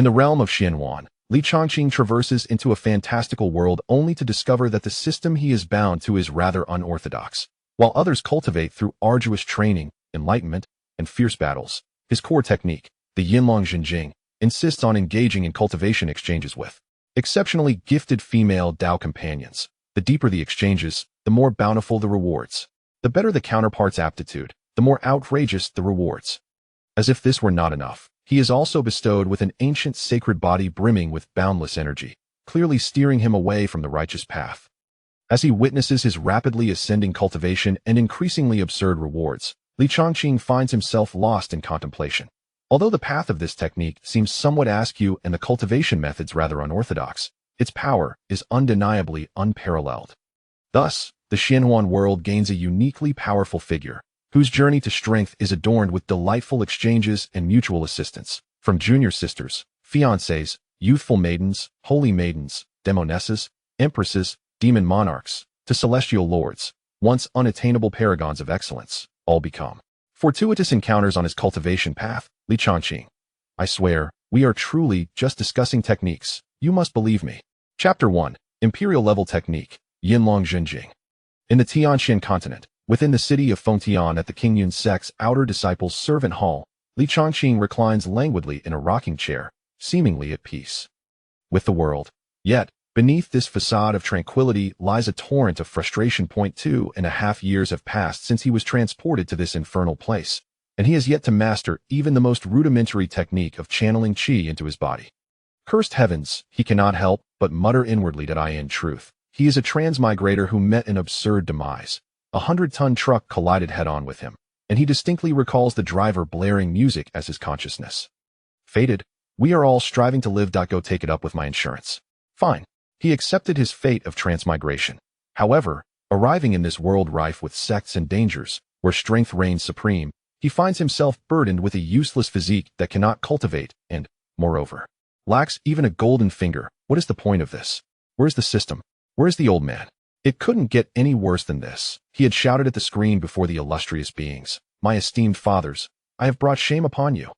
In the realm of Xianwan, Changqing traverses into a fantastical world only to discover that the system he is bound to is rather unorthodox. While others cultivate through arduous training, enlightenment, and fierce battles, his core technique, the Yinlong Jinjing, insists on engaging in cultivation exchanges with exceptionally gifted female dao-companions. The deeper the exchanges, the more bountiful the rewards. The better the counterpart's aptitude, the more outrageous the rewards. As if this were not enough, he is also bestowed with an ancient sacred body brimming with boundless energy, clearly steering him away from the righteous path. As he witnesses his rapidly ascending cultivation and increasingly absurd rewards, Changqing finds himself lost in contemplation. Although the path of this technique seems somewhat askew and the cultivation methods rather unorthodox, its power is undeniably unparalleled. Thus, the Xianwan world gains a uniquely powerful figure, whose journey to strength is adorned with delightful exchanges and mutual assistance, from junior sisters, fiancées, youthful maidens, holy maidens, demonesses, empresses, demon monarchs, to celestial lords, once unattainable paragons of excellence, all become fortuitous encounters on his cultivation path. Changqing. I swear, we are truly just discussing techniques. You must believe me. Chapter 1. Imperial Level Technique, Yinlong Jinjing. In the Tianxian continent, within the city of Fengtian at the Qingyun sect's outer disciples' servant hall, Changqing reclines languidly in a rocking chair, seemingly at peace with the world. Yet, beneath this facade of tranquility lies a torrent of frustration. 2.5 years have passed since he was transported to this infernal place, and he has yet to master even the most rudimentary technique of channeling qi into his body. Cursed heavens, he cannot help but mutter inwardly that in truth, he is a transmigrator who met an absurd demise. A 100-ton truck collided head-on with him, and he distinctly recalls the driver blaring music as his consciousness. Fated, we are all striving to live. Go take it up with my insurance. Fine. He accepted his fate of transmigration. However, arriving in this world rife with sects and dangers, where strength reigns supreme, he finds himself burdened with a useless physique that cannot cultivate and, moreover, lacks even a golden finger. What is the point of this? Where's the system? Where's the old man? It couldn't get any worse than this. He had shouted at the screen before the illustrious beings. My esteemed fathers, I have brought shame upon you.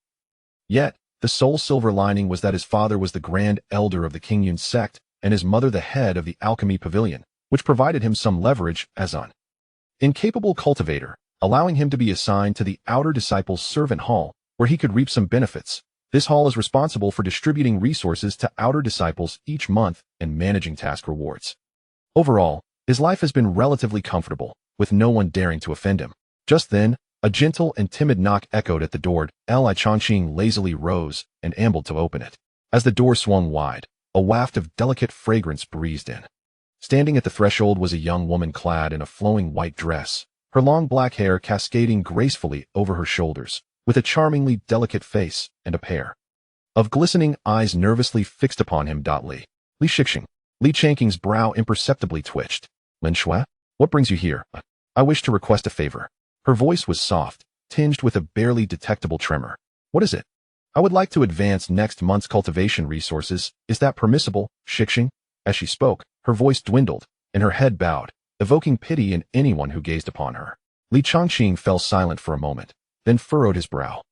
Yet, the sole silver lining was that his father was the grand elder of the Qingyun sect, and his mother the head of the alchemy pavilion, which provided him some leverage as an incapable cultivator, allowing him to be assigned to the outer disciples' servant hall, where he could reap some benefits. This hall is responsible for distributing resources to outer disciples each month and managing task rewards. Overall, his life has been relatively comfortable, with no one daring to offend him. Just then, a gentle and timid knock echoed at the door. Changqing lazily rose and ambled to open it. As the door swung wide, a waft of delicate fragrance breezed in. Standing at the threshold was a young woman clad in a flowing white dress, her long black hair cascading gracefully over her shoulders, with a charmingly delicate face and a pair of glistening eyes nervously fixed upon him. Changqing's brow imperceptibly twitched. Lin Shui, what brings you here? I wish to request a favor. Her voice was soft, tinged with a barely detectable tremor. What is it? I would like to advance next month's cultivation resources. Is that permissible, Changqing? As she spoke, her voice dwindled, and her head bowed, evoking pity in anyone who gazed upon her. Changqing fell silent for a moment, then furrowed his brow.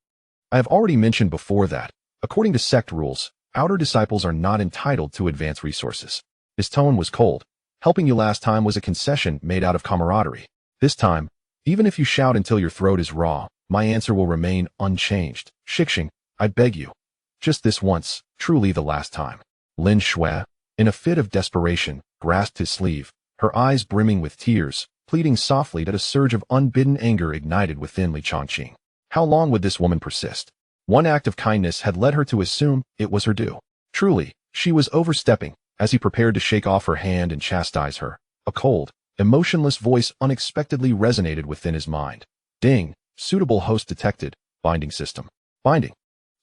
I have already mentioned before that, according to sect rules, outer disciples are not entitled to advance resources. His tone was cold. Helping you last time was a concession made out of camaraderie. This time, even if you shout until your throat is raw, my answer will remain unchanged. Changqing, I beg you. Just this once, truly the last time. Lin Shui, in a fit of desperation, grasped his sleeve, her eyes brimming with tears, pleading softly that a surge of unbidden anger ignited within Changqing. How long would this woman persist? One act of kindness had led her to assume it was her due. Truly, she was overstepping. As he prepared to shake off her hand and chastise her, a cold, emotionless voice unexpectedly resonated within his mind. Ding, suitable host detected, binding system. Binding.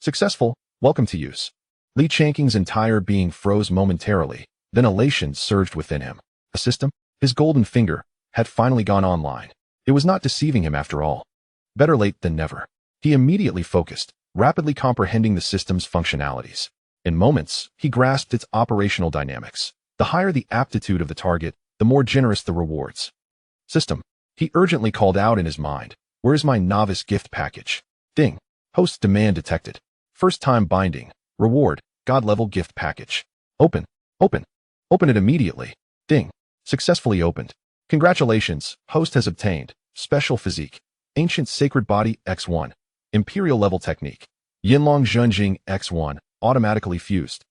Successful, welcome to use. Changqing's entire being froze momentarily, then elation surged within him. A system? His golden finger had finally gone online. It was not deceiving him after all. Better late than never. He immediately focused, rapidly comprehending the system's functionalities. In moments, he grasped its operational dynamics. The higher the aptitude of the target, the more generous the rewards. System. He urgently called out in his mind. Where's my novice gift package? Ding. Host demand detected. First time binding. Reward. God-level gift package. Open. Open. Open it immediately. Ding. Successfully opened. Congratulations, host has obtained. Special physique. Ancient Sacred Body X1. Imperial level technique. Yinlong Zhenjing X1. Automatically fused.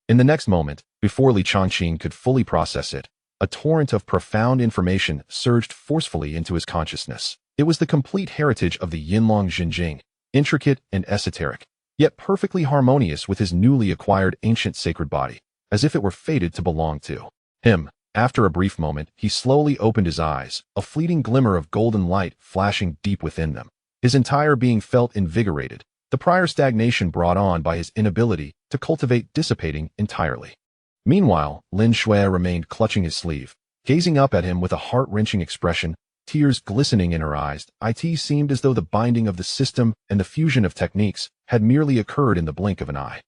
In the next moment, before Changqing could fully process it, a torrent of profound information surged forcefully into his consciousness. It was the complete heritage of the Yinlong Zhenjing, intricate and esoteric, yet perfectly harmonious with his newly acquired ancient sacred body, as if it were fated to belong to him. After a brief moment, he slowly opened his eyes, a fleeting glimmer of golden light flashing deep within them. His entire being felt invigorated, the prior stagnation brought on by his inability to cultivate dissipating entirely. Meanwhile, Lin Shui remained clutching his sleeve, gazing up at him with a heart-wrenching expression, tears glistening in her eyes. It seemed as though the binding of the system and the fusion of techniques had merely occurred in the blink of an eye.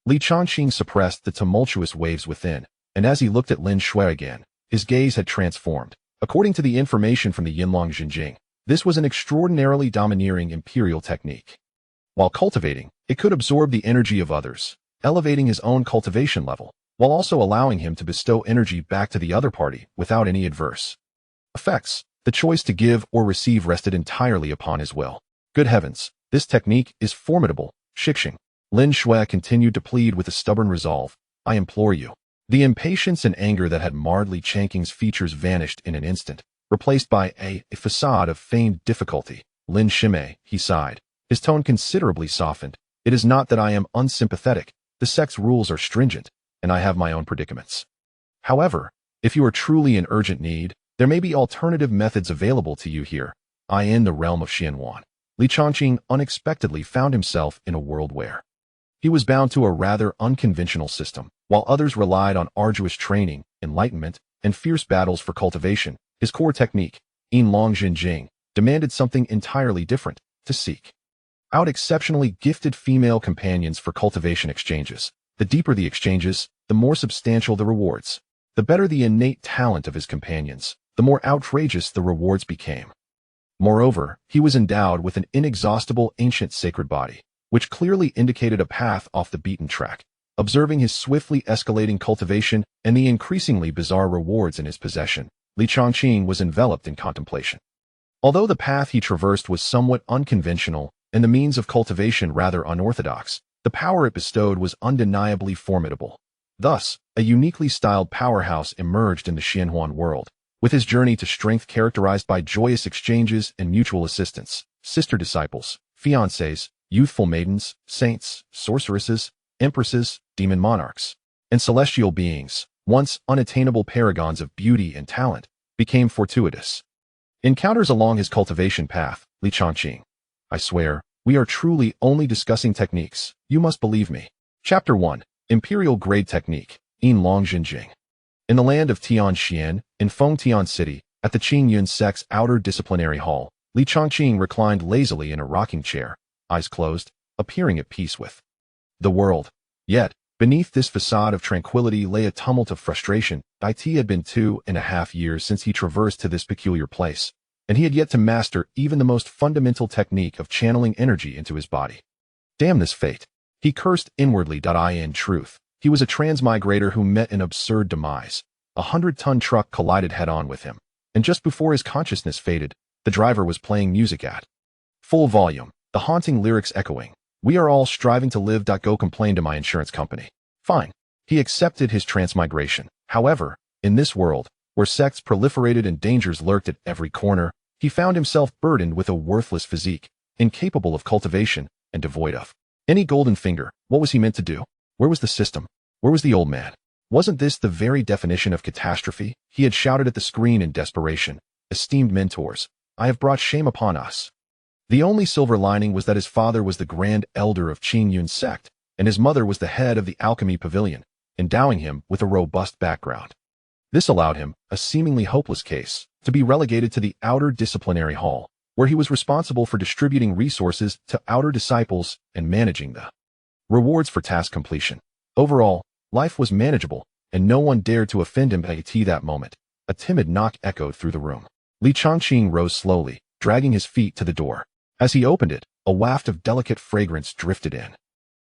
Changqing suppressed the tumultuous waves within, and as he looked at Lin Shui again, his gaze had transformed. According to the information from the Yinlong Zhenjing, this was an extraordinarily domineering imperial technique. While cultivating, it could absorb the energy of others, elevating his own cultivation level, while also allowing him to bestow energy back to the other party without any adverse effects. The choice to give or receive rested entirely upon his will. Good heavens, this technique is formidable, Changqing. Lin Shui continued to plead with a stubborn resolve. I implore you. The impatience and anger that had marred Changqing's features vanished in an instant, replaced by a facade of feigned difficulty. Lin Shimei, he sighed, his tone considerably softened. It is not that I am unsympathetic. The sect's rules are stringent, and I have my own predicaments. However, if you are truly in urgent need, there may be alternative methods available to you here. In the realm of Xianxia, Changqing unexpectedly found himself in a world where he was bound to a rather unconventional system. While others relied on arduous training, enlightenment, and fierce battles for cultivation, his core technique, Yinlong Zhenjing, demanded something entirely different: to seek out exceptionally gifted female companions for cultivation exchanges. The deeper the exchanges, the more substantial the rewards. The better the innate talent of his companions, the more outrageous the rewards became. Moreover, he was endowed with an inexhaustible ancient sacred body, which clearly indicated a path off the beaten track. Observing his swiftly escalating cultivation and the increasingly bizarre rewards in his possession, Changqing was enveloped in contemplation. Although the path he traversed was somewhat unconventional and the means of cultivation rather unorthodox, the power it bestowed was undeniably formidable. Thus, a uniquely styled powerhouse emerged in the Xianxia world, with his journey to strength characterized by joyous exchanges and mutual assistance. Sister disciples, fiancés, youthful maidens, saints, sorceresses, empresses, demon monarchs, and celestial beings, once unattainable paragons of beauty and talent, became fortuitous encounters along his cultivation path. Changqing, I swear, we are truly only discussing techniques. You must believe me. Chapter 1. Imperial Grade Technique, Yinlong Zhenjing. In the land of Tianxian, in Fengtian City, at the Qingyun sect's outer disciplinary hall, Changqing reclined lazily in a rocking chair, eyes closed, appearing at peace with the world. Yet, beneath this facade of tranquility lay a tumult of frustration. It had been 2.5 years since he traversed to this peculiar place, and he had yet to master even the most fundamental technique of channeling energy into his body. Damn this fate. He cursed inwardly. In truth, he was a transmigrator who met an absurd demise. A 100-ton truck collided head-on with him, and just before his consciousness faded, the driver was playing music at full volume, the haunting lyrics echoing, "We are all striving to live. Go complain to my insurance company." Fine. He accepted his transmigration. However, in this world, where sects proliferated and dangers lurked at every corner, he found himself burdened with a worthless physique, incapable of cultivation, and devoid of any golden finger. What was he meant to do? Where was the system? Where was the old man? Wasn't this the very definition of catastrophe? He had shouted at the screen in desperation. Esteemed mentors, I have brought shame upon us. The only silver lining was that his father was the grand elder of Qingyun sect, and his mother was the head of the alchemy pavilion, endowing him with a robust background. This allowed him, a seemingly hopeless case, to be relegated to the outer disciplinary hall, where he was responsible for distributing resources to outer disciples and managing the rewards for task completion. Overall, life was manageable, and no one dared to offend him. At that moment, a timid knock echoed through the room. Changqing rose slowly, dragging his feet to the door. As he opened it, a waft of delicate fragrance drifted in.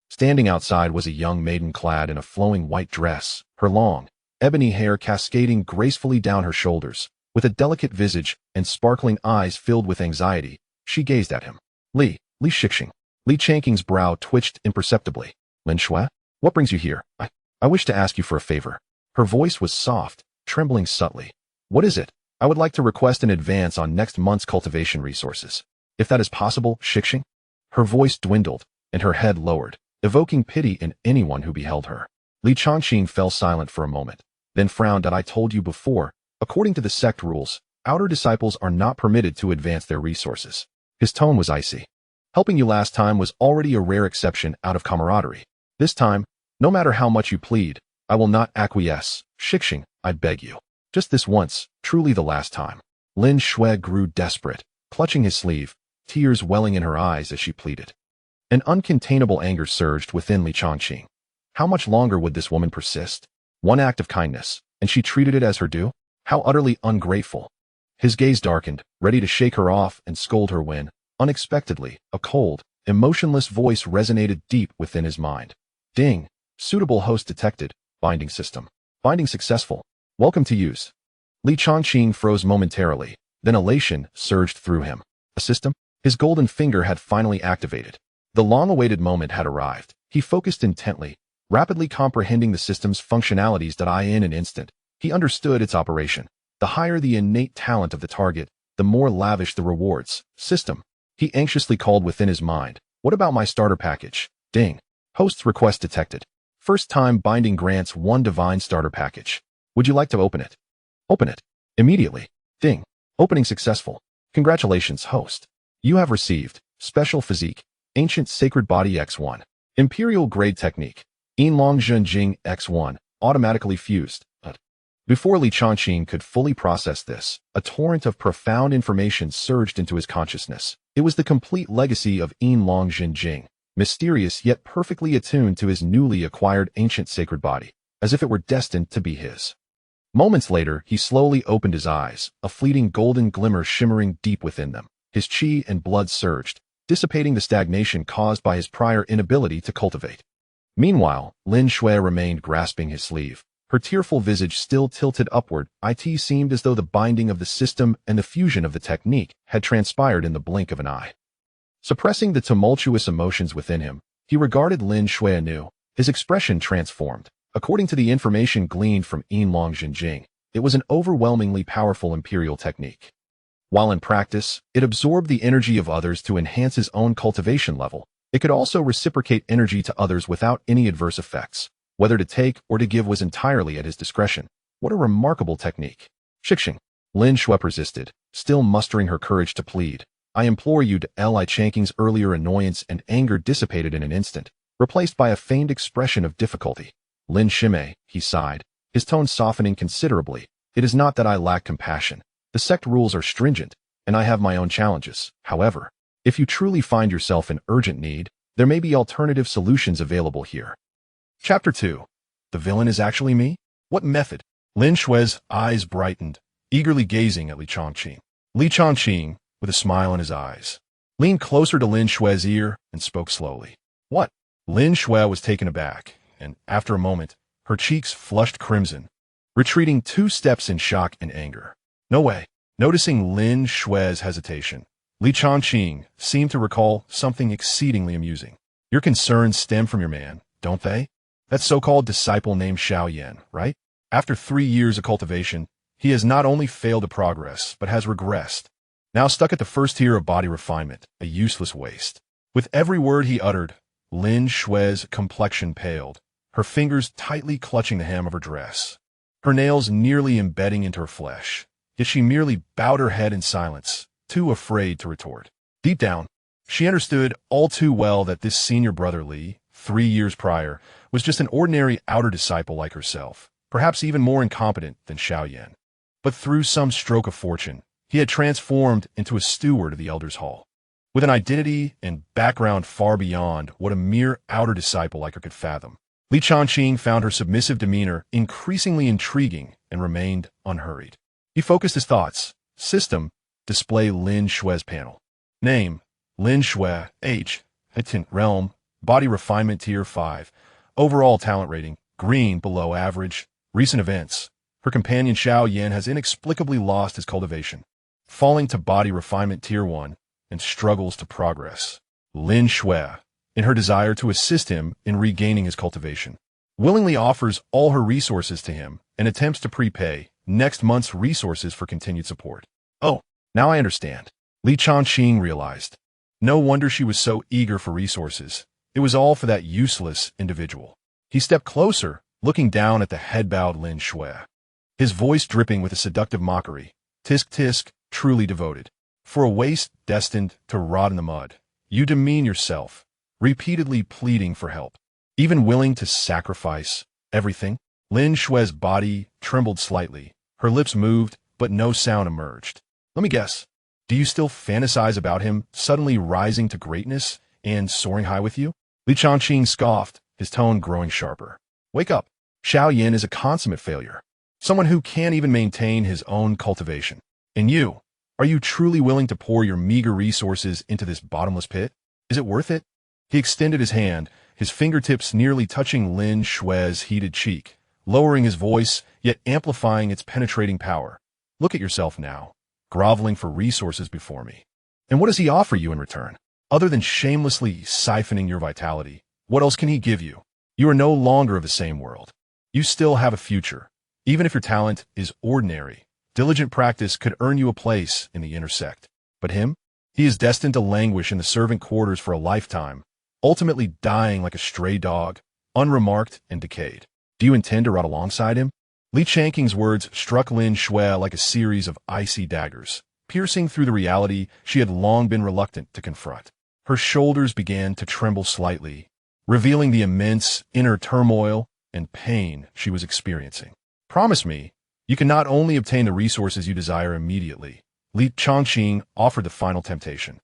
Standing outside was a young maiden clad in a flowing white dress, her long, ebony hair cascading gracefully down her shoulders. With a delicate visage and sparkling eyes filled with anxiety, she gazed at him. Li Shixing. Li Changqing's brow twitched imperceptibly. Lin Shui, what brings you here? I wish to ask you for a favor. Her voice was soft, trembling subtly. What is it? I would like to request an advance on next month's cultivation resources. If that is possible, Shixing? Her voice dwindled, and her head lowered, evoking pity in anyone who beheld her. Li Changqing fell silent for a moment, then frowned. I told you before, according to the sect rules, outer disciples are not permitted to advance their resources. His tone was icy. Helping you last time was already a rare exception out of camaraderie. This time, no matter how much you plead, I will not acquiesce. Shixing, I beg you. Just this once, truly the last time. Lin Shui grew desperate, clutching his sleeve, tears welling in her eyes as she pleaded. An uncontainable anger surged within Li Changqing. How much longer would this woman persist? One act of kindness, and she treated it as her due? How utterly ungrateful. His gaze darkened, ready to shake her off and scold her when, unexpectedly, a cold, emotionless voice resonated deep within his mind. Ding. Suitable host detected. Binding system. Binding successful. Welcome to use. Li Changqing froze momentarily, then elation surged through him. A system? His golden finger had finally activated. The long-awaited moment had arrived. He focused intently, rapidly comprehending the system's functionalities. In an instant, he understood its operation. The higher the innate talent of the target, the more lavish the rewards. System. He anxiously called within his mind. What about my starter package? Ding. Host's request detected. First time binding grants 1 divine starter package. Would you like to open it? Open it. Immediately. Ding. Opening successful. Congratulations, host. You have received Special Physique, Ancient Sacred Body X1. Imperial Grade Technique, Yinlong Zhenjing X1, automatically fused. Before Li Changqing could fully process this, a torrent of profound information surged into his consciousness. It was the complete legacy of Yinlong Zhenjing, mysterious yet perfectly attuned to his newly acquired ancient sacred body, as if it were destined to be his. Moments later, he slowly opened his eyes, a fleeting golden glimmer shimmering deep within them. His qi and blood surged, dissipating the stagnation caused by his prior inability to cultivate. Meanwhile, Lin Shui remained grasping his sleeve, her tearful visage still tilted upward. It seemed as though the binding of the system and the fusion of the technique had transpired in the blink of an eye. Suppressing the tumultuous emotions within him, he regarded Lin Shui anew, his expression transformed. According to the information gleaned from Yinlong Zhenjing, it was an overwhelmingly powerful imperial technique. While in practice, it absorbed the energy of others to enhance his own cultivation level. It could also reciprocate energy to others without any adverse effects. Whether to take or to give was entirely at his discretion. What a remarkable technique. Shixing. Lin Shui persisted, still mustering her courage to plead. I implore you to Li Changqing's earlier annoyance and anger dissipated in an instant, replaced by a feigned expression of difficulty. Lin Shimei, he sighed, his tone softening considerably. It is not that I lack compassion. The sect rules are stringent, and I have my own challenges. However, if you truly find yourself in urgent need, there may be alternative solutions available here. Chapter 2. The villain is actually me? What method? Lin Shui's eyes brightened, eagerly gazing at Li Changqing. Li Changqing, with a smile in his eyes, leaned closer to Lin Shui's ear and spoke slowly. What? Lin Shui was taken aback, and after a moment, her cheeks flushed crimson, retreating 2 steps in shock and anger. No way. Noticing Lin Shui's hesitation, Li Changqing seemed to recall something exceedingly amusing. Your concerns stem from your man, don't they? That so-called disciple named Xiaoyan, right? After 3 years of cultivation, he has not only failed to progress, but has regressed. Now stuck at the first tier of body refinement, a useless waste. With every word he uttered, Lin Shui's complexion paled, her fingers tightly clutching the hem of her dress, her nails nearly embedding into her flesh. Yet she merely bowed her head in silence, too afraid to retort. Deep down, she understood all too well that this senior brother Li, 3 years prior, was just an ordinary outer disciple like herself, perhaps even more incompetent than Xiaoyan. But through some stroke of fortune, he had transformed into a steward of the Elders' Hall, with an identity and background far beyond what a mere outer disciple like her could fathom. Li Changqing found her submissive demeanor increasingly intriguing and remained unhurried. He focused his thoughts. System, display Lin Shui's panel. Name, Lin Shui, age, Realm, Body Refinement Tier 5. Overall talent rating, green, below average. Recent events. Her companion Xiaoyan has inexplicably lost his cultivation, falling to Body Refinement Tier 1, and struggles to progress. Lin Shui, in her desire to assist him in regaining his cultivation, willingly offers all her resources to him and attempts to prepay next month's resources for continued support. Oh, now I understand. Li Changqing realized. No wonder she was so eager for resources. It was all for that useless individual. He stepped closer, looking down at the head-bowed Lin Shui, his voice dripping with a seductive mockery. Tisk tisk, truly devoted. For a waste destined to rot in the mud, you demean yourself, repeatedly pleading for help, even willing to sacrifice everything. Lin Shui's body trembled slightly. Her lips moved, but no sound emerged. Let me guess. Do you still fantasize about him suddenly rising to greatness and soaring high with you? Li Changqing scoffed, his tone growing sharper. Wake up. Xiaoyan is a consummate failure. Someone who can't even maintain his own cultivation. And you, are you truly willing to pour your meager resources into this bottomless pit? Is it worth it? He extended his hand, his fingertips nearly touching Lin Shui's heated cheek, lowering his voice, yet amplifying its penetrating power. Look at yourself now, groveling for resources before me. And what does he offer you in return? Other than shamelessly siphoning your vitality, what else can he give you? You are no longer of the same world. You still have a future. Even if your talent is ordinary, diligent practice could earn you a place in the inner sect. But him? He is destined to languish in the servant quarters for a lifetime, ultimately dying like a stray dog, unremarked and decayed. Do you intend to rot alongside him? Li Changqing's words struck Lin Shui like a series of icy daggers, piercing through the reality she had long been reluctant to confront. Her shoulders began to tremble slightly, revealing the immense inner turmoil and pain she was experiencing. Promise me, you can not only obtain the resources you desire immediately. Li Changqing offered the final temptation,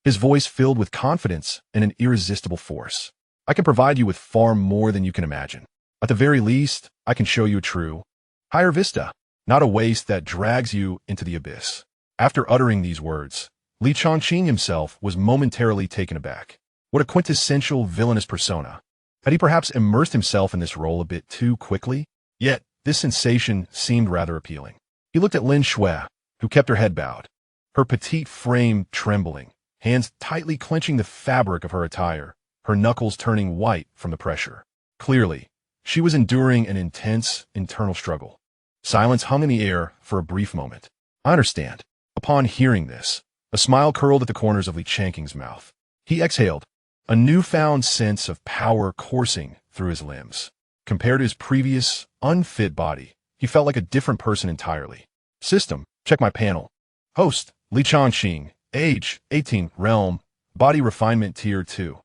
his voice filled with confidence and an irresistible force. I can provide you with far more than you can imagine. At the very least, I can show you a true, higher vista, not a waste that drags you into the abyss. After uttering these words, Li Changqing himself was momentarily taken aback. What a quintessential villainous persona. Had he perhaps immersed himself in this role a bit too quickly? Yet, this sensation seemed rather appealing. He looked at Lin Shui, who kept her head bowed, her petite frame trembling, hands tightly clenching the fabric of her attire, her knuckles turning white from the pressure. Clearly, she was enduring an intense internal struggle. Silence hung in the air for a brief moment. I understand. Upon hearing this, a smile curled at the corners of Li Changqing's mouth. He exhaled, a newfound sense of power coursing through his limbs. Compared to his previous, unfit body, he felt like a different person entirely. System, check my panel. Host, Li Changqing. Age, 18. Realm, Body Refinement Tier 2.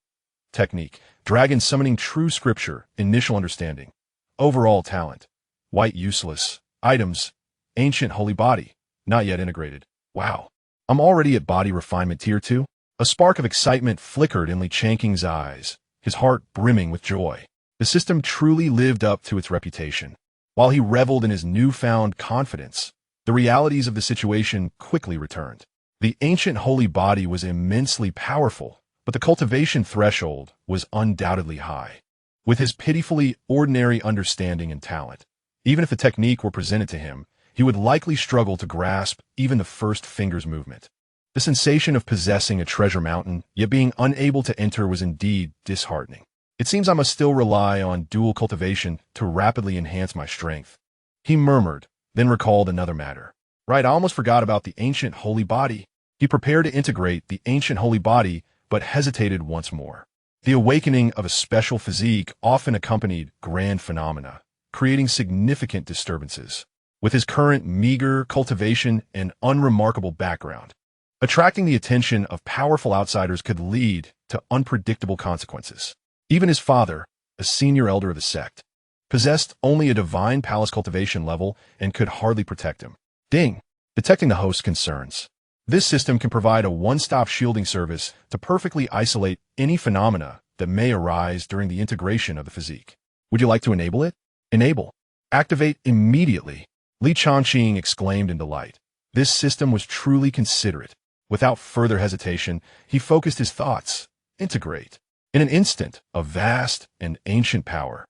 Technique, Dragon Summoning True Scripture, Initial Understanding. Overall Talent, White Useless. Items, Ancient Holy Body, not yet integrated. Wow, I'm already at Body Refinement Tier 2? A spark of excitement flickered in Li Changqing's eyes, his heart brimming with joy. The system truly lived up to its reputation. While he reveled in his newfound confidence, the realities of the situation quickly returned. The ancient holy body was immensely powerful, but the cultivation threshold was undoubtedly high. With his pitifully ordinary understanding and talent, even if the technique were presented to him, he would likely struggle to grasp even the first finger's movement. The sensation of possessing a treasure mountain, yet being unable to enter, was indeed disheartening. It seems I must still rely on dual cultivation to rapidly enhance my strength. He murmured, then recalled another matter. Right, I almost forgot about the ancient holy body. He prepared to integrate the ancient holy body, but hesitated once more. The awakening of a special physique often accompanied grand phenomena, creating significant disturbances. With his current meager cultivation and unremarkable background, attracting the attention of powerful outsiders could lead to unpredictable consequences. Even his father, a senior elder of the sect, possessed only a divine palace cultivation level and could hardly protect him. Ding! Detecting the host's concerns. This system can provide a one-stop shielding service to perfectly isolate any phenomena that may arise during the integration of the physique. Would you like to enable it? Enable. Activate immediately. Li Changqing exclaimed in delight. This system was truly considerate. Without further hesitation, he focused his thoughts. Integrate. In an instant, a vast and ancient power,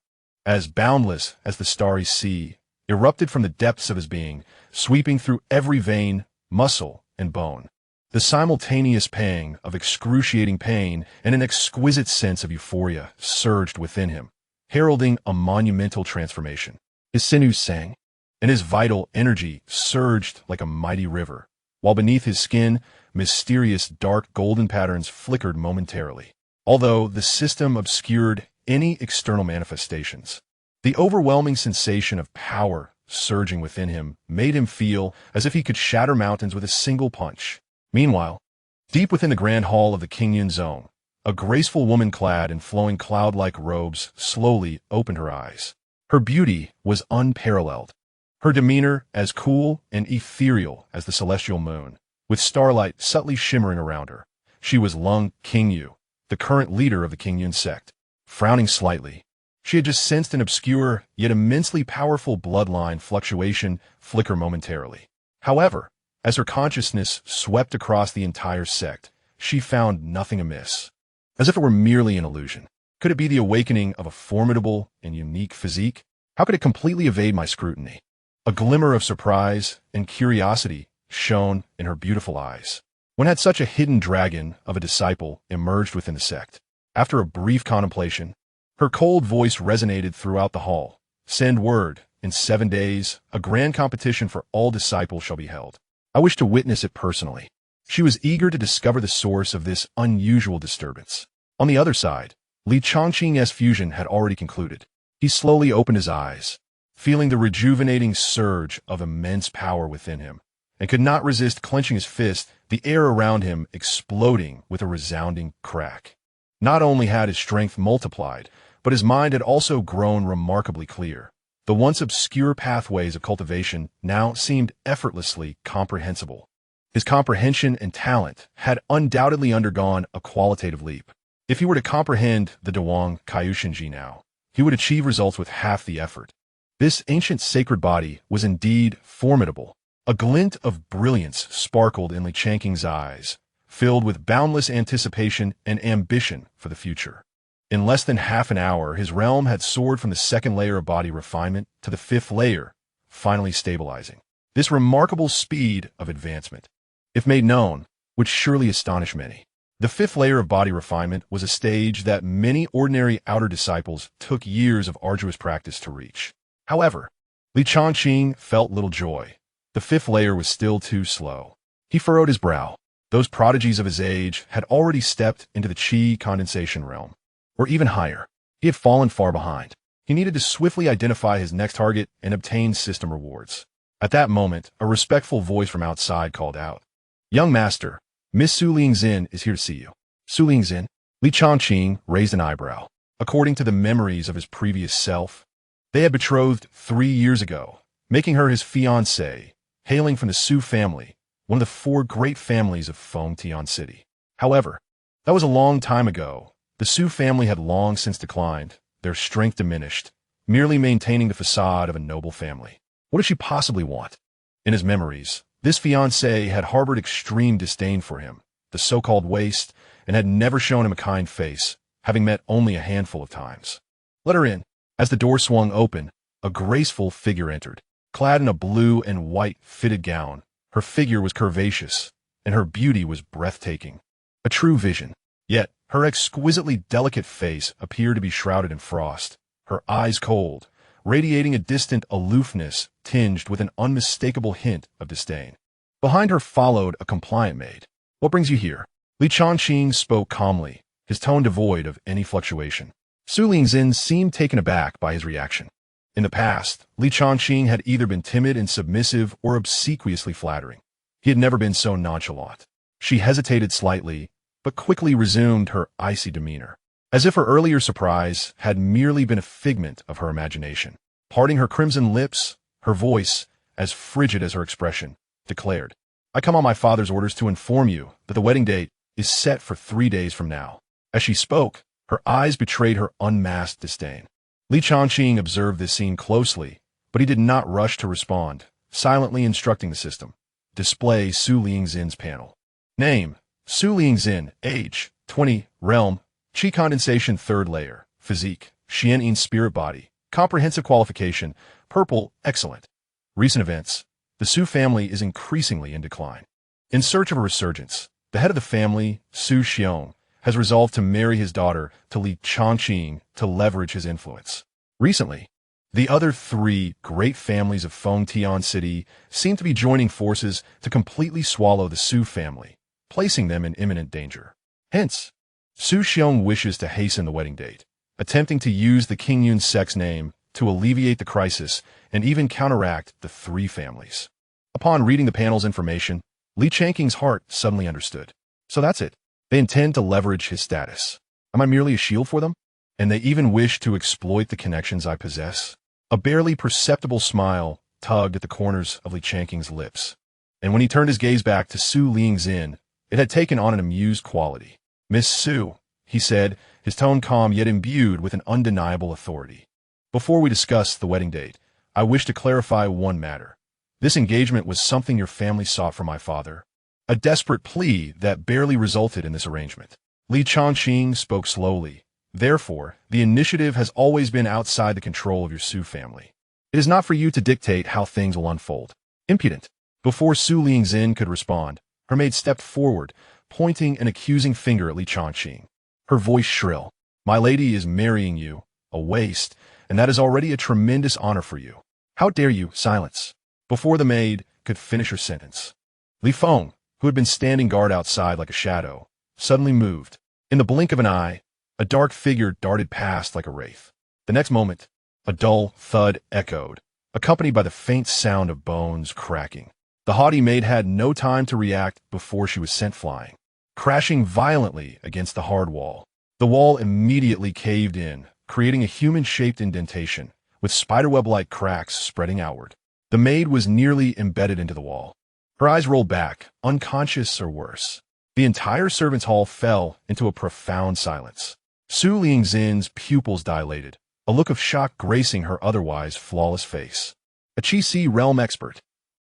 as boundless as the starry sea, erupted from the depths of his being, sweeping through every vein, muscle, and bone. The simultaneous pang of excruciating pain and an exquisite sense of euphoria surged within him, heralding a monumental transformation. His sinews sang, and his vital energy surged like a mighty river, while beneath his skin, mysterious dark golden patterns flickered momentarily. Although the system obscured any external manifestations, the overwhelming sensation of power surging within him made him feel as if he could shatter mountains with a single punch. Meanwhile, deep within the grand hall of the Qingyan zone, a graceful woman clad in flowing cloud-like robes slowly opened her eyes. Her beauty was unparalleled, her demeanor as cool and ethereal as the celestial moon, with starlight subtly shimmering around her. She was Lung Qingyu, the current leader of the Qingyan sect. Frowning slightly, she had just sensed an obscure, yet immensely powerful bloodline fluctuation flicker momentarily. However, as her consciousness swept across the entire sect, she found nothing amiss. As if it were merely an illusion. Could it be the awakening of a formidable and unique physique? How could it completely evade my scrutiny? A glimmer of surprise and curiosity shone in her beautiful eyes. When had such a hidden dragon of a disciple emerged within the sect? After a brief contemplation, her cold voice resonated throughout the hall. Send word, in 7 days, a grand competition for all disciples shall be held. I wish to witness it personally. She was eager to discover the source of this unusual disturbance. On the other side, Changqing's fusion had already concluded. He slowly opened his eyes, feeling the rejuvenating surge of immense power within him, and could not resist clenching his fist, the air around him exploding with a resounding crack. Not only had his strength multiplied, but his mind had also grown remarkably clear. The once obscure pathways of cultivation now seemed effortlessly comprehensible. His comprehension and talent had undoubtedly undergone a qualitative leap. If he were to comprehend the dao-companions now, he would achieve results with half the effort. This ancient sacred body was indeed formidable. A glint of brilliance sparkled in Changqing's eyes, filled with boundless anticipation and ambition for the future. In less than half an hour, his realm had soared from the second layer of body refinement to the 5th layer, finally stabilizing. This remarkable speed of advancement, if made known, would surely astonish many. The 5th layer of body refinement was a stage that many ordinary outer disciples took years of arduous practice to reach. However, Changqing felt little joy. The 5th layer was still too slow. He furrowed his brow. Those prodigies of his age had already stepped into the qi condensation realm. Or even higher. He had fallen far behind. He needed to swiftly identify his next target and obtain system rewards. At that moment, a respectful voice from outside called out, "Young master, Miss Su Lingzin is here to see you." Su Lingzin? Changqing raised an eyebrow. According to the memories of his previous self, they had betrothed 3 years ago, making her his fiancée, hailing from the Su family, one of the 4 great families of Fengtian City. However, that was a long time ago. The Su family had long since declined, their strength diminished, merely maintaining the facade of a noble family. What did she possibly want? In his memories, this fiancé had harbored extreme disdain for him, the so-called waste, and had never shown him a kind face, having met only a handful of times. Let her in. As the door swung open, a graceful figure entered, clad in a blue and white fitted gown. Her figure was curvaceous, and her beauty was breathtaking. A true vision. Yet, her exquisitely delicate face appeared to be shrouded in frost, her eyes cold, radiating a distant aloofness tinged with an unmistakable hint of disdain. Behind her followed a compliant maid. "What brings you here?" Changqing spoke calmly, his tone devoid of any fluctuation. Su Lingzin seemed taken aback by his reaction. In the past, Changqing had either been timid and submissive or obsequiously flattering. He had never been so nonchalant. She hesitated slightly, but quickly resumed her icy demeanor, as if her earlier surprise had merely been a figment of her imagination. Parting her crimson lips, her voice, as frigid as her expression, declared, "I come on my father's orders to inform you that the wedding date is set for 3 days from now." As she spoke, her eyes betrayed her unmasked disdain. Changqing observed this scene closely, but he did not rush to respond, silently instructing the system. Display Su Lingzin's panel. Name, Su Lingzin, age, 20, realm, Qi condensation third layer, physique, Xianxia spirit body, comprehensive qualification, purple, excellent. Recent events. The Su family is increasingly in decline. In search of a resurgence, the head of the family, Su Xiong, has resolved to marry his daughter to Li Changqing to leverage his influence. Recently, the other three great families of Fengtian City seem to be joining forces to completely swallow the Su family, placing them in imminent danger. Hence, Su Xiong wishes to hasten the wedding date, attempting to use the Qingyun sect's name to alleviate the crisis and even counteract the three families. Upon reading the panel's information, Li Changqing's heart suddenly understood. So that's it. They intend to leverage his status. Am I merely a shield for them? And they even wish to exploit the connections I possess? A barely perceptible smile tugged at the corners of Li Changqing's lips. And when he turned his gaze back to Su Lingzin, it had taken on an amused quality. "Miss Su," he said, his tone calm yet imbued with an undeniable authority. "Before we discuss the wedding date, I wish to clarify one matter. This engagement was something your family sought from my father. A desperate plea that barely resulted in this arrangement." Li Changqing spoke slowly. "Therefore, the initiative has always been outside the control of your Su family. It is not for you to dictate how things will unfold." Impudent. Before Su Lingzin could respond, her maid stepped forward, pointing an accusing finger at Li Changqing. Her voice shrill. "My lady is marrying you, a waste, and that is already a tremendous honor for you. How dare you?" Silence. Before the maid could finish her sentence, Li Feng, who had been standing guard outside like a shadow, suddenly moved. In the blink of an eye, a dark figure darted past like a wraith. The next moment, a dull thud echoed, accompanied by the faint sound of bones cracking. The haughty maid had no time to react before she was sent flying, crashing violently against the hard wall. The wall immediately caved in, creating a human-shaped indentation, with spiderweb-like cracks spreading outward. The maid was nearly embedded into the wall. Her eyes rolled back, unconscious or worse. The entire servants' hall fell into a profound silence. Su Lingzin's pupils dilated, a look of shock gracing her otherwise flawless face. A Qi realm expert.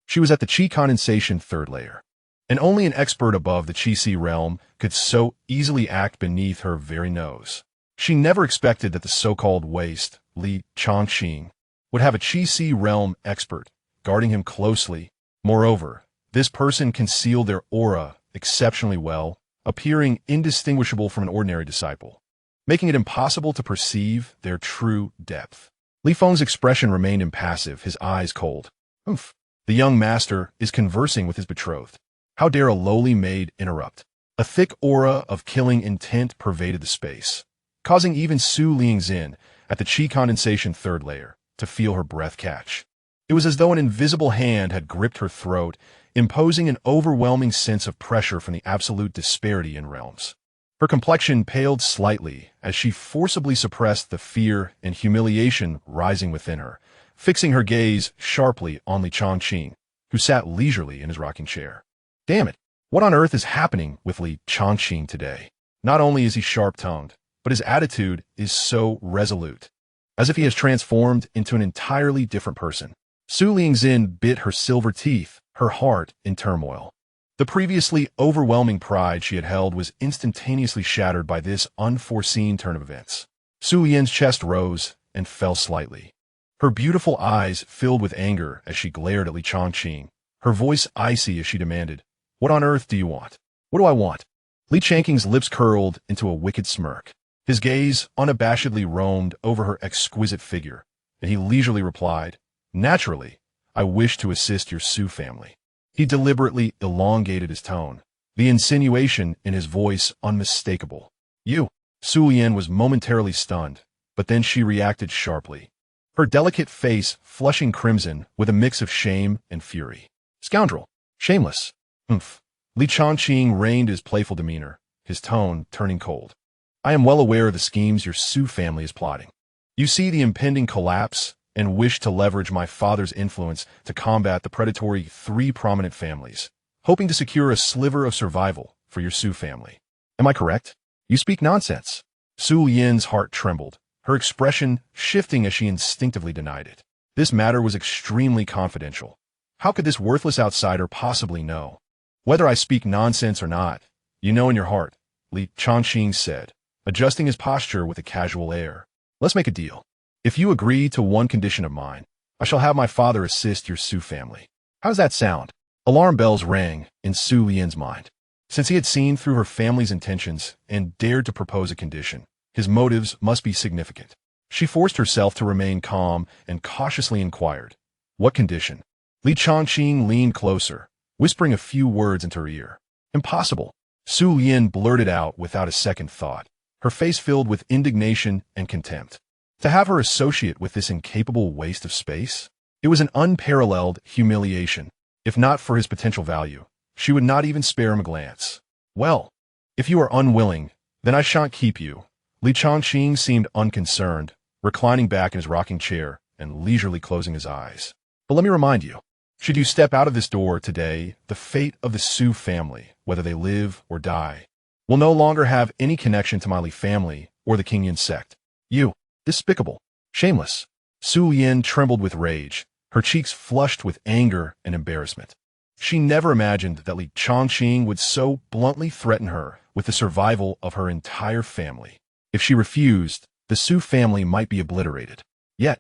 She was at the Qi condensation third layer, and only an expert above the Qi realm could so easily act beneath her very nose. She never expected that the so-called waste, Li Changqing, would have a Qi realm expert guarding him closely. Moreover, this person concealed their aura exceptionally well, appearing indistinguishable from an ordinary disciple, making it impossible to perceive their true depth. Li Feng's expression remained impassive, his eyes cold. "Oof. The young master is conversing with his betrothed. How dare a lowly maid interrupt?" A thick aura of killing intent pervaded the space, causing even Su Lingzin, at the Qi condensation third layer, to feel her breath catch. It was as though an invisible hand had gripped her throat, imposing an overwhelming sense of pressure from the absolute disparity in realms. Her complexion paled slightly as she forcibly suppressed the fear and humiliation rising within her, fixing her gaze sharply on Li Changqing, who sat leisurely in his rocking chair. Damn it, what on earth is happening with Li Changqing today? Not only is he sharp-tongued, but his attitude is so resolute, as if he has transformed into an entirely different person. Su Lingzin bit her silver teeth, her heart in turmoil. The previously overwhelming pride she had held was instantaneously shattered by this unforeseen turn of events. Su Yin's chest rose and fell slightly. Her beautiful eyes filled with anger as she glared at Li Changqing, her voice icy as she demanded, "What on earth do you want?" "What do I want?" Li Changqing's lips curled into a wicked smirk. His gaze unabashedly roamed over her exquisite figure, and he leisurely replied, "Naturally, I wish to assist your Su family." He deliberately elongated his tone, the insinuation in his voice unmistakable. "You?" Su Yin was momentarily stunned, but then she reacted sharply, her delicate face flushing crimson with a mix of shame and fury. "Scoundrel! Shameless!" "Umph." Li Changqing reined his playful demeanor, his tone turning cold. "I am well aware of the schemes your Su family is plotting. You see the impending collapse and wish to leverage my father's influence to combat the predatory three prominent families, hoping to secure a sliver of survival for your Su family. Am I correct?" "You speak nonsense." Su Yin's heart trembled, her expression shifting as she instinctively denied it. This matter was extremely confidential. How could this worthless outsider possibly know? "Whether I speak nonsense or not, you know in your heart," Li Changqing said, adjusting his posture with a casual air. Let's make a deal. If you agree to one condition of mine, I shall have my father assist your Su family. How does that sound? Alarm bells rang in Su Lian's mind. Since he had seen through her family's intentions and dared to propose a condition, his motives must be significant. She forced herself to remain calm and cautiously inquired, "What condition?" Li Changqing leaned closer, whispering a few words into her ear. "Impossible," Su Lian blurted out without a second thought, her face filled with indignation and contempt. To have her associate with this incapable waste of space? It was an unparalleled humiliation. If not for his potential value, she would not even spare him a glance. "Well, if you are unwilling, then I shan't keep you." Li Changqing seemed unconcerned, reclining back in his rocking chair and leisurely closing his eyes. "But let me remind you, should you step out of this door today, the fate of the Su family, whether they live or die, will no longer have any connection to my Li family or the Qingyan sect. You, despicable, shameless." Su Yin trembled with rage, her cheeks flushed with anger and embarrassment. She never imagined that Li Changqing would so bluntly threaten her with the survival of her entire family. If she refused, the Su family might be obliterated. Yet,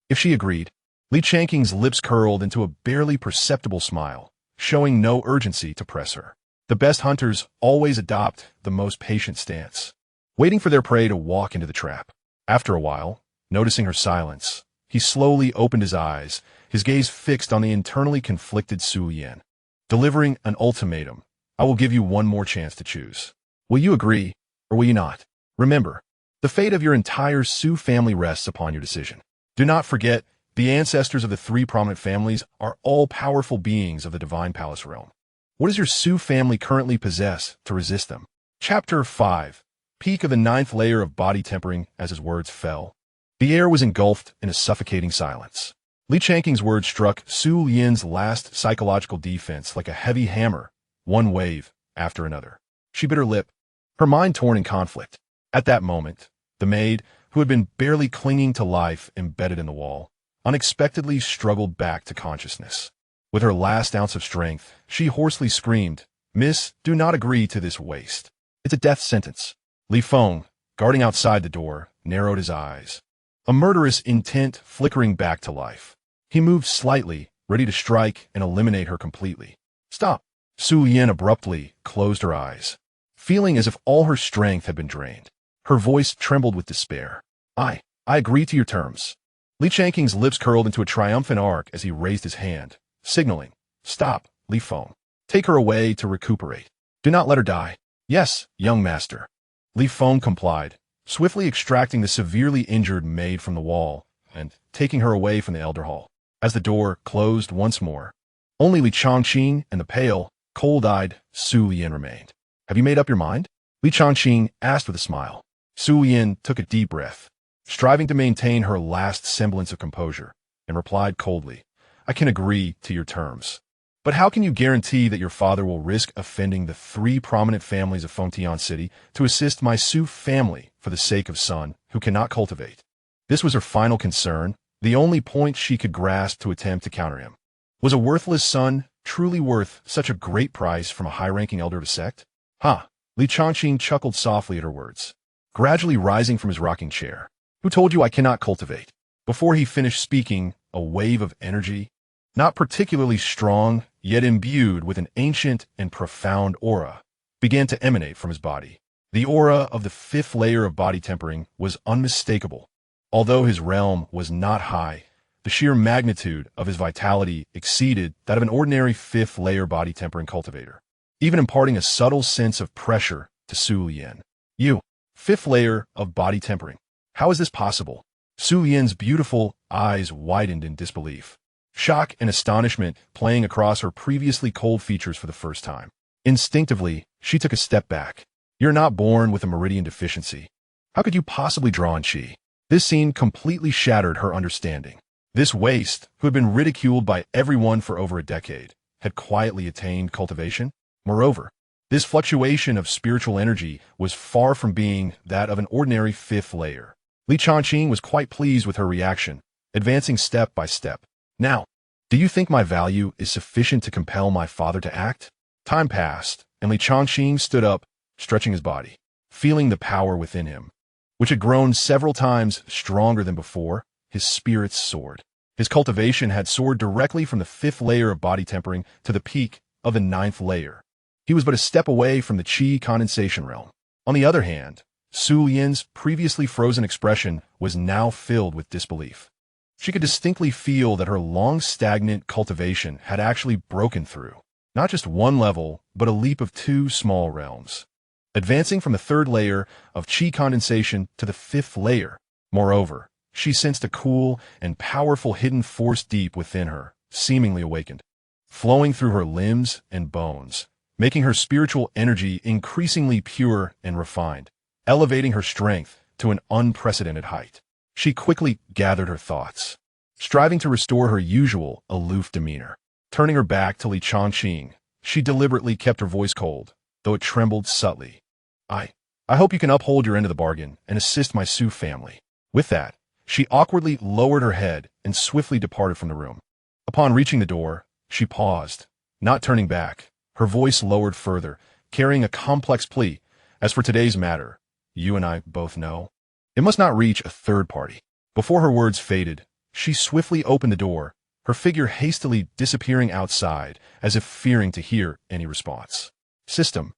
if she agreed, Li Changqing's lips curled into a barely perceptible smile, showing no urgency to press her. The best hunters always adopt the most patient stance, waiting for their prey to walk into the trap. After a while, noticing her silence, he slowly opened his eyes, his gaze fixed on the internally conflicted Su Yan. Delivering an ultimatum, "I will give you one more chance to choose. Will you agree, or will you not? Remember, the fate of your entire Su family rests upon your decision. Do not forget, the ancestors of the three prominent families are all powerful beings of the Divine Palace realm. What does your Su family currently possess to resist them?" Chapter 5. Peak of the 9th layer of body tempering as his words fell. The air was engulfed in a suffocating silence. Li Changqing's words struck Su Lian's last psychological defense like a heavy hammer, one wave after another. She bit her lip, her mind torn in conflict. At that moment, the maid, who had been barely clinging to life embedded in the wall, unexpectedly struggled back to consciousness. With her last ounce of strength, she hoarsely screamed, "Miss, do not agree to this waste. It's a death sentence." Li Feng, guarding outside the door, narrowed his eyes, a murderous intent flickering back to life. He moved slightly, ready to strike and eliminate her completely. "Stop!" Su Yan abruptly closed her eyes, feeling as if all her strength had been drained. Her voice trembled with despair. I agree to your terms." Li Changqing's lips curled into a triumphant arc as he raised his hand, signaling, "Stop, Li Feng. Take her away to recuperate. Do not let her die." "Yes, young master." Li Feng complied, swiftly extracting the severely injured maid from the wall and taking her away from the elder hall. As the door closed once more, only Li Changqing and the pale, cold-eyed Su Yan remained. "Have you made up your mind?" Li Changqing asked with a smile. Su Yan took a deep breath, striving to maintain her last semblance of composure, and replied coldly, "I can agree to your terms. But how can you guarantee that your father will risk offending the three prominent families of Fengtian City to assist my Su family for the sake of son who cannot cultivate?" This was her final concern, the only point she could grasp to attempt to counter him. Was a worthless son truly worth such a great price from a high-ranking elder of a sect? "Ha!" Li Changqing chuckled softly at her words, gradually rising from his rocking chair. "Who told you I cannot cultivate?" Before he finished speaking, a wave of energy, not particularly strong, yet imbued with an ancient and profound aura, began to emanate from his body. The aura of the 5th layer of body tempering was unmistakable. Although his realm was not high, the sheer magnitude of his vitality exceeded that of an ordinary 5th layer body tempering cultivator, even imparting a subtle sense of pressure to Su Yan. "You, 5th layer of body tempering. How is this possible?" Su Yan's beautiful eyes widened in disbelief, shock and astonishment playing across her previously cold features for the first time. Instinctively, she took a step back. "You're not born with a meridian deficiency. How could you possibly draw on qi?" This scene completely shattered her understanding. This waste, who had been ridiculed by everyone for over a decade, had quietly attained cultivation. Moreover, this fluctuation of spiritual energy was far from being that of an ordinary 5th layer. Li Changqing was quite pleased with her reaction, advancing step by step. "Now, do you think my value is sufficient to compel my father to act?" Time passed, and Li Changqing stood up, stretching his body. feeling the power within him, which had grown several times stronger than before. His spirits soared. His cultivation had soared directly from the 5th layer of body tempering to the peak of the 9th layer. He was but a step away from the qi condensation realm. On the other hand, Su Lian's previously frozen expression was now filled with disbelief. She could distinctly feel that her long-stagnant cultivation had actually broken through, not just one level, but a leap of 2 small realms, advancing from the 3rd layer of qi condensation to the 5th layer. Moreover, she sensed a cool and powerful hidden force deep within her, seemingly awakened, flowing through her limbs and bones, making her spiritual energy increasingly pure and refined, elevating her strength to an unprecedented height. She quickly gathered her thoughts, striving to restore her usual aloof demeanor. Turning her back to Changqing, she deliberately kept her voice cold, though it trembled subtly. I hope you can uphold your end of the bargain and assist my Su family." With that, she awkwardly lowered her head and swiftly departed from the room. Upon reaching the door, she paused, not turning back, her voice lowered further, carrying a complex plea. "As for today's matter, you and I both know it must not reach a third party." Before her words faded, she swiftly opened the door, her figure hastily disappearing outside, as if fearing to hear any response. System.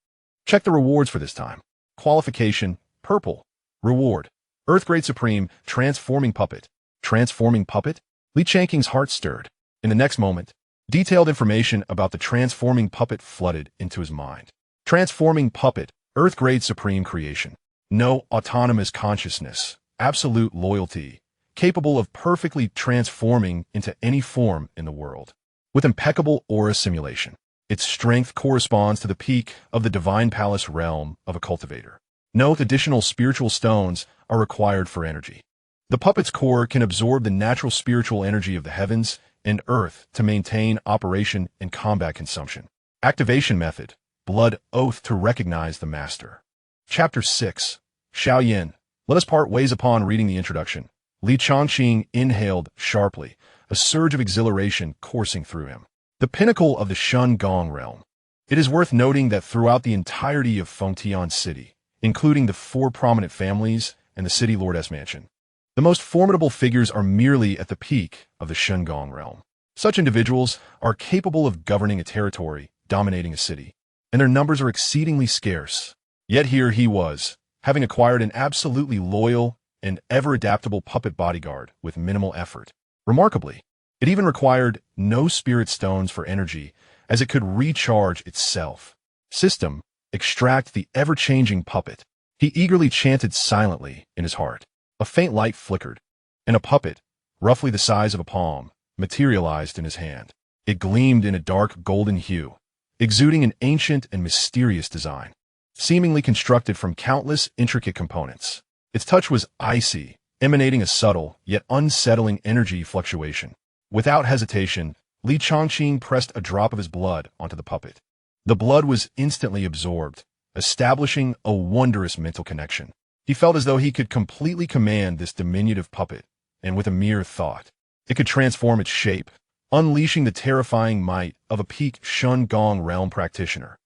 Check the rewards for this time. Qualification, purple. Reward, Earth Grade Supreme, Transforming Puppet. Transforming Puppet? Li Changqing's heart stirred. In the next moment, detailed information about the transforming puppet flooded into his mind. Transforming Puppet, Earth Grade Supreme Creation. No autonomous consciousness, absolute loyalty, capable of perfectly transforming into any form in the world. With impeccable aura simulation, its strength corresponds to the peak of the Divine Palace realm of a cultivator. No additional spiritual stones are required for energy. The puppet's core can absorb the natural spiritual energy of the heavens and earth to maintain operation and combat consumption. Activation method, blood oath to recognize the master. Chapter 6. Xiaoyan. Let us part ways. Upon reading the introduction, Li Changqing inhaled sharply, a surge of exhilaration coursing through him. The pinnacle of the Shun Gong realm. It is worth noting that throughout the entirety of Fengtian City, including the 4 prominent families and the city lordess mansion, the most formidable figures are merely at the peak of the Shun Gong realm. Such individuals are capable of governing a territory, dominating a city, and their numbers are exceedingly scarce. Yet here he was, having acquired an absolutely loyal and ever-adaptable puppet bodyguard with minimal effort. Remarkably, it even required no spirit stones for energy, as it could recharge itself. System. Extract the ever-changing puppet. He eagerly chanted silently in his heart. A faint light flickered, and a puppet, roughly the size of a palm, materialized in his hand. It gleamed in a dark golden hue, exuding an ancient and mysterious design, seemingly constructed from countless intricate components. Its touch was icy, emanating a subtle yet unsettling energy fluctuation. Without hesitation, Li Changqing pressed a drop of his blood onto the puppet. The blood was instantly absorbed, establishing a wondrous mental connection. He felt as though he could completely command this diminutive puppet, and with a mere thought, it could transform its shape, unleashing the terrifying might of a peak Shun Gong realm practitioner.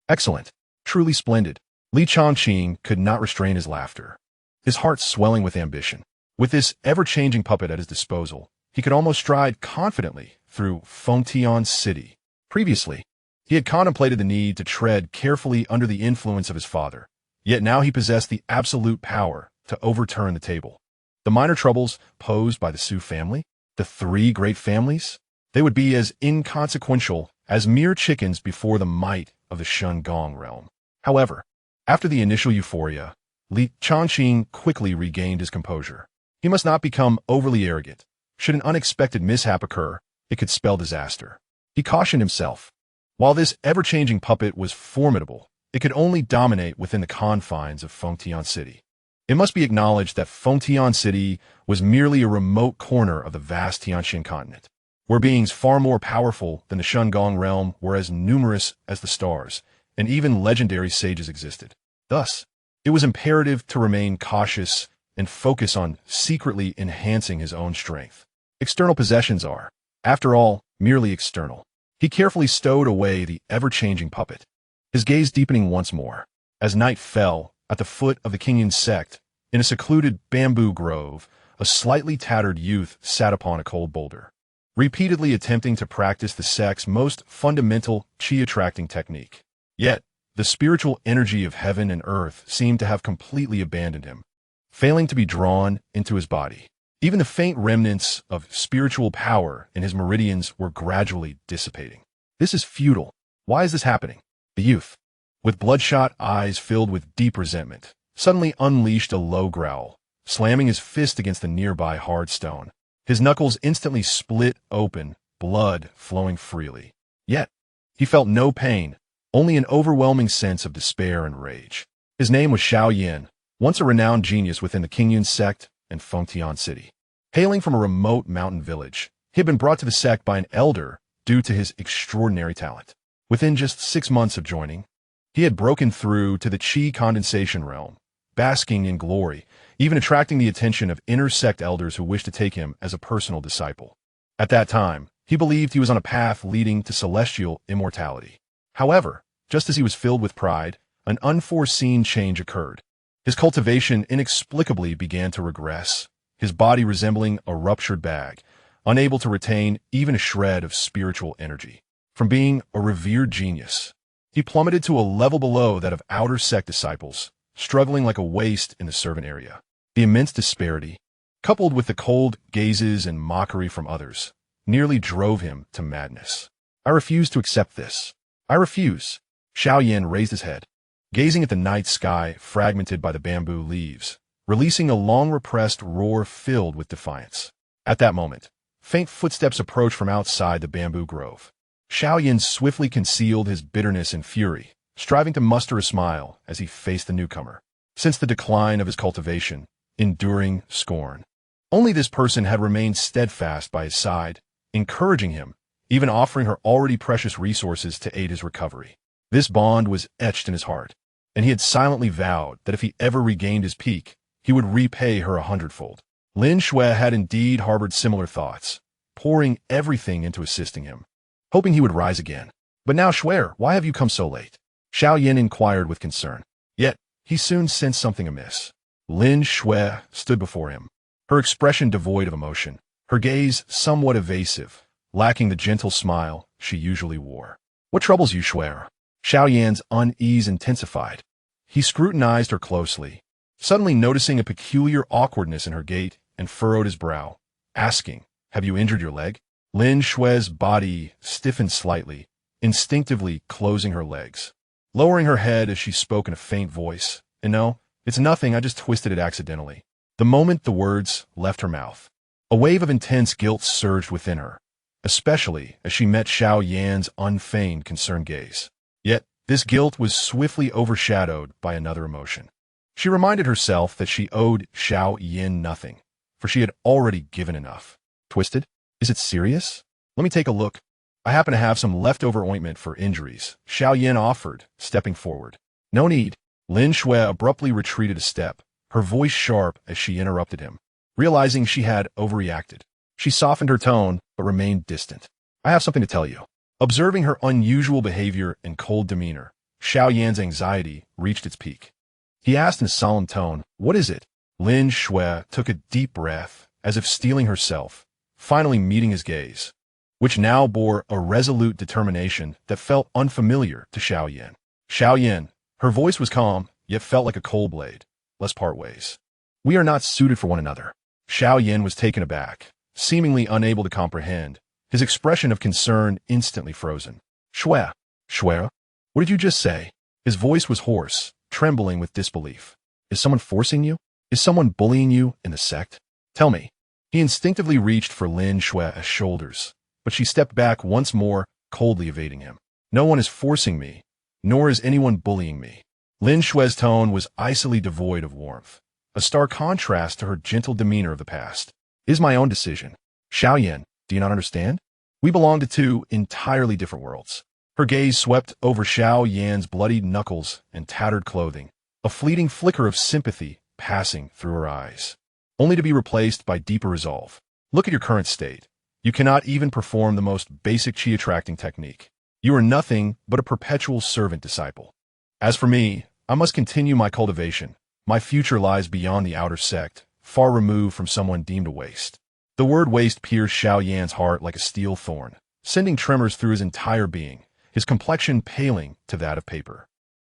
Excellent. Truly splendid. Li Changqing could not restrain his laughter, his heart swelling with ambition. With this ever-changing puppet at his disposal, he could almost stride confidently through Fengtian City. Previously, he had contemplated the need to tread carefully under the influence of his father, yet now he possessed the absolute power to overturn the table. The minor troubles posed by the Su family, the 3 great families, they would be as inconsequential as mere chickens before the might of the Shun Gong realm. However, after the initial euphoria, Li Changqing quickly regained his composure. He must not become overly arrogant. Should an unexpected mishap occur, it could spell disaster. He cautioned himself. While this ever-changing puppet was formidable, it could only dominate within the confines of Fengtian City. It must be acknowledged that Fengtian City was merely a remote corner of the vast Xianxia continent, where beings far more powerful than the Shun Gong realm were as numerous as the stars, and even legendary sages existed. Thus, it was imperative to remain cautious and focus on secretly enhancing his own strength. External possessions are, after all, merely external. He carefully stowed away the ever-changing puppet, his gaze deepening once more. As night fell, At the foot of the Qingyan sect, in a secluded bamboo grove, a slightly tattered youth sat upon a cold boulder, repeatedly attempting to practice the sect's most fundamental chi-attracting technique. Yet, the spiritual energy of heaven and earth seemed to have completely abandoned him, failing to be drawn into his body. Even the faint remnants of spiritual power in his meridians were gradually dissipating. This is futile. Why is this happening? The youth, with bloodshot eyes filled with deep resentment, suddenly unleashed a low growl, slamming his fist against the nearby hard stone. His knuckles instantly split open, blood flowing freely. Yet, he felt no pain, only an overwhelming sense of despair and rage. His name was Xiaoyan, once a renowned genius within the Qingyan sect and Fengtian city. Hailing from a remote mountain village, he had been brought to the sect by an elder due to his extraordinary talent. Within just 6 months of joining, he had broken through to the Qi condensation realm, basking in glory, even attracting the attention of inner sect elders who wished to take him as a personal disciple. At that time, he believed he was on a path leading to celestial immortality. However, just as he was filled with pride, an unforeseen change occurred. His cultivation inexplicably began to regress, his body resembling a ruptured bag, unable to retain even a shred of spiritual energy. From being a revered genius, he plummeted to a level below that of outer sect disciples, struggling like a waste in the servant area. The immense disparity, coupled with the cold gazes and mockery from others, nearly drove him to madness. I refuse to accept this. I refuse. Xiaoyan raised his head, gazing at the night sky fragmented by the bamboo leaves, releasing a long-repressed roar filled with defiance. At that moment, faint footsteps approached from outside the bamboo grove. Xiaoyan swiftly concealed his bitterness and fury, striving to muster a smile as he faced the newcomer. Since the decline of his cultivation, enduring scorn, only this person had remained steadfast by his side, encouraging him, even offering her already precious resources to aid his recovery. This bond was etched in his heart, and he had silently vowed that if he ever regained his peak, he would repay her 100-fold. Lin Shui had indeed harbored similar thoughts, pouring everything into assisting him, hoping he would rise again. But now, Shui, why have you come so late? Xiaoyan inquired with concern. Yet, he soon sensed something amiss. Lin Shui stood before him, her expression devoid of emotion, her gaze somewhat evasive, lacking the gentle smile she usually wore. What troubles you, Shui? Xiaoyan's unease intensified. He scrutinized her closely, suddenly noticing a peculiar awkwardness in her gait, and furrowed his brow, asking, "Have you injured your leg?" Lin Shui's body stiffened slightly, instinctively closing her legs, lowering her head as she spoke in a faint voice. "No, it's nothing, I just twisted it accidentally." The moment the words left her mouth, a wave of intense guilt surged within her, especially as she met Xiaoyan's unfeigned concerned gaze. Yet, this guilt was swiftly overshadowed by another emotion. She reminded herself that she owed Xiaoyan nothing, for she had already given enough. Twisted? Is it serious? Let me take a look. I happen to have some leftover ointment for injuries, Xiaoyan offered, stepping forward. No need. Lin Shui abruptly retreated a step, her voice sharp as she interrupted him. Realizing she had overreacted, she softened her tone but remained distant. I have something to tell you. Observing her unusual behavior and cold demeanor, Xiaoyan's anxiety reached its peak. He asked in a solemn tone, "What is it?" Lin Shui took a deep breath, as if steeling herself, finally meeting his gaze, which now bore a resolute determination that felt unfamiliar to Xiaoyan. "Xiaoyan," her voice was calm, yet felt like a cold blade. "Let's part ways. We are not suited for one another." Xiaoyan was taken aback, seemingly unable to comprehend, his expression of concern instantly frozen. Shui, what did you just say?" His voice was hoarse, trembling with disbelief. "Is someone forcing you? Is someone bullying you in the sect? Tell me." He instinctively reached for Lin Shui's shoulders, but she stepped back once more, coldly evading him. "No one is forcing me, nor is anyone bullying me." Lin Shui's tone was icily devoid of warmth, a stark contrast to her gentle demeanor of the past. "It is my own decision. Xiaoyan, do you not understand? We belong to two entirely different worlds." Her gaze swept over Xiaoyan's bloodied knuckles and tattered clothing, a fleeting flicker of sympathy passing through her eyes, only to be replaced by deeper resolve. "Look at your current state. You cannot even perform the most basic chi-attracting technique. You are nothing but a perpetual servant disciple. As for me, I must continue my cultivation. My future lies beyond the outer sect, far removed from someone deemed a waste. The word waste pierced Xiaoyan's heart like a steel thorn, sending tremors through his entire being, his complexion paling to that of paper.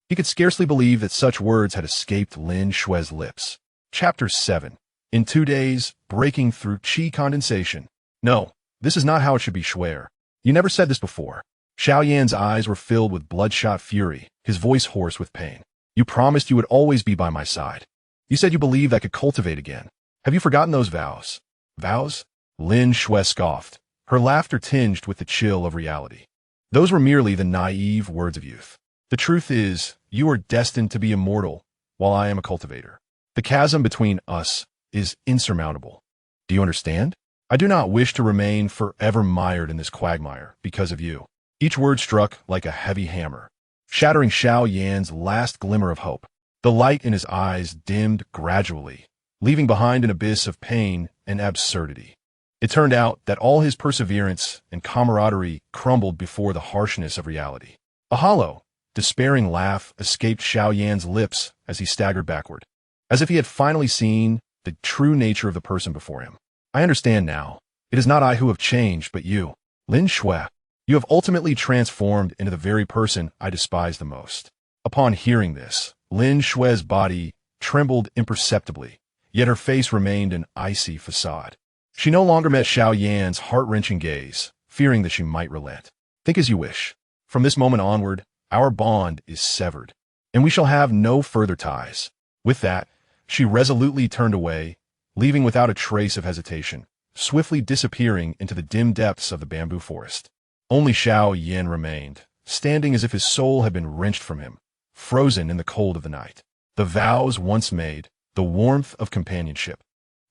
He could scarcely believe that such words had escaped Lin Shui's lips. Chapter 7. In 2 days, breaking through qi condensation. No, this is not how it should be, Shuer. You never said this before. Xiaoyan's eyes were filled with bloodshot fury, his voice hoarse with pain. You promised you would always be by my side. You said you believed I could cultivate again. Have you forgotten those vows? Vows? Lin Shui scoffed, her laughter tinged with the chill of reality. Those were merely the naive words of youth. The truth is, you are destined to be immortal, while I am a cultivator. The chasm between us is insurmountable. Do you understand? I do not wish to remain forever mired in this quagmire because of you. Each word struck like a heavy hammer, shattering Xiaoyan's last glimmer of hope. The light in his eyes dimmed gradually, leaving behind an abyss of pain and absurdity. It turned out that all his perseverance and camaraderie crumbled before the harshness of reality. A hollow, despairing laugh escaped Xiaoyan's lips as he staggered backward, as if he had finally seen the true nature of the person before him. I understand now. It is not I who have changed, but you. Lin Shui, you have ultimately transformed into the very person I despise the most. Upon hearing this, Lin Shui's body trembled imperceptibly, yet her face remained an icy facade. She no longer met Xiaoyan's heart-wrenching gaze, fearing that she might relent. Think as you wish. From this moment onward, our bond is severed, and we shall have no further ties. With that, she resolutely turned away, leaving without a trace of hesitation, swiftly disappearing into the dim depths of the bamboo forest. Only Xiaoyan remained, standing as if his soul had been wrenched from him, frozen in the cold of the night. The vows once made, the warmth of companionship,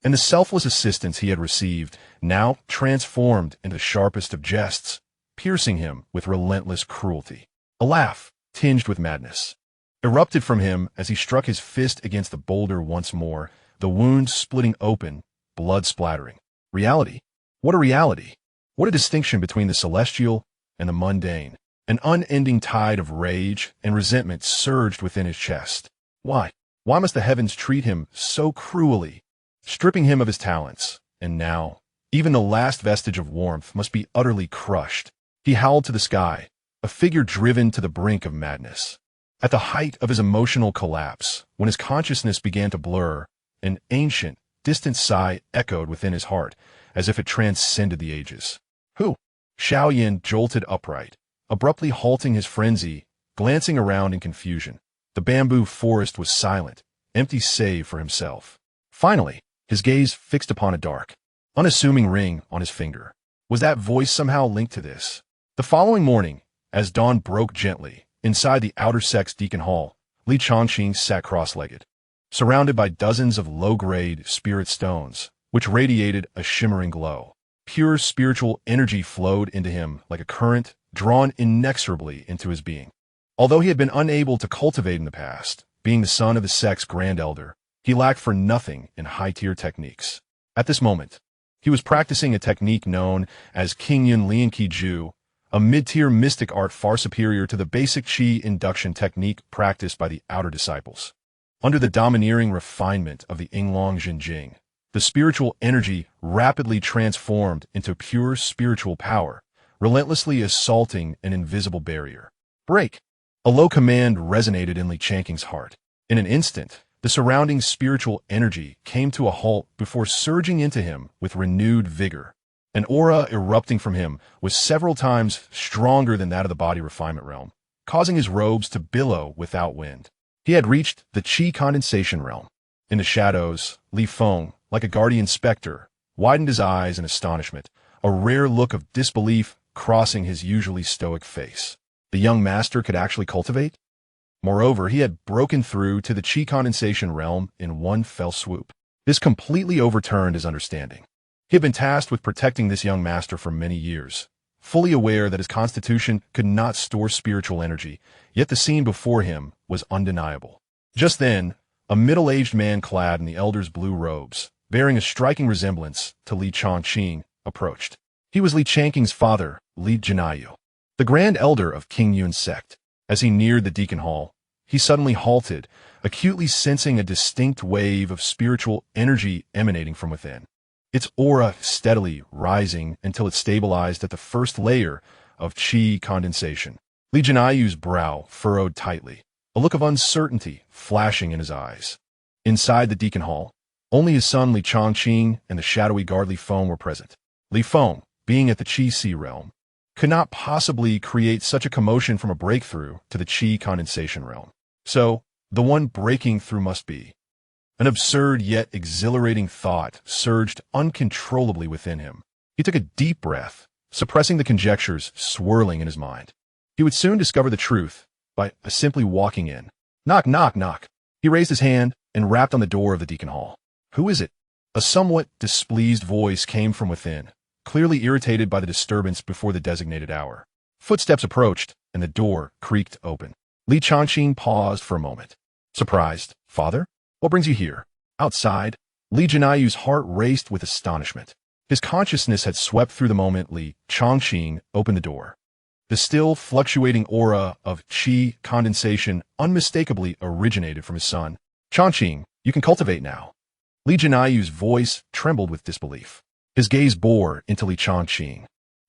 and the selfless assistance he had received, now transformed into the sharpest of jests, piercing him with relentless cruelty. A laugh, tinged with madness, erupted from him as he struck his fist against the boulder once more, the wound splitting open, blood splattering. Reality? What a reality! What a distinction between the celestial and the mundane. An unending tide of rage and resentment surged within his chest. Why? Why must the heavens treat him so cruelly, stripping him of his talents? And now, even the last vestige of warmth must be utterly crushed. He howled to the sky, a figure driven to the brink of madness. At the height of his emotional collapse, when his consciousness began to blur, an ancient, distant sigh echoed within his heart, as if it transcended the ages. Who? Xiaoyan jolted upright, abruptly halting his frenzy, glancing around in confusion. The bamboo forest was silent, empty save for himself. Finally, his gaze fixed upon a dark, unassuming ring on his finger. Was that voice somehow linked to this? The following morning, as dawn broke gently, inside the outer sect's deacon hall, Changqing sat cross-legged, surrounded by dozens of low-grade spirit stones, which radiated a shimmering glow. Pure spiritual energy flowed into him like a current drawn inexorably into his being. Although he had been unable to cultivate in the past, being the son of the sect's grand elder, he lacked for nothing in high-tier techniques. At this moment, he was practicing a technique known as Qingyun Lianqi Ju, a mid-tier mystic art far superior to the basic qi induction technique practiced by the outer disciples. Under the domineering refinement of the Yinglong Jinjing, the spiritual energy rapidly transformed into pure spiritual power, relentlessly assaulting an invisible barrier. Break! A low command resonated in Li Changqing's heart. In an instant, the surrounding spiritual energy came to a halt before surging into him with renewed vigor. An aura erupting from him was several times stronger than that of the body refinement realm, causing his robes to billow without wind. He had reached the qi condensation realm. In the shadows, Li Feng, like a guardian specter, widened his eyes in astonishment, a rare look of disbelief crossing his usually stoic face. The young master could actually cultivate? Moreover, he had broken through to the qi condensation realm in one fell swoop. This completely overturned his understanding. He had been tasked with protecting this young master for many years, fully aware that his constitution could not store spiritual energy, yet the scene before him was undeniable. Just then, a middle-aged man clad in the elder's blue robes, bearing a striking resemblance to Li Changqing, approached. He was Li Changqing's father, Li Jinayu, the grand elder of Qingyun's sect. As he neared the deacon hall, he suddenly halted, acutely sensing a distinct wave of spiritual energy emanating from within. Its aura steadily rising until it stabilized at the first layer of qi condensation. Li Jianyu's brow furrowed tightly, a look of uncertainty flashing in his eyes. Inside the deacon hall, only his son Li Changqing and the shadowy guard Li Feng were present. Li Feng, being at the Qi Sea realm, could not possibly create such a commotion from a breakthrough to the Qi condensation realm. So, the one breaking through must be. An absurd yet exhilarating thought surged uncontrollably within him. He took a deep breath, suppressing the conjectures swirling in his mind. He would soon discover the truth by simply walking in. Knock, knock, knock. He raised his hand and rapped on the door of the deacon hall. Who is it? A somewhat displeased voice came from within, clearly irritated by the disturbance before the designated hour. Footsteps approached, and the door creaked open. Li Changqing paused for a moment. Surprised. Father? What brings you here? Outside, Li Jianyu's heart raced with astonishment. His consciousness had swept through the moment Li Changqing opened the door. The still fluctuating aura of qi condensation unmistakably originated from his son. Changqing, you can cultivate now. Li Jianyu's voice trembled with disbelief. His gaze bore into Li Changqing,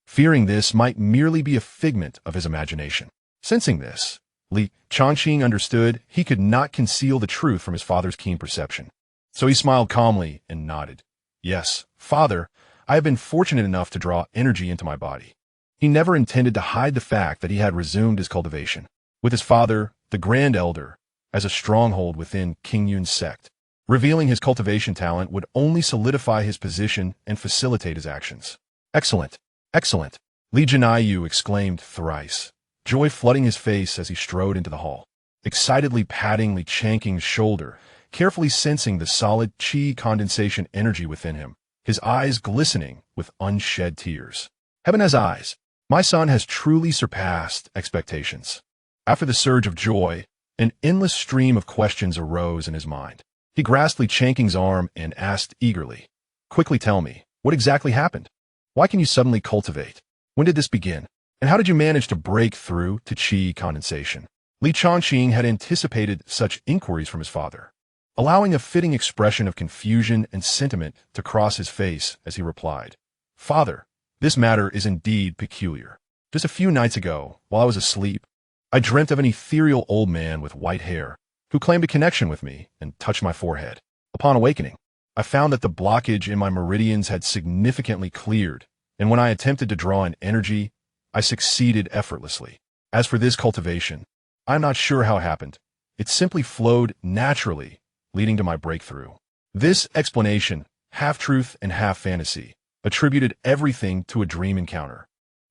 fearing this might merely be a figment of his imagination. Sensing this, Li Changqing understood he could not conceal the truth from his father's keen perception. So he smiled calmly and nodded. Yes, father, I have been fortunate enough to draw energy into my body. He never intended to hide the fact that he had resumed his cultivation, with his father, the Grand Elder, as a stronghold within King Yun's sect. Revealing his cultivation talent would only solidify his position and facilitate his actions. Excellent, excellent, Li Jianyu exclaimed thrice, joy flooding his face as he strode into the hall, excitedly patting Li Changqing's shoulder, carefully sensing the solid qi condensation energy within him, his eyes glistening with unshed tears. Heaven has eyes. My son has truly surpassed expectations. After the surge of joy, an endless stream of questions arose in his mind. He grasped Li Changqing's arm and asked eagerly, quickly tell me, what exactly happened? Why can you suddenly cultivate? When did this begin? And how did you manage to break through to qi condensation? Li Changqing had anticipated such inquiries from his father, allowing a fitting expression of confusion and sentiment to cross his face as he replied, Father, this matter is indeed peculiar. Just a few nights ago, while I was asleep, I dreamt of an ethereal old man with white hair who claimed a connection with me and touched my forehead. Upon awakening, I found that the blockage in my meridians had significantly cleared, and when I attempted to draw in energy, I succeeded effortlessly. As for this cultivation, I'm not sure how it happened. It simply flowed naturally, leading to my breakthrough. This explanation, half truth and half fantasy, attributed everything to a dream encounter.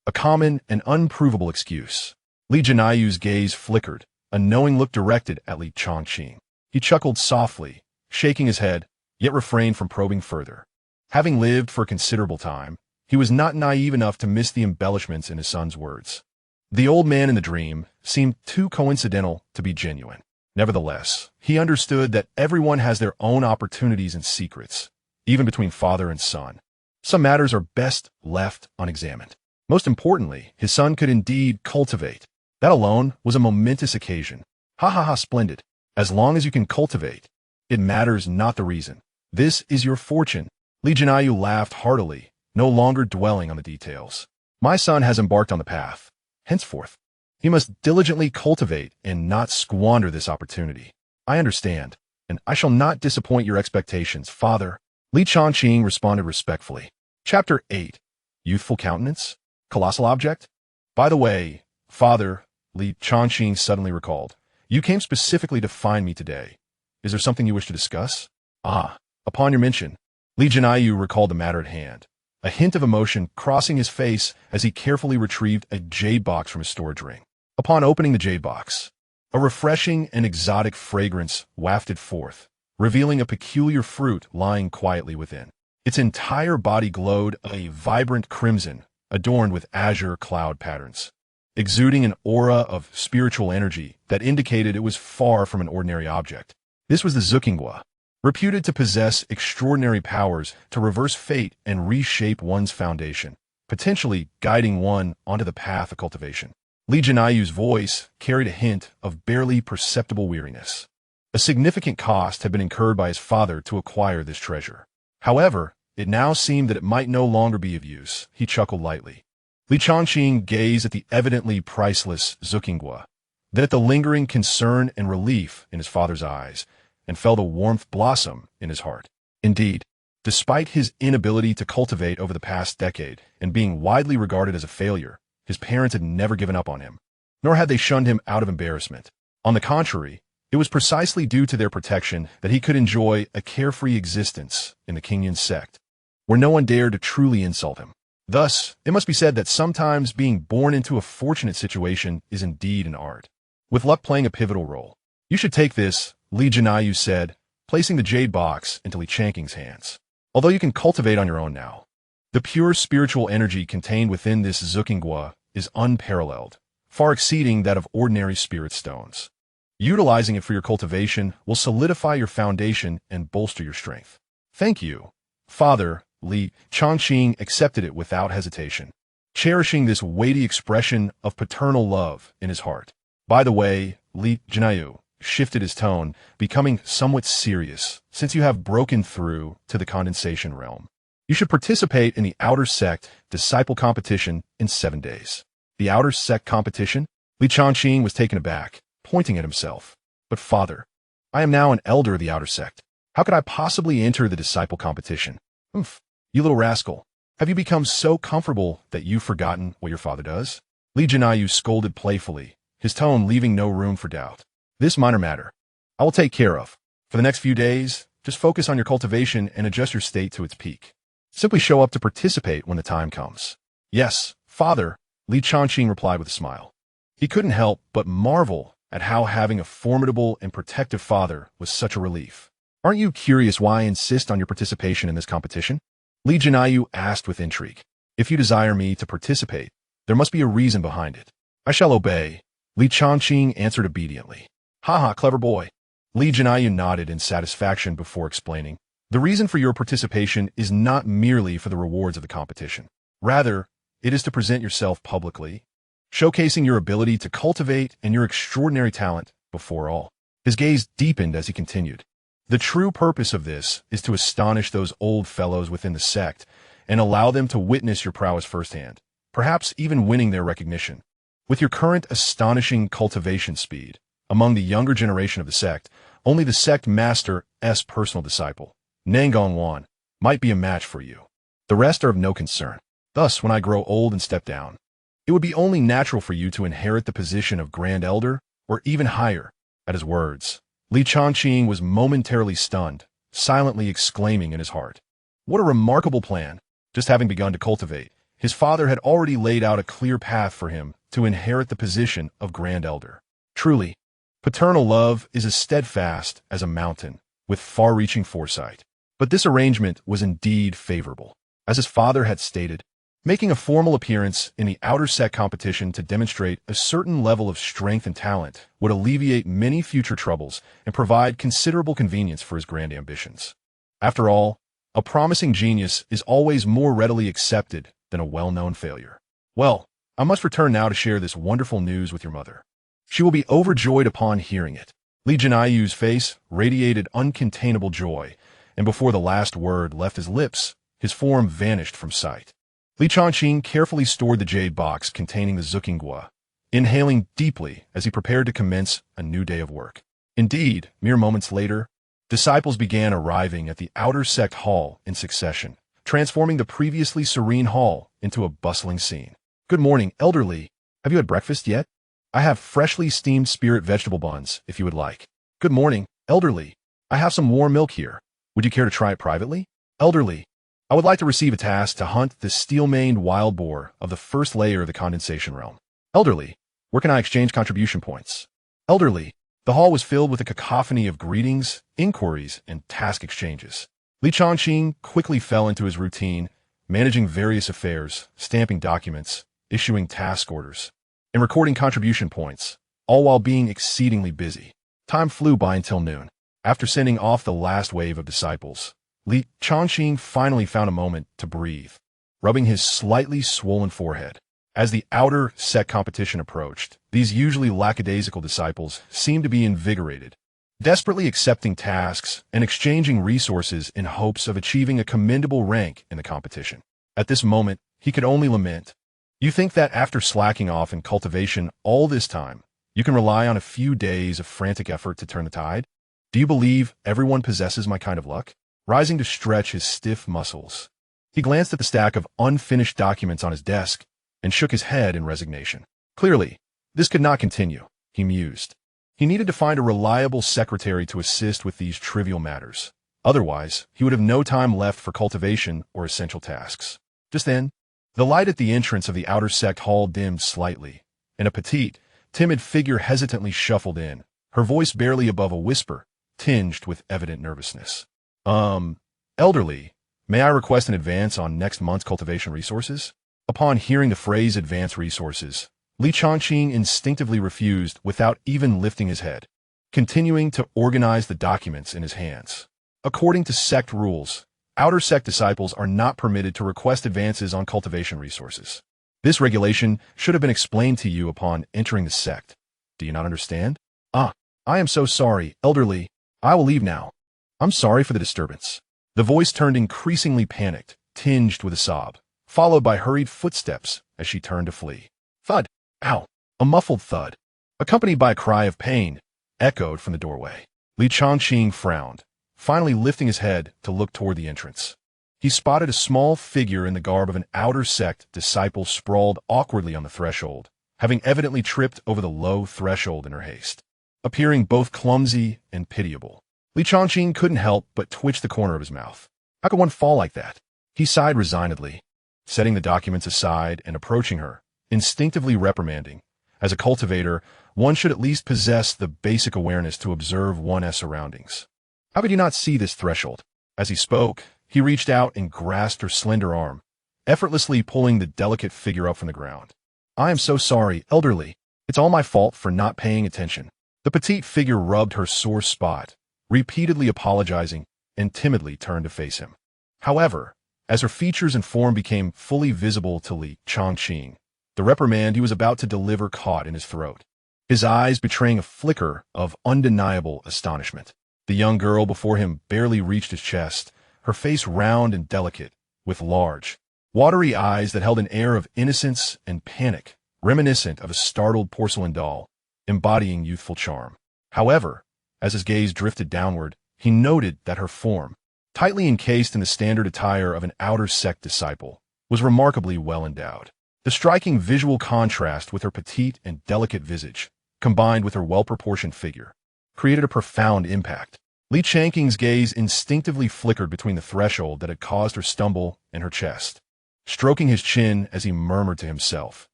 A common and unprovable excuse. Li Jianyu's gaze flickered, a knowing look directed at Li Changqing. He chuckled softly, shaking his head, yet refrained from probing further. Having lived for a considerable time, he was not naive enough to miss the embellishments in his son's words. The old man in the dream seemed too coincidental to be genuine. Nevertheless, he understood that everyone has their own opportunities and secrets, even between father and son. Some matters are best left unexamined. Most importantly, his son could indeed cultivate. That alone was a momentous occasion. Ha ha ha, splendid. As long as you can cultivate, it matters not the reason. This is your fortune. Li Jianyu laughed heartily, no longer dwelling on the details. My son has embarked on the path. Henceforth, he must diligently cultivate and not squander this opportunity. I understand, and I shall not disappoint your expectations, father. Li Changqing responded respectfully. Chapter 8. Youthful Countenance? Colossal Object? By the way, father, Li Changqing suddenly recalled, you came specifically to find me today. Is there something you wish to discuss? Ah, upon your mention, Li Jianyu recalled the matter at hand, a hint of emotion crossing his face as he carefully retrieved a jade box from his storage ring. Upon opening the jade box, a refreshing and exotic fragrance wafted forth, revealing a peculiar fruit lying quietly within. Its entire body glowed a vibrant crimson, adorned with azure cloud patterns, exuding an aura of spiritual energy that indicated it was far from an ordinary object. This was the Zukingwa, reputed to possess extraordinary powers to reverse fate and reshape one's foundation, potentially guiding one onto the path of cultivation. Li Jianyu's voice carried a hint of barely perceptible weariness. A significant cost had been incurred by his father to acquire this treasure. However, it now seemed that it might no longer be of use. He chuckled lightly. Li Changqing gazed at the evidently priceless Zhuqinghua, then at the lingering concern and relief in his father's eyes, and felt a warmth blossom in his heart. Indeed, despite his inability to cultivate over the past decade and being widely regarded as a failure, his parents had never given up on him, nor had they shunned him out of embarrassment. On the contrary, it was precisely due to their protection that he could enjoy a carefree existence in the Qingyan sect, where no one dared to truly insult him. Thus, it must be said that sometimes being born into a fortunate situation is indeed an art, with luck playing a pivotal role. You should take this, Li Jianyu said, placing the jade box into Li Changqing's hands. Although you can cultivate on your own now, the pure spiritual energy contained within this Zhuqinghua is unparalleled, far exceeding that of ordinary spirit stones. Utilizing it for your cultivation will solidify your foundation and bolster your strength. Thank you, Father. Li Changqing accepted it without hesitation, cherishing this weighty expression of paternal love in his heart. By the way, Li Jianyu shifted his tone, becoming somewhat serious, since you have broken through to the condensation realm. You should participate in the Outer Sect Disciple Competition in 7 days. The Outer Sect Competition? Li Changqing was taken aback, pointing at himself. But father, I am now an elder of the Outer Sect. How could I possibly enter the Disciple Competition? Oof. You little rascal. Have you become so comfortable that you've forgotten what your father does? Li Jianyu scolded playfully, his tone leaving no room for doubt. This minor matter, I will take care of. For the next few days, just focus on your cultivation and adjust your state to its peak. Simply show up to participate when the time comes. Yes, father, Li Changqing replied with a smile. He couldn't help but marvel at how having a formidable and protective father was such a relief. Aren't you curious why I insist on your participation in this competition? Li Jianyu asked with intrigue. If you desire me to participate, there must be a reason behind it. I shall obey, Li Changqing answered obediently. Haha, clever boy. Li Jianyu nodded in satisfaction before explaining. The reason for your participation is not merely for the rewards of the competition. Rather, it is to present yourself publicly, showcasing your ability to cultivate and your extraordinary talent before all. His gaze deepened as he continued. The true purpose of this is to astonish those old fellows within the sect and allow them to witness your prowess firsthand, perhaps even winning their recognition. With your current astonishing cultivation speed, among the younger generation of the sect, only the sect master's personal disciple, Nangang Wan, might be a match for you. The rest are of no concern. Thus, when I grow old and step down, it would be only natural for you to inherit the position of Grand Elder, or even higher. At his words, Li Changqing was momentarily stunned, silently exclaiming in his heart. What a remarkable plan! Just having begun to cultivate, his father had already laid out a clear path for him to inherit the position of Grand Elder. Truly, paternal love is as steadfast as a mountain, with far-reaching foresight. But this arrangement was indeed favorable. As his father had stated, making a formal appearance in the Outer Sect competition to demonstrate a certain level of strength and talent would alleviate many future troubles and provide considerable convenience for his grand ambitions. After all, a promising genius is always more readily accepted than a well-known failure. Well, I must return now to share this wonderful news with your mother. She will be overjoyed upon hearing it. Li Jianyu's face radiated uncontainable joy, and before the last word left his lips, his form vanished from sight. Li Changqing carefully stored the jade box containing the Zhuqinghua, inhaling deeply as he prepared to commence a new day of work. Indeed, mere moments later, disciples began arriving at the Outer Sect Hall in succession, transforming the previously serene hall into a bustling scene. Good morning, Elder Li. Have you had breakfast yet? I have freshly steamed spirit vegetable buns, if you would like. Good morning, Elder Li. I have some warm milk here. Would you care to try it privately? Elder Li, I would like to receive a task to hunt the steel-maned wild boar of the first layer of the condensation realm. Elder Li, where can I exchange contribution points? Elder Li, the hall was filled with a cacophony of greetings, inquiries, and task exchanges. Li Changqing quickly fell into his routine, managing various affairs, stamping documents, issuing task orders, and recording contribution points, all while being exceedingly busy. Time flew by until noon. After sending off the last wave of disciples, Li Changqing finally found a moment to breathe, rubbing his slightly swollen forehead. As the outer sect competition approached, these usually lackadaisical disciples seemed to be invigorated, desperately accepting tasks and exchanging resources in hopes of achieving a commendable rank in the competition. At this moment, he could only lament. You think that after slacking off in cultivation all this time, you can rely on a few days of frantic effort to turn the tide? Do you believe everyone possesses my kind of luck? Rising to stretch his stiff muscles, he glanced at the stack of unfinished documents on his desk and shook his head in resignation. Clearly, this could not continue, he mused. He needed to find a reliable secretary to assist with these trivial matters. Otherwise, he would have no time left for cultivation or essential tasks. Just then, the light at the entrance of the outer sect hall dimmed slightly, and a petite, timid figure hesitantly shuffled in, her voice barely above a whisper, tinged with evident nervousness. Elderly, may I request an advance on next month's cultivation resources? Upon hearing the phrase advance resources, Changqing instinctively refused without even lifting his head, continuing to organize the documents in his hands. According to sect rules, outer sect disciples are not permitted to request advances on cultivation resources. This regulation should have been explained to you upon entering the sect. Do you not understand? I am so sorry, elderly. I will leave now. I'm sorry for the disturbance. The voice turned increasingly panicked, tinged with a sob, followed by hurried footsteps as she turned to flee. Thud! Ow! A muffled thud, accompanied by a cry of pain, echoed from the doorway. Changqing frowned, finally lifting his head to look toward the entrance. He spotted a small figure in the garb of an outer sect disciple sprawled awkwardly on the threshold, having evidently tripped over the low threshold in her haste, appearing both clumsy and pitiable. Changqing couldn't help but twitch the corner of his mouth. How could one fall like that? He sighed resignedly, setting the documents aside and approaching her, instinctively reprimanding. As a cultivator, one should at least possess the basic awareness to observe one's surroundings. How could you not see this threshold? As he spoke, he reached out and grasped her slender arm, effortlessly pulling the delicate figure up from the ground. I am so sorry, elderly. It's all my fault for not paying attention. The petite figure rubbed her sore spot, repeatedly apologizing, and timidly turned to face him. However, as her features and form became fully visible to Changqing, the reprimand he was about to deliver caught in his throat, his eyes betraying a flicker of undeniable astonishment. The young girl before him barely reached his chest, her face round and delicate, with large, watery eyes that held an air of innocence and panic, reminiscent of a startled porcelain doll, embodying youthful charm. However, as his gaze drifted downward, he noted that her form, tightly encased in the standard attire of an outer sect disciple, was remarkably well endowed. The striking visual contrast with her petite and delicate visage, combined with her well-proportioned figure, created a profound impact. Changqing's gaze instinctively flickered between the threshold that had caused her stumble and her chest, stroking his chin as he murmured to himself,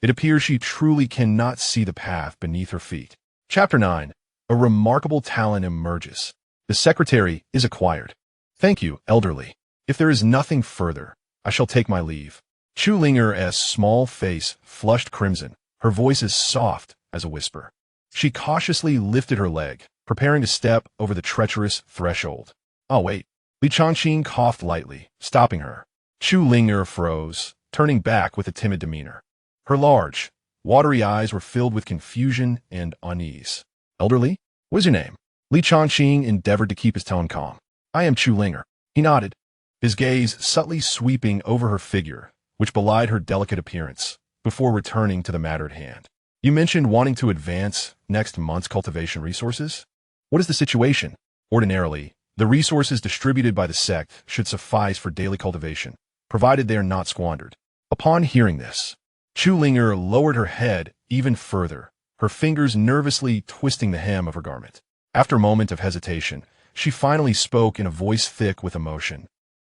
"It appears she truly cannot see the path beneath her feet." Chapter 9. A remarkable talent emerges. The secretary is acquired. Thank you, elderly. If there is nothing further, I shall take my leave. Chu Linger's small face flushed crimson, her voice as soft as a whisper. She cautiously lifted her leg, preparing to step over the treacherous threshold. Oh, wait. Changqing coughed lightly, stopping her. Chu Linger froze, turning back with a timid demeanor. Her large, watery eyes were filled with confusion and unease. Elderly? What is your name? Changqing endeavored to keep his tone calm. I am Chu Linger. He nodded, his gaze subtly sweeping over her figure, which belied her delicate appearance, before returning to the matter at hand. You mentioned wanting to advance next month's cultivation resources? What is the situation? Ordinarily, the resources distributed by the sect should suffice for daily cultivation, provided they are not squandered. Upon hearing this, Chu Linger lowered her head even further, her fingers nervously twisting the hem of her garment. After a moment of hesitation, she finally spoke in a voice thick with emotion.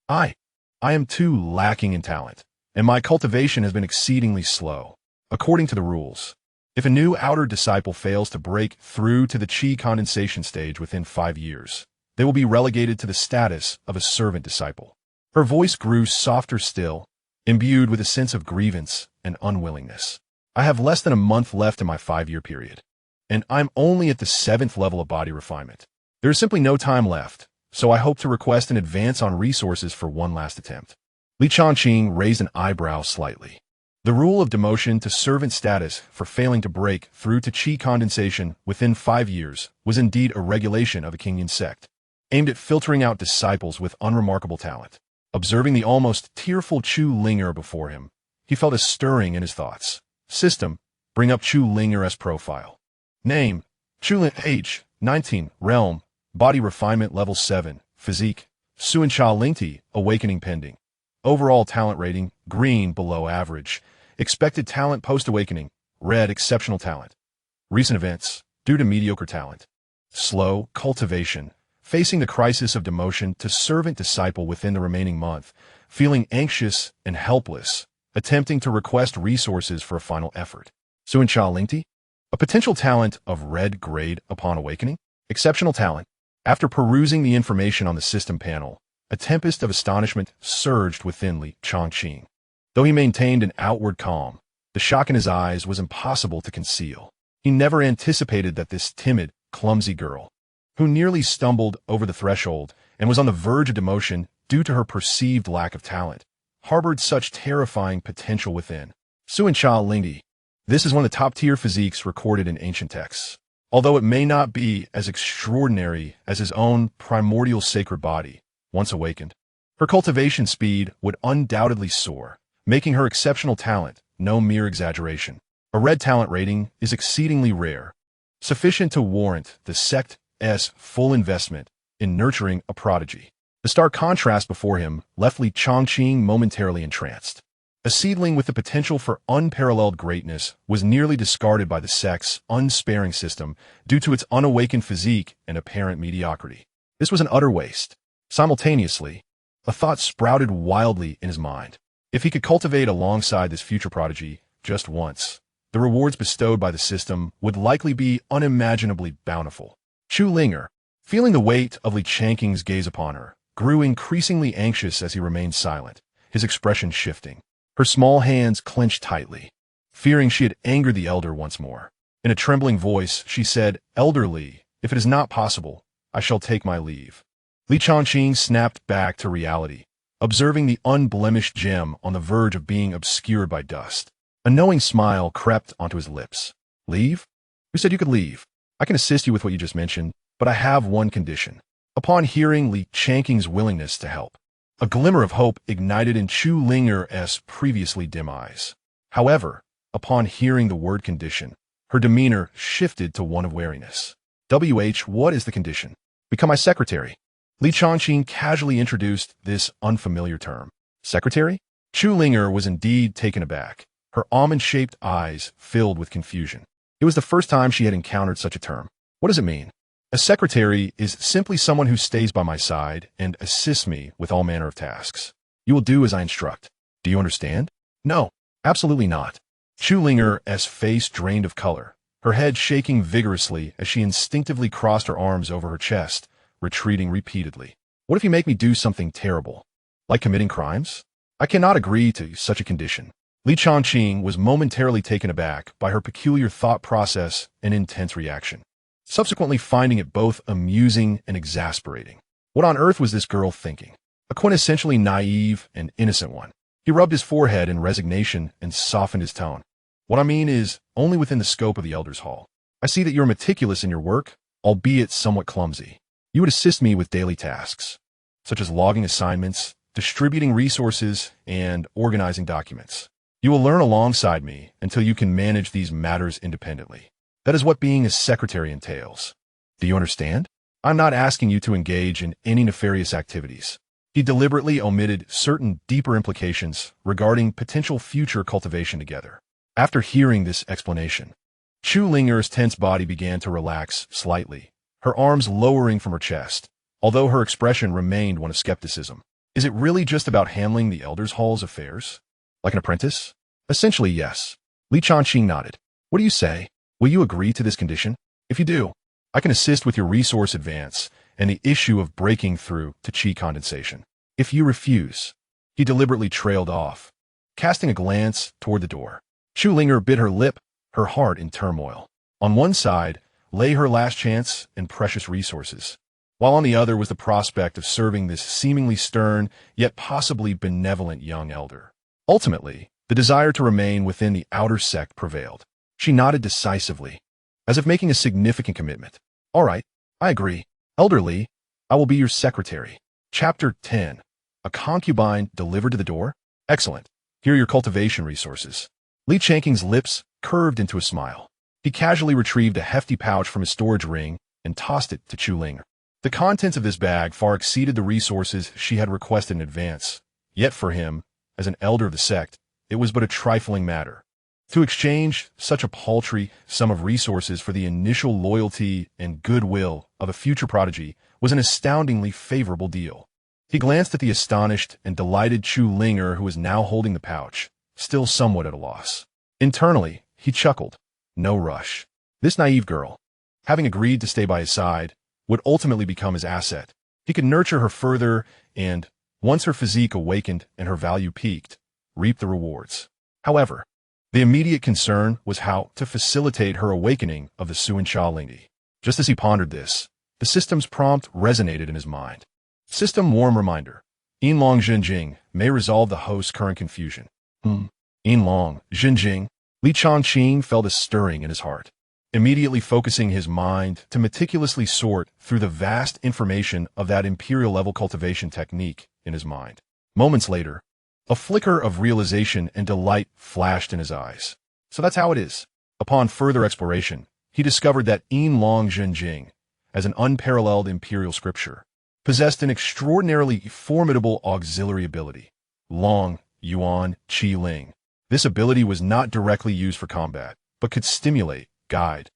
I am too lacking in talent, and my cultivation has been exceedingly slow. According to the rules, if a new outer disciple fails to break through to the chi condensation stage within 5 years, they will be relegated to the status of a servant disciple. Her voice grew softer still, imbued with a sense of grievance and unwillingness. I have less than a month left in my 5-year period, and I'm only at the 7th level of body refinement. There is simply no time left, so I hope to request an advance on resources for one last attempt. Changqing raised an eyebrow slightly. The rule of demotion to servant status for failing to break through to qi condensation within 5 years was indeed a regulation of the Qingyan sect, aimed at filtering out disciples with unremarkable talent. Observing the almost tearful Chu Linger before him, he felt a stirring in his thoughts. System, bring up Chu Linger's profile. Name, age, 19, realm, body refinement level 7, physique, Xianxia Lingti, awakening pending. Overall talent rating, green, below average. Expected talent post-awakening, red, exceptional talent. Recent events, due to mediocre talent. Slow, cultivation, facing the crisis of demotion to servant disciple within the remaining month, feeling anxious and helpless, attempting to request resources for a final effort. Xianxia Lingti, a potential talent of red grade upon awakening. Exceptional talent. After perusing the information on the system panel, a tempest of astonishment surged within Li Changqing. Though he maintained an outward calm, the shock in his eyes was impossible to conceal. He never anticipated that this timid, clumsy girl, who nearly stumbled over the threshold and was on the verge of demotion due to her perceived lack of talent, harbored such terrifying potential within. Xianxia Lingti. This is one of the top-tier physiques recorded in ancient texts. Although it may not be as extraordinary as his own primordial sacred body, once awakened, her cultivation speed would undoubtedly soar, making her exceptional talent no mere exaggeration. A red talent rating is exceedingly rare, sufficient to warrant the sect's full investment in nurturing a prodigy. The stark contrast before him left Li Changqing momentarily entranced. A seedling with the potential for unparalleled greatness was nearly discarded by the sect's unsparing system due to its unawakened physique and apparent mediocrity. This was an utter waste. Simultaneously, a thought sprouted wildly in his mind. If he could cultivate alongside this future prodigy just once, the rewards bestowed by the system would likely be unimaginably bountiful. Chu Linger, feeling the weight of Li Changqing's gaze upon her, grew increasingly anxious as he remained silent, his expression shifting. Her small hands clenched tightly, fearing she had angered the elder once more. In a trembling voice, she said, "Elder Li, if it is not possible, I shall take my leave." Li Changqing snapped back to reality, observing the unblemished gem on the verge of being obscured by dust. A knowing smile crept onto his lips. "Leave? Who said you could leave? I can assist you with what you just mentioned, but I have one condition." Upon hearing Li Changqing's willingness to help, a glimmer of hope ignited in Chu Linger's previously dim eyes. However, upon hearing the word condition, her demeanor shifted to one of wariness. What is the condition? Become my secretary. Li Changqing casually introduced this unfamiliar term. Secretary? Chu Linger was indeed taken aback, her almond-shaped eyes filled with confusion. It was the first time she had encountered such a term. What does it mean? A secretary is simply someone who stays by my side and assists me with all manner of tasks. You will do as I instruct. Do you understand? No, absolutely not. Chu Linger's face drained of color, her head shaking vigorously as she instinctively crossed her arms over her chest, retreating repeatedly. What if you make me do something terrible? Like committing crimes? I cannot agree to such a condition. Li Changqing was momentarily taken aback by her peculiar thought process and intense reaction, subsequently finding it both amusing and exasperating. What on earth was this girl thinking? A quintessentially naive and innocent one. He rubbed his forehead in resignation and softened his tone. What I mean is, only within the scope of the Elder's Hall. I see that you're meticulous in your work, albeit somewhat clumsy. You would assist me with daily tasks, such as logging assignments, distributing resources, and organizing documents. You will learn alongside me until you can manage these matters independently. That is what being a secretary entails. Do you understand? I'm not asking you to engage in any nefarious activities. He deliberately omitted certain deeper implications regarding potential future cultivation together. After hearing this explanation, Chu Linger's tense body began to relax slightly, her arms lowering from her chest, although her expression remained one of skepticism. Is it really just about handling the Elder's Hall's affairs? Like an apprentice? Essentially, yes. Li Changqing nodded. What do you say? Will you agree to this condition? If you do, I can assist with your resource advance and the issue of breaking through to qi condensation. If you refuse, he deliberately trailed off, casting a glance toward the door. Chu Linger bit her lip, her heart in turmoil. On one side lay her last chance and precious resources, while on the other was the prospect of serving this seemingly stern yet possibly benevolent young elder. Ultimately, The desire to remain within the outer sect prevailed. She nodded decisively, as if making a significant commitment. All right, I agree. Elder Li, I will be your secretary. Chapter 10. A concubine delivered to the door? Excellent. Here are your cultivation resources. Li Changqing's lips curved into a smile. He casually retrieved a hefty pouch from his storage ring and tossed it to Chu Ling. The contents of this bag far exceeded the resources she had requested in advance. Yet for him, as an elder of the sect, it was but a trifling matter. To exchange such a paltry sum of resources for the initial loyalty and goodwill of a future prodigy was an astoundingly favorable deal. He glanced at the astonished and delighted Chu Linger, who was now holding the pouch, still somewhat at a loss. Internally, he chuckled. No rush. This naive girl, having agreed to stay by his side, would ultimately become his asset. He could nurture her further and, once her physique awakened and her value peaked, reap the rewards. However, the immediate concern was how to facilitate her awakening of the Xianxia Lingyi. Just as he pondered this, the system's prompt resonated in his mind. System warm reminder. Yinlong Zhenjing may resolve the host's current confusion. Yinlong Zhenjing. Li Changqing felt a stirring in his heart, immediately focusing his mind to meticulously sort through the vast information of that imperial-level cultivation technique in his mind. Moments later, a flicker of realization and delight flashed in his eyes. So that's how it is. Upon further exploration, he discovered that Yinlong Zhenjing, as an unparalleled imperial scripture, possessed an extraordinarily formidable auxiliary ability, Long Yuan Qi Ling. This ability was not directly used for combat, but could stimulate, guide,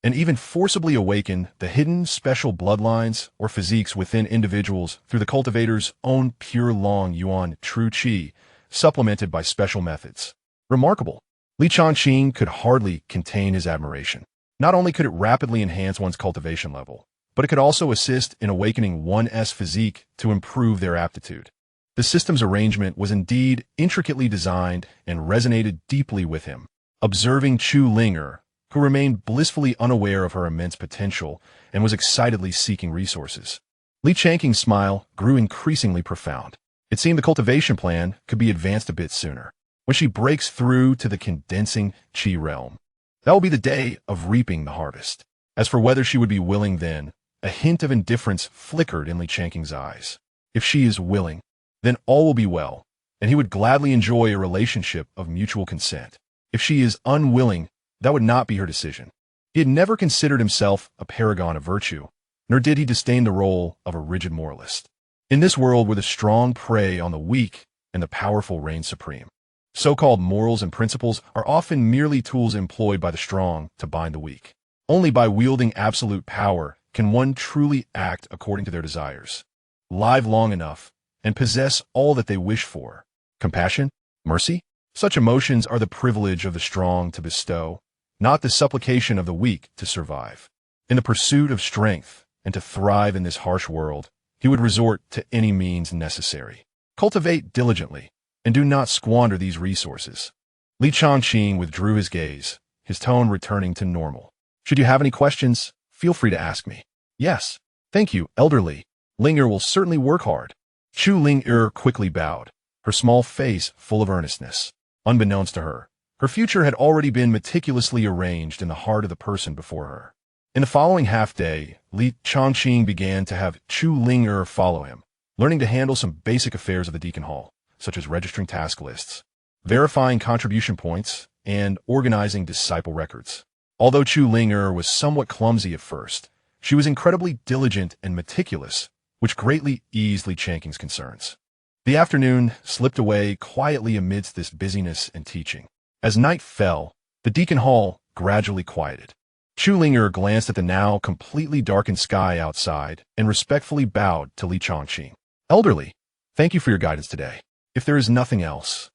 and even forcibly awaken the hidden special bloodlines or physiques within individuals through the cultivator's own pure Long Yuan true Qi, supplemented by special methods. Remarkable. Li Changqing could hardly contain his admiration. Not only could it rapidly enhance one's cultivation level, but it could also assist in awakening one's physique to improve their aptitude. The system's arrangement was indeed intricately designed and resonated deeply with him. Observing Chu Linger, who remained blissfully unaware of her immense potential and was excitedly seeking resources, Li Changqing's smile grew increasingly profound. It seemed the cultivation plan could be advanced a bit sooner. When she breaks through to the condensing Qi realm, that will be the day of reaping the harvest. As for whether she would be willing then, a hint of indifference flickered in Li Changqing's eyes. If she is willing, then all will be well, and he would gladly enjoy a relationship of mutual consent. If she is unwilling, that would not be her decision. He had never considered himself a paragon of virtue, nor did he disdain the role of a rigid moralist. In this world where the strong prey on the weak and the powerful reign supreme, so-called morals and principles are often merely tools employed by the strong to bind the weak. Only by wielding absolute power can one truly act according to their desires, live long enough, and possess all that they wish for. Compassion? Mercy? Such emotions are the privilege of the strong to bestow, not the supplication of the weak to survive. In the pursuit of strength and to thrive in this harsh world, he would resort to any means necessary. Cultivate diligently, and do not squander these resources. Li Changqing withdrew his gaze, his tone returning to normal. Should you have any questions, feel free to ask me. Yes. Thank you, Elder Li. Linger will certainly work hard. Chu Linger quickly bowed, her small face full of earnestness. Unbeknownst to her, her future had already been meticulously arranged in the heart of the person before her. In the following half-day, Li Changqing began to have Chu Linger follow him, learning to handle some basic affairs of the Deacon Hall, such as registering task lists, verifying contribution points, and organizing disciple records. Although Chu Linger was somewhat clumsy at first, she was incredibly diligent and meticulous, which greatly eased Li Changqing's concerns. The afternoon slipped away quietly amidst this busyness and teaching. As night fell, the Deacon Hall gradually quieted. Chu Linger glanced at the now completely darkened sky outside and respectfully bowed to Li Changqing. Elder Li, thank you for your guidance today. If there is nothing else,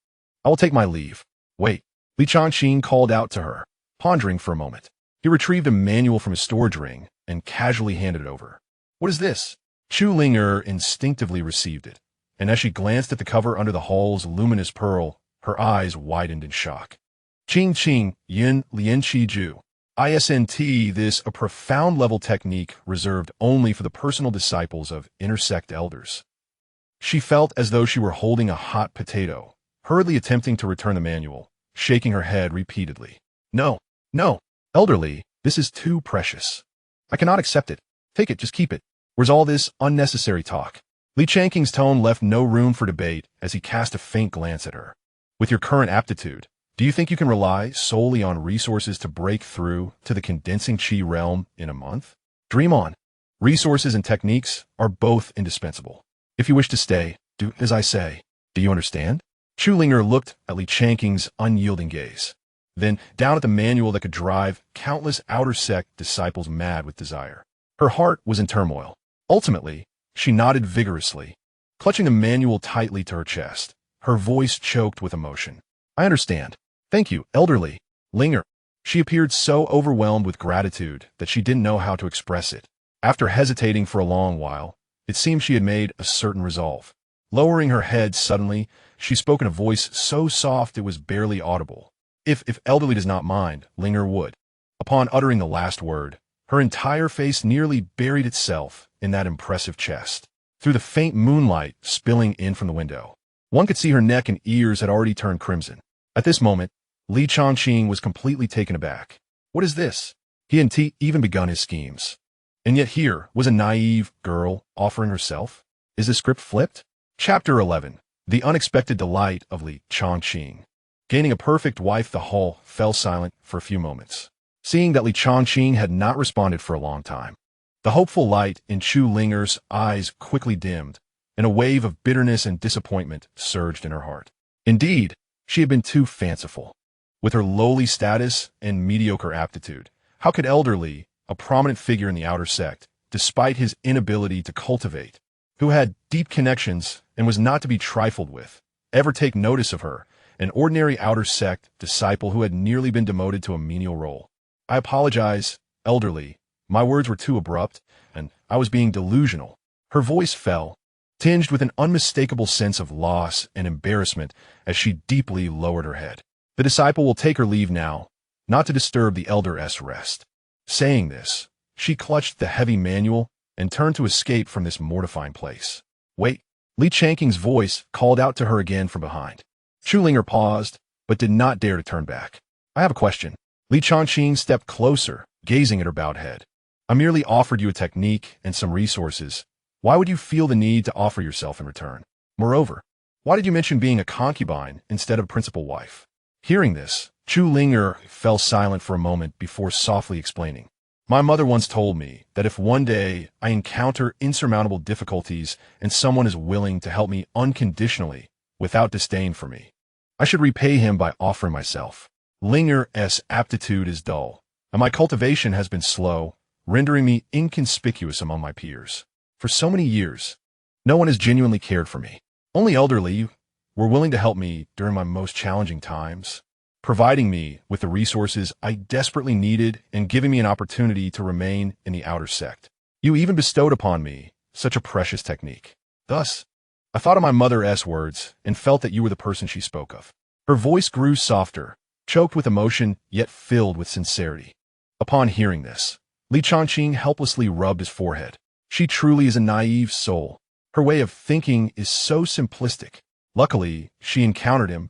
I will take my leave. Wait, Li Changqing called out to her, pondering for a moment. He retrieved a manual from his storage ring and casually handed it over. What is this? Chu Linger instinctively received it, and as she glanced at the cover under the hall's luminous pearl, her eyes widened in shock. Qing Yin Lian Qi Ju. ISNT, this a profound level technique reserved only for the personal disciples of intersect elders. She felt as though she were holding a hot potato, hurriedly attempting to return the manual, shaking her head repeatedly. No, no, elderly, this is too precious. I cannot accept it. Take it, just keep it. Where's all this unnecessary talk? Changqing's tone left no room for debate as he cast a faint glance at her. With your current aptitude, do you think you can rely solely on resources to break through to the condensing chi realm in a month? Dream on. Resources and techniques are both indispensable. If you wish to stay, do as I say. Do you understand? Chulinger looked at Changqing's unyielding gaze, then down at the manual that could drive countless outer sect disciples mad with desire. Her heart was in turmoil. Ultimately, she nodded vigorously, clutching the manual tightly to her chest, her voice choked with emotion. I understand. Thank you, elderly. Linger. She appeared so overwhelmed with gratitude that she didn't know how to express it. After hesitating for a long while, it seemed she had made a certain resolve. Lowering her head suddenly, she spoke in a voice so soft it was barely audible. If elderly does not mind, Linger would. Upon uttering the last word, her entire face nearly buried itself in that impressive chest. Through the faint moonlight spilling in from the window, one could see her neck and ears had already turned crimson. At this moment, Changqing was completely taken aback. What is this? He hadn't even begun his schemes. And yet here was a naive girl offering herself? Is the script flipped? Chapter 11. The Unexpected Delight of Changqing. Gaining a perfect wife, the hall fell silent for a few moments. Seeing that Changqing had not responded for a long time, the hopeful light in Chu Linger's eyes quickly dimmed, and a wave of bitterness and disappointment surged in her heart. Indeed, she had been too fanciful. With her lowly status and mediocre aptitude, how could elderly, a prominent figure in the outer sect, despite his inability to cultivate, who had deep connections and was not to be trifled with, ever take notice of her, an ordinary outer sect disciple who had nearly been demoted to a menial role? I apologize, elderly. My words were too abrupt, and I was being delusional. Her voice fell, tinged with an unmistakable sense of loss and embarrassment as she deeply lowered her head. The disciple will take her leave now, not to disturb the elder's rest. Saying this, she clutched the heavy manual and turned to escape from this mortifying place. Wait, Changqing's voice called out to her again from behind. Chulinger paused, but did not dare to turn back. I have a question. Changqing stepped closer, gazing at her bowed head. I merely offered you a technique and some resources. Why would you feel the need to offer yourself in return? Moreover, why did you mention being a concubine instead of principal wife? Hearing this, Chulinger fell silent for a moment before softly explaining. My mother once told me that if one day I encounter insurmountable difficulties and someone is willing to help me unconditionally, without disdain for me, I should repay him by offering myself. Linger's aptitude is dull, and my cultivation has been slow, rendering me inconspicuous among my peers. For so many years, no one has genuinely cared for me. Only elderly were willing to help me during my most challenging times, providing me with the resources I desperately needed and giving me an opportunity to remain in the outer sect. You even bestowed upon me such a precious technique. Thus, I thought of my mother's words and felt that you were the person she spoke of. Her voice grew softer, choked with emotion, yet filled with sincerity. Upon hearing this, Changqing helplessly rubbed his forehead. She truly is a naive soul. Her way of thinking is so simplistic. Luckily, she encountered him,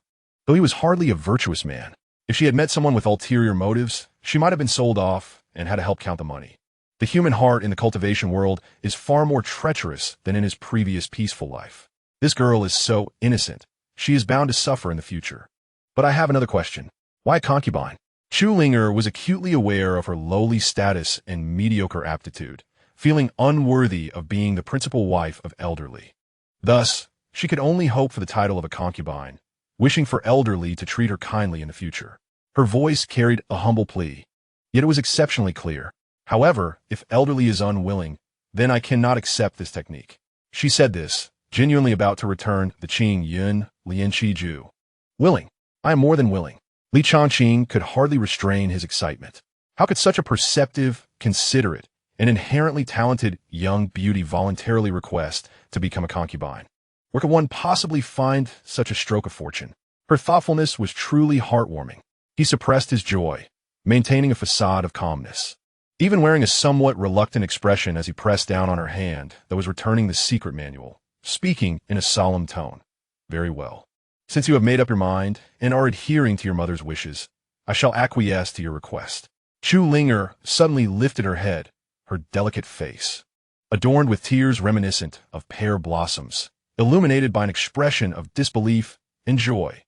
though he was hardly a virtuous man. If she had met someone with ulterior motives, she might have been sold off and had to help count the money. The human heart in the cultivation world is far more treacherous than in his previous peaceful life. This girl is so innocent. She is bound to suffer in the future. But I have another question. Why a concubine? Chulinger was acutely aware of her lowly status and mediocre aptitude, feeling unworthy of being the principal wife of elderly. Thus, she could only hope for the title of a concubine, wishing for elderly to treat her kindly in the future. Her voice carried a humble plea, yet it was exceptionally clear. However, if elderly is unwilling, then I cannot accept this technique. She said this, genuinely about to return the Qing Yun Lian Chi Ju. Willing. I am more than willing. Changqing could hardly restrain his excitement. How could such a perceptive, considerate, and inherently talented young beauty voluntarily request to become a concubine? Where could one possibly find such a stroke of fortune? Her thoughtfulness was truly heartwarming. He suppressed his joy, maintaining a facade of calmness, even wearing a somewhat reluctant expression as he pressed down on her hand that was returning the secret manual, speaking in a solemn tone. Very well. Since you have made up your mind and are adhering to your mother's wishes, I shall acquiesce to your request. Chu Linger suddenly lifted her head, her delicate face, adorned with tears reminiscent of pear blossoms, illuminated by an expression of disbelief and joy.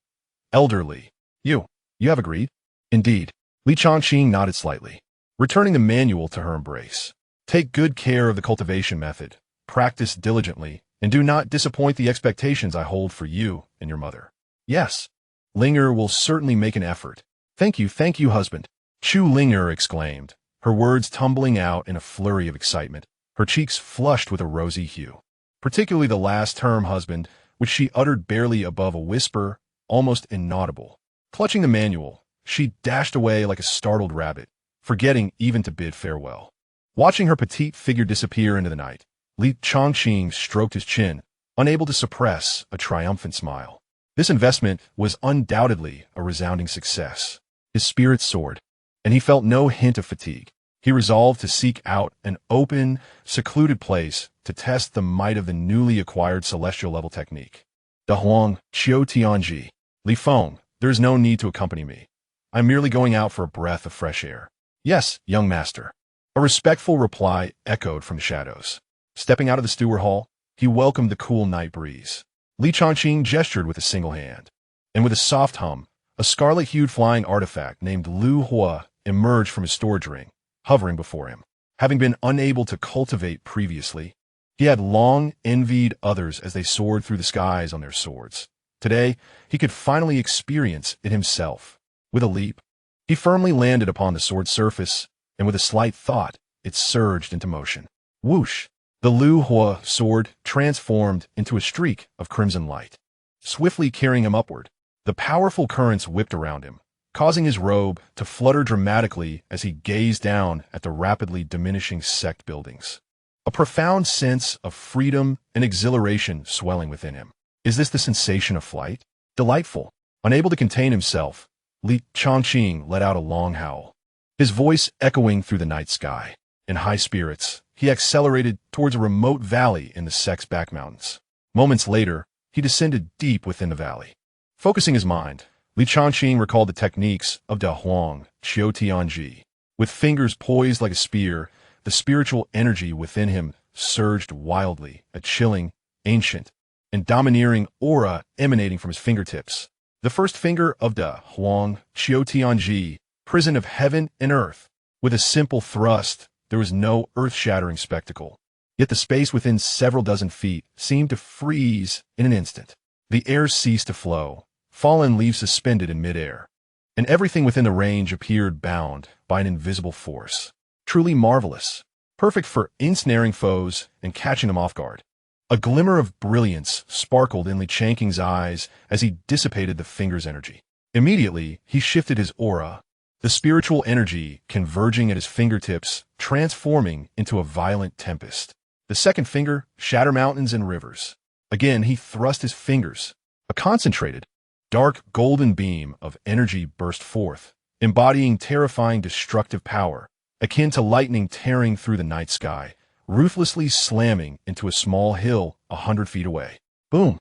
Elderly, you have agreed? Indeed. Li Changqing nodded slightly, returning the manual to her embrace. Take good care of the cultivation method, practice diligently, and do not disappoint the expectations I hold for you and your mother. Yes. Linger will certainly make an effort. Thank you, husband. Chu Linger exclaimed, her words tumbling out in a flurry of excitement, her cheeks flushed with a rosy hue. Particularly the last term, husband, which she uttered barely above a whisper, almost inaudible. Clutching the manual, she dashed away like a startled rabbit, forgetting even to bid farewell. Watching her petite figure disappear into the night, Li Changqing stroked his chin, unable to suppress a triumphant smile. This investment was undoubtedly a resounding success. His spirits soared, and he felt no hint of fatigue. He resolved to seek out an open, secluded place to test the might of the newly acquired celestial level technique. Da Huang, Qiu Tianji, Li Feng, there is no need to accompany me. I am merely going out for a breath of fresh air. Yes, young master. A respectful reply echoed from the shadows. Stepping out of the steward hall, he welcomed the cool night breeze. Li Changqing gestured with a single hand, and with a soft hum, a scarlet-hued flying artifact named Lu Hua emerged from his storage ring, hovering before him. Having been unable to cultivate previously, he had long envied others as they soared through the skies on their swords. Today, he could finally experience it himself. With a leap, he firmly landed upon the sword's surface, and with a slight thought, it surged into motion. Whoosh! The Lu Hua sword transformed into a streak of crimson light, swiftly carrying him upward. The powerful currents whipped around him, causing his robe to flutter dramatically as he gazed down at the rapidly diminishing sect buildings. A profound sense of freedom and exhilaration swelling within him. Is this the sensation of flight? Delightful. Unable to contain himself, Li Changqing let out a long howl, his voice echoing through the night sky. In high spirits, he accelerated towards a remote valley in the sect's back mountains. Moments later, he descended deep within the valley. Focusing his mind, Li Changqing recalled the techniques of Da Huang, Qiu Tianji. With fingers poised like a spear, the spiritual energy within him surged wildly, a chilling, ancient, and domineering aura emanating from his fingertips. The first finger of Da Huang, Qiu Tianji, prison of heaven and earth. With a simple thrust, there was no earth-shattering spectacle. Yet the space within several dozen feet seemed to freeze in an instant. The air ceased to flow, fallen leaves suspended in midair, and everything within the range appeared bound by an invisible force. Truly marvelous, perfect for ensnaring foes and catching them off guard. A glimmer of brilliance sparkled in Li Changqing's eyes as he dissipated the finger's energy. Immediately, he shifted his aura, the spiritual energy converging at his fingertips, transforming into a violent tempest. The second finger, shatter mountains and rivers. Again, he thrust his fingers. A concentrated, dark golden beam of energy burst forth, embodying terrifying destructive power, akin to lightning tearing through the night sky, ruthlessly slamming into a small hill 100 feet away. Boom!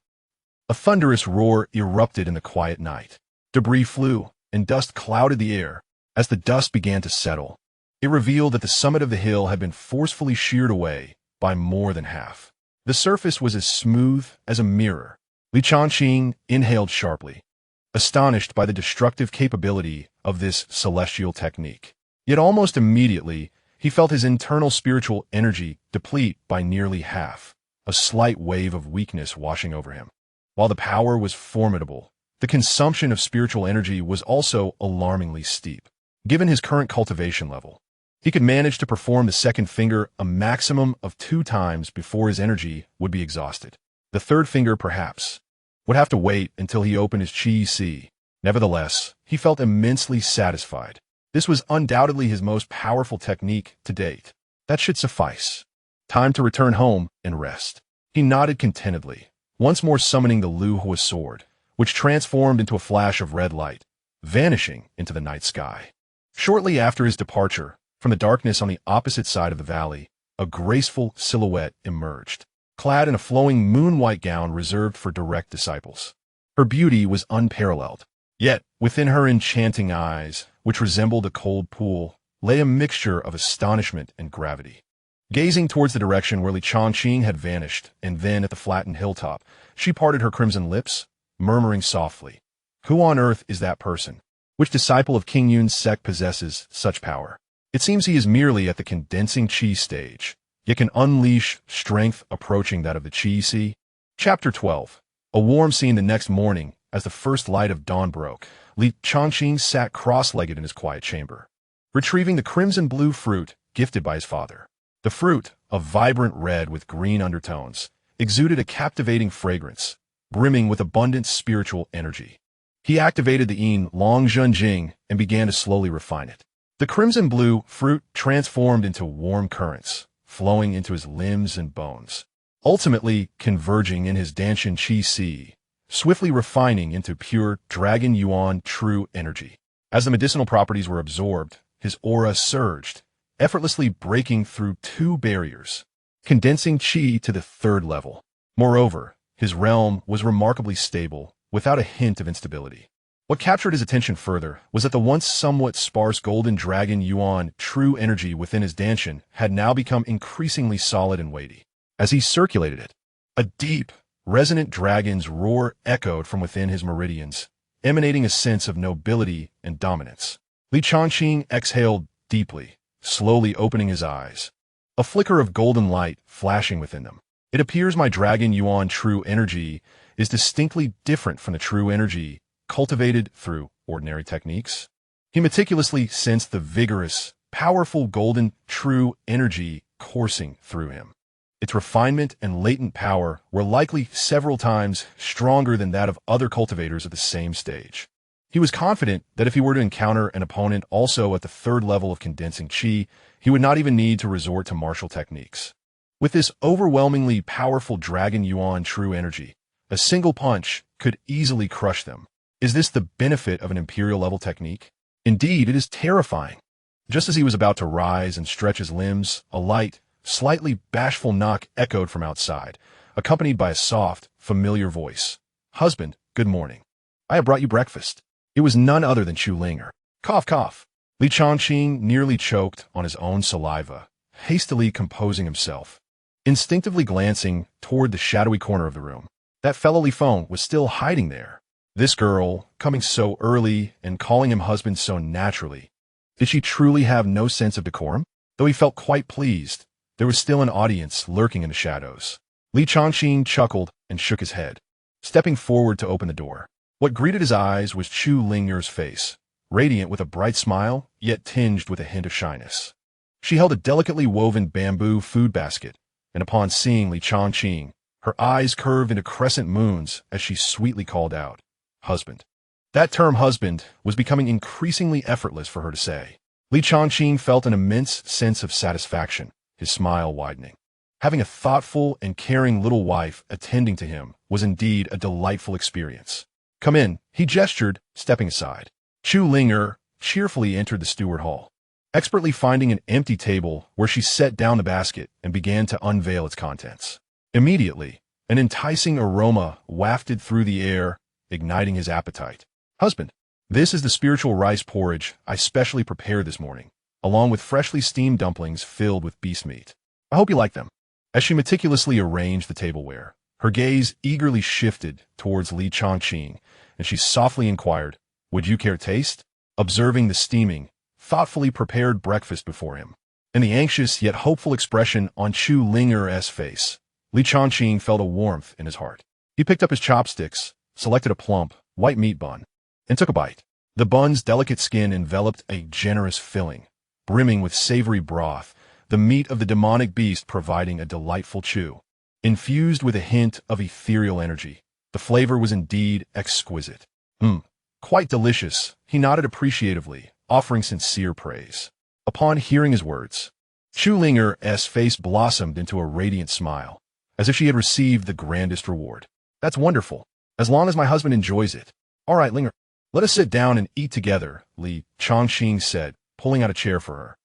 A thunderous roar erupted in the quiet night. Debris flew, and dust clouded the air. As the dust began to settle, it revealed that the summit of the hill had been forcefully sheared away by more than half. The surface was as smooth as a mirror. Li Changqing inhaled sharply, astonished by the destructive capability of this celestial technique. Yet almost immediately, he felt his internal spiritual energy deplete by nearly half, a slight wave of weakness washing over him. While the power was formidable, the consumption of spiritual energy was also alarmingly steep. Given his current cultivation level, he could manage to perform the second finger a maximum of 2 times before his energy would be exhausted. The third finger, perhaps, would have to wait until he opened his Qi. Nevertheless, he felt immensely satisfied. This was undoubtedly his most powerful technique to date. That should suffice. Time to return home and rest. He nodded contentedly, once more summoning the Lu Hua sword, which transformed into a flash of red light, vanishing into the night sky. Shortly after his departure, from the darkness on the opposite side of the valley, a graceful silhouette emerged, clad in a flowing moon-white gown reserved for direct disciples. Her beauty was unparalleled. Yet, within her enchanting eyes, which resembled a cold pool, lay a mixture of astonishment and gravity. Gazing towards the direction where Changqing had vanished, and then at the flattened hilltop, she parted her crimson lips, murmuring softly, "Who on earth is that person? Which disciple of King Yun's sect possesses such power? It seems he is merely at the condensing qi stage, yet can unleash strength approaching that of the qi sea." Chapter 12. A warm scene the next morning, as the first light of dawn broke, Changqing sat cross-legged in his quiet chamber, retrieving the crimson-blue fruit gifted by his father. The fruit, a vibrant red with green undertones, exuded a captivating fragrance, brimming with abundant spiritual energy. He activated the yin long zhenjing and began to slowly refine it. The crimson-blue fruit transformed into warm currents, flowing into his limbs and bones, ultimately converging in his danshan qi sea, swiftly refining into pure dragon yuan true energy. As the medicinal properties were absorbed, his aura surged, effortlessly breaking through 2 barriers, condensing qi to the 3rd level. Moreover, his realm was remarkably stable, without a hint of instability. What captured his attention further was that the once somewhat sparse golden dragon yuan true energy within his danshan had now become increasingly solid and weighty. As he circulated it, a deep, resonant dragon's roar echoed from within his meridians, emanating a sense of nobility and dominance. Changqing exhaled deeply, slowly opening his eyes, a flicker of golden light flashing within them. "It appears my dragon yuan true energy is distinctly different from the true energy cultivated through ordinary techniques." He meticulously sensed the vigorous, powerful golden true energy coursing through him. Its refinement and latent power were likely several times stronger than that of other cultivators at the same stage. He was confident that if he were to encounter an opponent also at the 3rd level of condensing qi, he would not even need to resort to martial techniques. With this overwhelmingly powerful dragon yuan true energy, a single punch could easily crush them. Is this the benefit of an imperial level technique? Indeed, it is terrifying. Just as he was about to rise and stretch his limbs, a light, slightly bashful knock echoed from outside, accompanied by a soft, familiar voice. "Husband, good morning. I have brought you breakfast." It was none other than Chu Linger. Cough, cough. Changqing nearly choked on his own saliva, hastily composing himself, instinctively glancing toward the shadowy corner of the room. That fellow Li Feng was still hiding there. This girl, coming so early and calling him husband so naturally. Did she truly have no sense of decorum? Though he felt quite pleased, there was still an audience lurking in the shadows. Changqing chuckled and shook his head, stepping forward to open the door. What greeted his eyes was Chu Linger's face, radiant with a bright smile, yet tinged with a hint of shyness. She held a delicately woven bamboo food basket, and upon seeing Changqing, her eyes curved into crescent moons as she sweetly called out, "Husband." That term husband was becoming increasingly effortless for her to say. Changqing felt an immense sense of satisfaction, his smile widening. Having a thoughtful and caring little wife attending to him was indeed a delightful experience. "Come in," he gestured, stepping aside. Chu Linger cheerfully entered the steward hall, expertly finding an empty table where she set down the basket and began to unveil its contents. Immediately, an enticing aroma wafted through the air, igniting his appetite. "Husband, this is the spiritual rice porridge I specially prepared this morning, along with freshly steamed dumplings filled with beast meat. I hope you like them." As she meticulously arranged the tableware, her gaze eagerly shifted towards Changqing, and she softly inquired, "Would you care to taste?" Observing the steaming, thoughtfully prepared breakfast before him, and the anxious yet hopeful expression on Chu Linger's face, Changqing felt a warmth in his heart. He picked up his chopsticks, selected a plump, white meat bun, and took a bite. The bun's delicate skin enveloped a generous filling, brimming with savory broth, the meat of the demonic beast providing a delightful chew. Infused with a hint of ethereal energy, the flavor was indeed exquisite. Quite delicious, he nodded appreciatively, offering sincere praise. Upon hearing his words, Chu Linger's face blossomed into a radiant smile, as if she had received the grandest reward. "That's wonderful, as long as my husband enjoys it. All right, Linger, let us sit down and eat together," Changqing said, pulling out a chair for her.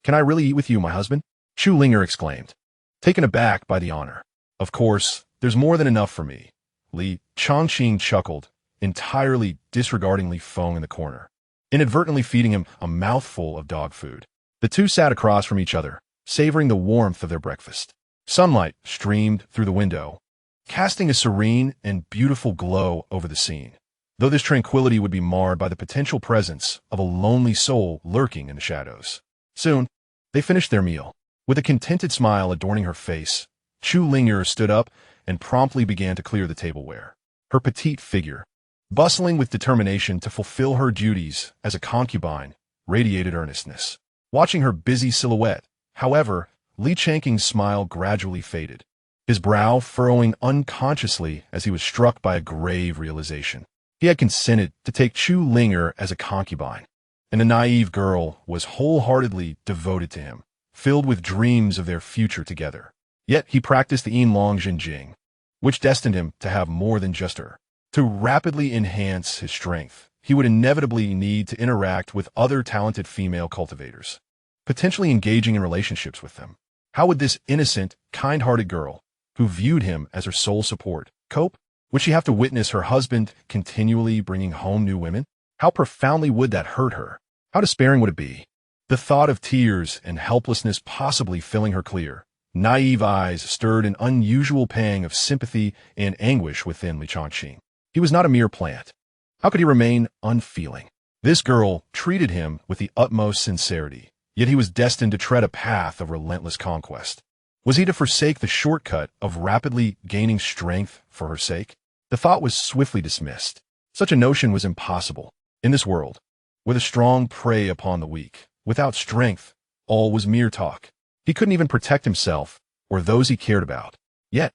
Can I really eat with you, my husband?" Chu Linger exclaimed, taken aback by the honor. "Of course, there's more than enough for me," Changqing chuckled, entirely disregarding Li Feng in the corner, inadvertently feeding him a mouthful of dog food. The two sat across from each other, savoring the warmth of their breakfast. Sunlight streamed through the window, casting a serene and beautiful glow over the scene, though this tranquility would be marred by the potential presence of a lonely soul lurking in the shadows. Soon, they finished their meal. With a contented smile adorning her face, Chu Ling'er stood up and promptly began to clear the tableware. Her petite figure, bustling with determination to fulfill her duties as a concubine, radiated earnestness. Watching her busy silhouette, however, Li Changqing's smile gradually faded, his brow furrowing unconsciously as he was struck by a grave realization. He had consented to take Chu Ling'er as a concubine, and the naive girl was wholeheartedly devoted to him, filled with dreams of their future together. Yet he practiced the Jinjing, which destined him to have more than just her. To rapidly enhance his strength, he would inevitably need to interact with other talented female cultivators, potentially engaging in relationships with them. How would this innocent, kind-hearted girl, who viewed him as her sole support, cope? Would she have to witness her husband continually bringing home new women? How profoundly would that hurt her? How despairing would it be? The thought of tears and helplessness possibly filling her clear, naive eyes stirred an unusual pang of sympathy and anguish within Li Changqing. He was not a mere plant. How could he remain unfeeling? This girl treated him with the utmost sincerity, yet he was destined to tread a path of relentless conquest. Was he to forsake the shortcut of rapidly gaining strength for her sake? The thought was swiftly dismissed. Such a notion was impossible. In this world, where the strong prey upon the weak, without strength, all was mere talk. He couldn't even protect himself or those he cared about. Yet,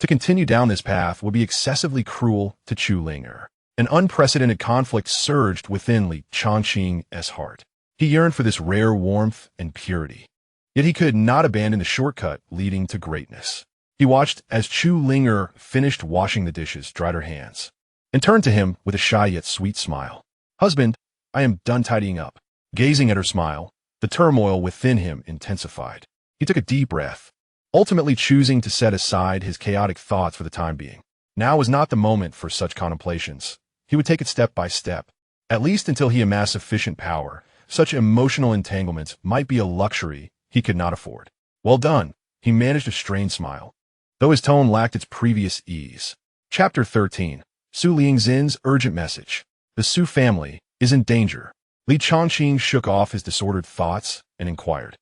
to continue down this path would be excessively cruel to Chu Ling'er. An unprecedented conflict surged within Li Changqing's heart. He yearned for this rare warmth and purity. Yet he could not abandon the shortcut leading to greatness. He watched as Chu Ling'er finished washing the dishes, dried her hands, and turned to him with a shy yet sweet smile. "Husband, I am done tidying up." Gazing at her smile, the turmoil within him intensified. He took a deep breath, ultimately choosing to set aside his chaotic thoughts for the time being. Now was not the moment for such contemplations. He would take it step by step, at least until he amassed sufficient power. Such emotional entanglements might be a luxury he could not afford. "Well done," he managed a strained smile, though his tone lacked its previous ease. Chapter 13. Su Lingxin's urgent message. The Su family is in danger. Li Changqing shook off his disordered thoughts and inquired,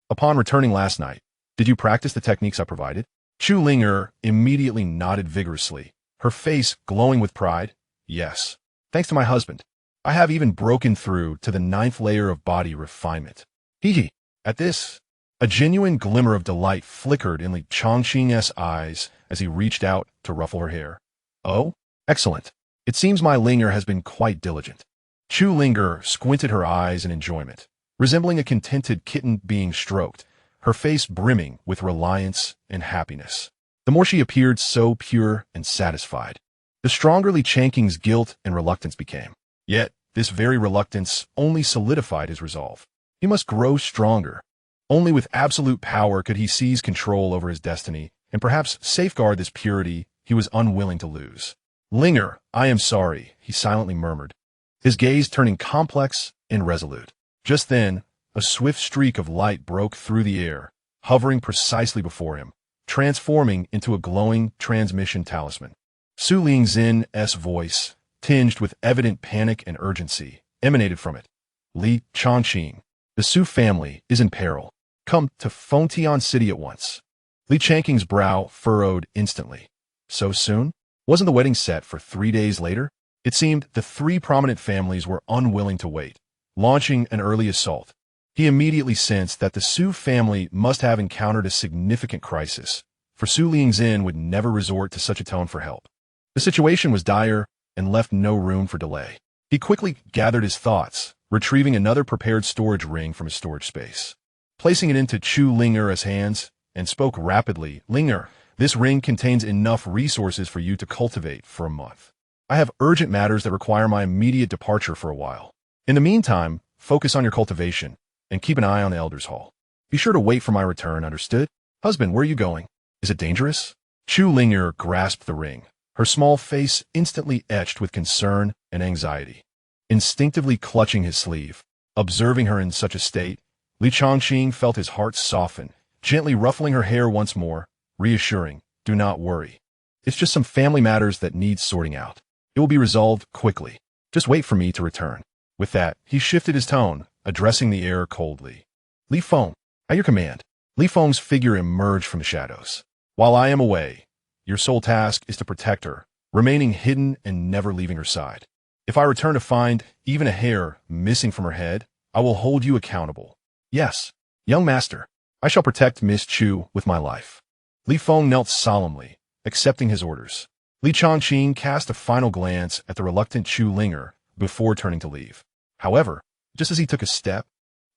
"Upon returning last night, did you practice the techniques I provided?" Chu Ling'er immediately nodded vigorously, her face glowing with pride. "Yes. Thanks to my husband, I have even broken through to the 9th layer of body refinement." Hee. At this, a genuine glimmer of delight flickered in Li Changqing's eyes as he reached out to ruffle her hair. "Oh, excellent. It seems my Ling'er has been quite diligent." Chu Ling'er squinted her eyes in enjoyment, resembling a contented kitten being stroked, her face brimming with reliance and happiness. The more she appeared so pure and satisfied, the stronger Li Changqing's guilt and reluctance became. Yet, this very reluctance only solidified his resolve. He must grow stronger. Only with absolute power could he seize control over his destiny and perhaps safeguard this purity he was unwilling to lose. "Ling'er, I am sorry," he silently murmured, his gaze turning complex and resolute. Just then, a swift streak of light broke through the air, hovering precisely before him, transforming into a glowing transmission talisman. Su Lingxin's voice, tinged with evident panic and urgency, emanated from it. "Li Changqing, the Su family is in peril. Come to Fengtian City at once." Li Changqing's brow furrowed instantly. So soon? Wasn't the wedding set for 3 days later? It seemed the 3 prominent families were unwilling to wait, launching an early assault. He immediately sensed that the Su family must have encountered a significant crisis, for Su Lingxin would never resort to such a tone for help. The situation was dire and left no room for delay. He quickly gathered his thoughts, retrieving another prepared storage ring from his storage space. Placing it into Chu Ling'er's hands, and spoke rapidly, "Ling'er, this ring contains enough resources for you to cultivate for a month. I have urgent matters that require my immediate departure for a while. In the meantime, focus on your cultivation, and keep an eye on the Elder's Hall. Be sure to wait for my return, understood? Husband, where are you going? Is it dangerous?" Chu Ling'er grasped the ring, her small face instantly etched with concern and anxiety. Instinctively clutching his sleeve, observing her in such a state, Changqing felt his heart soften, gently ruffling her hair once more, reassuring, "Do not worry. It's just some family matters that need sorting out. It will be resolved quickly. Just wait for me to return." With that, he shifted his tone, addressing the air coldly. "Li Feng, at your command." Li Feng's figure emerged from the shadows. "While I am away, your sole task is to protect her, remaining hidden and never leaving her side. If I return to find even a hair missing from her head, I will hold you accountable. Yes, young master, I shall protect Miss Chu with my life." Li Feng knelt solemnly, accepting his orders. Changqing cast a final glance at the reluctant Chu Linger before turning to leave. However, just as he took a step,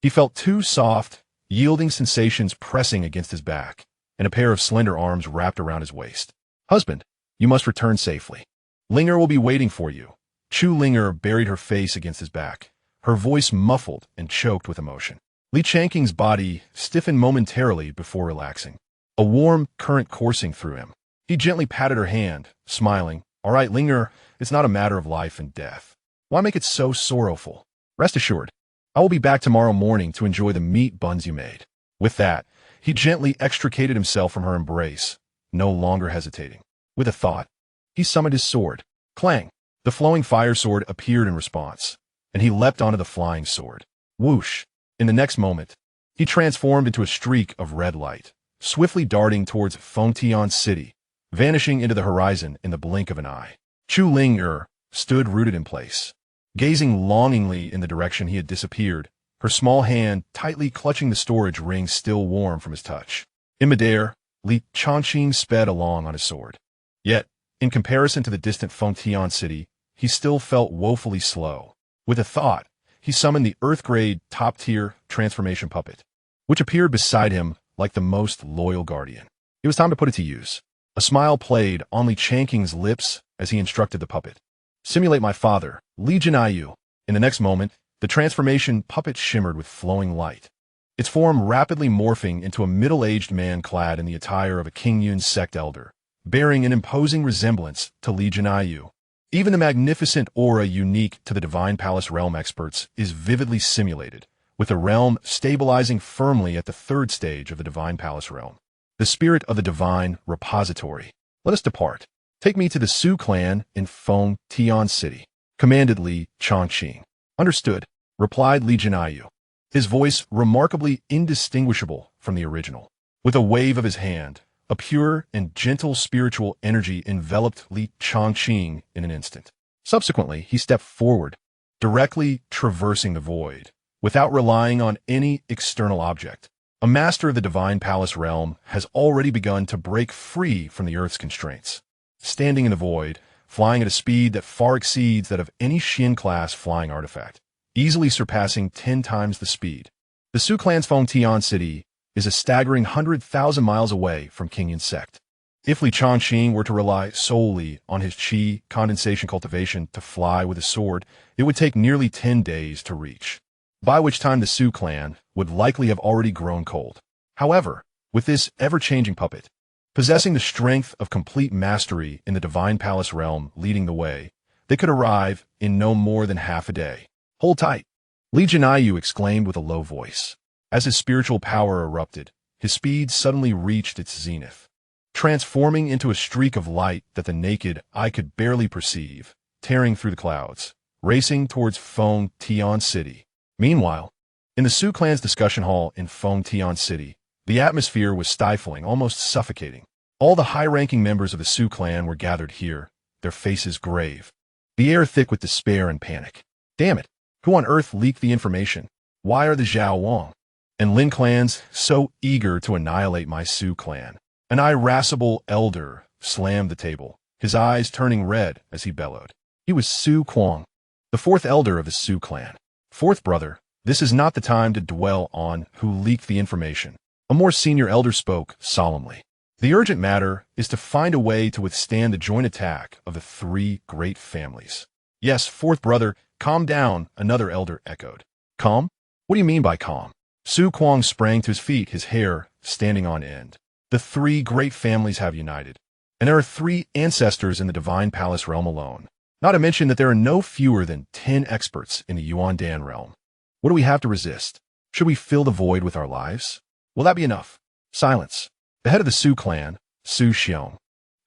he felt two soft, yielding sensations pressing against his back, and a pair of slender arms wrapped around his waist. "Husband, you must return safely. Linger will be waiting for you." Chu Linger buried her face against his back, her voice muffled and choked with emotion. Changqing's body stiffened momentarily before relaxing, a warm current coursing through him. He gently patted her hand, smiling. "All right, Linger, it's not a matter of life and death. Why make it so sorrowful? Rest assured, I will be back tomorrow morning to enjoy the meat buns you made." With that, he gently extricated himself from her embrace, no longer hesitating. With a thought, he summoned his sword. Clang! The flowing fire sword appeared in response, and he leapt onto the flying sword. Whoosh! In the next moment, he transformed into a streak of red light, swiftly darting towards Fengtian City, vanishing into the horizon in the blink of an eye. Chu Linger stood rooted in place, gazing longingly in the direction he had disappeared, her small hand tightly clutching the storage ring still warm from his touch. In midair, Li Changqing sped along on his sword. Yet, in comparison to the distant Fengtian City, he still felt woefully slow. With a thought, he summoned the Earth-grade top-tier transformation puppet, which appeared beside him like the most loyal guardian. It was time to put it to use. A smile played on Li Changqing's lips as he instructed the puppet. "Simulate my father, Li Jinayu." In the next moment, the transformation puppet shimmered with flowing light, its form rapidly morphing into a middle-aged man clad in the attire of a Qingyun sect elder, bearing an imposing resemblance to Li Jinayu. Even the magnificent aura unique to the Divine Palace realm experts is vividly simulated, with the realm stabilizing firmly at the third stage of the Divine Palace realm. The spirit of the divine repository. "Let us depart. Take me to the Su clan in Fengtian City," commanded Li Changqing. "Understood," replied Li Jinayu, his voice remarkably indistinguishable from the original. With a wave of his hand, a pure and gentle spiritual energy enveloped Li Changqing in an instant. Subsequently, he stepped forward, directly traversing the void, without relying on any external object. A master of the Divine Palace realm has already begun to break free from the Earth's constraints. Standing in the void, flying at a speed that far exceeds that of any Xin-class flying artifact, easily surpassing 10 times the speed. The Su clan's Fengtian City is a staggering 100,000 miles away from Qingyun sect. If Li Changqing were to rely solely on his qi condensation cultivation to fly with a sword, it would take nearly 10 days to reach, by which time the Su clan would likely have already grown cold. However, with this ever-changing puppet, possessing the strength of complete mastery in the Divine Palace realm leading the way, they could arrive in no more than half a day. "Hold tight," Li Jinayu exclaimed with a low voice. As his spiritual power erupted, his speed suddenly reached its zenith, transforming into a streak of light that the naked eye could barely perceive, tearing through the clouds, racing towards Fengtian City. Meanwhile, in the Su clan's discussion hall in Fengtian City, the atmosphere was stifling, almost suffocating. All the high-ranking members of the Su clan were gathered here, their faces grave, the air thick with despair and panic. "Damn it! Who on earth leaked the information? Why are the Zhao Wang and Lin clans so eager to annihilate my Su clan?" An irascible elder slammed the table, his eyes turning red as he bellowed. He was Su Quang, the fourth elder of the Su clan. "Fourth brother, this is not the time to dwell on who leaked the information." A more senior elder spoke solemnly. "The urgent matter is to find a way to withstand the joint attack of the three great families." "Yes, fourth brother, calm down," another elder echoed. "Calm? What do you mean by calm?" Su Quang sprang to his feet, his hair standing on end. "The three great families have united. and there are 3 ancestors in the Divine Palace realm alone. Not to mention that there are no fewer than 10 experts in the Yuan Dan realm. What do we have to resist? Should we fill the void with our lives? Will that be enough? Silence. The head of the Su clan, Su Xiong,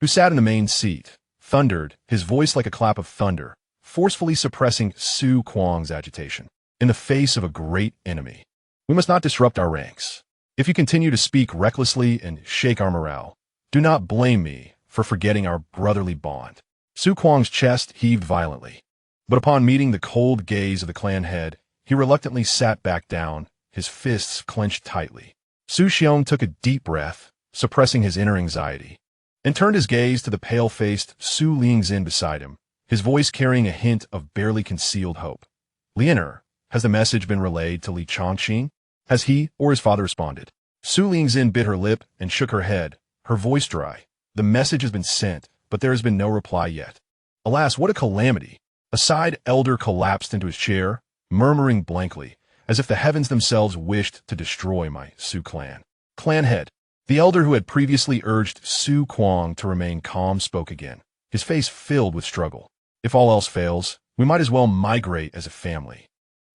who sat in the main seat, thundered, his voice like a clap of thunder, forcefully suppressing Su Kuang's agitation. In the face of a great enemy, we must not disrupt our ranks. If you continue to speak recklessly and shake our morale, do not blame me for forgetting our brotherly bond. Su Kuang's chest heaved violently, but upon meeting the cold gaze of the clan head, he reluctantly sat back down, his fists clenched tightly. Su Xiong took a deep breath, suppressing his inner anxiety, and turned his gaze to the pale-faced Su Lingzin beside him, his voice carrying a hint of barely concealed hope. Lianer, has the message been relayed to Li Changqing? Has he or his father responded? Su Lingzin bit her lip and shook her head, her voice dry. The message has been sent, but there has been no reply yet. Alas, what a calamity! A side elder collapsed into his chair, murmuring blankly, as if the heavens themselves wished to destroy my Su clan. Clan head. The elder who had previously urged Su Kuang to remain calm spoke again, his face filled with struggle. If all else fails, we might as well migrate as a family.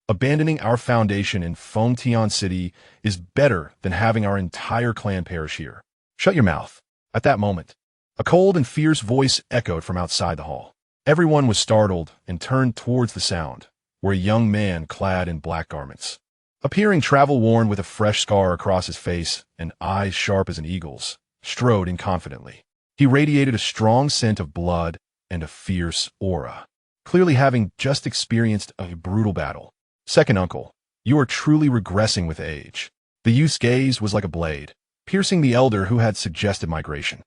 Abandoning our foundation in Fengtian City is better than having our entire clan perish here. Shut your mouth. At that moment, a cold and fierce voice echoed from outside the hall. Everyone was startled and turned towards the sound, where a young man clad in black garments, appearing travel-worn with a fresh scar across his face and eyes sharp as an eagle's, strode in confidently. He radiated a strong scent of blood and a fierce aura, clearly having just experienced a brutal battle. Second uncle, you are truly regressing with age. The youth's gaze was like a blade, piercing the elder who had suggested migration.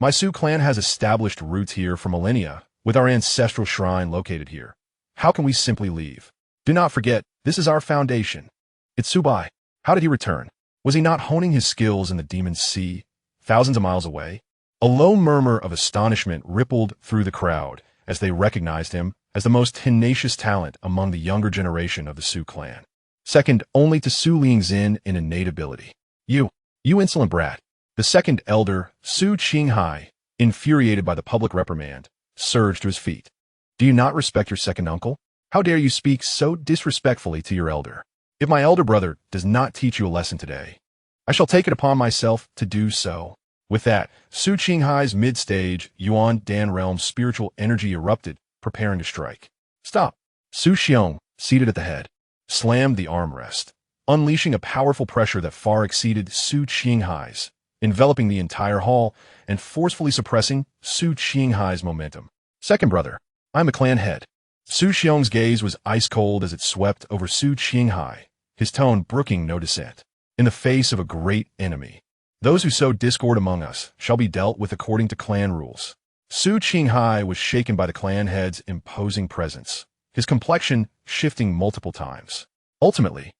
My Su clan has established roots here for millennia, with our ancestral shrine located here. How can we simply leave? Do not forget, this is our foundation. It's Subai. How did he return? Was he not honing his skills in the Demon Sea, thousands of miles away? A low murmur of astonishment rippled through the crowd as they recognized him as the most tenacious talent among the younger generation of the Su clan, second only to Su Lingzin in innate ability. You insolent brat. The second elder, Su Qinghai, infuriated by the public reprimand, surged to his feet. Do you not respect your second uncle? How dare you speak so disrespectfully to your elder? If my elder brother does not teach you a lesson today, I shall take it upon myself to do so. With that, Su Qinghai's mid-stage Yuan Dan realm spiritual energy erupted, preparing to strike. Stop! Su Xiong, seated at the head, slammed the armrest, unleashing a powerful pressure that far exceeded Su Qinghai's, enveloping the entire hall and forcefully suppressing Su Qinghai's momentum. Second brother, I'm a clan head. Su Xiong's gaze was ice-cold as it swept over Su Qinghai, his tone brooking no dissent. In the face of a great enemy, those who sow discord among us shall be dealt with according to clan rules. Su Qinghai was shaken by the clan head's imposing presence, his complexion shifting multiple times. Ultimately,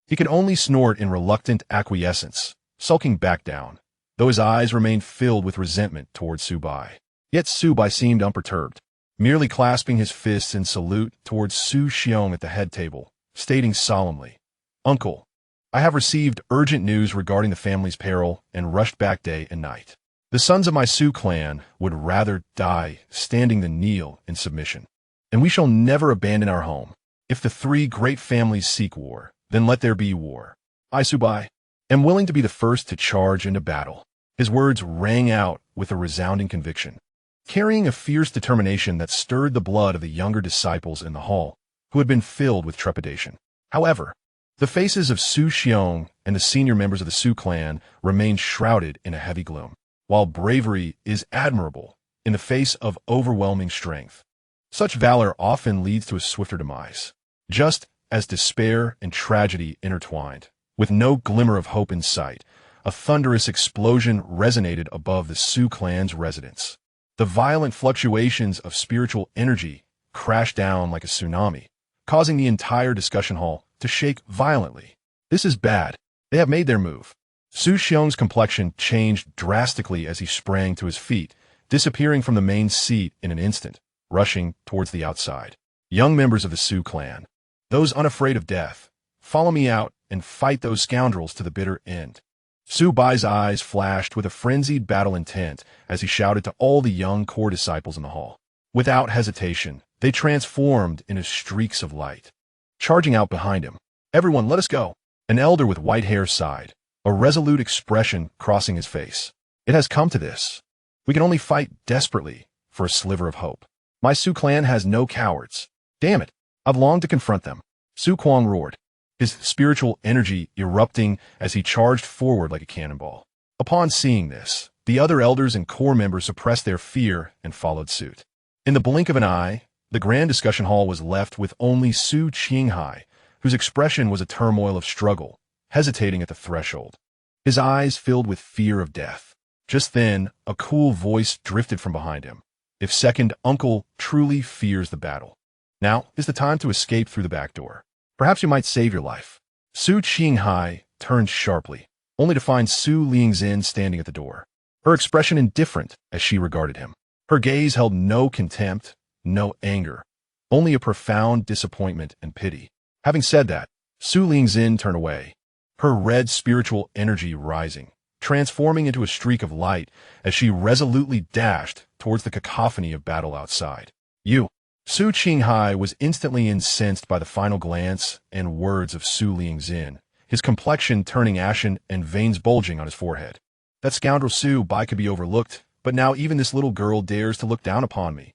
he could only snort in reluctant acquiescence, sulking back down, though his eyes remained filled with resentment towards Subai. Yet Subai seemed unperturbed, merely clasping his fists in salute towards Su Xiong at the head table, stating solemnly, Uncle, I have received urgent news regarding the family's peril and rushed back day and night. The sons of my Su clan would rather die standing than kneel in submission, and we shall never abandon our home. If the 3 great families seek war, then let there be war. I, Subai, am willing to be the first to charge into battle. His words rang out with a resounding conviction, carrying a fierce determination that stirred the blood of the younger disciples in the hall, who had been filled with trepidation. However, the faces of Su Xiong and the senior members of the Su clan remained shrouded in a heavy gloom. While bravery is admirable in the face of overwhelming strength, such valor often leads to a swifter demise. Just as despair and tragedy intertwined, with no glimmer of hope in sight, a thunderous explosion resonated above the Su clan's residence. The violent fluctuations of spiritual energy crashed down like a tsunami, causing the entire discussion hall to shake violently. This is bad. They have made their move. Su Xiong's complexion changed drastically as he sprang to his feet, disappearing from the main seat in an instant, rushing towards the outside. Young members of the Su clan, those unafraid of death, follow me out and fight those scoundrels to the bitter end. Su Bai's eyes flashed with a frenzied battle intent as he shouted to all the young core disciples in the hall. Without hesitation, they transformed into streaks of light. Charging out behind him, "Everyone, let us go!" An elder with white hair sighed, a resolute expression crossing his face. "It has come to this. We can only fight desperately for a sliver of hope. My Su clan has no cowards. Damn it, I've longed to confront them." Su Kuang roared, his spiritual energy erupting as he charged forward like a cannonball. Upon seeing this, the other elders and core members suppressed their fear and followed suit. In the blink of an eye, the grand discussion hall was left with only Su Qinghai, whose expression was a turmoil of struggle, hesitating at the threshold. His eyes filled with fear of death. Just then, a cool voice drifted from behind him. "If second uncle truly fears the battle, now is the time to escape through the back door. Perhaps you might save your life." Su Qinghai turned sharply, only to find Su Lingzin standing at the door, her expression indifferent as she regarded him. Her gaze held no contempt, no anger, only a profound disappointment and pity. Having said that, Su Lingzin turned away, her red spiritual energy rising, transforming into a streak of light as she resolutely dashed towards the cacophony of battle outside. "You!" Su Qinghai was instantly incensed by the final glance and words of Su Lingzin, his complexion turning ashen and veins bulging on his forehead. "That scoundrel Su Bai could be overlooked, but now even this little girl dares to look down upon me."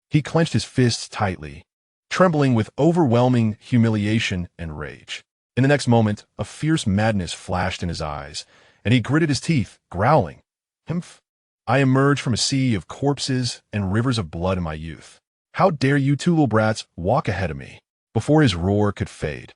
He clenched his fists tightly, trembling with overwhelming humiliation and rage. In the next moment, a fierce madness flashed in his eyes, and he gritted his teeth, growling, "Humph! I emerged from a sea of corpses and rivers of blood in my youth. How dare you two little brats walk ahead of me?" Before his roar could fade,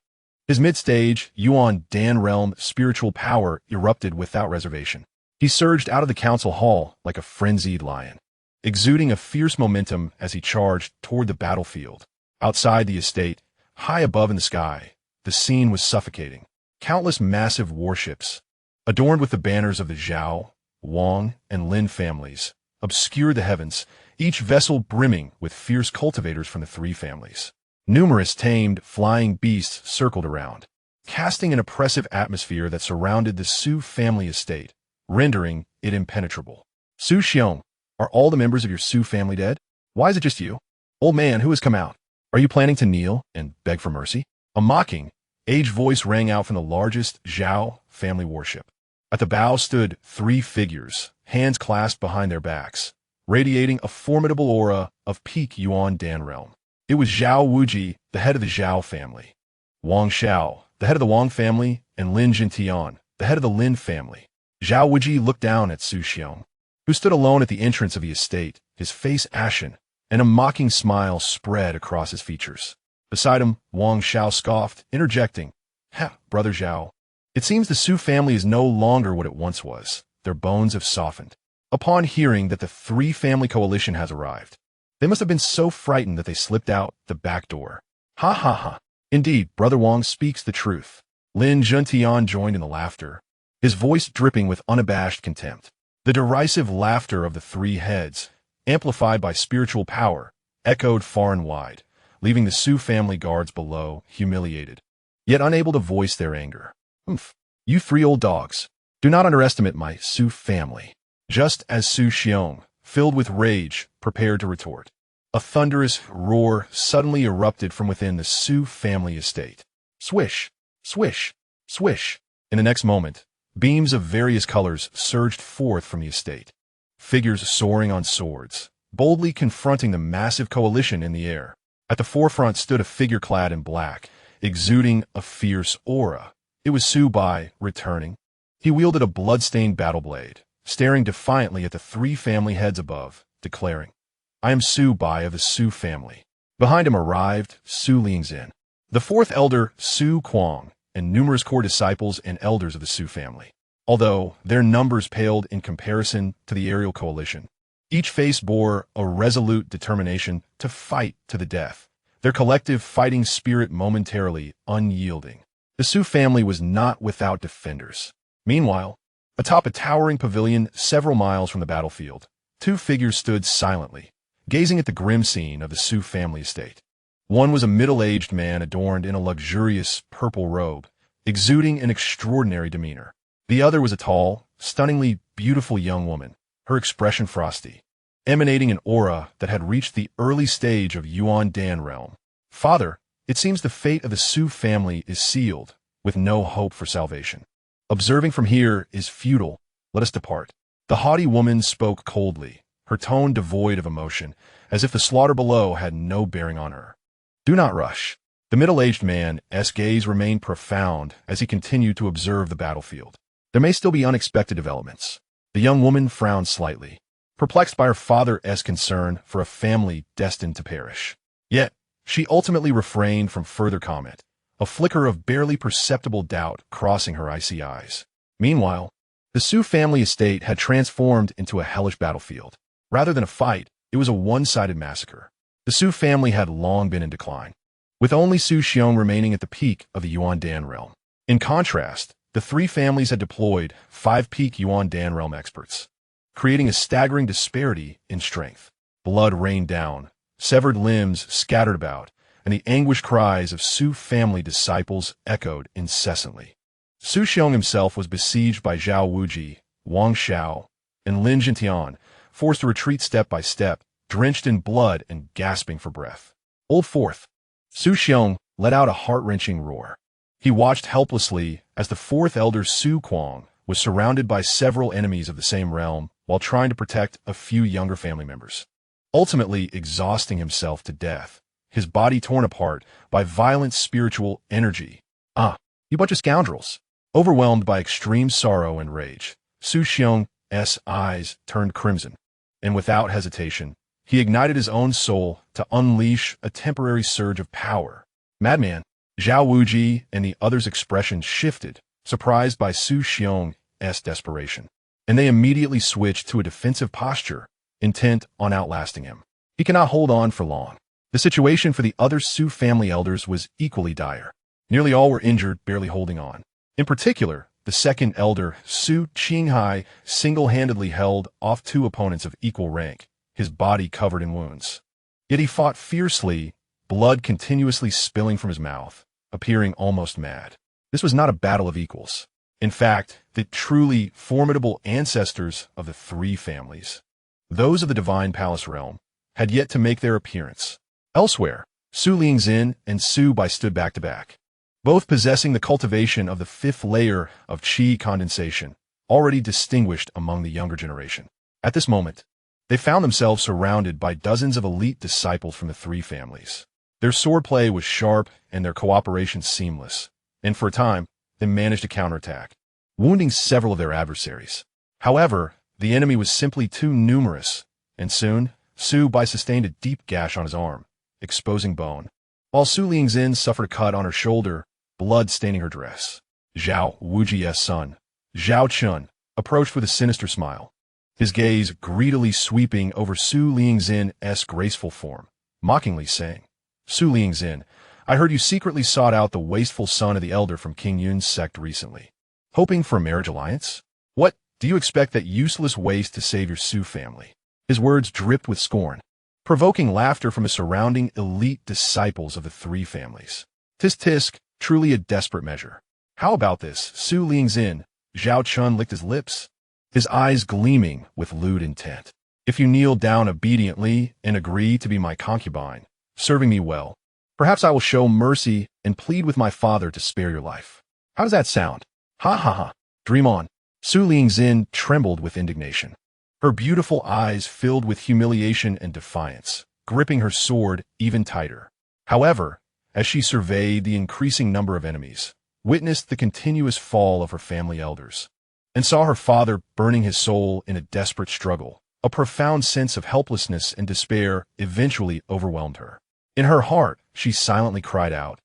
his mid-stage, Yuan Dan realm spiritual power erupted without reservation. He surged out of the council hall like a frenzied lion, exuding a fierce momentum as he charged toward the battlefield. Outside the estate, high above in the sky, the scene was suffocating. Countless massive warships, adorned with the banners of the Zhao, Wang, and Lin families, obscured the heavens, each vessel brimming with fierce cultivators from the three families. Numerous tamed, flying beasts circled around, casting an oppressive atmosphere that surrounded the Su family estate, rendering it impenetrable. "Su Xiong, are all the members of your Su family dead? Why is it just you? Old man, who has come out? Are you planning to kneel and beg for mercy?" A mocking, aged voice rang out from the largest Zhao family warship. At the bow stood three figures, hands clasped behind their backs, radiating a formidable aura of peak Yuan Dan realm. It was Zhao Wuji, the head of the Zhao family, Wang Xiao, the head of the Wang family, and Lin Jintian, the head of the Lin family. Zhao Wuji looked down at Su Xiong, who stood alone at the entrance of the estate, his face ashen, and a mocking smile spread across his features. Beside him, Wang Xiao scoffed, interjecting, "Ha, brother Zhao. It seems the Su family is no longer what it once was. Their bones have softened." Upon hearing that the three-family coalition has arrived, they must have been so frightened that they slipped out the back door. "Ha ha ha. Indeed, Brother Wang speaks the truth." Lin Juntian joined in the laughter, his voice dripping with unabashed contempt. The derisive laughter of the three heads, amplified by spiritual power, echoed far and wide, leaving the Su family guards below humiliated, yet unable to voice their anger. "Humph! You three old dogs. Do not underestimate my Su family." Just as Su Xiong, filled with rage, prepared to retort, a thunderous roar suddenly erupted from within the Su family estate. Swish, swish, swish. In the next moment, beams of various colors surged forth from the estate, figures soaring on swords, boldly confronting the massive coalition in the air. At the forefront stood a figure clad in black, exuding a fierce aura. It was Su Bai returning. He wielded a blood-stained battle blade, staring defiantly at the three family heads above, declaring, "I am Su Bai of the Su family." Behind him arrived Su Lingzin, the fourth elder Su Kuang, and numerous core disciples and elders of the Su family. Although their numbers paled in comparison to the aerial coalition, each face bore a resolute determination to fight to the death, their collective fighting spirit momentarily unyielding. The Su family was not without defenders. Meanwhile, atop a towering pavilion several miles from the battlefield, two figures stood silently, gazing at the grim scene of the Su family estate. One was a middle-aged man adorned in a luxurious purple robe, exuding an extraordinary demeanor. The other was a tall, stunningly beautiful young woman, her expression frosty, emanating an aura that had reached the early stage of Yuan Dan realm. Father, it seems the fate of the Su family is sealed, with no hope for salvation. Observing from here is futile. Let us depart. The haughty woman spoke coldly, her tone devoid of emotion, as if the slaughter below had no bearing on her. Do not rush. The middle-aged man's gaze remained profound as he continued to observe the battlefield. There may still be unexpected developments. The young woman frowned slightly, perplexed by her father's concern for a family destined to perish. Yet, she ultimately refrained from further comment, a flicker of barely perceptible doubt crossing her icy eyes. Meanwhile, the Su family estate had transformed into a hellish battlefield. Rather than a fight, it was a one-sided massacre. The Su family had long been in decline, with only Su Xiong remaining at the peak of the Yuan Dan realm. In contrast, the three families had deployed 5 peak Yuan Dan realm experts, creating a staggering disparity in strength. Blood rained down, severed limbs scattered about, and the anguished cries of Su family disciples echoed incessantly. Su Xiong himself was besieged by Zhao Wuji, Wang Xiao, and Lin Jintian, forced to retreat step by step, drenched in blood and gasping for breath. Old Fourth. Su Xiong let out a heart-wrenching roar. He watched helplessly as the fourth elder Su Kuang was surrounded by several enemies of the same realm while trying to protect a few younger family members. Ultimately exhausting himself to death, his body torn apart by violent spiritual energy. Ah, you bunch of scoundrels! Overwhelmed by extreme sorrow and rage, Su Xiong's eyes turned crimson, and without hesitation, he ignited his own soul to unleash a temporary surge of power. Madman! Zhao Wuji and the others' expressions shifted, surprised by Su Xiong's desperation, and they immediately switched to a defensive posture, intent on outlasting him. He cannot hold on for long. The situation for the other Su family elders was equally dire. Nearly all were injured, barely holding on. In particular, the second elder, Su Qinghai, single-handedly held off 2 opponents of equal rank, his body covered in wounds. Yet he fought fiercely, blood continuously spilling from his mouth, appearing almost mad. This was not a battle of equals. In fact, the truly formidable ancestors of the 3 families, those of the Divine Palace realm, had yet to make their appearance. Elsewhere, Su Lingzin and Su Bai stood back to back, both possessing the cultivation of the 5th layer of qi condensation, already distinguished among the younger generation. At this moment, they found themselves surrounded by dozens of elite disciples from the 3 families. Their swordplay was sharp and their cooperation seamless, and for a time, they managed to counterattack, wounding several of their adversaries. However, the enemy was simply too numerous, and soon, Su Bai sustained a deep gash on his arm, exposing bone, while Su Lingzin suffered a cut on her shoulder, blood staining her dress. Zhao Wuji's son, Zhao Chun, approached with a sinister smile, his gaze greedily sweeping over Su Lingzin's graceful form, mockingly saying, Su Lingzin, I heard you secretly sought out the wasteful son of the elder from King Yun's sect recently, hoping for a marriage alliance? What, do you expect that useless waste to save your Su family? His words dripped with scorn, provoking laughter from his surrounding elite disciples of the 3 families. Tisk, truly a desperate measure. How about this, Su Lingzin? Zhao Chun licked his lips, his eyes gleaming with lewd intent. If you kneel down obediently and agree to be my concubine, serving me well, perhaps I will show mercy and plead with my father to spare your life. How does that sound? Ha ha ha. Dream on. Su Lingzin trembled with indignation, her beautiful eyes filled with humiliation and defiance, gripping her sword even tighter. However, as she surveyed the increasing number of enemies, witnessed the continuous fall of her family elders, and saw her father burning his soul in a desperate struggle, a profound sense of helplessness and despair eventually overwhelmed her. In her heart, she silently cried out,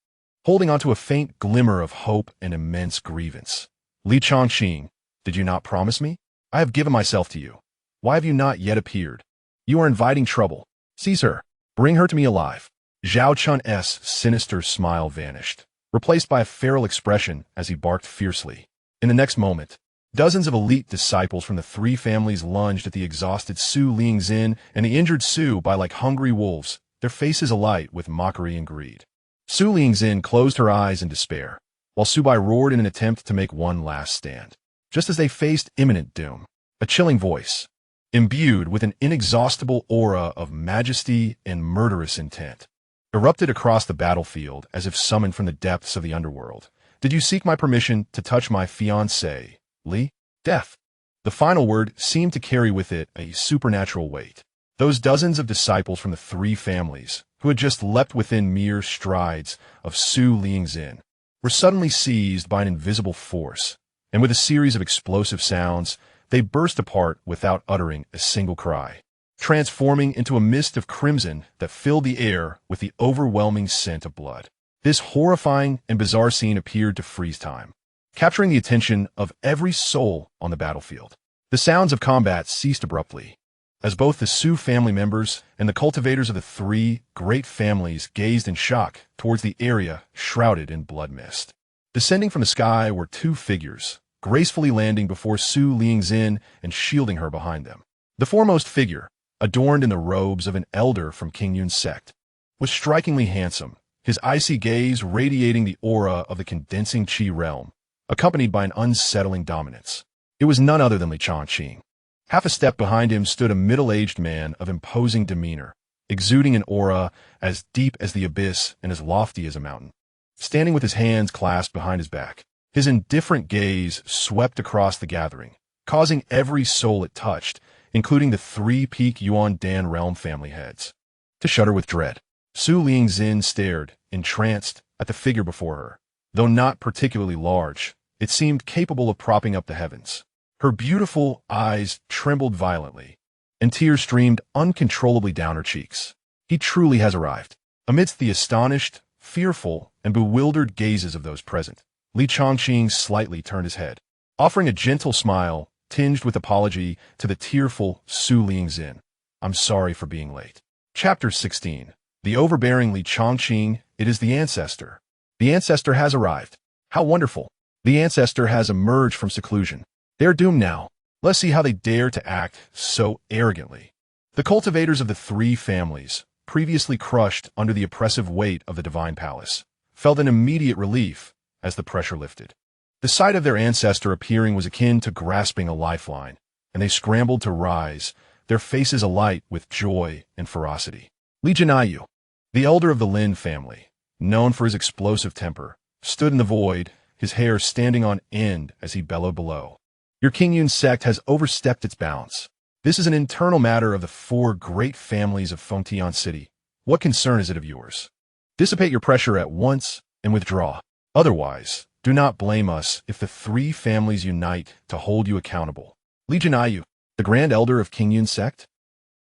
holding onto a faint glimmer of hope and immense grievance. Li Changqing, did you not promise me? I have given myself to you. Why have you not yet appeared? You are inviting trouble. Seize her. Bring her to me alive. Zhao Chun's sinister smile vanished, replaced by a feral expression as he barked fiercely. In the next moment, dozens of elite disciples from the 3 families lunged at the exhausted Su Lingzin and the injured Su Bai like hungry wolves, their faces alight with mockery and greed. Su Lingzin closed her eyes in despair, while Su Bai roared in an attempt to make one last stand. just as they faced imminent doom. A chilling voice, imbued with an inexhaustible aura of majesty and murderous intent, erupted across the battlefield as if summoned from the depths of the underworld. Did you seek my permission to touch my fiancée, Li? Death. The final word seemed to carry with it a supernatural weight. Those dozens of disciples from the three families, who had just leapt within mere strides of Su Lingzin, were suddenly seized by an invisible force, and with a series of explosive sounds, they burst apart without uttering a single cry, transforming into a mist of crimson that filled the air with the overwhelming scent of blood. This horrifying and bizarre scene appeared to freeze time, capturing the attention of every soul on the battlefield. The sounds of combat ceased abruptly, as both the Su family members and the cultivators of the three great families gazed in shock towards the area shrouded in blood mist. Descending from the sky were two figures, gracefully landing before Su Lingzin and shielding her behind them. The foremost figure, adorned in the robes of an elder from Qingyun's sect, was strikingly handsome, his icy gaze radiating the aura of the condensing Qi realm, accompanied by an unsettling dominance. It was none other than Changqing. Half a step behind him stood a middle-aged man of imposing demeanor, exuding an aura as deep as the abyss and as lofty as a mountain. Standing with his hands clasped behind his back, his indifferent gaze swept across the gathering, causing every soul it touched, including the three-peak Yuan Dan realm family heads, to shudder with dread. Su Lingzin stared, entranced, at the figure before her. Though not particularly large, it seemed capable of propping up the heavens. Her beautiful eyes trembled violently, and tears streamed uncontrollably down her cheeks. He truly has arrived. Amidst the astonished, fearful, and bewildered gazes of those present, Li Changqing slightly turned his head, offering a gentle smile, tinged with apology, to the tearful Su Lingzin. I'm sorry for being late. Chapter 16. The overbearing Li Changqing. It is the ancestor. The ancestor has arrived. How wonderful. The ancestor has emerged from seclusion. They're doomed now. Let's see how they dare to act so arrogantly. The cultivators of the three families, previously crushed under the oppressive weight of the divine palace, felt an immediate relief as the pressure lifted. The sight of their ancestor appearing was akin to grasping a lifeline, and they scrambled to rise, their faces alight with joy and ferocity. Li Jianyu, the elder of the Lin family, known for his explosive temper, stood in the void, his hair standing on end as he bellowed below. Your Qingyun sect has overstepped its bounds. This is an internal matter of the four great families of Fengtian City. What concern is it of yours? Dissipate your pressure at once and withdraw. Otherwise, do not blame us if the three families unite to hold you accountable. Li Jianyu, the Grand Elder of Qingyun sect?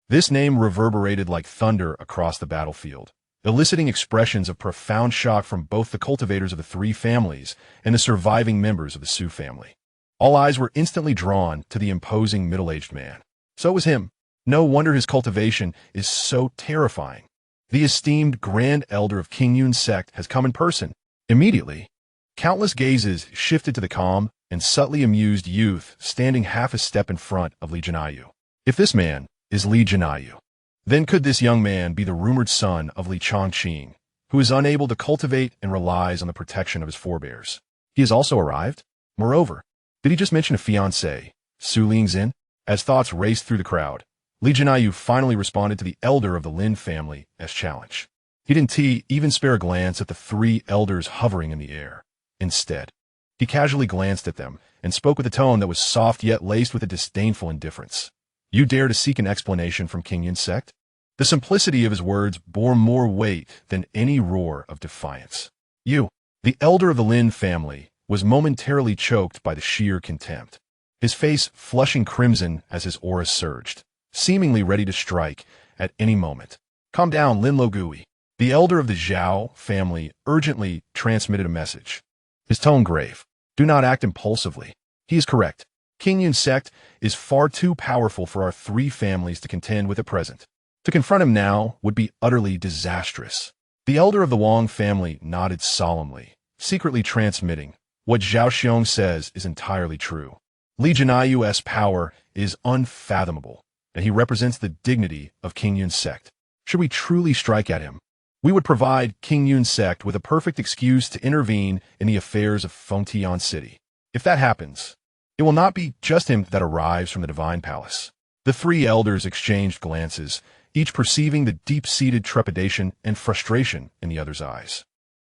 This name reverberated like thunder across the battlefield, eliciting expressions of profound shock from both the cultivators of the three families and the surviving members of the Su family. All eyes were instantly drawn to the imposing middle-aged man. So was him. No wonder his cultivation is so terrifying. The esteemed Grand Elder of Qingyun sect has come in person. Immediately, countless gazes shifted to the calm and subtly amused youth standing half a step in front of Li Jianyu. If this man is Li Jianyu, then could this young man be the rumored son of Li Changqing, who is unable to cultivate and relies on the protection of his forebears? He has also arrived? Moreover, did he just mention a fiancé, Su Lingzin? As thoughts raced through the crowd, Li Jianyu finally responded to the elder of the Lin family as challenge. He didn't even spare a glance at the three elders hovering in the air. Instead, he casually glanced at them and spoke with a tone that was soft yet laced with a disdainful indifference. You dare to seek an explanation from Qingyun sect? The simplicity of his words bore more weight than any roar of defiance. You, the elder of the Lin family, was momentarily choked by the sheer contempt, his face flushing crimson as his aura surged, seemingly ready to strike at any moment. Calm down, Lin Logui. The elder of the Zhao family urgently transmitted a message, his tone grave. Do not act impulsively. He is correct. Qingyun sect is far too powerful for our three families to contend with at present. To confront him now would be utterly disastrous. The elder of the Wang family nodded solemnly, secretly transmitting, what Zhao Xiong says is entirely true. Li Jianyu's power is unfathomable, and he represents the dignity of Qingyun sect. Should we truly strike at him, we would provide Qingyun sect with a perfect excuse to intervene in the affairs of Fengtian City. If that happens, It will not be just him that arrives from the divine palace. The three elders exchanged glances, each perceiving the deep-seated trepidation and frustration in the other's eyes.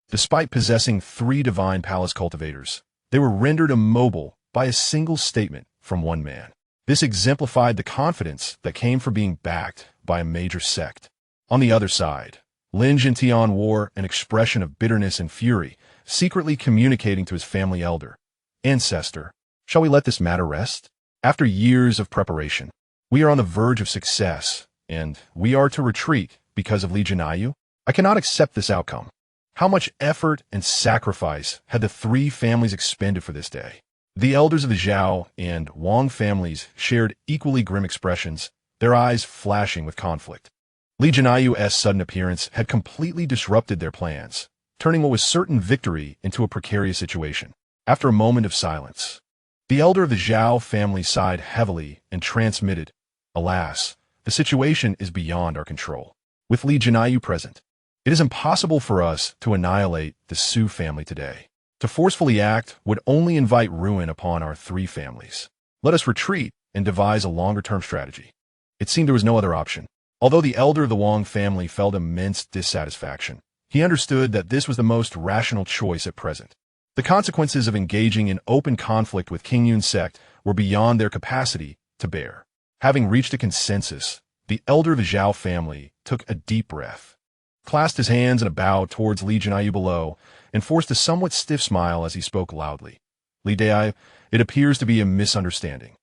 Despite possessing three divine palace cultivators, they were rendered immobile by a single statement from one man. This exemplified the confidence that came from being backed by a major sect. On the other side, Lin Jintian wore an expression of bitterness and fury, secretly communicating to his family elder, "Ancestor, shall we let this matter rest? After years of preparation, we are on the verge of success, and we are to retreat because of Li Jinayu? I cannot accept this outcome. How much effort and sacrifice had the three families expended for this day?" The elders of the Zhao and Wang families shared equally grim expressions, their eyes flashing with conflict. Li Jinayu's sudden appearance had completely disrupted their plans, turning what was certain victory into a precarious situation. After a moment of silence, the elder of the Zhao family sighed heavily and transmitted, "Alas, the situation is beyond our control. With Li Jinayu present, it is impossible for us to annihilate the Su family today. To forcefully act would only invite ruin upon our three families. Let us retreat and devise a longer-term strategy." It seemed there was no other option. Although the elder of the Wang family felt immense dissatisfaction, he understood that this was the most rational choice at present. The consequences of engaging in open conflict with King Yun's sect were beyond their capacity to bear. Having reached a consensus, the elder of the Zhao family took a deep breath, clasped his hands in a bow towards Li Jinayu below, and forced a somewhat stiff smile as he spoke loudly. "Li Dai, it appears to be a misunderstanding.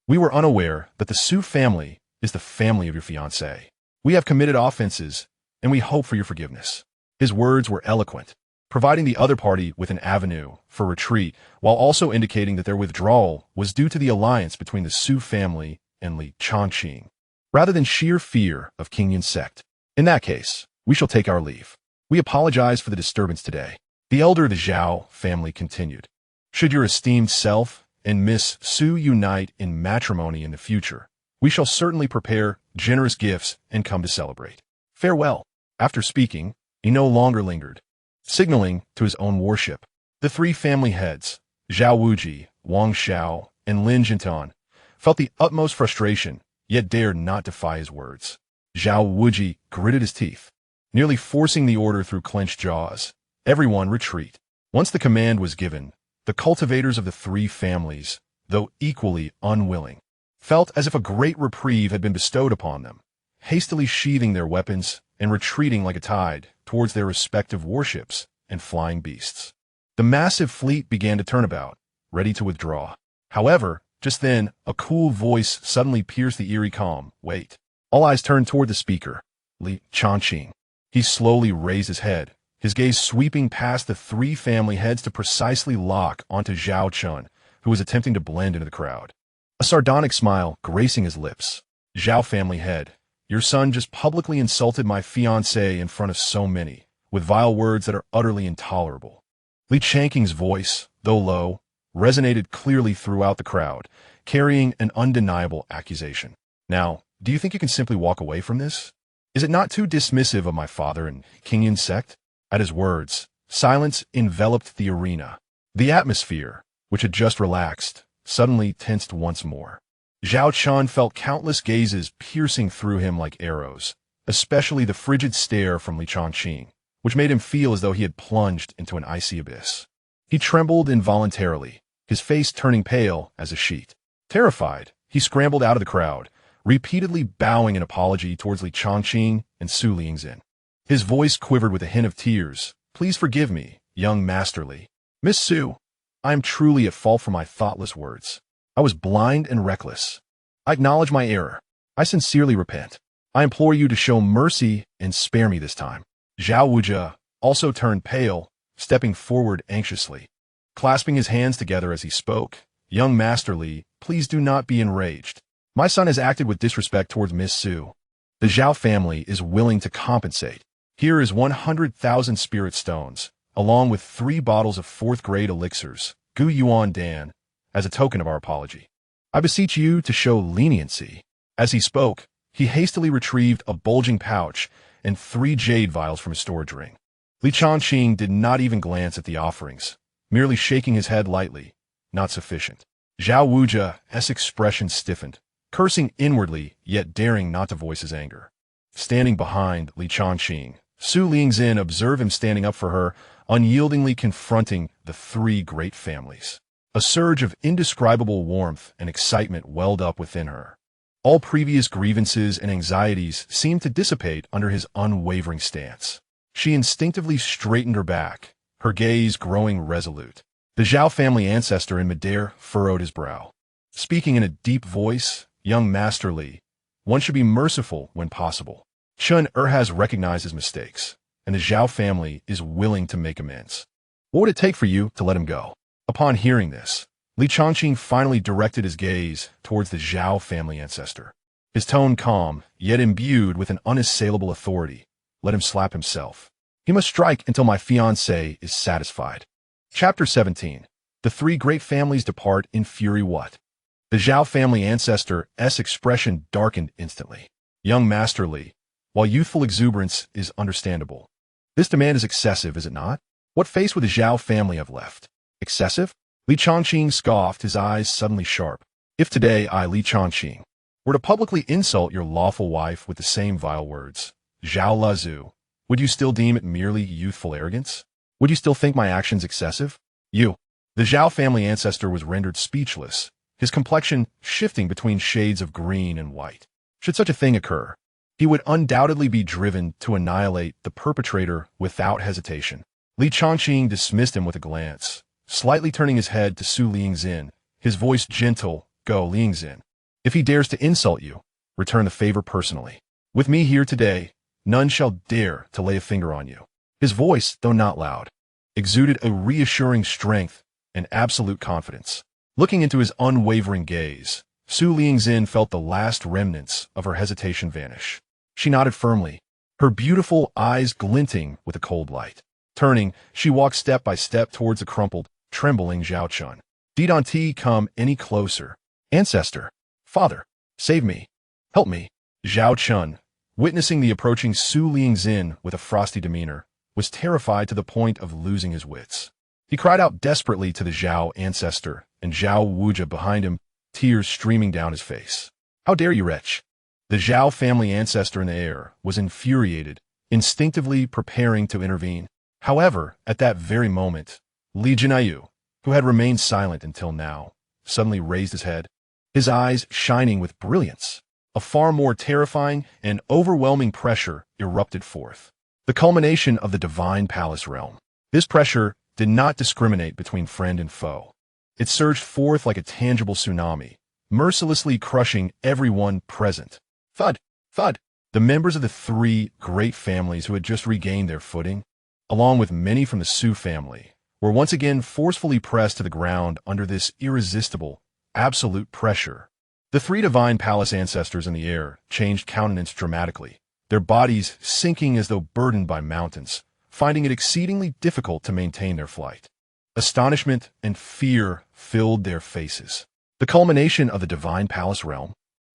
We were unaware that the Su family is the family of your fiancé. We have committed offenses, and we hope for your forgiveness." His words were eloquent, providing the other party with an avenue for retreat, while also indicating that their withdrawal was due to the alliance between the Su family and Li Changqing, rather than sheer fear of King Yun's sect. "In that case, we shall take our leave. We apologize for the disturbance today." The elder of the Zhao family continued, "Should your esteemed self and Miss Su unite in matrimony in the future, we shall certainly prepare generous gifts and come to celebrate. Farewell." After speaking, he no longer lingered. Signaling to his own warship, the three family heads, Zhao Wuji, Wang Xiao, and Lin Jintan, felt the utmost frustration, yet dared not defy his words. Zhao Wuji gritted his teeth, nearly forcing the order through clenched jaws. "Everyone retreat." Once the command was given, the cultivators of the three families, though equally unwilling, felt as if a great reprieve had been bestowed upon them, hastily sheathing their weapons and retreating like a tide towards their respective warships and flying beasts. The massive fleet began to turn about, ready to withdraw. However, just then, a cool voice suddenly pierced the eerie calm. "Wait." All eyes turned toward the speaker, Li Changqing. He slowly raised his head, his gaze sweeping past the three family heads to precisely lock onto Zhao Chun, who was attempting to blend into the crowd. A sardonic smile gracing his lips. "Zhao family head, your son just publicly insulted my fiancée in front of so many, with vile words that are utterly intolerable." Li Changqing's voice, though low, resonated clearly throughout the crowd, carrying an undeniable accusation. "Now, do you think you can simply walk away from this? Is it not too dismissive of my father and King Yun's sect?" At his words, silence enveloped the arena. The atmosphere, which had just relaxed, suddenly tensed once more. Zhao Chun felt countless gazes piercing through him like arrows, especially the frigid stare from Li Changqing, which made him feel as though he had plunged into an icy abyss. He trembled involuntarily, his face turning pale as a sheet. Terrified, he scrambled out of the crowd, repeatedly bowing an apology towards Li Changqing and Su Lingzhen. His voice quivered with a hint of tears. "Please forgive me, young Master Li. Miss Su, I am truly at fault for my thoughtless words. I was blind and reckless. I acknowledge my error. I sincerely repent. I implore you to show mercy and spare me this time." Zhao Wuji also turned pale, stepping forward anxiously. Clasping his hands together as he spoke, "Young Master Li, please do not be enraged. My son has acted with disrespect towards Miss Su. The Zhao family is willing to compensate. Here is 100,000 spirit stones, along with 3 bottles of 4th-grade elixirs, Gu Yuan Dan, as a token of our apology. I beseech you to show leniency." As he spoke, he hastily retrieved a bulging pouch and 3 jade vials from his storage ring. Li Changqing did not even glance at the offerings, merely shaking his head lightly. "Not sufficient. Zhao Wuji's expression stiffened, cursing inwardly, yet daring not to voice his anger. Standing behind Li Changqing, Su Lingzin observed him standing up for her, unyieldingly confronting the three great families. A surge of indescribable warmth and excitement welled up within her. All previous grievances and anxieties seemed to dissipate under his unwavering stance. She instinctively straightened her back, her gaze growing resolute. The Zhao family ancestor in midair furrowed his brow. Speaking in a deep voice, young Master Li, one should be merciful when possible. Chun has recognized his mistakes, and the Zhao family is willing to make amends. What would it take for you to let him go? Upon hearing this, Li Changqing finally directed his gaze towards the Zhao family ancestor. His tone calm, yet imbued with an unassailable authority. Let him slap himself. He must strike until my fiancé is satisfied. Chapter 17. The three great families depart in fury. What? The Zhao family ancestor's expression darkened instantly. Young Master Li, while youthful exuberance is understandable, this demand is excessive, is it not? What face would the Zhao family have left? Excessive? Li Changqing scoffed, his eyes suddenly sharp. If today I, Li Changqing, were to publicly insult your lawful wife with the same vile words, Zhao Lazu, would you still deem it merely youthful arrogance? Would you still think my actions excessive? You. The Zhao family ancestor was rendered speechless, his complexion shifting between shades of green and white. Should such a thing occur, he would undoubtedly be driven to annihilate the perpetrator without hesitation. Li Changqing dismissed him with a glance, slightly turning his head to Su Lingzin, his voice gentle. Go, Lingzin. If he dares to insult you, return the favor personally. With me here today, none shall dare to lay a finger on you. His voice, though not loud, exuded a reassuring strength and absolute confidence. Looking into his unwavering gaze, Su Lingzin felt the last remnants of her hesitation vanish. She nodded firmly, her beautiful eyes glinting with a cold light. Turning, she walked step by step towards the crumpled, trembling Zhao Chun. Didn't he come any closer? Ancestor, father, save me, help me. Zhao Chun, witnessing the approaching Su Lingzin with a frosty demeanor, was terrified to the point of losing his wits. He cried out desperately to the Zhao ancestor, and Zhao Wuji behind him, tears streaming down his face. How dare you, wretch? The Zhao family ancestor in the air was infuriated, instinctively preparing to intervene. However, at that very moment, Li Jinayu, who had remained silent until now, suddenly raised his head, his eyes shining with brilliance. A far more terrifying and overwhelming pressure erupted forth. The culmination of the divine palace realm. This pressure did not discriminate between friend and foe. It surged forth like a tangible tsunami, mercilessly crushing everyone present. Thud, thud. The members of the three great families who had just regained their footing, along with many from the Su family, were once again forcefully pressed to the ground under this irresistible, absolute pressure. The three divine palace ancestors in the air changed countenance dramatically, their bodies sinking as though burdened by mountains, finding it exceedingly difficult to maintain their flight. Astonishment and fear filled their faces. The culmination of the divine palace realm?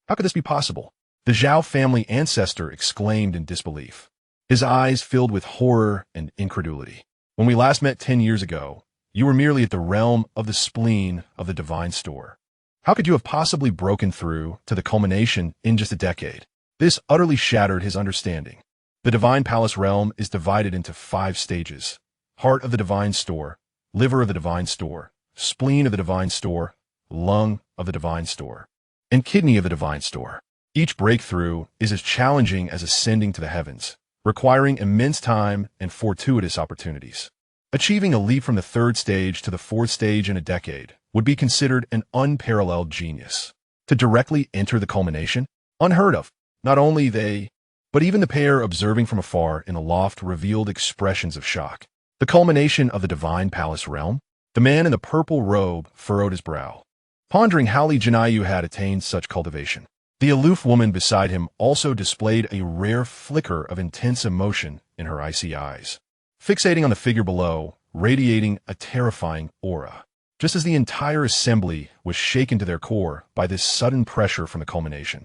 How could this be possible? The Zhao family ancestor exclaimed in disbelief, his eyes filled with horror and incredulity. When we last met 10 years ago, you were merely at the realm of the spleen of the divine store. How could you have possibly broken through to the culmination in just a decade? This utterly shattered his understanding. The divine palace realm is divided into 5 stages: heart of the divine store, liver of the divine store, spleen of the divine store, lung of the divine store, and kidney of the divine store. Each breakthrough is as challenging as ascending to the heavens, requiring immense time and fortuitous opportunities. Achieving a leap from the 3rd stage to the 4th stage in a decade would be considered an unparalleled genius. To directly enter the culmination? Unheard of. Not only they, but even the pair observing from afar in the loft revealed expressions of shock. The culmination of the divine palace realm? The man in the purple robe furrowed his brow, pondering how Li Jinayu had attained such cultivation. The aloof woman beside him also displayed a rare flicker of intense emotion in her icy eyes, fixating on the figure below, radiating a terrifying aura. Just as the entire assembly was shaken to their core by this sudden pressure from the culmination,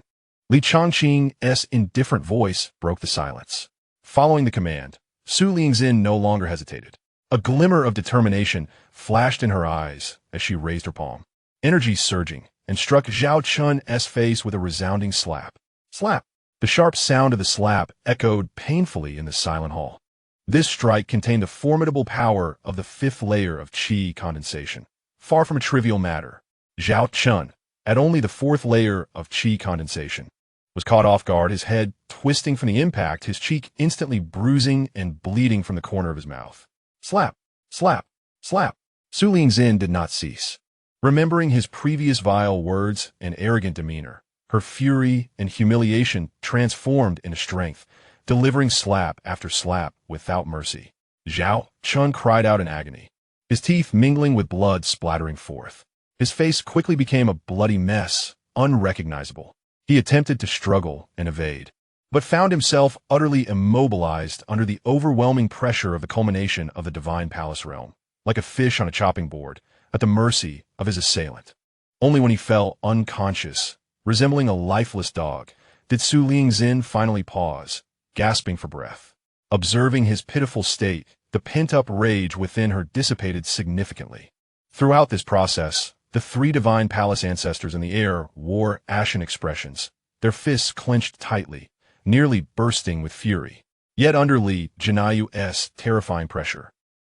Li Changqing's indifferent voice broke the silence. Following the command, Su Lingzin no longer hesitated. A glimmer of determination flashed in her eyes as she raised her palm. energy surging, and struck Zhao Chun's face with a resounding slap. Slap! The sharp sound of the slap echoed painfully in the silent hall. This strike contained the formidable power of the fifth layer of qi condensation. Far from a trivial matter, Zhao Chun, at only the fourth layer of qi condensation, was caught off guard, his head twisting from the impact, his cheek instantly bruising and bleeding from the corner of his mouth. Slap! Slap! Slap! Su Lingzin did not cease. Remembering his previous vile words and arrogant demeanor, her fury and humiliation transformed into strength, delivering slap after slap without mercy. Zhao Chun cried out in agony, his teeth mingling with blood splattering forth. His face quickly became a bloody mess, unrecognizable. He attempted to struggle and evade, but found himself utterly immobilized under the overwhelming pressure of the culmination of the divine palace realm, like a fish on a chopping board, at the mercy of his assailant. Only when he fell unconscious, resembling a lifeless dog, did Su Lingzin finally pause, gasping for breath. Observing his pitiful state, the pent-up rage within her dissipated significantly. Throughout this process, the three divine palace ancestors in the air wore ashen expressions, their fists clenched tightly, nearly bursting with fury, yet under Li Jinayu's terrifying pressure.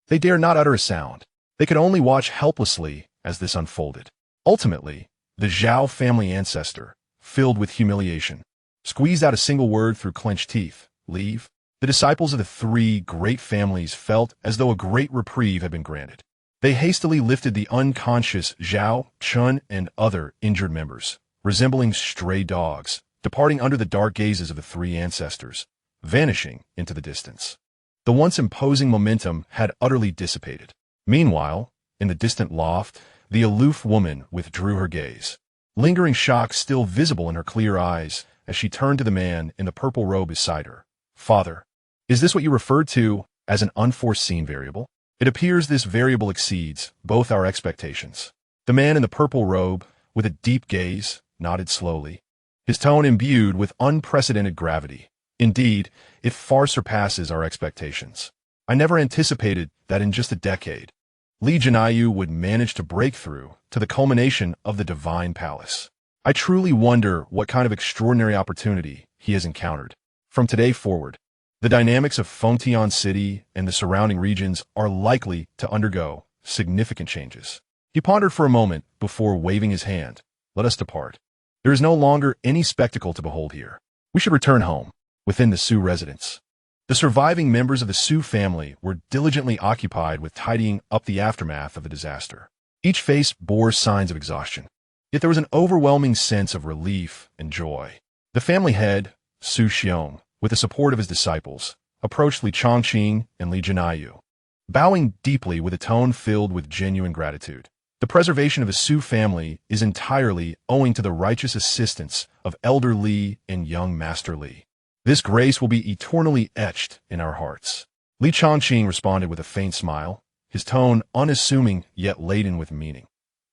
They dared not utter a sound. They could only watch helplessly as this unfolded. Ultimately, the Zhao family ancestor, filled with humiliation, squeezed out a single word through clenched teeth: leave. The disciples of the three great families felt as though a great reprieve had been granted. They hastily lifted the unconscious Zhao Chun and other injured members, resembling stray dogs, departing under the dark gazes of the three ancestors, vanishing into the distance. The once imposing momentum had utterly dissipated. Meanwhile, in the distant loft, the aloof woman withdrew her gaze, lingering shock still visible in her clear eyes as she turned to the man in the purple robe beside her. Father, is this what you referred to as an unforeseen variable? It appears this variable exceeds both our expectations. The man in the purple robe, with a deep gaze, nodded slowly, his tone imbued with unprecedented gravity. Indeed, it far surpasses our expectations. I never anticipated that in just a decade, Li Jinayu would manage to break through to the culmination of the divine palace. I truly wonder what kind of extraordinary opportunity he has encountered. From today forward, the dynamics of Fengtian City and the surrounding regions are likely to undergo significant changes. He pondered for a moment before waving his hand. Let us depart. There is no longer any spectacle to behold here. We should return home, within the Su residence. The surviving members of the Su family were diligently occupied with tidying up the aftermath of the disaster. Each face bore signs of exhaustion, yet there was an overwhelming sense of relief and joy. The family head, Su Xiong, with the support of his disciples, approached Li Changqing and Li Jinayu, bowing deeply with a tone filled with genuine gratitude. The preservation of the Su family is entirely owing to the righteous assistance of Elder Li and young Master Li. This grace will be eternally etched in our hearts. Li Changqing responded with a faint smile, his tone unassuming yet laden with meaning.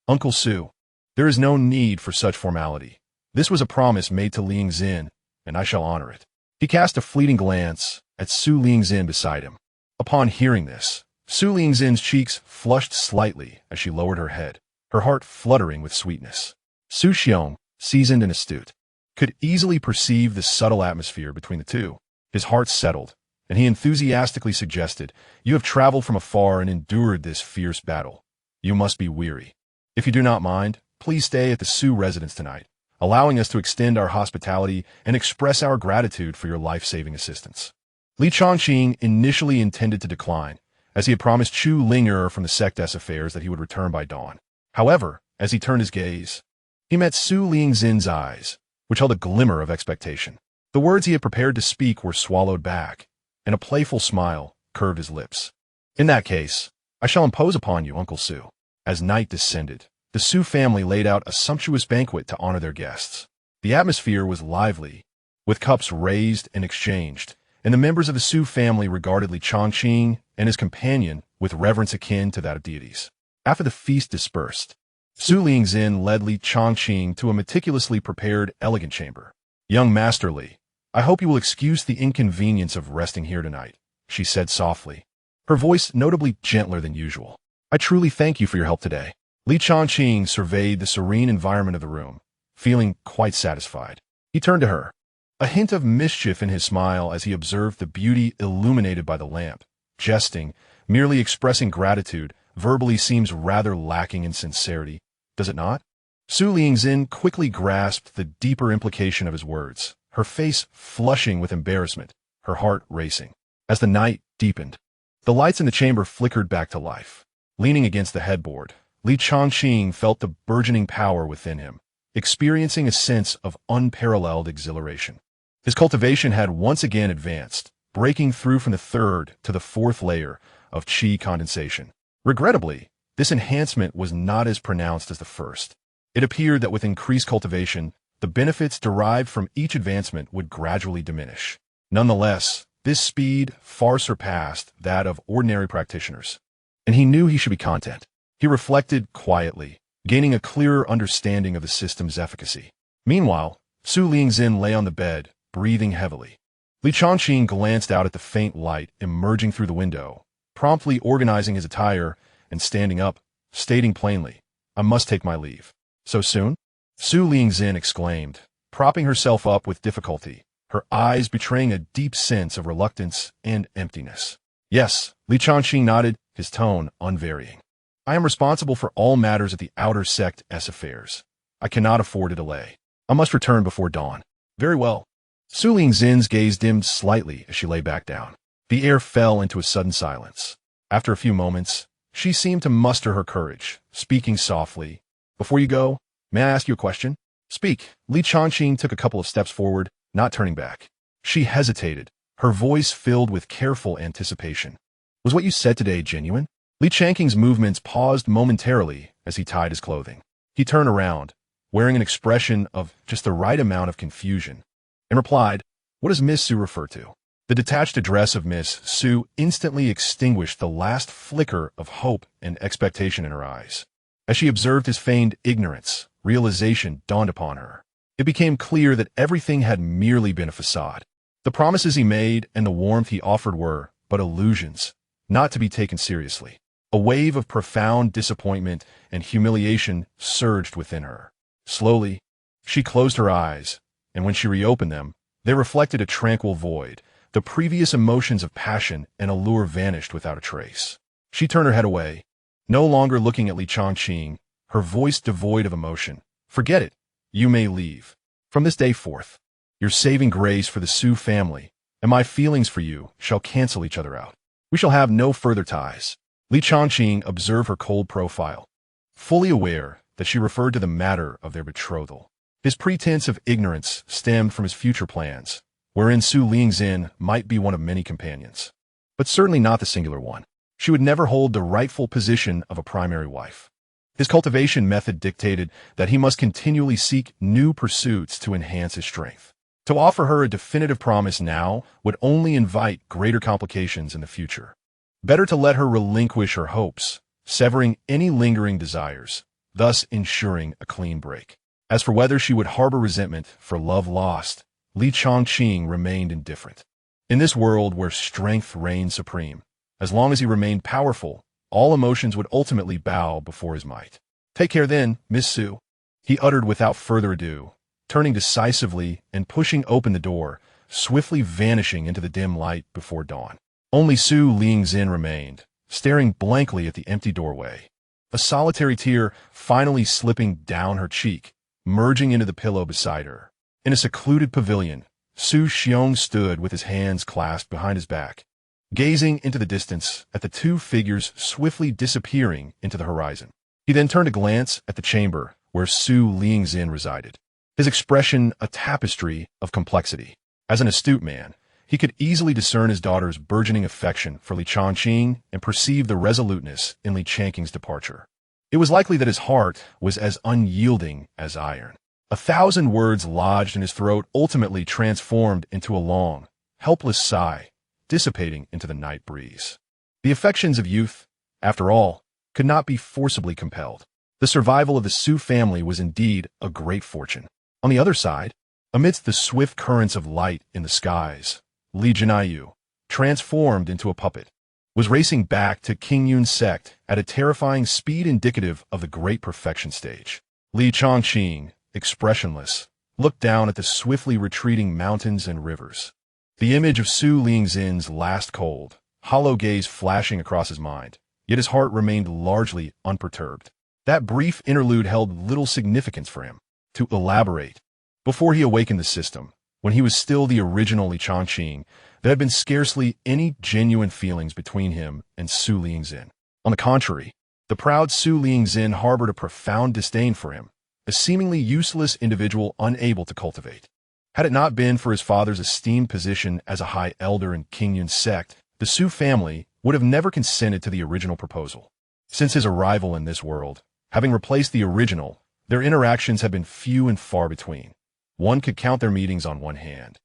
Uncle Su, there is no need for such formality. This was a promise made to Lingzin, and I shall honor it. He cast a fleeting glance at Su Lingzin beside him. Upon hearing this, Su Lingzin's cheeks flushed slightly as she lowered her head, her heart fluttering with sweetness. Su Xiong, seasoned and astute, could easily perceive the subtle atmosphere between the two. His heart settled, and he enthusiastically suggested, "You have traveled from afar and endured this fierce battle. You must be weary. If you do not mind, please stay at the Su residence tonight, allowing us to extend our hospitality and express our gratitude for your life-saving assistance." Li Changqing initially intended to decline, as he had promised Chu Linger from the Sect's affairs that he would return by dawn. However, as he turned his gaze, he met Su Lingzin's eyes, which held a glimmer of expectation. The words he had prepared to speak were swallowed back, and a playful smile curved his lips. "In that case, I shall impose upon you, Uncle Su." As night descended, the Su family laid out a sumptuous banquet to honor their guests. The atmosphere was lively, with cups raised and exchanged, and the members of the Su family regarded Li Changqing and his companion with reverence akin to that of deities. After the feast dispersed, Su Lingzin led Li Changqing to a meticulously prepared, elegant chamber. "Young Master Li, I hope you will excuse the inconvenience of resting here tonight," she said softly, her voice notably gentler than usual. "I truly thank you for your help today." Li Changqing surveyed the serene environment of the room, feeling quite satisfied. He turned to her, a hint of mischief in his smile as he observed the beauty illuminated by the lamp. Jesting, merely expressing gratitude, verbally seems rather lacking in sincerity, does it not? Su Lingzin quickly grasped the deeper implication of his words, her face flushing with embarrassment, her heart racing. As the night deepened, the lights in the chamber flickered back to life. Leaning against the headboard, Li Changqing felt the burgeoning power within him, experiencing a sense of unparalleled exhilaration. His cultivation had once again advanced, breaking through from the third to the fourth layer of qi condensation. Regrettably, this enhancement was not as pronounced as the first. It appeared that with increased cultivation, the benefits derived from each advancement would gradually diminish. Nonetheless, this speed far surpassed that of ordinary practitioners, and he knew he should be content. He reflected quietly, gaining a clearer understanding of the system's efficacy. Meanwhile, Su Lingzin lay on the bed, breathing heavily. Li Changqing glanced out at the faint light emerging through the window, promptly organizing his attire and standing up, stating plainly, "I must take my leave." "So soon?" Su Lingzin exclaimed, propping herself up with difficulty, her eyes betraying a deep sense of reluctance and emptiness. "Yes," Li Changqing nodded, his tone unvarying. "I am responsible for all matters at the outer sect S affairs. I cannot afford a delay. I must return before dawn." "Very well." Su Lingzin's gaze dimmed slightly as she lay back down. The air fell into a sudden silence. After a few moments, she seemed to muster her courage, speaking softly. "Before you go, may I ask you a question?" "Speak." Li Changqing took a couple of steps forward, not turning back. She hesitated, her voice filled with careful anticipation. "Was what you said today genuine?" Li Changqing's movements paused momentarily as he tied his clothing. He turned around, wearing an expression of just the right amount of confusion, and replied, "What does Miss Su refer to?" The detached address of Miss Su instantly extinguished the last flicker of hope and expectation in her eyes. As she observed his feigned ignorance, realization dawned upon her. It became clear that everything had merely been a facade. The promises he made and the warmth he offered were but illusions, not to be taken seriously. A wave of profound disappointment and humiliation surged within her. Slowly, she closed her eyes, and when she reopened them, they reflected a tranquil void. The previous emotions of passion and allure vanished without a trace. She turned her head away, no longer looking at Li Changqing, her voice devoid of emotion. "Forget it. You may leave. From this day forth, your saving grace for the Su family and my feelings for you shall cancel each other out. We shall have no further ties." Li Changqing observed her cold profile, fully aware that she referred to the matter of their betrothal. His pretense of ignorance stemmed from his future plans, wherein Su Lingzin might be one of many companions, but certainly not the singular one. She would never hold the rightful position of a primary wife. His cultivation method dictated that he must continually seek new pursuits to enhance his strength. To offer her a definitive promise now would only invite greater complications in the future. Better to let her relinquish her hopes, severing any lingering desires, thus ensuring a clean break. As for whether she would harbor resentment for love lost, Li Changqing remained indifferent. In this world where strength reigned supreme, as long as he remained powerful, all emotions would ultimately bow before his might. "Take care then, Miss Su," he uttered without further ado, turning decisively and pushing open the door, swiftly vanishing into the dim light before dawn. Only Su Lingzin remained, staring blankly at the empty doorway, a solitary tear finally slipping down her cheek, merging into the pillow beside her. In a secluded pavilion, Su Xiong stood with his hands clasped behind his back, gazing into the distance at the two figures swiftly disappearing into the horizon. He then turned a glance at the chamber where Su Lingzin resided, his expression a tapestry of complexity. As an astute man, he could easily discern his daughter's burgeoning affection for Li Changqing and perceive the resoluteness in Li Changqing's departure. It was likely that his heart was as unyielding as iron. 1,000 words lodged in his throat ultimately transformed into a long, helpless sigh, dissipating into the night breeze. The affections of youth, after all, could not be forcibly compelled. The survival of the Su family was indeed a great fortune. On the other side, amidst the swift currents of light in the skies, Li Jinaiyu, transformed into a puppet, was racing back to Qingyun's sect at a terrifying speed indicative of the Great Perfection stage. Li Changqing, expressionless, looked down at the swiftly retreating mountains and rivers. The image of Su Lingxin's last cold, hollow gaze flashing across his mind, yet his heart remained largely unperturbed. That brief interlude held little significance for him. To elaborate, before he awakened the system, when he was still the original Li Changqing, there had been scarcely any genuine feelings between him and Su Lingxin. On the contrary, the proud Su Lingxin harbored a profound disdain for him, a seemingly useless individual unable to cultivate. Had it not been for his father's esteemed position as a high elder in Qingyun's sect, the Su family would have never consented to the original proposal. Since his arrival in this world, having replaced the original, their interactions have been few and far between. One could count their meetings on one hand,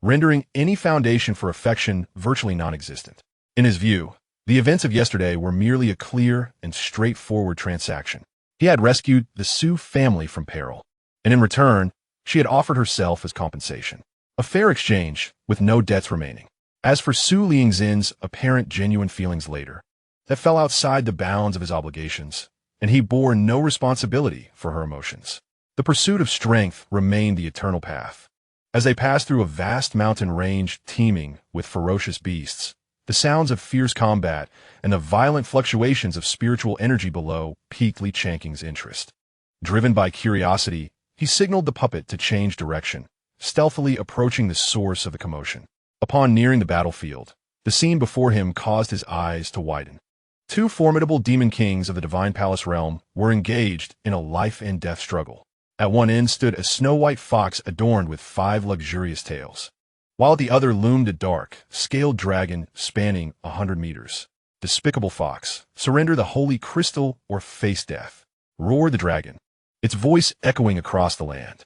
rendering any foundation for affection virtually non-existent. In his view, the events of yesterday were merely a clear and straightforward transaction. He had rescued the Su family from peril, and in return, she had offered herself as compensation. A fair exchange, with no debts remaining. As for Su Lingxin's apparent genuine feelings later, that fell outside the bounds of his obligations, and he bore no responsibility for her emotions. The pursuit of strength remained the eternal path. As they passed through a vast mountain range teeming with ferocious beasts, the sounds of fierce combat and the violent fluctuations of spiritual energy below piqued Li Changqing's interest. Driven by curiosity, he signaled the puppet to change direction, stealthily approaching the source of the commotion. Upon nearing the battlefield, the scene before him caused his eyes to widen. Two formidable demon kings of the divine palace realm were engaged in a life-and-death struggle. At one end stood a snow-white fox adorned with 5 luxurious tails, while at the other loomed a dark, scaled dragon spanning 100 meters. Despicable fox, surrender the holy crystal or face death, roared the dragon, its voice echoing across the land.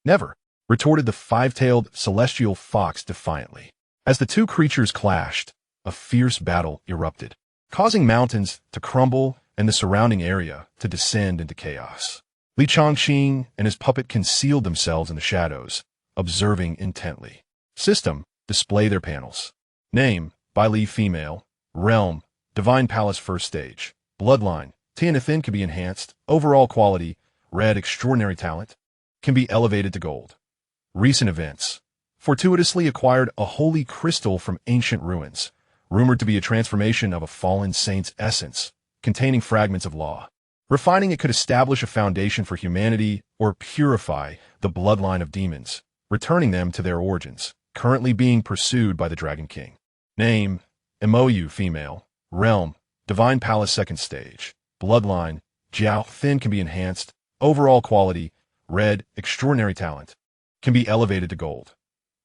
Never, retorted the 5-tailed celestial fox defiantly. As the two creatures clashed, a fierce battle erupted, causing mountains to crumble and the surrounding area to descend into chaos. Li Changqing and his puppet concealed themselves in the shadows, observing intently. System, display their panels. Name, by Li female. Realm, Divine Palace first stage. Bloodline, Tianathin can be enhanced. Overall quality, red extraordinary talent, can be elevated to gold. Recent events, fortuitously acquired a holy crystal from ancient ruins, rumored to be a transformation of a fallen saint's essence, containing fragments of law. Refining it could establish a foundation for humanity or purify the bloodline of demons, returning them to their origins, currently being pursued by the Dragon King. Name, MOU female. Realm, Divine Palace second stage. Bloodline, Jiao Thin can be enhanced. Overall quality, red, extraordinary talent, can be elevated to gold.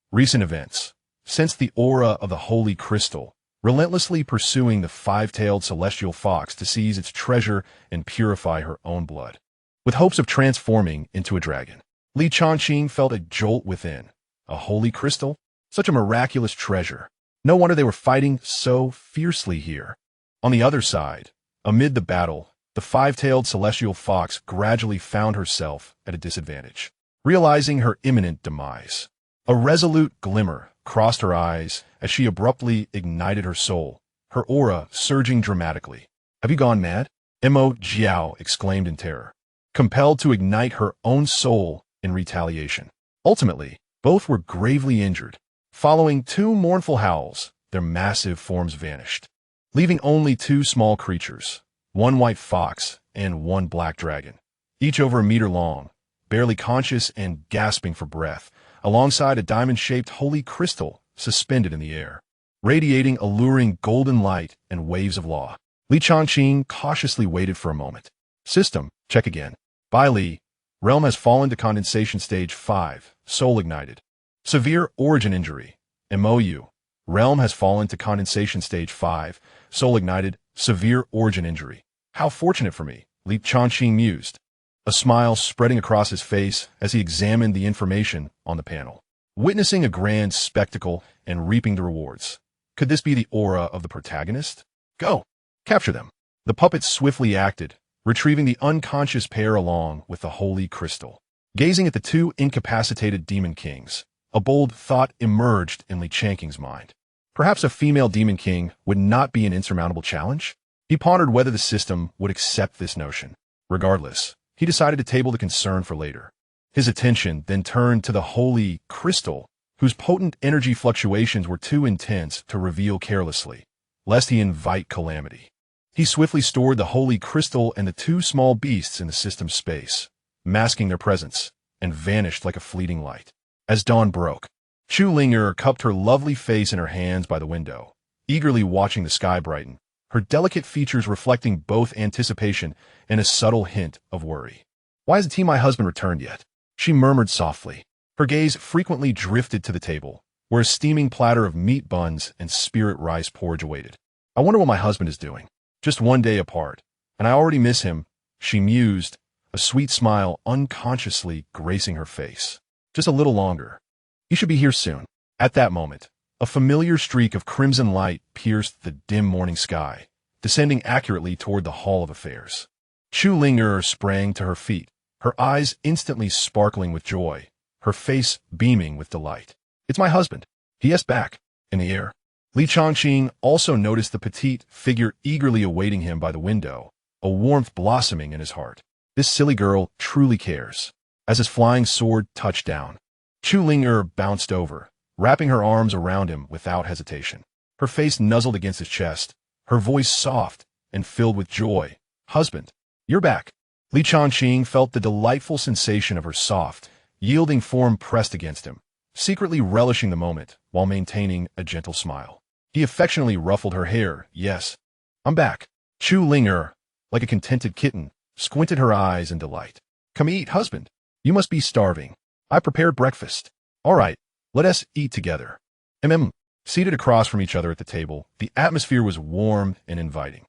Recent events, since the aura of the holy crystal, relentlessly pursuing the 5-tailed celestial fox to seize its treasure and purify her own blood, with hopes of transforming into a dragon. Li Changqing felt a jolt within. A holy crystal? Such a miraculous treasure. No wonder they were fighting so fiercely here. On the other side, amid the battle, the 5-tailed celestial fox gradually found herself at a disadvantage, realizing her imminent demise. A resolute glimmer crossed her eyes as she abruptly ignited her soul, her aura surging dramatically. Have you gone mad? Mo Jiao exclaimed in terror, compelled to ignite her own soul in retaliation. Ultimately, both were gravely injured. Following 2 mournful howls, their massive forms vanished, leaving only 2 small creatures, 1 white fox and 1 black dragon, each over a meter long, barely conscious and gasping for breath, alongside a diamond-shaped holy crystal suspended in the air, radiating alluring golden light and waves of law. Li Changqing cautiously waited for a moment. System, check again. By Li, realm has fallen to condensation stage 5, soul ignited. Severe origin injury. MOU, realm has fallen to condensation stage 5, soul ignited, severe origin injury. How fortunate for me, Li Changqing mused, a smile spreading across his face as he examined the information on the panel. Witnessing a grand spectacle and reaping the rewards. Could this be the aura of the protagonist? Go! Capture them. The puppet swiftly acted, retrieving the unconscious pair along with the holy crystal. Gazing at the 2 incapacitated demon kings, a bold thought emerged in Li Changqing's mind. Perhaps a female demon king would not be an insurmountable challenge? He pondered whether the system would accept this notion. Regardless, he decided to table the concern for later. His attention then turned to the holy crystal, whose potent energy fluctuations were too intense to reveal carelessly, lest he invite calamity. He swiftly stored the holy crystal and the two small beasts in the system's space, masking their presence, and vanished like a fleeting light. As dawn broke, Chu Ling'er cupped her lovely face in her hands by the window, eagerly watching the sky brighten, her delicate features reflecting both anticipation and a subtle hint of worry. "Why hasn't my husband returned yet?" she murmured softly. Her gaze frequently drifted to the table, where a steaming platter of meat buns and spirit rice porridge awaited. "I wonder what my husband is doing. Just one day apart, and I already miss him," she mused, a sweet smile unconsciously gracing her face. "Just a little longer. He should be here soon." At that moment, a familiar streak of crimson light pierced the dim morning sky, descending accurately toward the Hall of Affairs. Chu Ling'er sprang to her feet, her eyes instantly sparkling with joy, her face beaming with delight. "It's my husband. He is back." In the air, Changqing also noticed the petite figure eagerly awaiting him by the window, a warmth blossoming in his heart. This silly girl truly cares. As his flying sword touched down, Chu Ling'er bounced over, wrapping her arms around him without hesitation. Her face nuzzled against his chest, her voice soft and filled with joy. "Husband, you're back." Changqing felt the delightful sensation of her soft, yielding form pressed against him, secretly relishing the moment while maintaining a gentle smile. He affectionately ruffled her hair. "Yes, I'm back." Chu Ling'er, like a contented kitten, squinted her eyes in delight. "Come eat, husband. You must be starving. I prepared breakfast." "All right, let us eat together." Seated across from each other at the table, the atmosphere was warm and inviting.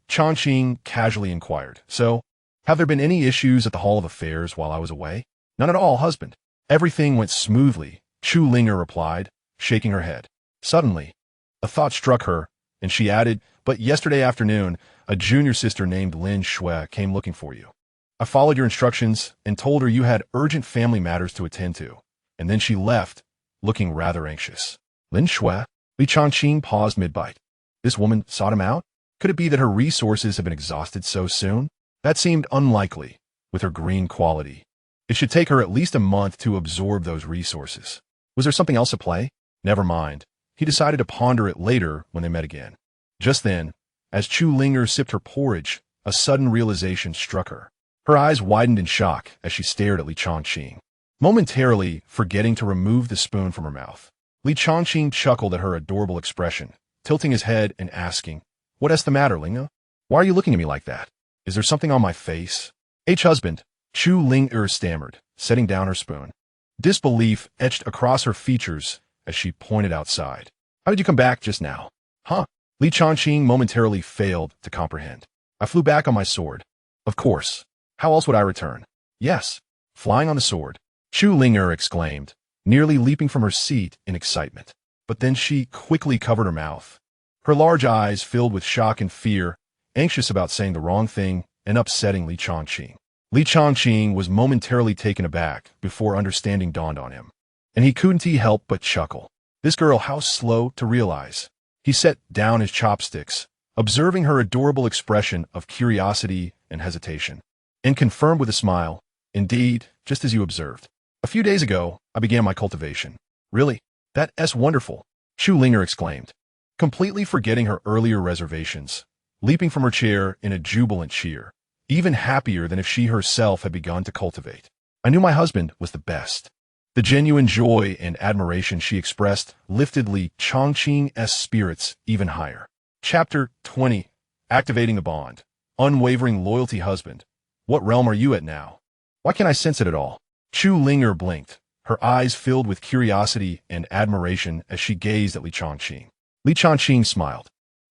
Changqing casually inquired, "So, have there been any issues at the Hall of Affairs while I was away?" "None at all, husband. Everything went smoothly," Chu Ling'er replied, shaking her head. Suddenly, a thought struck her, and she added, "But yesterday afternoon, a junior sister named Lin Shui came looking for you. I followed your instructions and told her you had urgent family matters to attend to, and then she left, looking rather anxious." "Lin Shui?" Changqing paused mid-bite. This woman sought him out? Could it be that her resources had been exhausted so soon? That seemed unlikely, with her green quality. It should take her at least a month to absorb those resources. Was there something else at play? Never mind. He decided to ponder it later when they met again. Just then, as Chu Ling'er sipped her porridge, a sudden realization struck her. Her eyes widened in shock as she stared at Changqing, momentarily forgetting to remove the spoon from her mouth. Changqing chuckled at her adorable expression, tilting his head and asking, "What is the matter, Ling'er? Why are you looking at me like that? Is there something on my face?" "Husband," Chu Ling'er stammered, setting down her spoon. Disbelief etched across her features as she pointed outside. "How did you come back just now?" "Huh?" Changqing momentarily failed to comprehend. "I flew back on my sword." "Of course. How else would I return?" "Yes, flying on the sword," Chu Ling'er exclaimed, nearly leaping from her seat in excitement. But then she quickly covered her mouth, her large eyes filled with shock and fear, anxious about saying the wrong thing and upsetting Changqing. Changqing was momentarily taken aback before understanding dawned on him, and he couldn't help but chuckle. This girl, how slow to realize. He set down his chopsticks, observing her adorable expression of curiosity and hesitation, and confirmed with a smile, "Indeed, just as you observed. A few days ago, I began my cultivation." "Really? That's wonderful," Chu Ling'er exclaimed, completely forgetting her earlier reservations, leaping from her chair in a jubilant cheer, even happier than if she herself had begun to cultivate. "I knew my husband was the best." The genuine joy and admiration she expressed lifted Changqing's spirits even higher. Chapter 20. Activating the Bond. Unwavering Loyalty. "Husband, what realm are you at now? Why can't I sense it at all?" Chu Ling'er blinked, her eyes filled with curiosity and admiration as she gazed at Changqing. Changqing smiled,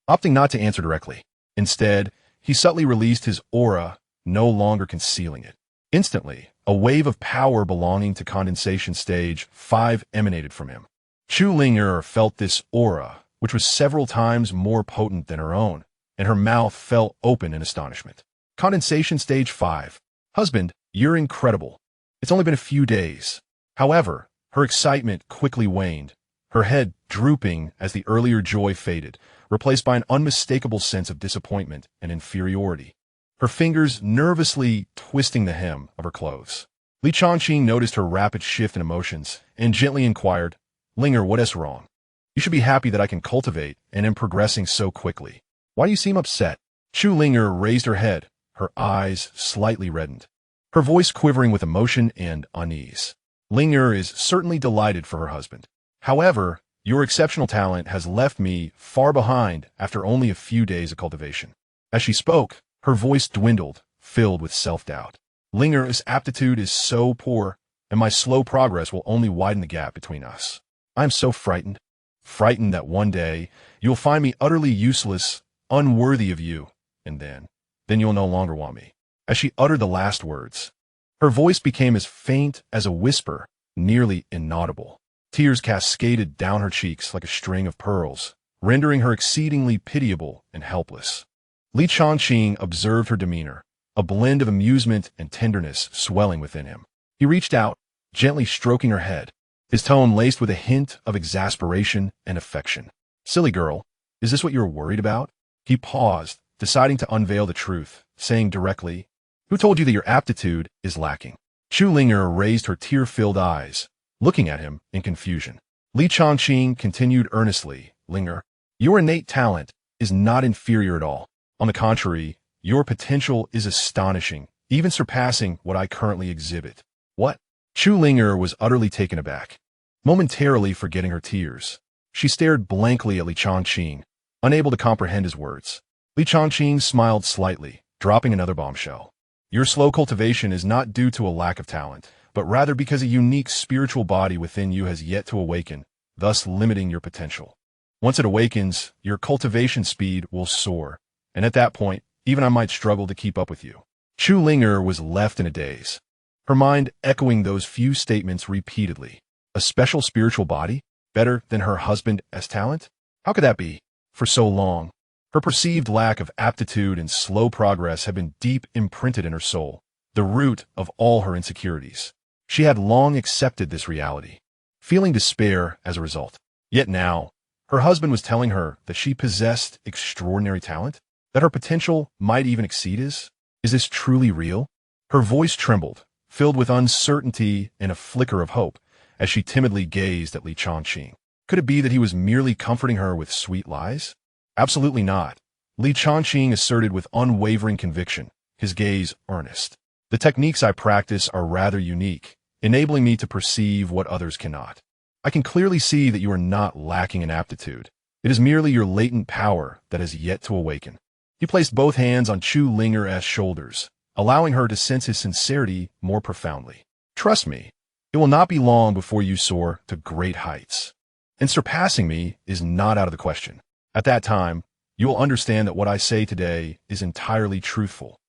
opting not to answer directly. Instead, he subtly released his aura, no longer concealing it. Instantly, a wave of power belonging to Condensation Stage 5 emanated from him. Chu Ling'er felt this aura, which was several times more potent than her own, and her mouth fell open in astonishment. "Condensation Stage 5. Husband, you're incredible. It's only been a few days." However, her excitement quickly waned, her head drooping as the earlier joy faded, replaced by an unmistakable sense of disappointment and inferiority. Her fingers nervously twisting the hem of her clothes. Changqing noticed her rapid shift in emotions and gently inquired, "Linger, what is wrong? You should be happy that I can cultivate and am progressing so quickly. Why do you seem upset?" Linger raised her head, her eyes slightly reddened, her voice quivering with emotion and unease. Linger is certainly delighted for her husband. However, your exceptional talent has left me far behind after only a few days of cultivation. As she spoke, her voice dwindled, filled with self-doubt. Linger's aptitude is so poor, and my slow progress will only widen the gap between us. I am so frightened. Frightened that one day you'll find me utterly useless, unworthy of you, and then you'll no longer want me. As she uttered the last words, her voice became as faint as a whisper, nearly inaudible. Tears cascaded down her cheeks like a string of pearls, rendering her exceedingly pitiable and helpless. Changqing observed her demeanor, a blend of amusement and tenderness swelling within him. He reached out, gently stroking her head, his tone laced with a hint of exasperation and affection. "Silly girl, is this what you were worried about?" He paused, deciding to unveil the truth, saying directly, "Who told you that your aptitude is lacking?" Linger raised her tear-filled eyes, looking at him in confusion. Changqing continued earnestly, "Linger, your innate talent is not inferior at all. On the contrary, your potential is astonishing, even surpassing what I currently exhibit." "What?" Linger was utterly taken aback. Momentarily forgetting her tears, she stared blankly at Changqing, unable to comprehend his words. Changqing smiled slightly, dropping another bombshell. "Your slow cultivation is not due to a lack of talent, but rather because a unique spiritual body within you has yet to awaken, thus limiting your potential. Once it awakens, your cultivation speed will soar, and at that point, even I might struggle to keep up with you." Linger was left in a daze, her mind echoing those few statements repeatedly. A special spiritual body? Better than her husband's talent? How could that be? For so long, her perceived lack of aptitude and slow progress had been deep imprinted in her soul, the root of all her insecurities. She had long accepted this reality, feeling despair as a result. Yet now, her husband was telling her that she possessed extraordinary talent, that her potential might even exceed his. Is this truly real? Her voice trembled, filled with uncertainty and a flicker of hope, as she timidly gazed at Changqing. Could it be that he was merely comforting her with sweet lies? Absolutely not. Changqing asserted with unwavering conviction, his gaze earnest. "The techniques I practice are rather unique, enabling me to perceive what others cannot. I can clearly see that you are not lacking in aptitude. It is merely your latent power that has yet to awaken." He placed both hands on Linger's shoulders, allowing her to sense his sincerity more profoundly. "Trust me, it will not be long before you soar to great heights. And surpassing me is not out of the question. At that time, you will understand that what I say today is entirely truthful."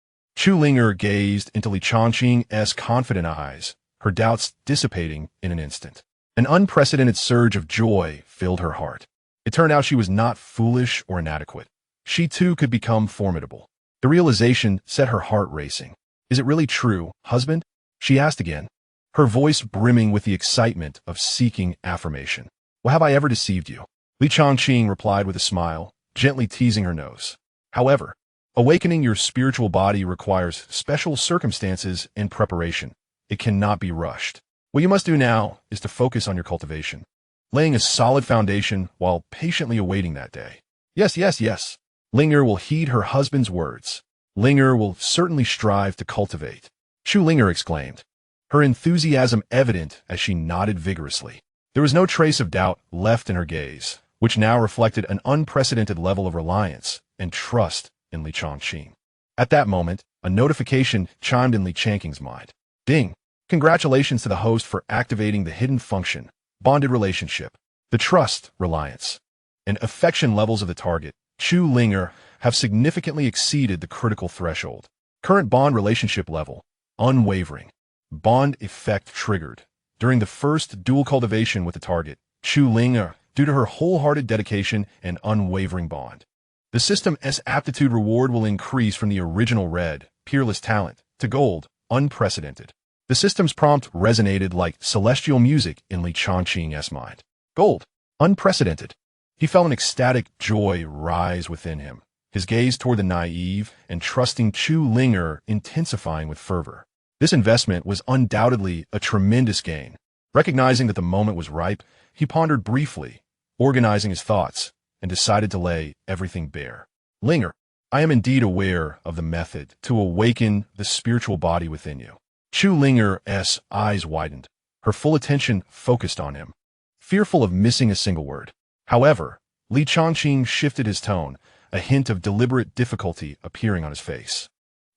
Linger gazed into Changqing's confident eyes, her doubts dissipating in an instant. An unprecedented surge of joy filled her heart. It turned out she was not foolish or inadequate. She too could become formidable. The realization set her heart racing. "Is it really true, husband?" she asked again, her voice brimming with the excitement of seeking affirmation. "Well, have I ever deceived you?" Changqing replied with a smile, gently teasing her nose. "However, awakening your spiritual body requires special circumstances and preparation. It cannot be rushed. What you must do now is to focus on your cultivation, laying a solid foundation while patiently awaiting that day." Yes. Linger will heed her husband's words. Linger will certainly strive to cultivate." Linger exclaimed, her enthusiasm evident as she nodded vigorously. There was no trace of doubt left in her gaze, which now reflected an unprecedented level of reliance and trust in Changqing. At that moment, a notification chimed in Changqing's mind. "Ding! Congratulations to the host for activating the hidden function, bonded relationship. The trust, reliance, and affection levels of the target, Linger, have significantly exceeded the critical threshold. Current bond relationship level, unwavering. Bond effect triggered. During the first dual cultivation with the target, Linger, due to her wholehearted dedication and unwavering bond. The system's aptitude reward will increase from the original red, peerless talent, to gold, unprecedented." The system's prompt resonated like celestial music in Changqing's mind. "Gold, Unprecedented. He felt an ecstatic joy rise within him, his gaze toward the naive and trusting Chu Linger intensifying with fervor. This investment was undoubtedly a tremendous gain. Recognizing that the moment was ripe, he pondered briefly, organizing his thoughts, and decided to lay everything bare. Linger, I am indeed aware of the method to awaken the spiritual body within you. Chu Linger's eyes widened, her full attention focused on him, fearful of missing a single word. However, Li Changqing shifted his tone, a hint of deliberate difficulty appearing on his face.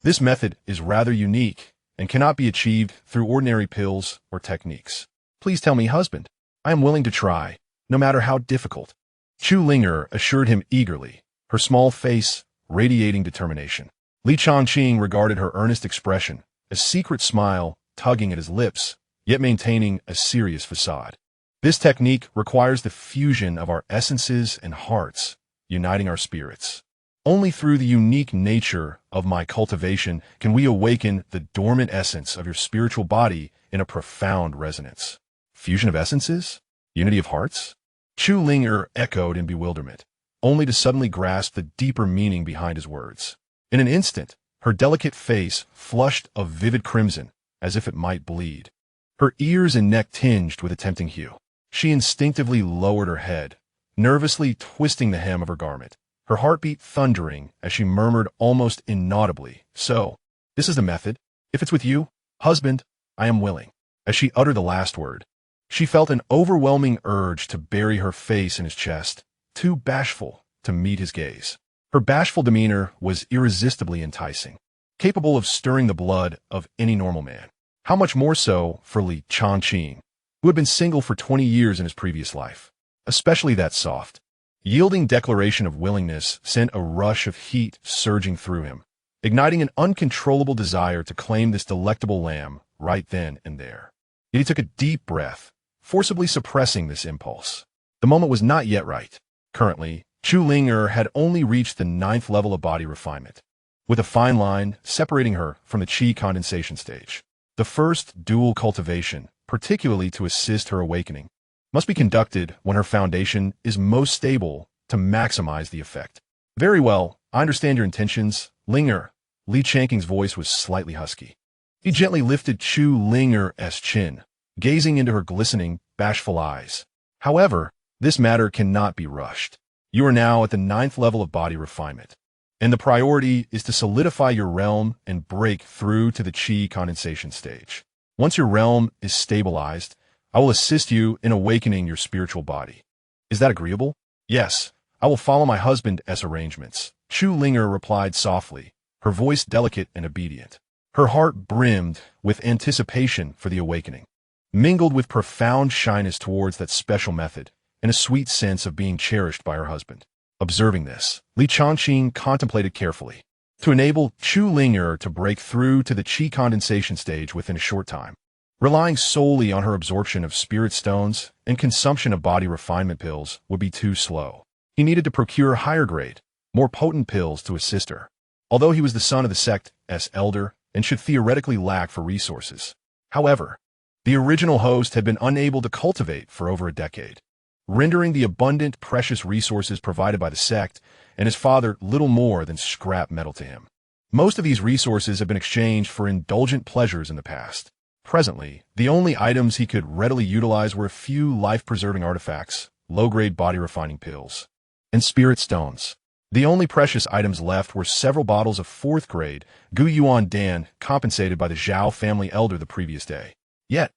This method is rather unique and cannot be achieved through ordinary pills or techniques. Please tell me, husband. I am willing to try, no matter how difficult. Chu Linger assured him eagerly, her small face radiating determination. Li Changqing regarded her earnest expression, a secret smile tugging at his lips, yet maintaining a serious facade. This technique requires the fusion of our essences and hearts, uniting our spirits. Only through the unique nature of my cultivation can we awaken the dormant essence of your spiritual body in a profound resonance. Fusion of essences? Unity of hearts? Chu Linger echoed in bewilderment, only to suddenly grasp the deeper meaning behind his words. In an instant, her delicate face flushed a vivid crimson, as if it might bleed. Her ears and neck tinged with a tempting hue. She instinctively lowered her head, nervously twisting the hem of her garment, her heartbeat thundering as she murmured almost inaudibly, "So, this is the method. If it's with you, husband, I am willing." As she uttered the last word, she felt an overwhelming urge to bury her face in his chest, too bashful to meet his gaze. Her bashful demeanor was irresistibly enticing, capable of stirring the blood of any normal man. How much more so for Li Changqing, who had been single for 20 years in his previous life. Especially that soft, yielding declaration of willingness sent a rush of heat surging through him, igniting an uncontrollable desire to claim this delectable lamb right then and there. Yet he took a deep breath, forcibly suppressing this impulse. The moment was not yet right. Currently, Chu Linger had only reached the 9th level of body refinement, with a fine line separating her from the qi condensation stage. The first dual cultivation, particularly to assist her awakening, must be conducted when her foundation is most stable to maximize the effect. Very well, I understand your intentions, Linger. Li Changqing's voice was slightly husky. He gently lifted Chu Linger's chin, gazing into her glistening, bashful eyes. However, this matter cannot be rushed. You are now at the 9th level of body refinement, and the priority is to solidify your realm and break through to the qi condensation stage. Once your realm is stabilized, I will assist you in awakening your spiritual body. Is that agreeable? Yes, I will follow my husband's arrangements, Chu Linger replied softly, her voice delicate and obedient. Her heart brimmed with anticipation for the awakening, mingled with profound shyness towards that special method, and a sweet sense of being cherished by her husband. Observing this, Li Changqing contemplated carefully. To enable Chu Linger to break through to the qi condensation stage within a short time, relying solely on her absorption of spirit stones and consumption of body refinement pills would be too slow. He needed to procure higher grade, more potent pills to assist her. Although he was the son of the sect's elder and should theoretically lack for resources. However, the original host had been unable to cultivate for over a decade, rendering the abundant, precious resources provided by the sect and his father little more than scrap metal to him. Most of these resources have been exchanged for indulgent pleasures in the past. Presently, the only items he could readily utilize were a few life-preserving artifacts, low-grade body-refining pills, and spirit stones. The only precious items left were several bottles of 4th-grade Gu Yuan Dan compensated by the Zhao family elder the previous day. Yet,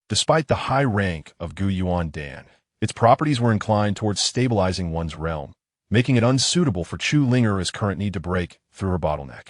despite the high rank of Gu Yuan Dan, its properties were inclined towards stabilizing one's realm, making it unsuitable for Chu Linger's current need to break through her bottleneck.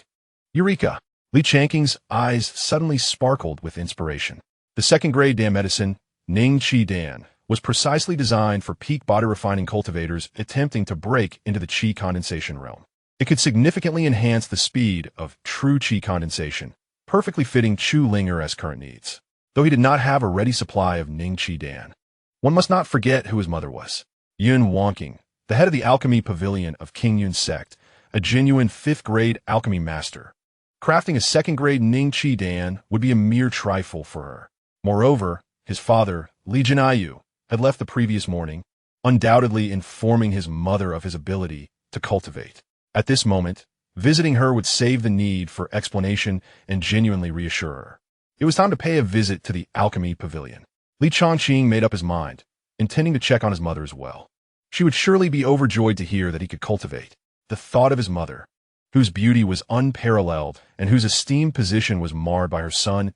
Eureka! Li Changqing's eyes suddenly sparkled with inspiration. The 2nd-grade Dan medicine, Ning Qi Dan, was precisely designed for peak body-refining cultivators attempting to break into the qi condensation realm. It could significantly enhance the speed of true qi condensation, perfectly fitting Chu Linger's current needs. Though he did not have a ready supply of Ning Qi Dan, one must not forget who his mother was. Yun Wangqing, the head of the alchemy pavilion of King Yun's sect, a genuine 5th-grade alchemy master. Crafting a 2nd-grade Ning Qi Dan would be a mere trifle for her. Moreover, his father, Li Jinayu, had left the previous morning, undoubtedly informing his mother of his ability to cultivate. At this moment, visiting her would save the need for explanation and genuinely reassure her. It was time to pay a visit to the alchemy pavilion. Li Changqing made up his mind, intending to check on his mother as well. She would surely be overjoyed to hear that he could cultivate. The thought of his mother, whose beauty was unparalleled and whose esteemed position was marred by her son's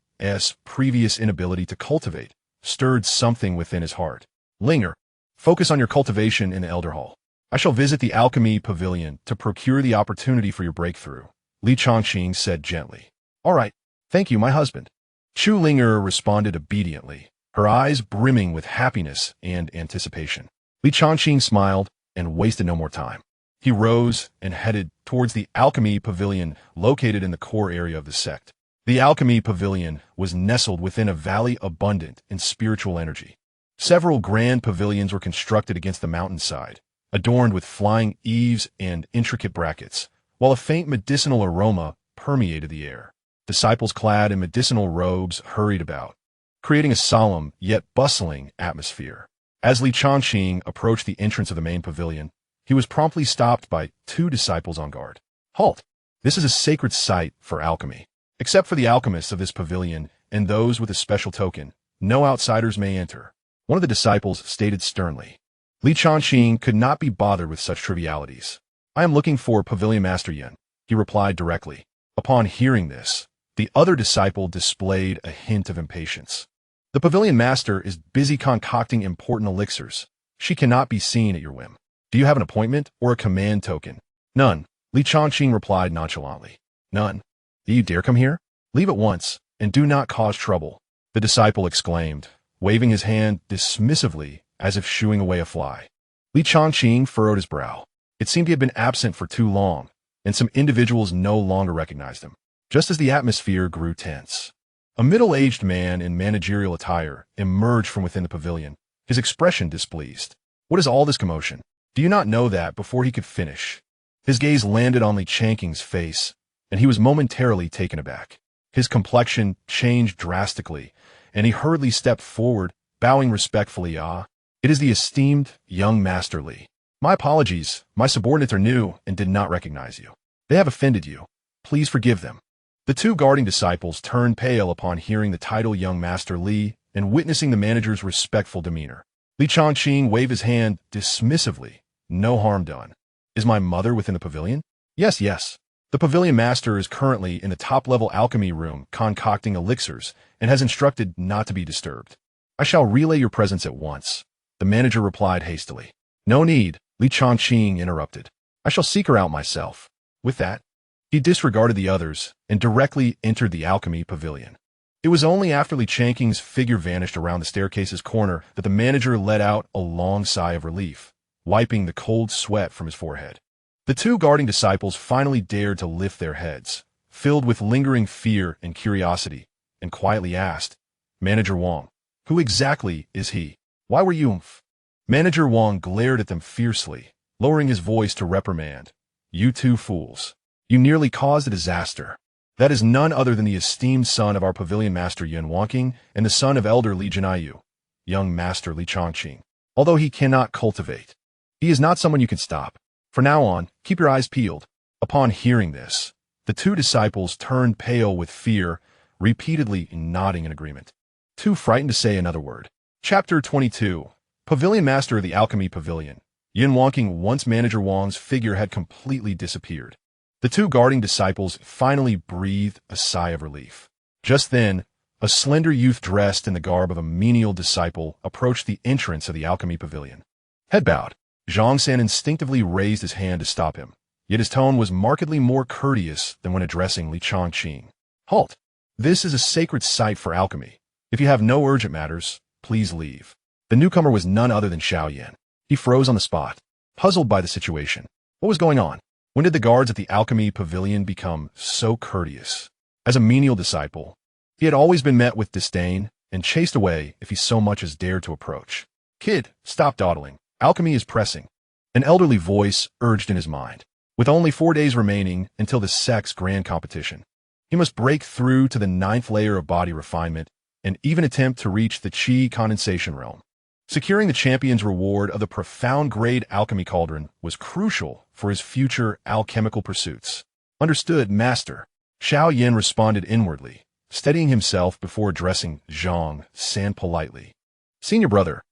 previous inability to cultivate, stirred something within his heart. Linger, focus on your cultivation in the Elder Hall. I shall visit the alchemy pavilion to procure the opportunity for your breakthrough, Li Changqing said gently. All right, thank you, my husband. Chu Linger responded obediently, her eyes brimming with happiness and anticipation. Li Changqing smiled and wasted no more time. He rose and headed towards the alchemy pavilion located in the core area of the sect. The alchemy pavilion was nestled within a valley abundant in spiritual energy. Several grand pavilions were constructed against the mountainside, adorned with flying eaves and intricate brackets, while a faint medicinal aroma permeated the air. Disciples clad in medicinal robes hurried about, creating a solemn yet bustling atmosphere. As Li Changqing approached the entrance of the main pavilion, he was promptly stopped by two disciples on guard. Halt! This is a sacred site for alchemy. Except for the alchemists of this pavilion and those with a special token, no outsiders may enter, one of the disciples stated sternly. Li Changqing could not be bothered with such trivialities. I am looking for Pavilion Master Yin, he replied directly. Upon hearing this, the other disciple displayed a hint of impatience. The Pavilion Master is busy concocting important elixirs. She cannot be seen at your whim. Do you have an appointment or a command token? None, Li Changqing replied nonchalantly. None. Do you dare come here? Leave at once, and do not cause trouble, the disciple exclaimed, waving his hand dismissively as if shooing away a fly. Li Changqing furrowed his brow. It seemed he had been absent for too long, and some individuals no longer recognized him. Just as the atmosphere grew tense, a middle-aged man in managerial attire emerged from within the pavilion, his expression displeased. What is all this commotion? Do you not know that? Before he could finish, his gaze landed on Li Changqing's face, and he was momentarily taken aback. His complexion changed drastically, and he hurriedly stepped forward, bowing respectfully. It is the esteemed young Master Li. My apologies, my subordinates are new and did not recognize you. They have offended you. Please forgive them. The two guarding disciples turned pale upon hearing the title young Master Li and witnessing the manager's respectful demeanor. Li Changqing waved his hand dismissively. No harm done. Is my mother within the pavilion? Yes, yes. The pavilion master is currently in the top-level alchemy room concocting elixirs and has instructed not to be disturbed. I shall relay your presence at once, the manager replied hastily. No need, Li Changqing interrupted. I shall seek her out myself. With that, he disregarded the others and directly entered the alchemy pavilion. It was only after Li Changqing's figure vanished around the staircase's corner that the manager let out a long sigh of relief, wiping the cold sweat from his forehead. The two guarding disciples finally dared to lift their heads, filled with lingering fear and curiosity, and quietly asked, Manager Wang, who exactly is he? Why were you? Manager Wang glared at them fiercely, lowering his voice to reprimand. You two fools. You nearly caused a disaster. That is none other than the esteemed son of our pavilion master Yin Wanqing and the son of elder Li Jinaiyu, young master Li Changqing. Although he cannot cultivate, he is not someone you can stop. From now on, keep your eyes peeled. Upon hearing this, the two disciples turned pale with fear, repeatedly nodding in agreement. Too frightened to say another word. Chapter 22. Pavilion Master of the Alchemy Pavilion. Yin Wanqing, once Manager Wang's figure had completely disappeared. The two guarding disciples finally breathed a sigh of relief. Just then, a slender youth dressed in the garb of a menial disciple approached the entrance of the Alchemy Pavilion. Head bowed, Xianxia instinctively raised his hand to stop him, yet his tone was markedly more courteous than when addressing Li Changqing. Halt! This is a sacred site for alchemy. If you have no urgent matters, please leave. The newcomer was none other than Xiaoyan. He froze on the spot, puzzled by the situation. What was going on? When did the guards at the Alchemy Pavilion become so courteous? As a menial disciple, he had always been met with disdain and chased away if he so much as dared to approach. Kid, stop dawdling. Alchemy is pressing, an elderly voice urged in his mind. With only 4 days remaining until the sect's grand competition, he must break through to the 9th layer of body refinement and even attempt to reach the Qi condensation realm. Securing the champion's reward of the profound-grade alchemy cauldron was crucial for his future alchemical pursuits. Understood, master. Xiaoyan responded inwardly, steadying himself before addressing Zhang San politely. Senior brother,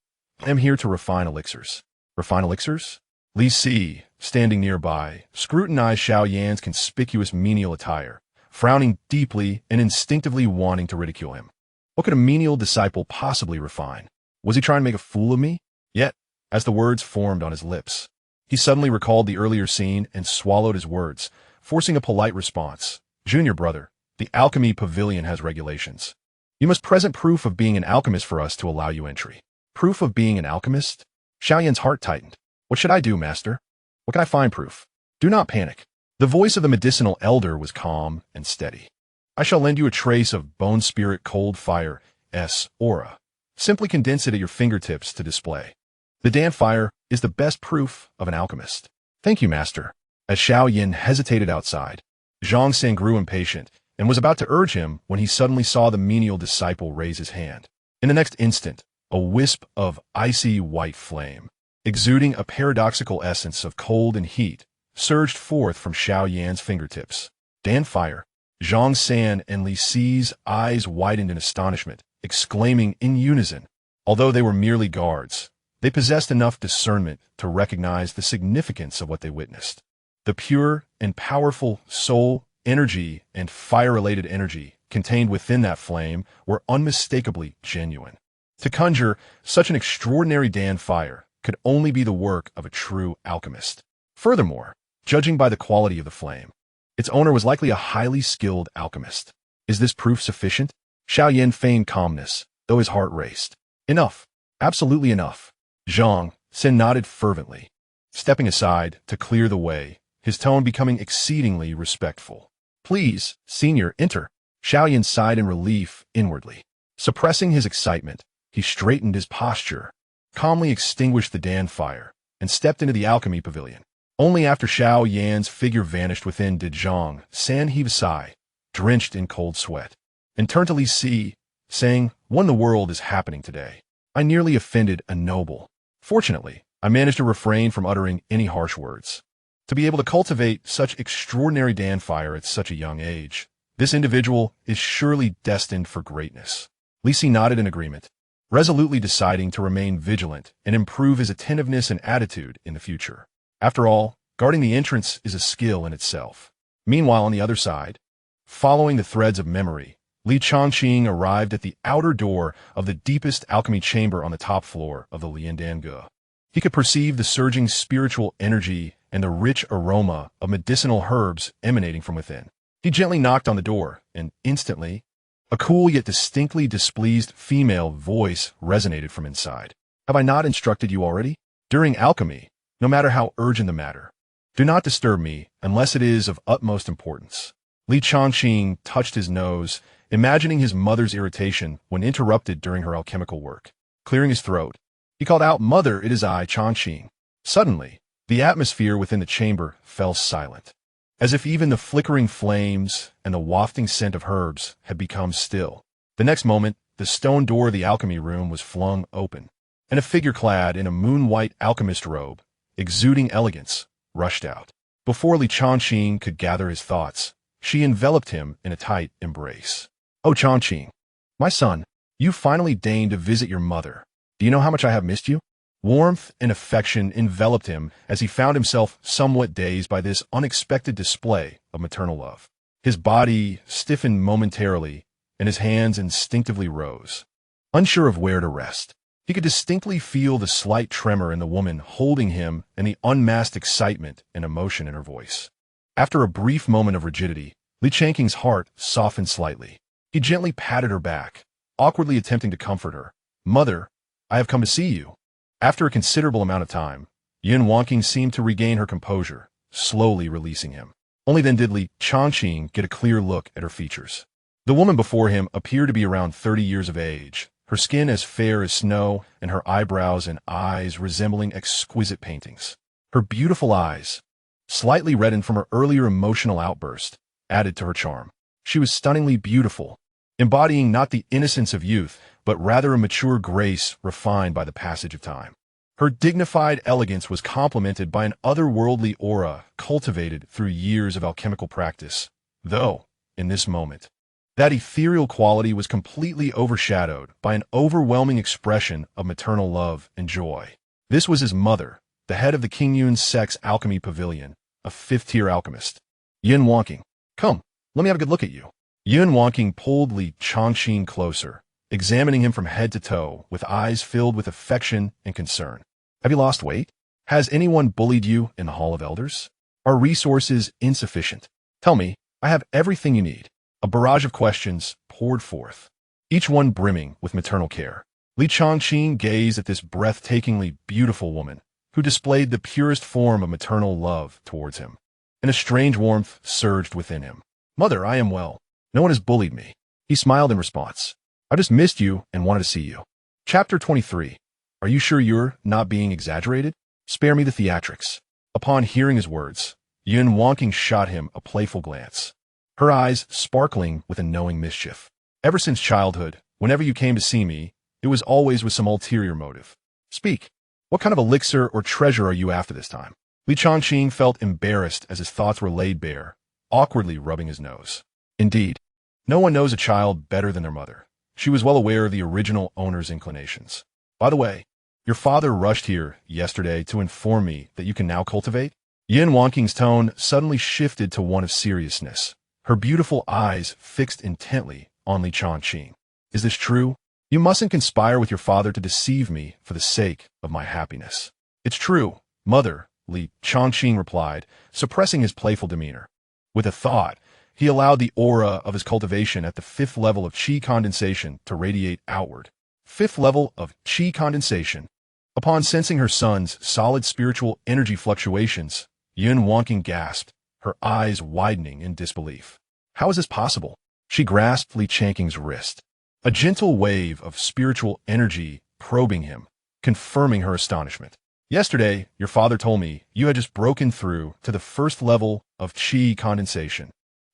I am here to refine elixirs. Refine elixirs? Li Si, standing nearby, scrutinized Xiaoyan's conspicuous menial attire, frowning deeply and instinctively wanting to ridicule him. What could a menial disciple possibly refine? Was he trying to make a fool of me? Yet, as the words formed on his lips, he suddenly recalled the earlier scene and swallowed his words, forcing a polite response. Junior brother, the alchemy pavilion has regulations. You must present proof of being an alchemist for us to allow you entry. Proof of being an alchemist? Xiaoyan's heart tightened. What should I do, master? What can I find proof? Do not panic. The voice of the medicinal elder was calm and steady. I shall lend you a trace of bone spirit cold fire S aura. Simply condense it at your fingertips to display. The Dan fire is the best proof of an alchemist. Thank you, master. As Xiaoyan hesitated outside, Zhang San grew impatient and was about to urge him when he suddenly saw the menial disciple raise his hand. In the next instant, a wisp of icy white flame, exuding a paradoxical essence of cold and heat, surged forth from Xiaoyan's fingertips. Dan fire. Zhang San and Li Si's eyes widened in astonishment, exclaiming in unison. Although they were merely guards, they possessed enough discernment to recognize the significance of what they witnessed. The pure and powerful soul, energy, and fire-related energy contained within that flame were unmistakably genuine. To conjure such an extraordinary Dan fire could only be the work of a true alchemist. Furthermore, judging by the quality of the flame, its owner was likely a highly skilled alchemist. Is this proof sufficient? Xiaoyan feigned calmness, though his heart raced. Enough. Absolutely enough. Zhang San nodded fervently, stepping aside to clear the way, his tone becoming exceedingly respectful. Please, senior, enter. Xiaoyan sighed in relief inwardly. Suppressing his excitement, he straightened his posture, calmly extinguished the Dan fire, and stepped into the alchemy pavilion. Only after Xiaoyan's figure vanished within did Zhang San heave a sigh, drenched in cold sweat, and turned to Li Si, saying, "What in the world is happening today? I nearly offended a noble. Fortunately, I managed to refrain from uttering any harsh words. To be able to cultivate such extraordinary Dan fire at such a young age, this individual is surely destined for greatness." Li Si nodded in agreement, resolutely deciding to remain vigilant and improve his attentiveness and attitude in the future. After all, guarding the entrance is a skill in itself. Meanwhile, on the other side, following the threads of memory, Li Changqing arrived at the outer door of the deepest alchemy chamber on the top floor of the Liandange. He could perceive the surging spiritual energy and the rich aroma of medicinal herbs emanating from within. He gently knocked on the door, and instantly, a cool yet distinctly displeased female voice resonated from inside. Have I not instructed you already? During alchemy, no matter how urgent the matter, do not disturb me unless it is of utmost importance. Li Changqing touched his nose, imagining his mother's irritation when interrupted during her alchemical work. Clearing his throat, he called out, "Mother, it is I, Changqing." Suddenly, the atmosphere within the chamber fell silent, as if even the flickering flames and the wafting scent of herbs had become still. The next moment, the stone door of the alchemy room was flung open, and a figure clad in a moon-white alchemist robe, exuding elegance, rushed out. Before Li Changqing could gather his thoughts, she enveloped him in a tight embrace. "Oh, Changqing, my son, you finally deigned to visit your mother. Do you know how much I have missed you?" Warmth and affection enveloped him as he found himself somewhat dazed by this unexpected display of maternal love. His body stiffened momentarily, and his hands instinctively rose, unsure of where to rest. He could distinctly feel the slight tremor in the woman holding him and the unmasked excitement and emotion in her voice. After a brief moment of rigidity, Li Changqing's heart softened slightly. He gently patted her back, awkwardly attempting to comfort her. "Mother, I have come to see you." After a considerable amount of time, Yin Wanqing seemed to regain her composure, slowly releasing him. Only then did Li Changqing get a clear look at her features. The woman before him appeared to be around 30 years of age, her skin as fair as snow and her eyebrows and eyes resembling exquisite paintings. Her beautiful eyes, slightly reddened from her earlier emotional outburst, added to her charm. She was stunningly beautiful, embodying not the innocence of youth, but rather a mature grace refined by the passage of time. Her dignified elegance was complemented by an otherworldly aura cultivated through years of alchemical practice, though, in this moment, that ethereal quality was completely overshadowed by an overwhelming expression of maternal love and joy. This was his mother, the head of the Qingyun Sex Alchemy Pavilion, a fifth-tier alchemist. Yin Wanqing, come, let me have a good look at you. Yin Wanqing pulled Li Changqing closer, examining him from head to toe with eyes filled with affection and concern. Have you lost weight? Has anyone bullied you in the Hall of Elders? Are resources insufficient? Tell me, I have everything you need. A barrage of questions poured forth, each one brimming with maternal care. Li Changqing gazed at this breathtakingly beautiful woman, who displayed the purest form of maternal love towards him, and a strange warmth surged within him. Mother, I am well. No one has bullied me. He smiled in response. I just missed you and wanted to see you. Chapter 23. Are you sure you're not being exaggerated? Spare me the theatrics. Upon hearing his words, Yin Wanqing shot him a playful glance, her eyes sparkling with a knowing mischief. Ever since childhood, whenever you came to see me, it was always with some ulterior motive. Speak. What kind of elixir or treasure are you after this time? Li Changqing felt embarrassed as his thoughts were laid bare, awkwardly rubbing his nose. Indeed, no one knows a child better than their mother. She was well aware of the original owner's inclinations. By the way, your father rushed here yesterday to inform me that you can now cultivate? Yin Wanqing's tone suddenly shifted to one of seriousness, her beautiful eyes fixed intently on Li Changqing. Is this true? You mustn't conspire with your father to deceive me for the sake of my happiness. It's true, mother, Li Changqing replied, suppressing his playful demeanor. With a thought, he allowed the aura of his cultivation at the 5th level of qi condensation to radiate outward. 5th level of qi condensation. Upon sensing her son's solid spiritual energy fluctuations, Yin Wanqing gasped, her eyes widening in disbelief. How is this possible? She grasped Li Changqing's wrist, a gentle wave of spiritual energy probing him, confirming her astonishment. Yesterday, your father told me you had just broken through to the 1st level of qi condensation.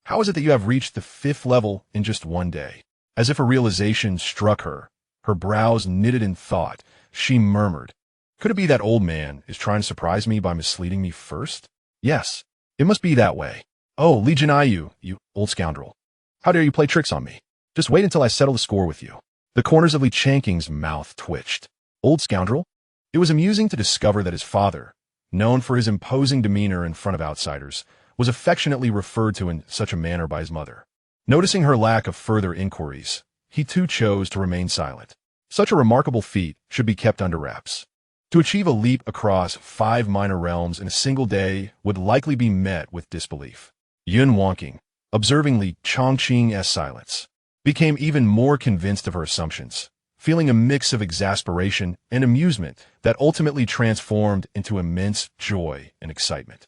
How is it that you have reached the 5th level in just one day? As if a realization struck her, her brows knitted in thought, she murmured, could it be that old man is trying to surprise me by misleading me first? Yes, it must be that way. Oh, Li Jinayu, you old scoundrel. How dare you play tricks on me? Just wait until I settle the score with you. The corners of Li Changqing's mouth twitched. Old scoundrel? It was amusing to discover that his father, known for his imposing demeanor in front of outsiders, was affectionately referred to in such a manner by his mother. Noticing her lack of further inquiries, he too chose to remain silent. Such a remarkable feat should be kept under wraps. To achieve a leap across 5 minor realms in a single day would likely be met with disbelief. Yin Wanqing, observing Li Changqing's silence, became even more convinced of her assumptions, feeling a mix of exasperation and amusement that ultimately transformed into immense joy and excitement.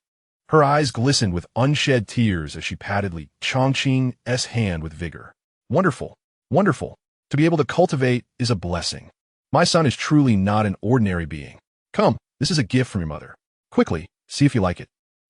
Her eyes glistened with unshed tears as she patted Li Changqing's hand with vigor. Wonderful, wonderful. To be able to cultivate is a blessing. My son is truly not an ordinary being. Come, this is a gift from your mother. Quickly, see if you like it.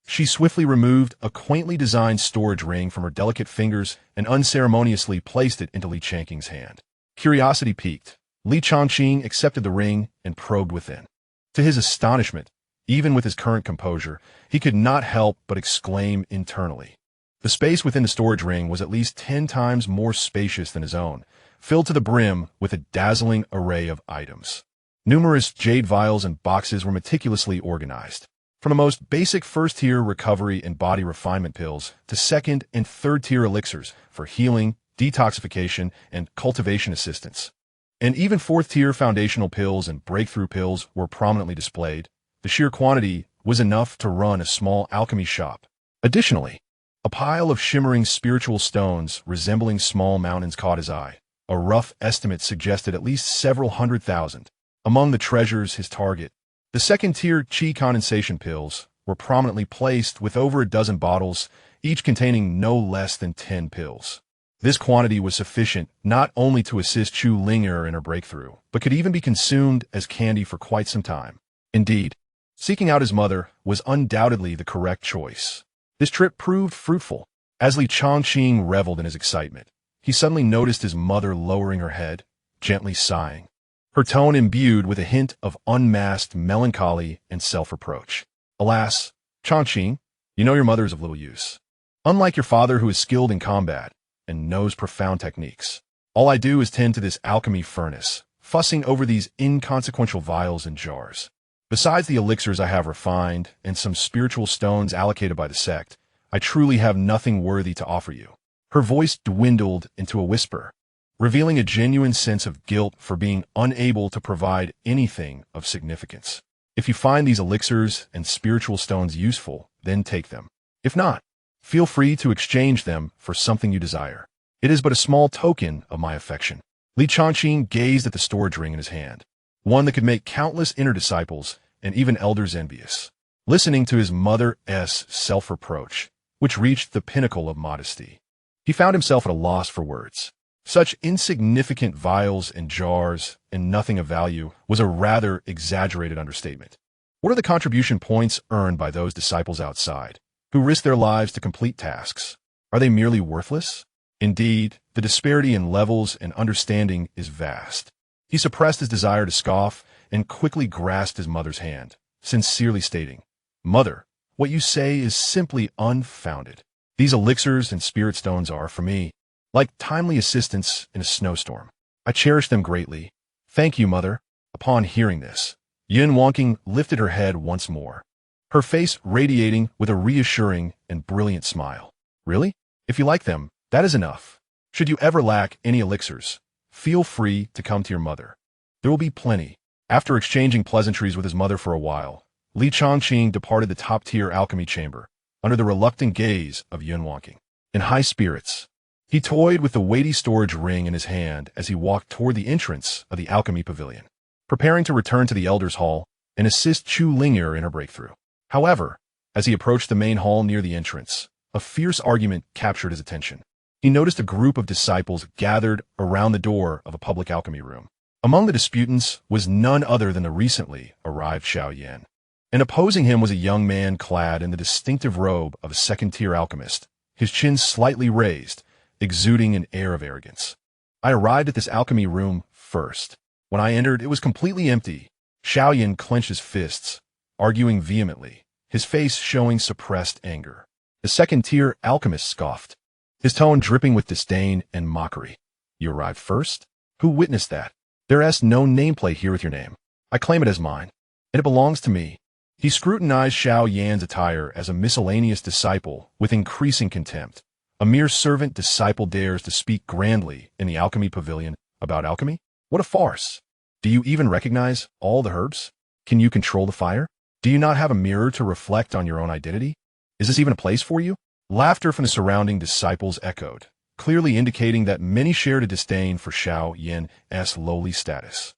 She swiftly removed a quaintly designed storage ring from her delicate fingers and unceremoniously placed it into Li Changqing's hand. Curiosity piqued. Li Changqing accepted the ring and probed within. To his astonishment, even with his current composure, he could not help but exclaim internally. The space within the storage ring was at least 10 times more spacious than his own, filled to the brim with a dazzling array of items. Numerous jade vials and boxes were meticulously organized, from the most basic 1st-tier recovery and body refinement pills to 2nd and 3rd-tier elixirs for healing, detoxification, and cultivation assistance. And even 4th-tier foundational pills and breakthrough pills were prominently displayed. The sheer quantity was enough to run a small alchemy shop. Additionally, a pile of shimmering spiritual stones resembling small mountains caught his eye. A rough estimate suggested at least several 100,000. Among the treasures his target, the 2nd-tier qi condensation pills were prominently placed with over a dozen bottles, each containing no less than 10 pills. This quantity was sufficient not only to assist Chu Linger in her breakthrough, but could even be consumed as candy for quite some time. Indeed, seeking out his mother was undoubtedly the correct choice. This trip proved fruitful. As Li Changqing reveled in his excitement, he suddenly noticed his mother lowering her head, gently sighing, her tone imbued with a hint of unmasked melancholy and self-reproach. Alas, Changqing, you know your mother is of little use. Unlike your father who is skilled in combat and knows profound techniques, all I do is tend to this alchemy furnace, fussing over these inconsequential vials and jars. Besides the elixirs I have refined and some spiritual stones allocated by the sect, I truly have nothing worthy to offer you. Her voice dwindled into a whisper, revealing a genuine sense of guilt for being unable to provide anything of significance. If you find these elixirs and spiritual stones useful, then take them. If not, feel free to exchange them for something you desire. It is but a small token of my affection. Li Changqing gazed at the storage ring in his hand, one that could make countless inner disciples and even elders envious. Listening to his mother's self-reproach, which reached the pinnacle of modesty, he found himself at a loss for words. Such insignificant vials and jars and nothing of value was a rather exaggerated understatement. What are the contribution points earned by those disciples outside, who risk their lives to complete tasks? Are they merely worthless? Indeed, the disparity in levels and understanding is vast. He suppressed his desire to scoff and quickly grasped his mother's hand, sincerely stating, "Mother, what you say is simply unfounded. These elixirs and spirit stones are, for me, like timely assistance in a snowstorm. I cherish them greatly. Thank you, Mother." Upon hearing this, Xianxia lifted her head once more, her face radiating with a reassuring and brilliant smile. "Really? If you like them, that is enough. Should you ever lack any elixirs, feel free to come to your mother. There will be plenty." After exchanging pleasantries with his mother for a while, Li Changqing departed the top-tier alchemy chamber under the reluctant gaze of Xianxia. In high spirits, he toyed with the weighty storage ring in his hand as he walked toward the entrance of the alchemy pavilion, preparing to return to the Elders' Hall and assist Chu Ling'er in her breakthrough. However, as he approached the main hall near the entrance, a fierce argument captured his attention. He noticed a group of disciples gathered around the door of a public alchemy room. Among the disputants was none other than the recently arrived Xiaoyan, and opposing him was a young man clad in the distinctive robe of a second-tier alchemist, his chin slightly raised, exuding an air of arrogance. I arrived at this alchemy room first. When I entered, it was completely empty. Xiaoyan clenched his fists, arguing vehemently, his face showing suppressed anger. The second-tier alchemist scoffed, his tone dripping with disdain and mockery. "You arrived first? Who witnessed that? There is no nameplate here with your name. I claim it as mine, and it belongs to me." He scrutinized Xiaoyan's attire as a miscellaneous disciple with increasing contempt. A mere servant disciple dares to speak grandly in the alchemy pavilion about alchemy? What a farce! Do you even recognize all the herbs? Can you control the fire? Do you not have a mirror to reflect on your own identity? Is this even a place for you? Laughter from the surrounding disciples echoed, clearly indicating that many shared a disdain for Xiaoyan's lowly status.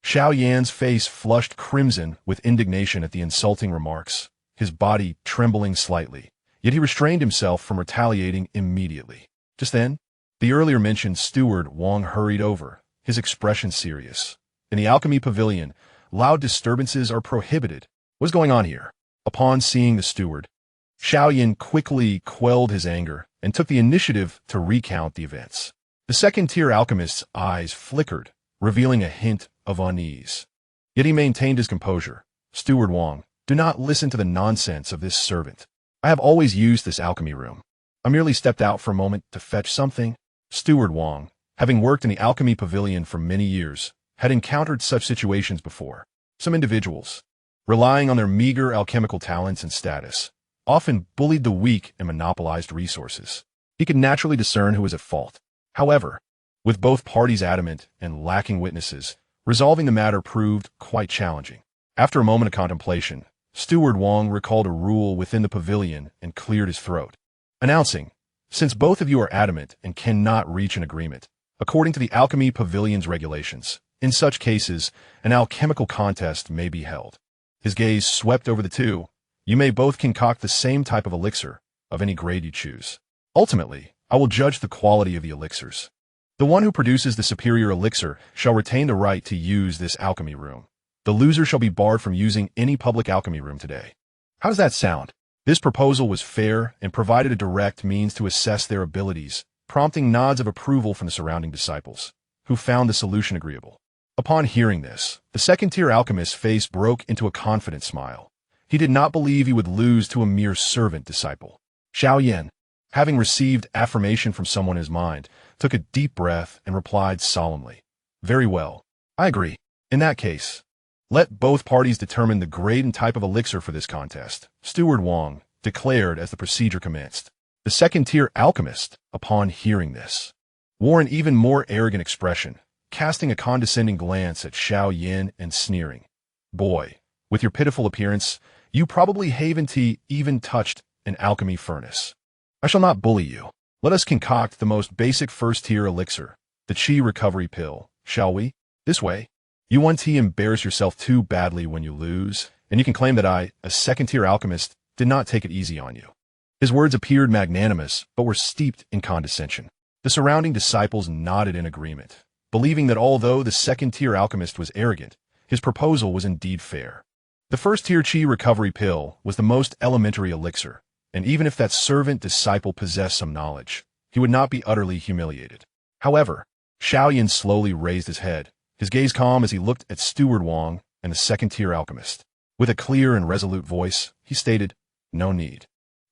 Xiaoyan's face flushed crimson with indignation at the insulting remarks, his body trembling slightly, yet he restrained himself from retaliating immediately. Just then, the earlier mentioned steward Wang hurried over, his expression serious. "In the alchemy pavilion, loud disturbances are prohibited. What's going on here?" Upon seeing the steward, Xiaoyan quickly quelled his anger and took the initiative to recount the events. The second-tier alchemist's eyes flickered, revealing a hint of unease. Yet he maintained his composure. "Steward Wang, do not listen to the nonsense of this servant. I have always used this alchemy room. I merely stepped out for a moment to fetch something." Steward Wang, having worked in the alchemy pavilion for many years, had encountered such situations before. Some individuals, relying on their meager alchemical talents and status, often bullied the weak and monopolized resources. He could naturally discern who was at fault. However, with both parties adamant and lacking witnesses, resolving the matter proved quite challenging. After a moment of contemplation, Steward Wang recalled a rule within the pavilion and cleared his throat, announcing, "Since both of you are adamant and cannot reach an agreement, according to the alchemy pavilion's regulations, in such cases, an alchemical contest may be held." His gaze swept over the two. "You may both concoct the same type of elixir, of any grade you choose. Ultimately, I will judge the quality of the elixirs. The one who produces the superior elixir shall retain the right to use this alchemy room. The loser shall be barred from using any public alchemy room today." How does that sound? This proposal was fair and provided a direct means to assess their abilities, prompting nods of approval from the surrounding disciples, who who found the solution agreeable. Upon hearing this, the second-tier alchemist's face broke into a confident smile. He did not believe he would lose to a mere servant disciple. Xiaoyan, having received affirmation from someone in his mind, took a deep breath and replied solemnly, "Very well. I agree. In that case, let both parties determine the grade and type of elixir for this contest," Steward Wang declared as the procedure commenced. The second-tier alchemist, upon hearing this, wore an even more arrogant expression, casting a condescending glance at Xiao Yin and sneering. "Boy, with your pitiful appearance, you probably haven't even touched an alchemy furnace. I shall not bully you. Let us concoct the most basic first-tier elixir, the Qi recovery pill, shall we? This way, you won't embarrass yourself too badly when you lose, and you can claim that I, a second-tier alchemist, did not take it easy on you." His words appeared magnanimous, but were steeped in condescension. The surrounding disciples nodded in agreement, believing that although the second-tier alchemist was arrogant, his proposal was indeed fair. The first-tier Qi recovery pill was the most elementary elixir, and even if that servant disciple possessed some knowledge, he would not be utterly humiliated. However, Xiaoyan slowly raised his head, his gaze calm as he looked at Steward Wang and the second-tier alchemist. With a clear and resolute voice, he stated, "No need.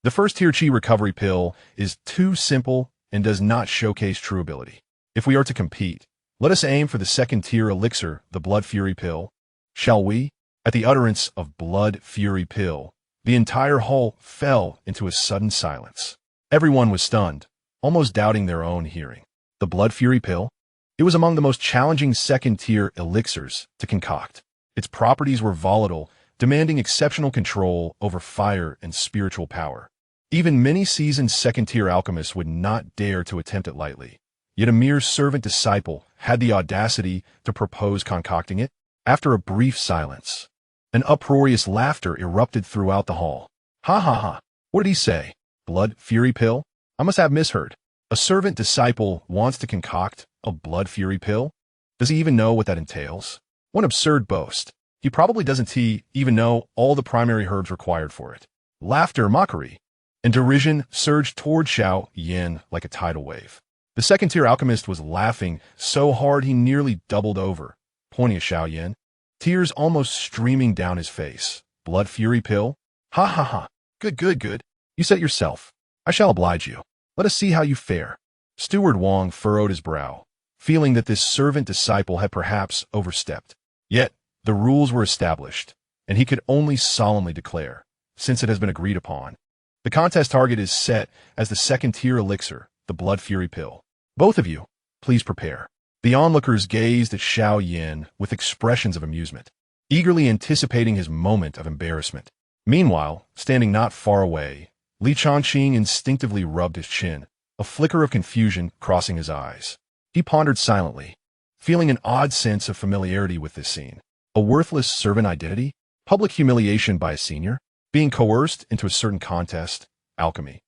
The first-tier Qi recovery pill is too simple and does not showcase true ability. If we are to compete, let us aim for the second-tier elixir, the Blood Fury pill. Shall we?" At the utterance of Blood Fury pill, the entire hall fell into a sudden silence. Everyone was stunned, almost doubting their own hearing. The Blood Fury pill? It was among the most challenging second-tier elixirs to concoct. Its properties were volatile, demanding exceptional control over fire and spiritual power. Even many seasoned second-tier alchemists would not dare to attempt it lightly. Yet a mere servant disciple had the audacity to propose concocting it. After a brief silence, an uproarious laughter erupted throughout the hall. "Ha ha ha! What did he say? Blood Fury pill? I must have misheard. A servant disciple wants to concoct a Blood Fury pill? Does he even know what that entails? What absurd boast. He probably doesn't even know all the primary herbs required for it." Laughter, mockery, and derision surged toward Xiao Yin like a tidal wave. The second-tier alchemist was laughing so hard he nearly doubled over, pointing at Xiao Yin, tears almost streaming down his face. "Blood Fury pill? Ha ha ha! Good, good, good. You said it yourself. I shall oblige you. Let us see how you fare." Steward Wang furrowed his brow, feeling that this servant disciple had perhaps overstepped. Yet, the rules were established, and he could only solemnly declare, since it has been agreed upon, the contest target is set as the second-tier elixir, the Blood Fury pill. Both of you, please prepare. The onlookers gazed at Xiao Yin with expressions of amusement, eagerly anticipating his moment of embarrassment. Meanwhile, standing not far away, Changqing instinctively rubbed his chin, a flicker of confusion crossing his eyes. He pondered silently, feeling an odd sense of familiarity with this scene. A worthless servant identity? Public humiliation by a senior? Being coerced into a certain contest? Alchemy.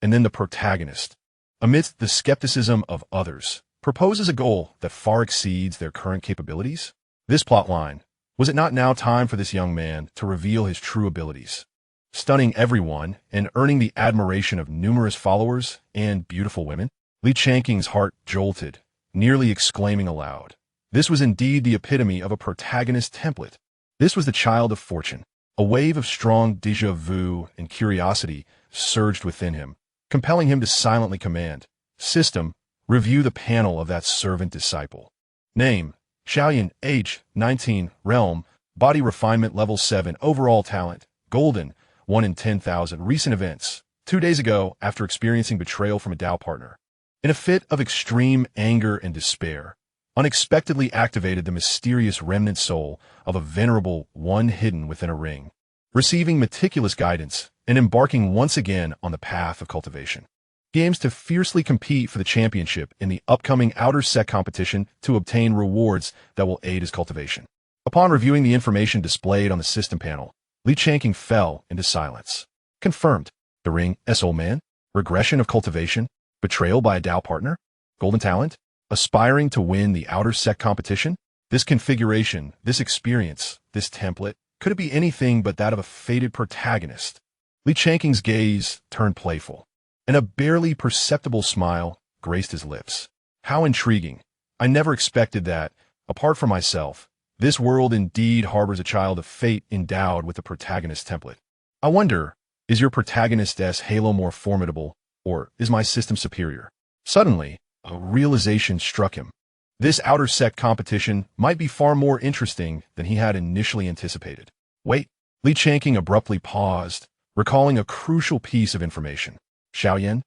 And then the protagonist, amidst the skepticism of others, proposes a goal that far exceeds their current capabilities? This plotline, was it not now time for this young man to reveal his true abilities, stunning everyone and earning the admiration of numerous followers and beautiful women? Changqing's heart jolted, nearly exclaiming aloud. This was indeed the epitome of a protagonist template. This was the child of fortune. A wave of strong déjà vu and curiosity surged within him, compelling him to silently command, "System, review the panel of that servant disciple. Name, Xiaoyan, age, 19, realm, body refinement level 7, overall talent, golden, 1 in 10,000, recent events, 2 days ago after experiencing betrayal from a Dao partner. In a fit of extreme anger and despair, unexpectedly activated the mysterious remnant soul of a venerable one hidden within a ring, receiving meticulous guidance and embarking once again on the path of cultivation. He aims to fiercely compete for the championship in the upcoming outer sect competition to obtain rewards that will aid his cultivation." Upon reviewing the information displayed on the system panel, Changqing fell into silence. Confirmed. The ring, S.O. man, regression of cultivation, betrayal by a Dao partner, golden talent, aspiring to win the outer sect competition. This configuration, this experience, this template, could it be anything but that of a fated protagonist? Changqing's gaze turned playful, and a barely perceptible smile graced his lips. How intriguing, I never expected that, apart from myself, this world indeed harbors a child of fate endowed with the protagonist template. I wonder, is your protagonist's halo more formidable, or is my system superior? Suddenly, a realization struck him. This outer sect competition might be far more interesting than he had initially anticipated. Wait, Changqing abruptly paused, recalling a crucial piece of information. Xiaoyan,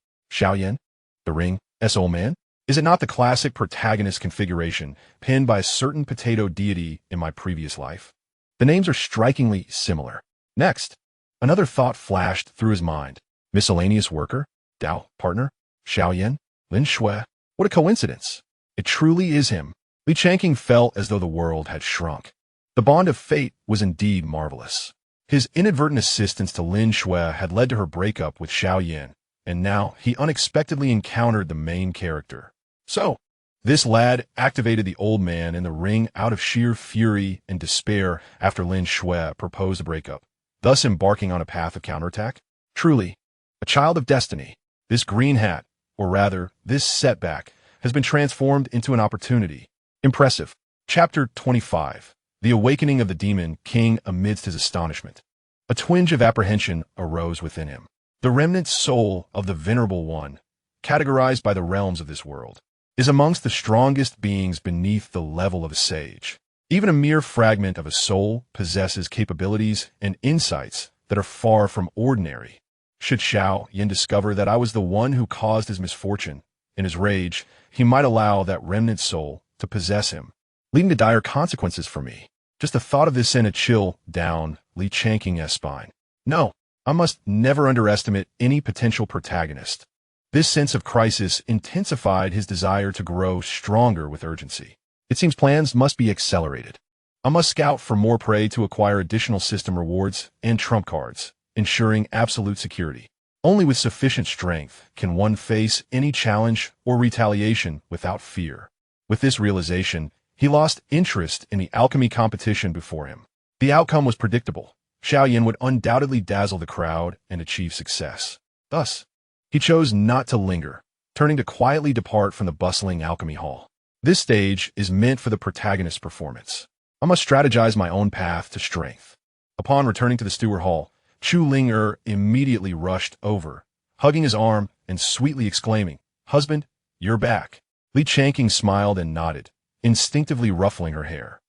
the ring, old man? Is it not the classic protagonist configuration pinned by a certain potato deity in my previous life? The names are strikingly similar. Next, another thought flashed through his mind. Miscellaneous worker? Dao, partner? Xiaoyan? Lin Shui? What a coincidence. It truly is him. Changqing felt as though the world had shrunk. The bond of fate was indeed marvelous. His inadvertent assistance to Lin Shui had led to her breakup with Xiaoyan, and now he unexpectedly encountered the main character. So, this lad activated the old man in the ring out of sheer fury and despair after Lin Shui proposed a breakup, thus embarking on a path of counterattack? Truly, a child of destiny. This green hat, or rather, this setback, has been transformed into an opportunity. Impressive. Chapter 25. The Awakening of the Demon King amidst his astonishment. A twinge of apprehension arose within him. The remnant soul of the Venerable One, categorized by the realms of this world, is amongst the strongest beings beneath the level of a sage. Even a mere fragment of a soul possesses capabilities and insights that are far from ordinary. Should Xiaoyan discover that I was the one who caused his misfortune, in his rage, he might allow that remnant soul to possess him, leading to dire consequences for me. Just the thought of this sent a chill down Changqing's spine. No, I must never underestimate any potential protagonist. This sense of crisis intensified his desire to grow stronger with urgency. It seems plans must be accelerated. I must scout for more prey to acquire additional system rewards and trump cards, ensuring absolute security. Only with sufficient strength can one face any challenge or retaliation without fear. With this realization, he lost interest in the alchemy competition before him. The outcome was predictable. Xiaoyan would undoubtedly dazzle the crowd and achieve success. Thus, he chose not to linger, turning to quietly depart from the bustling alchemy hall. This stage is meant for the protagonist's performance. I must strategize my own path to strength. Upon returning to the steward hall, Chu Ling immediately rushed over, hugging his arm and sweetly exclaiming, "Husband, you're back." Changqing smiled and nodded, instinctively ruffling her hair.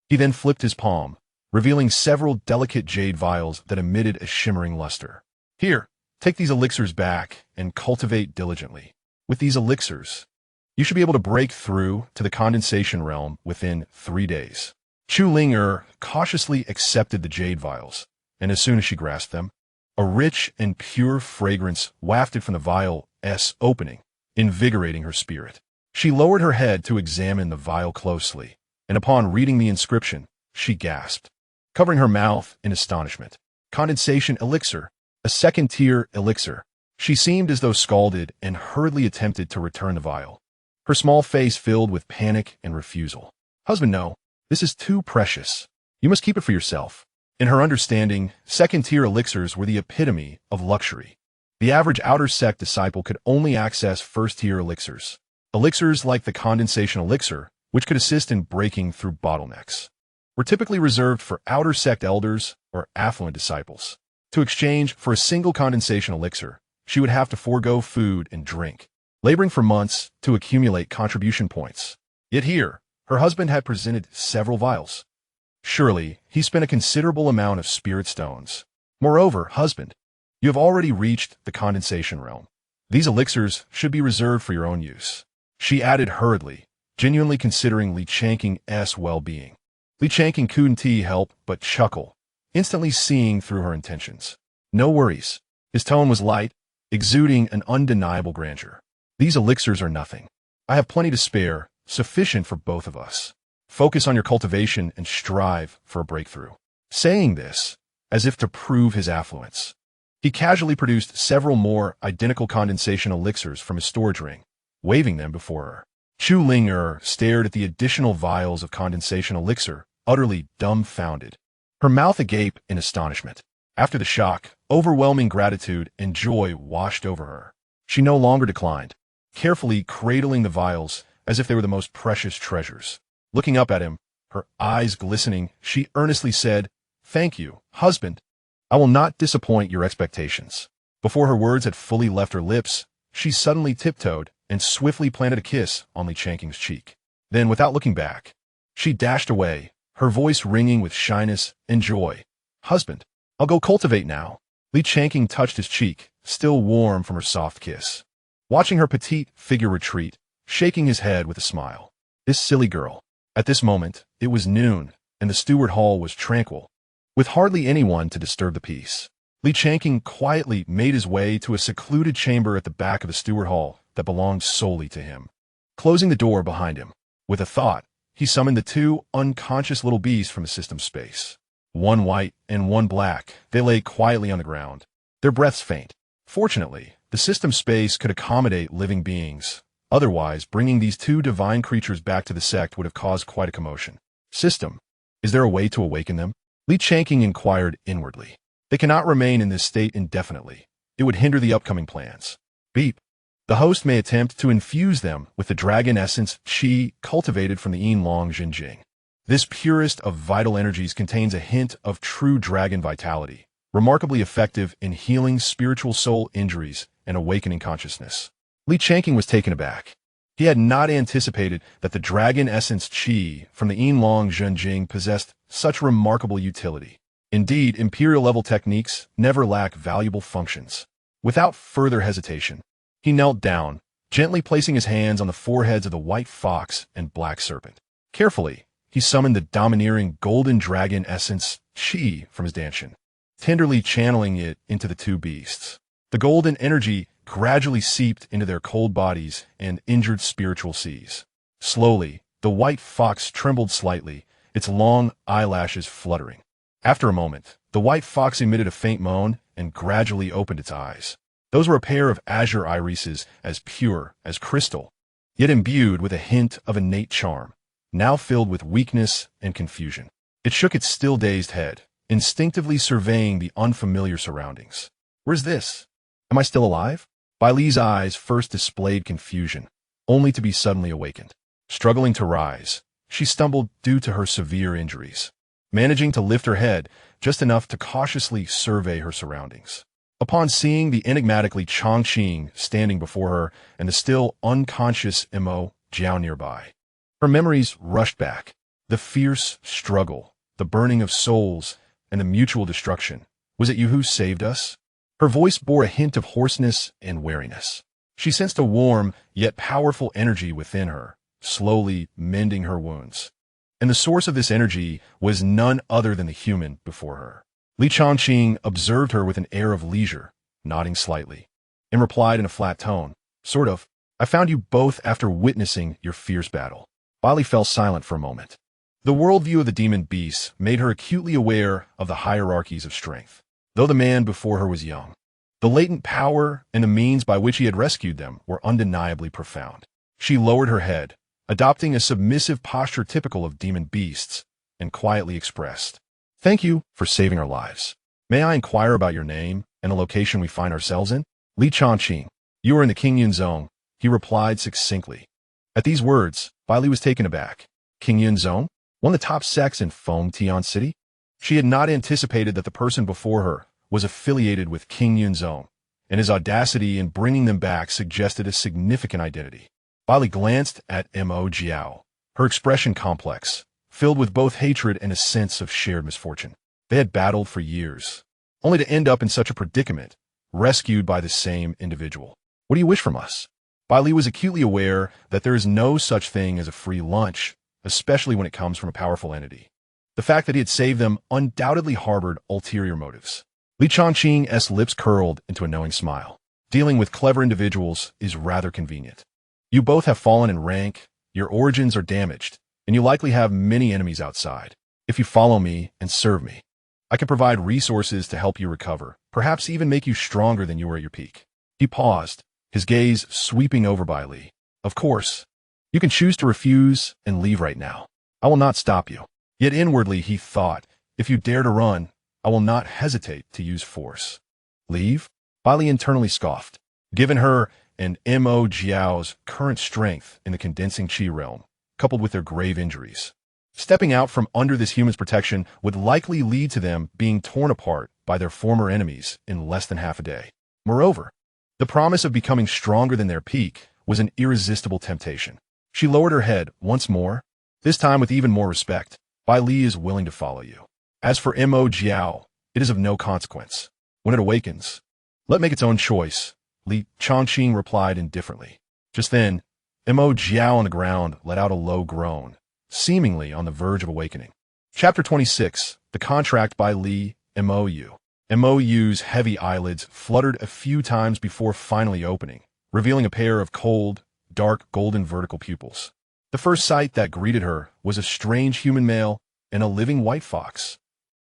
He then flipped his palm, revealing several delicate jade vials that emitted a shimmering luster. "Here, take these elixirs back and cultivate diligently. With these elixirs, you should be able to break through to the condensation realm within 3 days." Chu Ling cautiously accepted the jade vials, and as soon as she grasped them, a rich and pure fragrance wafted from the vial's opening, invigorating her spirit. She lowered her head to examine the vial closely, and upon reading the inscription, she gasped, covering her mouth in astonishment. Condensation elixir, a second-tier elixir. She seemed as though scalded and hurriedly attempted to return the vial, her small face filled with panic and refusal. "Husband, no, this is too precious. You must keep it for yourself." In her understanding, second-tier elixirs were the epitome of luxury. The average outer sect disciple could only access first-tier elixirs. Elixirs like the condensation elixir, which could assist in breaking through bottlenecks, were typically reserved for outer sect elders or affluent disciples. To exchange for a single condensation elixir, she would have to forego food and drink, laboring for months to accumulate contribution points. Yet here, her husband had presented several vials. Surely, he spent a considerable amount of spirit stones. Moreover, husband, you have already reached the condensation realm. These elixirs should be reserved for your own use. She added hurriedly, genuinely considering Changqing's well-being. Changqing couldn't help but chuckle, instantly seeing through her intentions. "No worries." His tone was light, exuding an undeniable grandeur. "These elixirs are nothing. I have plenty to spare, sufficient for both of us. Focus on your cultivation and strive for a breakthrough." Saying this, as if to prove his affluence, he casually produced several more identical condensation elixirs from his storage ring, waving them before her. Chu Ling stared at the additional vials of condensation elixir, utterly dumbfounded, her mouth agape in astonishment. After the shock, overwhelming gratitude and joy washed over her. She no longer declined, carefully cradling the vials as if they were the most precious treasures. Looking up at him, her eyes glistening, she earnestly said, "Thank you, husband. I will not disappoint your expectations." Before her words had fully left her lips, she suddenly tiptoed and swiftly planted a kiss on Li Changqing's cheek. Then, without looking back, she dashed away, her voice ringing with shyness and joy. "Husband, I'll go cultivate now." Li Changqing touched his cheek, still warm from her soft kiss. Watching her petite figure retreat, shaking his head with a smile. This silly girl. At this moment, it was noon, and the steward hall was tranquil, with hardly anyone to disturb the peace. Li Changqing quietly made his way to a secluded chamber at the back of the steward hall that belonged solely to him. Closing the door behind him, with a thought, he summoned the two unconscious little beasts from the system space. One white and one black, they lay quietly on the ground, their breaths faint. Fortunately, the system space could accommodate living beings. Otherwise, bringing these two divine creatures back to the sect would have caused quite a commotion. "System, is there a way to awaken them?" Li Changqing inquired inwardly. "They cannot remain in this state indefinitely. It would hinder the upcoming plans." Beep. "The host may attempt to infuse them with the dragon essence qi cultivated from the yin long Xinjing. This purest of vital energies contains a hint of true dragon vitality, remarkably effective in healing spiritual soul injuries and awakening consciousness." Li Changqing was taken aback. He had not anticipated that the dragon essence qi from the yin long Xinjing possessed such remarkable utility. Indeed, imperial-level techniques never lack valuable functions. Without further hesitation, he knelt down, gently placing his hands on the foreheads of the white fox and black serpent. Carefully, he summoned the domineering golden dragon essence qi from his danshin, tenderly channeling it into the two beasts. The golden energy gradually seeped into their cold bodies and injured spiritual seas. Slowly, the white fox trembled slightly, its long eyelashes fluttering. After a moment, the white fox emitted a faint moan and gradually opened its eyes. Those were a pair of azure irises as pure as crystal, yet imbued with a hint of innate charm, now filled with weakness and confusion. It shook its still dazed head, instinctively surveying the unfamiliar surroundings. "Where's this? Am I still alive?" Bai Li's eyes first displayed confusion, only to be suddenly awakened. Struggling to rise, she stumbled due to her severe injuries, managing to lift her head just enough to cautiously survey her surroundings. Upon seeing the enigmatically Changqing standing before her and the still unconscious Mo Jiao nearby, her memories rushed back. The fierce struggle, the burning of souls, and the mutual destruction. "Was it you who saved us?" Her voice bore a hint of hoarseness and weariness. She sensed a warm, yet powerful energy within her, slowly mending her wounds. And the source of this energy was none other than the human before her. Li Changqing observed her with an air of leisure, nodding slightly, and replied in a flat tone, "Sort of. I found you both after witnessing your fierce battle." Bai Li fell silent for a moment. The worldview of the demon beasts made her acutely aware of the hierarchies of strength. Though the man before her was young, the latent power and the means by which he had rescued them were undeniably profound. She lowered her head, adopting a submissive posture typical of demon beasts, and quietly expressed, "Thank you for saving our lives. May I inquire about your name and the location we find ourselves in?" "Li Changqing, you are in the Qingyun Zone," he replied succinctly. At these words, Bai Li was taken aback. Qingyun Zone? One of the top sects in Feng Tian City? She had not anticipated that the person before her was affiliated with Qingyun Zone, and his audacity in bringing them back suggested a significant identity. Bai Li glanced at Mo Jiao, her expression complex, filled with both hatred and a sense of shared misfortune. They had battled for years, only to end up in such a predicament, rescued by the same individual. "What do you wish from us?" Bai Li was acutely aware that there is no such thing as a free lunch, especially when it comes from a powerful entity. The fact that he had saved them undoubtedly harbored ulterior motives. Li Changqing's lips curled into a knowing smile. Dealing with clever individuals is rather convenient. "You both have fallen in rank, your origins are damaged, and you likely have many enemies outside. If you follow me and serve me, I can provide resources to help you recover, perhaps even make you stronger than you were at your peak." He paused, his gaze sweeping over Bai Li. "Of course, you can choose to refuse and leave right now. I will not stop you." Yet inwardly he thought, "If you dare to run, I will not hesitate to use force." "Leave?" Bai Li internally scoffed. Given her and Mo Jiao's current strength in the condensing Qi realm, coupled with their grave injuries. Stepping out from under this human's protection would likely lead to them being torn apart by their former enemies in less than half a day. Moreover, the promise of becoming stronger than their peak was an irresistible temptation. She lowered her head once more, this time with even more respect. Bai Li is willing to follow you. As for Mo Jiao, it is of no consequence. When it awakens, let make its own choice, Li Changqing replied indifferently. Just then, Mo Jiao on the ground let out a low groan, seemingly on the verge of awakening. Chapter 26, The Contract by Li Mou. Mou's heavy eyelids fluttered a few times before finally opening, revealing a pair of cold, dark golden vertical pupils. The first sight that greeted her was a strange human male and a living white fox.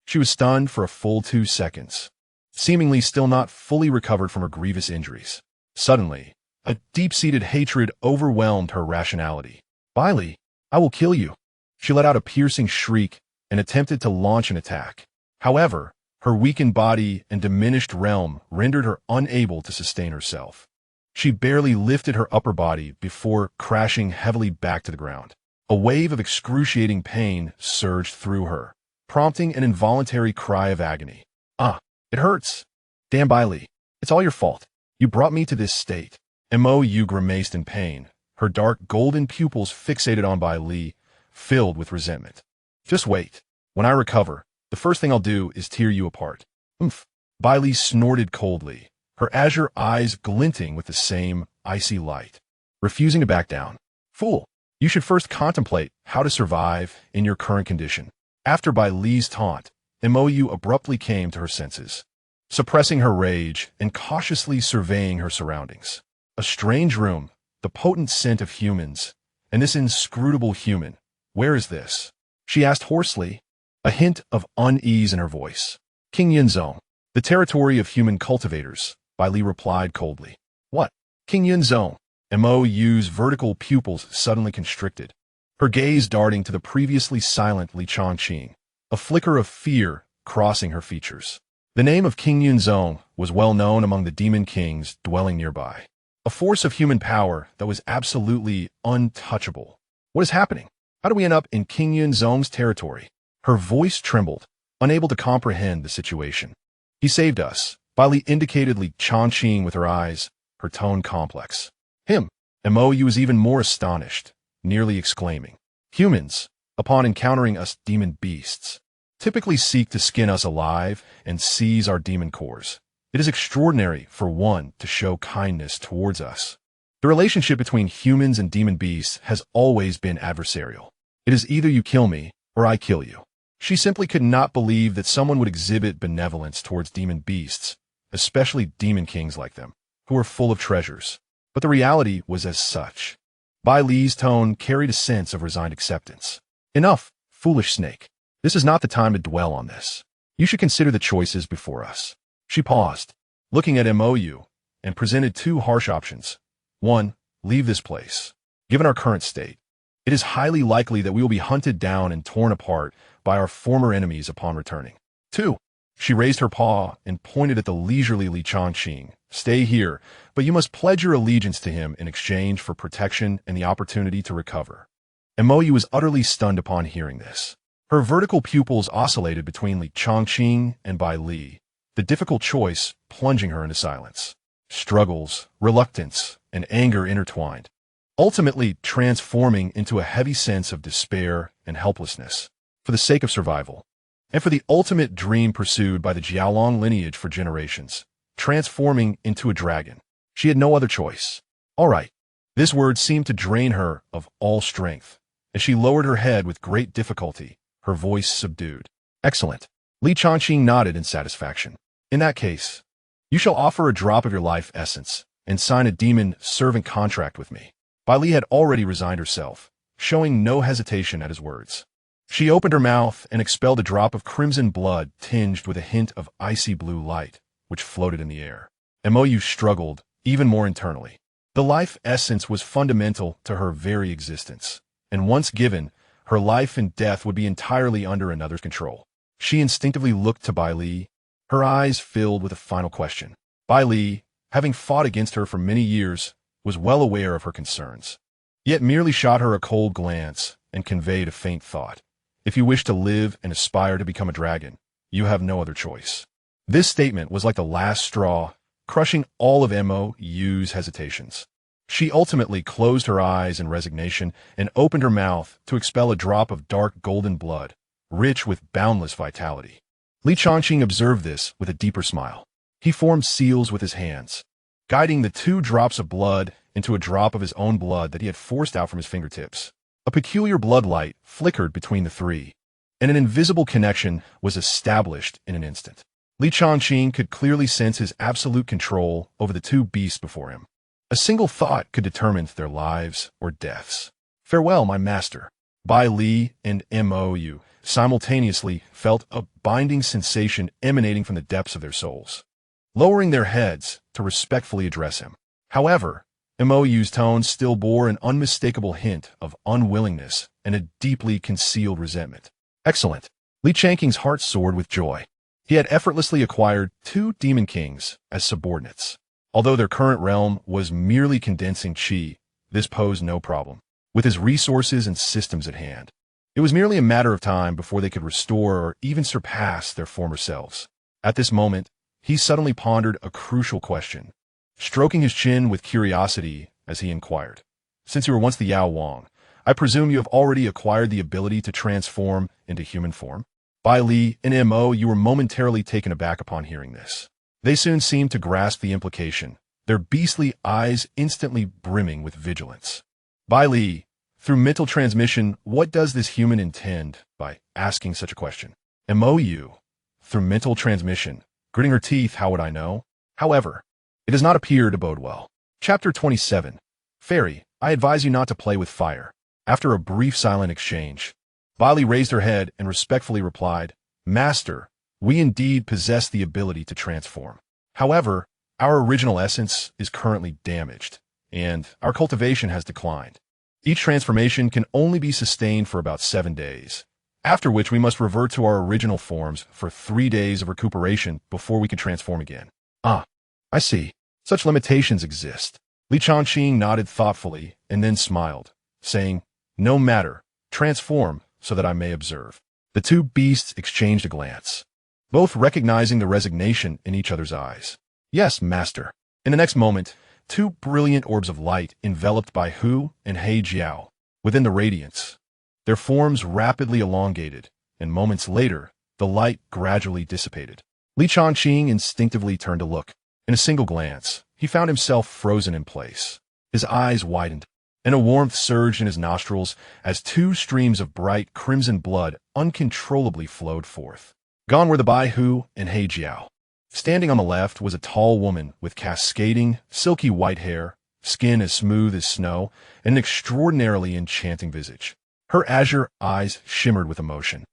She was stunned for a full 2 seconds, seemingly still not fully recovered from her grievous injuries. Suddenly, a deep-seated hatred overwhelmed her rationality. Bai Li, I will kill you. She let out a piercing shriek and attempted to launch an attack. However, her weakened body and diminished realm rendered her unable to sustain herself. She barely lifted her upper body before crashing heavily back to the ground. A wave of excruciating pain surged through her, prompting an involuntary cry of agony. Ah, it hurts. Damn Bai Li, it's all your fault. You brought me to this state. Mou grimaced in pain, her dark golden pupils fixated on Bai Li, filled with resentment. Just wait. When I recover, the first thing I'll do is tear you apart. Oomph. Bai Li snorted coldly, her azure eyes glinting with the same icy light, refusing to back down. Fool, you should first contemplate how to survive in your current condition. After Bai Li's taunt, Mou abruptly came to her senses, suppressing her rage and cautiously surveying her surroundings. A strange room, the potent scent of humans, and this inscrutable human. Where is this? She asked hoarsely, a hint of unease in her voice. Qingyunzong, the territory of human cultivators, Bai Li replied coldly. What? Qingyunzong? Mou's vertical pupils suddenly constricted, her gaze darting to the previously silent Li Changqing, a flicker of fear crossing her features. The name of Qingyunzong was well known among the demon kings dwelling nearby, a force of human power that was absolutely untouchable. What is happening? How do we end up in Qingyunzong's territory? Her voice trembled, unable to comprehend the situation. He saved us. Bai Li indicated Li Changqing with her eyes, her tone complex. Him. Mou was even more astonished, nearly exclaiming. Humans, upon encountering us demon beasts, typically seek to skin us alive and seize our demon cores. It is extraordinary for one to show kindness towards us. The relationship between humans and demon beasts has always been adversarial. It is either you kill me or I kill you. She simply could not believe that someone would exhibit benevolence towards demon beasts, especially demon kings like them, who were full of treasures. But the reality was as such. Bai Li's tone carried a sense of resigned acceptance. Enough, foolish snake. This is not the time to dwell on this. You should consider the choices before us. She paused, looking at Mou, and presented 2 harsh options. 1. Leave this place. Given our current state, it is highly likely that we will be hunted down and torn apart by our former enemies upon returning. 2. She raised her paw and pointed at the leisurely Li Changqing. Stay here, but you must pledge your allegiance to him in exchange for protection and the opportunity to recover. Mou was utterly stunned upon hearing this. Her vertical pupils oscillated between Li Changqing and Bai Li, the difficult choice plunging her into silence. Struggles, reluctance, and anger intertwined, ultimately transforming into a heavy sense of despair and helplessness. For the sake of survival, and for the ultimate dream pursued by the Jiaolong lineage for generations, transforming into a dragon, she had no other choice. All right. This word seemed to drain her of all strength, as she lowered her head with great difficulty, her voice subdued. Excellent. Li Changqing nodded in satisfaction. In that case, you shall offer a drop of your life essence and sign a demon servant contract with me. Bai Li had already resigned herself, showing no hesitation at his words. She opened her mouth and expelled a drop of crimson blood tinged with a hint of icy blue light, which floated in the air. Mou struggled even more internally. The life essence was fundamental to her very existence, and once given, her life and death would be entirely under another's control. She instinctively looked to Bai Li, her eyes filled with a final question. Bai Li, having fought against her for many years, was well aware of her concerns, yet merely shot her a cold glance and conveyed a faint thought. If you wish to live and aspire to become a dragon, you have no other choice. This statement was like the last straw, crushing all of Mo's hesitations. She ultimately closed her eyes in resignation and opened her mouth to expel a drop of dark golden blood, rich with boundless vitality. Changqing observed this with a deeper smile. He formed seals with his hands, guiding the 2 drops of blood into a drop of his own blood that he had forced out from his fingertips. A peculiar blood light flickered between the 3, and an invisible connection was established in an instant. Changqing could clearly sense his absolute control over the 2 beasts before him. A single thought could determine their lives or deaths. Farewell, my master. Bai Li and Mou simultaneously felt a binding sensation emanating from the depths of their souls, lowering their heads to respectfully address him. However, Mou's tone still bore an unmistakable hint of unwillingness and a deeply concealed resentment. Excellent. Changqing's heart soared with joy. He had effortlessly acquired 2 demon kings as subordinates. Although their current realm was merely condensing qi, this posed no problem. With his resources and systems at hand, it was merely a matter of time before they could restore or even surpass their former selves. At this moment, he suddenly pondered a crucial question, stroking his chin with curiosity as he inquired. Since you were once the Yao Wang, I presume you have already acquired the ability to transform into human form? Bai Li and Mo, you were momentarily taken aback upon hearing this. They soon seemed to grasp the implication, their beastly eyes instantly brimming with vigilance. Bai Li, through mental transmission, what does this human intend by asking such a question? Mou, through mental transmission, gritting her teeth, how would I know? However, it does not appear to bode well. Chapter 27. Fairy, I advise you not to play with fire. After a brief silent exchange, Bai Li raised her head and respectfully replied, Master, we indeed possess the ability to transform. However, our original essence is currently damaged, and our cultivation has declined. Each transformation can only be sustained for about 7 days, after which we must revert to our original forms for 3 days of recuperation before we can transform again. Ah, I see. Such limitations exist. Changqing nodded thoughtfully and then smiled, saying, No matter, transform so that I may observe. The 2 beasts exchanged a glance, both recognizing the resignation in each other's eyes. Yes, master. In the next moment, 2 brilliant orbs of light enveloped Bai Hu and He Jiao within the radiance. Their forms rapidly elongated, and moments later, the light gradually dissipated. Changqing instinctively turned to look. In a single glance, he found himself frozen in place. His eyes widened, and a warmth surged in his nostrils as 2 streams of bright crimson blood uncontrollably flowed forth. Gone were the Bai Hu and He Jiao. Standing on the left was a tall woman with cascading, silky white hair, skin as smooth as snow, and an extraordinarily enchanting visage. Her azure eyes shimmered with emotion,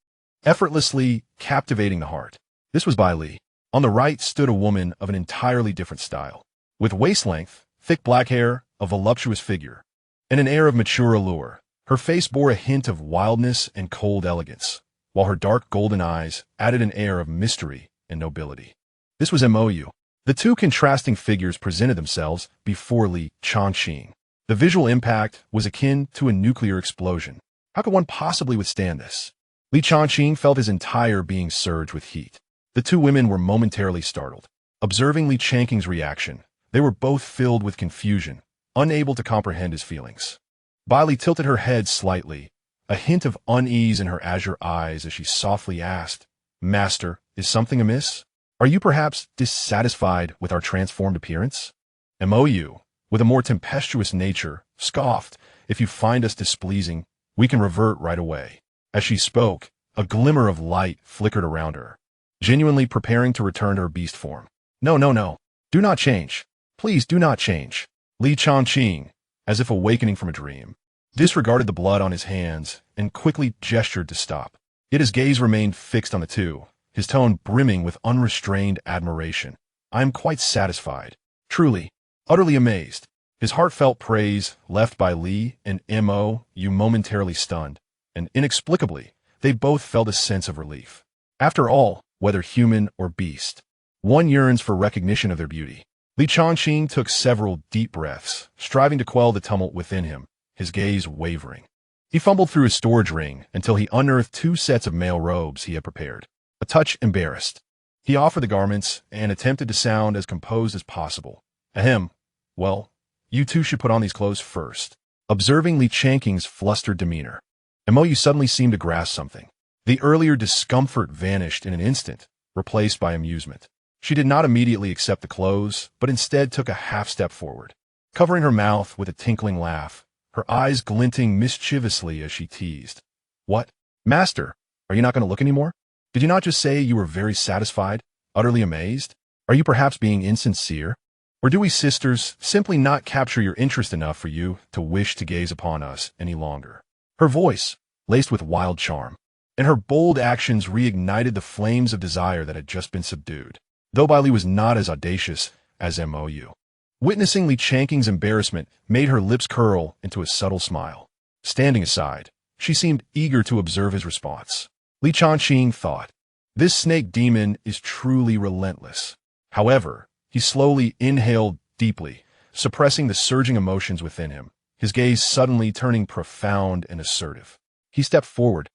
effortlessly captivating the heart. This was Bai Li. On the right stood a woman of an entirely different style, with waist-length, thick black hair, a voluptuous figure, and an air of mature allure. Her face bore a hint of wildness and cold elegance, while her dark golden eyes added an air of mystery and nobility. This was Mou. The 2 contrasting figures presented themselves before Changqing. The visual impact was akin to a nuclear explosion. How could one possibly withstand this? Changqing felt his entire being surge with heat. The 2 women were momentarily startled. Observing Changqing's reaction, they were both filled with confusion, unable to comprehend his feelings. Bai Li tilted her head slightly, a hint of unease in her azure eyes as she softly asked, Master, is something amiss? Are you perhaps dissatisfied with our transformed appearance? Mou, with a more tempestuous nature, scoffed, If you find us displeasing, we can revert right away. As she spoke, a glimmer of light flickered around her, genuinely preparing to return to her beast form. No, no, no. Do not change. Please do not change. Changqing, as if awakening from a dream, disregarded the blood on his hands and quickly gestured to stop. Yet his gaze remained fixed on the 2, his tone brimming with unrestrained admiration. I am quite satisfied. Truly, utterly amazed. His heartfelt praise left Bai Li and Mou momentarily stunned, and inexplicably, they both felt a sense of relief. After all, whether human or beast, one yearns for recognition of their beauty. Li Changqing took several deep breaths, striving to quell the tumult within him, his gaze wavering. He fumbled through his storage ring until he unearthed 2 sets of male robes he had prepared. A touch embarrassed, he offered the garments and attempted to sound as composed as possible. Ahem. Well, you two should put on these clothes first. Observing Li Changqing's flustered demeanor, Mou suddenly seemed to grasp something. The earlier discomfort vanished in an instant, replaced by amusement. She did not immediately accept the clothes, but instead took a half-step forward, covering her mouth with a tinkling laugh, her eyes glinting mischievously as she teased. What? Master, are you not going to look anymore? Did you not just say you were very satisfied, utterly amazed? Are you perhaps being insincere? Or do we sisters simply not capture your interest enough for you to wish to gaze upon us any longer? Her voice, laced with wild charm, and her bold actions reignited the flames of desire that had just been subdued, though Bai Li was not as audacious as Mou. Witnessing Li Changqing's embarrassment made her lips curl into a subtle smile. Standing aside, she seemed eager to observe his response. Li Changqing thought, this snake demon is truly relentless. However, he slowly inhaled deeply, suppressing the surging emotions within him, his gaze suddenly turning profound and assertive. He stepped forward,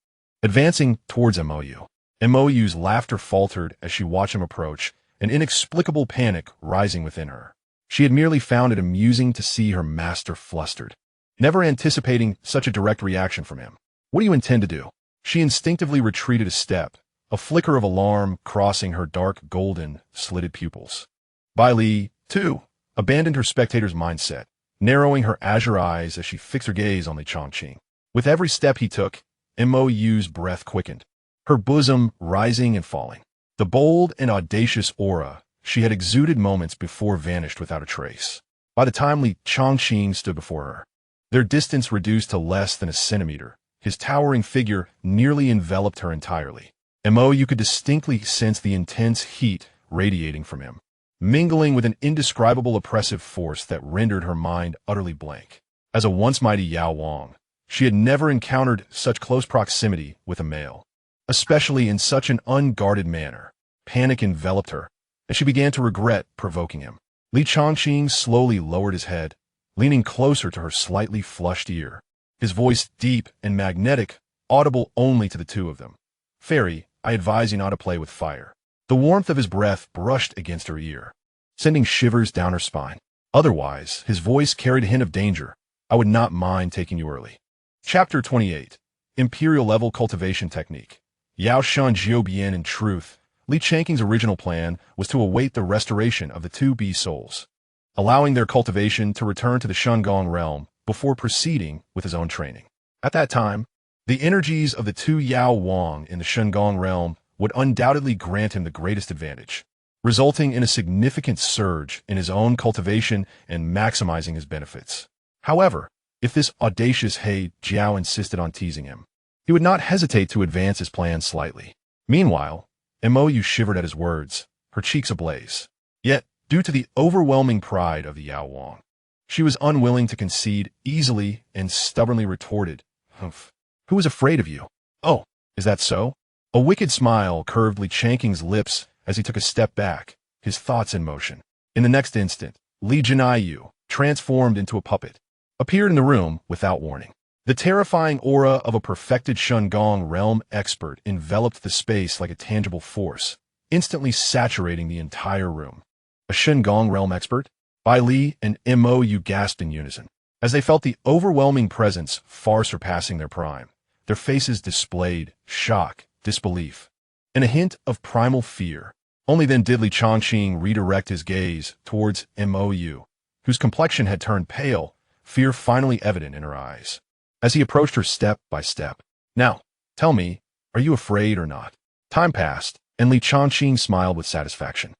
advancing towards Mou. Mou's laughter faltered as she watched him approach, an inexplicable panic rising within her. She had merely found it amusing to see her master flustered, never anticipating such a direct reaction from him. What do you intend to do? She instinctively retreated a step, a flicker of alarm crossing her dark golden, slitted pupils. Bai Li, too, abandoned her spectator's mindset, narrowing her azure eyes as she fixed her gaze on Li Changqing. With every step he took, Mou's breath quickened, her bosom rising and falling. The bold and audacious aura she had exuded moments before vanished without a trace. By the time Li Changqing stood before her, their distance reduced to less than a centimeter. His towering figure nearly enveloped her entirely. Mou could distinctly sense the intense heat radiating from him, mingling with an indescribable oppressive force that rendered her mind utterly blank. As a once mighty Yao Wang, she had never encountered such close proximity with a male, especially in such an unguarded manner. Panic enveloped her, and she began to regret provoking him. Li Changqing slowly lowered his head, leaning closer to her slightly flushed ear, his voice deep and magnetic, audible only to the two of them. Fairy, I advise you not to play with fire. The warmth of his breath brushed against her ear, sending shivers down her spine. Otherwise, his voice carried a hint of danger. I would not mind taking you early. Chapter 28. Imperial Level Cultivation Technique. Yao Shan Jiubian. In truth, Li Changqing's original plan was to await the restoration of the 2 bee souls, allowing their cultivation to return to the Shungong realm before proceeding with his own training. At that time, the energies of the 2 Yao Wang in the Shungong realm would undoubtedly grant him the greatest advantage, resulting in a significant surge in his own cultivation and maximizing his benefits. However, if this audacious He Jiao insisted on teasing him, he would not hesitate to advance his plan slightly. Meanwhile, Mou shivered at his words, her cheeks ablaze. Yet, due to the overwhelming pride of the Yao Wang, she was unwilling to concede easily and stubbornly retorted, Humph. Who is afraid of you? Oh, is that so? A wicked smile curved Li Changqing's lips as he took a step back, his thoughts in motion. In the next instant, Li Jinaiyu, transformed into a puppet, appeared in the room without warning. The terrifying aura of a perfected Shungong realm expert enveloped the space like a tangible force, instantly saturating the entire room. A Shungong realm expert? Bai Li and Mou gasped in unison, as they felt the overwhelming presence far surpassing their prime. Their faces displayed shock, disbelief, and a hint of primal fear. Only then did Li Changqing redirect his gaze towards Mou, whose complexion had turned pale, fear finally evident in her eyes, as he approached her step by step. Now, tell me, are you afraid or not? Time passed, and Li Changqing smiled with satisfaction,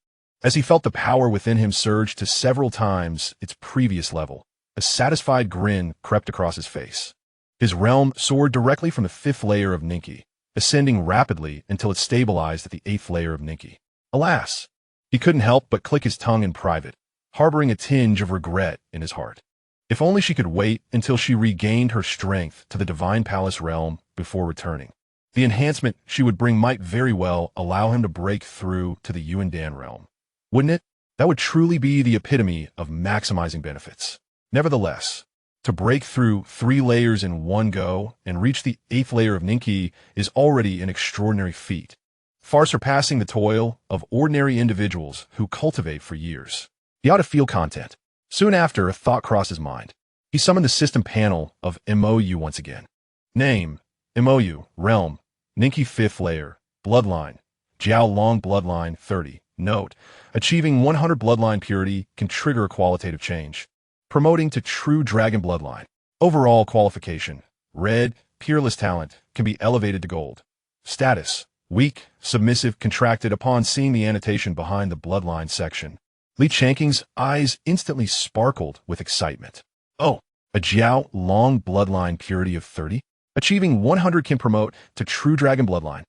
as he felt the power within him surge to several times its previous level. A satisfied grin crept across his face. His realm soared directly from the 5th layer of Ninki, ascending rapidly until it stabilized at the 8th layer of Ninki. Alas, he couldn't help but click his tongue in private, harboring a tinge of regret in his heart. If only she could wait until she regained her strength to the Divine Palace realm before returning. The enhancement she would bring might very well allow him to break through to the Yuandan realm. Wouldn't it? That would truly be the epitome of maximizing benefits. Nevertheless, to break through 3 layers in one go and reach the 8th layer of Ninki is already an extraordinary feat, far surpassing the toil of ordinary individuals who cultivate for years. He ought to feel content. Soon after, a thought crossed his mind. He summoned the system panel of MOU once again. Name, MOU, Realm, Ninki 5th layer, Bloodline, Jiao Long Bloodline 30. Note, achieving 100 bloodline purity can trigger a qualitative change, promoting to true dragon bloodline. Overall qualification, red, peerless talent, can be elevated to gold. Status, weak, submissive, contracted upon seeing the annotation behind the bloodline section. Li Changqing's eyes instantly sparkled with excitement. Oh, a Jiao Long bloodline purity of 30? Achieving 100 can promote to true dragon bloodline.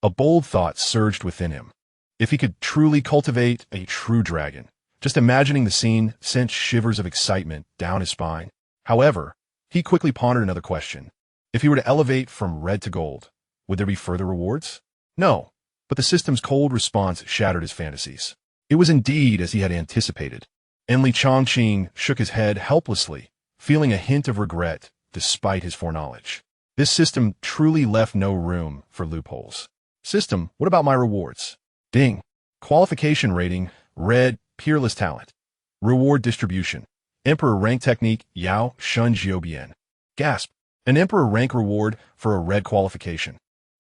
A bold thought surged within him. If he could truly cultivate a true dragon, just imagining the scene sent shivers of excitement down his spine. However, he quickly pondered another question. If he were to elevate from red to gold, would there be further rewards? No, but the system's cold response shattered his fantasies. It was indeed as he had anticipated. Li Changqing shook his head helplessly, feeling a hint of regret despite his foreknowledge. This system truly left no room for loopholes. System, what about my rewards? Ding. Qualification rating, red, peerless talent. Reward distribution. Emperor rank technique, Yao Shun Jiubian. Gasp. An emperor rank reward for a red qualification.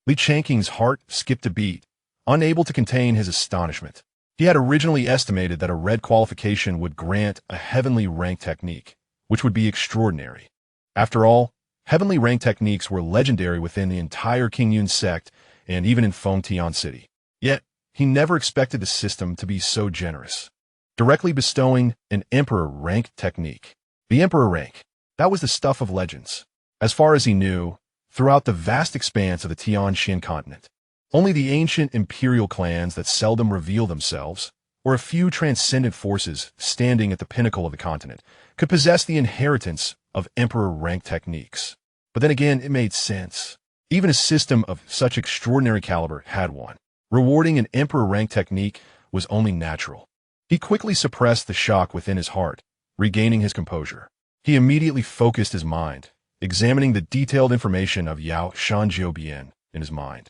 Li Changqing's heart skipped a beat, unable to contain his astonishment. He had originally estimated that a red qualification would grant a heavenly rank technique, which would be extraordinary. After all, heavenly rank techniques were legendary within the entire Qingyun sect and even in Fengtian City. Yet, he never expected the system to be so generous, directly bestowing an emperor rank technique. The emperor rank, that was the stuff of legends. As far as he knew, throughout the vast expanse of the Tianxian continent, only the ancient imperial clans that seldom reveal themselves, or a few transcendent forces standing at the pinnacle of the continent, could possess the inheritance of emperor rank techniques. But then again, it made sense. Even a system of such extraordinary caliber had one. Rewarding an emperor rank technique was only natural. He quickly suppressed the shock within his heart, regaining his composure. He immediately focused his mind, examining the detailed information of Yao Shan Jiubian in his mind.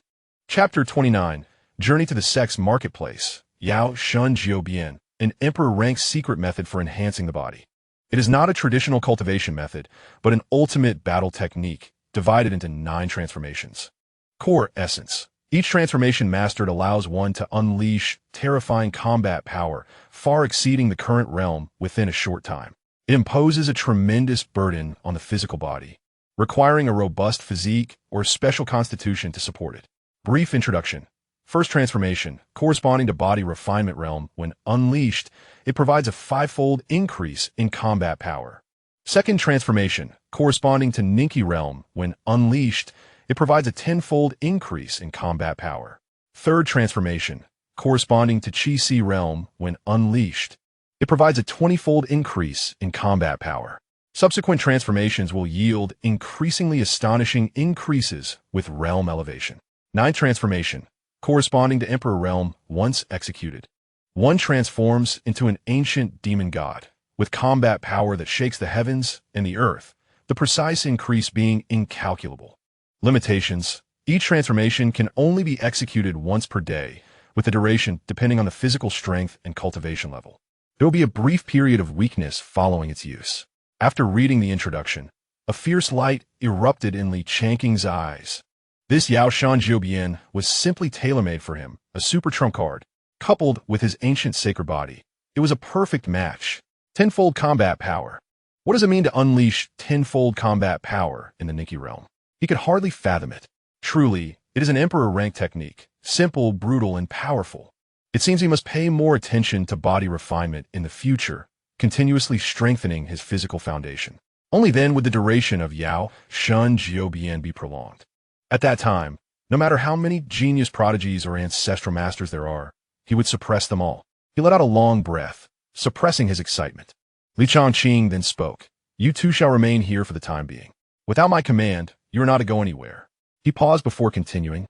Chapter 29, Journey to the Sex Marketplace, Yao Shun Jiubian, an emperor rank secret method for enhancing the body. It is not a traditional cultivation method, but an ultimate battle technique, divided into 9 transformations. Core Essence. Each transformation mastered allows one to unleash terrifying combat power, far exceeding the current realm within a short time. It imposes a tremendous burden on the physical body, requiring a robust physique or special constitution to support it. Brief introduction. First transformation, corresponding to body refinement realm, when unleashed, it provides a 5-fold increase in combat power. Second transformation, corresponding to Ninki realm, when unleashed, it provides a 10-fold increase in combat power. Third transformation, corresponding to Qi Si realm, when unleashed, it provides a 20-fold increase in combat power. Subsequent transformations will yield increasingly astonishing increases with realm elevation. Ninth transformation, corresponding to Emperor realm, once executed, one transforms into an ancient demon god, with combat power that shakes the heavens and the earth, the precise increase being incalculable. Limitations. Each transformation can only be executed once per day, with the duration depending on the physical strength and cultivation level. There will be a brief period of weakness following its use. After reading the introduction, a fierce light erupted in Li Changqing's eyes. This Yao Shan Jiubian was simply tailor-made for him, a super trump card, coupled with his ancient sacred body. It was a perfect match. 10-fold combat power. What does it mean to unleash 10-fold combat power in the Ninki realm? He could hardly fathom it. Truly, it is an emperor rank technique, simple, brutal, and powerful. It seems he must pay more attention to body refinement in the future, continuously strengthening his physical foundation. Only then would the duration of Yao Shun Jiubian be prolonged. At that time, no matter how many genius prodigies or ancestral masters there are, he would suppress them all. He let out a long breath, suppressing his excitement. Li Changqing then spoke. You two shall remain here for the time being. Without my command, you are not to go anywhere. He paused before continuing.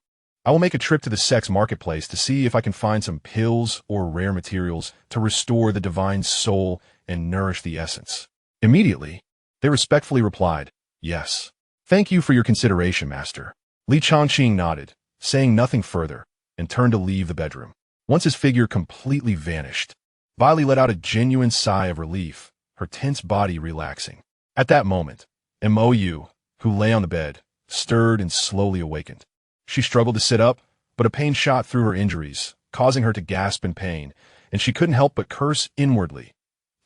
I will make a trip to the sex marketplace to see if I can find some pills or rare materials to restore the divine soul and nourish the essence. Immediately, they respectfully replied, yes. Thank you for your consideration, master. Changqing nodded, saying nothing further, and turned to leave the bedroom. Once his figure completely vanished, Violet let out a genuine sigh of relief, her tense body relaxing. At that moment, Mou, who lay on the bed, stirred and slowly awakened. She struggled to sit up, but a pain shot through her injuries, causing her to gasp in pain, and she couldn't help but curse inwardly.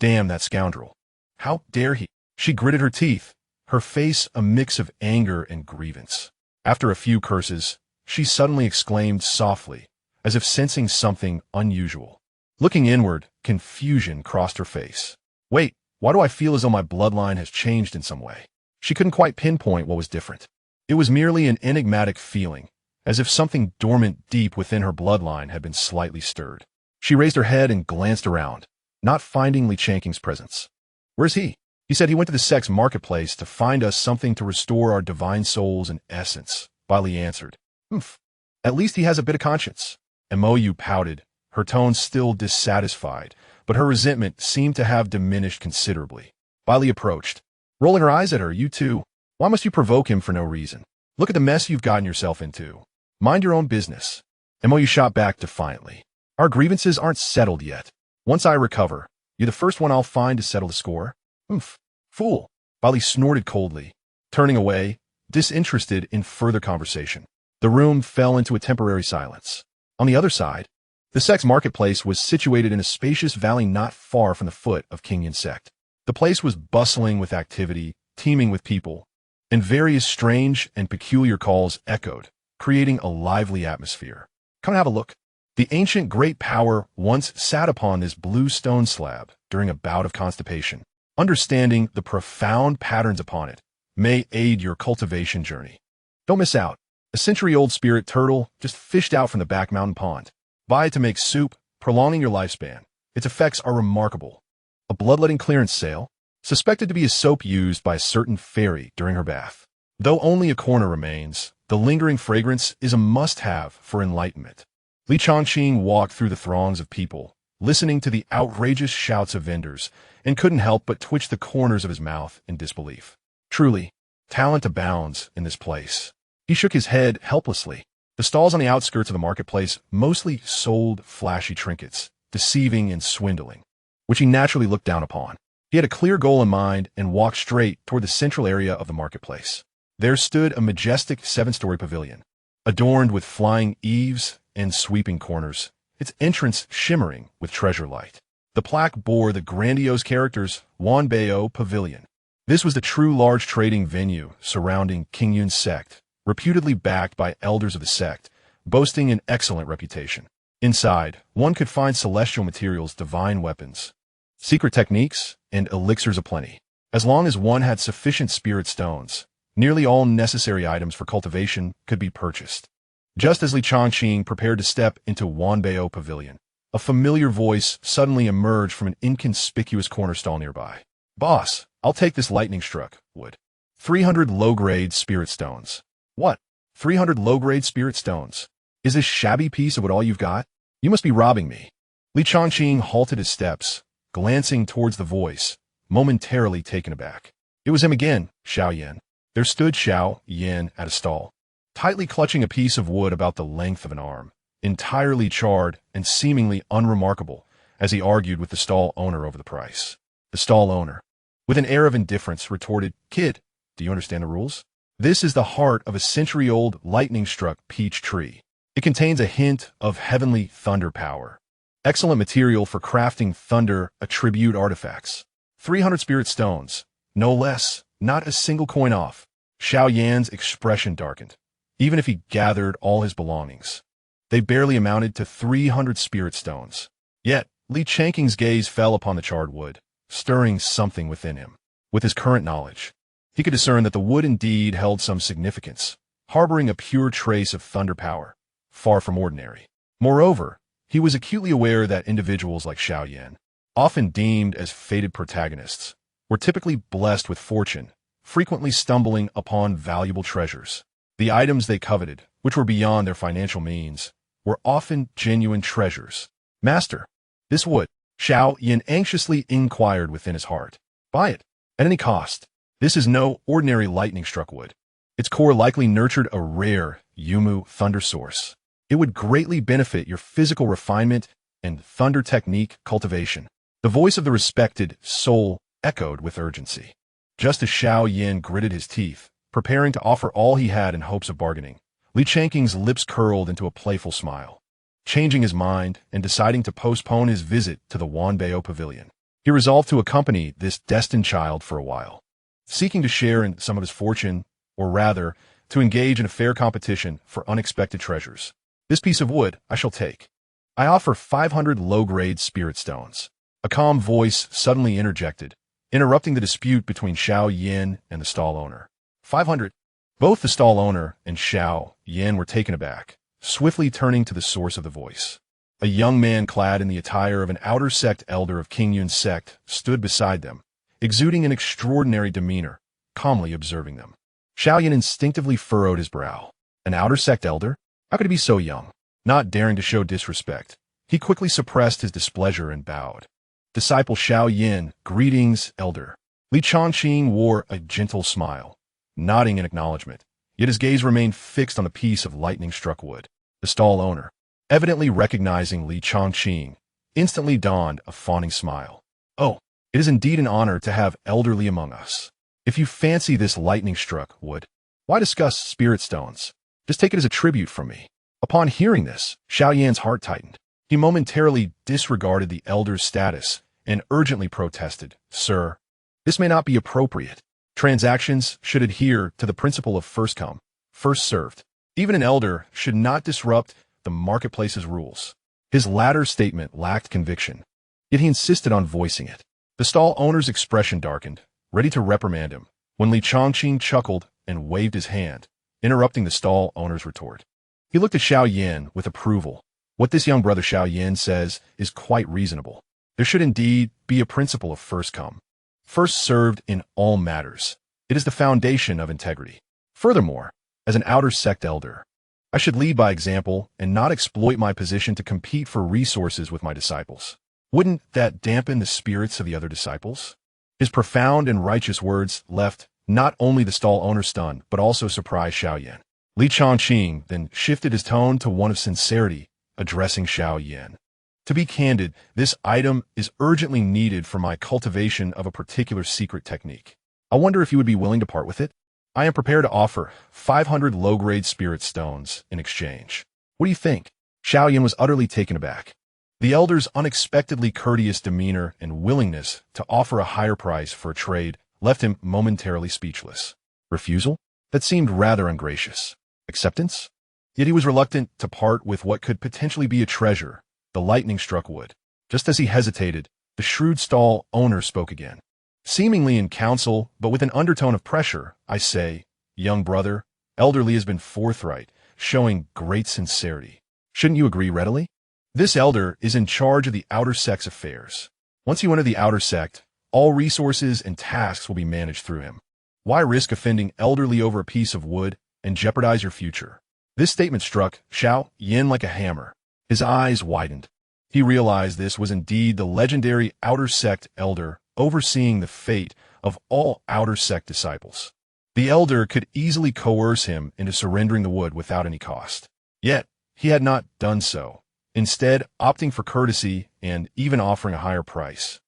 Damn that scoundrel. How dare he? She gritted her teeth, her face a mix of anger and grievance. After a few curses, she suddenly exclaimed softly, as if sensing something unusual. Looking inward, confusion crossed her face. Wait, why do I feel as though my bloodline has changed in some way? She couldn't quite pinpoint what was different. It was merely an enigmatic feeling, as if something dormant deep within her bloodline had been slightly stirred. She raised her head and glanced around, not finding Changqing's presence. Where's he? He said he went to the sex marketplace to find us something to restore our divine souls and essence, Bailey answered. Humph. At least he has a bit of conscience. Mou pouted, her tone still dissatisfied, but her resentment seemed to have diminished considerably. Bailey approached, rolling her eyes at her. You too. Why must you provoke him for no reason? Look at the mess you've gotten yourself into. Mind your own business. Mou shot back defiantly. Our grievances aren't settled yet. Once I recover, you're the first one I'll find to settle the score. Humph. Fool. Bailey snorted coldly, turning away, disinterested in further conversation. The room fell into a temporary silence. On the other side, the sex marketplace was situated in a spacious valley not far from the foot of King Yin sect. The place was bustling with activity, teeming with people, and various strange and peculiar calls echoed, creating a lively atmosphere. Come and have a look. The ancient great power once sat upon this blue stone slab during a bout of constipation. Understanding the profound patterns upon it may aid your cultivation journey. Don't miss out. A century-old spirit turtle just fished out from the back mountain pond. Buy it to make soup, prolonging your lifespan. Its effects are remarkable. A bloodletting clearance sale, suspected to be a soap used by a certain fairy during her bath. Though only a corner remains, the lingering fragrance is a must-have for enlightenment. Changqing walked through the throngs of people, listening to the outrageous shouts of vendors, and couldn't help but twitch the corners of his mouth in disbelief. Truly, talent abounds in this place. He shook his head helplessly. The stalls on the outskirts of the marketplace mostly sold flashy trinkets, deceiving and swindling, which he naturally looked down upon. He had a clear goal in mind and walked straight toward the central area of the marketplace. There stood a majestic 7-story pavilion, adorned with flying eaves and sweeping corners, its entrance shimmering with treasure light. The plaque bore the grandiose characters Wanbao Pavilion. This was the true large trading venue surrounding King Yun's sect, reputedly backed by elders of the sect, boasting an excellent reputation. Inside, one could find celestial materials, divine weapons, secret techniques, and elixirs aplenty. As long as one had sufficient spirit stones, nearly all necessary items for cultivation could be purchased. Just as Changqing prepared to step into Wanbao Pavilion, a familiar voice suddenly emerged from an inconspicuous corner stall nearby. Boss, I'll take this lightning-struck wood. 300 low-grade spirit stones. What? 300 low-grade spirit stones? Is this shabby piece of what all you've got? You must be robbing me. Changqing halted his steps, glancing towards the voice, momentarily taken aback. It was him again, Xiao Yan. There stood Xiao Yan at a stall, tightly clutching a piece of wood about the length of an arm, entirely charred and seemingly unremarkable, as he argued with the stall owner over the price. The stall owner, with an air of indifference, retorted, Kid, do you understand the rules? This is the heart of a century-old lightning-struck peach tree. It contains a hint of heavenly thunder power. Excellent material for crafting thunder attribute artifacts. 300 spirit stones, no less, not a single coin off. Xiao Yan's expression darkened. Even if he gathered all his belongings, they barely amounted to 300 spirit stones. Yet, Changqing's gaze fell upon the charred wood, stirring something within him. With his current knowledge, he could discern that the wood indeed held some significance, harboring a pure trace of thunder power, far from ordinary. Moreover, he was acutely aware that individuals like Xiao Yan, often deemed as fated protagonists, were typically blessed with fortune, frequently stumbling upon valuable treasures. The items they coveted which were beyond their financial means, were often genuine treasures. Master, this wood, Xianxia anxiously inquired within his heart. Buy it, at any cost. This is no ordinary lightning-struck wood. Its core likely nurtured a rare Yumu thunder source. It would greatly benefit your physical refinement and thunder technique cultivation. The voice of the respected soul echoed with urgency. Just as Xianxia gritted his teeth, preparing to offer all he had in hopes of bargaining, Changqing's lips curled into a playful smile. Changing his mind and deciding to postpone his visit to the Wanbao Pavilion, he resolved to accompany this destined child for a while. Seeking to share in some of his fortune, or rather, to engage in a fair competition for unexpected treasures. This piece of wood I shall take. I offer 500 low-grade spirit stones. A calm voice suddenly interjected, interrupting the dispute between Xianxia and the stall owner. 500. Both the stall owner and Xianxia were taken aback, swiftly turning to the source of the voice. A young man clad in the attire of an outer sect elder of King Yun's sect stood beside them, exuding an extraordinary demeanor, calmly observing them. Xianxia instinctively furrowed his brow. An outer sect elder? How could he be so young? Not daring to show disrespect, he quickly suppressed his displeasure and bowed. Disciple Xianxia, greetings, elder. Changqing wore a gentle smile, nodding in acknowledgement, yet his gaze remained fixed on the piece of lightning-struck wood. The stall owner, evidently recognizing Changqing, instantly donned a fawning smile. Oh, it is indeed an honor to have elderly among us. If you fancy this lightning-struck wood, why discuss spirit stones? Just take it as a tribute from me. Upon hearing this, Xianxia's heart tightened. He momentarily disregarded the elder's status and urgently protested, Sir, this may not be appropriate. Transactions should adhere to the principle of first come, first served. Even an elder should not disrupt the marketplace's rules. His latter statement lacked conviction, yet he insisted on voicing it. The stall owner's expression darkened, ready to reprimand him, when Changqing chuckled and waved his hand, interrupting the stall owner's retort. He looked at Xianxia with approval. What this young brother Xianxia says is quite reasonable. There should indeed be a principle of first come, first served in all matters. It is the foundation of integrity. Furthermore, as an outer sect elder, I should lead by example and not exploit my position to compete for resources with my disciples. Wouldn't that dampen the spirits of the other disciples? His profound and righteous words left not only the stall owner stunned, but also surprised Xianxia. Changqing then shifted his tone to one of sincerity, addressing Xianxia. To be candid, this item is urgently needed for my cultivation of a particular secret technique. I wonder if you would be willing to part with it? I am prepared to offer 500 low-grade spirit stones in exchange. What do you think? Xianxia was utterly taken aback. The elder's unexpectedly courteous demeanor and willingness to offer a higher price for a trade left him momentarily speechless. Refusal? That seemed rather ungracious. Acceptance? Yet he was reluctant to part with what could potentially be a treasure, the lightning-struck wood. Just as he hesitated, the shrewd stall owner spoke again. Seemingly in counsel, but with an undertone of pressure, I say, young brother, elderly has been forthright, showing great sincerity. Shouldn't you agree readily? This elder is in charge of the outer sect's affairs. Once you enter the outer sect, all resources and tasks will be managed through him. Why risk offending elderly over a piece of wood and jeopardize your future? This statement struck Xianxia like a hammer. His eyes widened. He realized this was indeed the legendary outer sect elder overseeing the fate of all outer sect disciples. The elder could easily coerce him into surrendering the wood without any cost. Yet, he had not done so, instead opting for courtesy and even offering a higher price,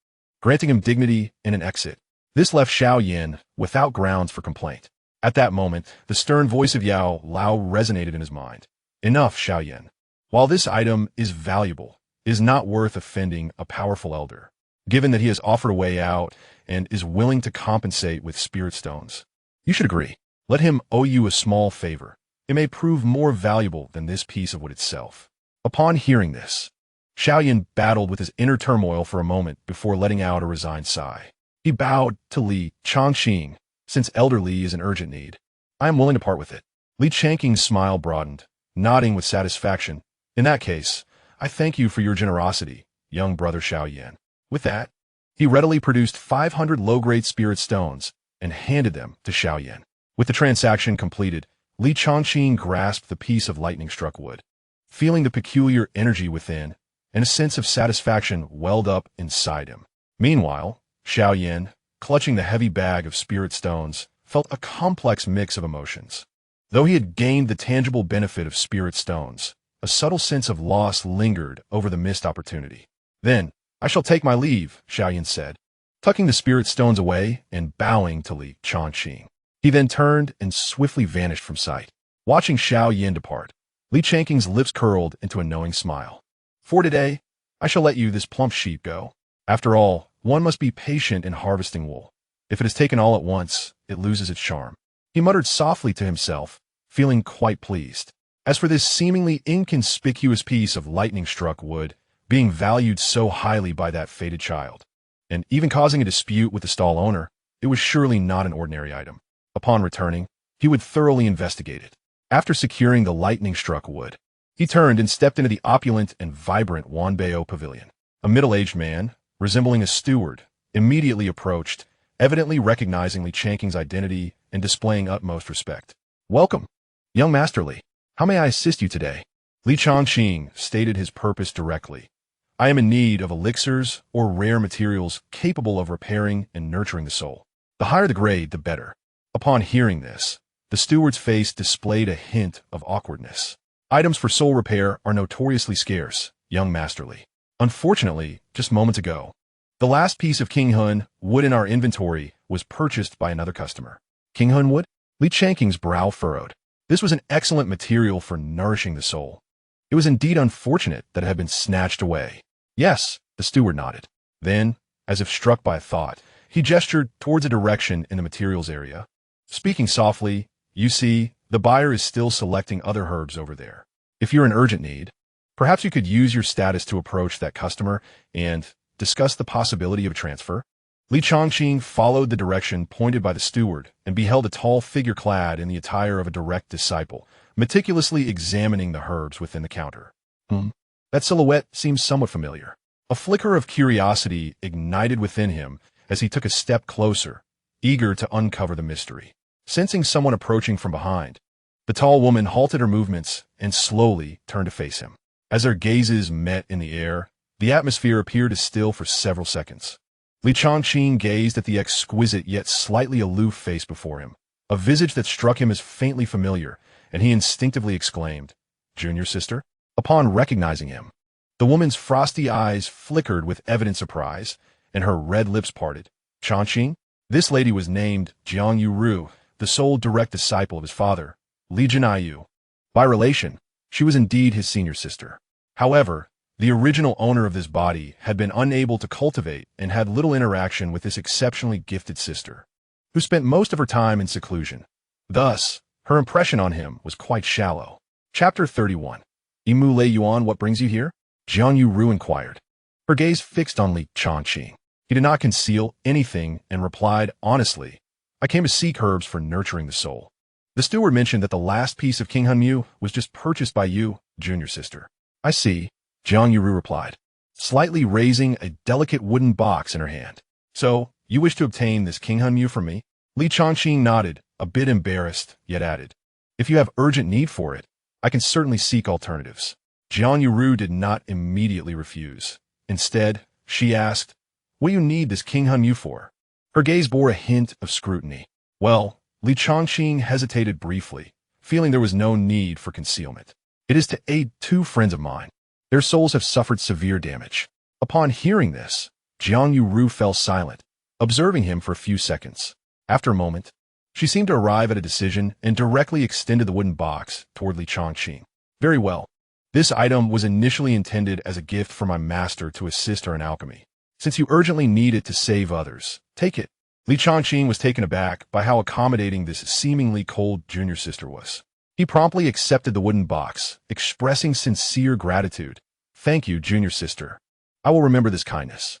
granting him dignity and an exit. This left Xianxia without grounds for complaint. At that moment, the stern voice of Yao Lao resonated in his mind. Enough, Xianxia. While this item is valuable, it is not worth offending a powerful elder, given that he has offered a way out and is willing to compensate with spirit stones. You should agree. Let him owe you a small favor. It may prove more valuable than this piece of wood itself. Upon hearing this, Xianxia battled with his inner turmoil for a moment before letting out a resigned sigh. He bowed to Changqing, since Elder Li is in urgent need. I am willing to part with it. Changqing's smile broadened, nodding with satisfaction. In that case, I thank you for your generosity, young brother Xianxia. With that, he readily produced 500 low-grade spirit stones and handed them to Xianxia. With the transaction completed, Li Changqing grasped the piece of lightning-struck wood, feeling the peculiar energy within, and a sense of satisfaction welled up inside him. Meanwhile, Xiaoyan, clutching the heavy bag of spirit stones, felt a complex mix of emotions. Though he had gained the tangible benefit of spirit stones, a subtle sense of loss lingered over the missed opportunity. Then, I shall take my leave, Xiaoyan said, tucking the spirit stones away and bowing to Li Changqing. He then turned and swiftly vanished from sight. Watching Xiaoyan depart, Li Changqing's lips curled into a knowing smile. For today, I shall let you this plump sheep go. After all, one must be patient in harvesting wool. If it is taken all at once, it loses its charm. He muttered softly to himself, feeling quite pleased. As for this seemingly inconspicuous piece of lightning-struck wood, being valued so highly by that fated child, and even causing a dispute with the stall owner, it was surely not an ordinary item. Upon returning, he would thoroughly investigate it. After securing the lightning-struck wood, he turned and stepped into the opulent and vibrant Wanbao pavilion. A middle-aged man, resembling a steward, immediately approached, evidently recognizing Li Changqing's identity and displaying utmost respect. "Welcome, young Master Li. How may I assist you today?" Li Changqing stated his purpose directly. "I am in need of elixirs or rare materials capable of repairing and nurturing the soul. The higher the grade, the better." Upon hearing this, the steward's face displayed a hint of awkwardness. "Items for soul repair are notoriously scarce, young Master Li. Unfortunately, just moments ago, the last piece of Qinghun wood in our inventory was purchased by another customer." "Qinghun wood?" Li Changqing's brow furrowed. This was an excellent material for nourishing the soul. It was indeed unfortunate that it had been snatched away. "Yes," the steward nodded. Then, as if struck by a thought, he gestured towards a direction in the materials area. Speaking softly, "You see, the buyer is still selecting other herbs over there. If you're in urgent need, perhaps you could use your status to approach that customer and discuss the possibility of a transfer." Li Changqing followed the direction pointed by the steward and beheld a tall figure clad in the attire of a direct disciple, meticulously examining the herbs within the counter. That silhouette seems somewhat familiar. A flicker of curiosity ignited within him as he took a step closer, eager to uncover the mystery. Sensing someone approaching from behind, the tall woman halted her movements and slowly turned to face him. As their gazes met in the air, the atmosphere appeared to still for several seconds. Li Changqing gazed at the exquisite yet slightly aloof face before him, a visage that struck him as faintly familiar, and he instinctively exclaimed, "Junior sister?" Upon recognizing him, the woman's frosty eyes flickered with evident surprise, and her red lips parted. "Changqing?" This lady was named Jiang Yu, the sole direct disciple of his father, Li Jinayu. By relation, she was indeed his senior sister. However, the original owner of this body had been unable to cultivate and had little interaction with this exceptionally gifted sister, who spent most of her time in seclusion. Thus, her impression on him was quite shallow. Chapter 31. "Imu Lei Yuan, what brings you here?" Jiang Yu inquired, her gaze fixed on Li Changqing. He did not conceal anything and replied honestly, "I came to seek herbs for nurturing the soul." The steward mentioned that the last piece of Qinghun Mu was just purchased by you, junior sister. "I see," Jiang Yu replied, slightly raising a delicate wooden box in her hand. "So, you wish to obtain this Qinghun Mu from me?" Li Changqing nodded, a bit embarrassed, yet added, "If you have urgent need for it, I can certainly seek alternatives." Jiang Yu did not immediately refuse. Instead, she asked, "What do you need this Qinghun Mu for?" Her gaze bore a hint of scrutiny. "Well," Li Changqing hesitated briefly, feeling there was no need for concealment. "It is to aid two friends of mine. Their souls have suffered severe damage." Upon hearing this, Jiang Yu fell silent, observing him for a few seconds. After a moment, she seemed to arrive at a decision and directly extended the wooden box toward Li Changqing. "Very well. This item was initially intended as a gift for my master to assist her in alchemy. Since you urgently need it to save others, take it." Li Changqing was taken aback by how accommodating this seemingly cold junior sister was. He promptly accepted the wooden box, expressing sincere gratitude. "Thank you, junior sister. I will remember this kindness."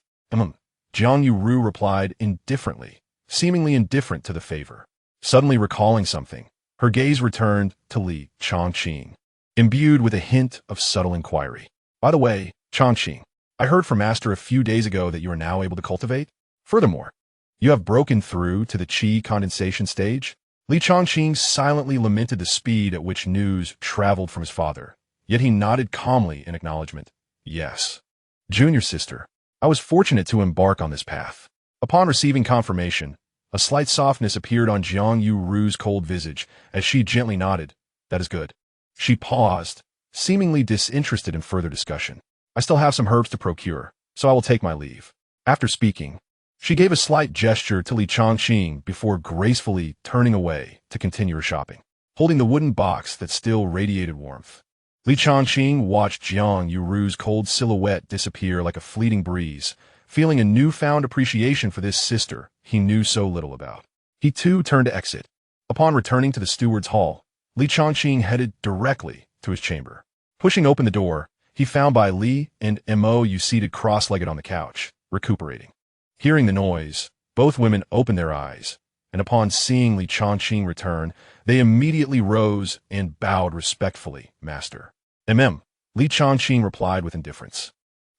Jiang Yu replied indifferently, seemingly indifferent to the favor. Suddenly recalling something, her gaze returned to Li Changqing, imbued with a hint of subtle inquiry. "By the way, Changqing, I heard from Master a few days ago that you are now able to cultivate. Furthermore, you have broken through to the qi condensation stage." Li Changqing silently lamented the speed at which news traveled from his father, yet he nodded calmly in acknowledgement. Yes. Junior sister, I was fortunate to embark on this path. Upon receiving confirmation, a slight softness appeared on Jiang Yuru's cold visage as she gently nodded. That is good. She paused, seemingly disinterested in further discussion. I still have some herbs to procure, so I will take my leave. After speaking, she gave a slight gesture to Li Changqing before gracefully turning away to continue her shopping, holding the wooden box that still radiated warmth. Li Changqing watched Jiang Yuru's cold silhouette disappear like a fleeting breeze, feeling a newfound appreciation for this sister he knew so little about. He too turned to exit. Upon returning to the steward's hall, Li Changqing headed directly to his chamber. Pushing open the door, he found Bai Li and Mo seated cross-legged on the couch, recuperating. Hearing the noise, both women opened their eyes, and upon seeing Li Changqing return, they immediately rose and bowed respectfully. Master. Li Changqing replied with indifference,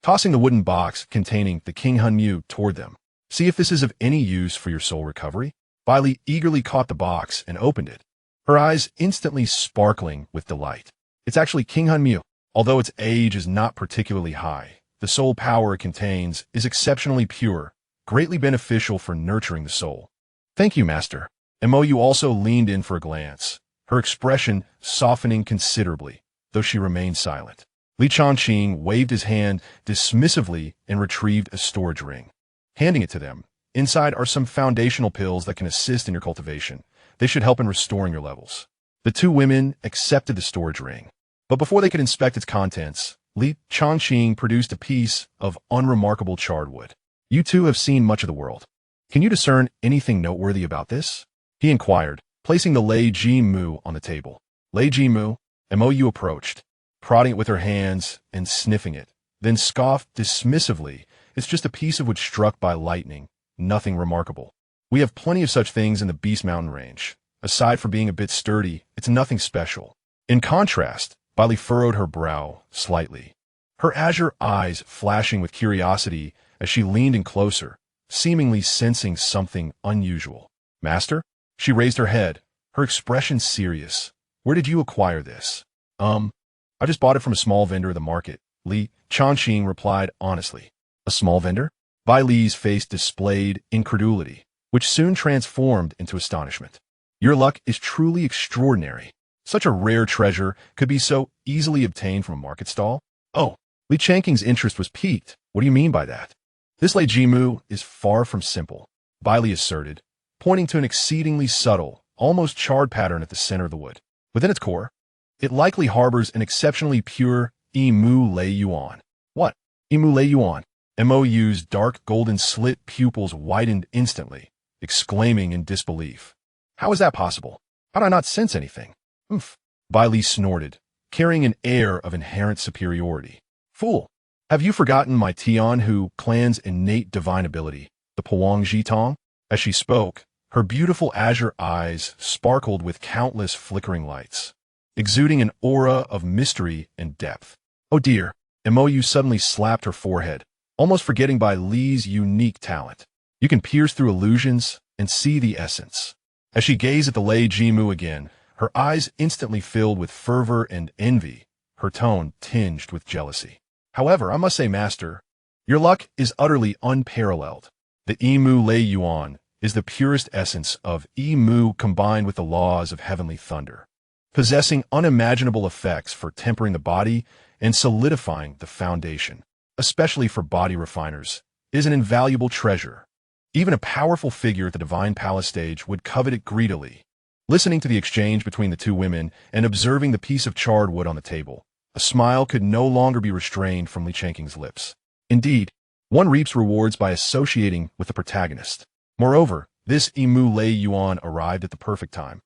tossing the wooden box containing the King Hunmu toward them. See if this is of any use for your soul recovery? Bai Li eagerly caught the box and opened it, her eyes instantly sparkling with delight. It's actually King Hunmu. Although its age is not particularly high, the soul power it contains is exceptionally pure, greatly beneficial for nurturing the soul. Thank you, Master. Mo also leaned in for a glance, her expression softening considerably, though she remained silent. Li Changqing waved his hand dismissively and retrieved a storage ring. Handing it to them, inside are some foundational pills that can assist in your cultivation. They should help in restoring your levels. The two women accepted the storage ring, but before they could inspect its contents, Li Changqing produced a piece of unremarkable charred wood. You two have seen much of the world. Can you discern anything noteworthy about this? He inquired, placing the Lei Ji Mu on the table. Lei Ji Mu, Mo approached, prodding it with her hands and sniffing it, then scoffed dismissively. It's just a piece of wood struck by lightning, nothing remarkable. We have plenty of such things in the Beast Mountain range. Aside from being a bit sturdy, it's nothing special. In contrast, Bai Li furrowed her brow slightly, her azure eyes flashing with curiosity as she leaned in closer, seemingly sensing something unusual. Master? She raised her head, her expression serious. Where did you acquire this? I just bought it from a small vendor at the market, Li Changqing replied honestly. A small vendor? Bai Li's face displayed incredulity, which soon transformed into astonishment. Your luck is truly extraordinary. Such a rare treasure could be so easily obtained from a market stall? Oh, Li Changqing's interest was piqued. What do you mean by that? This Lei Jimu is far from simple, Bai Li asserted, pointing to an exceedingly subtle, almost charred pattern at the center of the wood. Within its core, it likely harbors an exceptionally pure Imu Lei Yuan. What? Imu Lei Yuan? Mou's dark golden slit pupils widened instantly, exclaiming in disbelief. How is that possible? How did I not sense anything? Bai Li snorted, carrying an air of inherent superiority. Fool! Have you forgotten my Tian Hu clan's innate divine ability, the Puang Ji Tong? As she spoke, her beautiful azure eyes sparkled with countless flickering lights, exuding an aura of mystery and depth. Oh dear, Mou suddenly slapped her forehead, almost forgetting Bai Li's unique talent. You can pierce through illusions and see the essence. As she gazed at the Lei Jimu again, her eyes instantly filled with fervor and envy, her tone tinged with jealousy. However, I must say, Master, your luck is utterly unparalleled. The Imu Lei Yuan is the purest essence of Imu combined with the laws of heavenly thunder, possessing unimaginable effects for tempering the body and solidifying the foundation. Especially for body refiners, it is an invaluable treasure. Even a powerful figure at the Divine Palace stage would covet it greedily. Listening to the exchange between the two women and observing the piece of charred wood on the table, a smile could no longer be restrained from Li Changqing's lips. Indeed, one reaps rewards by associating with the protagonist. Moreover, this Imu Lei Yuan arrived at the perfect time,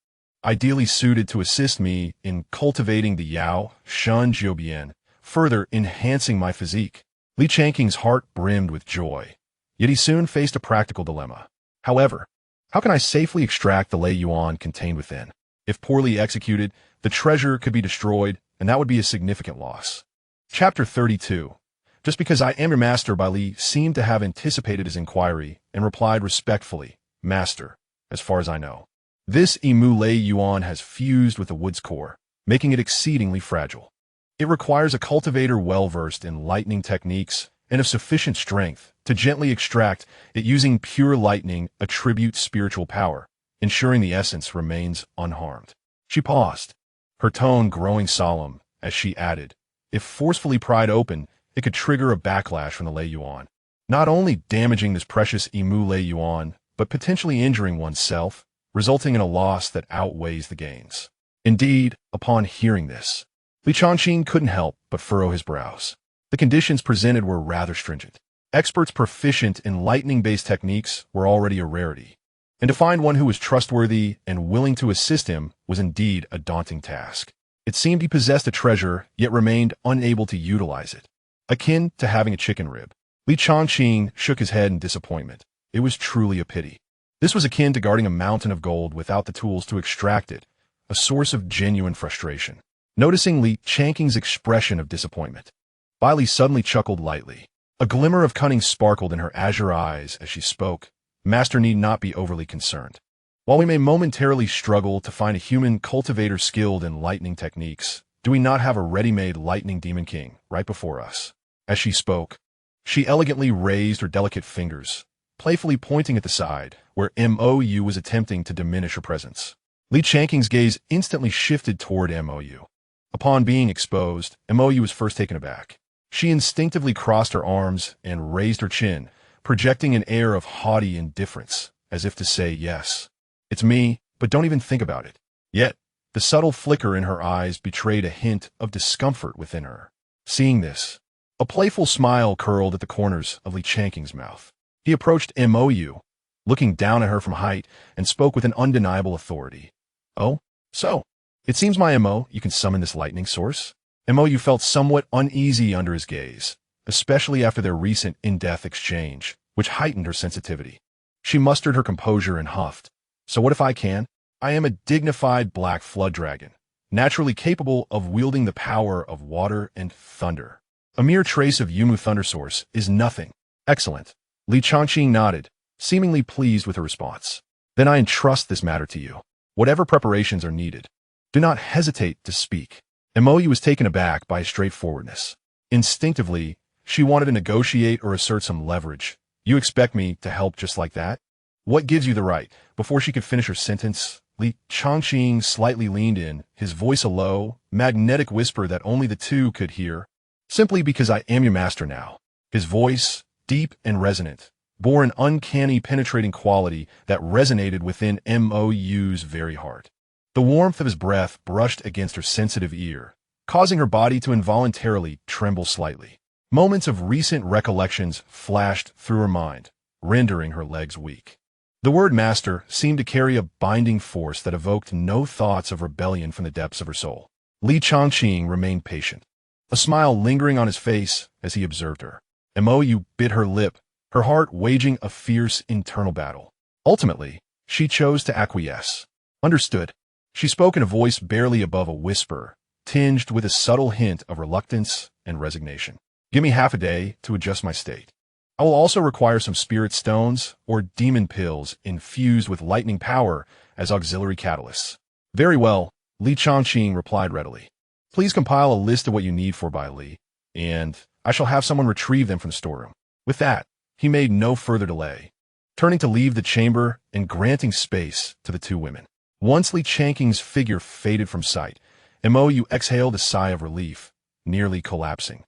ideally suited to assist me in cultivating the Yao Shan Jiubian, further enhancing my physique. Li Changqing's heart brimmed with joy, yet he soon faced a practical dilemma. However, how can I safely extract the Lei Yuan contained within? If poorly executed, the treasure could be destroyed, and that would be a significant loss. Chapter 32. Just because I am your master, Bai Li seemed to have anticipated his inquiry and replied respectfully, Master, as far as I know. This Emu Lei Yuan has fused with the wood's core, making it exceedingly fragile. It requires a cultivator well-versed in lightning techniques and of sufficient strength to gently extract it using pure lightning attribute spiritual power, ensuring the essence remains unharmed. She paused, her tone growing solemn as she added, if forcefully pried open, it could trigger a backlash from the Lei Yuan, not only damaging this precious Emu Lei Yuan, but potentially injuring oneself, resulting in a loss that outweighs the gains. Indeed, upon hearing this, Changqing couldn't help but furrow his brows. The conditions presented were rather stringent. Experts proficient in lightning-based techniques were already a rarity, and to find one who was trustworthy and willing to assist him was indeed a daunting task. It seemed he possessed a treasure, yet remained unable to utilize it. Akin to having a chicken rib. Changqing shook his head in disappointment. It was truly a pity. This was akin to guarding a mountain of gold without the tools to extract it, a source of genuine frustration. Noticing Changqing's expression of disappointment, Bai Li suddenly chuckled lightly. A glimmer of cunning sparkled in her azure eyes as she spoke. Master need not be overly concerned. While we may momentarily struggle to find a human cultivator skilled in lightning techniques, do we not have a ready-made lightning demon king right before us? As she spoke, she elegantly raised her delicate fingers, playfully pointing at the side, where Mou was attempting to diminish her presence. Changqing's gaze instantly shifted toward Mou. Upon being exposed, Mou was first taken aback. She instinctively crossed her arms and raised her chin, projecting an air of haughty indifference, as if to say, yes, it's me, but don't even think about it. Yet, the subtle flicker in her eyes betrayed a hint of discomfort within her. Seeing this, a playful smile curled at the corners of Changqing's mouth. He approached Mou, looking down at her from height, and spoke with an undeniable authority. Oh, so, it seems my Mo, you can summon this lightning source? Mou felt somewhat uneasy under his gaze, especially after their recent in-depth exchange, which heightened her sensitivity. She mustered her composure and huffed. So what if I can? I am a dignified black flood dragon, naturally capable of wielding the power of water and thunder. A mere trace of Yumu thunder source is nothing. Excellent. Changqing nodded, seemingly pleased with her response. Then I entrust this matter to you. Whatever preparations are needed, do not hesitate to speak. Mou was taken aback by his straightforwardness. Instinctively, she wanted to negotiate or assert some leverage. You expect me to help just like that? What gives you the right? Before she could finish her sentence, Changqing slightly leaned in, his voice a low, magnetic whisper that only the two could hear. Simply because I am your master now. His voice, deep and resonant, bore an uncanny penetrating quality that resonated within Mou's very heart. The warmth of his breath brushed against her sensitive ear, causing her body to involuntarily tremble slightly. Moments of recent recollections flashed through her mind, rendering her legs weak. The word master seemed to carry a binding force that evoked no thoughts of rebellion from the depths of her soul. Changqing remained patient, a smile lingering on his face as he observed her. Mou bit her lip, her heart waging a fierce internal battle. Ultimately, she chose to acquiesce. Understood. She spoke in a voice barely above a whisper, tinged with a subtle hint of reluctance and resignation. Give me half a day to adjust my state. I will also require some spirit stones or demon pills infused with lightning power as auxiliary catalysts. Very well, Changqing replied readily. Please compile a list of what you need for Bai Li, and I shall have someone retrieve them from the storeroom. With that, he made no further delay, turning to leave the chamber and granting space to the two women. Once Changqing's figure faded from sight, Mou exhaled a sigh of relief, nearly collapsing.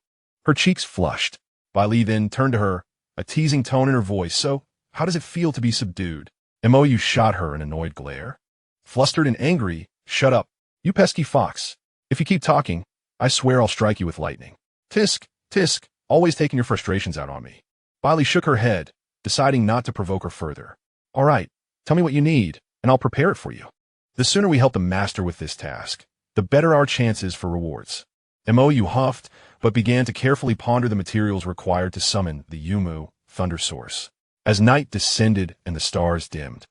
Her cheeks flushed. Bai Li then turned to her, a teasing tone in her voice. So, how does it feel to be subdued? Mou shot her an annoyed glare. Flustered and angry, shut up, you pesky fox. If you keep talking, I swear I'll strike you with lightning. Tisk, tisk, always taking your frustrations out on me. Bai Li shook her head, deciding not to provoke her further. All right, tell me what you need, and I'll prepare it for you. The sooner we help the master with this task, the better our chances for rewards. Mou huffed, but began to carefully ponder the materials required to summon the Yumu thunder source. As night descended and the stars dimmed,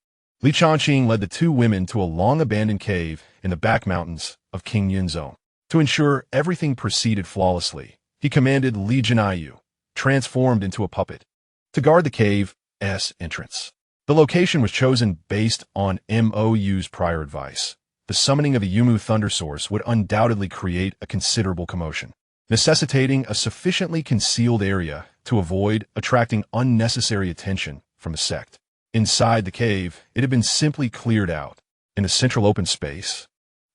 Changqing led the two women to a long-abandoned cave in the back mountains of Qingyun Zone. To ensure everything proceeded flawlessly, he commanded Jinayu, transformed into a puppet, to guard the cave's entrance. The location was chosen based on MOU's prior advice. The summoning of a Yumu thunder source would undoubtedly create a considerable commotion, necessitating a sufficiently concealed area to avoid attracting unnecessary attention from the sect. Inside the cave, it had been simply cleared out. In the central open space,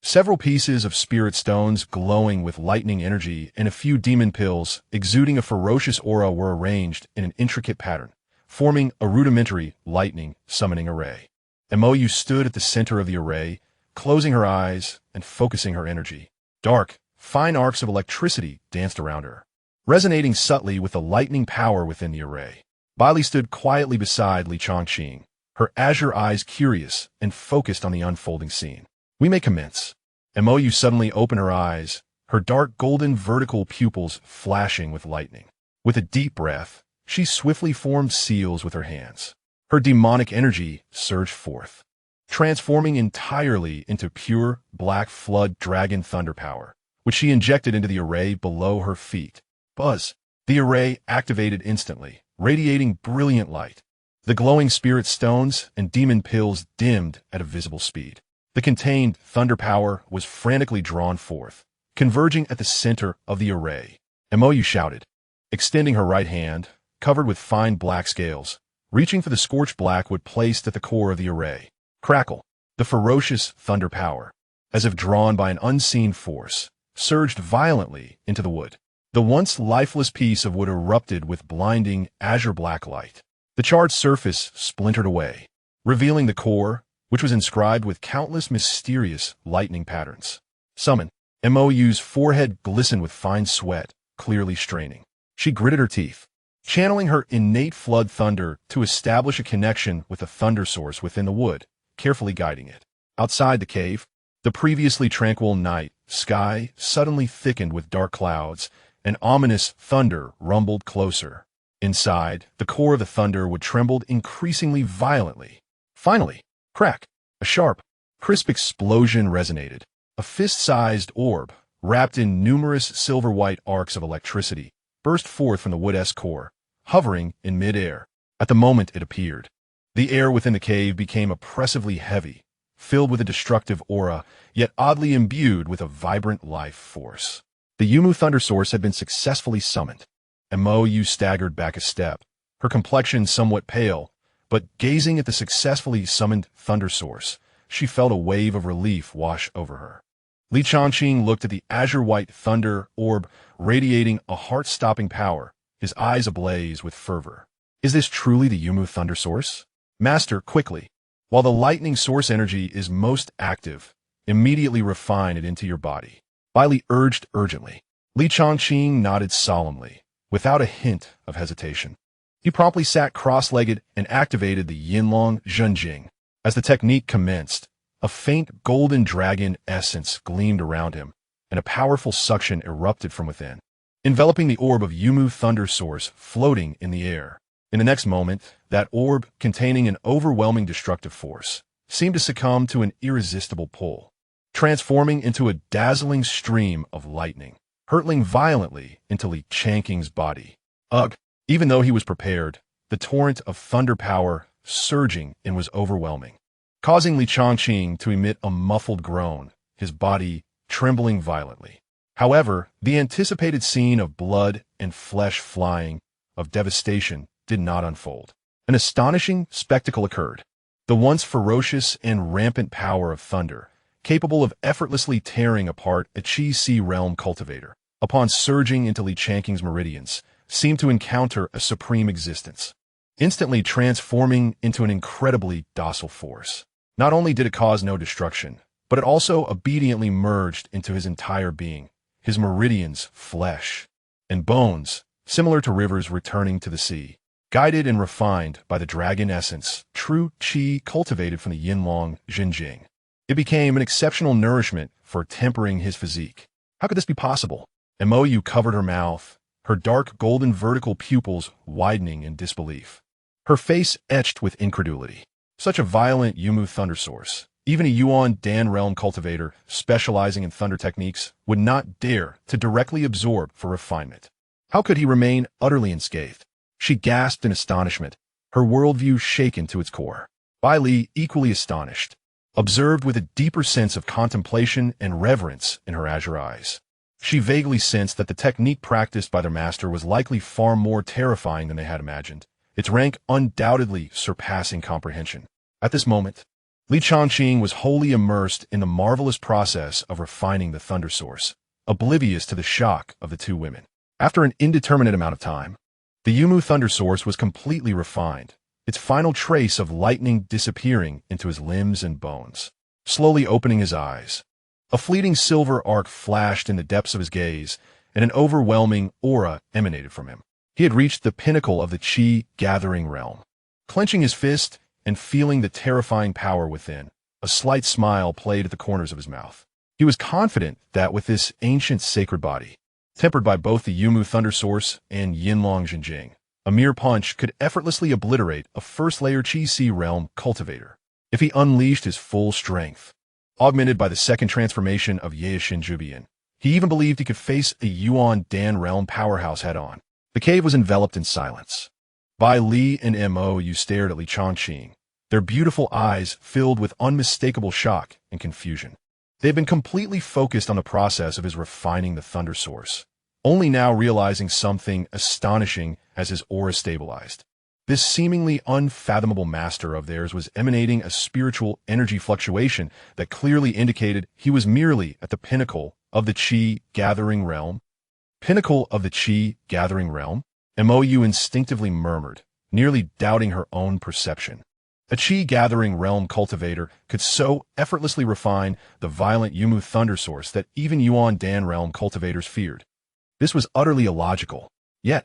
several pieces of spirit stones glowing with lightning energy and a few demon pills exuding a ferocious aura were arranged in an intricate pattern, forming a rudimentary lightning summoning array. MOU stood at the center of the array, closing her eyes and focusing her energy. Dark, fine arcs of electricity danced around her, resonating subtly with the lightning power within the array. Bailey stood quietly beside Changqing, her azure eyes curious and focused on the unfolding scene. We may commence. MOU suddenly opened her eyes, her dark golden vertical pupils flashing with lightning. With a deep breath, she swiftly formed seals with her hands. Her demonic energy surged forth, transforming entirely into pure black flood dragon thunder power, which she injected into the array below her feet. Buzz! The array activated instantly, radiating brilliant light. The glowing spirit stones and demon pills dimmed at a visible speed. The contained thunder power was frantically drawn forth, converging at the center of the array. MOU shouted, extending her right hand, covered with fine black scales, reaching for the scorched black wood placed at the core of the array. Crackle! The ferocious thunder power, as if drawn by an unseen force, surged violently into the wood. The once lifeless piece of wood erupted with blinding azure black light. The charred surface splintered away, revealing the core, which was inscribed with countless mysterious lightning patterns. Summon. MOU's forehead glistened with fine sweat, clearly straining. She gritted her teeth, channeling her innate flood thunder to establish a connection with the thunder source within the wood, carefully guiding it. Outside the cave, the previously tranquil night sky suddenly thickened with dark clouds, and ominous thunder rumbled closer. Inside, the core of the thunder would tremble increasingly violently. Finally, crack! A sharp, crisp explosion resonated. A fist-sized orb, wrapped in numerous silver-white arcs of electricity, burst forth from the wood-esque core, hovering in mid-air. At the moment it appeared, the air within the cave became oppressively heavy, filled with a destructive aura, yet oddly imbued with a vibrant life force. The Yumu thunder source had been successfully summoned. MOU staggered back a step, her complexion somewhat pale, but gazing at the successfully summoned thunder source, she felt a wave of relief wash over her. Changqing looked at the azure-white thunder orb radiating a heart-stopping power, his eyes ablaze with fervor. Is this truly the Yumu thunder source? Master, quickly. While the lightning source energy is most active, immediately refine it into your body. Bailey urged urgently. Changqing nodded solemnly, without a hint of hesitation. He promptly sat cross-legged and activated the Yinlong Zhenjing. As the technique commenced, a faint golden dragon essence gleamed around him, and a powerful suction erupted from within, enveloping the orb of Yumu thunder source floating in the air. In the next moment, that orb, containing an overwhelming destructive force, seemed to succumb to an irresistible pull, transforming into a dazzling stream of lightning, hurtling violently into Changqing's body. Ugh! Even though he was prepared, the torrent of thunder power surging in was overwhelming, causing Changqing to emit a muffled groan, his body trembling violently. However, the anticipated scene of blood and flesh flying, of devastation, did not unfold. An astonishing spectacle occurred. The once ferocious and rampant power of thunder, capable of effortlessly tearing apart a Qi Si realm cultivator, upon surging into Changqing's meridians, seemed to encounter a supreme existence, instantly transforming into an incredibly docile force. Not only did it cause no destruction, but it also obediently merged into his entire being, his meridians, flesh, and bones, similar to rivers returning to the sea, guided and refined by the dragon essence, true qi cultivated from the Yinlong Zhenjing. It became an exceptional nourishment for tempering his physique. How could this be possible? MOU covered her mouth, her dark golden vertical pupils widening in disbelief. Her face etched with incredulity. Such a violent Yumu thunder source, even a Yuan Dan realm cultivator specializing in thunder techniques, would not dare to directly absorb for refinement. How could he remain utterly unscathed? She gasped in astonishment, her worldview shaken to its core. Bai Li, equally astonished, observed with a deeper sense of contemplation and reverence in her azure eyes. She vaguely sensed that the technique practiced by their master was likely far more terrifying than they had imagined, its rank undoubtedly surpassing comprehension. At this moment, Li Changqing was wholly immersed in the marvelous process of refining the thunder source, oblivious to the shock of the two women. After an indeterminate amount of time, the Yumu thunder source was completely refined, its final trace of lightning disappearing into his limbs and bones. Slowly opening his eyes, a fleeting silver arc flashed in the depths of his gaze, and an overwhelming aura emanated from him. He had reached the pinnacle of the Qi-gathering realm. Clenching his fist and feeling the terrifying power within, a slight smile played at the corners of his mouth. He was confident that with this ancient sacred body, tempered by both the Yumu thunder source and Yinlong Jinjing, a mere punch could effortlessly obliterate a first-layer Qi-Si realm cultivator. If he unleashed his full strength, augmented by the second transformation of Yaishin Jubian, he even believed he could face a Yuan Dan realm powerhouse head-on. The cave was enveloped in silence. Bai Li and Mo stared at Li Changqing, their beautiful eyes filled with unmistakable shock and confusion. They had been completely focused on the process of his refining the thunder source, only now realizing something astonishing as his aura stabilized. This seemingly unfathomable master of theirs was emanating a spiritual energy fluctuation that clearly indicated he was merely at the pinnacle of the Qi-gathering realm. Pinnacle of the Qi-gathering realm? Mou instinctively murmured, nearly doubting her own perception. A Qi-gathering realm cultivator could so effortlessly refine the violent Yumu thunder source that even Yuan Dan realm cultivators feared. This was utterly illogical. Yet,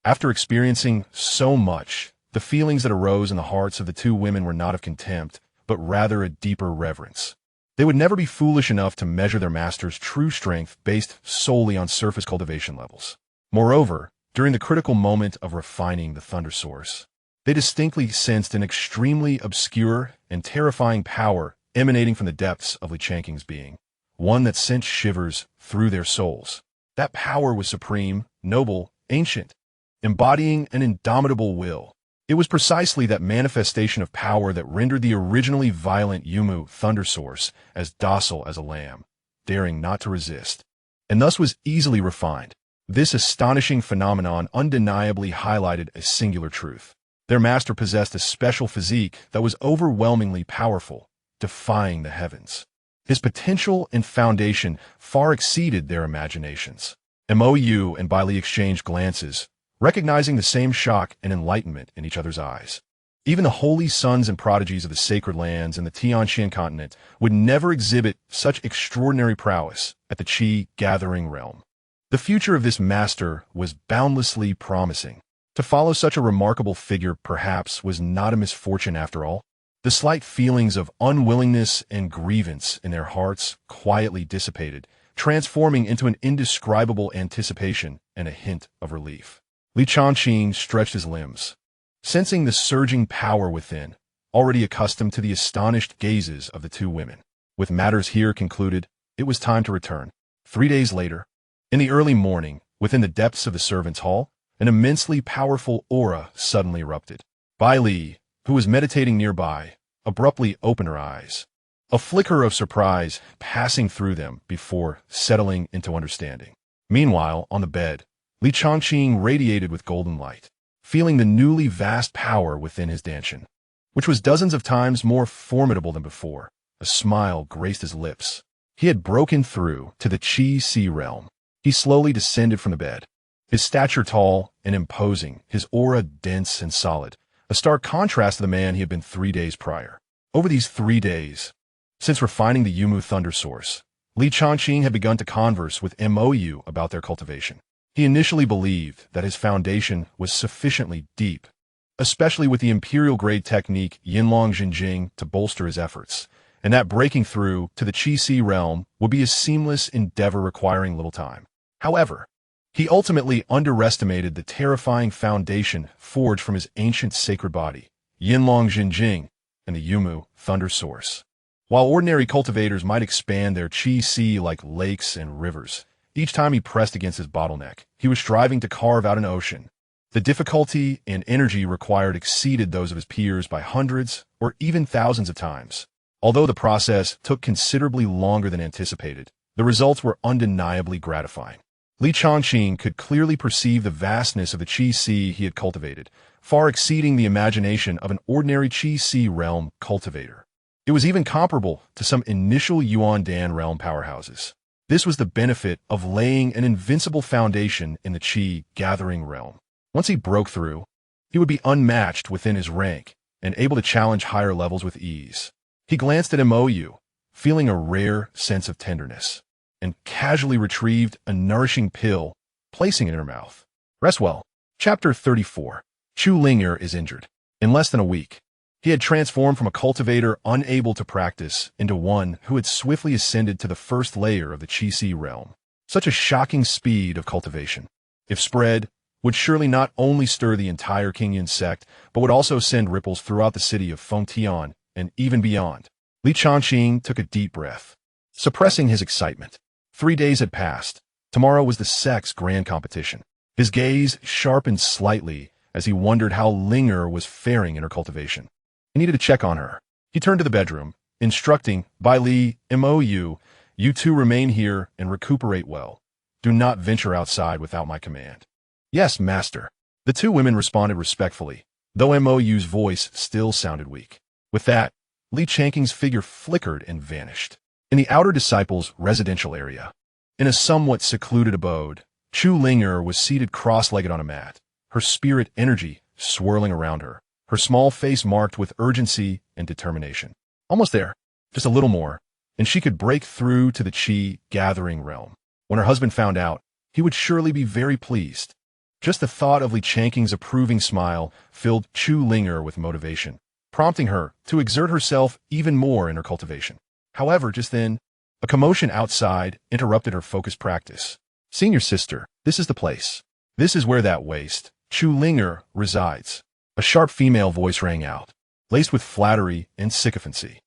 after experiencing so much, the feelings that arose in the hearts of the two women were not of contempt, but rather a deeper reverence. They would never be foolish enough to measure their master's true strength based solely on surface cultivation levels. Moreover, during the critical moment of refining the thunder source, they distinctly sensed an extremely obscure and terrifying power emanating from the depths of Li Changqing's being, one that sent shivers through their souls. That power was supreme, noble, ancient, embodying an indomitable will. It was precisely that manifestation of power that rendered the originally violent Yumu thunder source as docile as a lamb, daring not to resist, and thus was easily refined. This astonishing phenomenon undeniably highlighted a singular truth. Their master possessed a special physique that was overwhelmingly powerful, defying the heavens. His potential and foundation far exceeded their imaginations. Mou and Bai Li exchanged glances, recognizing the same shock and enlightenment in each other's eyes. Even the holy sons and prodigies of the sacred lands and the Tianxian continent would never exhibit such extraordinary prowess at the Qi-gathering realm. The future of this master was boundlessly promising. To follow such a remarkable figure perhaps was not a misfortune after all. The slight feelings of unwillingness and grievance in their hearts quietly dissipated, transforming into an indescribable anticipation and a hint of relief. Li Changqing stretched his limbs, sensing the surging power within, already accustomed to the astonished gazes of the two women. With matters here concluded, it was time to return. 3 days later, in the early morning, within the depths of the servants' hall, an immensely powerful aura suddenly erupted. Bai Li, who was meditating nearby, abruptly opened her eyes, a flicker of surprise passing through them before settling into understanding. Meanwhile, on the bed, Li Changqing radiated with golden light, feeling the newly vast power within his dantian, which was dozens of times more formidable than before. A smile graced his lips. He had broken through to the Qi-Si realm. He slowly descended from the bed, his stature tall and imposing, his aura dense and solid, a stark contrast to the man he had been 3 days prior. Over these 3 days, since refining the Yumu thunder source, Li Changqing had begun to converse with Mou about their cultivation. He initially believed that his foundation was sufficiently deep, especially with the imperial-grade technique Yinlong Jinjing to bolster his efforts, and that breaking through to the Qi-Si realm would be a seamless endeavor requiring little time. However, he ultimately underestimated the terrifying foundation forged from his ancient sacred body, Yinlong Jinjing, and the Yumu thunder source. While ordinary cultivators might expand their Qi-Si like lakes and rivers, each time he pressed against his bottleneck, he was striving to carve out an ocean. The difficulty and energy required exceeded those of his peers by hundreds or even thousands of times. Although the process took considerably longer than anticipated, the results were undeniably gratifying. Changqing could clearly perceive the vastness of the Qi he had cultivated, far exceeding the imagination of an ordinary Qi realm cultivator. It was even comparable to some initial Yuan Dan realm powerhouses. This was the benefit of laying an invincible foundation in the Qi gathering realm. Once he broke through, he would be unmatched within his rank and able to challenge higher levels with ease. He glanced at Mou, feeling a rare sense of tenderness, and casually retrieved a nourishing pill, placing it in her mouth. Rest well. Chapter 34. Chu Linger is injured. In less than a week, he had transformed from a cultivator unable to practice into one who had swiftly ascended to the first layer of the Qi realm. Such a shocking speed of cultivation, if spread, would surely not only stir the entire Qingyan sect, but would also send ripples throughout the city of Fengtian and even beyond. Changqing took a deep breath, suppressing his excitement. 3 days had passed. Tomorrow was the sect's grand competition. His gaze sharpened slightly as he wondered how Linger was faring in her cultivation. He needed to check on her. He turned to the bedroom, instructing, "Bai Li, Mou, you two remain here and recuperate well. Do not venture outside without my command." "Yes, master." The two women responded respectfully, though Mou's voice still sounded weak. With that, Changqing's figure flickered and vanished. In the outer disciples' residential area, in a somewhat secluded abode, Chu Linger was seated cross-legged on a mat, her spirit energy swirling around her, her small face marked with urgency and determination. Almost there, just a little more, and she could break through to the Qi gathering realm. When her husband found out, he would surely be very pleased. Just the thought of Changqing's approving smile filled Chu Linger with motivation, prompting her to exert herself even more in her cultivation. However, just then, a commotion outside interrupted her focused practice. "Senior sister, this is the place. This is where that waste, Chu Linger, resides." A sharp female voice rang out, laced with flattery and sycophancy.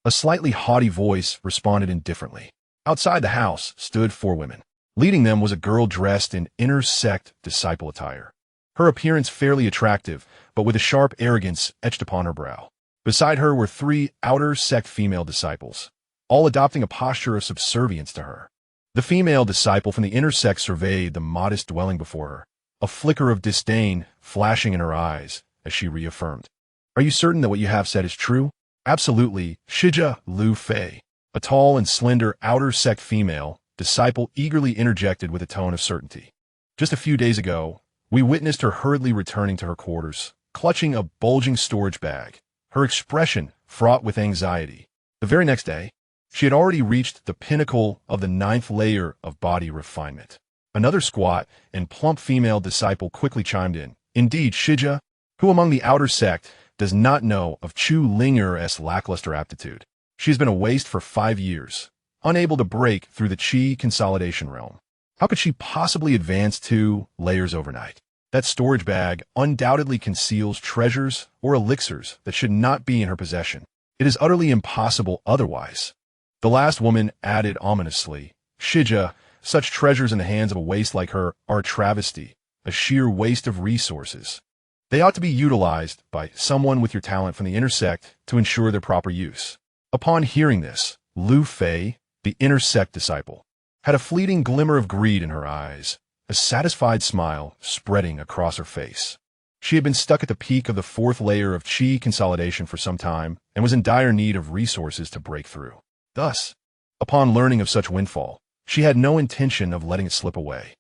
A slightly haughty voice responded indifferently. Outside the house stood 4 women. Leading them was a girl dressed in inner sect disciple attire. Her appearance fairly attractive, but with a sharp arrogance etched upon her brow. Beside her were 3 outer sect female disciples, all adopting a posture of subservience to her. The female disciple from the inner sect surveyed the modest dwelling before her, a flicker of disdain flashing in her eyes as she reaffirmed, "Are you certain that what you have said is true?" "Absolutely, Shija Lu Fei." A tall and slender outer sect female disciple eagerly interjected with a tone of certainty. "Just a few days ago, we witnessed her hurriedly returning to her quarters, clutching a bulging storage bag, her expression fraught with anxiety. The very next day, she had already reached the pinnacle of the 9th layer of body refinement." Another squat and plump female disciple quickly chimed in, "Indeed, Shija, who among the outer sect does not know of Chu Linger's lackluster aptitude? She has been a waste for 5 years, unable to break through the Qi consolidation realm. How could she possibly advance 2 layers overnight? That storage bag undoubtedly conceals treasures or elixirs that should not be in her possession. It is utterly impossible otherwise." The last woman added ominously, "Shija, such treasures in the hands of a waste like her are a travesty, a sheer waste of resources. They ought to be utilized by someone with your talent from the inner sect to ensure their proper use." Upon hearing this, Lu Fei, the inner sect disciple, had a fleeting glimmer of greed in her eyes, a satisfied smile spreading across her face. She had been stuck at the peak of the 4th layer of Qi consolidation for some time and was in dire need of resources to break through. Thus, upon learning of such windfall, she had no intention of letting it slip away.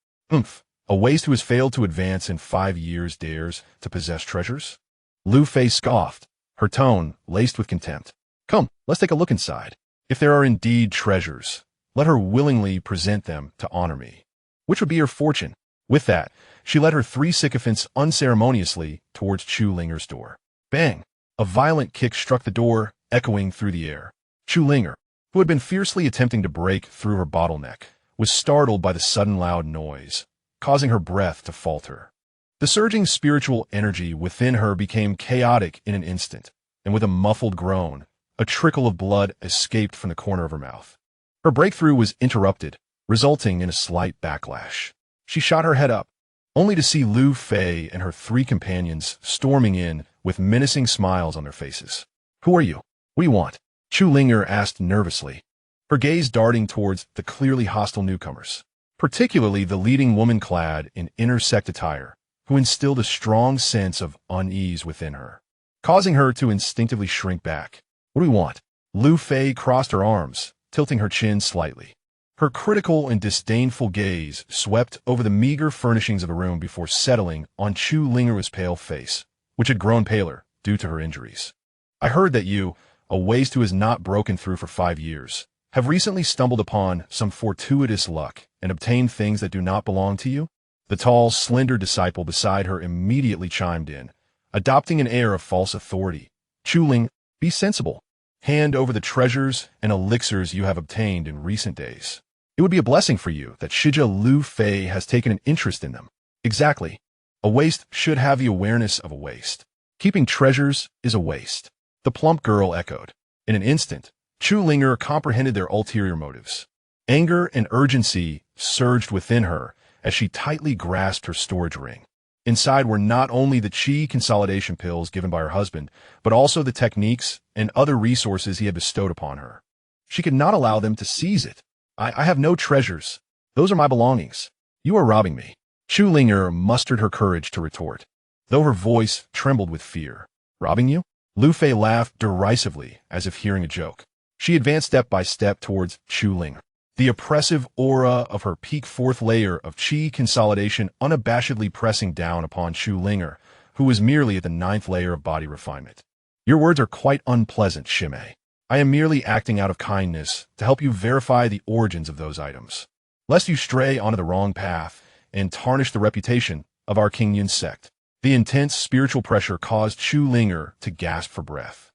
A waste who has failed to advance in 5 years dares to possess treasures? Lu Fei scoffed, her tone laced with contempt. "Come, let's take a look inside. If there are indeed treasures, let her willingly present them to honor me. Which would be her fortune?" With that, she led her 3 sycophants unceremoniously towards Chu Linger's door. Bang! A violent kick struck the door, echoing through the air. Chu Linger, who had been fiercely attempting to break through her bottleneck, was startled by the sudden loud noise, causing her breath to falter. The surging spiritual energy within her became chaotic in an instant, and with a muffled groan, a trickle of blood escaped from the corner of her mouth. Her breakthrough was interrupted, resulting in a slight backlash. She shot her head up, only to see Lu Fei and her 3 companions storming in with menacing smiles on their faces. "Who are you? What do you want?" Chu Linger asked nervously, her gaze darting towards the clearly hostile newcomers, particularly the leading woman clad in inner sect attire, who instilled a strong sense of unease within her, causing her to instinctively shrink back. "What do we want?" Lu Fei crossed her arms, tilting her chin slightly. Her critical and disdainful gaze swept over the meager furnishings of the room before settling on Chu Linger's pale face, which had grown paler due to her injuries. "I heard that you, a waste who has not broken through for 5 years, have recently stumbled upon some fortuitous luck and obtained things that do not belong to you?" The tall, slender disciple beside her immediately chimed in, adopting an air of false authority. "Chu Ling, be sensible. Hand over the treasures and elixirs you have obtained in recent days. It would be a blessing for you that Shija Lu Fei has taken an interest in them." "Exactly. A waste should have the awareness of a waste. Keeping treasures is a waste," the plump girl echoed. In an instant, Chu Linger comprehended their ulterior motives. Anger and urgency surged within her as she tightly grasped her storage ring. Inside were not only the qi consolidation pills given by her husband, but also the techniques and other resources he had bestowed upon her. She could not allow them to seize it. I have no treasures. Those are my belongings. You are robbing me." Chu Linger mustered her courage to retort, though her voice trembled with fear. "Robbing you?" Lu Fei laughed derisively, as if hearing a joke. She advanced step by step towards Chu Linger, the oppressive aura of her peak 4th layer of qi consolidation unabashedly pressing down upon Chu Linger, who was merely at the 9th layer of body refinement. "Your words are quite unpleasant, Shimei. I am merely acting out of kindness to help you verify the origins of those items, lest you stray onto the wrong path and tarnish the reputation of our King Yun sect." The intense spiritual pressure caused Chu Linger to gasp for breath,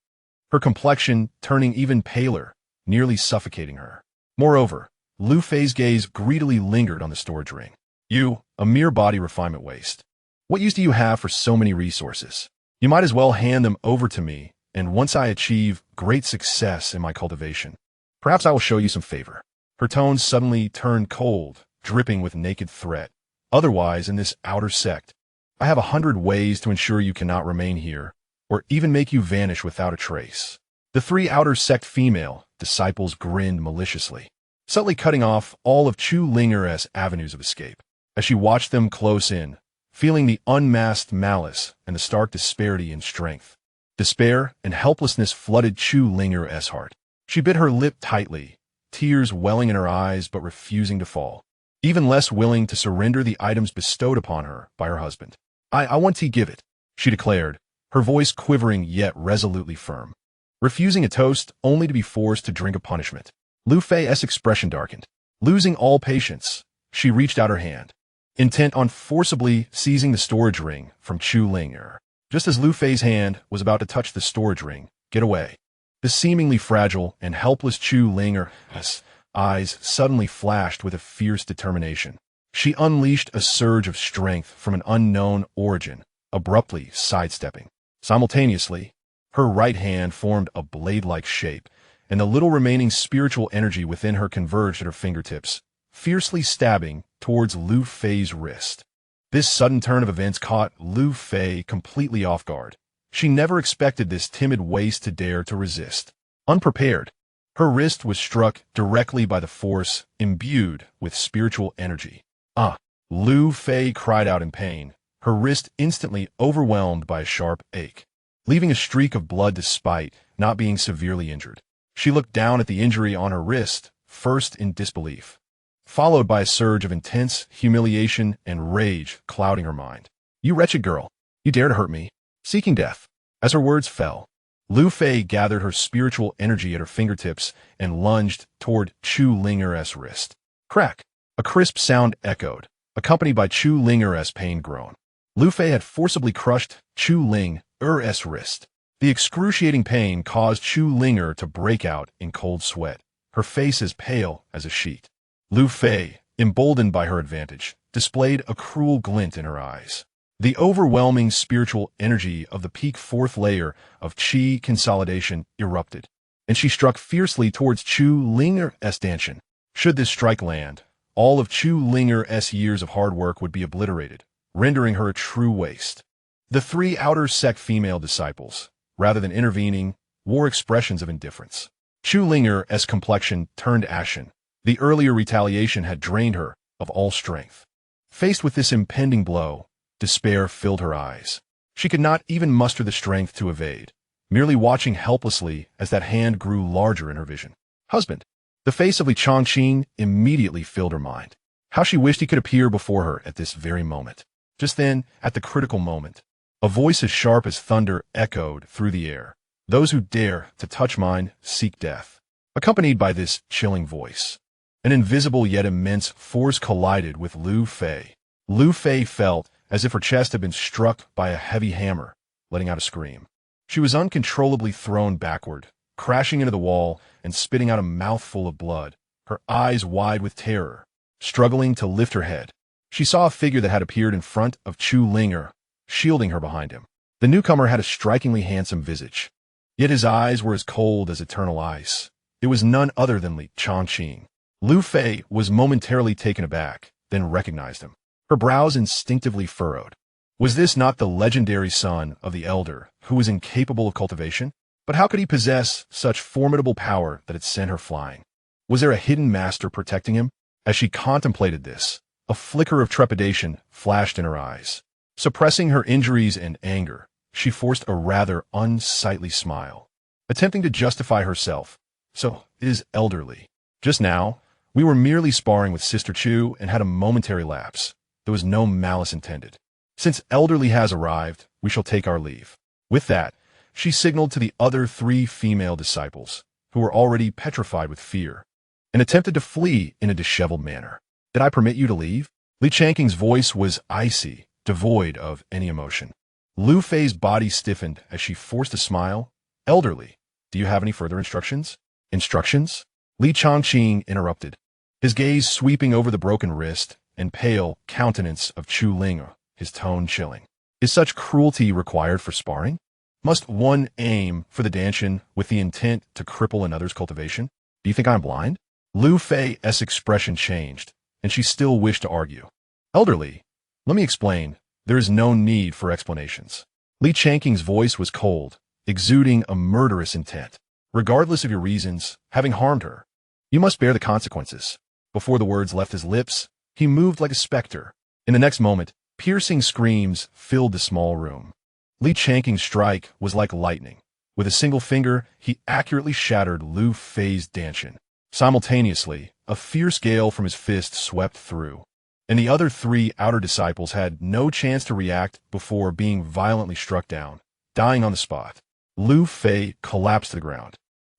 her complexion turning even paler, nearly suffocating her. Moreover, Lu Fei's gaze greedily lingered on the storage ring. "You, a mere body refinement waste. What use do you have for so many resources? You might as well hand them over to me, and once I achieve great success in my cultivation, perhaps I will show you some favor." Her tones suddenly turned cold, dripping with naked threat. "Otherwise, in this outer sect, I have 100 ways to ensure you cannot remain here, or even make you vanish without a trace." The 3 outer sect female disciples grinned maliciously, subtly cutting off all of Chu Linger's avenues of escape. As she watched them close in, feeling the unmasked malice and the stark disparity in strength, despair and helplessness flooded Chu Linger's heart. She bit her lip tightly, tears welling in her eyes but refusing to fall, even less willing to surrender the items bestowed upon her by her husband. I want to give it," she declared, her voice quivering yet resolutely firm, refusing a toast only to be forced to drink a punishment. Lu Fei's expression darkened. Losing all patience, she reached out her hand, intent on forcibly seizing the storage ring from Chu Linger. Just as Lu Fei's hand was about to touch the storage ring, "Get away." The seemingly fragile and helpless Chu Linger's eyes suddenly flashed with a fierce determination. She unleashed a surge of strength from an unknown origin, abruptly sidestepping. Simultaneously, her right hand formed a blade-like shape, and the little remaining spiritual energy within her converged at her fingertips, fiercely stabbing towards Lu Fei's wrist. This sudden turn of events caught Lu Fei completely off guard. She never expected this timid waste to dare to resist. Unprepared, her wrist was struck directly by the force imbued with spiritual energy. "Ah!" Lu Fei cried out in pain, her wrist instantly overwhelmed by a sharp ache, leaving a streak of blood despite not being severely injured. She looked down at the injury on her wrist, first in disbelief, followed by a surge of intense humiliation and rage clouding her mind. "You wretched girl! You dare to hurt me, seeking death." As her words fell, Lu Fei gathered her spiritual energy at her fingertips and lunged toward Chu Linger's wrist. Crack! A crisp sound echoed, accompanied by Chu Linger's pained groan. Lu Fei had forcibly crushed Chu Linger's wrist. The excruciating pain caused Chu Linger to break out in cold sweat, her face as pale as a sheet. Lu Fei, emboldened by her advantage, displayed a cruel glint in her eyes. The overwhelming spiritual energy of the peak 4th layer of qi consolidation erupted, and she struck fiercely towards Chu Linger's stanchion. Should this strike land, all of Chu Linger's years of hard work would be obliterated, rendering her a true waste. The three outer sect female disciples, rather than intervening, wore expressions of indifference. Chu Linger's complexion turned ashen. The earlier retaliation had drained her of all strength. Faced with this impending blow, despair filled her eyes. She could not even muster the strength to evade, merely watching helplessly as that hand grew larger in her vision. Husband. The face of Changqing immediately filled her mind. How she wished he could appear before her at this very moment. Just then, at the critical moment, a voice as sharp as thunder echoed through the air. Those who dare to touch mine seek death. Accompanied by this chilling voice, an invisible yet immense force collided with Lu Fei. Lu Fei felt as if her chest had been struck by a heavy hammer, letting out a scream. She was uncontrollably thrown backward, crashing into the wall and spitting out a mouthful of blood, her eyes wide with terror. Struggling to lift her head, she saw a figure that had appeared in front of Chu Linger, shielding her behind him. The newcomer had a strikingly handsome visage, yet his eyes were as cold as eternal ice. It was none other than Changqing. Lu Fei was momentarily taken aback, then recognized him. Her brows instinctively furrowed. Was this not the legendary son of the elder, who was incapable of cultivation? But how could he possess such formidable power that it sent her flying? Was there a hidden master protecting him? As she contemplated this, a flicker of trepidation flashed in her eyes. Suppressing her injuries and anger, she forced a rather unsightly smile, attempting to justify herself. So, is elderly. Just now, we were merely sparring with Sister Chu and had a momentary lapse. There was no malice intended. Since elderly has arrived, we shall take our leave. With that, she signaled to the other three female disciples, who were already petrified with fear, and attempted to flee in a disheveled manner. Did I permit you to leave? Li Changqing's voice was icy, devoid of any emotion. Lu Fei's body stiffened as she forced a smile. Elderly, do you have any further instructions? Instructions? Li Changqing interrupted, his gaze sweeping over the broken wrist and pale countenance of Chu Linger, his tone chilling. Is such cruelty required for sparring? Must one aim for the dantian with the intent to cripple another's cultivation? Do you think I'm blind? Lu Fei's expression changed, and she still wished to argue. Elderly, let me explain. There is no need for explanations. Li Changqing's voice was cold, exuding a murderous intent. Regardless of your reasons, having harmed her, you must bear the consequences. Before the words left his lips, he moved like a specter. In the next moment, piercing screams filled the small room. Li Changqing's strike was like lightning. With a single finger, he accurately shattered Lu Fei's dantian. Simultaneously, a fierce gale from his fist swept through, and the other three outer disciples had no chance to react before being violently struck down, dying on the spot. Lu Fei collapsed to the ground,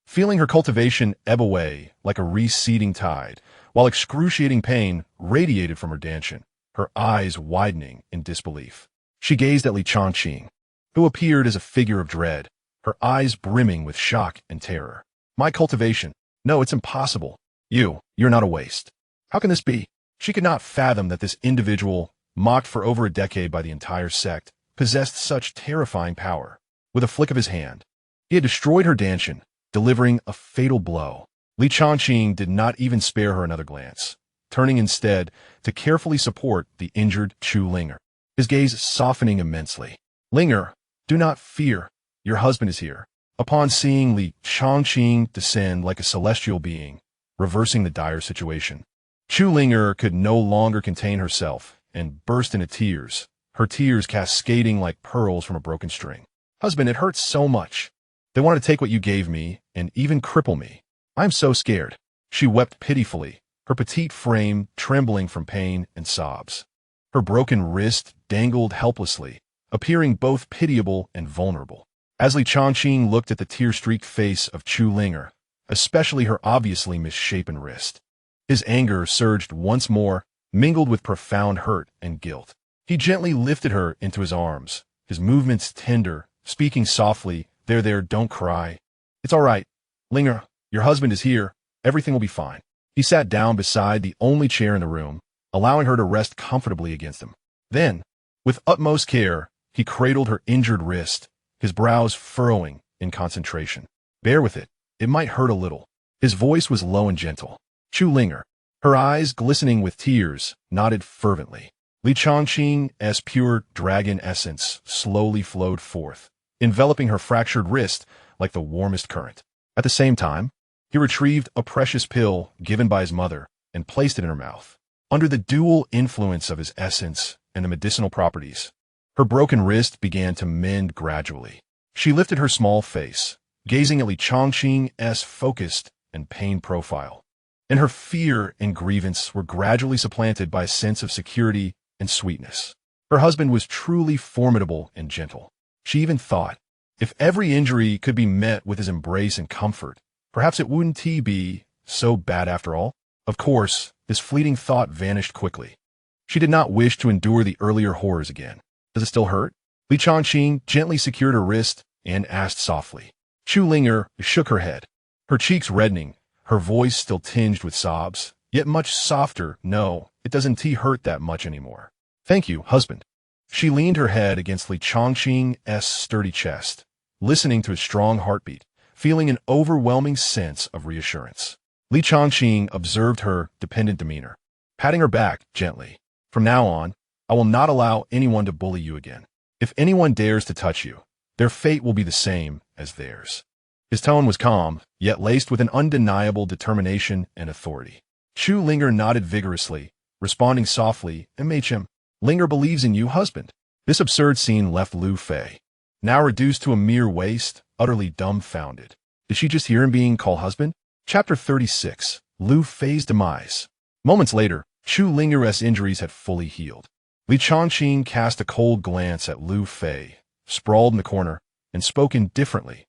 feeling her cultivation ebb away like a receding tide, while excruciating pain radiated from her dantian, her eyes widening in disbelief. She gazed at Li Changqing, who appeared as a figure of dread, her eyes brimming with shock and terror. My cultivation. No, it's impossible. You're not a waste. How can this be? She could not fathom that this individual, mocked for over a decade by the entire sect, possessed such terrifying power. With a flick of his hand, he had destroyed her dantian, delivering a fatal blow. Li Changqing did not even spare her another glance, turning instead to carefully support the injured Chu Linger, his gaze softening immensely. Linger, do not fear. Your husband is here. Upon seeing Li Changqing descend like a celestial being, reversing the dire situation, Chu Linger could no longer contain herself and burst into tears, her tears cascading like pearls from a broken string. Husband, it hurts so much. They want to take what you gave me and even cripple me. I'm so scared. She wept pitifully, her petite frame trembling from pain and sobs. Her broken wrist dangled helplessly, appearing both pitiable and vulnerable. As Li Changqing looked at the tear-streaked face of Chu Linger, especially her obviously misshapen wrist, his anger surged once more, mingled with profound hurt and guilt. He gently lifted her into his arms, his movements tender, speaking softly, There, don't cry. It's all right. Linger, your husband is here. Everything will be fine. He sat down beside the only chair in the room, allowing her to rest comfortably against him. Then, with utmost care, he cradled her injured wrist, his brows furrowing in concentration. Bear with it. It might hurt a little. His voice was low and gentle. Chu Linger, her eyes glistening with tears, nodded fervently. Li Changqing's pure dragon essence slowly flowed forth, enveloping her fractured wrist like the warmest current. At the same time, he retrieved a precious pill given by his mother and placed it in her mouth. Under the dual influence of his essence and the medicinal properties, her broken wrist began to mend gradually. She lifted her small face, gazing at Li Changqing's focused and pained profile, and her fear and grievance were gradually supplanted by a sense of security and sweetness. Her husband was truly formidable and gentle. She even thought, if every injury could be met with his embrace and comfort, perhaps it wouldn't be so bad after all. Of course, this fleeting thought vanished quickly. She did not wish to endure the earlier horrors again. Does it still hurt? Li Changqing gently secured her wrist and asked softly. Chu Linger shook her head, her cheeks reddening, her voice still tinged with sobs, yet much softer. No, it doesn't hurt that much anymore. Thank you, husband. She leaned her head against Li Changqing's sturdy chest, listening to his strong heartbeat, feeling an overwhelming sense of reassurance. Li Changqing observed her dependent demeanor, patting her back gently. From now on, I will not allow anyone to bully you again. If anyone dares to touch you, their fate will be the same as theirs. His tone was calm, yet laced with an undeniable determination and authority. Chu Linger nodded vigorously, responding softly, "Mhm, Linger believes in you, husband." This absurd scene left Lu Fei, now reduced to a mere waste, utterly dumbfounded. Did she just hear him being called husband? Chapter 36. Lu Fei's Demise. Moments later, Chu Linger's injuries had fully healed. Li Changqing cast a cold glance at Lu Fei, sprawled in the corner, and spoke indifferently.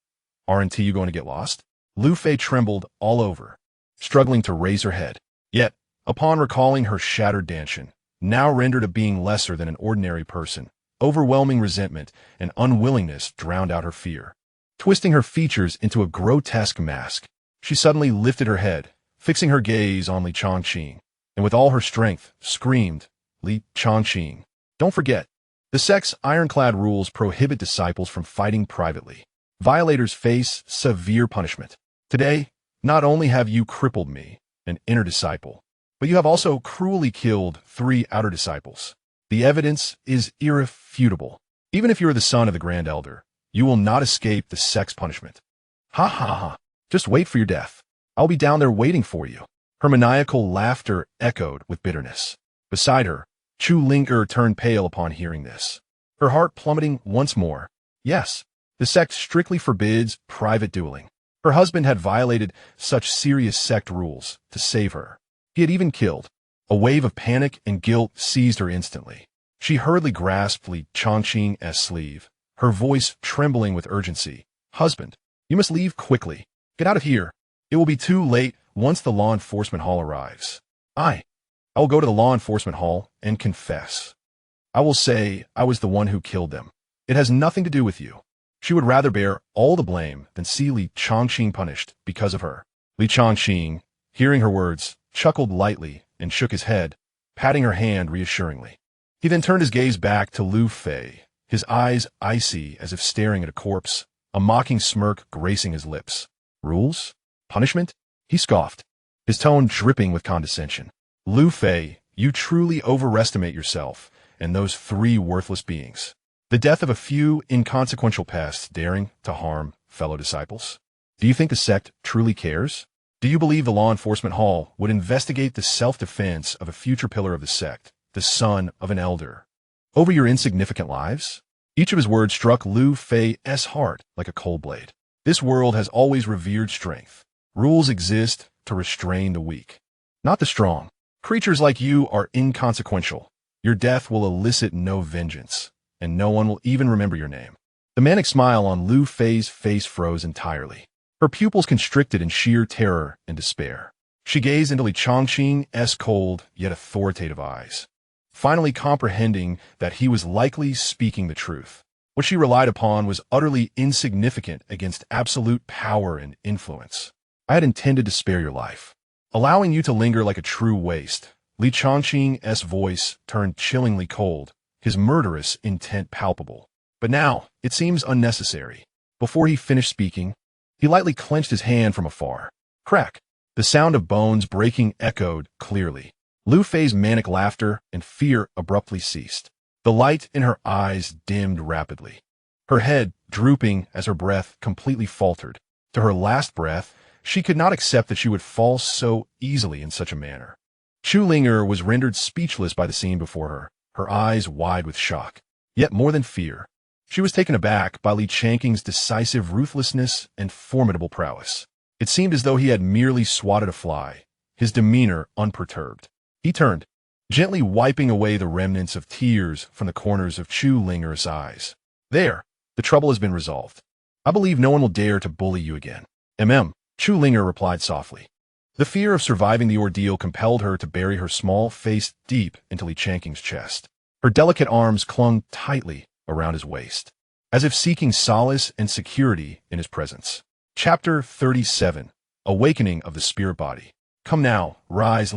Aren't you going to get lost? Lu Fei trembled all over, struggling to raise her head. Yet, upon recalling her shattered dantian, now rendered a being lesser than an ordinary person, overwhelming resentment and unwillingness drowned out her fear. Twisting her features into a grotesque mask, she suddenly lifted her head, fixing her gaze on Li Changqing, and with all her strength, screamed, "Li Changqing, don't forget, the sect's ironclad rules prohibit disciples from fighting privately. Violators face severe punishment. Today, not only have you crippled me, an inner disciple, but you have also cruelly killed 3 outer disciples. The evidence is irrefutable. Even if you are the son of the Grand Elder, you will not escape the sect's punishment. Ha ha ha. Just wait for your death. I'll be down there waiting for you." Her maniacal laughter echoed with bitterness. Beside her, Chu Linger turned pale upon hearing this, her heart plummeting once more. Yes, the sect strictly forbids private dueling. Her husband had violated such serious sect rules to save her. He had even killed. A wave of panic and guilt seized her instantly. She hurriedly grasped Li Changqing's sleeve, her voice trembling with urgency. "Husband, you must leave quickly. Get out of here. It will be too late once the law enforcement hall arrives. I will go to the law enforcement hall and confess. I will say I was the one who killed them. It has nothing to do with you." She would rather bear all the blame than see Li Changqing punished because of her. Li Changqing, hearing her words, chuckled lightly and shook his head, patting her hand reassuringly. He then turned his gaze back to Lu Fei, his eyes icy as if staring at a corpse, a mocking smirk gracing his lips. "Rules? Punishment?" He scoffed, his tone dripping with condescension. "Lu Fei, you truly overestimate yourself and those 3 worthless beings. The death of a few inconsequential pests daring to harm fellow disciples? Do you think the sect truly cares? Do you believe the law enforcement hall would investigate the self-defense of a future pillar of the sect, the son of an elder, over your insignificant lives?" Each of his words struck Lu Fei's heart like a cold blade. This world has always revered strength. Rules exist to restrain the weak, not the strong. Creatures like you are inconsequential. Your death will elicit no vengeance, and no one will even remember your name. The manic smile on Lu Fei's face froze entirely. Her pupils constricted in sheer terror and despair. She gazed into Li Changqing's cold yet authoritative eyes, finally comprehending that he was likely speaking the truth. What she relied upon was utterly insignificant against absolute power and influence. "I had intended to spare your life, allowing you to linger like a true waste." Li Changqing's voice turned chillingly cold, his murderous intent palpable. "But now, it seems unnecessary." Before he finished speaking, he lightly clenched his hand from afar. Crack! The sound of bones breaking echoed clearly. Lu Fei's manic laughter and fear abruptly ceased. The light in her eyes dimmed rapidly. Her head drooping as her breath completely faltered. To her last breath, she could not accept that she would fall so easily in such a manner. Chu Linger was rendered speechless by the scene before her eyes wide with shock. Yet more than fear, she was taken aback by Li Changqing's decisive ruthlessness and formidable prowess. It seemed as though he had merely swatted a fly, his demeanor unperturbed. He turned, gently wiping away the remnants of tears from the corners of Chu Linger's eyes. There, the trouble has been resolved. I believe no one will dare to bully you again. Chu Linger replied softly. The fear of surviving the ordeal compelled her to bury her small face deep into Li Changqing's chest. Her delicate arms clung tightly around his waist, as if seeking solace and security in his presence. Chapter 37. Awakening of the Spirit Body. Come now, rise.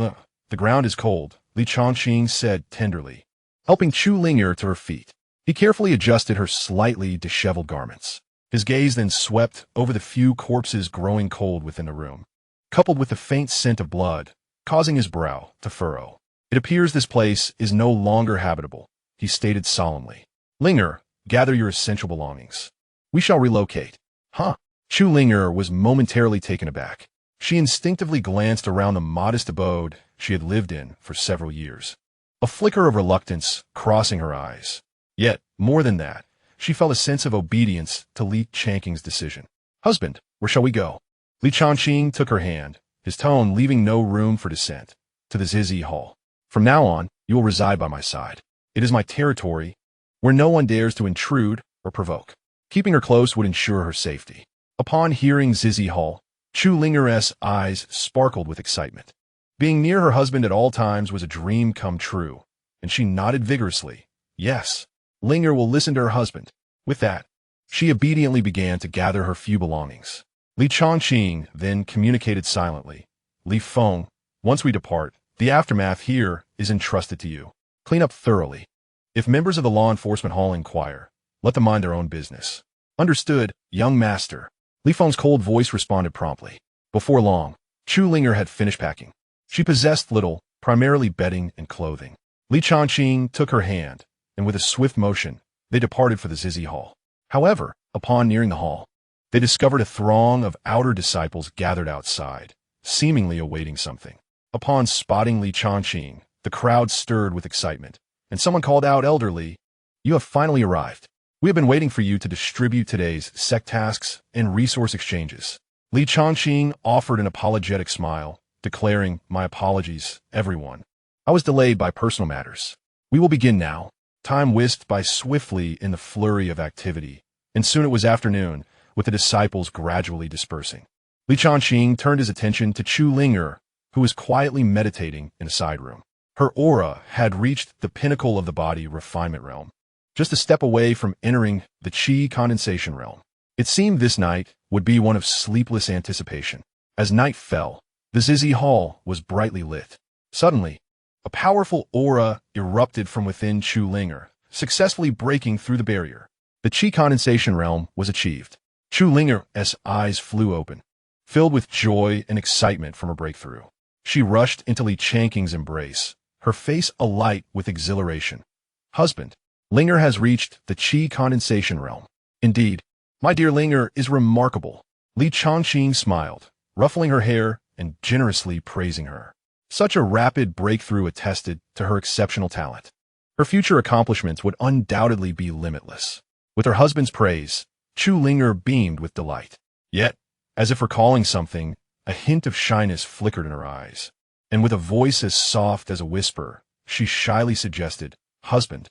The ground is cold, Li Changqing said tenderly, helping Chu Linger to her feet. He carefully adjusted her slightly disheveled garments. His gaze then swept over the few corpses growing cold within the room, coupled with the faint scent of blood, causing his brow to furrow. It appears this place is no longer habitable, he stated solemnly. Linger, gather your essential belongings. We shall relocate. Huh? Chu Linger was momentarily taken aback. She instinctively glanced around the modest abode she had lived in for several years, a flicker of reluctance crossing her eyes. Yet, more than that, she felt a sense of obedience to Li Changqing's decision. Husband, where shall we go? Li Changqing took her hand, his tone leaving no room for dissent. To the Zizi Hall. From now on, you will reside by my side. It is my territory, where no one dares to intrude or provoke. Keeping her close would ensure her safety. Upon hearing Zizi Hall, Chu Linger's eyes sparkled with excitement. Being near her husband at all times was a dream come true, and she nodded vigorously. Yes, Linger will listen to her husband. With that, she obediently began to gather her few belongings. Li Changqing then communicated silently. Li Feng, once we depart, the aftermath here is entrusted to you. Clean up thoroughly. If members of the law enforcement hall inquire, let them mind their own business. Understood, young master. Li Feng's cold voice responded promptly. Before long, Chu Linger had finished packing. She possessed little, primarily bedding and clothing. Li Changqing took her hand, and with a swift motion, they departed for the Zizi Hall. However, upon nearing the hall, they discovered a throng of outer disciples gathered outside, seemingly awaiting something. Upon spotting Li Changqing, the crowd stirred with excitement, and someone called out elderly, "You have finally arrived. We have been waiting for you to distribute today's sect tasks and resource exchanges." Li Changqing offered an apologetic smile, declaring, "My apologies, everyone. I was delayed by personal matters. We will begin now." Time whisked by swiftly in the flurry of activity, and soon it was afternoon, with the disciples gradually dispersing. Li Changqing turned his attention to Chu Linger, who was quietly meditating in a side room. Her aura had reached the pinnacle of the body refinement realm, just a step away from entering the Qi condensation realm. It seemed this night would be one of sleepless anticipation. As night fell, the Zizi Hall was brightly lit. Suddenly, a powerful aura erupted from within Chu Linger, successfully breaking through the barrier. The Qi condensation realm was achieved. Chu Linger's eyes flew open, filled with joy and excitement from her breakthrough. She rushed into Li Changqing's embrace, her face alight with exhilaration. "Husband, Linger has reached the Qi condensation realm. Indeed, my dear Linger is remarkable." Li Changqing smiled, ruffling her hair and generously praising her. Such a rapid breakthrough attested to her exceptional talent. Her future accomplishments would undoubtedly be limitless. With her husband's praise, Chu Linger beamed with delight. Yet, as if recalling something, a hint of shyness flickered in her eyes, and with a voice as soft as a whisper, she shyly suggested, "Husband,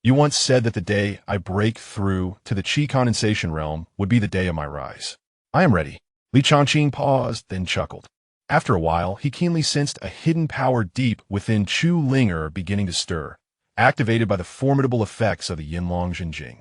you once said that the day I break through to the Qi condensation realm would be the day of my rise. I am ready." Li Changqing paused, then chuckled. After a while, he keenly sensed a hidden power deep within Chu Linger beginning to stir, activated by the formidable effects of the Yinlong Jinjing.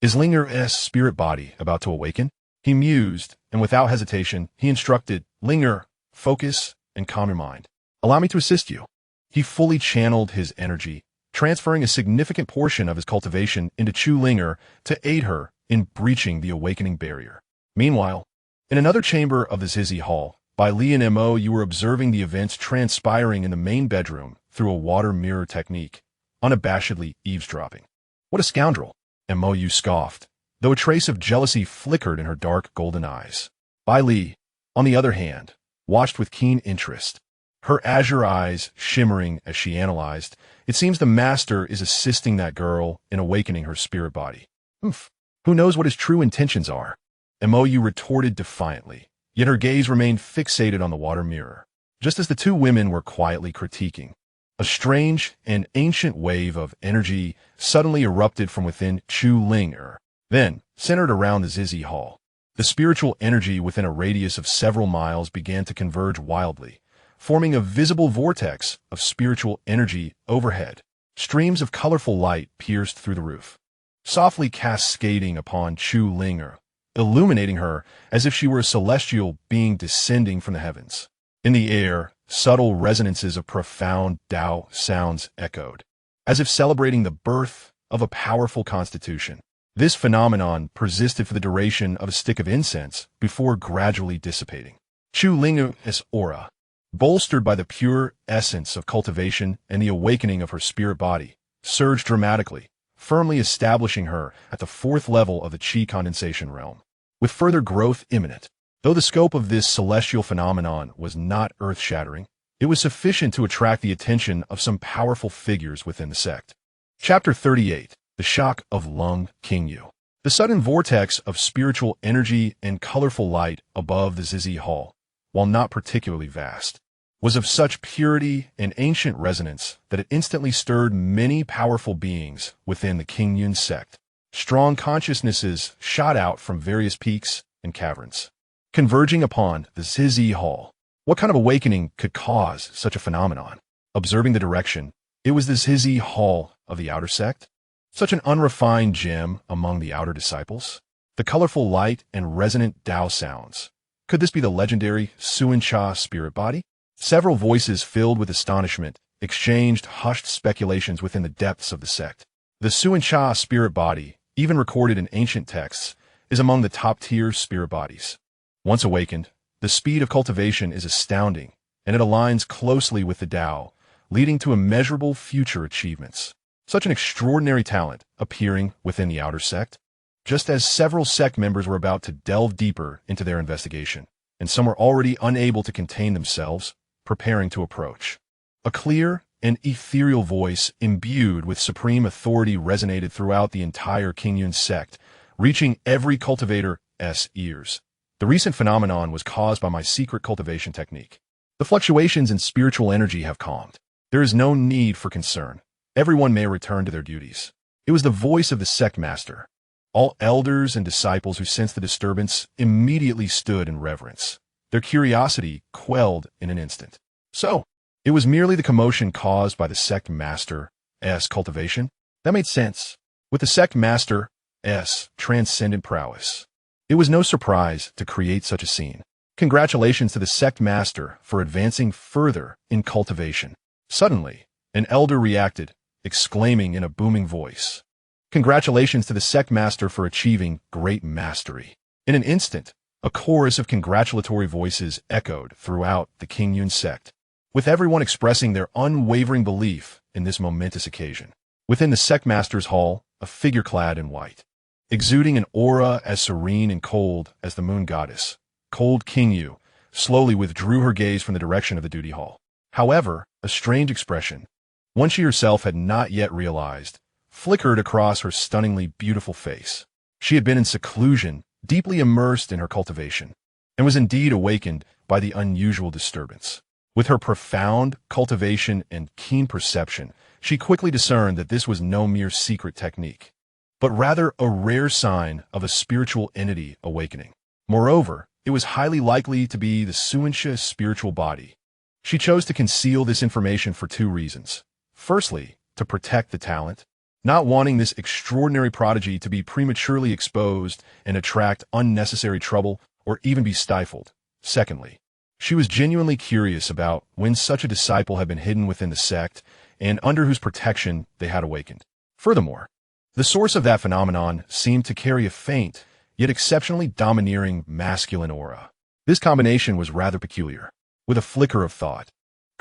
Is Linger's spirit body about to awaken? He mused, and without hesitation, he instructed, "Linger, focus and calm your mind. Allow me to assist you." He fully channeled his energy, transferring a significant portion of his cultivation into Chu Linger to aid her in breaching the awakening barrier. Meanwhile, in another chamber of the Zizi Hall, by Li and Mo, you were observing the events transpiring in the main bedroom through a water mirror technique, unabashedly eavesdropping. What a scoundrel, Mou scoffed, though a trace of jealousy flickered in her dark golden eyes. Bai Li, on the other hand, watched with keen interest, her azure eyes shimmering as she analyzed. It seems the master is assisting that girl in awakening her spirit body. Who knows what his true intentions are? Mou retorted defiantly, yet her gaze remained fixated on the water mirror. Just as the two women were quietly critiquing, a strange and ancient wave of energy suddenly erupted from within Changqing, then centered around the Zizi Hall. The spiritual energy within a radius of several miles began to converge wildly, forming a visible vortex of spiritual energy overhead. Streams of colorful light pierced through the roof, softly cascading upon Changqing, illuminating her as if she were a celestial being descending from the heavens. In the air, subtle resonances of profound Tao sounds echoed, as if celebrating the birth of a powerful constitution. This phenomenon persisted for the duration of a stick of incense before gradually dissipating. Changqing's aura, bolstered by the pure essence of cultivation and the awakening of her spirit body, surged dramatically, firmly establishing her at the fourth level of the qi condensation realm, with further growth imminent. Though the scope of this celestial phenomenon was not earth-shattering, it was sufficient to attract the attention of some powerful figures within the sect. Chapter 38. The Shock of Lung Qingyu. The sudden vortex of spiritual energy and colorful light above the Zizi Hall, while not particularly vast, was of such purity and ancient resonance that it instantly stirred many powerful beings within the Qingyun sect. Strong consciousnesses shot out from various peaks and caverns, converging upon the Zizi Hall. What kind of awakening could cause such a phenomenon? Observing the direction, it was the Zizi Hall of the outer sect. Such an unrefined gem among the outer disciples. The colorful light and resonant Tao sounds. Could this be the legendary Xianxia spirit body? Several voices filled with astonishment exchanged hushed speculations within the depths of the sect. The Xianxia spirit body, even recorded in ancient texts, is among the top-tier spirit bodies. Once awakened, the speed of cultivation is astounding, and it aligns closely with the Tao, leading to immeasurable future achievements. Such an extraordinary talent appearing within the outer sect, just as several sect members were about to delve deeper into their investigation, and some were already unable to contain themselves, preparing to approach. A clear and ethereal voice imbued with supreme authority resonated throughout the entire Qingyun sect, reaching every cultivator's ears. The recent phenomenon was caused by my secret cultivation technique. The fluctuations in spiritual energy have calmed. There is no need for concern. Everyone may return to their duties. It was the voice of the sect master. All elders and disciples who sensed the disturbance immediately stood in reverence, their curiosity quelled in an instant. So, it was merely the commotion caused by the sect master's cultivation? That made sense. With the sect master's transcendent prowess, it was no surprise to create such a scene. Congratulations to the sect master for advancing further in cultivation. Suddenly, an elder reacted, exclaiming in a booming voice, "Congratulations to the sect master for achieving great mastery." In an instant, a chorus of congratulatory voices echoed throughout the Qingyun sect, with everyone expressing their unwavering belief in this momentous occasion. Within the sect master's hall, a figure clad in white, exuding an aura as serene and cold as the moon goddess, cold Qingyu, slowly withdrew her gaze from the direction of the duty hall. However, a strange expression, one she herself had not yet realized, flickered across her stunningly beautiful face. She had been in seclusion, deeply immersed in her cultivation, and was indeed awakened by the unusual disturbance. With her profound cultivation and keen perception, she quickly discerned that this was no mere secret technique, but rather a rare sign of a spiritual entity awakening. Moreover, it was highly likely to be the Xianxia spiritual body. She chose to conceal this information for two reasons. Firstly, to protect the talent, not wanting this extraordinary prodigy to be prematurely exposed and attract unnecessary trouble or even be stifled. Secondly, she was genuinely curious about when such a disciple had been hidden within the sect and under whose protection they had awakened. Furthermore, the source of that phenomenon seemed to carry a faint, yet exceptionally domineering masculine aura. This combination was rather peculiar. With a flicker of thought,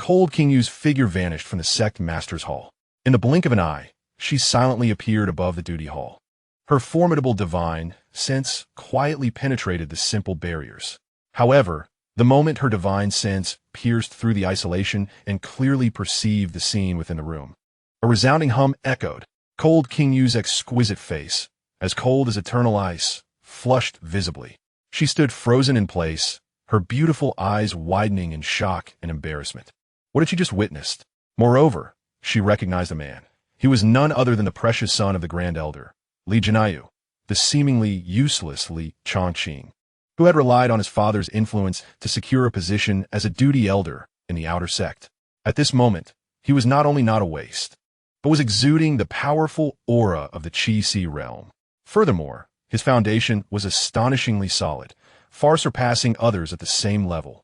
Cold King Yu's figure vanished from the sect master's hall. In the blink of an eye, she silently appeared above the duty hall. Her formidable divine sense quietly penetrated the simple barriers. However, the moment her divine sense pierced through the isolation and clearly perceived the scene within the room, a resounding hum echoed. Cold King Yu's exquisite face, as cold as eternal ice, flushed visibly. She stood frozen in place, her beautiful eyes widening in shock and embarrassment. What had she just witnessed? Moreover, she recognized a man. He was none other than the precious son of the Grand Elder, Li Jianyu, the seemingly useless Li Changqing, who had relied on his father's influence to secure a position as a duty elder in the outer sect. At this moment, he was not only not a waste, but was exuding the powerful aura of the Qi-Si realm. Furthermore, his foundation was astonishingly solid, far surpassing others at the same level.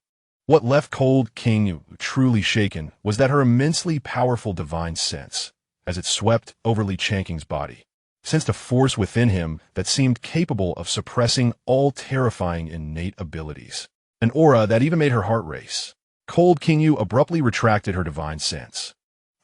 What left Cold King Yu truly shaken was that her immensely powerful divine sense, as it swept over Li Changqing's body, sensed a force within him that seemed capable of suppressing all terrifying innate abilities, an aura that even made her heart race. Cold King Yu abruptly retracted her divine sense,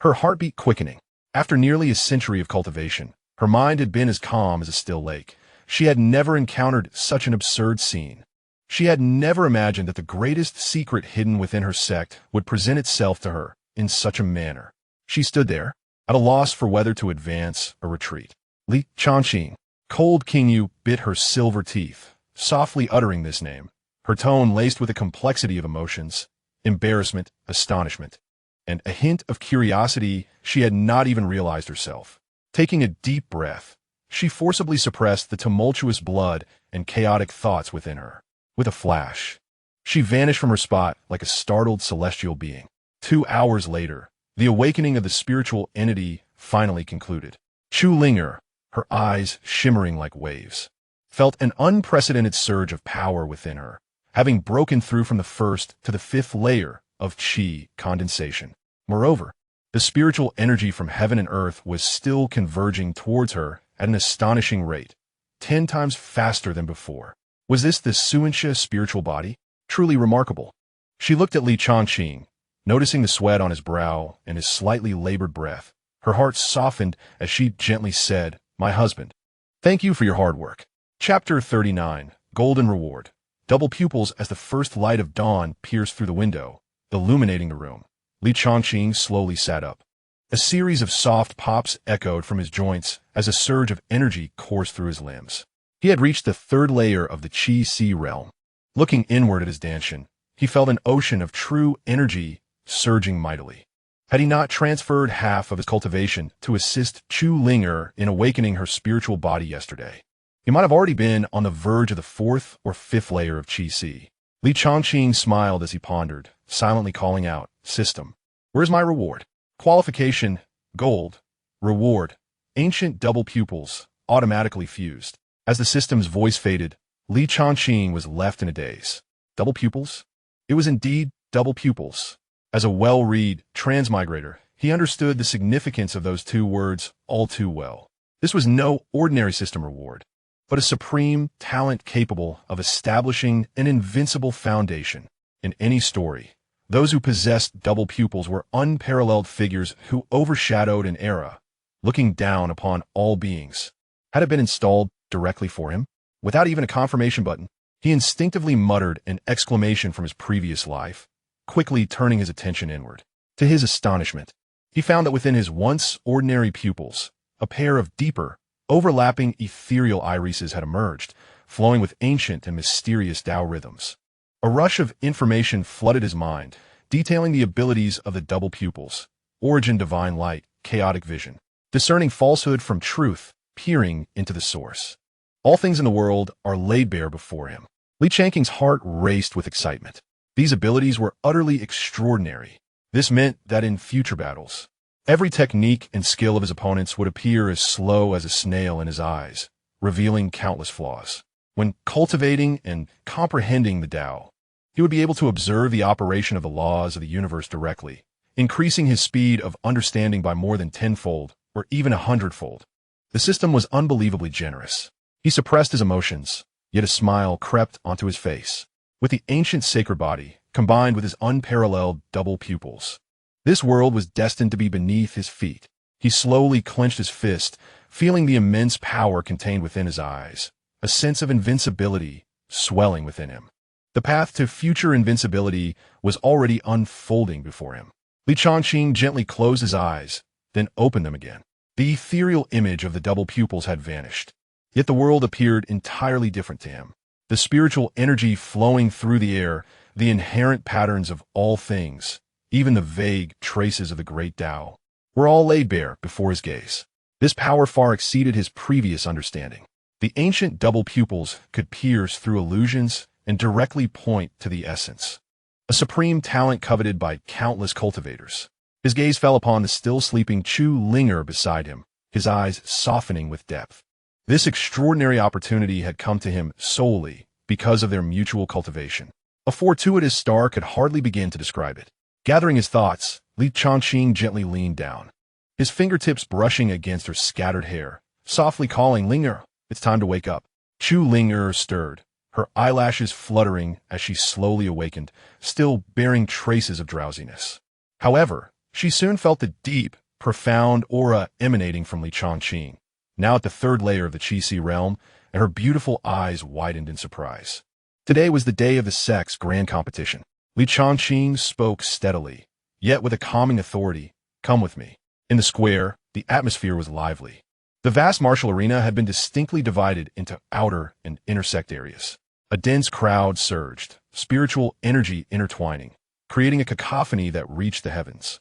her heartbeat quickening. After nearly a century of cultivation, her mind had been as calm as a still lake. She had never encountered such an absurd scene. She had never imagined that the greatest secret hidden within her sect would present itself to her in such a manner. She stood there, at a loss for whether to advance or retreat. Li Changqing. Cold King Yu bit her silver teeth, softly uttering this name, her tone laced with a complexity of emotions, embarrassment, astonishment, and a hint of curiosity she had not even realized herself. Taking a deep breath, she forcibly suppressed the tumultuous blood and chaotic thoughts within her. With a flash, she vanished from her spot like a startled celestial being. 2 hours later, the awakening of the spiritual entity finally concluded. Chu Linger, her eyes shimmering like waves, felt an unprecedented surge of power within her, having broken through from the first to the 5th layer of Qi condensation. Moreover, the spiritual energy from heaven and earth was still converging towards her at an astonishing rate, 10 times faster than before. Was this the Xianxia spiritual body? Truly remarkable. She looked at Li Changqing, noticing the sweat on his brow and his slightly labored breath. Her heart softened as she gently said, "My husband, thank you for your hard work." Chapter 39, Golden Reward. Double pupils as the first light of dawn pierced through the window, illuminating the room. Li Changqing slowly sat up. A series of soft pops echoed from his joints as a surge of energy coursed through his limbs. He had reached the 3rd layer of the Qi-Si realm. Looking inward at his Danshan, he felt an ocean of true energy surging mightily. Had he not transferred half of his cultivation to assist Chu Linger in awakening her spiritual body yesterday, he might have already been on the verge of the 4th or 5th layer of Qi-Si. Li Changqing smiled as he pondered, silently calling out, "System, where's my reward?" Qualification, gold. Reward, ancient double pupils, automatically fused. As the system's voice faded, Li Changqing was left in a daze. Double pupils? It was indeed double pupils. As a well-read transmigrator, he understood the significance of those 2 words all too well. This was no ordinary system reward, but a supreme talent capable of establishing an invincible foundation. In any story, those who possessed double pupils were unparalleled figures who overshadowed an era, looking down upon all beings. Had it been installed directly for him, without even a confirmation button, he instinctively muttered an exclamation from his previous life, quickly turning his attention inward. To his astonishment, he found that within his once ordinary pupils, a pair of deeper, overlapping ethereal irises had emerged, flowing with ancient and mysterious Tao rhythms. A rush of information flooded his mind, detailing the abilities of the double pupils: origin divine light, chaotic vision, discerning falsehood from truth, peering into the source. All things in the world are laid bare before him. Li Changqing's heart raced with excitement. These abilities were utterly extraordinary. This meant that in future battles, every technique and skill of his opponents would appear as slow as a snail in his eyes, revealing countless flaws. When cultivating and comprehending the Tao, he would be able to observe the operation of the laws of the universe directly, increasing his speed of understanding by more than 10-fold or even 100-fold. The system was unbelievably generous. He suppressed his emotions, yet a smile crept onto his face. With the ancient sacred body, combined with his unparalleled double pupils, This world was destined to be beneath his feet. He slowly clenched his fist, feeling the immense power contained within his eyes, a sense of invincibility swelling within him. The path to future invincibility was already unfolding before him. Changqing gently closed his eyes, then opened them again. The ethereal image of the double pupils had vanished. Yet the world appeared entirely different to him. The spiritual energy flowing through the air, the inherent patterns of all things, even the vague traces of the great Tao, were all laid bare before his gaze. This power far exceeded his previous understanding. The ancient double pupils could pierce through illusions and directly point to the essence, a supreme talent coveted by countless cultivators. His gaze fell upon the still sleeping Chu Linger beside him, his eyes softening with depth. This extraordinary opportunity had come to him solely because of their mutual cultivation. A fortuitous star could hardly begin to describe it. Gathering his thoughts, Changqing gently leaned down, his fingertips brushing against her scattered hair, softly calling, "Linger, it's time to wake up." Chu Linger stirred, her eyelashes fluttering as she slowly awakened, still bearing traces of drowsiness. However, she soon felt the deep, profound aura emanating from Changqing, now at the third layer of the Qi realm, and her beautiful eyes widened in surprise. Today was the day of the sex grand competition. Changqing spoke steadily, yet with a calming authority. "Come with me." In the square, the atmosphere was lively. The vast martial arena had been distinctly divided into outer and intersect areas. A dense crowd surged, spiritual energy intertwining, creating a cacophony that reached the heavens.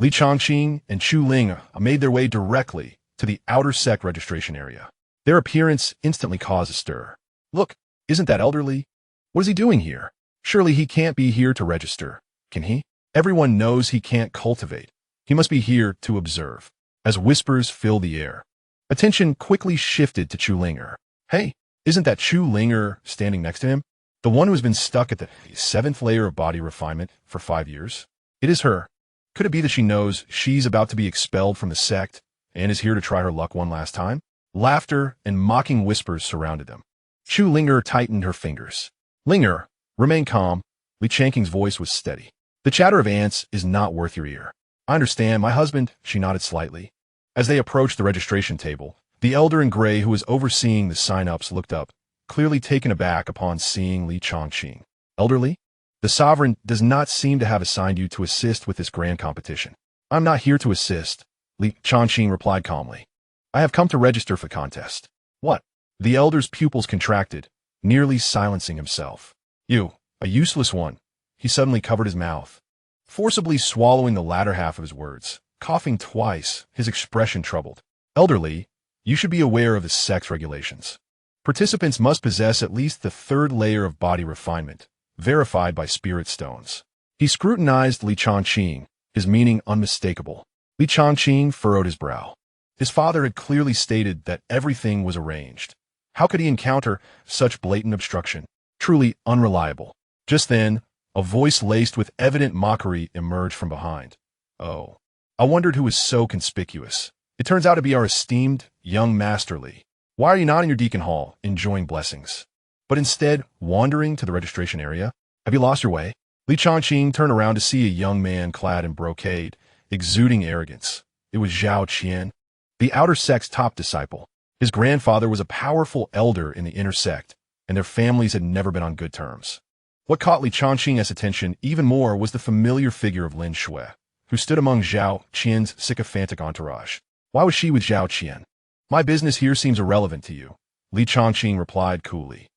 Changqing and Chu Ling made their way directly to the outer sect registration area. Their appearance instantly caused a stir. "Look, isn't that elderly? What is he doing here? Surely he can't be here to register, can he? Everyone knows he can't cultivate. He must be here to observe." As whispers filled the air, attention quickly shifted to Chu Linger. "Hey, isn't that Chu Linger standing next to him? The one who has been stuck at the 7th layer of body refinement for 5 years? It is her. Could it be that she knows she's about to be expelled from the sect and is here to try her luck one last time?" Laughter and mocking whispers surrounded them. Chu Linger tightened her fingers. "Linger, remain calm." Changqing's voice was steady. "The chatter of ants is not worth your ear." "I understand, my husband," she nodded slightly. As they approached the registration table, the elder in gray who was overseeing the sign-ups looked up, clearly taken aback upon seeing Changqing. "Elderly? The sovereign does not seem to have assigned you to assist with this grand competition." "I'm not here to assist," Changqing replied calmly. "I have come to register for the contest." "What?" The elder's pupils contracted, nearly silencing himself. "You, a useless one." He suddenly covered his mouth, forcibly swallowing the latter half of his words. Coughing twice, his expression troubled. "Elderly, you should be aware of the sex regulations. Participants must possess at least the 3rd layer of body refinement, verified by spirit stones." He scrutinized Changqing, his meaning unmistakable. Changqing furrowed his brow. His father had clearly stated that everything was arranged. How could he encounter such blatant obstruction? Truly unreliable. Just then, a voice laced with evident mockery emerged from behind. "Oh, I wondered who was so conspicuous. It turns out to be our esteemed young Master Li. Why are you not in your deacon hall, enjoying blessings, but instead wandering to the registration area? Have you lost your way?" Changqing turned around to see a young man clad in brocade, exuding arrogance. It was Zhao Qian, the outer sect's top disciple. His grandfather was a powerful elder in the inner sect, and their families had never been on good terms. What caught Changqing's attention even more was the familiar figure of Lin Shui, who stood among Zhao Qian's sycophantic entourage. Why was she with Zhao Qian? "My business here seems irrelevant to you," Changqing replied coolly.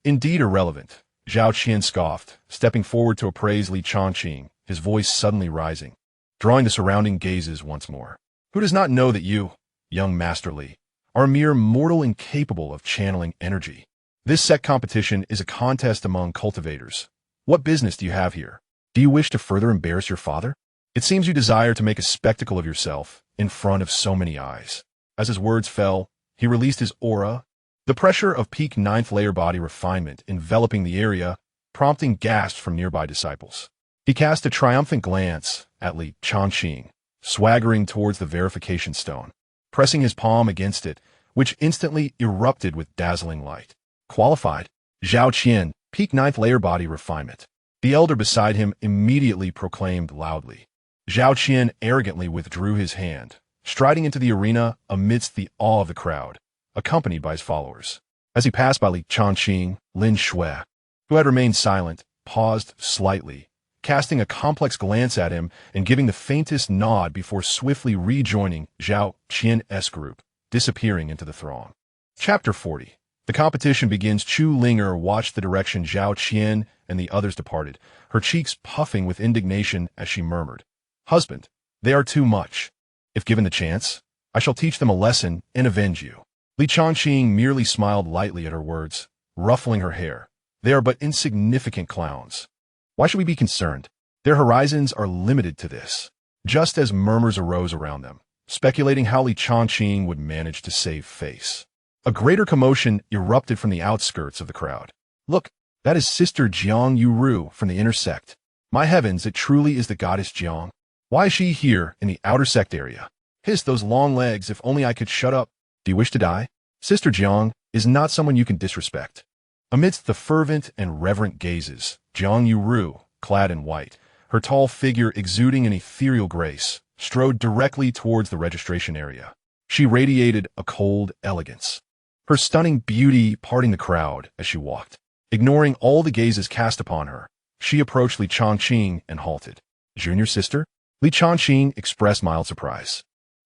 Indeed irrelevant," Zhao Qian scoffed, stepping forward to appraise Changqing, his voice suddenly rising, drawing the surrounding gazes once more. "Who does not know that you, young Master Li, are a mere mortal incapable of channeling energy? This sect competition is a contest among cultivators. What business do you have here? Do you wish to further embarrass your father? It seems you desire to make a spectacle of yourself in front of so many eyes." As his words fell, he released his aura, the pressure of peak 9th layer body refinement enveloping the area, prompting gasps from nearby disciples. He cast a triumphant glance at Changqing, swaggering towards the verification stone, pressing his palm against it, which instantly erupted with dazzling light. "Qualified. Zhao Qian, peak 9th layer body refinement." The elder beside him immediately proclaimed loudly. Zhao Qian arrogantly withdrew his hand, striding into the arena amidst the awe of the crowd, accompanied by his followers. As he passed by Li Changqing, Lin Shui, who had remained silent, paused slightly, casting a complex glance at him and giving the faintest nod before swiftly rejoining Zhao Qian's group, disappearing into the throng. Chapter 40. The competition begins. Chu Linger watched the direction Zhao Qian and the others departed, her cheeks puffing with indignation as she murmured, "Husband, they are too much. If given the chance, I shall teach them a lesson and avenge you." Li Changqing merely smiled lightly at her words, ruffling her hair. "They are but insignificant clowns. Why should we be concerned? Their horizons are limited to this." Just as murmurs arose around them, speculating how Li Changqing would manage to save face, a greater commotion erupted from the outskirts of the crowd. "Look, that is Sister Jiang Yuru from the inner sect. My heavens, it truly is the goddess Jiang. Why is she here in the outer sect area? Hiss, those long legs, if only I could shut up. Do you wish to die? Sister Jiang is not someone you can disrespect." Amidst the fervent and reverent gazes, Jiang Yuru, clad in white, her tall figure exuding an ethereal grace, strode directly towards the registration area. She radiated a cold elegance, her stunning beauty parting the crowd as she walked. Ignoring all the gazes cast upon her, she approached Li Changqing and halted. "Junior sister?" Li Changqing expressed mild surprise.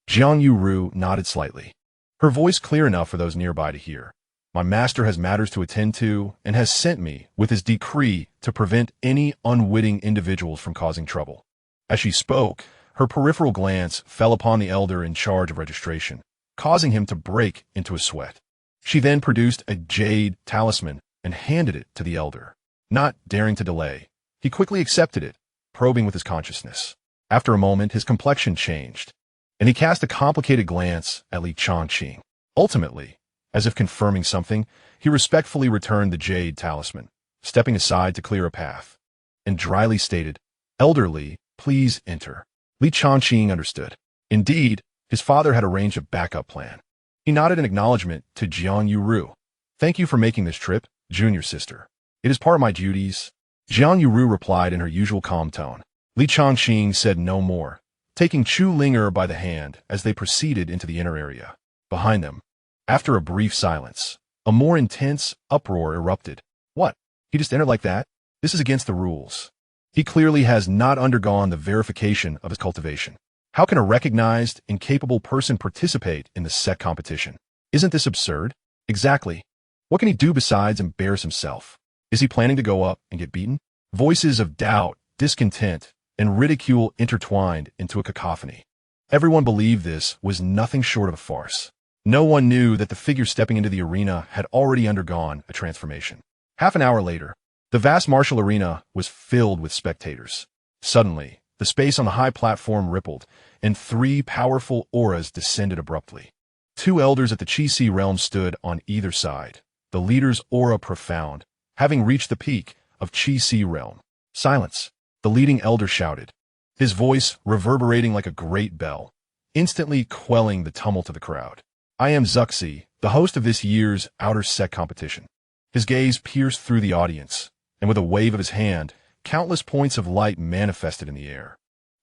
Jiang Yuru nodded slightly, her voice clear enough for those nearby to hear. "My master has matters to attend to and has sent me with his decree to prevent any unwitting individuals from causing trouble." As she spoke, her peripheral glance fell upon the elder in charge of registration, causing him to break into a sweat. She then produced a jade talisman and handed it to the elder. Not daring to delay, he quickly accepted it, probing with his consciousness. After a moment, his complexion changed, and he cast a complicated glance at Li Changqing. Ultimately, as if confirming something, he respectfully returned the jade talisman, stepping aside to clear a path, and dryly stated, "Elder Li, please enter." Li Changqing understood. Indeed, his father had arranged a backup plan. He nodded in acknowledgement to Jiang Yuru. "Thank you for making this trip, junior sister. It is part of my duties." Jiang Yuru replied in her usual calm tone. Li Changqing said no more, taking Chu Linger by the hand as they proceeded into the inner area. Behind them, after a brief silence, a more intense uproar erupted. "What? He just entered like that? This is against the rules. He clearly has not undergone the verification of his cultivation. How can a recognized, incapable person participate in the sect competition? Isn't this absurd?" "Exactly. What can he do besides embarrass himself? Is he planning to go up and get beaten?" Voices of doubt, discontent, and ridicule intertwined into a cacophony. Everyone believed this was nothing short of a farce. No one knew that the figure stepping into the arena had already undergone a transformation. Half an hour later, the vast martial arena was filled with spectators. Suddenly, the space on the high platform rippled, and three powerful auras descended abruptly. Two elders at the Qi realm stood on either side, the leader's aura profound, having reached the peak of Qi realm. "Silence!" the leading elder shouted, his voice reverberating like a great bell, instantly quelling the tumult of the crowd. "I am Zuxi, the host of this year's outer sect competition." His gaze pierced through the audience, and with a wave of his hand, countless points of light manifested in the air.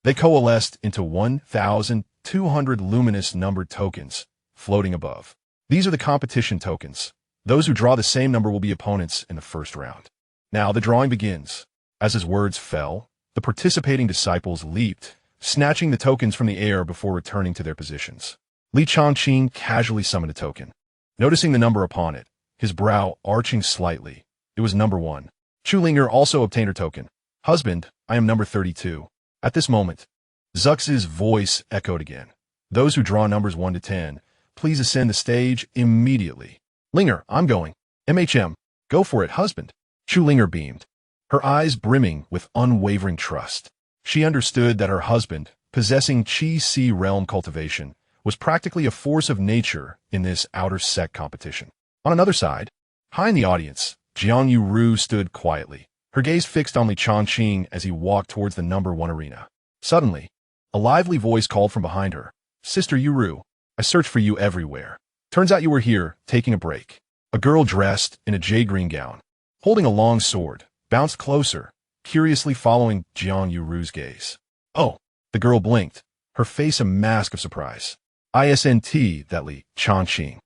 They coalesced into 1,200 luminous numbered tokens, floating above. These are the competition tokens. Those who draw the same number will be opponents in the first round. Now the drawing begins. As his words fell, the participating disciples leaped, snatching the tokens from the air before returning to their positions. Li Changqing casually summoned a token. Noticing the number upon it, his brow arching slightly, it was number 1. Chu Linger also obtained her token. "Husband, I am number 32. At this moment, Zux's voice echoed again. "Those who draw numbers 1 to 10, please ascend the stage immediately." "Linger, I'm going." "MHM, go for it, husband." Chu Linger beamed, her eyes brimming with unwavering trust. She understood that her husband, possessing Qi realm cultivation, was practically a force of nature in this outer sect competition. On another side, high in the audience, Jiang Yuru stood quietly, her gaze fixed on Li Changqing as he walked towards the number 1 arena. Suddenly, a lively voice called from behind her, "Sister Yuru, I searched for you everywhere. Turns out you were here, taking a break." A girl dressed in a jade-green gown, holding a long sword, bounced closer, curiously following Jiang Yuru's gaze. "Oh, The girl blinked, her face a mask of surprise. Isn't that Li Changqing,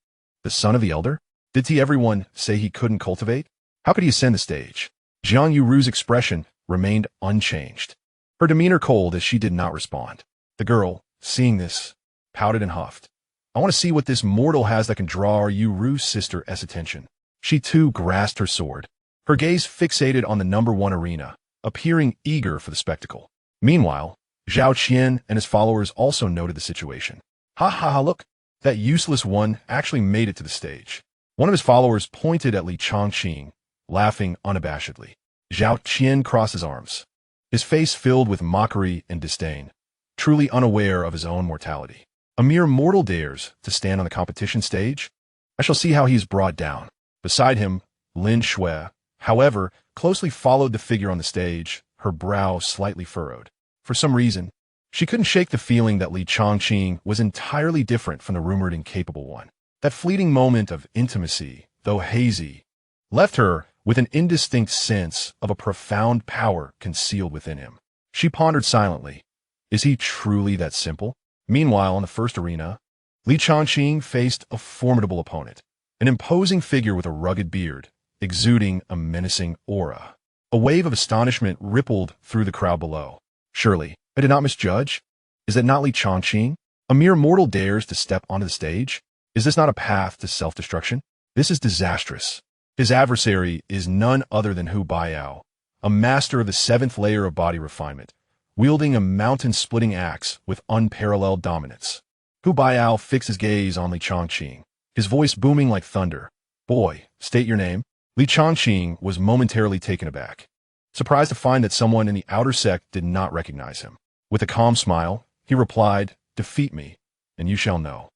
the son of the elder? Did everyone say he couldn't cultivate? How could he ascend the stage? Jiang Yuru's expression remained unchanged, her demeanor cold as she did not respond. The girl, seeing this, pouted and huffed. I want to see what this mortal has that can draw our Yuru's sister's attention. She too grasped her sword, her gaze fixated on the #1 arena, appearing eager for the spectacle. Meanwhile, Zhao Qian and his followers also noted the situation. Ha ha ha, look, that useless one actually made it to the stage. One of his followers pointed at Li Changqing, laughing unabashedly. Zhao Qian crossed his arms, his face filled with mockery and disdain, truly unaware of his own mortality. A mere mortal dares to stand on the competition stage? I shall see how he is brought down. Beside him, Lin Shui, however, closely followed the figure on the stage, her brow slightly furrowed. For some reason, she couldn't shake the feeling that Li Changqing was entirely different from the rumored incapable one. That fleeting moment of intimacy, though hazy, left her with an indistinct sense of a profound power concealed within him. She pondered silently. Is he truly that simple? Meanwhile, in the first arena, Li Changqing faced a formidable opponent, an imposing figure with a rugged beard, exuding a menacing aura. A wave of astonishment rippled through the crowd below. Surely, I did not misjudge? Is that not Li Changqing? A mere mortal dares to step onto the stage? Is this not a path to self-destruction? This is disastrous. His adversary is none other than Hu Baiao, a master of the 7th layer of body refinement, wielding a mountain-splitting axe with unparalleled dominance. Hu Baiao fixed his gaze on Li Changqing, his voice booming like thunder. Boy, state your name. Li Changqing was momentarily taken aback, surprised to find that someone in the outer sect did not recognize him. With a calm smile, he replied, defeat me, and you shall know.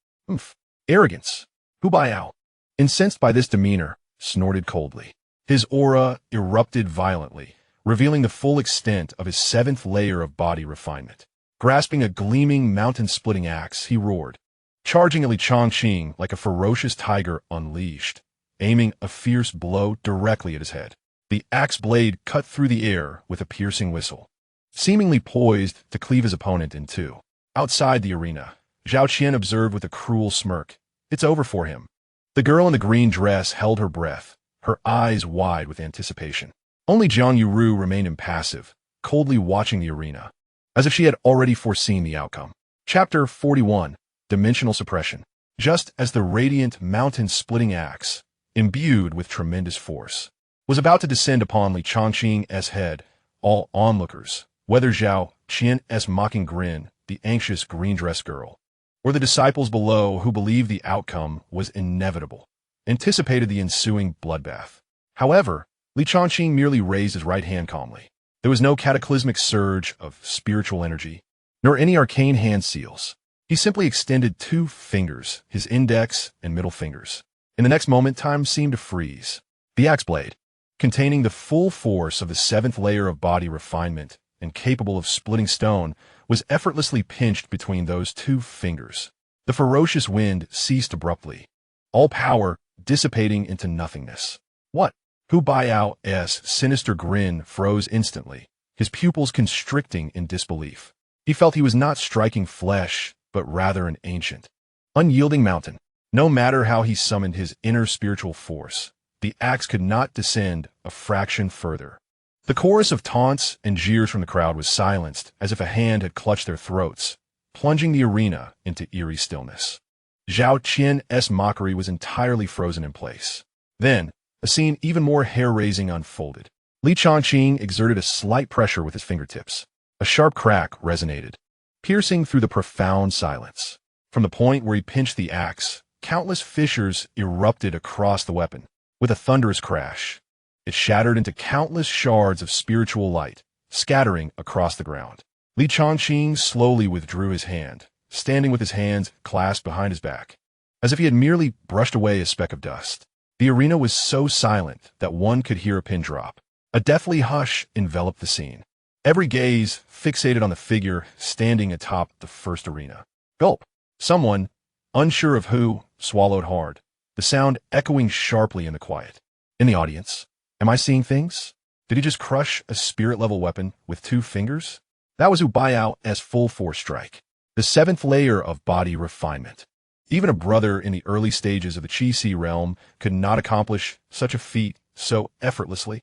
Arrogance. Hu Baiao, incensed by this demeanor, snorted coldly. His aura erupted violently, revealing the full extent of his 7th layer of body refinement. Grasping a gleaming mountain-splitting axe, he roared, charging at Li Changqing like a ferocious tiger unleashed, aiming a fierce blow directly at his head. The axe blade cut through the air with a piercing whistle, seemingly poised to cleave his opponent in two. Outside the arena, Zhao Qian observed with a cruel smirk. It's over for him. The girl in the green dress held her breath, her eyes wide with anticipation. Only Jiang Yuru remained impassive, coldly watching the arena, as if she had already foreseen the outcome. Chapter 41, Dimensional Suppression. Just as the radiant mountain-splitting axe, imbued with tremendous force, was about to descend upon Li Changqing's head, all onlookers, whether Zhao Qian's mocking grin, the anxious green-dress girl, or the disciples below who believed the outcome was inevitable, anticipated the ensuing bloodbath. However, Li Changqing merely raised his right hand calmly. There was no cataclysmic surge of spiritual energy, nor any arcane hand seals. He simply extended 2 fingers, his index and middle fingers. In the next moment, time seemed to freeze. The axe blade, containing the full force of the 7th layer of body refinement and capable of splitting stone, was effortlessly pinched between those 2 fingers. The ferocious wind ceased abruptly, all power dissipating into nothingness. What? Hu Baiao's sinister grin froze instantly, his pupils constricting in disbelief. He felt he was not striking flesh, but rather an ancient, unyielding mountain. No matter how he summoned his inner spiritual force, the axe could not descend a fraction further. The chorus of taunts and jeers from the crowd was silenced as if a hand had clutched their throats, plunging the arena into eerie stillness. Zhao Qian's mockery was entirely frozen in place. Then, a scene even more hair-raising unfolded. Li Changqing exerted a slight pressure with his fingertips. A sharp crack resonated, piercing through the profound silence. From the point where he pinched the axe, countless fissures erupted across the weapon. With a thunderous crash, it shattered into countless shards of spiritual light, scattering across the ground. Li Changqing slowly withdrew his hand, standing with his hands clasped behind his back, as if he had merely brushed away a speck of dust. The arena was so silent that one could hear a pin drop. A deathly hush enveloped the scene, every gaze fixated on the figure standing atop the first arena. Gulp! Someone, unsure of who, swallowed hard, the sound echoing sharply in the quiet. In the audience, am I seeing things? Did he just crush a spirit-level weapon with 2 fingers? That was Ubao's full force strike. The seventh layer of body refinement. Even a brother in the early stages of the Qi realm could not accomplish such a feat so effortlessly.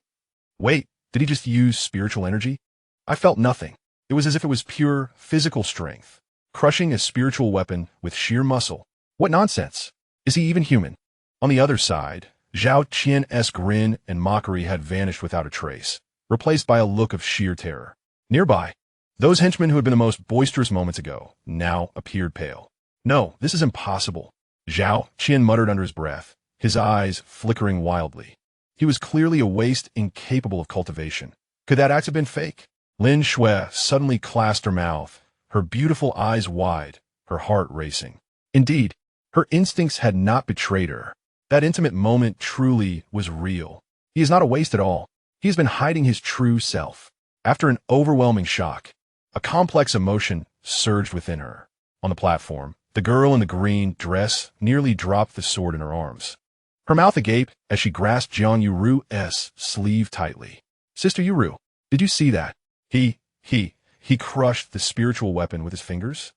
Wait, did he just use spiritual energy? I felt nothing. It was as if it was pure physical strength, crushing a spiritual weapon with sheer muscle. What nonsense! Is he even human? On the other side, Zhao Qian's grin and mockery had vanished without a trace, replaced by a look of sheer terror. Nearby, those henchmen who had been the most boisterous moments ago now appeared pale. No, this is impossible, Zhao Qian muttered under his breath, his eyes flickering wildly. He was clearly a waste incapable of cultivation. Could that act have been fake? Lin Shui suddenly clasped her mouth, her beautiful eyes wide, her heart racing. Indeed, her instincts had not betrayed her. That intimate moment truly was real. He is not a waste at all. He has been hiding his true self. After an overwhelming shock, a complex emotion surged within her. On the platform, the girl in the green dress nearly dropped the sword in her arms. Her mouth agape as she grasped Jiang Yuru's sleeve tightly. Sister Yuru, did you see that? He crushed the spiritual weapon with his fingers?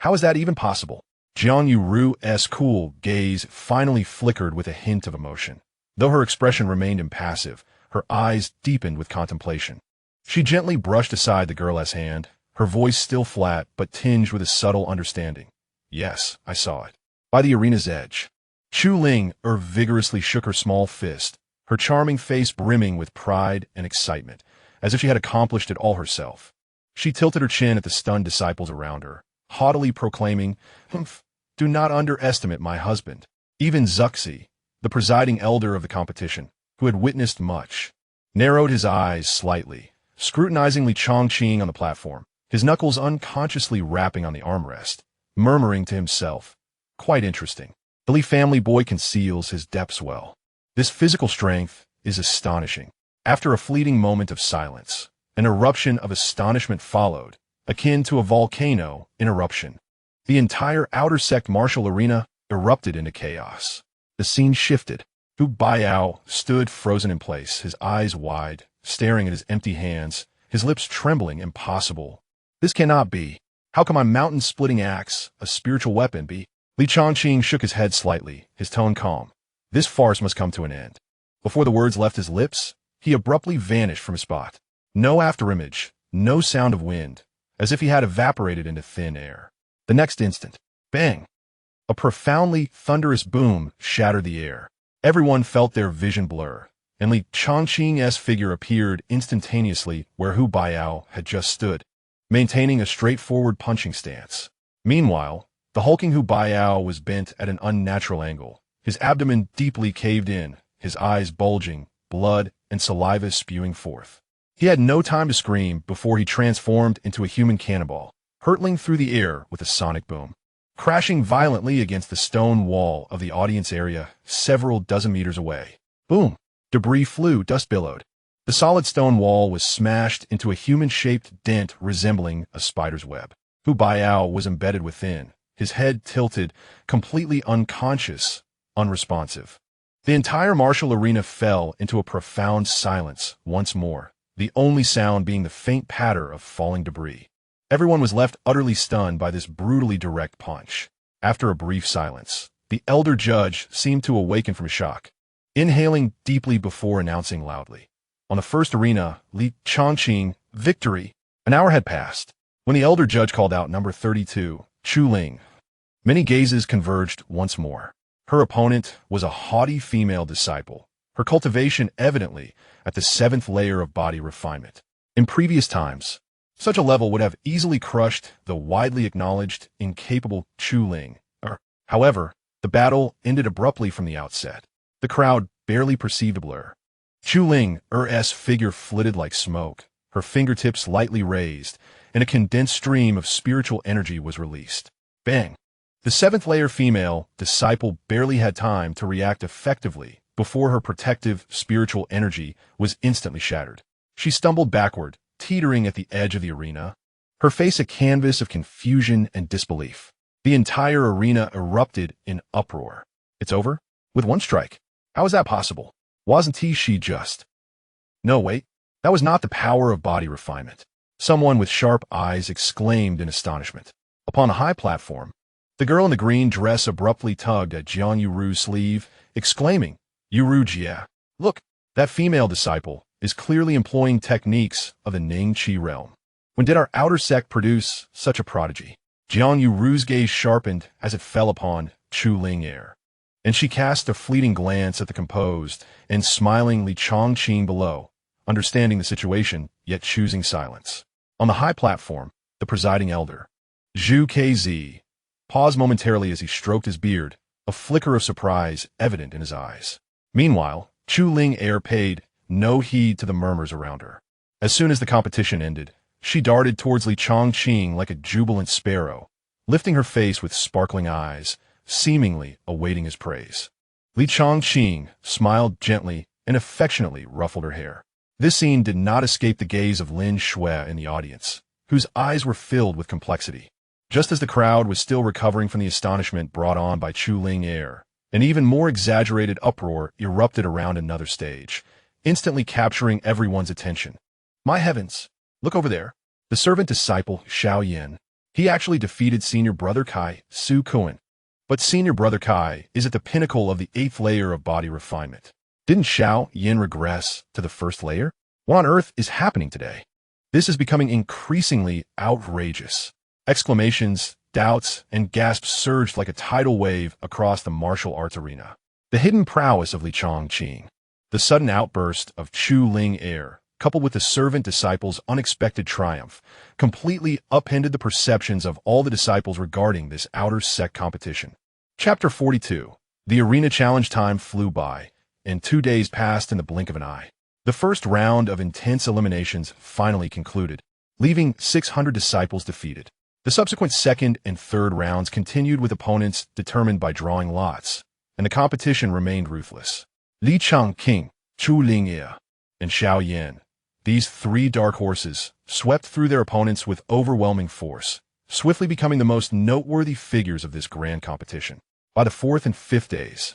How is that even possible? Jiang Yuru's cool gaze finally flickered with a hint of emotion. Though her expression remained impassive, her eyes deepened with contemplation. She gently brushed aside the girl's hand, her voice still flat but tinged with a subtle understanding. Yes, I saw it. By the arena's edge. Chu Ling vigorously shook her small fist, her charming face brimming with pride and excitement, as if she had accomplished it all herself. She tilted her chin at the stunned disciples around her, haughtily proclaiming, "Humph, do not underestimate my husband." Even Zuxi, the presiding elder of the competition, who had witnessed much, narrowed his eyes slightly, scrutinizingly Changqing on the platform, his knuckles unconsciously rapping on the armrest, murmuring to himself, "Quite interesting. The Li family boy conceals his depths well. This physical strength is astonishing." After a fleeting moment of silence, an eruption of astonishment followed, akin to a volcano in eruption. The entire outer sect martial arena erupted into chaos. The scene shifted. Hu Baiao stood frozen in place, his eyes wide, staring at his empty hands, his lips trembling. Impossible. This cannot be. How can my mountain-splitting axe, a spiritual weapon, be? Li Changqing shook his head slightly, his tone calm. This farce must come to an end. Before the words left his lips, he abruptly vanished from his spot. No afterimage, no sound of wind, as if he had evaporated into thin air. The next instant, bang! A profoundly thunderous boom shattered the air. Everyone felt their vision blur, and Li Changqing's figure appeared instantaneously where Hu Baiao had just stood, maintaining a straightforward punching stance. Meanwhile, the hulking Hu Baiao was bent at an unnatural angle, his abdomen deeply caved in, his eyes bulging, blood and saliva spewing forth. He had no time to scream before he transformed into a human cannonball, hurtling through the air with a sonic boom, crashing violently against the stone wall of the audience area several dozen meters away. Boom! Debris flew, dust billowed. The solid stone wall was smashed into a human-shaped dent resembling a spider's web. Hu Baiao was embedded within, his head tilted, completely unconscious, unresponsive. The entire martial arena fell into a profound silence once more, the only sound being the faint patter of falling debris. Everyone was left utterly stunned by this brutally direct punch. After a brief silence, the elder judge seemed to awaken from shock, inhaling deeply before announcing loudly. On the first arena, Li Changqing, victory. An hour had passed, when the elder judge called out number 32, Chu Ling. Many gazes converged once more. Her opponent was a haughty female disciple, her cultivation evidently at the seventh layer of body refinement. In previous times, such a level would have easily crushed the widely acknowledged, incapable Chu Ling. However, the battle ended abruptly from the outset. The crowd barely perceived a blur. Chu Ling's figure flitted like smoke, her fingertips lightly raised, and a condensed stream of spiritual energy was released. Bang! The seventh layer female disciple barely had time to react effectively before her protective spiritual energy was instantly shattered. She stumbled backward, teetering at the edge of the arena, her face a canvas of confusion and disbelief. The entire arena erupted in uproar. It's over? With one strike? How is that possible? Wasn't she just? No, wait. That was not the power of body refinement. Someone with sharp eyes exclaimed in astonishment. Upon a high platform, the girl in the green dress abruptly tugged at Jiang Yuru's sleeve, exclaiming, "Yuru Jia, look, that female disciple is clearly employing techniques of the Ning Qi realm. When did our outer sect produce such a prodigy?" Jiang Yuru's gaze sharpened as it fell upon Chu Ling Air, and she cast a fleeting glance at the composed and smiling Changqing below, understanding the situation, yet choosing silence. On the high platform, the presiding elder, Zhu Kz, paused momentarily as he stroked his beard, a flicker of surprise evident in his eyes. Meanwhile, Chu Ling Air paid no heed to the murmurs around her. As soon as the competition ended, she darted towards Li Changqing like a jubilant sparrow, lifting her face with sparkling eyes, seemingly awaiting his praise. Li Changqing smiled gently and affectionately ruffled her hair. This scene did not escape the gaze of Lin Shui in the audience, whose eyes were filled with complexity. Just as the crowd was still recovering from the astonishment brought on by Chu Ling Air, an even more exaggerated uproar erupted around another stage, instantly capturing everyone's attention. My heavens! Look over there. The servant disciple, Xiao Yin. He actually defeated senior brother Kai, Su Kuan. But senior brother Kai is at the pinnacle of the 8th layer of body refinement. Didn't Xiao Yin regress to the 1st layer? What on earth is happening today? This is becoming increasingly outrageous. Exclamations, doubts, and gasps surged like a tidal wave across the martial arts arena. The hidden prowess of Li Changqing, the sudden outburst of Chu Ling Air, coupled with the servant disciples' unexpected triumph, completely upended the perceptions of all the disciples regarding this outer sect competition. Chapter 42. The arena challenge time flew by, and 2 days passed in the blink of an eye. The first round of intense eliminations finally concluded, leaving 600 disciples defeated. The subsequent second and third rounds continued with opponents determined by drawing lots, and the competition remained ruthless. Li Changqing, Chu Ling Air, and Xiao Yin, these 3 dark horses, swept through their opponents with overwhelming force, swiftly becoming the most noteworthy figures of this grand competition. By the 4th and 5th days,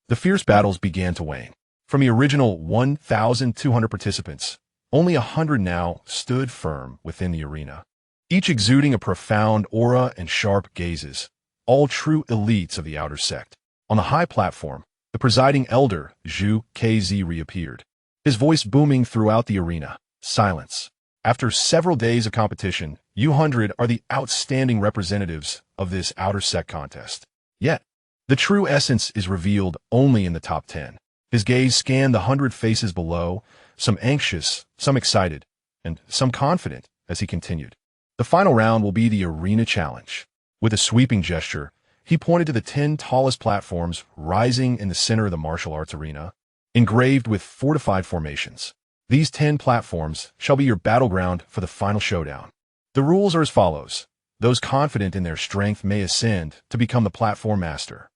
the fierce battles began to wane. From the original 1,200 participants, only 100 now stood firm within the arena, each exuding a profound aura and sharp gazes, all true elites of the outer sect. On the high platform, the presiding elder, Zhu Kz, reappeared, his voice booming throughout the arena. Silence. After several days of competition, you 100 are the outstanding representatives of this outer sect contest. Yet, the true essence is revealed only in the top 10. His gaze scanned the 100 faces below, some anxious, some excited, and some confident, as he continued. The final round will be the arena challenge. With a sweeping gesture, he pointed to the 10 tallest platforms rising in the center of the martial arts arena, engraved with fortified formations. These 10 platforms shall be your battleground for the final showdown. The rules are as follows. Those confident in their strength may ascend to become the platform master.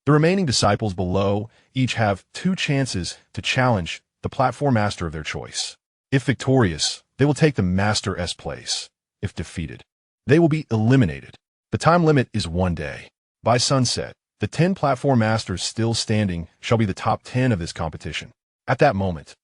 The remaining disciples below each have 2 chances to challenge the platform master of their choice. If victorious, they will take the master's place. If defeated, they will be eliminated. The time limit is 1 day. By sunset, the 10 platform masters still standing shall be the top 10 of this competition. At that moment,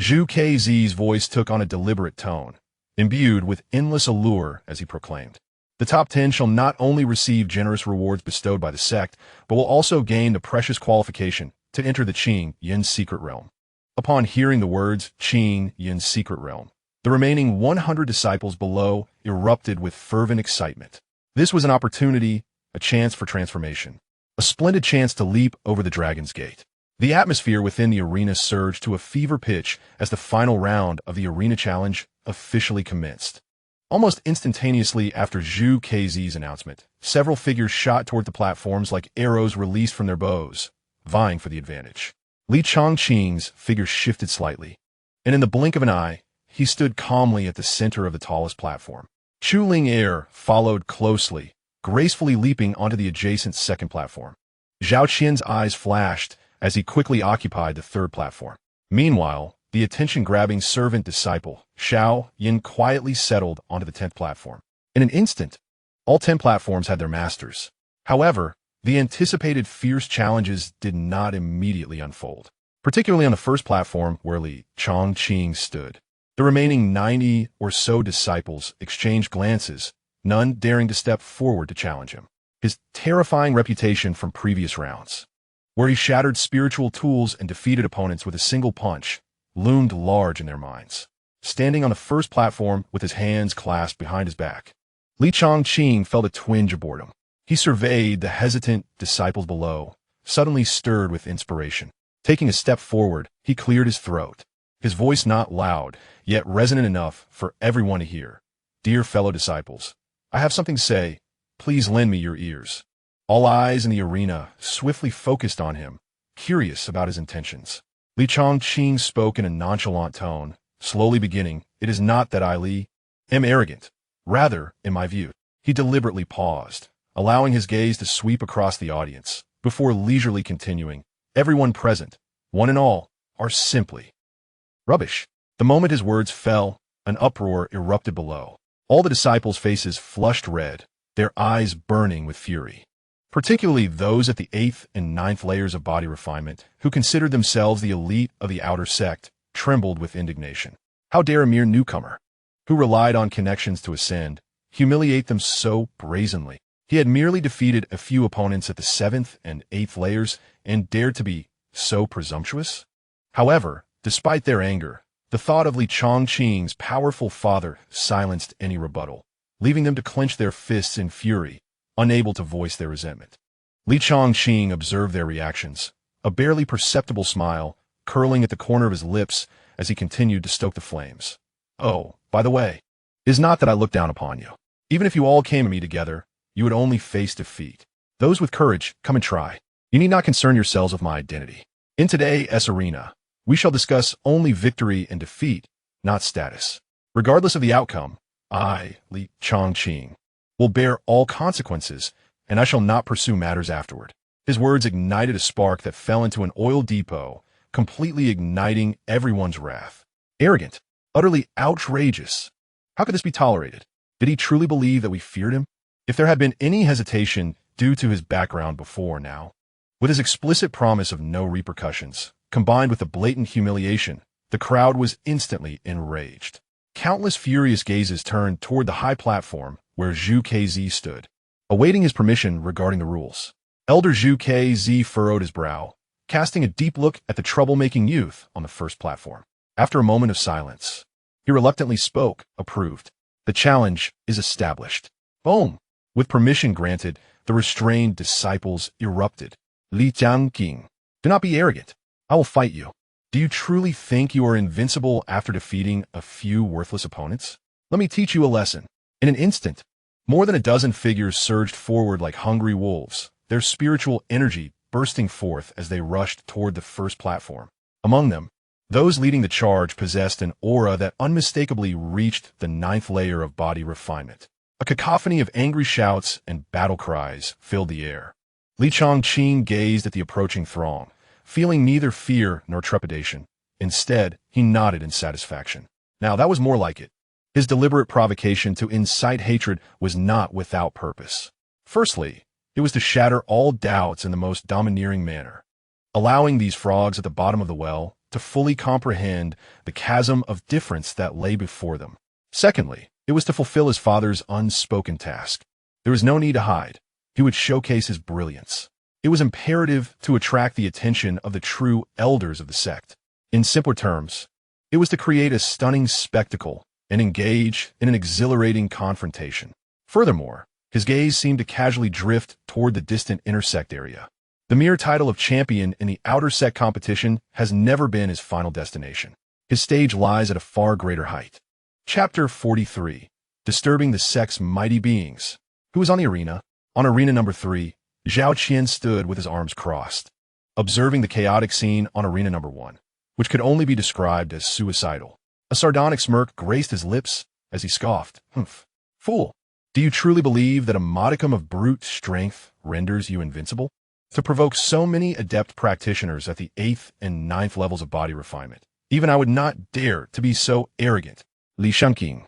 Zhu Kz's voice took on a deliberate tone, imbued with endless allure as he proclaimed. The top 10 shall not only receive generous rewards bestowed by the sect, but will also gain the precious qualification to enter the Qing Yin's secret realm. Upon hearing the words Qing Yin's secret realm, the remaining 100 disciples below erupted with fervent excitement. This was an opportunity, a chance for transformation, a splendid chance to leap over the Dragon's Gate. The atmosphere within the arena surged to a fever pitch as the final round of the arena challenge officially commenced. Almost instantaneously after Zhu Kz's announcement, several figures shot toward the platforms like arrows released from their bows, vying for the advantage. Li Changqing's figure shifted slightly, and in the blink of an eye, he stood calmly at the center of the tallest platform. Chu Ling Air followed closely, gracefully leaping onto the adjacent second platform. Zhao Qian's eyes flashed as he quickly occupied the third platform. Meanwhile, the attention-grabbing servant disciple, Xiao Yin, quietly settled onto the 10th platform. In an instant, all 10 platforms had their masters. However, the anticipated fierce challenges did not immediately unfold, particularly on the first platform where Li Changqing stood. The remaining 90 or so disciples exchanged glances, none daring to step forward to challenge him. His terrifying reputation from previous rounds, where he shattered spiritual tools and defeated opponents with a single punch, loomed large in their minds. Standing on the first platform with his hands clasped behind his back, Changqing felt a twinge of boredom. He surveyed the hesitant disciples below, suddenly stirred with inspiration. Taking a step forward, he cleared his throat, his voice not loud, yet resonant enough for everyone to hear. Dear fellow disciples, I have something to say. Please lend me your ears. All eyes in the arena swiftly focused on him, curious about his intentions. Changqing spoke in a nonchalant tone, slowly beginning, "It is not that I, am arrogant. Rather, in my view." He deliberately paused, allowing his gaze to sweep across the audience, before leisurely continuing, "Everyone present, one and all, are simply rubbish." The moment his words fell, an uproar erupted below. All the disciples' faces flushed red, their eyes burning with fury. Particularly those at the 8th and 9th layers of body refinement, who considered themselves the elite of the outer sect, trembled with indignation. How dare a mere newcomer, who relied on connections to ascend, humiliate them so brazenly? He had merely defeated a few opponents at the 7th and 8th layers and dared to be so presumptuous? However, despite their anger, the thought of Changqing's powerful father silenced any rebuttal, leaving them to clench their fists in fury, unable to voice their resentment. Changqing observed their reactions, a barely perceptible smile curling at the corner of his lips as he continued to stoke the flames. "Oh, by the way, it is not that I look down upon you. Even if you all came to me together, you would only face defeat. Those with courage, come and try. You need not concern yourselves with my identity. In today's arena, we shall discuss only victory and defeat, not status. Regardless of the outcome, I, Changqing, will bear all consequences, and I shall not pursue matters afterward." His words ignited a spark that fell into an oil depot, completely igniting everyone's wrath. Arrogant, utterly outrageous. How could this be tolerated? Did he truly believe that we feared him? If there had been any hesitation due to his background before now, with his explicit promise of no repercussions, combined with the blatant humiliation, the crowd was instantly enraged. Countless furious gazes turned toward the high platform where Zhu Kz stood, awaiting his permission regarding the rules. Elder Zhu Kz furrowed his brow, casting a deep look at the troublemaking youth on the first platform. After a moment of silence, he reluctantly spoke, approved. "The challenge is established." Boom! With permission granted, the restrained disciples erupted. Changqing, do not be arrogant. I will fight you. Do you truly think you are invincible after defeating a few worthless opponents? Let me teach you a lesson. In an instant, more than a dozen figures surged forward like hungry wolves, their spiritual energy bursting forth as they rushed toward the first platform. Among them, those leading the charge possessed an aura that unmistakably reached the 9th layer of body refinement. A cacophony of angry shouts and battle cries filled the air. Changqing gazed at the approaching throng, feeling neither fear nor trepidation. Instead, he nodded in satisfaction. Now that was more like it. His deliberate provocation to incite hatred was not without purpose. Firstly, it was to shatter all doubts in the most domineering manner, allowing these frogs at the bottom of the well to fully comprehend the chasm of difference that lay before them. Secondly, it was to fulfill his father's unspoken task. There was no need to hide. He would showcase his brilliance. It was imperative to attract the attention of the true elders of the sect. In simpler terms, it was to create a stunning spectacle and engage in an exhilarating confrontation. Furthermore, his gaze seemed to casually drift toward the distant intersect area. The mere title of champion in the outer sect competition has never been his final destination. His stage lies at a far greater height. Chapter 43. Disturbing the sect's mighty beings. Who was on the arena? On arena number 3, Zhao Qian stood with his arms crossed, observing the chaotic scene on arena number 1, which could only be described as suicidal. A sardonic smirk graced his lips as he scoffed. "Humph. Fool, do you truly believe that a modicum of brute strength renders you invincible? To provoke so many adept practitioners at the 8th and 9th levels of body refinement, even I would not dare to be so arrogant." Changqing,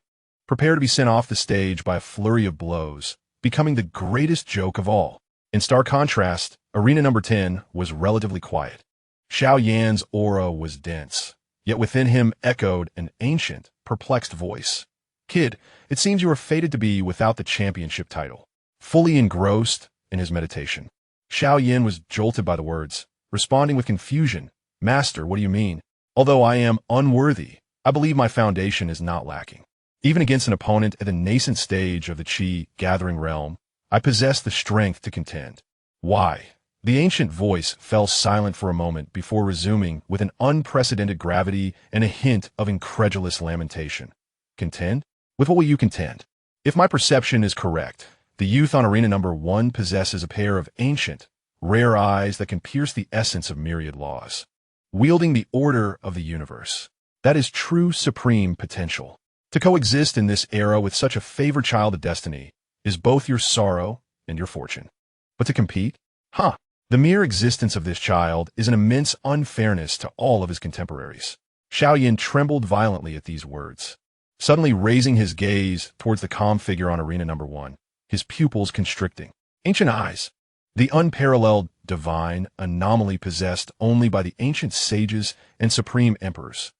prepare to be sent off the stage by a flurry of blows, becoming the greatest joke of all. In stark contrast, arena number 10 was relatively quiet. Xiao Yan's aura was dense, yet within him echoed an ancient, perplexed voice. "Kid, it seems you are fated to be without the championship title." Fully engrossed in his meditation, Xiao Yin was jolted by the words, responding with confusion. "Master, what do you mean? Although I am unworthy, I believe my foundation is not lacking. Even against an opponent at the nascent stage of the Qi gathering realm, I possess the strength to contend." "Why?" The ancient voice fell silent for a moment before resuming with an unprecedented gravity and a hint of incredulous lamentation. "Contend? With what will you contend? If my perception is correct, the youth on arena number 1 possesses a pair of ancient, rare eyes that can pierce the essence of myriad laws, wielding the order of the universe. That is true supreme potential. To coexist in this era with such a favored child of destiny is both your sorrow and your fortune. But to compete? Huh. The mere existence of this child is an immense unfairness to all of his contemporaries." Xiao Yin trembled violently at these words, suddenly raising his gaze towards the calm figure on arena number 1, his pupils constricting. Ancient eyes. The unparalleled divine anomaly possessed only by the ancient sages and supreme emperors.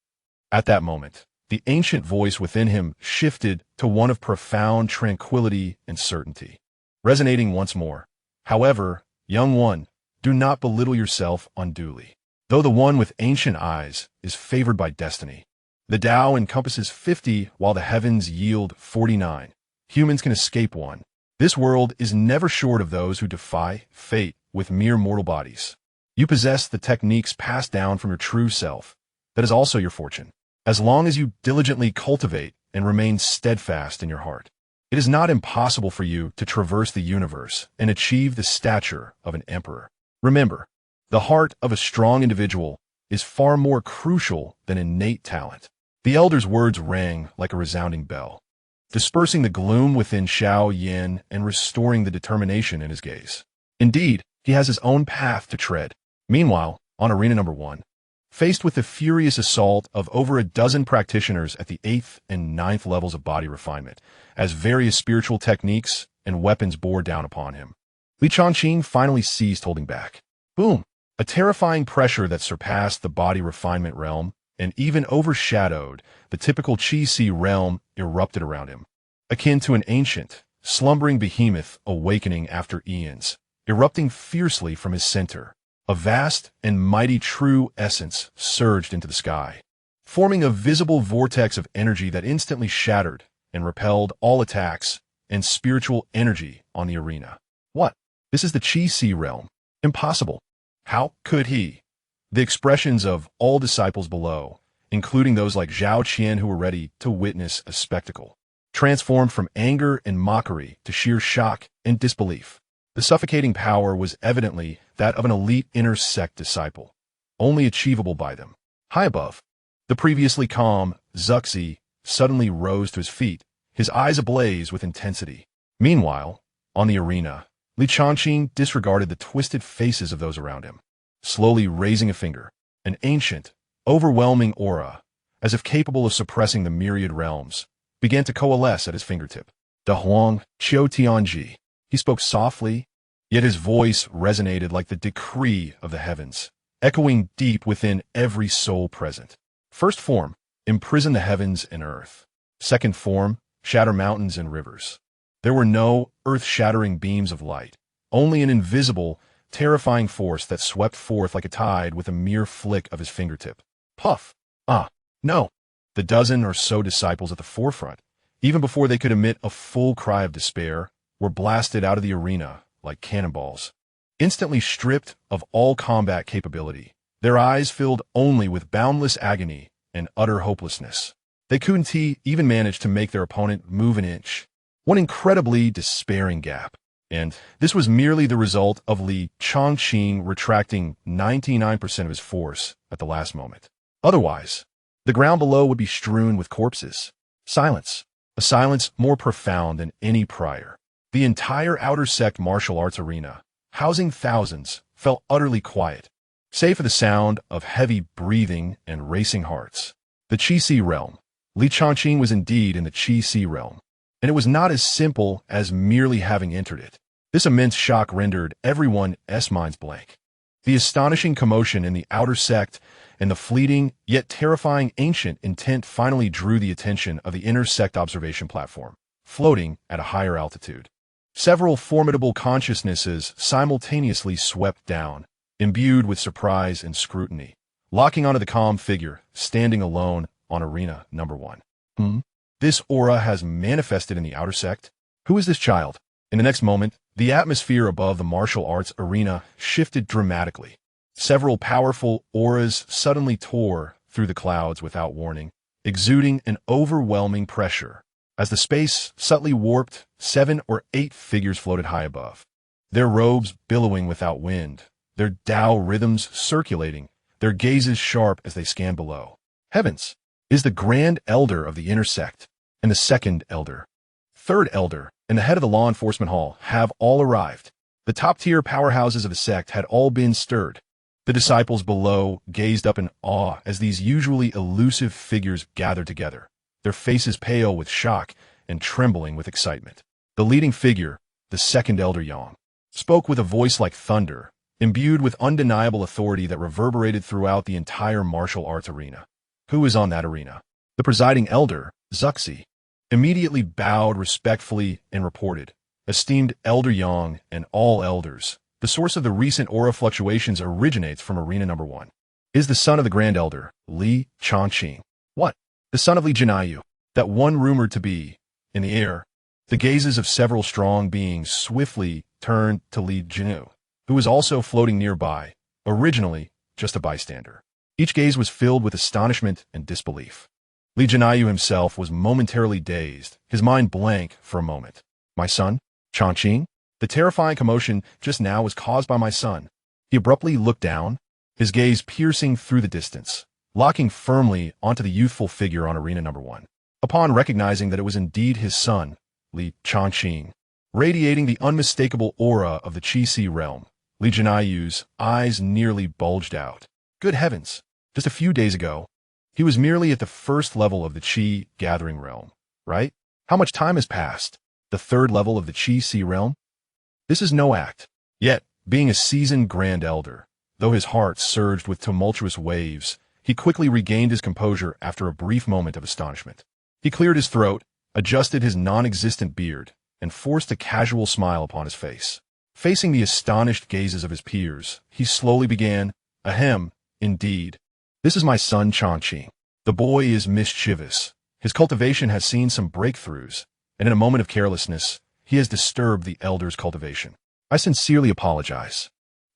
At that moment, the ancient voice within him shifted to one of profound tranquility and certainty, resonating once more. "However, young one, do not belittle yourself unduly. Though the one with ancient eyes is favored by destiny, the Tao encompasses 50 while the heavens yield 49. Humans can escape one. This world is never short of those who defy fate with mere mortal bodies. You possess the techniques passed down from your true self. That is also your fortune, as long as you diligently cultivate and remain steadfast in your heart. It is not impossible for you to traverse the universe and achieve the stature of an emperor. Remember, the heart of a strong individual is far more crucial than innate talent." The elder's words rang like a resounding bell, dispersing the gloom within Xiao Yin and restoring the determination in his gaze. Indeed, he has his own path to tread. Meanwhile, on arena number 1, faced with the furious assault of over a dozen practitioners at the 8th and 9th levels of body refinement, as various spiritual techniques and weapons bore down upon him, Changqing finally ceased holding back. Boom! A terrifying pressure that surpassed the body refinement realm and even overshadowed the typical Qi realm erupted around him, akin to an ancient, slumbering behemoth awakening after eons, erupting fiercely from his center. A vast and mighty true essence surged into the sky, forming a visible vortex of energy that instantly shattered and repelled all attacks and spiritual energy on the arena. What? This is the Qi realm. Impossible. How could he? The expressions of all disciples below, including those like Zhao Qian who were ready to witness a spectacle, transformed from anger and mockery to sheer shock and disbelief. The suffocating power was evidently that of an elite inner sect disciple, only achievable by them. High above, the previously calm Zuxi suddenly rose to his feet, his eyes ablaze with intensity. Meanwhile, on the arena, Changqing disregarded the twisted faces of those around him, slowly raising a finger, an ancient, overwhelming aura, as if capable of suppressing the myriad realms, began to coalesce at his fingertip. "Da Huang, Qiu Tianji." He spoke softly, yet his voice resonated like the decree of the heavens, echoing deep within every soul present. First form, imprison the heavens and earth. Second form, shatter mountains and rivers. There were no earth-shattering beams of light, only an invisible, terrifying force that swept forth like a tide with a mere flick of his fingertip. Puff! Ah, no! The dozen or so disciples at the forefront, even before they could emit a full cry of despair, were blasted out of the arena like cannonballs, instantly stripped of all combat capability, their eyes filled only with boundless agony and utter hopelessness. They couldn't even manage to make their opponent move an inch. One incredibly despairing gap. And this was merely the result of Changqing retracting 99% of his force at the last moment. Otherwise, the ground below would be strewn with corpses. Silence. A silence more profound than any prior. The entire outer sect martial arts arena, housing thousands, felt utterly quiet, save for the sound of heavy breathing and racing hearts. The Qi realm. Changqing was indeed in the Qi realm, and it was not as simple as merely having entered it. This immense shock rendered everyone's minds blank. The astonishing commotion in the outer sect and the fleeting, yet terrifying ancient intent finally drew the attention of the inner sect observation platform, floating at a higher altitude. Several formidable consciousnesses simultaneously swept down, imbued with surprise and scrutiny, locking onto the calm figure, standing alone on arena number 1. This aura has manifested in the outer sect? Who is this child? In the next moment, the atmosphere above the martial arts arena shifted dramatically. Several powerful auras suddenly tore through the clouds without warning, exuding an overwhelming pressure. As the space subtly warped, 7 or 8 figures floated high above, their robes billowing without wind, their Tao rhythms circulating, their gazes sharp as they scanned below. Heavens! Is the Grand Elder of the inner sect, and the Second Elder, Third Elder, and the head of the Law Enforcement Hall have all arrived. The top-tier powerhouses of the sect had all been stirred. The disciples below gazed up in awe as these usually elusive figures gathered together, their faces pale with shock and trembling with excitement. The leading figure, the Second Elder Yang, spoke with a voice like thunder, imbued with undeniable authority that reverberated throughout the entire martial arts arena. Who is on that arena? The presiding elder, Xianxia, immediately bowed respectfully and reported, "Esteemed Elder Yang and all elders, the source of the recent aura fluctuations originates from arena number 1. Is the son of the Grand Elder, Li Changqing. What? The son of Li Jinayu, that one rumored to be in the air." The gazes of several strong beings swiftly turned to Li Jinu, who was also floating nearby, originally just a bystander. Each gaze was filled with astonishment and disbelief. Li Jinayu himself was momentarily dazed, his mind blank for a moment. My son? Changqing? The terrifying commotion just now was caused by my son. He abruptly looked down, his gaze piercing through the distance, locking firmly onto the youthful figure on arena number 1. Upon recognizing that it was indeed his son, Li Changqing, radiating the unmistakable aura of the Qi realm, Li Jinayu's eyes nearly bulged out. Good heavens! Just a few days ago, he was merely at the first level of the Qi gathering realm, right? How much time has passed? The third level of the Qi realm? This is no act. Yet, being a seasoned Grand Elder, though his heart surged with tumultuous waves, he quickly regained his composure after a brief moment of astonishment. He cleared his throat, adjusted his non-existent beard, and forced a casual smile upon his face. Facing the astonished gazes of his peers, he slowly began, "Ahem, indeed. This is my son Changqing. The boy is mischievous. His cultivation has seen some breakthroughs, and in a moment of carelessness, he has disturbed the elder's cultivation. I sincerely apologize.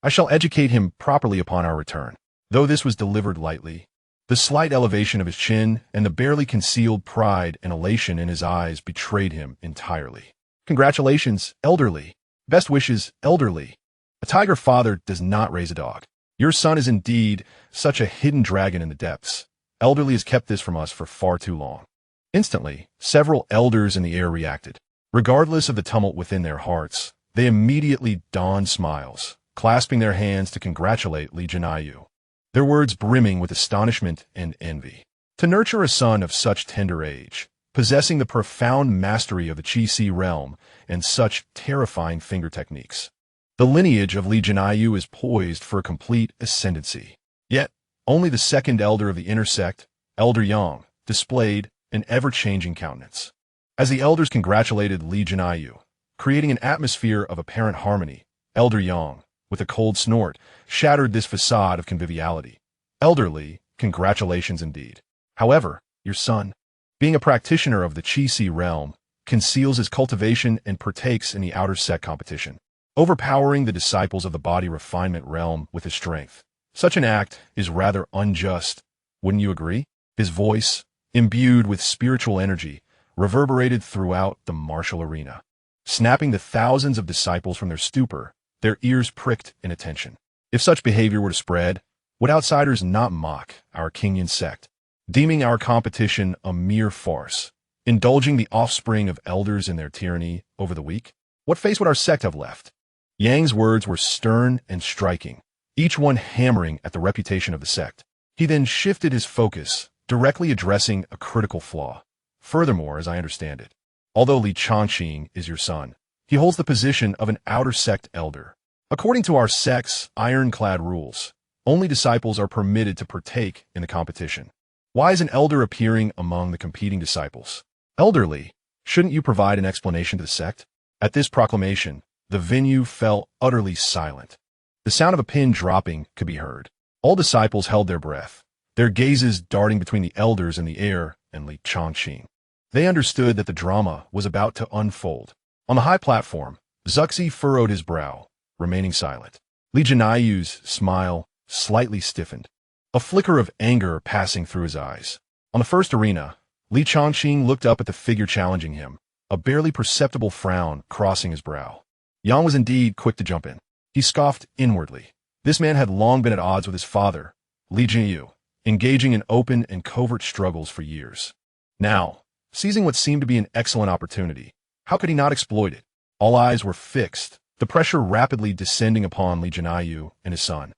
I shall educate him properly upon our return." Though this was delivered lightly, the slight elevation of his chin and the barely concealed pride and elation in his eyes betrayed him entirely. "Congratulations, Elderly. Best wishes, Elderly. A tiger father does not raise a dog. Your son is indeed such a hidden dragon in the depths. Elderly has kept this from us for far too long." Instantly, several elders in the air reacted. Regardless of the tumult within their hearts, they immediately donned smiles, clasping their hands to congratulate Li Jinayu, their words brimming with astonishment and envy. To nurture a son of such tender age, possessing the profound mastery of the Qi realm and such terrifying finger techniques, the lineage of Li Jinayu is poised for a complete ascendancy. Yet, only the Second Elder of the inner sect, Elder Yang, displayed an ever-changing countenance. As the elders congratulated Li Jinayu, creating an atmosphere of apparent harmony, Elder Yang, with a cold snort, shattered this facade of conviviality. "Elderly, congratulations indeed. However, your son, being a practitioner of the Qi realm, conceals his cultivation and partakes in the outer sect competition, overpowering the disciples of the body refinement realm with his strength. Such an act is rather unjust, wouldn't you agree?" His voice, imbued with spiritual energy, reverberated throughout the martial arena, snapping the thousands of disciples from their stupor, their ears pricked in attention. If such behavior were to spread, would outsiders not mock our Qingyan sect, deeming our competition a mere farce, indulging the offspring of elders in their tyranny over the weak? What face would our sect have left? Yang's words were stern and striking, each one hammering at the reputation of the sect. He then shifted his focus, directly addressing a critical flaw. "Furthermore, as I understand it, although Li Changqing is your son, he holds the position of an outer sect elder. According to our sect's ironclad rules, Only disciples are permitted to partake in the competition. Why is an elder appearing among the competing disciples? Elderly, shouldn't you provide an explanation to the sect? At this proclamation, the venue fell utterly silent. The sound of a pin dropping could be heard. All disciples held their breath, their gazes darting between the elders in the air and Changqing. They understood that the drama was about to unfold. On the high platform, Xianxia furrowed his brow, remaining silent. Xianxia's smile slightly stiffened, a flicker of anger passing through his eyes. On the first arena, Changqing looked up at the figure challenging him, a barely perceptible frown crossing his brow. Yang was indeed quick to jump in. He scoffed inwardly. This man had long been at odds with his father, Xianxia, engaging in open and covert struggles for years. Now, seizing what seemed to be an excellent opportunity, how could he not exploit it? All eyes were fixed, the pressure rapidly descending upon Xianxia and his son.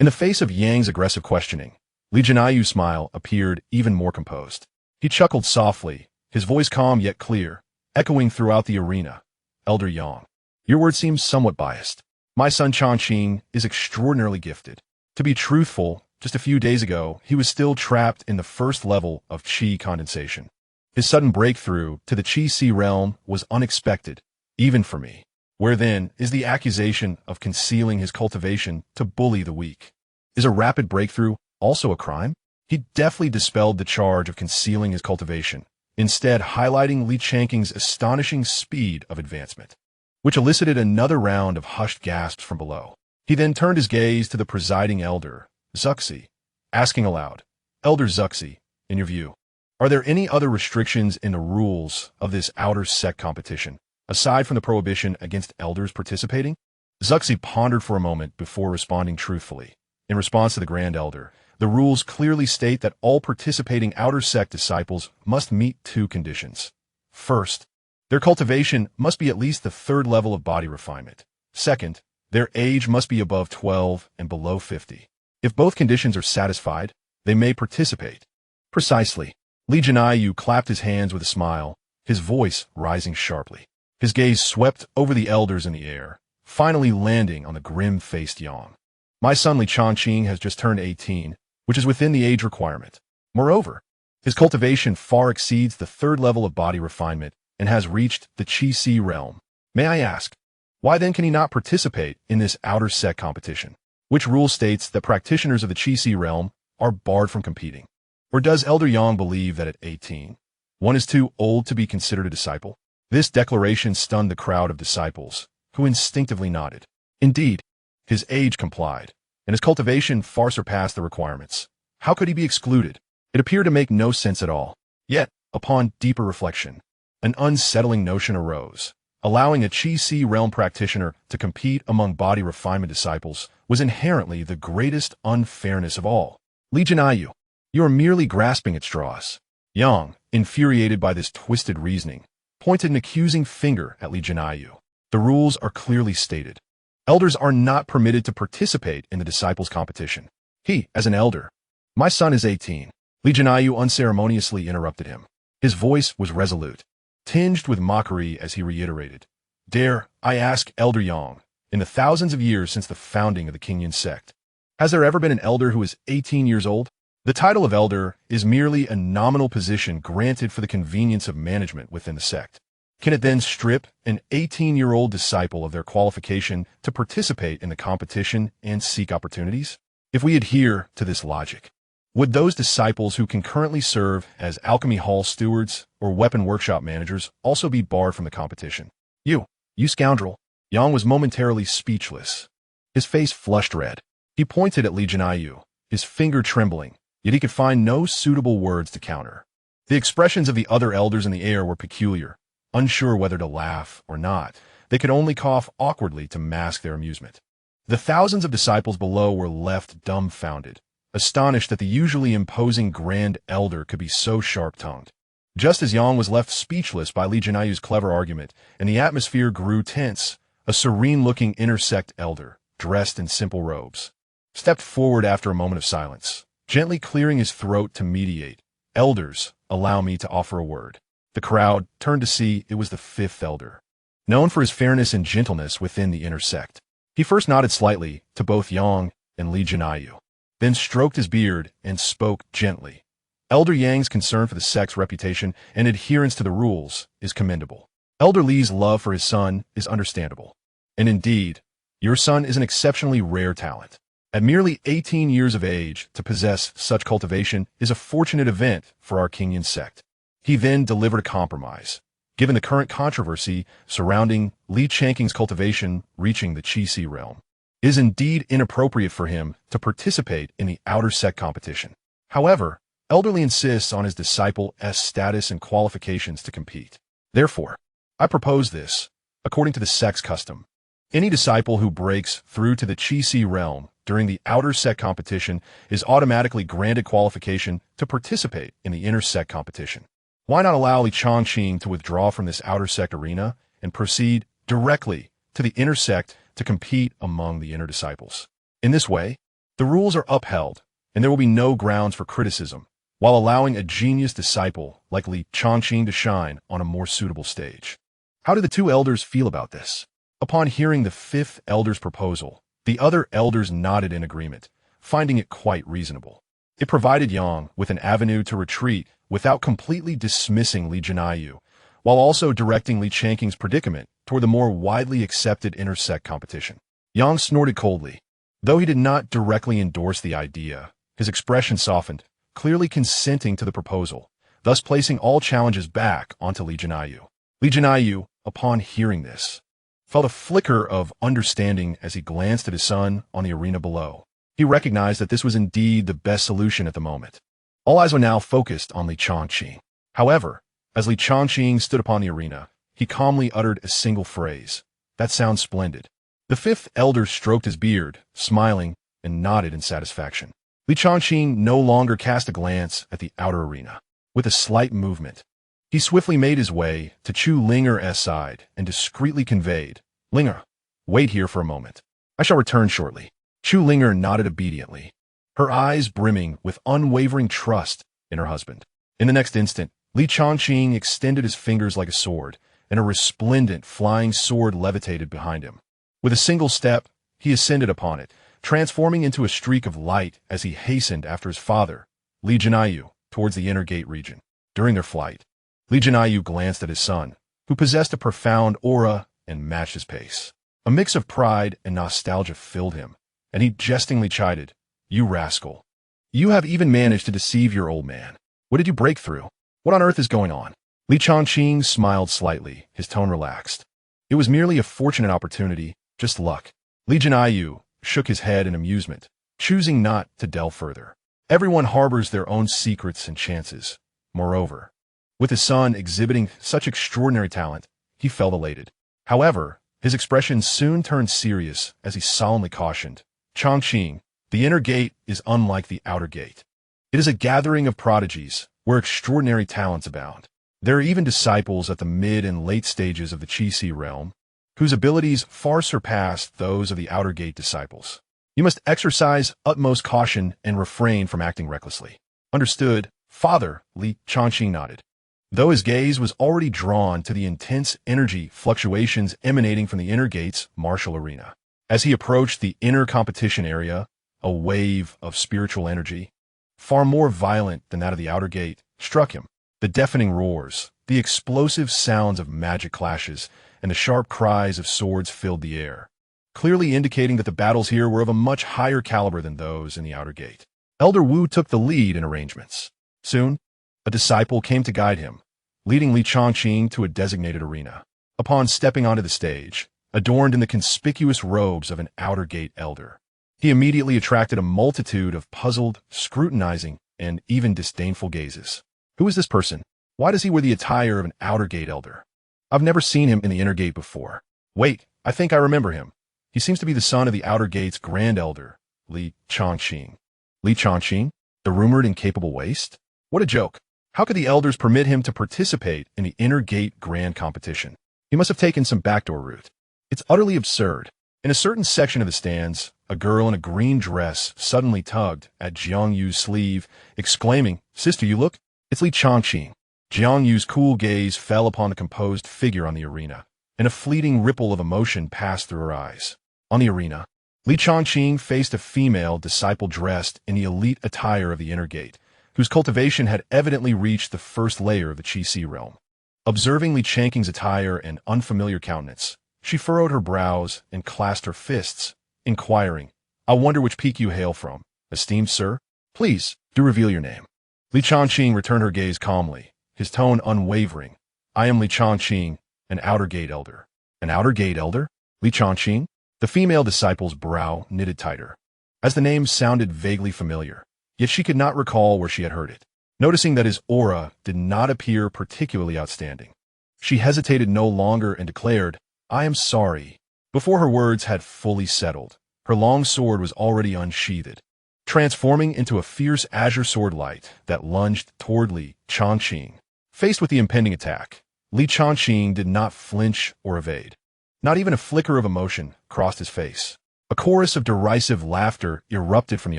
In the face of Yang's aggressive questioning, Xianxia's smile appeared even more composed. He chuckled softly, his voice calm yet clear, echoing throughout the arena. Elder Yang, your word seems somewhat biased. My son Changqing is extraordinarily gifted. To be truthful, just a few days ago, he was still trapped in the first level of qi condensation. His sudden breakthrough to the qi realm was unexpected, even for me. Where then is the accusation of concealing his cultivation to bully the weak? Is a rapid breakthrough also a crime? He deftly dispelled the charge of concealing his cultivation, instead highlighting Changqing's astonishing speed of advancement, which elicited another round of hushed gasps from below. He then turned his gaze to the presiding elder, Xianxia, asking aloud, Elder Xianxia, in your view, are there any other restrictions in the rules of this outer sect competition, aside from the prohibition against elders participating? Xianxia pondered for a moment before responding truthfully. In response to the Grand Elder, the rules clearly state that all participating outer sect disciples must meet two conditions. First, their cultivation must be at least the third level of body refinement. Second, their age must be above 12 and below 50. If both conditions are satisfied, they may participate. Precisely. Xianxia clapped his hands with a smile, his voice rising sharply. His gaze swept over the elders in the air, finally landing on the grim-faced Yang. My son Changqing has just turned 18, which is within the age requirement. Moreover, his cultivation far exceeds the third level of body refinement and has reached the qi realm. May I ask, why then can he not participate in this outer sect competition? Which rule states that practitioners of the qi realm are barred from competing? Or does Elder Yang believe that at 18, one is too old to be considered a disciple? This declaration stunned the crowd of disciples, who instinctively nodded. Indeed, his age complied, and his cultivation far surpassed the requirements. How could he be excluded? It appeared to make no sense at all. Yet, upon deeper reflection, an unsettling notion arose. Allowing a qi realm practitioner to compete among body refinement disciples was inherently the greatest unfairness of all. Xianxia, you are merely grasping at straws. Yang, infuriated by this twisted reasoning, pointed an accusing finger at Xianxia. The rules are clearly stated. Elders are not permitted to participate in the disciples' competition. He, as an elder, my son is 18. Xianxia unceremoniously interrupted him. His voice was resolute, tinged with mockery as he reiterated, Dare I ask, Elder Yang, in the thousands of years since the founding of the Qingyan sect, has there ever been an elder who is 18 years old? The title of elder is merely a nominal position granted for the convenience of management within the sect. Can it then strip an 18-year-old disciple of their qualification to participate in the competition and seek opportunities? If we adhere to this logic, would those disciples who can currently serve as alchemy hall stewards or weapon workshop managers also be barred from the competition? You scoundrel! Yang was momentarily speechless. His face flushed red. He pointed at Xianxia, his finger trembling, yet he could find no suitable words to counter. The expressions of the other elders in the air were peculiar. Unsure whether to laugh or not, they could only cough awkwardly to mask their amusement. The thousands of disciples below were left dumbfounded, astonished that the usually imposing Grand Elder could be so sharp-tongued. Just as Yang was left speechless by Xianxia's clever argument, and the atmosphere grew tense, a serene-looking intersect elder, dressed in simple robes, stepped forward after a moment of silence, gently clearing his throat to mediate. Elders, allow me to offer a word. The crowd turned to see it was the fifth elder, known for his fairness and gentleness within the inner sect. He first nodded slightly to both Yang and Xianxia. then stroked his beard and spoke gently. Elder Yang's concern for the sect's reputation and adherence to the rules is commendable. Elder Li's love for his son is understandable. And indeed, your son is an exceptionally rare talent. At merely 18 years of age, to possess such cultivation is a fortunate event for our Qingyan sect. He then delivered a compromise. Given the current controversy surrounding Li Changqing's cultivation reaching the Qi realm, it is indeed inappropriate for him to participate in the outer sect competition. However, Elder Li insists on his disciple's status and qualifications to compete. Therefore, I propose this, according to the sect's custom. Any disciple who breaks through to the Qi realm during the outer sect competition is automatically granted qualification to participate in the inner sect competition. Why not allow Li Changqing to withdraw from this outer sect arena and proceed directly to the inner sect to compete among the inner disciples? In this way, the rules are upheld, and there will be no grounds for criticism, while allowing a genius disciple like Li Changqing to shine on a more suitable stage. How did the two elders feel about this? Upon hearing the fifth elder's proposal, the other elders nodded in agreement, finding it quite reasonable. It provided Yang with an avenue to retreat without completely dismissing Li Jinaiyu, while also directing Li Changqing's predicament toward the more widely accepted intersect competition. Yang snorted coldly. Though he did not directly endorse the idea, his expression softened, clearly consenting to the proposal, thus placing all challenges back onto Li Jinaiyu. Li Jinaiyu, upon hearing this, felt a flicker of understanding as he glanced at his son on the arena below. He recognized that this was indeed the best solution at the moment. All eyes were now focused on Li Changqing. However, as Li Changqing stood upon the arena, he calmly uttered a single phrase. "That sounds splendid." The fifth elder stroked his beard, smiling, and nodded in satisfaction. Li Changqing no longer cast a glance at the outer arena. With a slight movement, he swiftly made his way to Chu Linger's side and discreetly conveyed, "Linger, wait here for a moment. I shall return shortly." Chu Linger nodded obediently, her eyes brimming with unwavering trust in her husband. In the next instant, Li Changqing extended his fingers like a sword, and a resplendent flying sword levitated behind him. With a single step, he ascended upon it, transforming into a streak of light as he hastened after his father, Li Jinaiyu, towards the inner gate region. During their flight, Li Jinaiyu glanced at his son, who possessed a profound aura and matched his pace. A mix of pride and nostalgia filled him, and he jestingly chided, "You rascal. You have even managed to deceive your old man. What did you break through? What on earth is going on?" Li Changqing smiled slightly, his tone relaxed. "It was merely a fortunate opportunity, just luck." Li Jinaiyu shook his head in amusement, choosing not to delve further. Everyone harbors their own secrets and chances. Moreover, with his son exhibiting such extraordinary talent, he felt elated. However, his expression soon turned serious as he solemnly cautioned, "Changqing, the inner gate is unlike the outer gate. It is a gathering of prodigies where extraordinary talents abound. There are even disciples at the mid and late stages of the Qi realm, whose abilities far surpass those of the outer gate disciples. You must exercise utmost caution and refrain from acting recklessly." "Understood, Father," Li Changqing nodded, though his gaze was already drawn to the intense energy fluctuations emanating from the inner gate's martial arena. As he approached the inner competition area, a wave of spiritual energy, far more violent than that of the outer gate, struck him. The deafening roars, the explosive sounds of magic clashes, and the sharp cries of swords filled the air, clearly indicating that the battles here were of a much higher caliber than those in the outer gate. Elder Wu took the lead in arrangements. Soon, a disciple came to guide him, leading Li Changqing to a designated arena. Upon stepping onto the stage, adorned in the conspicuous robes of an outer gate elder, he immediately attracted a multitude of puzzled, scrutinizing, and even disdainful gazes. Who is this person? Why does he wear the attire of an outer gate elder? I've never seen him in the inner gate before. Wait, I think I remember him. He seems to be the son of the outer gate's grand elder, Li Changqing. Li Changqing? The rumored incapable waste? What a joke. How could the elders permit him to participate in the inner gate grand competition? He must have taken some backdoor route. It's utterly absurd. In a certain section of the stands, a girl in a green dress suddenly tugged at Jiang Yu's sleeve, exclaiming, "Sister, you look, it's Li Changqing." Jiang Yu's cool gaze fell upon the composed figure on the arena, and a fleeting ripple of emotion passed through her eyes. On the arena, Li Changqing faced a female disciple dressed in the elite attire of the inner gate, whose cultivation had evidently reached the first layer of the Qi realm. Observing Li Changqing's attire and unfamiliar countenance, she furrowed her brows and clasped her fists, inquiring, "I wonder which peak you hail from, esteemed sir? Please, do reveal your name." Li Changqing returned her gaze calmly, his tone unwavering. "I am Li Changqing, an outer gate elder." "An outer gate elder? Li Changqing?" The female disciple's brow knitted tighter, as the name sounded vaguely familiar, yet she could not recall where she had heard it. Noticing that his aura did not appear particularly outstanding, she hesitated no longer and declared, "I am sorry." Before her words had fully settled, her long sword was already unsheathed, transforming into a fierce azure sword light that lunged toward Li Changqing. Faced with the impending attack, Li Changqing did not flinch or evade. Not even a flicker of emotion crossed his face. A chorus of derisive laughter erupted from the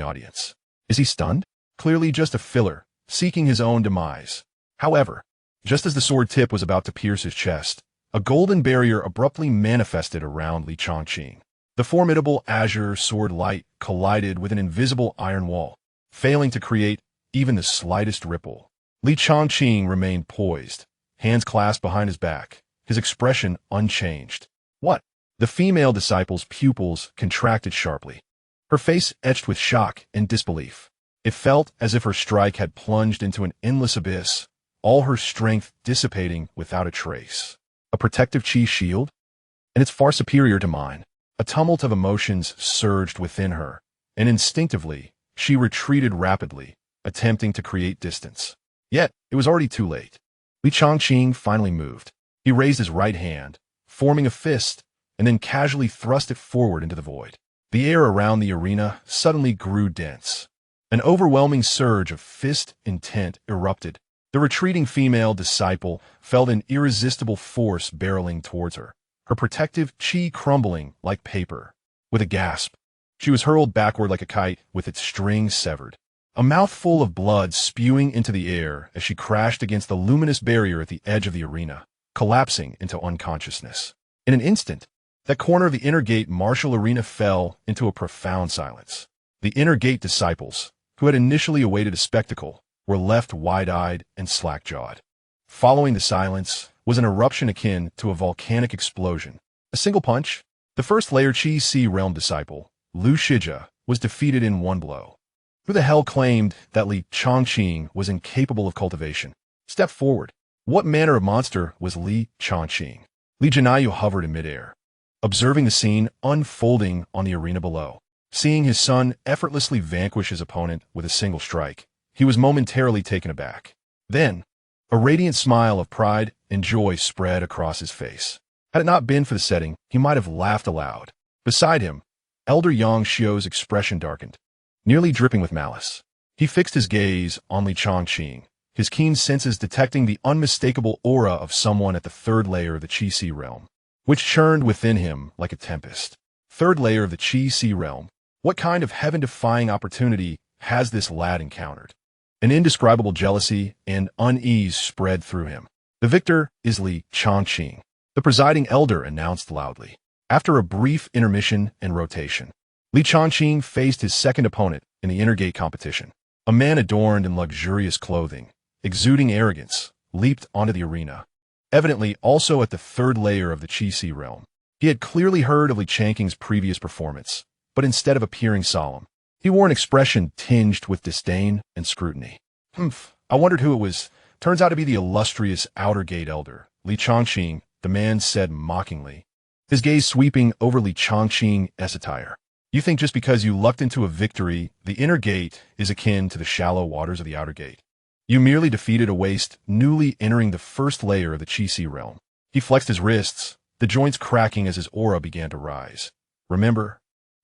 audience. Is he stunned? Clearly just a filler, seeking his own demise. However, just as the sword tip was about to pierce his chest, a golden barrier abruptly manifested around Li Changqing. The formidable azure sword light collided with an invisible iron wall, failing to create even the slightest ripple. Li Changqing remained poised, hands clasped behind his back, his expression unchanged. "What?" The female disciple's pupils contracted sharply, her face etched with shock and disbelief. It felt as if her strike had plunged into an endless abyss, all her strength dissipating without a trace. A protective Qi shield? And it's far superior to mine. A tumult of emotions surged within her, and instinctively, she retreated rapidly, attempting to create distance. Yet, it was already too late. Li Changqing finally moved. He raised his right hand, forming a fist, and then casually thrust it forward into the void. The air around the arena suddenly grew dense. An overwhelming surge of fist intent erupted. The retreating female disciple felt an irresistible force barreling towards her, her protective Qi crumbling like paper. With a gasp, she was hurled backward like a kite with its strings severed, a mouthful of blood spewing into the air as she crashed against the luminous barrier at the edge of the arena, collapsing into unconsciousness. In an instant, that corner of the inner gate martial arena fell into a profound silence. The inner gate disciples, who had initially awaited a spectacle, were left wide-eyed and slack-jawed. Following the silence was an eruption akin to a volcanic explosion. A single punch, the first layer Qi realm disciple, Lu Shijia, was defeated in one blow. Who the hell claimed that Li Changqing was incapable of cultivation? Step forward. What manner of monster was Li Changqing? Li Jinayu hovered in midair, observing the scene unfolding on the arena below. Seeing his son effortlessly vanquish his opponent with a single strike, he was momentarily taken aback. Then, a radiant smile of pride and joy spread across his face. Had it not been for the setting, he might have laughed aloud. Beside him, Elder Xianxia's expression darkened, nearly dripping with malice. He fixed his gaze on Li Changqing, his keen senses detecting the unmistakable aura of someone at the third layer of the Qi realm, which churned within him like a tempest. Third layer of the Qi realm. What kind of heaven-defying opportunity has this lad encountered? An indescribable jealousy and unease spread through him. The victor is Li Changqing, the presiding elder announced loudly. After a brief intermission and rotation, Li Changqing faced his second opponent in the inner gate competition. A man adorned in luxurious clothing, exuding arrogance, leaped onto the arena, evidently also at the third layer of the Qi realm. He had clearly heard of Li Changqing's previous performance, but instead of appearing solemn, he wore an expression tinged with disdain and scrutiny. I wondered who it was. Turns out to be the illustrious outer gate elder, Li Changqing, the man said mockingly, his gaze sweeping over Li Changqing's attire. You think just because you lucked into a victory, the inner gate is akin to the shallow waters of the outer gate? You merely defeated a waste newly entering the first layer of the Qi realm. He flexed his wrists, the joints cracking as his aura began to rise. Remember,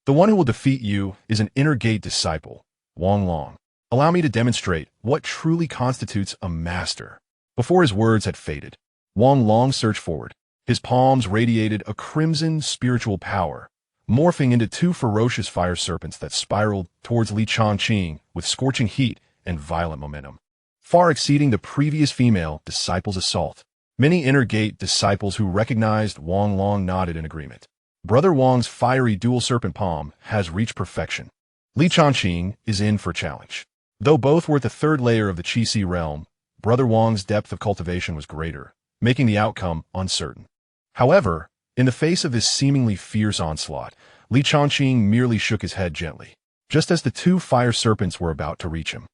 the one who will defeat you is an inner gate disciple, Wang Long. Allow me to demonstrate what truly constitutes a master. Before his words had faded, Wang Long surged forward. His palms radiated a crimson spiritual power, morphing into two ferocious fire serpents that spiraled towards Li Changqing with scorching heat and violent momentum, far exceeding the previous female disciple's assault. Many inner gate disciples who recognized Wang Long nodded in agreement. Brother Wang's fiery dual serpent palm has reached perfection. Li Changqing is in for a challenge. Though both were at the third layer of the Qi realm, Brother Wang's depth of cultivation was greater, making the outcome uncertain. However, in the face of this seemingly fierce onslaught, Li Changqing merely shook his head gently, just as the two fire serpents were about to reach him.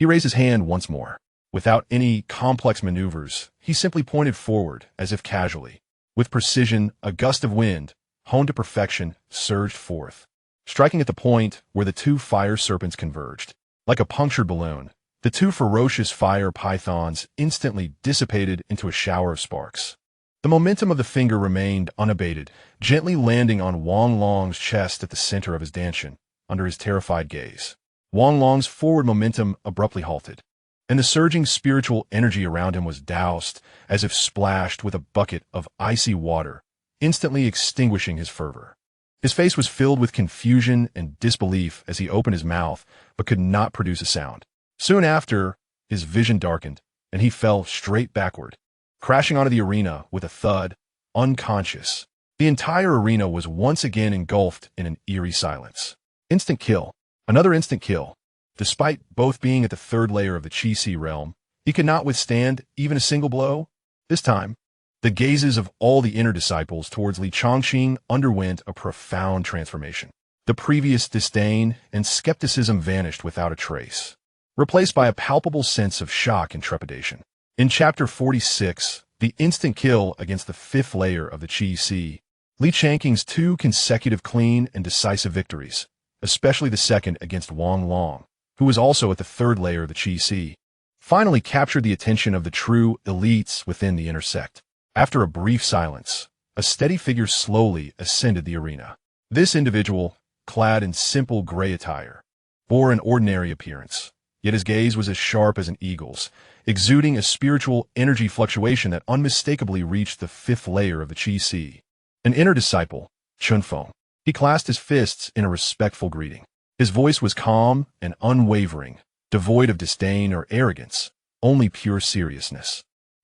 He raised his hand once more. Without any complex maneuvers, he simply pointed forward, as if casually. With precision, a gust of wind, honed to perfection, surged forth, striking at the point where the two fire serpents converged. Like a punctured balloon, the two ferocious fire pythons instantly dissipated into a shower of sparks. The momentum of the finger remained unabated, gently landing on Wang Long's chest at the center of his dantian, under his terrified gaze. Wang Long's forward momentum abruptly halted, and the surging spiritual energy around him was doused, as if splashed with a bucket of icy water, instantly extinguishing his fervor. His face was filled with confusion and disbelief as he opened his mouth, but could not produce a sound. Soon after, his vision darkened, and he fell straight backward, crashing onto the arena with a thud, unconscious. The entire arena was once again engulfed in an eerie silence. Instant kill. Another instant kill. Despite both being at the third layer of the Qi realm, he could not withstand even a single blow. This time, the gazes of all the inner disciples towards Li Changqing underwent a profound transformation. The previous disdain and skepticism vanished without a trace, replaced by a palpable sense of shock and trepidation. In Chapter 46, the instant kill against the fifth layer of the Qi, Li Changqing's two consecutive clean and decisive victories, especially the second against Wang Long, who was also at the third layer of the Qi, finally captured the attention of the true elites within the inner sect. After a brief silence, a steady figure slowly ascended the arena. This individual, clad in simple gray attire, bore an ordinary appearance, yet his gaze was as sharp as an eagle's, exuding a spiritual energy fluctuation that unmistakably reached the fifth layer of the Qi. An inner disciple, Chunfeng. He clasped his fists in a respectful greeting. His voice was calm and unwavering, devoid of disdain or arrogance, only pure seriousness.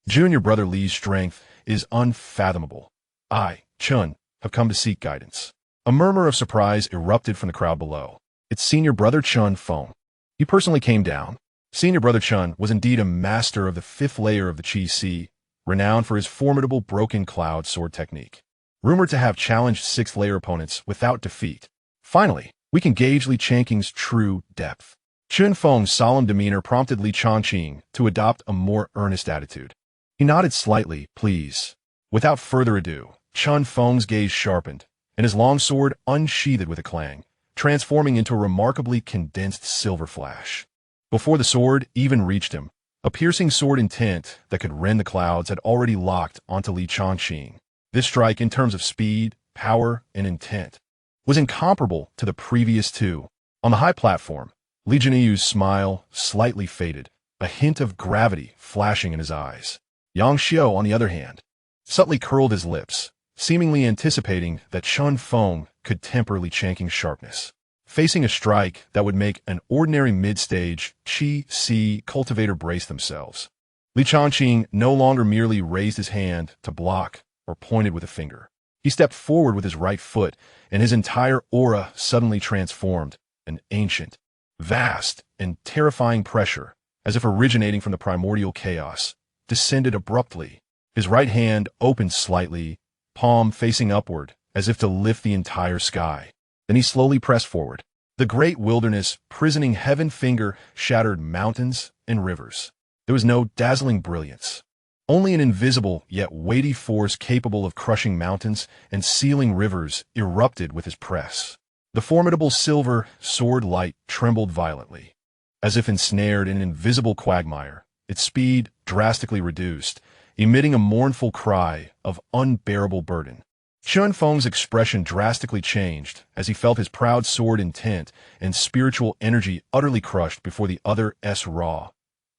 Junior brother Li's strength is unfathomable. I, Chun, have come to seek guidance. A murmur of surprise erupted from the crowd below. It's senior brother Chun Feng. He personally came down. Senior brother Chun was indeed a master of the fifth layer of the Qi, renowned for his formidable broken cloud sword technique. Rumored to have challenged sixth layer opponents without defeat. Finally, we can gauge Li Changqing's true depth. Chun Feng's solemn demeanor prompted Li Changqing to adopt a more earnest attitude. He nodded slightly, please. Without further ado, Chun Feng's gaze sharpened, and his long sword unsheathed with a clang, transforming into a remarkably condensed silver flash. Before the sword even reached him, a piercing sword intent that could rend the clouds had already locked onto Li Changqing. This strike, in terms of speed, power, and intent, was incomparable to the previous two. On the high platform, Li Jianyu's smile slightly faded, a hint of gravity flashing in his eyes. Xianxia, on the other hand, subtly curled his lips, seemingly anticipating that Chun Feng could temper Li Changqing's sharpness. Facing a strike that would make an ordinary mid-stage Qi cultivator brace themselves, Li Changqing no longer merely raised his hand to block or pointed with a finger. He stepped forward with his right foot, and his entire aura suddenly transformed, an ancient, vast, and terrifying pressure, as if originating from the primordial chaos, descended abruptly. His right hand opened slightly, palm facing upward, as if to lift the entire sky. Then he slowly pressed forward. The great wilderness, prisoning heaven finger shattered mountains and rivers. There was no dazzling brilliance, only an invisible yet weighty force capable of crushing mountains and sealing rivers erupted with his press. The formidable silver sword light trembled violently, as if ensnared in an invisible quagmire, its speed drastically reduced, emitting a mournful cry of unbearable burden. Chun Feng's expression drastically changed as he felt his proud sword intent and spiritual energy utterly crushed before the other's raw,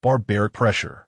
barbaric pressure.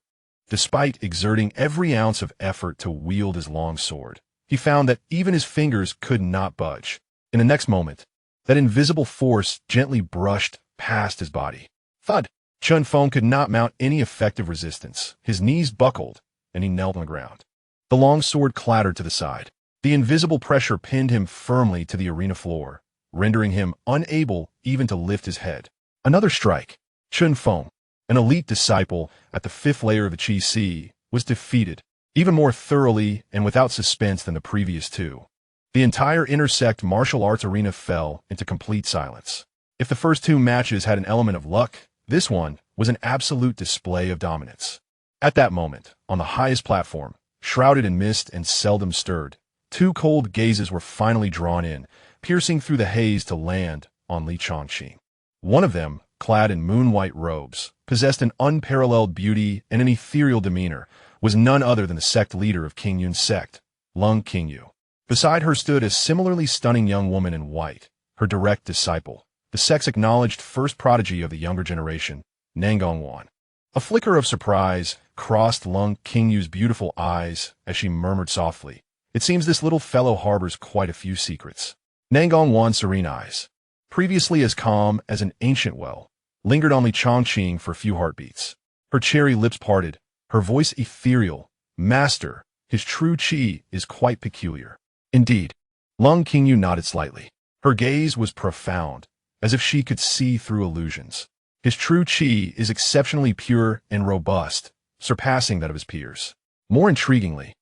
Despite exerting every ounce of effort to wield his long sword, he found that even his fingers could not budge. In the next moment, that invisible force gently brushed past his body. Thud! Chun Feng could not mount any effective resistance. His knees buckled, and he knelt on the ground. The long sword clattered to the side. The invisible pressure pinned him firmly to the arena floor, rendering him unable even to lift his head. Another strike. Chun Feng, an elite disciple at the 5th layer of the Qi Si, was defeated, even more thoroughly and without suspense than the previous two. The entire intersect martial arts arena fell into complete silence. If the first two matches had an element of luck, this one was an absolute display of dominance. At that moment, on the highest platform, shrouded in mist and seldom stirred, two cold gazes were finally drawn in, piercing through the haze to land on Li Changqing. One of them, clad in moon-white robes, possessed an unparalleled beauty and an ethereal demeanor, was none other than the sect leader of King Yun's sect, Lung Qingyu. Beside her stood a similarly stunning young woman in white, her direct disciple, the sect's acknowledged first prodigy of the younger generation, Nangongwan. A flicker of surprise crossed Lung Qingyu's beautiful eyes as she murmured softly, "It seems this little fellow harbors quite a few secrets." Nangongwan's serene eyes, previously as calm as an ancient well, lingered on Li Changqing for a few heartbeats. Her cherry lips parted, her voice ethereal. "Master, his true qi is quite peculiar." "Indeed." Lung Qingyu nodded slightly. Her gaze was profound, as if she could see through illusions. "His true qi is exceptionally pure and robust, surpassing that of his peers. More intriguingly,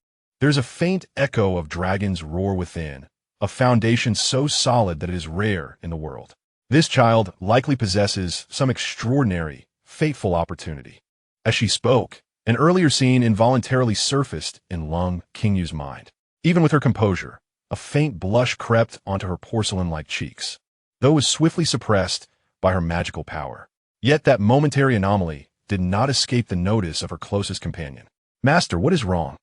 there's a faint echo of dragon's roar within, a foundation so solid that it is rare in the world. This child likely possesses some extraordinary, fateful opportunity." As she spoke, an earlier scene involuntarily surfaced in Lung Qingyu's mind. Even with her composure, a faint blush crept onto her porcelain-like cheeks, though it was swiftly suppressed by her magical power. Yet that momentary anomaly did not escape the notice of her closest companion. "Master, what is wrong?"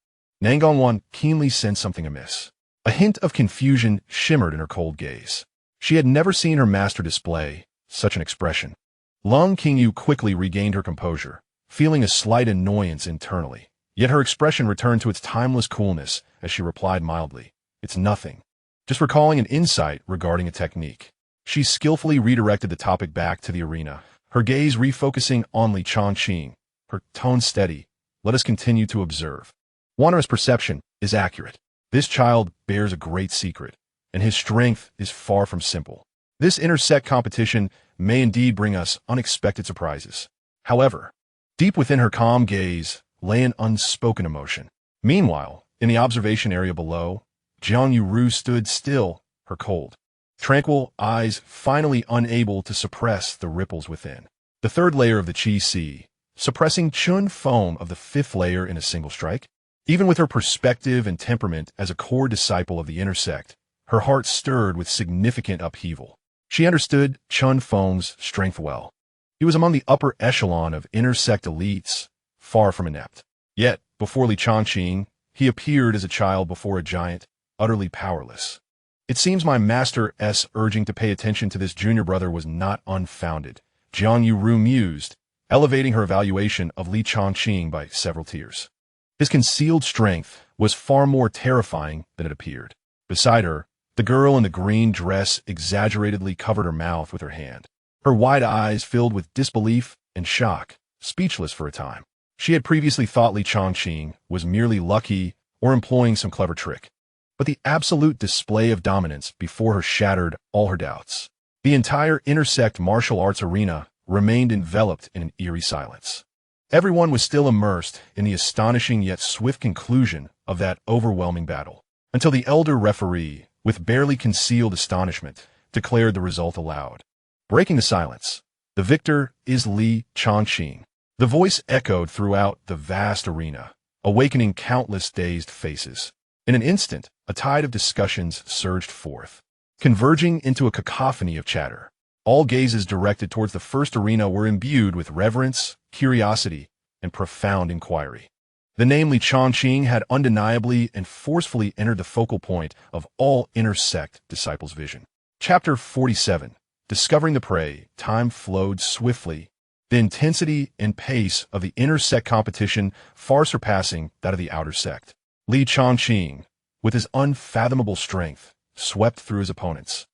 Nangongwan keenly sensed something amiss. A hint of confusion shimmered in her cold gaze. She had never seen her master display such an expression. Lung Qingyu quickly regained her composure, feeling a slight annoyance internally. Yet her expression returned to its timeless coolness as she replied mildly, "It's nothing. Just recalling an insight regarding a technique." She skillfully redirected the topic back to the arena, her gaze refocusing on Li Changqing, her tone steady. "Let us continue to observe. Wander's perception is accurate. This child bears a great secret, and his strength is far from simple. This intersect competition may indeed bring us unexpected surprises." However, deep within her calm gaze lay an unspoken emotion. Meanwhile, in the observation area below, Jiang Yuru stood still, her cold, tranquil eyes finally unable to suppress the ripples within. The 3rd layer of the Qi Si, suppressing Chun Feng of the 5th layer in a single strike. Even with her perspective and temperament as a core disciple of the intersect, her heart stirred with significant upheaval. She understood Chun Feng's strength well. He was among the upper echelon of intersect elites, far from inept. Yet, before Li Changqing, he appeared as a child before a giant, utterly powerless. "It seems my master's urging to pay attention to this junior brother was not unfounded," Jiang Yuru mused, elevating her evaluation of Li Changqing by several tiers. His concealed strength was far more terrifying than it appeared. Beside her, the girl in the green dress exaggeratedly covered her mouth with her hand. Her wide eyes filled with disbelief and shock, speechless for a time. She had previously thought Li Changqing was merely lucky or employing some clever trick. But the absolute display of dominance before her shattered all her doubts. The entire intersect martial arts arena remained enveloped in an eerie silence. Everyone was still immersed in the astonishing yet swift conclusion of that overwhelming battle, until the elder referee, with barely concealed astonishment, declared the result aloud. Breaking the silence, "The victor is Li Changqing." The voice echoed throughout the vast arena, awakening countless dazed faces. In an instant, a tide of discussions surged forth, converging into a cacophony of chatter. All gazes directed towards the first arena were imbued with reverence, curiosity, and profound inquiry. The name Li Changqing had undeniably and forcefully entered the focal point of all intersect disciples' vision. Chapter 47. Discovering the prey. Time flowed swiftly, the intensity and pace of the intersect competition far surpassing that of the outer sect. Li Changqing, with his unfathomable strength, swept through his opponents,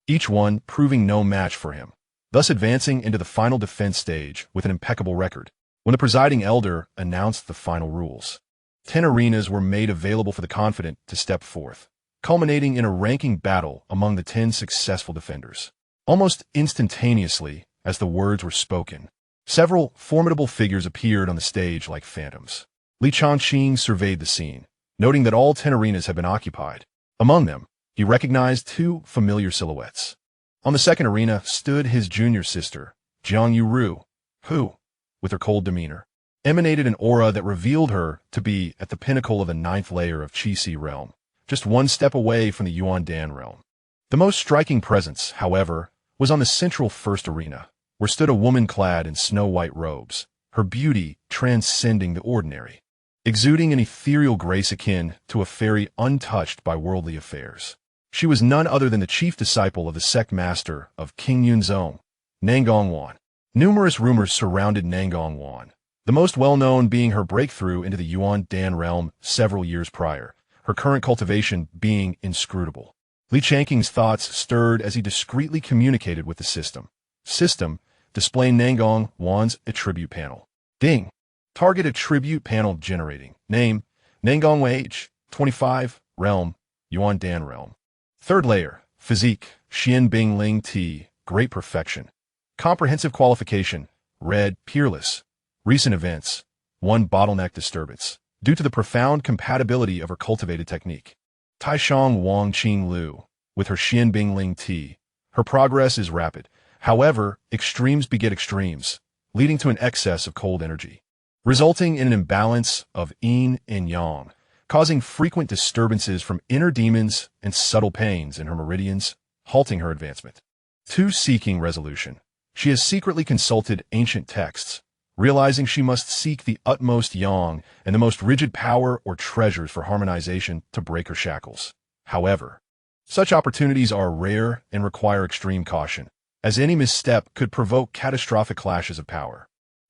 each one proving no match for him, thus advancing into the final defense stage with an impeccable record. When the presiding elder announced the final rules, 10 arenas were made available for the confident to step forth, culminating in a ranking battle among the 10 successful defenders. Almost instantaneously, as the words were spoken, several formidable figures appeared on the stage like phantoms. Changqing surveyed the scene, noting that all 10 arenas had been occupied. Among them, he recognized 2 familiar silhouettes. On the second arena stood his junior sister, Jiang who, with her cold demeanor, emanated an aura that revealed her to be at the pinnacle of the 9th layer of Qi realm, just 1 step away from the Yuan Dan realm. The most striking presence, however, was on the central first arena, where stood a woman clad in snow-white robes, her beauty transcending the ordinary, exuding an ethereal grace akin to a fairy untouched by worldly affairs. She was none other than the chief disciple of the sect master of King Yunzong, Nangong Wan. Numerous rumors surrounded Nangong Wan, the most well-known being her breakthrough into the Yuan Dan realm several years prior, her current cultivation being inscrutable. Changqing's thoughts stirred as he discreetly communicated with the system. System, display Nangong Wan's attribute panel. Ding. Target attribute panel generating. Name, Nangong age, 25, realm, Yuan Dan realm. Third layer, physique, Xian Bing Ling T, great perfection. Comprehensive qualification, red, peerless. Recent events, 1 bottleneck disturbance, due to the profound compatibility of her cultivated technique. Taishang Wang Qing Lu, with her Xian Bing Ling T, her progress is rapid. However, extremes beget extremes, leading to an excess of cold energy, resulting in an imbalance of yin and yang, causing frequent disturbances from inner demons and subtle pains in her meridians, halting her advancement. 2. Seeking resolution. She has secretly consulted ancient texts, realizing she must seek the utmost yang and the most rigid power or treasures for harmonization to break her shackles. However, such opportunities are rare and require extreme caution, as any misstep could provoke catastrophic clashes of power.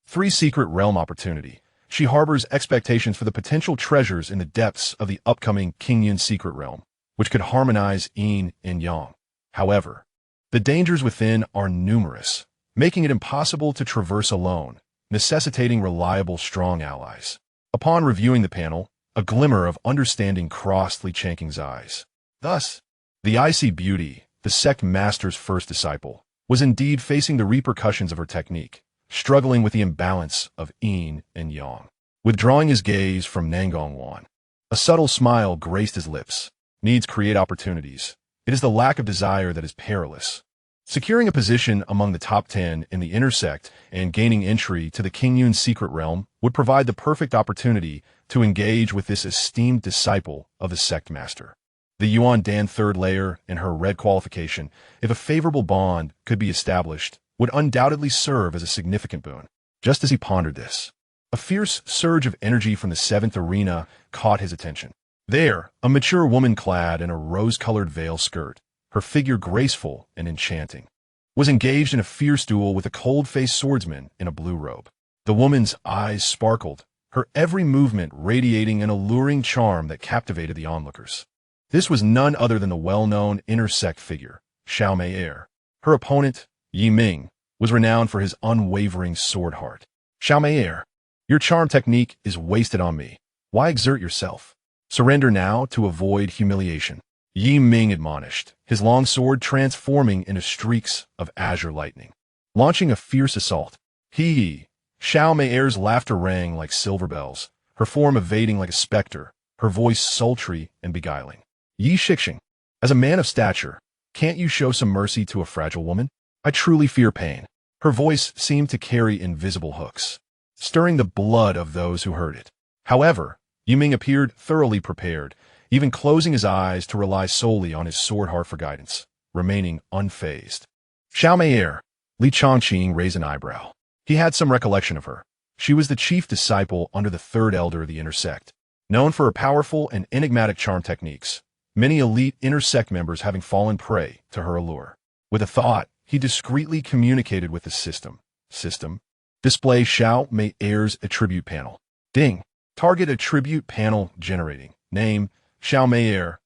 3. Secret realm opportunity. She harbors expectations for the potential treasures in the depths of the upcoming Qingyun secret realm, which could harmonize yin and yang. However, the dangers within are numerous, making it impossible to traverse alone, necessitating reliable, strong allies. Upon reviewing the panel, a glimmer of understanding crossed Changqing's eyes. Thus, the icy beauty, the sect master's first disciple, was indeed facing the repercussions of her technique, struggling with the imbalance of yin and yang. Withdrawing his gaze from Nangong Wan, a subtle smile graced his lips. Needs create opportunities. It is the lack of desire that is perilous. Securing a position among the top 10 in the intersect and gaining entry to the Qingyun secret realm would provide the perfect opportunity to engage with this esteemed disciple of the sect master. The Yuan Dan third layer and her red qualification, if a favorable bond could be established, would undoubtedly serve as a significant boon. Just as he pondered this, a fierce surge of energy from the 7th arena caught his attention. There, a mature woman clad in a rose-colored veil skirt, her figure graceful and enchanting, was engaged in a fierce duel with a cold-faced swordsman in a blue robe. The woman's eyes sparkled, her every movement radiating an alluring charm that captivated the onlookers. This was none other than the well-known intersect figure, Xiaomei. Her opponent, Yi Ming, was renowned for his unwavering sword heart. Xiaomei, your charm technique is wasted on me. Why exert yourself? Surrender now to avoid humiliation. Yi Ming admonished, his long sword transforming into streaks of azure lightning. Launching a fierce assault, Xiaomei's laughter rang like silver bells, her form evading like a specter, her voice sultry and beguiling. Yi Shixing, as a man of stature, can't you show some mercy to a fragile woman? I truly fear pain. Her voice seemed to carry invisible hooks, stirring the blood of those who heard it. However, Yi Ming appeared thoroughly prepared, even closing his eyes to rely solely on his sword heart for guidance, remaining unfazed. Xiaomei, Changqing raised an eyebrow. He had some recollection of her. She was the chief disciple under the third elder of the intersect, known for her powerful and enigmatic charm techniques, many elite intersect members having fallen prey to her allure. With a thought, he discreetly communicated with the system. Display Xiaomei's attribute panel. Ding. Target attribute panel generating. Name, Xiaomei.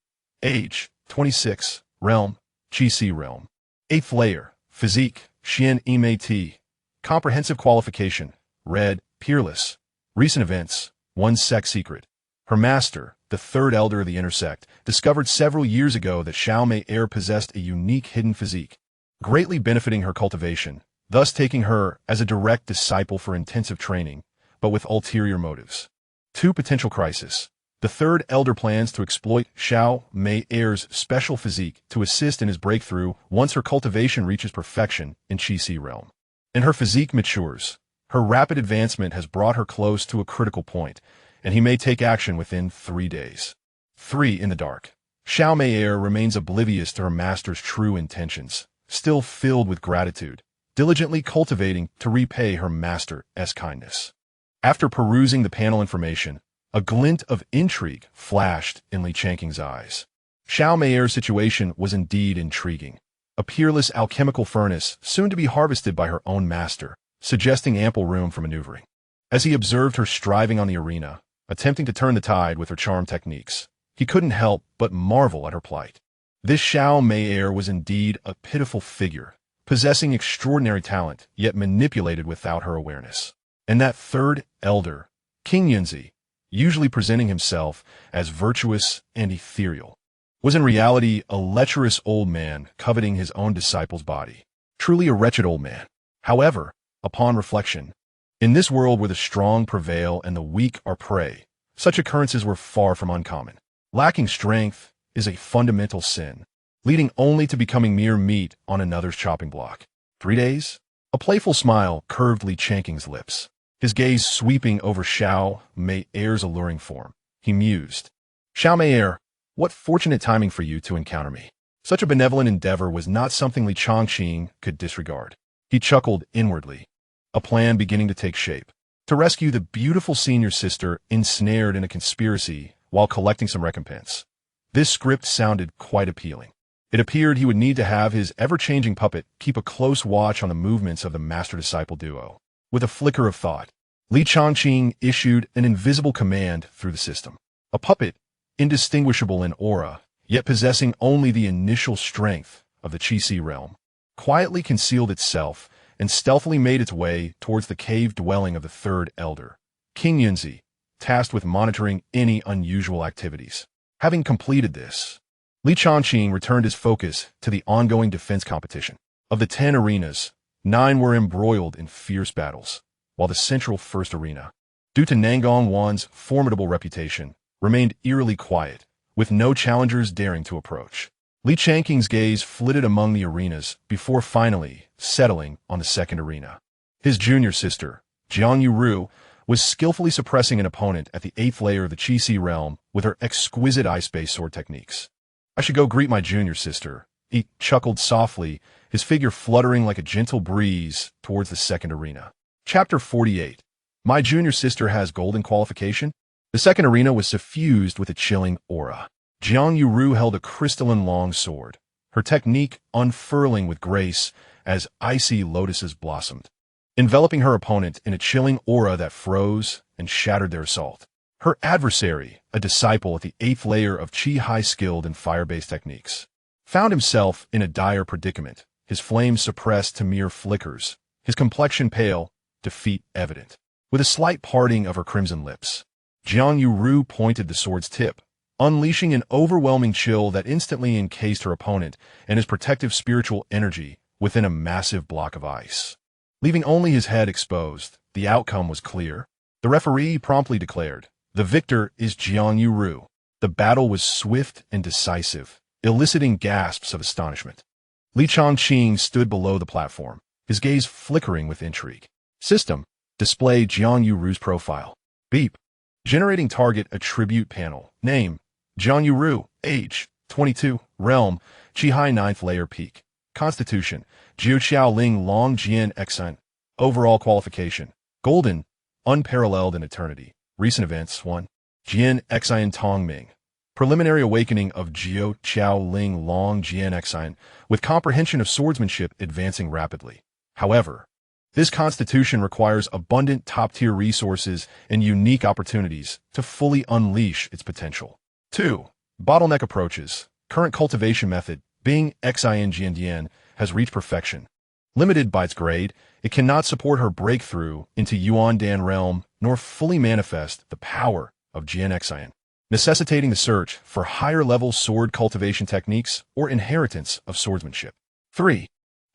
Age, 26. Realm, Qi realm. 8th layer, physique, Xian innate. Comprehensive qualification, red, peerless. Recent events, 1 sect secret. Her master, the third elder of the intersect, discovered several years ago that Xiao Mei Er possessed a unique hidden physique, greatly benefiting her cultivation, thus taking her as a direct disciple for intensive training, but with ulterior motives. 2. Potential crisis. The third elder plans to exploit Xiao Mei Er's special physique to assist in his breakthrough once her cultivation reaches perfection in Qi realm. And her physique matures. Her rapid advancement has brought her close to a critical point, and he may take action within 3 days. 3. In the dark. Xiao Mei Er remains oblivious to her master's true intentions, still filled with gratitude, diligently cultivating to repay her master's kindness. After perusing the panel information, a glint of intrigue flashed in Changqing's eyes. Xiao Mei Er's situation was indeed intriguing. A peerless alchemical furnace, soon to be harvested by her own master, suggesting ample room for maneuvering. As he observed her striving on the arena, attempting to turn the tide with her charm techniques, he couldn't help but marvel at her plight. This Xiao Mei Er was indeed a pitiful figure, possessing extraordinary talent, yet manipulated without her awareness. And that third elder, Xianxia, usually presenting himself as virtuous and ethereal, was in reality a lecherous old man coveting his own disciple's body. Truly a wretched old man. However, upon reflection, in this world where the strong prevail and the weak are prey, such occurrences were far from uncommon. Lacking strength is a fundamental sin, leading only to becoming mere meat on another's chopping block. 3 days? A playful smile curved Changqing's lips. His gaze sweeping over Xiao Mei Er's alluring form. He mused. Xiao Mei Er, what fortunate timing for you to encounter me. Such a benevolent endeavor was not something Changqing could disregard. He chuckled inwardly. A plan beginning to take shape. To rescue the beautiful senior sister ensnared in a conspiracy while collecting some recompense. This script sounded quite appealing. It appeared he would need to have his ever-changing puppet keep a close watch on the movements of the master-disciple duo. With a flicker of thought, Changqing issued an invisible command through the system. A puppet, indistinguishable in aura, yet possessing only the initial strength of the Qi realm, quietly concealed itself and stealthily made its way towards the cave dwelling of the third elder, Xianxia, tasked with monitoring any unusual activities. Having completed this, Changqing returned his focus to the ongoing defense competition. Of the 10 arenas, 9 were embroiled in fierce battles, while the central first arena, due to Nangong Wan's formidable reputation, remained eerily quiet, with no challengers daring to approach. Changqing's gaze flitted among the arenas before finally settling on the second arena. His junior sister, Jiang Ru, was skillfully suppressing an opponent at the 8th layer of the Qi realm with her exquisite ice-based sword techniques. I should go greet my junior sister. He chuckled softly, his figure fluttering like a gentle breeze towards the second arena. Chapter 48. My junior sister has golden qualification? The second arena was suffused with a chilling aura. Jiang Ru held a crystalline long sword, her technique unfurling with grace as icy lotuses blossomed, enveloping her opponent in a chilling aura that froze and shattered their assault. Her adversary, a disciple at the 8th layer of Qi high-skilled in fire-based techniques, found himself in a dire predicament, his flames suppressed to mere flickers, his complexion pale, defeat evident. With a slight parting of her crimson lips, Jiang Ru pointed the sword's tip, unleashing an overwhelming chill that instantly encased her opponent and his protective spiritual energy within a massive block of ice. Leaving only his head exposed, the outcome was clear. The referee promptly declared, "The victor is Jiang Ru." The battle was swift and decisive, eliciting gasps of astonishment. Changqing stood below the platform, his gaze flickering with intrigue. System. Display Jiang Ru's profile. Beep. Generating target attribute panel. Name. Jiang Ru. Age. 22. Realm. Qi 9th layer peak. Constitution. Jiu Ling Long Jian Xun. Overall qualification. Golden. Unparalleled in eternity. Recent events. 1. Jian Xun Tong Ming. Preliminary awakening of Jiu Ling Long Jian Xun, with comprehension of swordsmanship advancing rapidly. However, this constitution requires abundant top-tier resources and unique opportunities to fully unleash its potential. 2. Bottleneck approaches. Current cultivation method, Bing Xin Jiandian, has reached perfection. Limited by its grade, it cannot support her breakthrough into Yuan Dan realm nor fully manifest the power of Jian Xin. necessitating the search for higher-level sword cultivation techniques or inheritance of swordsmanship. 3.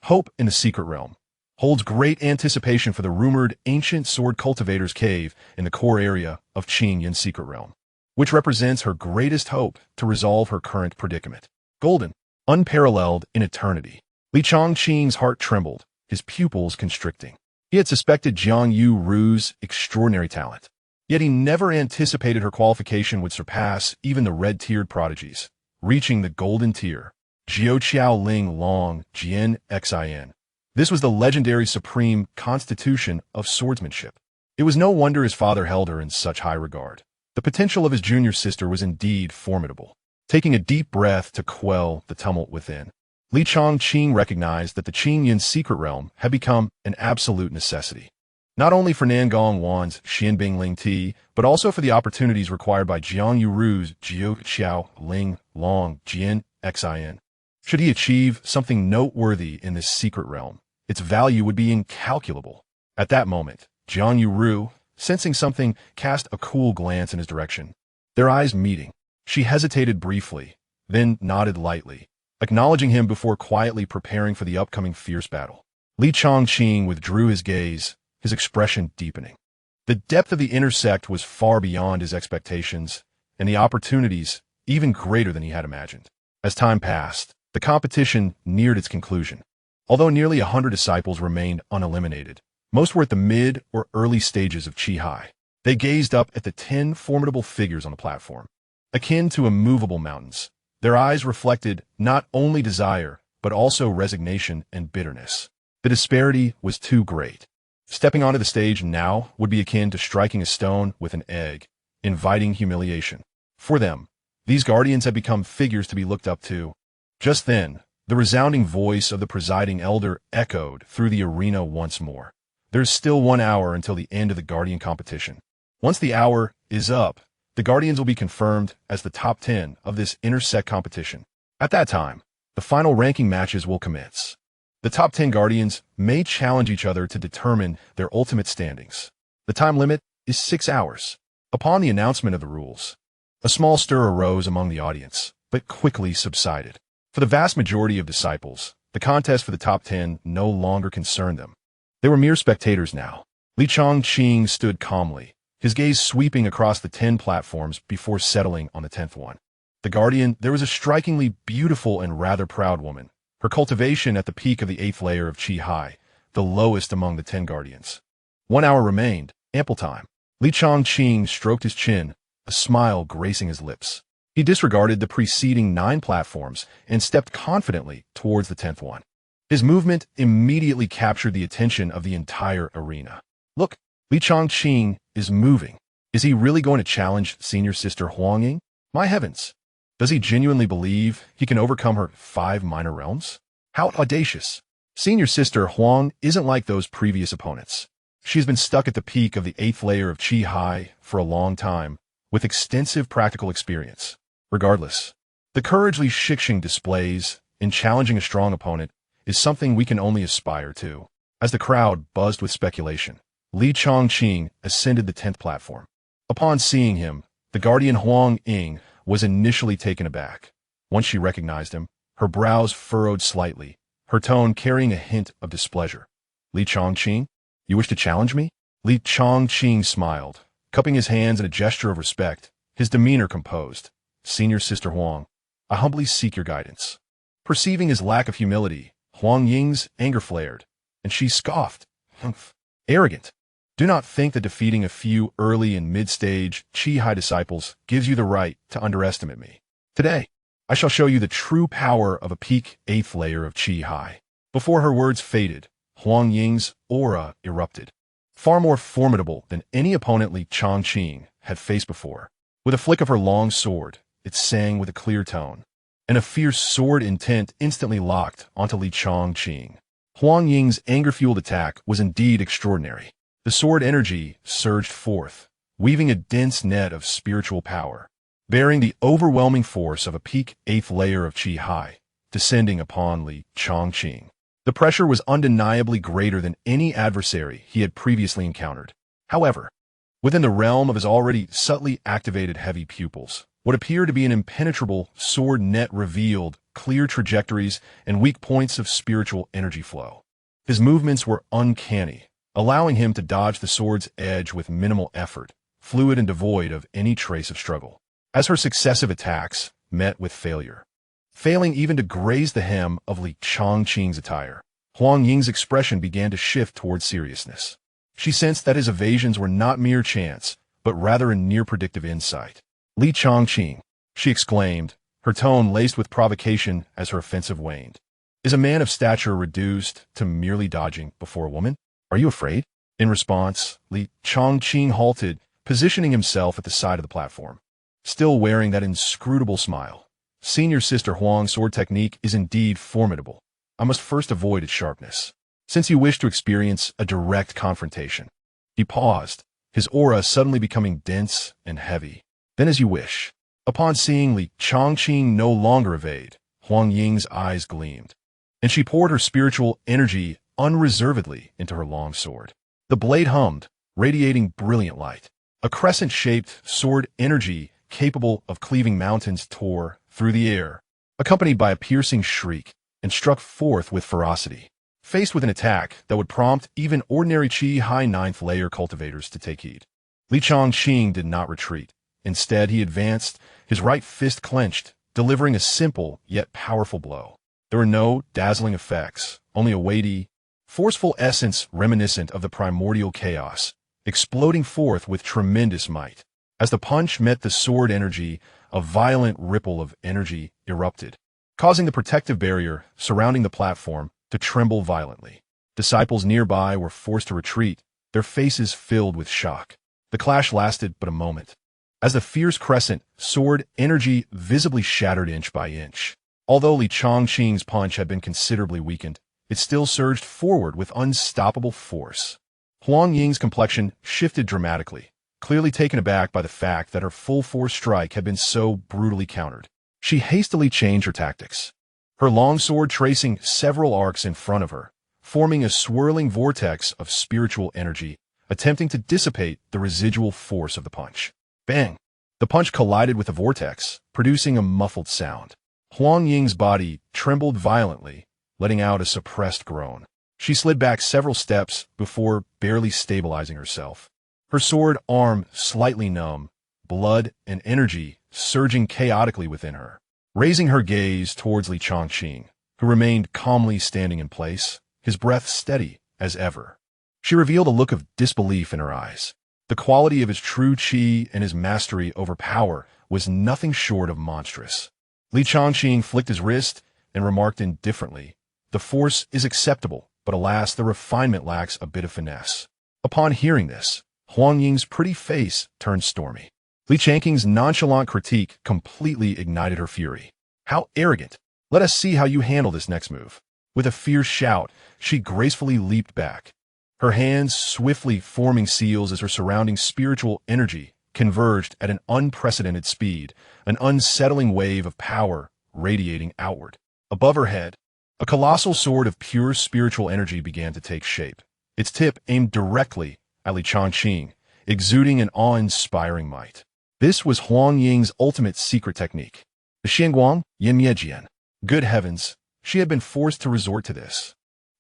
Hope in the Secret Realm holds great anticipation for the rumored ancient sword cultivator's cave in the core area of Changqing's secret realm, which represents her greatest hope to resolve her current predicament. Golden, unparalleled in eternity. Changqing's heart trembled, his pupils constricting. He had suspected Jiang Yuru's extraordinary talent, yet he never anticipated her qualification would surpass even the red-tiered prodigies, reaching the golden tier. Jiao Qiao Ling Long Jian Xin. This was the legendary supreme constitution of swordsmanship. It was no wonder his father held her in such high regard. The potential of his junior sister was indeed formidable. Taking a deep breath to quell the tumult within, Changqing recognized that the Qingyin's secret realm had become an absolute necessity, not only for Nangong Wan's Xianbing Ling Ti, but also for the opportunities required by Jiang Yuru's Jiao Qiao Ling Long Jian Xin. Should he achieve something noteworthy in this secret realm, its value would be incalculable. At that moment, Jiang Yuru, sensing something, cast a cool glance in his direction. Their eyes meeting, she hesitated briefly, then nodded lightly, acknowledging him before quietly preparing for the upcoming fierce battle. Changqing withdrew his gaze, his expression deepening. The depth of the intersect was far beyond his expectations, and the opportunities even greater than he had imagined. As time passed, the competition neared its conclusion. Although nearly 100 disciples remained uneliminated, most were at the mid or early stages of Qi. They gazed up at the 10 formidable figures on the platform. Akin to immovable mountains, their eyes reflected not only desire, but also resignation and bitterness. The disparity was too great. Stepping onto the stage now would be akin to striking a stone with an egg, inviting humiliation. For them, these guardians had become figures to be looked up to. Just then, the resounding voice of the presiding elder echoed through the arena once more. There's still 1 hour until the end of the Guardian competition. Once the hour is up, the Guardians will be confirmed as the top 10 of this intersect competition. At that time, the final ranking matches will commence. The top 10 Guardians may challenge each other to determine their ultimate standings. The time limit is 6 hours. Upon the announcement of the rules, a small stir arose among the audience, but quickly subsided. For the vast majority of disciples, the contest for the top 10 no longer concerned them. They were mere spectators now. Changqing stood calmly, his gaze sweeping across the 10 platforms before settling on the 10th one. The Guardian, there was a strikingly beautiful and rather proud woman, her cultivation at the peak of the 8th layer of Qi, the lowest among the 10 Guardians. 1 hour remained, ample time. Changqing stroked his chin, a smile gracing his lips. He disregarded the preceding 9 platforms and stepped confidently towards the 10th one. His movement immediately captured the attention of the entire arena. Look, Changqing is moving. Is he really going to challenge senior sister Huangying? My heavens! Does he genuinely believe he can overcome her 5 minor realms? How audacious! Senior sister Huang isn't like those previous opponents. She's been stuck at the peak of the 8th layer of Qi for a long time, with extensive practical experience. Regardless, the courage Li Shixing displays in challenging a strong opponent is something we can only aspire to. As the crowd buzzed with speculation, Changqing ascended the 10th platform. Upon seeing him, the Guardian Huang Ying was initially taken aback. Once she recognized him, her brows furrowed slightly, her tone carrying a hint of displeasure. Changqing, you wish to challenge me? Changqing smiled, cupping his hands in a gesture of respect, his demeanor composed. Senior Sister Huang, I humbly seek your guidance. Perceiving his lack of humility, Huang Ying's anger flared, and she scoffed. Humph. Arrogant. Do not think that defeating a few early and mid-stage Qi disciples gives you the right to underestimate me. Today, I shall show you the true power of a peak 8th layer of Qi. Before her words faded, Huang Ying's aura erupted, far more formidable than any opponent Changqing had faced before. With a flick of her long sword, it sang with a clear tone, and a fierce sword intent instantly locked onto Changqing. Huang Ying's anger-fueled attack was indeed extraordinary. The sword energy surged forth, weaving a dense net of spiritual power, bearing the overwhelming force of a peak 8th layer of Qi, descending upon Changqing. The pressure was undeniably greater than any adversary he had previously encountered. However, Within the realm of his already subtly activated heavy pupils, what appeared to be an impenetrable sword net revealed clear trajectories and weak points of spiritual energy flow. His movements were uncanny, allowing him to dodge the sword's edge with minimal effort, fluid and devoid of any trace of struggle. As her successive attacks met with failure, failing even to graze the hem of Li Changqing's attire, Huang Ying's expression began to shift towards seriousness. She sensed that his evasions were not mere chance, but rather a near-predictive insight. "Li Changqing," she exclaimed, her tone laced with provocation as her offensive waned. "Is a man of stature reduced to merely dodging before a woman? Are you afraid?" In response, Li Changqing halted, positioning himself at the side of the platform. Still wearing that inscrutable smile. "Senior Sister Huang's sword technique is indeed formidable. I must first avoid its sharpness, since you wish to experience a direct confrontation." He paused, his aura suddenly becoming dense and heavy. "Then as you wish." Upon seeing Li Changqing no longer evade, Huang Ying's eyes gleamed, and she poured her spiritual energy unreservedly into her long sword. The blade hummed, radiating brilliant light. A crescent-shaped sword energy capable of cleaving mountains tore through the air, accompanied by a piercing shriek, and struck forth with ferocity. Faced with an attack that would prompt even ordinary Qi high 9th layer cultivators to take heed, Li Changqing did not retreat. Instead, he advanced, his right fist clenched, delivering a simple yet powerful blow. There were no dazzling effects, only a weighty, forceful essence reminiscent of the primordial chaos, exploding forth with tremendous might. As the punch met the sword energy, a violent ripple of energy erupted, causing the protective barrier surrounding the platform to tremble violently. Disciples nearby were forced to retreat, their faces filled with shock. The clash lasted but a moment, as the fierce crescent sword energy visibly shattered inch by inch. Although Li Changqing's punch had been considerably weakened, it still surged forward with unstoppable force. Huang Ying's complexion shifted dramatically, clearly taken aback by the fact that her full-force strike had been so brutally countered. She hastily changed her tactics, her long sword tracing several arcs in front of her, forming a swirling vortex of spiritual energy, attempting to dissipate the residual force of the punch. Bang! The punch collided with the vortex, producing a muffled sound. Huang Ying's body trembled violently, letting out a suppressed groan. She slid back several steps before barely stabilizing herself. Her sword arm slightly numb, blood and energy surging chaotically within her. Raising her gaze towards Li Changqing, who remained calmly standing in place, his breath steady as ever, she revealed a look of disbelief in her eyes. The quality of his true qi and his mastery over power was nothing short of monstrous. Li Changqing flicked his wrist and remarked indifferently, "The force is acceptable, but alas, the refinement lacks a bit of finesse." Upon hearing this, Huang Ying's pretty face turned stormy. Li Changqing's nonchalant critique completely ignited her fury. "How arrogant! Let us see how you handle this next move." With a fierce shout, she gracefully leaped back, her hands swiftly forming seals as her surrounding spiritual energy converged at an unprecedented speed, an unsettling wave of power radiating outward. Above her head, a colossal sword of pure spiritual energy began to take shape, its tip aimed directly at Li Changqing, exuding an awe-inspiring might. This was Huang Ying's ultimate secret technique, the Xianguang Yinmiejian. Good heavens, she had been forced to resort to this.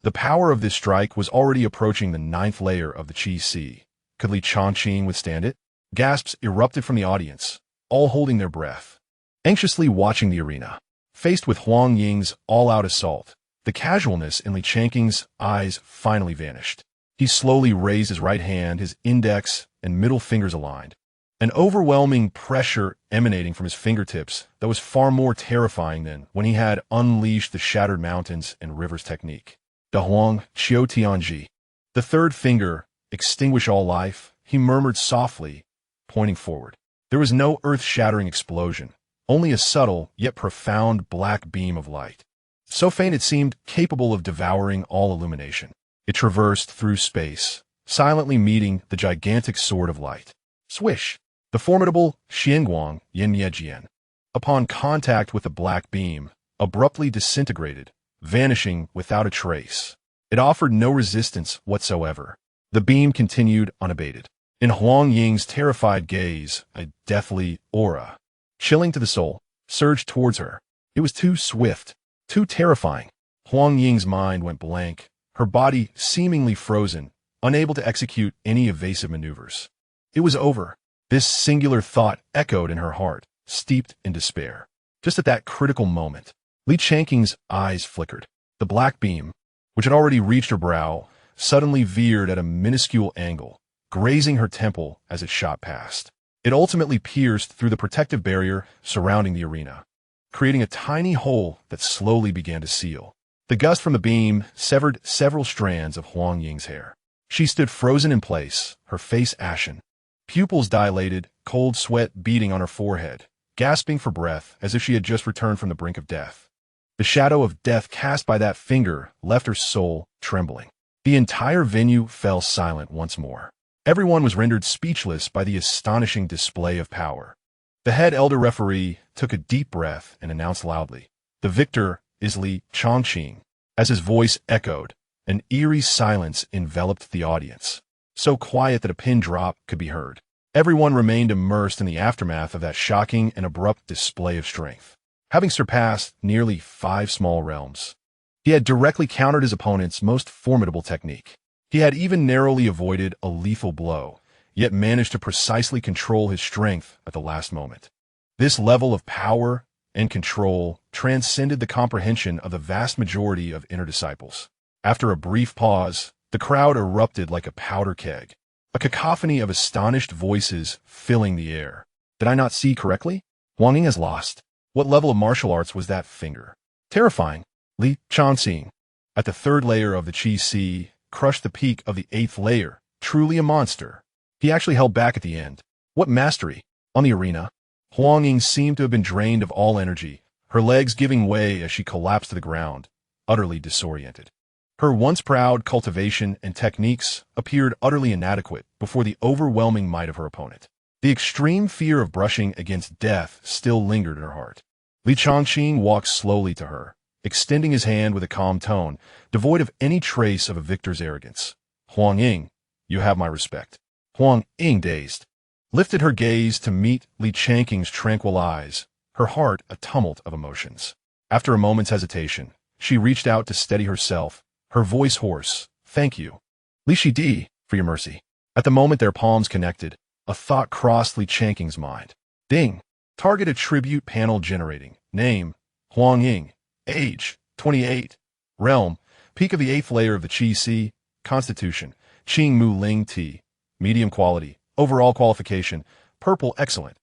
The power of this strike was already approaching the 9th layer of the Qi Sea. Could Li Changqing withstand it? Gasps erupted from the audience, all holding their breath, anxiously watching the arena. Faced with Huang Ying's all-out assault, the casualness in Li Changqing's eyes finally vanished. He slowly raised his right hand, his index and middle fingers aligned, an overwhelming pressure emanating from his fingertips that was far more terrifying than when he had unleashed the shattered mountains and rivers technique. Da Huang Qiu Tianji. The third finger, extinguish all life, he murmured softly, pointing forward. There was no earth-shattering explosion, only a subtle yet profound black beam of light, so faint it seemed capable of devouring all illumination. It traversed through space, silently meeting the gigantic sword of light. Swish! The formidable Xianguang Yinmiejian, upon contact with the black beam, abruptly disintegrated, vanishing without a trace. It offered no resistance whatsoever. The beam continued unabated, In Huang Ying's terrified gaze, a deathly aura, chilling to the soul, surged towards her. It was too swift, too terrifying. Huang Ying's mind went blank, her body seemingly frozen, unable to execute any evasive maneuvers. It was over. This singular thought echoed in her heart, steeped in despair. Just at that critical moment, Li Changqing's eyes flickered. The black beam, which had already reached her brow, suddenly veered at a minuscule angle, grazing her temple as it shot past. It ultimately pierced through the protective barrier surrounding the arena, creating a tiny hole that slowly began to seal. The gust from the beam severed several strands of Huang Ying's hair. She stood frozen in place, her face ashen, pupils dilated, cold sweat beading on her forehead, gasping for breath as if she had just returned from the brink of death. The shadow of death cast by that finger left her soul trembling. The entire venue fell silent once more. Everyone was rendered speechless by the astonishing display of power. The head elder referee took a deep breath and announced loudly, "The victor is Li Changqing." As his voice echoed, an eerie silence enveloped the audience, so quiet that a pin drop could be heard. Everyone remained immersed in the aftermath of that shocking and abrupt display of strength. Having surpassed nearly 5 small realms, he had directly countered his opponent's most formidable technique. He had even narrowly avoided a lethal blow, yet managed to precisely control his strength at the last moment. This level of power and control transcended the comprehension of the vast majority of inner disciples. After a brief pause, the crowd erupted like a powder keg, a cacophony of astonished voices filling the air. Did I not see correctly? Huang Ying has lost. What level of martial arts was that finger? Terrifying. Li Changqing, at the 3rd layer of the Qi Si, crushed the peak of the 8th layer, truly a monster. He actually held back at the end. What mastery! On the arena, Huang Ying seemed to have been drained of all energy, her legs giving way as she collapsed to the ground, utterly disoriented. Her once proud cultivation and techniques appeared utterly inadequate before the overwhelming might of her opponent. The extreme fear of brushing against death still lingered in her heart. Li Changqing walked slowly to her, extending his hand with a calm tone, devoid of any trace of a victor's arrogance. "Huang Ying, you have my respect." Huang Ying, dazed, lifted her gaze to meet Li Changqing's tranquil eyes, her heart a tumult of emotions. After a moment's hesitation, she reached out to steady herself, her voice hoarse. "Thank you, Li Shidi, for your mercy." At the moment their palms connected, a thought crossed Li Changqing's mind. Ding! Target attribute panel generating. Name, Huang Ying. Age, 28. Realm, peak of the 8th layer of the Qi Si. Constitution, Qing Mu Ling Ti. Medium quality. Overall qualification, purple excellent.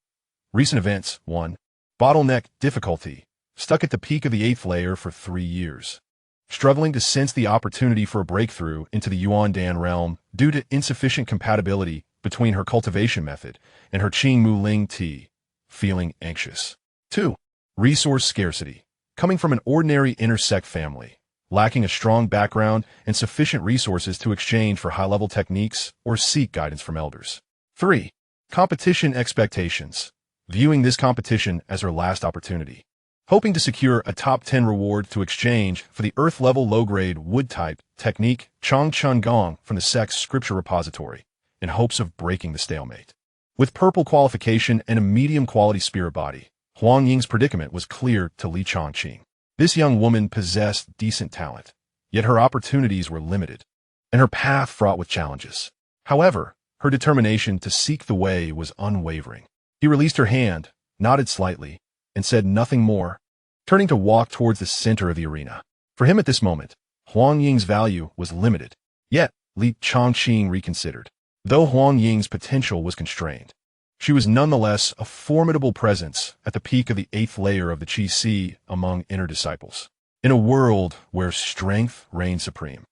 Recent events, 1. Bottleneck difficulty. Stuck at the peak of the 8th layer for 3 years. Struggling to sense the opportunity for a breakthrough into the Yuan Dan realm due to insufficient compatibility between her cultivation method and her Qing Mu Ling Ti. Feeling anxious. 2. Resource scarcity. Coming from an ordinary intersect family, lacking a strong background and sufficient resources to exchange for high-level techniques or seek guidance from elders. 3. Competition expectations. Viewing this competition as her last opportunity. Hoping to secure a top 10 reward to exchange for the earth-level low-grade wood-type technique Changqing from the sect's scripture repository, in hopes of breaking the stalemate. With purple qualification and a medium-quality spirit body, Huang Ying's predicament was clear to Li Changqing. This young woman possessed decent talent, yet her opportunities were limited, and her path fraught with challenges. However, her determination to seek the way was unwavering. He released her hand, nodded slightly, and said nothing more, turning to walk towards the center of the arena. For him at this moment, Huang Ying's value was limited. Yet, Li Changqing reconsidered. Though Huang Ying's potential was constrained, she was nonetheless a formidable presence at the peak of the 8th layer of the Qi Si among inner disciples. In a world where strength reigned supreme,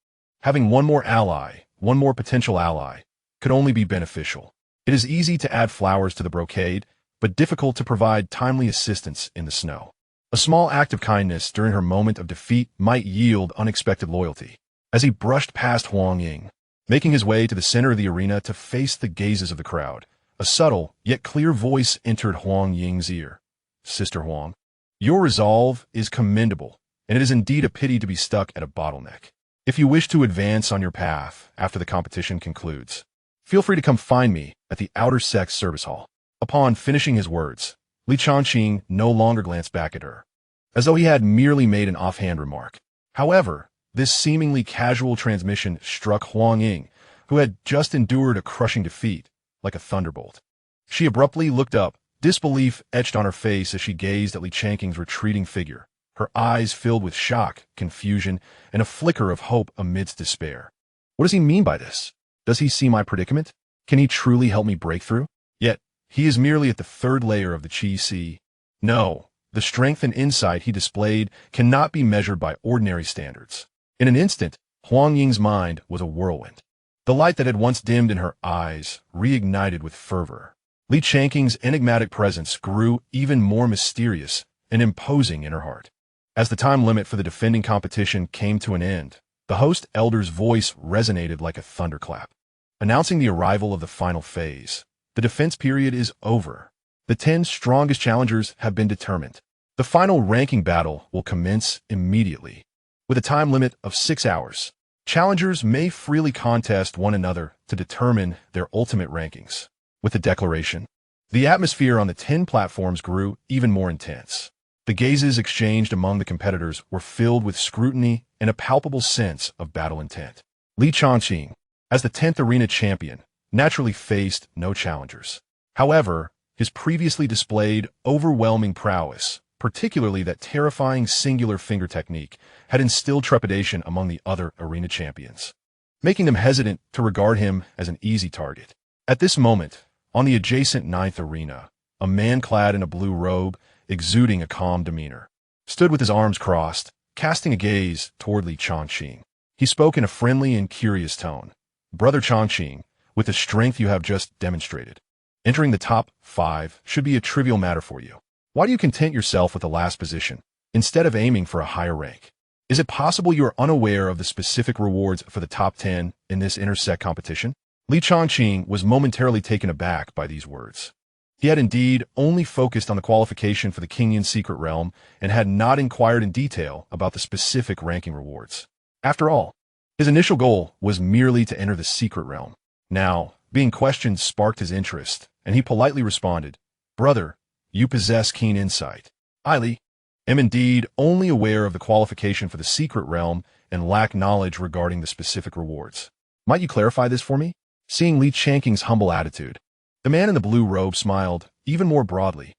having one more ally, one more potential ally, could only be beneficial. It is easy to add flowers to the brocade, but difficult to provide timely assistance in the snow. A small act of kindness during her moment of defeat might yield unexpected loyalty. As he brushed past Huang Ying, making his way to the center of the arena to face the gazes of the crowd, a subtle yet clear voice entered Huang Ying's ear. "Sister Huang, your resolve is commendable, and it is indeed a pity to be stuck at a bottleneck. If you wish to advance on your path after the competition concludes, Feel free to come find me at the Outer Sex Service Hall. Upon finishing his words, Changqing no longer glanced back at her, as though he had merely made an offhand remark. However, this seemingly casual transmission struck Huang, who had just endured a crushing defeat, like a thunderbolt. She abruptly looked up, disbelief etched on her face as she gazed at Changqing's retreating figure, her eyes filled with shock, confusion, and a flicker of hope amidst despair. What does he mean by this? Does he see my predicament? Can he truly help me break through? Yet, he is merely at the third layer of the Qi Sea. No, the strength and insight he displayed cannot be measured by ordinary standards. In an instant, Huang Ying's mind was a whirlwind. The light that had once dimmed in her eyes reignited with fervor. Changqing's enigmatic presence grew even more mysterious and imposing in her heart. As the time limit for the defending competition came to an end, the host elder's voice resonated like a thunderclap, announcing the arrival of the final phase. The defense period is over. The 10 strongest challengers have been determined. The final ranking battle will commence immediately. With a time limit of 6 hours, challengers may freely contest one another to determine their ultimate rankings. With the declaration, the atmosphere on the 10 platforms grew even more intense. The gazes exchanged among the competitors were filled with scrutiny and a palpable sense of battle intent. Changqing, as the 10th arena champion, naturally faced no challengers. However, his previously displayed overwhelming prowess, particularly that terrifying singular finger technique, had instilled trepidation among the other arena champions, making them hesitant to regard him as an easy target. At this moment, on the adjacent 9th arena, a man clad in a blue robe, exuding a calm demeanor, stood with his arms crossed, casting a gaze toward Changqing. He spoke in a friendly and curious tone. "Brother Changqing, with the strength you have just demonstrated, entering the top 5 should be a trivial matter for you. Why do you content yourself with the last position, instead of aiming for a higher rank? Is it possible you are unaware of the specific rewards for the top 10 in this intersect competition?" Changqing was momentarily taken aback by these words. He had indeed only focused on the qualification for the Qingyan secret realm and had not inquired in detail about the specific ranking rewards. After all, his initial goal was merely to enter the secret realm. Now, being questioned sparked his interest, and he politely responded, "Brother, you possess keen insight. I am indeed only aware of the qualification for the secret realm and lack knowledge regarding the specific rewards. Might you clarify this for me?" Seeing Changqing's humble attitude, the man in the blue robe smiled even more broadly.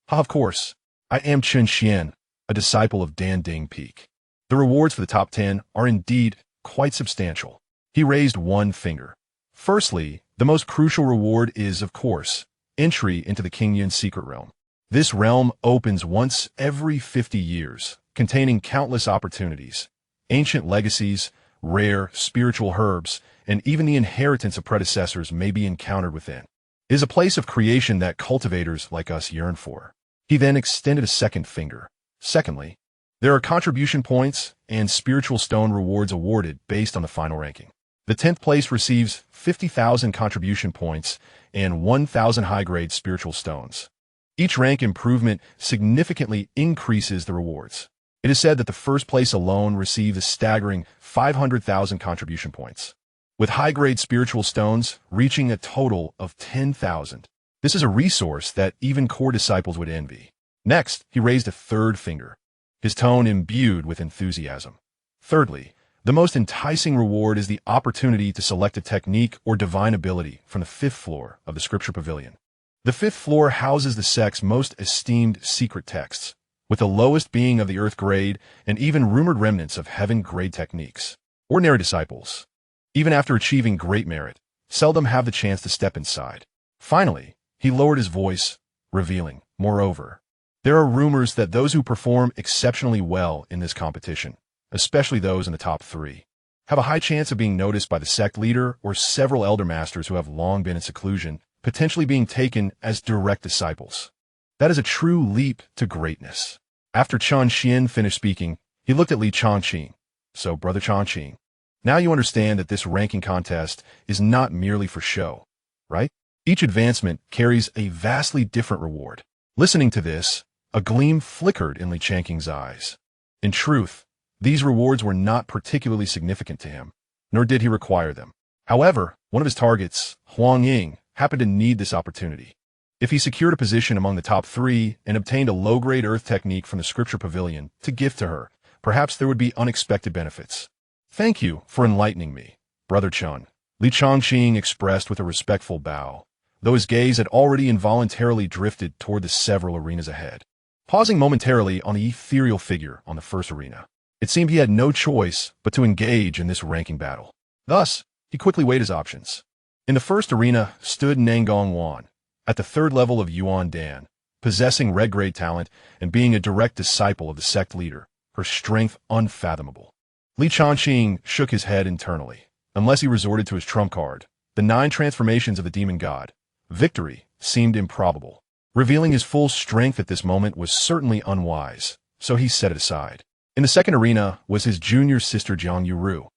Of course, I am Chen Xian, a disciple of Dan Ding Peak. The rewards for the top 10 are indeed quite substantial." He raised one finger. "Firstly, the most crucial reward is, of course, entry into the Qingyan secret realm. This realm opens once every 50 years, containing countless opportunities, ancient legacies, rare spiritual herbs, and even the inheritance of predecessors may be encountered within. It is a place of creation that cultivators like us yearn for." He then extended a second finger. "Secondly, there are contribution points and spiritual stone rewards awarded based on the final ranking. The 10th place receives 50,000 contribution points and 1,000 high-grade spiritual stones. Each rank improvement significantly increases the rewards. It is said that the first place alone receives a staggering 500,000 contribution points, with high-grade spiritual stones reaching a total of 10,000. This is a resource that even core disciples would envy." Next, he raised a third finger, his tone imbued with enthusiasm. "Thirdly, the most enticing reward is the opportunity to select a technique or divine ability from the 5th floor of the Scripture Pavilion. The 5th floor houses the sect's most esteemed secret texts, with the lowest being of the earth grade and even rumored remnants of heaven grade techniques. Ordinary disciples, even after achieving great merit, seldom have the chance to step inside." Finally, he lowered his voice, revealing, "Moreover, there are rumors that those who perform exceptionally well in this competition, especially those in the top 3, have a high chance of being noticed by the sect leader or several elder masters who have long been in seclusion, potentially being taken as direct disciples. That is a true leap to greatness." After Chen Xian finished speaking, he looked at Changqing. "So, Brother Changqing, now you understand that this ranking contest is not merely for show, right? Each advancement carries a vastly different reward." Listening to this, a gleam flickered in Changqing's eyes. In truth, these rewards were not particularly significant to him, nor did he require them. However, one of his targets, Huang Ying, happened to need this opportunity. If he secured a position among the top 3 and obtained a low-grade earth technique from the scripture pavilion to gift to her, perhaps there would be unexpected benefits. "Thank you for enlightening me, Brother Chun," Li Changqing expressed with a respectful bow, though his gaze had already involuntarily drifted toward the several arenas ahead. Pausing momentarily on the ethereal figure on the first arena, it seemed he had no choice but to engage in this ranking battle. Thus, he quickly weighed his options. In the first arena stood Nangong Wan, at the 3rd level of Yuan Dan, possessing red-grade talent and being a direct disciple of the sect leader, her strength unfathomable. Li Changqing shook his head internally. Unless he resorted to his trump card, the 9 transformations of the demon god, victory seemed improbable. Revealing his full strength at this moment was certainly unwise, so he set it aside. In the second arena was his junior sister Jiang Yuru,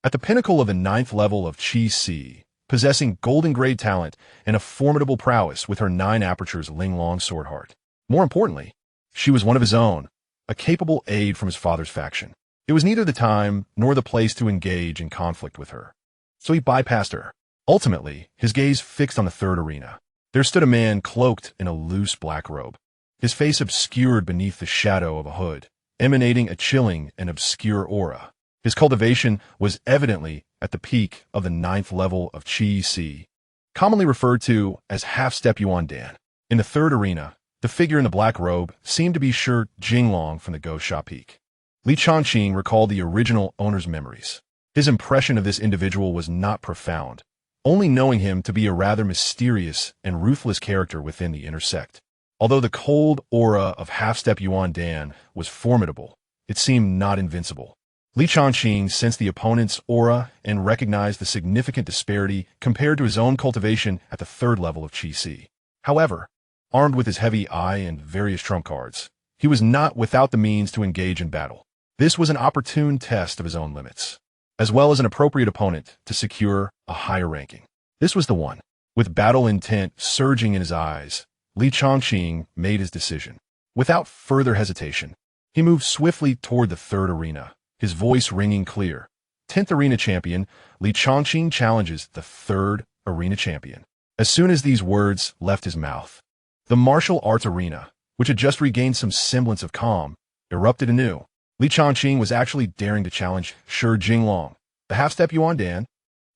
at the pinnacle of the 9th level of Qi Si, possessing golden grade talent and a formidable prowess with her 9 apertures Linglong sword heart. More importantly, she was one of his own, a capable aide from his father's faction. It was neither the time nor the place to engage in conflict with her, so he bypassed her. Ultimately, his gaze fixed on the 3rd arena. There stood a man cloaked in a loose black robe, his face obscured beneath the shadow of a hood, emanating a chilling and obscure aura. His cultivation was evidently at the peak of the 9th level of Qi Si, commonly referred to as half-step Yuan Dan. In the 3rd arena, the figure in the black robe seemed to be Shi Jinglong from the Ghost Sha Peak. Li Changqing recalled the original owner's memories. His impression of this individual was not profound, only knowing him to be a rather mysterious and ruthless character within the inner sect. Although the cold aura of half-step Yuan Dan was formidable, it seemed not invincible. Li Changqing sensed the opponent's aura and recognized the significant disparity compared to his own cultivation at the 3rd level of Qi Si. However, armed with his heavy eye and various trump cards, he was not without the means to engage in battle. This was an opportune test of his own limits, as well as an appropriate opponent to secure a higher ranking. This was the one. With battle intent surging in his eyes, Li Changqing made his decision. Without further hesitation, he moved swiftly toward the 3rd arena, his voice ringing clear. 10th Arena Champion, Li Changqing challenges the 3rd Arena Champion. As soon as these words left his mouth, the martial arts arena, which had just regained some semblance of calm, erupted anew. Li Changqing was actually daring to challenge Shi Jinglong, the half-step Yuan Dan.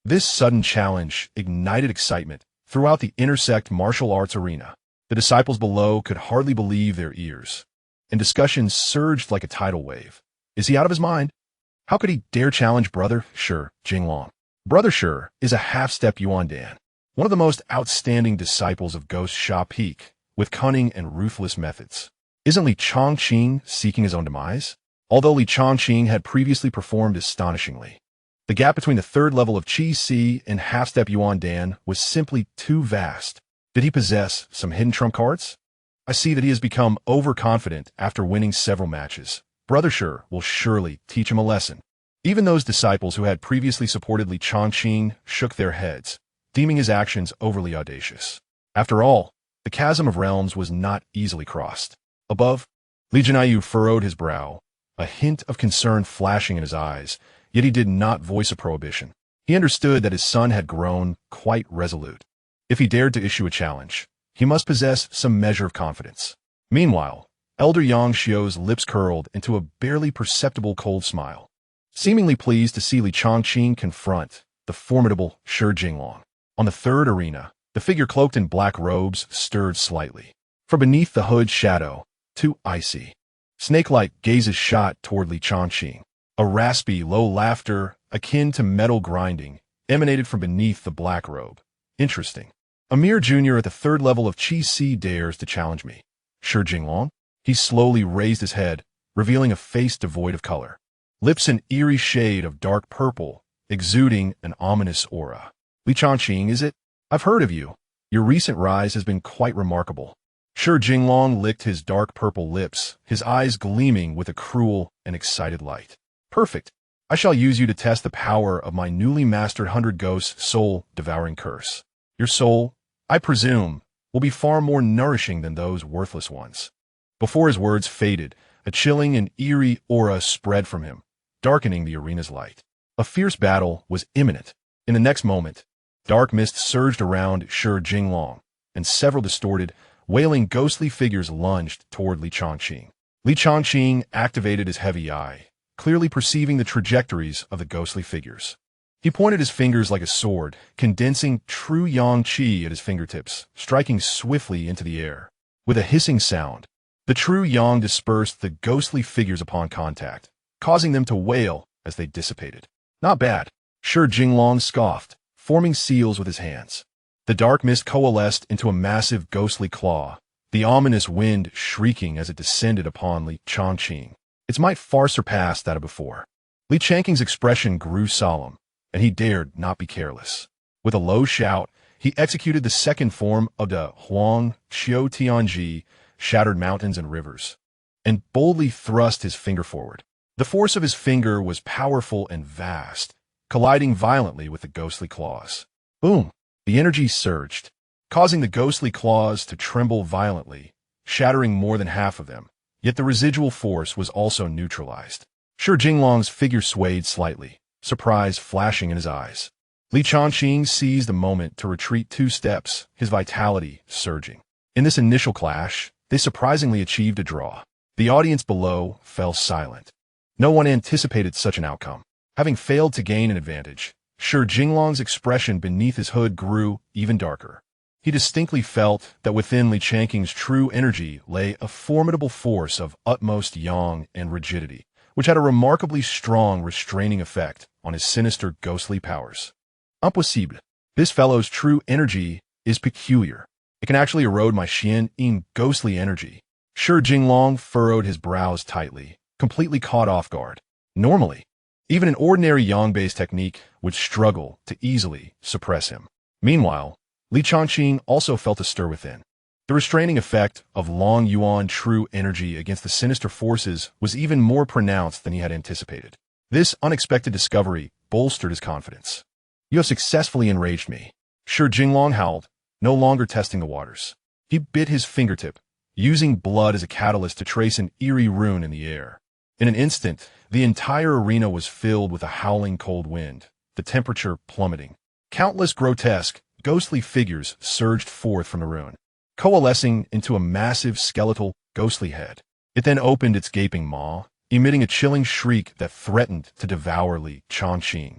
This sudden challenge ignited excitement throughout the intersect martial arts arena. The disciples below could hardly believe their ears, and discussions surged like a tidal wave. Is he out of his mind? How could he dare challenge Brother Shi Jinglong? Brother Shi is a half-step Yuan Dan, one of the most outstanding disciples of Ghost Sha Peak, with cunning and ruthless methods. Isn't Li Changqing seeking his own demise? Although Li Changqing had previously performed astonishingly, the gap between the 3rd level of Qi Si and half-step Yuan Dan was simply too vast. Did he possess some hidden trump cards? I see that he has become overconfident after winning several matches. Brother Shi will surely teach him a lesson. Even those disciples who had previously supported Li Changqing shook their heads, deeming his actions overly audacious. After all, the chasm of realms was not easily crossed. Above, Li Jinyu furrowed his brow, a hint of concern flashing in his eyes, yet he did not voice a prohibition. He understood that his son had grown quite resolute. If he dared to issue a challenge, he must possess some measure of confidence. Meanwhile, Elder Yang Xiu's lips curled into a barely perceptible cold smile, seemingly pleased to see Li Changqing confront the formidable Shi Jinglong. On the 3rd arena, the figure cloaked in black robes stirred slightly. From beneath the hood's shadow, 2 icy, snake-like gazes shot toward Li Changqing. A raspy, low laughter, akin to metal grinding, emanated from beneath the black robe. Interesting. A mere junior at the 3rd level of Qi Si dares to challenge me. Shi Jinglong? He slowly raised his head, revealing a face devoid of color. Lips an eerie shade of dark purple, exuding an ominous aura. Li Changqing, is it? I've heard of you. Your recent rise has been quite remarkable. Shi Jinglong licked his dark purple lips, his eyes gleaming with a cruel and excited light. Perfect. I shall use you to test the power of my newly mastered 100 Ghost soul-devouring curse. Your soul, I presume, will be far more nourishing than those worthless ones. Before his words faded, a chilling and eerie aura spread from him, darkening the arena's light. A fierce battle was imminent. In the next moment, dark mist surged around Changqing, and several distorted, wailing ghostly figures lunged toward Changqing. Changqing activated his heavy eye, clearly perceiving the trajectories of the ghostly figures. He pointed his fingers like a sword, condensing true yang qi at his fingertips, striking swiftly into the air. With a hissing sound, the true yang dispersed the ghostly figures upon contact, causing them to wail as they dissipated. Not bad, Jinglong scoffed, forming seals with his hands. The dark mist coalesced into a massive ghostly claw, the ominous wind shrieking as it descended upon Changqing. Its might far surpassed that of before. Changqing's expression grew solemn, and he dared not be careless. With a low shout, he executed the second form of the Huang Qiu Tianji, shattered mountains and rivers, and boldly thrust his finger forward. The force of his finger was powerful and vast, colliding violently with the ghostly claws. Boom! The energy surged, causing the ghostly claws to tremble violently, shattering more than half of them, yet the residual force was also neutralized. Jinglong's figure swayed slightly, surprise flashing in his eyes. Changqing seized the moment to retreat 2 steps, his vitality surging. In this initial clash, they surprisingly achieved a draw. The audience below fell silent. No one anticipated such an outcome. Having failed to gain an advantage, Jinglong's expression beneath his hood grew even darker. He distinctly felt that within Changqing's true energy lay a formidable force of utmost yang and rigidity, which had a remarkably strong restraining effect on his sinister ghostly powers. Impossible. This fellow's true energy is peculiar. It can actually erode my Xianxia ghostly energy. Jinglong furrowed his brows tightly, completely caught off guard. Normally, even an ordinary yang-based technique would struggle to easily suppress him. Meanwhile, Changqing also felt a stir within. The restraining effect of Long Yuan true energy against the sinister forces was even more pronounced than he had anticipated. This unexpected discovery bolstered his confidence. You have successfully enraged me. Jinglong howled, no longer testing the waters. He bit his fingertip, using blood as a catalyst to trace an eerie rune in the air. In an instant, the entire arena was filled with a howling cold wind, the temperature plummeting. Countless grotesque, ghostly figures surged forth from the rune, coalescing into a massive skeletal, ghostly head. It then opened its gaping maw, emitting a chilling shriek that threatened to devour Changqing.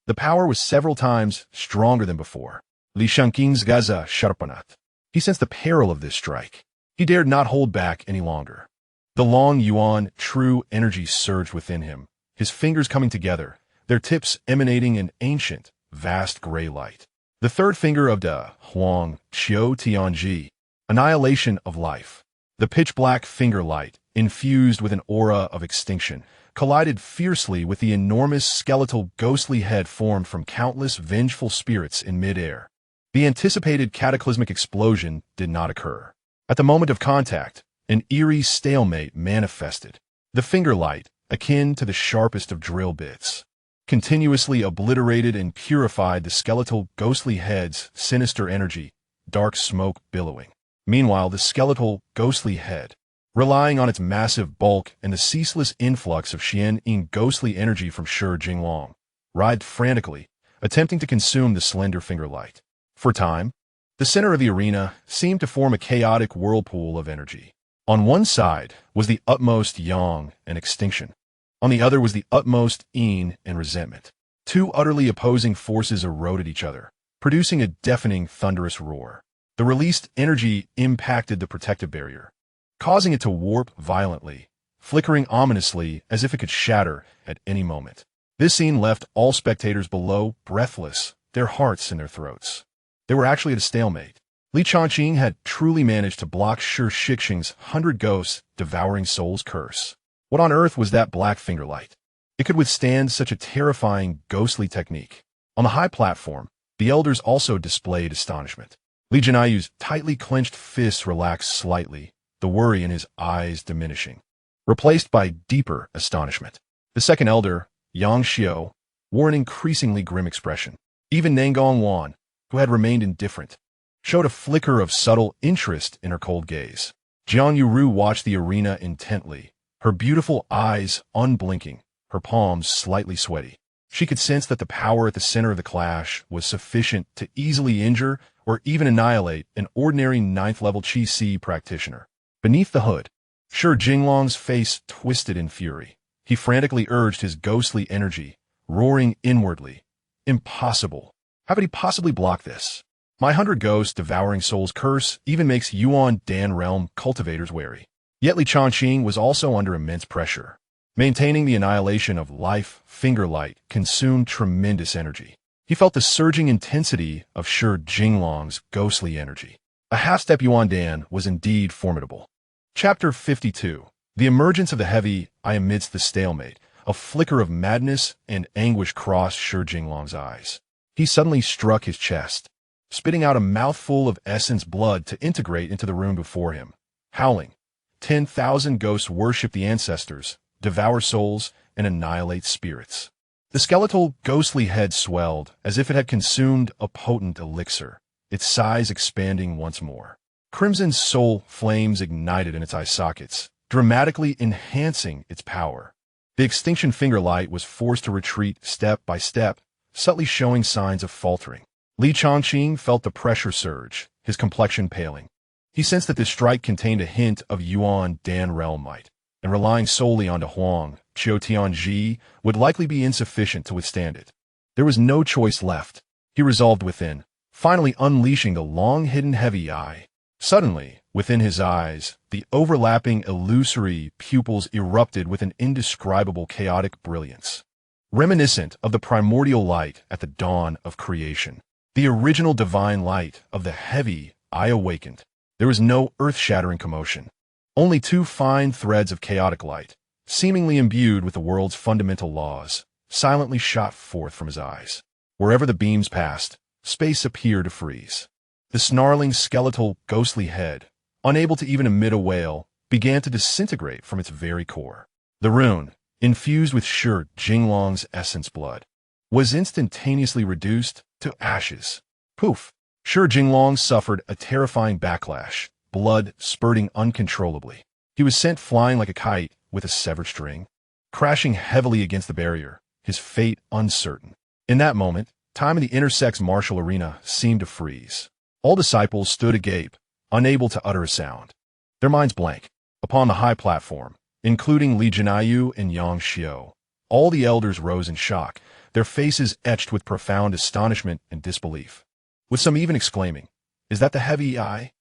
The power was several times stronger than before. Changqing's gaza sharpanat. He sensed the peril of this strike. He dared not hold back any longer. The Long Yuan true energy surged within him, his fingers coming together, their tips emanating an ancient, vast gray light. The third finger of the Huang Qiu Tianji, annihilation of life. The pitch-black finger light, infused with an aura of extinction, collided fiercely with the enormous skeletal ghostly head formed from countless vengeful spirits in mid-air. The anticipated cataclysmic explosion did not occur. At the moment of contact, an eerie stalemate manifested. The finger light, akin to the sharpest of drill bits, continuously obliterated and purified the skeletal ghostly head's sinister energy, dark smoke billowing. Meanwhile, the skeletal ghostly head, relying on its massive bulk and the ceaseless influx of Xianxia ghostly energy from Jinglong, writhed frantically, attempting to consume the slender finger light. For a time, the center of the arena seemed to form a chaotic whirlpool of energy. On one side was the utmost yang and extinction. On the other was the utmost yin and resentment. 2 utterly opposing forces eroded each other, producing a deafening, thunderous roar. The released energy impacted the protective barrier, causing it to warp violently, flickering ominously as if it could shatter at any moment. This scene left all spectators below breathless, their hearts in their throats. They were actually at a stalemate. Changqing had truly managed to block Shixing's 100 ghosts devouring souls curse. What on earth was that black finger light? It could withstand such a terrifying, ghostly technique. On the high platform, the elders also displayed astonishment. Jianyu's tightly clenched fists relaxed slightly, the worry in his eyes diminishing, replaced by deeper astonishment. The second elder, Xianxia, wore an increasingly grim expression. Even Nangong Wan, who had remained indifferent, showed a flicker of subtle interest in her cold gaze. Jiang Yuru watched the arena intently, her beautiful eyes unblinking, her palms slightly sweaty. She could sense that the power at the center of the clash was sufficient to easily injure or even annihilate an ordinary 9th-level Qi practitioner. Beneath the hood, Shi Jinglong's face twisted in fury. He frantically urged his ghostly energy, roaring inwardly. Impossible. How could he possibly block this? My 100 ghosts devouring souls curse even makes Yuan Dan realm cultivators wary. Yet Li Changqing was also under immense pressure. Maintaining the annihilation of life, finger light, consumed tremendous energy. He felt the surging intensity of Shi Jinglong's ghostly energy. A half-step Yuan Dan was indeed formidable. Chapter 52. The emergence of the heavy eye amidst the stalemate. A flicker of madness and anguish crossed Shi Jinglong's eyes. He suddenly struck his chest, spitting out a mouthful of essence blood to integrate into the room before him. Howling, 10,000 ghosts worship the ancestors, devour souls, and annihilate spirits. The skeletal, ghostly head swelled, as if it had consumed a potent elixir, its size expanding once more. Crimson soul flames ignited in its eye sockets, dramatically enhancing its power. The extinction finger light was forced to retreat step by step, subtly showing signs of faltering. Li Changqing felt the pressure surge, his complexion paling. He sensed that this strike contained a hint of Yuan Dan realm might, and relying solely on Huang, Qiu Tianji, would likely be insufficient to withstand it. There was no choice left. He resolved within, finally unleashing the long-hidden heavy eye. Suddenly, within his eyes, the overlapping illusory pupils erupted with an indescribable chaotic brilliance, reminiscent of the primordial light at the dawn of creation. The original divine light of the heavy eye awakened. There was no earth-shattering commotion. Only two fine threads of chaotic light, seemingly imbued with the world's fundamental laws, silently shot forth from his eyes. Wherever the beams passed, space appeared to freeze. The snarling, skeletal, ghostly head, unable to even emit a wail, began to disintegrate from its very core. The rune, infused with Shi Jinglong's essence blood, was instantaneously reduced to ashes. Poof! Shi Jinglong suffered a terrifying backlash, blood spurting uncontrollably. He was sent flying like a kite with a severed string, crashing heavily against the barrier, his fate uncertain. In that moment, time in the intersex martial arena seemed to freeze. All disciples stood agape, unable to utter a sound, their minds blank. Upon the high platform, including Li Jinayu and Xianxia, all the elders rose in shock, their faces etched with profound astonishment and disbelief, with some even exclaiming, "Is that the heavy eye?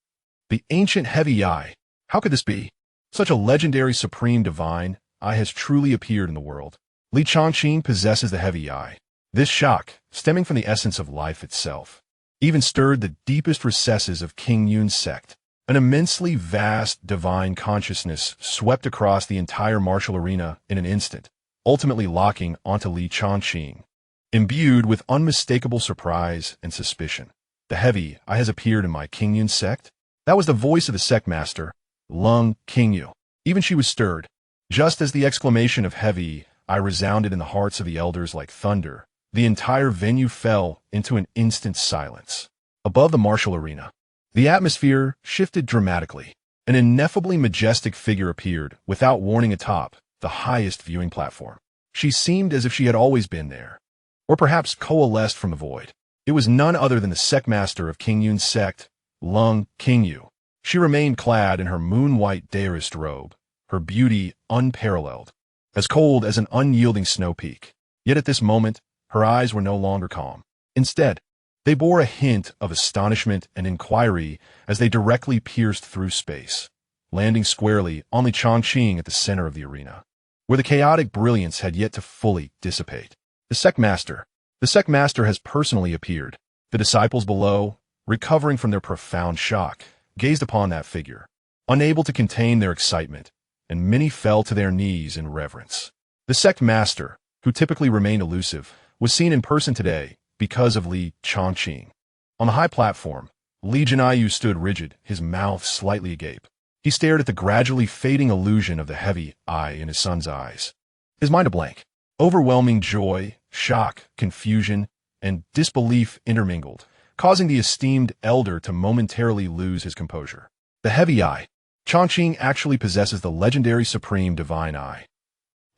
The ancient heavy eye? How could this be? Such a legendary supreme divine eye has truly appeared in the world." Li Changqing possesses the heavy eye. This shock, stemming from the essence of life itself, even stirred the deepest recesses of King Yun's sect. An immensely vast divine consciousness swept across the entire martial arena in an instant, ultimately locking onto Li Changqing. Imbued with unmistakable surprise and suspicion, "The heavy eye has appeared in my King Yun sect?" That was the voice of the sect master, Lung Qingyu. Even she was stirred. Just as the exclamation of heavy eye resounded in the hearts of the elders like thunder, the entire venue fell into an instant silence. Above the martial arena, the atmosphere shifted dramatically. An ineffably majestic figure appeared, without warning atop the highest viewing platform. She seemed as if she had always been there, or perhaps coalesced from the void. It was none other than the sect master of King Yun's sect, Lung Qingyu. She remained clad in her moon-white deist robe, her beauty unparalleled, as cold as an unyielding snow peak. Yet at this moment, her eyes were no longer calm. Instead, they bore a hint of astonishment and inquiry as they directly pierced through space, landing squarely on Li Changqing at the center of the arena, where the chaotic brilliance had yet to fully dissipate. The sect master has personally appeared. The disciples below, recovering from their profound shock, gazed upon that figure, unable to contain their excitement, and many fell to their knees in reverence. The sect master, who typically remained elusive, was seen in person today because of Li Changqing. On the high platform, Li Jinayu stood rigid, his mouth slightly agape. He stared at the gradually fading illusion of the heavy eye in his son's eyes, his mind a blank. Overwhelming joy, shock, confusion, and disbelief intermingled, causing the esteemed elder to momentarily lose his composure. The heavy eye. Changqing actually possesses the legendary supreme divine eye.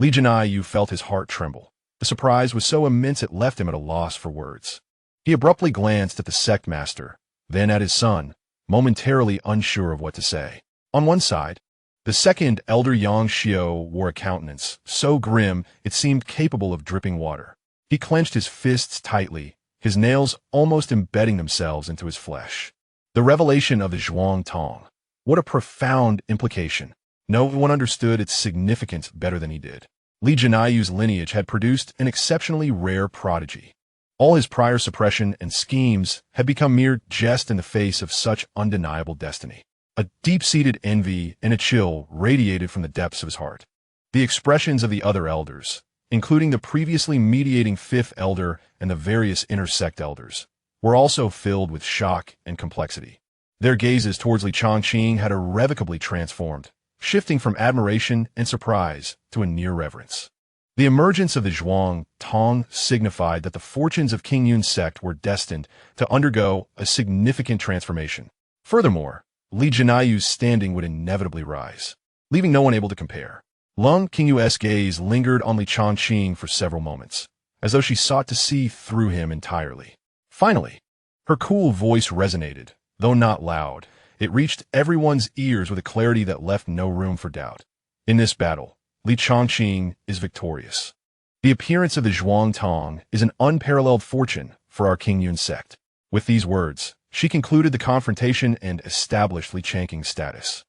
Li Jinayu felt his heart tremble. The surprise was so immense it left him at a loss for words. He abruptly glanced at the sect master, then at his son, momentarily unsure of what to say. On one side, the second elder Xianxia wore a countenance so grim it seemed capable of dripping water. He clenched his fists tightly, his nails almost embedding themselves into his flesh. The revelation of the Zhuang Tong. What a profound implication. No one understood its significance better than he did. Li Jianyu's lineage had produced an exceptionally rare prodigy. All his prior suppression and schemes had become mere jest in the face of such undeniable destiny. A deep-seated envy and a chill radiated from the depths of his heart. The expressions of the other elders, including the previously mediating fifth elder and the various intersect elders, were also filled with shock and complexity. Their gazes towards Changqing had irrevocably transformed, shifting from admiration and surprise to a near reverence. The emergence of the Zhuang Tong signified that the fortunes of King Yun's sect were destined to undergo a significant transformation. Furthermore, Li Jianyu's standing would inevitably rise, leaving no one able to compare. Lung Qingyu's gaze lingered on Li Changqing for several moments, as though she sought to see through him entirely. Finally, her cool voice resonated, though not loud. It reached everyone's ears with a clarity that left no room for doubt. In this battle, Li Changqing is victorious. The appearance of the Zhuang Tong is an unparalleled fortune for our King Yun sect. With these words, she concluded the confrontation and established Li Changqing's status.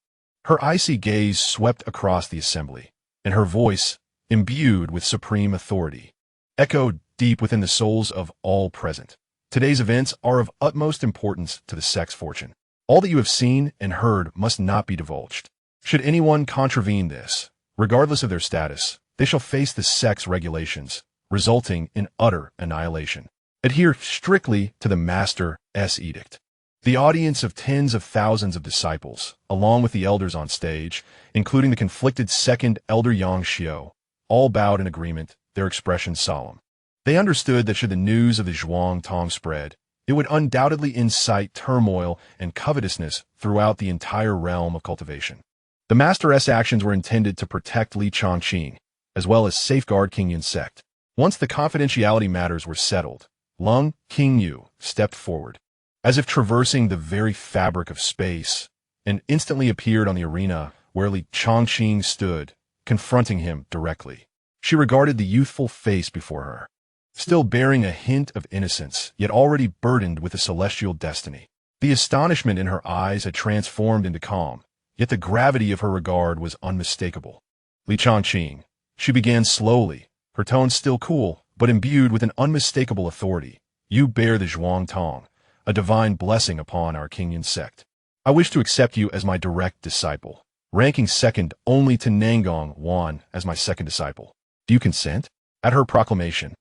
Her icy gaze swept across the assembly, and her voice, imbued with supreme authority, echoed deep within the souls of all present. Today's events are of utmost importance to the sect's fortune. All that you have seen and heard must not be divulged. Should anyone contravene this, regardless of their status, they shall face the sect's regulations, resulting in utter annihilation. Adhere strictly to the Master's edict. The audience of tens of thousands of disciples, along with the elders on stage, including the conflicted second elder Xianxia, all bowed in agreement, their expressions solemn. They understood that should the news of the Zhuang Tong spread, it would undoubtedly incite turmoil and covetousness throughout the entire realm of cultivation. The Master's actions were intended to protect Li Changqing, as well as safeguard King Yun's sect. Once the confidentiality matters were settled, Lung Qingyu stepped forward, as if traversing the very fabric of space, and instantly appeared on the arena where Li Changqing stood, confronting him directly. She regarded the youthful face before her, still bearing a hint of innocence, yet already burdened with a celestial destiny. The astonishment in her eyes had transformed into calm, yet the gravity of her regard was unmistakable. Li Changqing, she began slowly, her tone still cool, but imbued with an unmistakable authority. You bear the Zhuang Tong, a divine blessing upon our King Yun sect. I wish to accept you as my direct disciple, ranking second only to Nangong Wan as my second disciple. Do you consent? At her proclamation,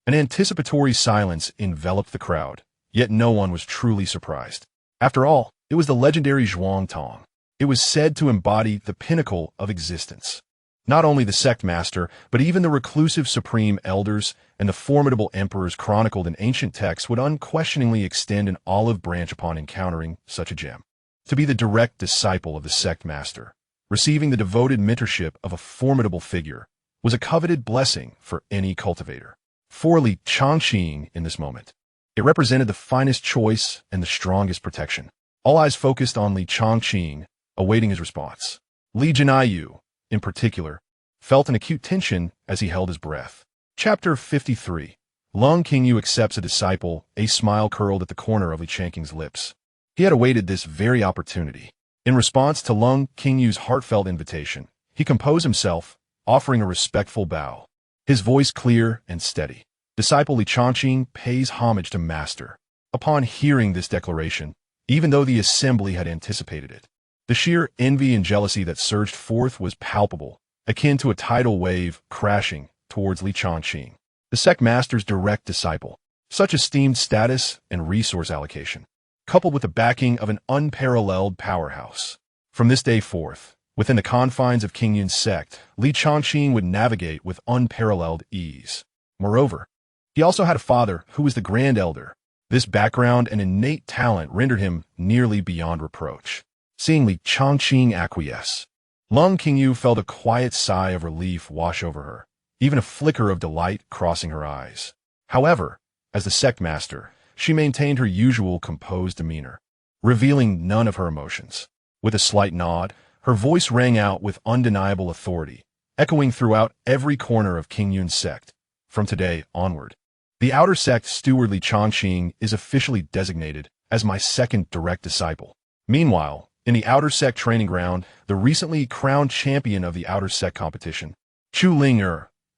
an anticipatory silence enveloped the crowd, yet no one was truly surprised. After all, it was the legendary Zhuang Tong. It was said to embody the pinnacle of existence. Not only the sect master, but even the reclusive supreme elders and the formidable emperors chronicled in ancient texts would unquestioningly extend an olive branch upon encountering such a gem. To be the direct disciple of the sect master, receiving the devoted mentorship of a formidable figure, was a coveted blessing for any cultivator. For Li Changqing in this moment, it represented the finest choice and the strongest protection. All eyes focused on Li Changqing, awaiting his response. Li Jianyu, in particular, felt an acute tension as he held his breath. Chapter 53. Lung Qingyu accepts a disciple. A smile curled at the corner of Li Changqing's lips. He had awaited this very opportunity. In response to Lung Qingyu's heartfelt invitation, he composed himself, offering a respectful bow. His voice clear and steady. Disciple Li Changqing pays homage to Master. Upon hearing this declaration, even though the assembly had anticipated it, the sheer envy and jealousy that surged forth was palpable, akin to a tidal wave crashing towards Li Changqing, the sect master's direct disciple. Such esteemed status and resource allocation, coupled with the backing of an unparalleled powerhouse. From this day forth, within the confines of King Yun's sect, Li Changqing would navigate with unparalleled ease. Moreover, he also had a father who was the Grand Elder. This background and innate talent rendered him nearly beyond reproach. Seeing Li Changqing acquiesce, Lung Qingyu felt a quiet sigh of relief wash over her. even a flicker of delight crossing her eyes. However, as the sect master, she maintained her usual composed demeanor, revealing none of her emotions. With a slight nod, her voice rang out with undeniable authority, echoing throughout every corner of Qingyun's sect. From today onward, the outer sect stewardly Changqing is officially designated as my second direct disciple. Meanwhile, in the outer sect training ground, the recently crowned champion of the outer sect competition, Chu Ling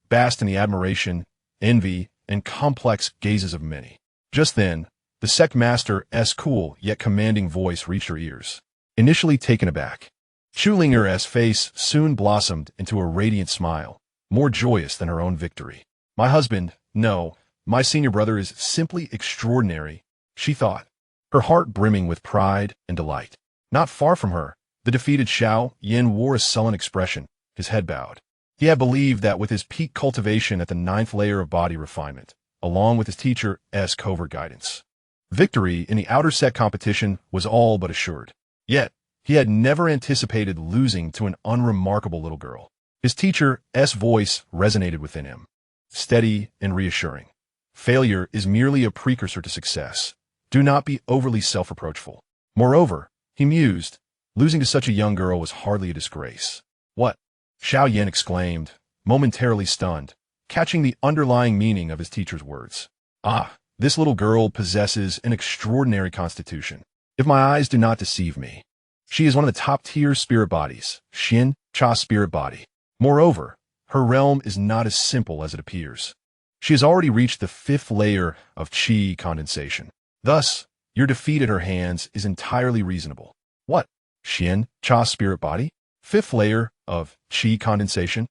basked in the admiration, envy, and complex gazes of many. Just then, the sect master's cool yet commanding voice reached her ears. Initially taken aback, Chu Linger's face soon blossomed into a radiant smile, more joyous than her own victory. My husband, no, my senior brother is simply extraordinary, she thought, her heart brimming with pride and delight. Not far from her, the defeated Xiao Yin wore a sullen expression, his head bowed. He had believed that with his peak cultivation at the 9th layer of body refinement, along with his teacher's covert guidance, victory in the outer sect competition was all but assured. Yet, he had never anticipated losing to an unremarkable little girl. His teacher's voice resonated within him, steady and reassuring. Failure is merely a precursor to success. Do not be overly self-reproachful. Moreover, he mused, losing to such a young girl was hardly a disgrace. What? Xiao Yin exclaimed, momentarily stunned, catching the underlying meaning of his teacher's words. Ah, this little girl possesses an extraordinary constitution. If my eyes do not deceive me, she is one of the top-tier spirit bodies, Xianxia spirit body. Moreover, her realm is not as simple as it appears. She has already reached the 5th layer of qi condensation. Thus, your defeat at her hands is entirely reasonable. What? Xianxia spirit body? 5th layer of qi condensation?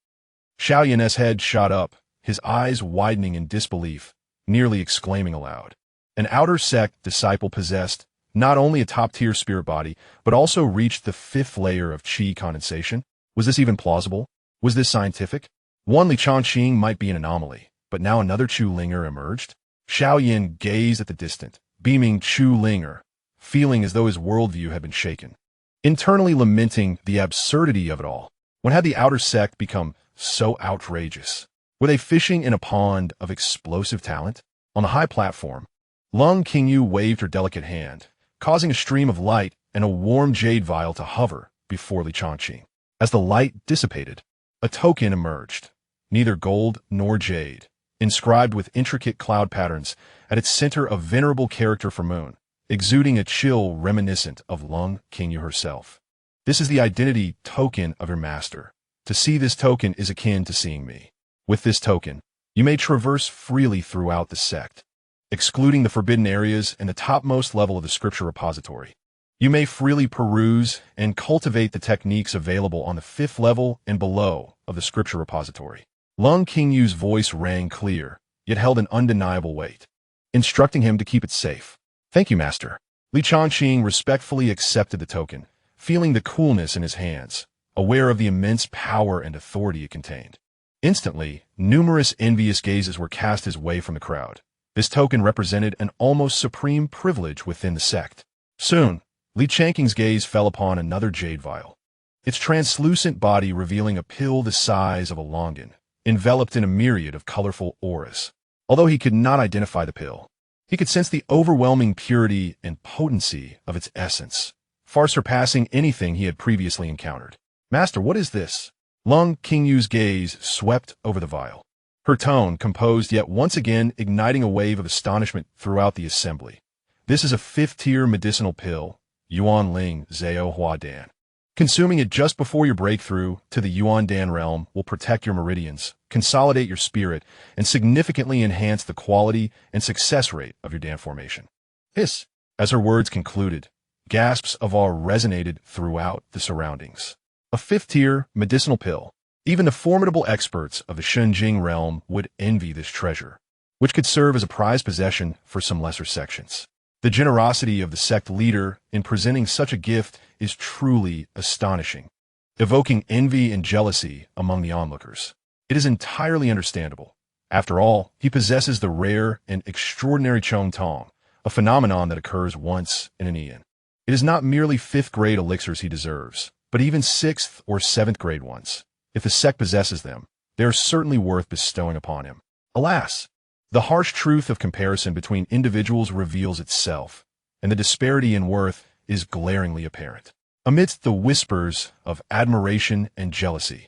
Xiao Yin's head shot up, his eyes widening in disbelief, nearly exclaiming aloud. An outer sect disciple possessed not only a top-tier spirit body, but also reached the 5th layer of qi condensation? Was this even plausible? Was this scientific? One Li Changqing might be an anomaly, but now another Chu Linger emerged? Xiao Yin gazed at the distant, beaming Chu Linger, feeling as though his worldview had been shaken. Internally lamenting the absurdity of it all. When had the outer sect become so outrageous? Were they fishing in a pond of explosive talent? On the high platform, Lung Qingyu waved her delicate hand, causing a stream of light and a warm jade vial to hover before Li Changqing. As the light dissipated, a token emerged, neither gold nor jade, inscribed with intricate cloud patterns at its center a venerable character for moon, exuding a chill reminiscent of Lung Qingyu herself. This is the identity token of your master. To see this token is akin to seeing me. With this token, you may traverse freely throughout the sect, excluding the forbidden areas and the topmost level of the scripture repository. You may freely peruse and cultivate the techniques available on the 5th level and below of the scripture repository. Lung Qingyu's voice rang clear, yet held an undeniable weight, instructing him to keep it safe. Thank you, Master. Li Changqing respectfully accepted the token, feeling the coolness in his hands, aware of the immense power and authority it contained. Instantly, numerous envious gazes were cast his way from the crowd. This token represented an almost supreme privilege within the sect. Soon, Li Changqing's gaze fell upon another jade vial, its translucent body revealing a pill the size of a longan, enveloped in a myriad of colorful auras. Although he could not identify the pill, he could sense the overwhelming purity and potency of its essence, far surpassing anything he had previously encountered. Master, what is this? Lung Qingyu's gaze swept over the vial, her tone composed yet once again igniting a wave of astonishment throughout the assembly. This is a 5th-tier medicinal pill, Yuan Ling Zhao Hua Dan. Consuming it just before your breakthrough to the Yuan Dan realm will protect your meridians, consolidate your spirit, and significantly enhance the quality and success rate of your Dan formation. Hiss! As her words concluded, gasps of awe resonated throughout the surroundings. A 5th-tier medicinal pill. Even the formidable experts of the Shenzhing realm would envy this treasure, which could serve as a prized possession for some lesser sections. The generosity of the sect leader in presenting such a gift is truly astonishing, evoking envy and jealousy among the onlookers. It is entirely understandable. After all, he possesses the rare and extraordinary Chong Tong, a phenomenon that occurs once in an eon. It is not merely 5th-grade elixirs he deserves, but even 6th or 7th grade ones. If the sect possesses them, they are certainly worth bestowing upon him. Alas, the harsh truth of comparison between individuals reveals itself, and the disparity in worth is glaringly apparent. Amidst the whispers of admiration and jealousy,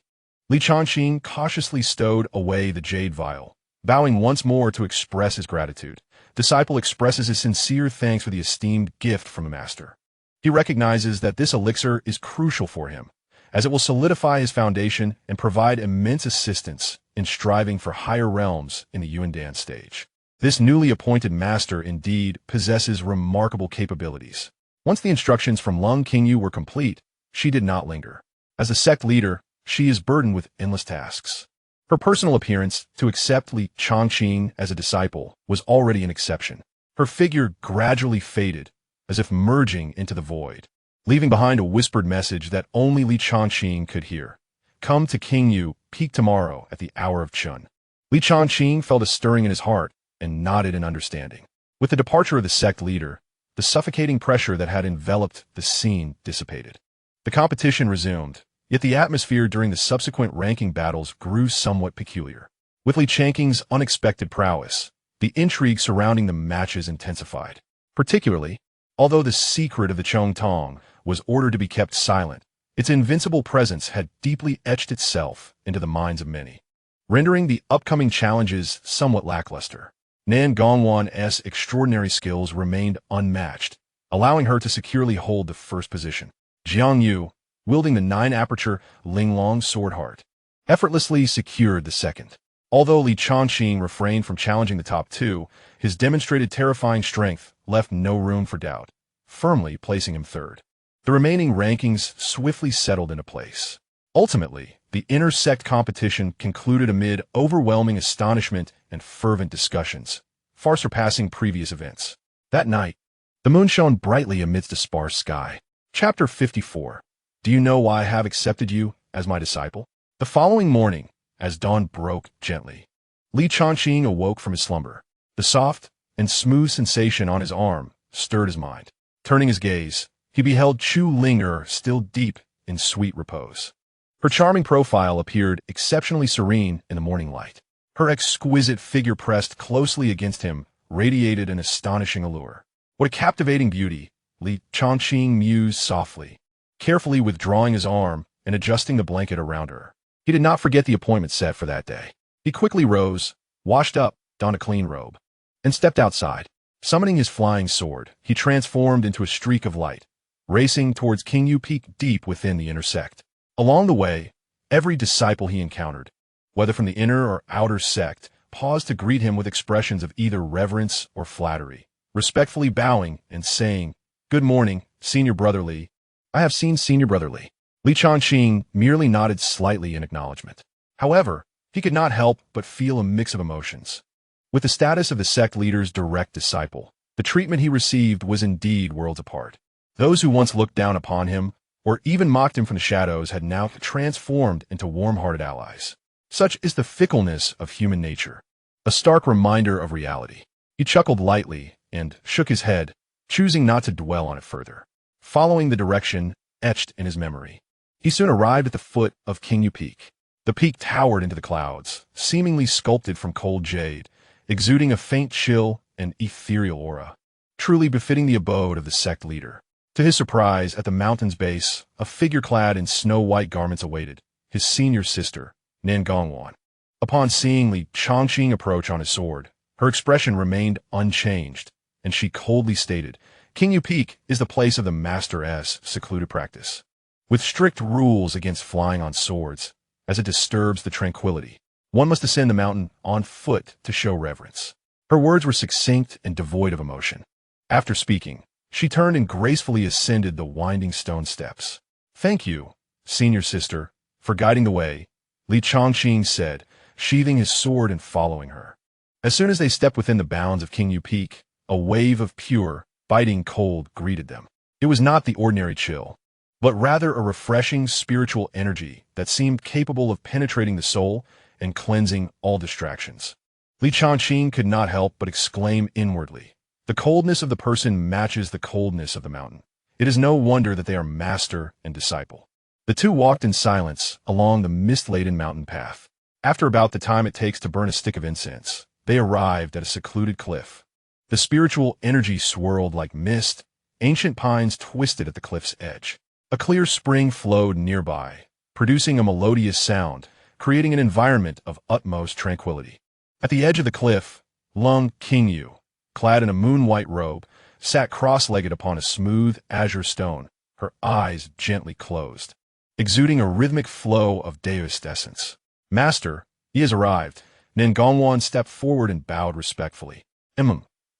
Changqing cautiously stowed away the jade vial. Bowing once more to express his gratitude, disciple expresses his sincere thanks for the esteemed gift from a master. He recognizes that this elixir is crucial for him, as it will solidify his foundation and provide immense assistance in striving for higher realms in the Yuandan stage. This newly appointed master indeed possesses remarkable capabilities. Once the instructions from Lung Qingyu were complete, she did not linger. As a sect leader, she is burdened with endless tasks. Her personal appearance to accept Changqing as a disciple was already an exception. Her figure gradually faded, as if merging into the void, leaving behind a whispered message that only Changqing could hear. Come to Qingyu Peak tomorrow at the hour of Chun. Changqing felt a stirring in his heart and nodded in understanding. With the departure of the sect leader, the suffocating pressure that had enveloped the scene dissipated. The competition resumed, yet the atmosphere during the subsequent ranking battles grew somewhat peculiar. With Changqing's unexpected prowess, the intrigue surrounding the matches intensified. Particularly, although the secret of the Chongtong was ordered to be kept silent, its invincible presence had deeply etched itself into the minds of many, rendering the upcoming challenges somewhat lackluster. Nan Gongwan's extraordinary skills remained unmatched, allowing her to securely hold the first position. Jiang Yu, wielding the 9-aperture Linglong sword heart, effortlessly secured the second. Although Changqing refrained from challenging the top two, his demonstrated terrifying strength left no room for doubt, firmly placing him third. The remaining rankings swiftly settled into place. Ultimately, the inter-sect competition concluded amid overwhelming astonishment and fervent discussions, far surpassing previous events. That night, the moon shone brightly amidst a sparse sky. Chapter 54. Do you know why I have accepted you as my disciple? The following morning, as dawn broke gently, Changqing awoke from his slumber. The soft and smooth sensation on his arm stirred his mind. Turning his gaze, he beheld Chu Ling still deep in sweet repose. Her charming profile appeared exceptionally serene in the morning light. Her exquisite figure pressed closely against him radiated an astonishing allure. What a captivating beauty, Changqing mused softly, carefully withdrawing his arm and adjusting the blanket around her. He did not forget the appointment set for that day. He quickly rose, washed up, donned a clean robe, and stepped outside. Summoning his flying sword, he transformed into a streak of light, racing towards Qingyu Peak deep within the inner sect. Along the way, every disciple he encountered, whether from the inner or outer sect, paused to greet him with expressions of either reverence or flattery, respectfully bowing and saying, "Good morning, Senior Brother Li." "I have seen Senior Brother Li." Changqing merely nodded slightly in acknowledgement. However, he could not help but feel a mix of emotions. With the status of the sect leader's direct disciple, the treatment he received was indeed worlds apart. Those who once looked down upon him, or even mocked him from the shadows, had now transformed into warm-hearted allies. Such is the fickleness of human nature, a stark reminder of reality. He chuckled lightly and shook his head, choosing not to dwell on it further. Following the direction etched in his memory, he soon arrived at the foot of Qingyu Peak. The peak towered into the clouds, seemingly sculpted from cold jade, exuding a faint chill and ethereal aura, truly befitting the abode of the sect leader. To his surprise, at the mountain's base, a figure clad in snow-white garments awaited, his senior sister, Nan Gongwan. Upon seeing Changqing approach on his sword, her expression remained unchanged, and she coldly stated, "Qingyu Peak is the place of the Master's secluded practice, with strict rules against flying on swords, as it disturbs the tranquility. One must ascend the mountain on foot to show reverence." Her words were succinct and devoid of emotion. After speaking, she turned and gracefully ascended the winding stone steps. "Thank you, senior sister, for guiding the way," Changqing said, sheathing his sword and following her. As soon as they stepped within the bounds of Qingyu Peak, a wave of pure, biting cold greeted them. It was not the ordinary chill, but rather a refreshing spiritual energy that seemed capable of penetrating the soul and cleansing all distractions. Changqing could not help but exclaim inwardly, "The coldness of the person matches the coldness of the mountain. It is no wonder that they are master and disciple." The two walked in silence along the mist-laden mountain path. After about the time it takes to burn a stick of incense, they arrived at a secluded cliff. The spiritual energy swirled like mist, ancient pines twisted at the cliff's edge. A clear spring flowed nearby, producing a melodious sound, creating an environment of utmost tranquility. At the edge of the cliff, Lung Qingyu, clad in a moon-white robe, sat cross-legged upon a smooth azure stone, her eyes gently closed, exuding a rhythmic flow of Daoist essence. "Master, he has arrived." Ningongwan stepped forward and bowed respectfully.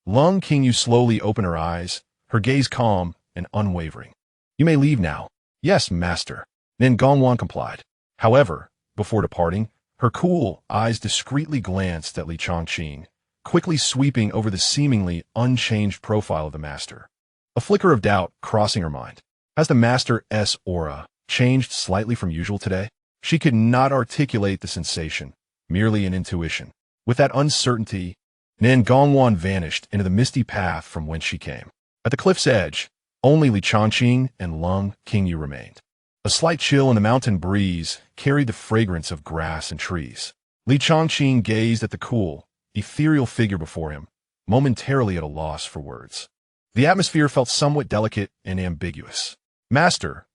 Lung Qingyu slowly opened her eyes, her gaze calm and unwavering. "You may leave now." "Yes, master." Ningongwan complied. However, before departing, her cool eyes discreetly glanced at Changqing, quickly sweeping over the seemingly unchanged profile of the master. A flicker of doubt crossing her mind. Has the master's aura changed slightly from usual today? She could not articulate the sensation, merely an intuition. With that uncertainty, Ningongwan vanished into the misty path from whence she came. At the cliff's edge, only Changqing and Lung Qingyu remained. A slight chill in the mountain breeze carried the fragrance of grass and trees. Changqing gazed at the cool, ethereal figure before him, momentarily at a loss for words. The atmosphere felt somewhat delicate and ambiguous. "Master,"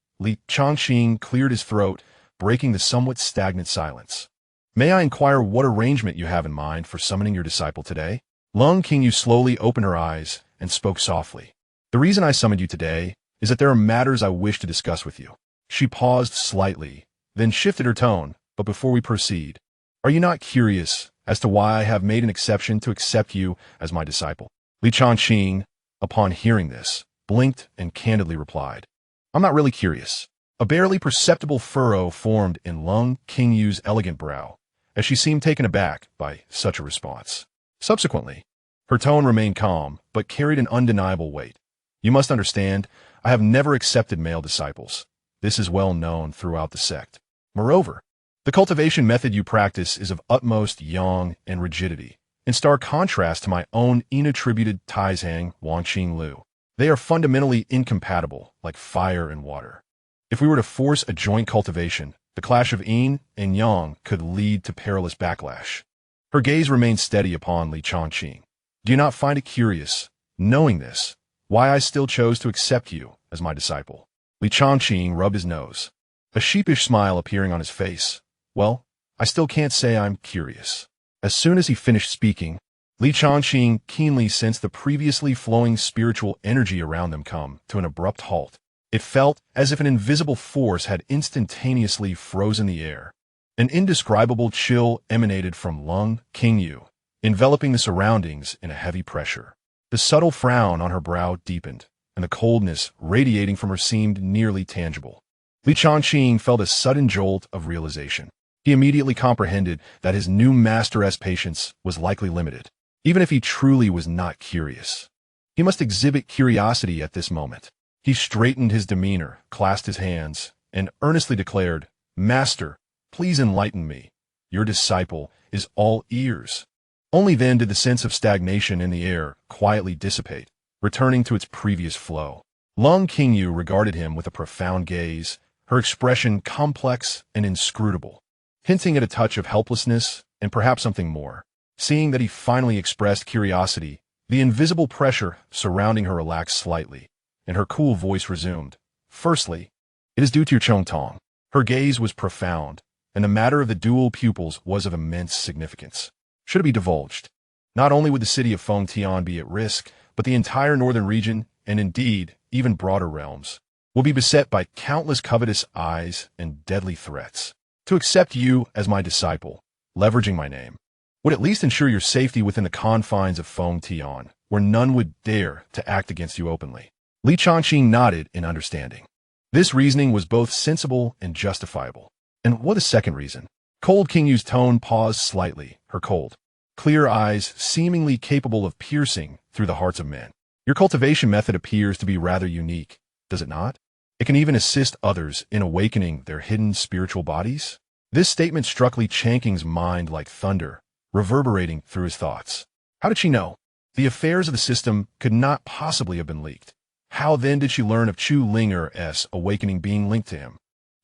Changqing cleared his throat, breaking the somewhat stagnant silence. "May I inquire what arrangement you have in mind for summoning your disciple today?" Lung Qingyu slowly opened her eyes and spoke softly. "The reason I summoned you today is that there are matters I wish to discuss with you." She paused slightly, then shifted her tone, "But before we proceed, are you not curious as to why I have made an exception to accept you as my disciple?" Changqing, upon hearing this, blinked and candidly replied, "I'm not really curious." A barely perceptible furrow formed in Lung Qingyu's elegant brow, as she seemed taken aback by such a response. Subsequently, her tone remained calm, but carried an undeniable weight. "You must understand, I have never accepted male disciples. This is well known throughout the sect. Moreover, the cultivation method you practice is of utmost yang and rigidity, in stark contrast to my own inattributed Taizhang Wangqing Lu. They are fundamentally incompatible, like fire and water. If we were to force a joint cultivation, the clash of yin and yang could lead to perilous backlash." Her gaze remained steady upon Changqing. "Do you not find it curious, knowing this, why I still chose to accept you as my disciple?" Changqing rubbed his nose, a sheepish smile appearing on his face. "Well, I still can't say I'm curious." As soon as he finished speaking, Changqing keenly sensed the previously flowing spiritual energy around them come to an abrupt halt. It felt as if an invisible force had instantaneously frozen the air. An indescribable chill emanated from Lung Qingyu, enveloping the surroundings in a heavy pressure. The subtle frown on her brow deepened, and the coldness radiating from her seemed nearly tangible. Changqing felt a sudden jolt of realization. He immediately comprehended that his new master's patience was likely limited, even if he truly was not curious. He must exhibit curiosity at this moment. He straightened his demeanor, clasped his hands, and earnestly declared, "Master, please enlighten me. Your disciple is all ears." Only then did the sense of stagnation in the air quietly dissipate, returning to its previous flow. Lung Qingyu regarded him with a profound gaze, her expression complex and inscrutable, hinting at a touch of helplessness and perhaps something more. Seeing that he finally expressed curiosity, the invisible pressure surrounding her relaxed slightly, and her cool voice resumed. "Firstly, it is due to your Chongtong." Her gaze was profound, and the matter of the dual pupils was of immense significance. Should it be divulged, not only would the city of Fengtian be at risk, but the entire northern region, and indeed even broader realms, will be beset by countless covetous eyes and deadly threats. To accept you as my disciple, leveraging my name, would at least ensure your safety within the confines of Fengtian, where none would dare to act against you openly. Changqing nodded in understanding. This reasoning was both sensible and justifiable. And what a second reason? Cold Qingyu's tone paused slightly, her cold, clear eyes seemingly capable of piercing through the hearts of men. Your cultivation method appears to be rather unique, does it not? It can even assist others in awakening their hidden spiritual bodies? This statement struck Changqing's mind like thunder, reverberating through his thoughts. How did she know? The affairs of the system could not possibly have been leaked. How then did she learn of Chu Linger's awakening being linked to him?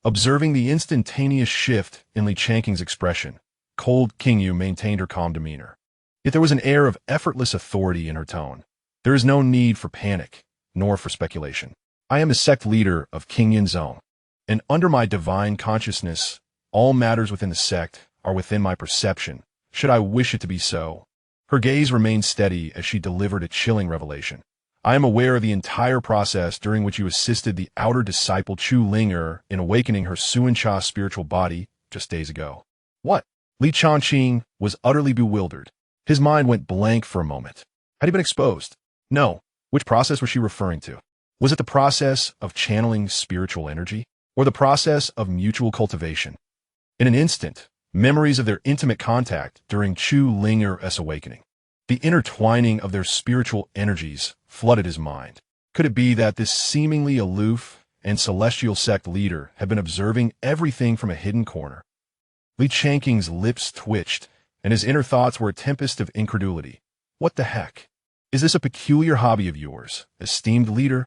Observing the instantaneous shift in Changqing's expression, Cold Qingyu maintained her calm demeanor. Yet there was an air of effortless authority in her tone. There is no need for panic, nor for speculation. I am the sect leader of Qingyan Zone, and under my divine consciousness, all matters within the sect are within my perception, should I wish it to be so. Her gaze remained steady as she delivered a chilling revelation. I am aware of the entire process during which you assisted the outer disciple Chu Linger in awakening her Xianxia spiritual body just days ago. What? Li Changqing was utterly bewildered. His mind went blank for a moment. Had he been exposed? No. Which process was she referring to? Was it the process of channeling spiritual energy, or the process of mutual cultivation? In an instant, memories of their intimate contact during Chu Linger's awakening, the intertwining of their spiritual energies, flooded his mind. Could it be that this seemingly aloof and celestial sect leader had been observing everything from a hidden corner? Li Changqing's lips twitched, and his inner thoughts were a tempest of incredulity. What the heck? Is this a peculiar hobby of yours, esteemed leader?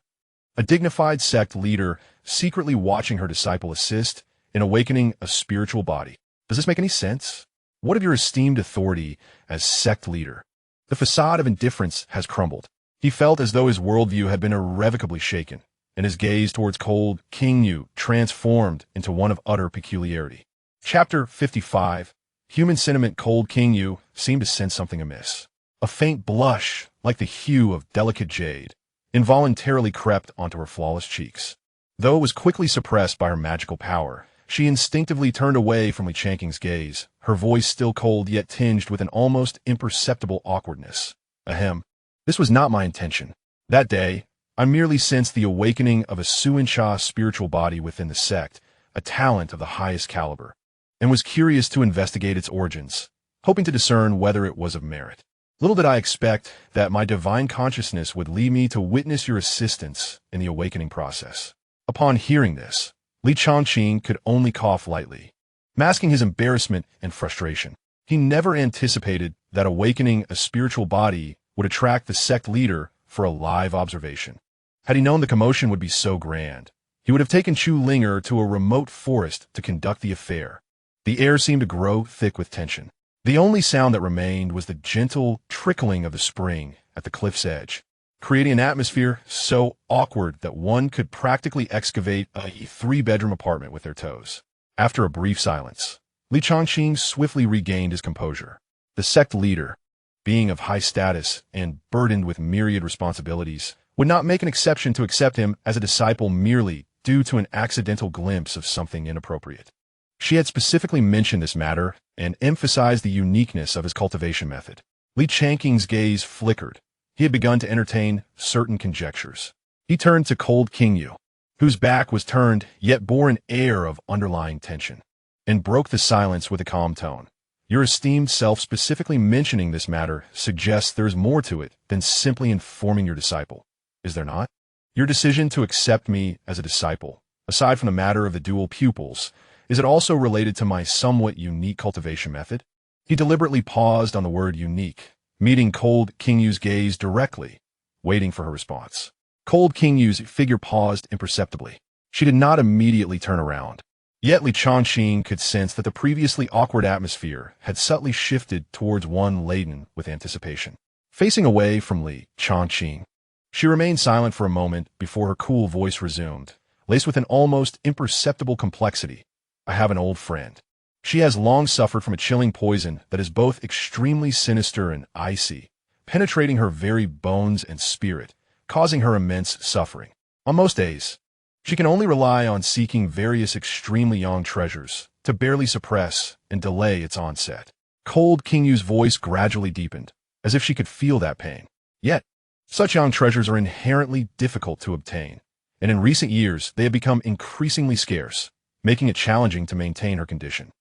A dignified sect leader secretly watching her disciple assist in awakening a spiritual body. Does this make any sense? What of your esteemed authority as sect leader? The facade of indifference has crumbled. He felt as though his worldview had been irrevocably shaken, and his gaze towards Cold Qingyu transformed into one of utter peculiarity. Chapter 55. Human sentiment. Cold Qingyu seemed to sense something amiss. A faint blush, like the hue of delicate jade, involuntarily crept onto her flawless cheeks. Though it was quickly suppressed by her magical power, she instinctively turned away from Li Changqing's gaze, her voice still cold yet tinged with an almost imperceptible awkwardness. Ahem. This was not my intention. That day, I merely sensed the awakening of a Xianxia spiritual body within the sect, a talent of the highest caliber, and was curious to investigate its origins, hoping to discern whether it was of merit. Little did I expect that my divine consciousness would lead me to witness your assistance in the awakening process. Upon hearing this, Li Changqing could only cough lightly, masking his embarrassment and frustration. He never anticipated that awakening a spiritual body would attract the sect leader for a live observation. Had he known the commotion would be so grand, he would have taken Chu Linger to a remote forest to conduct the affair. The air seemed to grow thick with tension. The only sound that remained was the gentle trickling of the spring at the cliff's edge, creating an atmosphere so awkward that one could practically excavate a three-bedroom apartment with their toes. After a brief silence, Li Changqing swiftly regained his composure. The sect leader, being of high status and burdened with myriad responsibilities, would not make an exception to accept him as a disciple merely due to an accidental glimpse of something inappropriate. She had specifically mentioned this matter and emphasized the uniqueness of his cultivation method. Li Changqing's gaze flickered. He had begun to entertain certain conjectures. He turned to Cold Qingyu, whose back was turned yet bore an air of underlying tension, and broke the silence with a calm tone. Your esteemed self specifically mentioning this matter suggests there is more to it than simply informing your disciple, is there not? Your decision to accept me as a disciple, aside from the matter of the dual pupils, is it also related to my somewhat unique cultivation method? He deliberately paused on the word unique, meeting Cold Qingyu's gaze directly, waiting for her response. Cold Qingyu's figure paused imperceptibly. She did not immediately turn around. Yet Li Changqing could sense that the previously awkward atmosphere had subtly shifted towards one laden with anticipation. Facing away from Li Changqing, she remained silent for a moment before her cool voice resumed, laced with an almost imperceptible complexity. I have an old friend. She has long suffered from a chilling poison that is both extremely sinister and icy, penetrating her very bones and spirit, causing her immense suffering. On most days, she can only rely on seeking various extremely young treasures to barely suppress and delay its onset. Cold Qingyu's voice gradually deepened, as if she could feel that pain. Yet, such young treasures are inherently difficult to obtain, and in recent years they have become increasingly scarce, making it challenging to maintain her condition.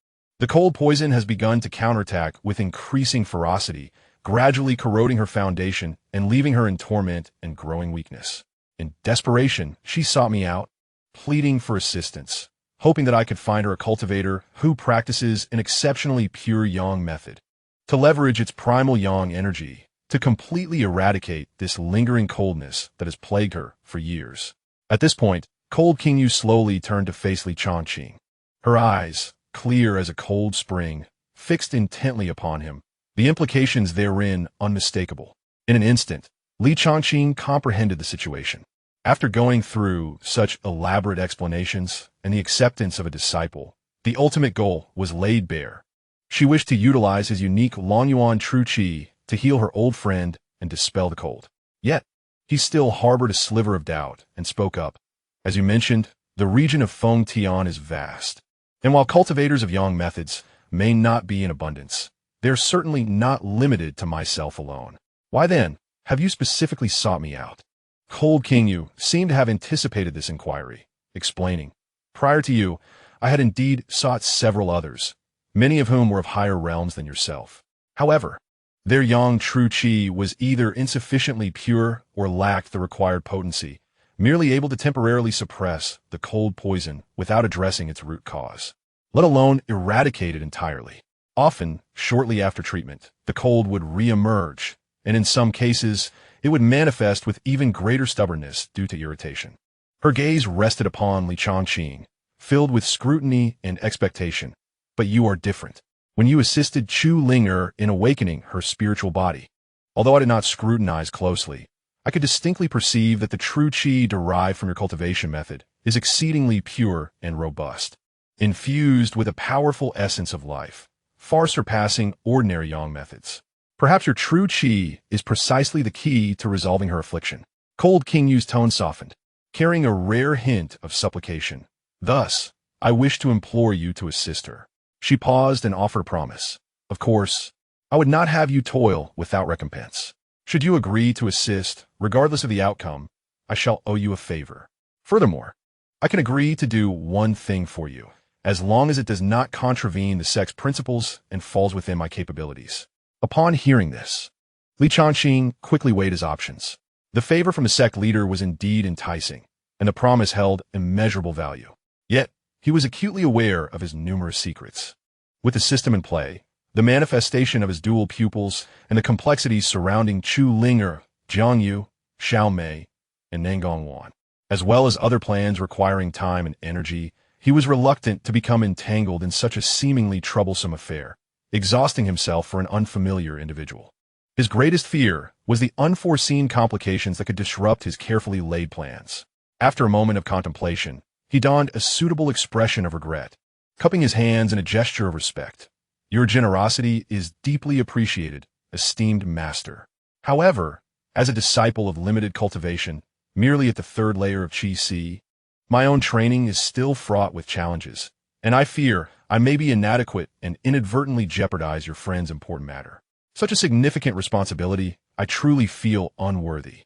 The cold poison has begun to counterattack with increasing ferocity, gradually corroding her foundation and leaving her in torment and growing weakness. In desperation, she sought me out, pleading for assistance, hoping that I could find her a cultivator who practices an exceptionally pure yang method, to leverage its primal yang energy to completely eradicate this lingering coldness that has plagued her for years. At this point, Cold Qingyu slowly turned to face Li Changqing. Her eyes, clear as a cold spring, fixed intently upon him, the implications therein unmistakable. In an instant, Changqing comprehended the situation. After going through such elaborate explanations and the acceptance of a disciple, the ultimate goal was laid bare. She wished to utilize his unique Longyuan true qi to heal her old friend and dispel the cold. Yet, he still harbored a sliver of doubt and spoke up. As you mentioned, the region of Feng Tian is vast. And while cultivators of yang methods may not be in abundance, they're certainly not limited to myself alone. Why then, have you specifically sought me out? Cold King Yu seemed to have anticipated this inquiry, explaining, prior to you, I had indeed sought several others, many of whom were of higher realms than yourself. However, their yang true qi was either insufficiently pure or lacked the required potency, merely able to temporarily suppress the cold poison without addressing its root cause, let alone eradicate it entirely. Often, shortly after treatment, the cold would re-emerge, and in some cases, it would manifest with even greater stubbornness due to irritation. Her gaze rested upon Changqing, filled with scrutiny and expectation. But you are different. When you assisted Chu Linger in awakening her spiritual body, although I did not scrutinize closely, I could distinctly perceive that the true qi derived from your cultivation method is exceedingly pure and robust, infused with a powerful essence of life, far surpassing ordinary yang methods. Perhaps your true qi is precisely the key to resolving her affliction. Cold King Yu's tone softened, carrying a rare hint of supplication. Thus, I wish to implore you to assist her. She paused and offered a promise. Of course, I would not have you toil without recompense. Should you agree to assist, regardless of the outcome, I shall owe you a favor. Furthermore, I can agree to do one thing for you, as long as it does not contravene the sect's principles and falls within my capabilities. Upon hearing this, Changqing quickly weighed his options. The favor from the sect leader was indeed enticing, and the promise held immeasurable value. Yet, he was acutely aware of his numerous secrets. With the system in play, the manifestation of his dual pupils, and the complexities surrounding Chu Linger, Jiangyu, Xiaomei, and Nangong Wan, as well as other plans requiring time and energy, he was reluctant to become entangled in such a seemingly troublesome affair, exhausting himself for an unfamiliar individual. His greatest fear was the unforeseen complications that could disrupt his carefully laid plans. After a moment of contemplation, he donned a suitable expression of regret, cupping his hands in a gesture of respect. Your generosity is deeply appreciated, esteemed master. However, as a disciple of limited cultivation, merely at the third layer of Qi Si, my own training is still fraught with challenges, and I fear I may be inadequate and inadvertently jeopardize your friend's important matter. Such a significant responsibility, I truly feel unworthy.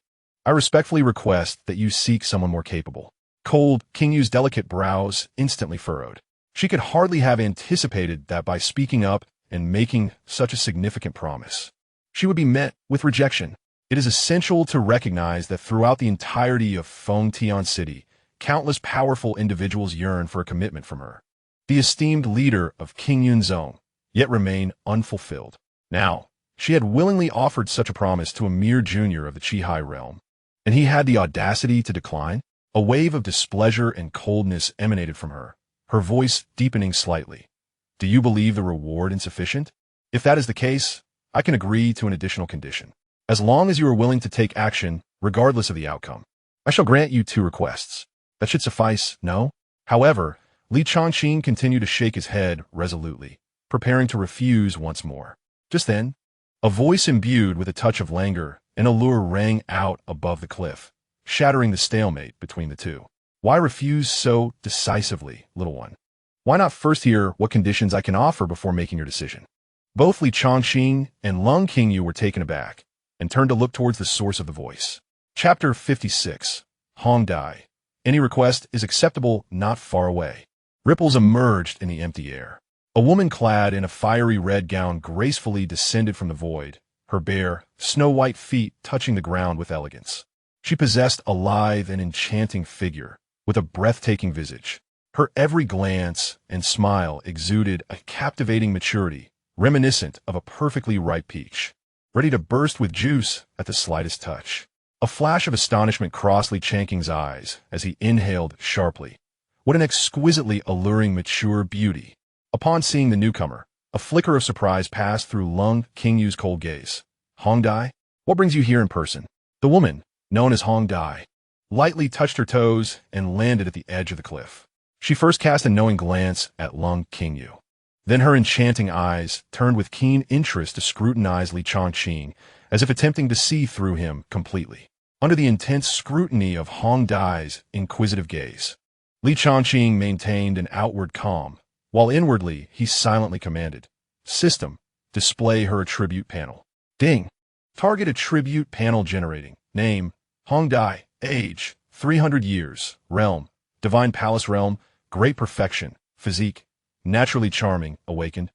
I respectfully request that you seek someone more capable. Cold King Yu's delicate brows instantly furrowed. She could hardly have anticipated that by speaking up and making such a significant promise, she would be met with rejection. It is essential to recognize that throughout the entirety of Feng Tian City, countless powerful individuals yearn for a commitment from her, the esteemed leader of King Yunzong, yet remain unfulfilled. Now, she had willingly offered such a promise to a mere junior of the Qi-Hai realm, and he had the audacity to decline? A wave of displeasure and coldness emanated from her, her voice deepening slightly. Do you believe the reward insufficient? If that is the case, I can agree to an additional condition. As long as you are willing to take action, regardless of the outcome, I shall grant you 2 requests. That should suffice, no? However, Changqing continued to shake his head resolutely, preparing to refuse once more. Just then, a voice imbued with a touch of languor and allure rang out above the cliff, shattering the stalemate between the two. Why refuse so decisively, little one? Why not first hear what conditions I can offer before making your decision? Both Changqing and Lung Qingyu were taken aback and turned to look towards the source of the voice. Chapter 56. Hong Dai. Any request is acceptable not far away. Ripples emerged in the empty air. A woman clad in a fiery red gown gracefully descended from the void, her bare, snow-white feet touching the ground with elegance. She possessed a lithe and enchanting figure, with a breathtaking visage. Her every glance and smile exuded a captivating maturity, reminiscent of a perfectly ripe peach, ready to burst with juice at the slightest touch. A flash of astonishment crossed Changqing's eyes as he inhaled sharply. What an exquisitely alluring mature beauty! Upon seeing the newcomer, A flicker of surprise passed through Lung Qingyu's cold gaze. Hong Dai? What brings you here in person? The woman, known as Hong Dai, lightly touched her toes and landed at the edge of the cliff. She first cast a knowing glance at Lung Qingyu. Then her enchanting eyes turned with keen interest to scrutinize Li Changqing, as if attempting to see through him completely. Under the intense scrutiny of Hong Dai's inquisitive gaze, Li Changqing maintained an outward calm, while inwardly he silently commanded, "System, display her attribute panel." Ding! Target attribute panel generating. Name, Hong Dai. Age, 300 years. Realm, Divine Palace Realm. Great perfection. Physique, naturally charming, awakened.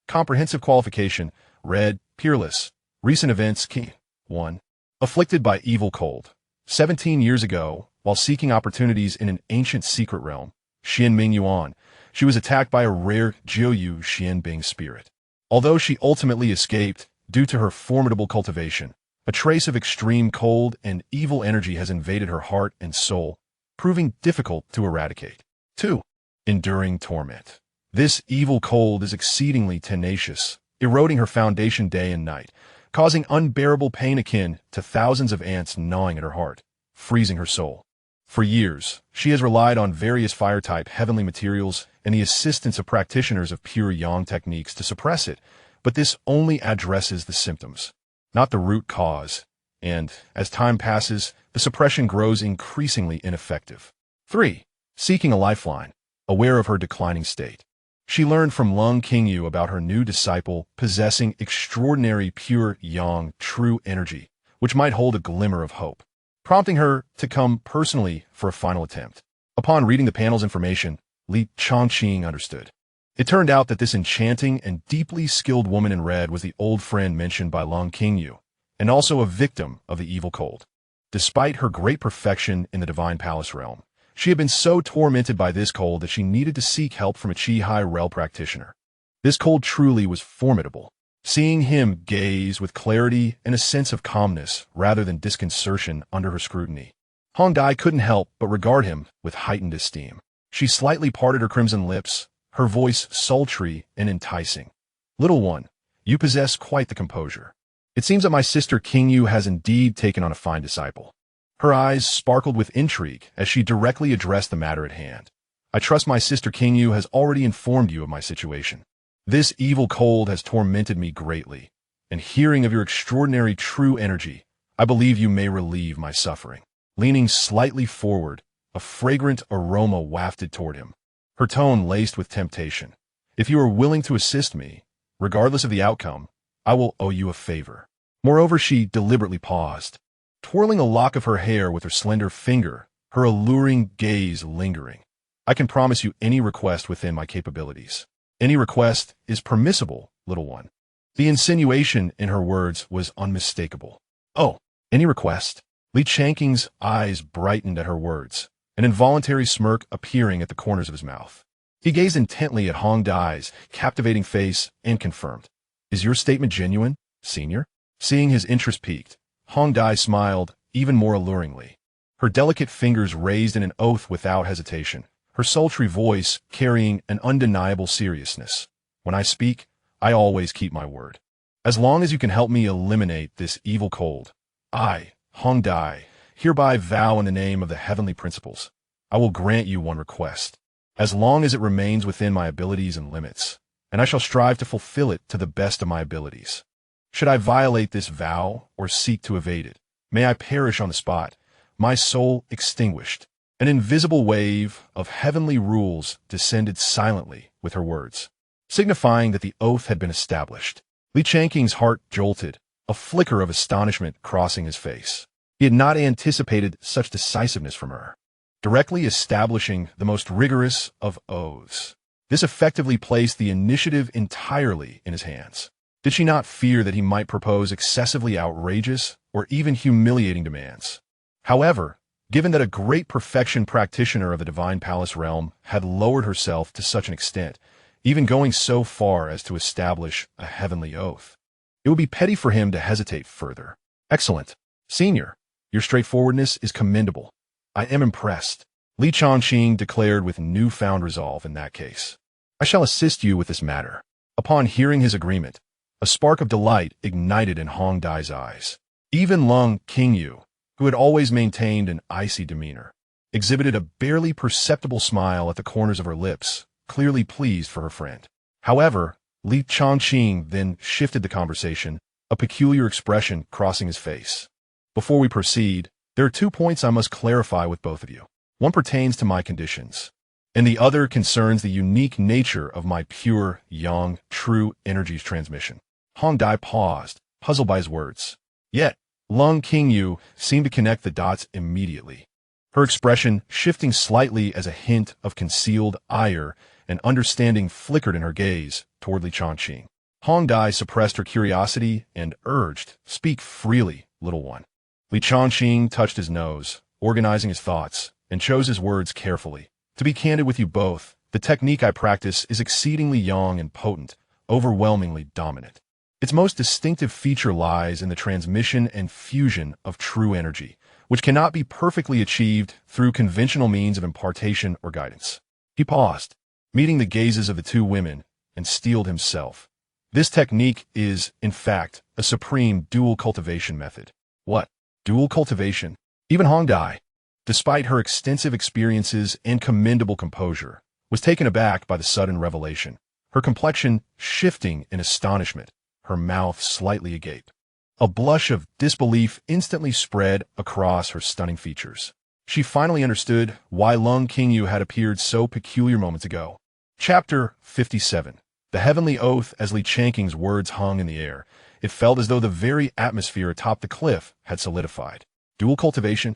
Comprehensive qualification, red, peerless. Recent events, key. 1. Afflicted by evil cold. 17 years ago, while seeking opportunities in an ancient secret realm, Xianming Yuan, she was attacked by a rare Jiuyu Xianbing spirit. Although she ultimately escaped due to her formidable cultivation, a trace of extreme cold and evil energy has invaded her heart and soul, proving difficult to eradicate. 2. Enduring torment. This evil cold is exceedingly tenacious, eroding her foundation day and night, causing unbearable pain akin to thousands of ants gnawing at her heart, freezing her soul. For years, she has relied on various fire-type heavenly materials and the assistance of practitioners of pure yang techniques to suppress it, but this only addresses the symptoms, not the root cause, and, as time passes, the suppression grows increasingly ineffective. 3. Seeking a lifeline, aware of her declining state. She learned from Lung Qingyu about her new disciple possessing extraordinary pure yang true energy, which might hold a glimmer of hope, prompting her to come personally for a final attempt. Upon reading the panel's information, Li Changqing understood. It turned out that this enchanting and deeply skilled woman in red was the old friend mentioned by Lung Qingyu, and also a victim of the evil cold. Despite her great perfection in the Divine Palace realm, she had been so tormented by this cold that she needed to seek help from a Chi-Hai Rel practitioner. This cold truly was formidable. Seeing him gaze with clarity and a sense of calmness rather than disconcertion under her scrutiny, Hong Dai couldn't help but regard him with heightened esteem. She slightly parted her crimson lips, her voice sultry and enticing. "Little one, you possess quite the composure. It seems that my sister Qingyu has indeed taken on a fine disciple." Her eyes sparkled with intrigue as she directly addressed the matter at hand. "I trust my sister Qingyu has already informed you of my situation. This evil cold has tormented me greatly, and hearing of your extraordinary true energy, I believe you may relieve my suffering." Leaning slightly forward, a fragrant aroma wafted toward him, her tone laced with temptation. "If you are willing to assist me, regardless of the outcome, I will owe you a favor." Moreover, she deliberately paused, twirling a lock of her hair with her slender finger, her alluring gaze lingering. "I can promise you any request within my capabilities. Any request is permissible, little one." The insinuation in her words was unmistakable. "Oh, any request?" Li Changqing's eyes brightened at her words, an involuntary smirk appearing at the corners of his mouth. He gazed intently at Hong Dai's captivating face and confirmed, "Is your statement genuine, senior?" Seeing his interest piqued, Hong Dai smiled even more alluringly, her delicate fingers raised in an oath without hesitation, her sultry voice carrying an undeniable seriousness. "When I speak, I always keep my word. As long as you can help me eliminate this evil cold, I, Hong Dai, hereby vow in the name of the heavenly principles, I will grant you one request, as long as it remains within my abilities and limits, and I shall strive to fulfill it to the best of my abilities. Should I violate this vow or seek to evade it, may I perish on the spot, my soul extinguished." An invisible wave of heavenly rules descended silently with her words, signifying that the oath had been established. Li Changqing's heart jolted, a flicker of astonishment crossing his face. He had not anticipated such decisiveness from her, directly establishing the most rigorous of oaths. This effectively placed the initiative entirely in his hands. Did she not fear that he might propose excessively outrageous or even humiliating demands? However, given that a great perfection practitioner of the Divine Palace realm had lowered herself to such an extent, even going so far as to establish a heavenly oath, it would be petty for him to hesitate further. "Excellent. Senior, your straightforwardness is commendable. I am impressed," Li Changqing declared with newfound resolve in that case. "I shall assist you with this matter. Upon hearing his agreement, a spark of delight ignited in Hong Dai's eyes. Even Lung Qingyu, who had always maintained an icy demeanor, exhibited a barely perceptible smile at the corners of her lips, clearly pleased for her friend. However, Li Changqing then shifted the conversation, a peculiar expression crossing his face. Before we proceed, there are 2 points I must clarify with both of you. One pertains to my conditions, and the other concerns the unique nature of my pure, yang, true energies transmission. Hong Dai paused, puzzled by his words. Yet, Lung Qingyu seemed to connect the dots immediately, her expression shifting slightly as a hint of concealed ire and understanding flickered in her gaze toward Li Changqing. Hong Dai suppressed her curiosity and urged, "Speak freely, little one." Li Changqing touched his nose, organizing his thoughts, and chose his words carefully. To be candid with you both, the technique I practice is exceedingly yang and potent, overwhelmingly dominant. Its most distinctive feature lies in the transmission and fusion of true energy, which cannot be perfectly achieved through conventional means of impartation or guidance. He paused, meeting the gazes of the 2 women, and steeled himself. This technique is, in fact, a supreme dual cultivation method. What? Dual cultivation? Even Hong Dai, despite her extensive experiences and commendable composure, was taken aback by the sudden revelation, her complexion shifting in astonishment, her mouth slightly agape. A blush of disbelief instantly spread across her stunning features. She finally understood why Lung Qingyu had appeared so peculiar moments ago. Chapter 57. The heavenly oath. As Li Changqing's words hung in the air, it felt as though the very atmosphere atop the cliff had solidified. Dual cultivation?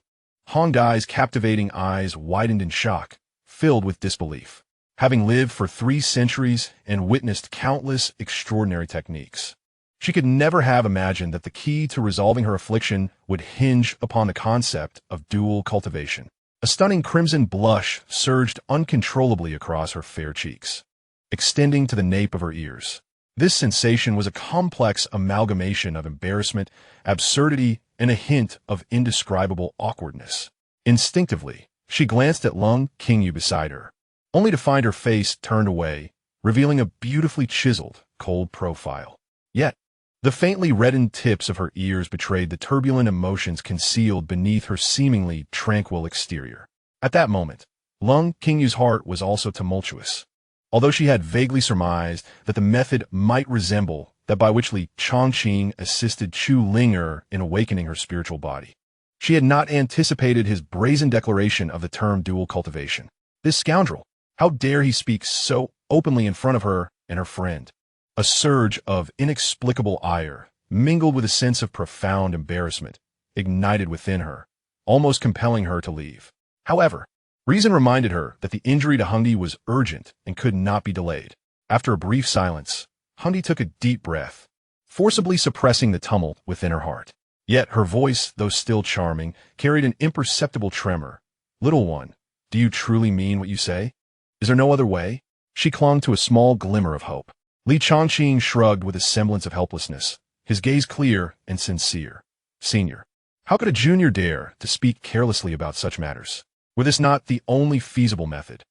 Hong Dai's captivating eyes widened in shock, filled with disbelief. Having lived for 3 centuries and witnessed countless extraordinary techniques, she could never have imagined that the key to resolving her affliction would hinge upon the concept of dual cultivation. A stunning crimson blush surged uncontrollably across her fair cheeks, extending to the nape of her ears. This sensation was a complex amalgamation of embarrassment, absurdity, and a hint of indescribable awkwardness. Instinctively, she glanced at Lung Qingyu beside her, only to find her face turned away, revealing a beautifully chiseled, cold profile. Yet, the faintly reddened tips of her ears betrayed the turbulent emotions concealed beneath her seemingly tranquil exterior. At that moment, Lung Qingyu's heart was also tumultuous. Although she had vaguely surmised that the method might resemble that by which Li Changqing assisted Chu Linger in awakening her spiritual body, she had not anticipated his brazen declaration of the term dual cultivation. This scoundrel! How dare he speak so openly in front of her and her friend? A surge of inexplicable ire, mingled with a sense of profound embarrassment, ignited within her, almost compelling her to leave. However, reason reminded her that the injury to Hongdi was urgent and could not be delayed. After a brief silence, Hongdi took a deep breath, forcibly suppressing the tumult within her heart. Yet her voice, though still charming, carried an imperceptible tremor. "Little one, do you truly mean what you say? Is there no other way?" She clung to a small glimmer of hope. Li Changqing shrugged with a semblance of helplessness, his gaze clear and sincere. "Senior, how could a junior dare to speak carelessly about such matters? Were this not the only feasible method?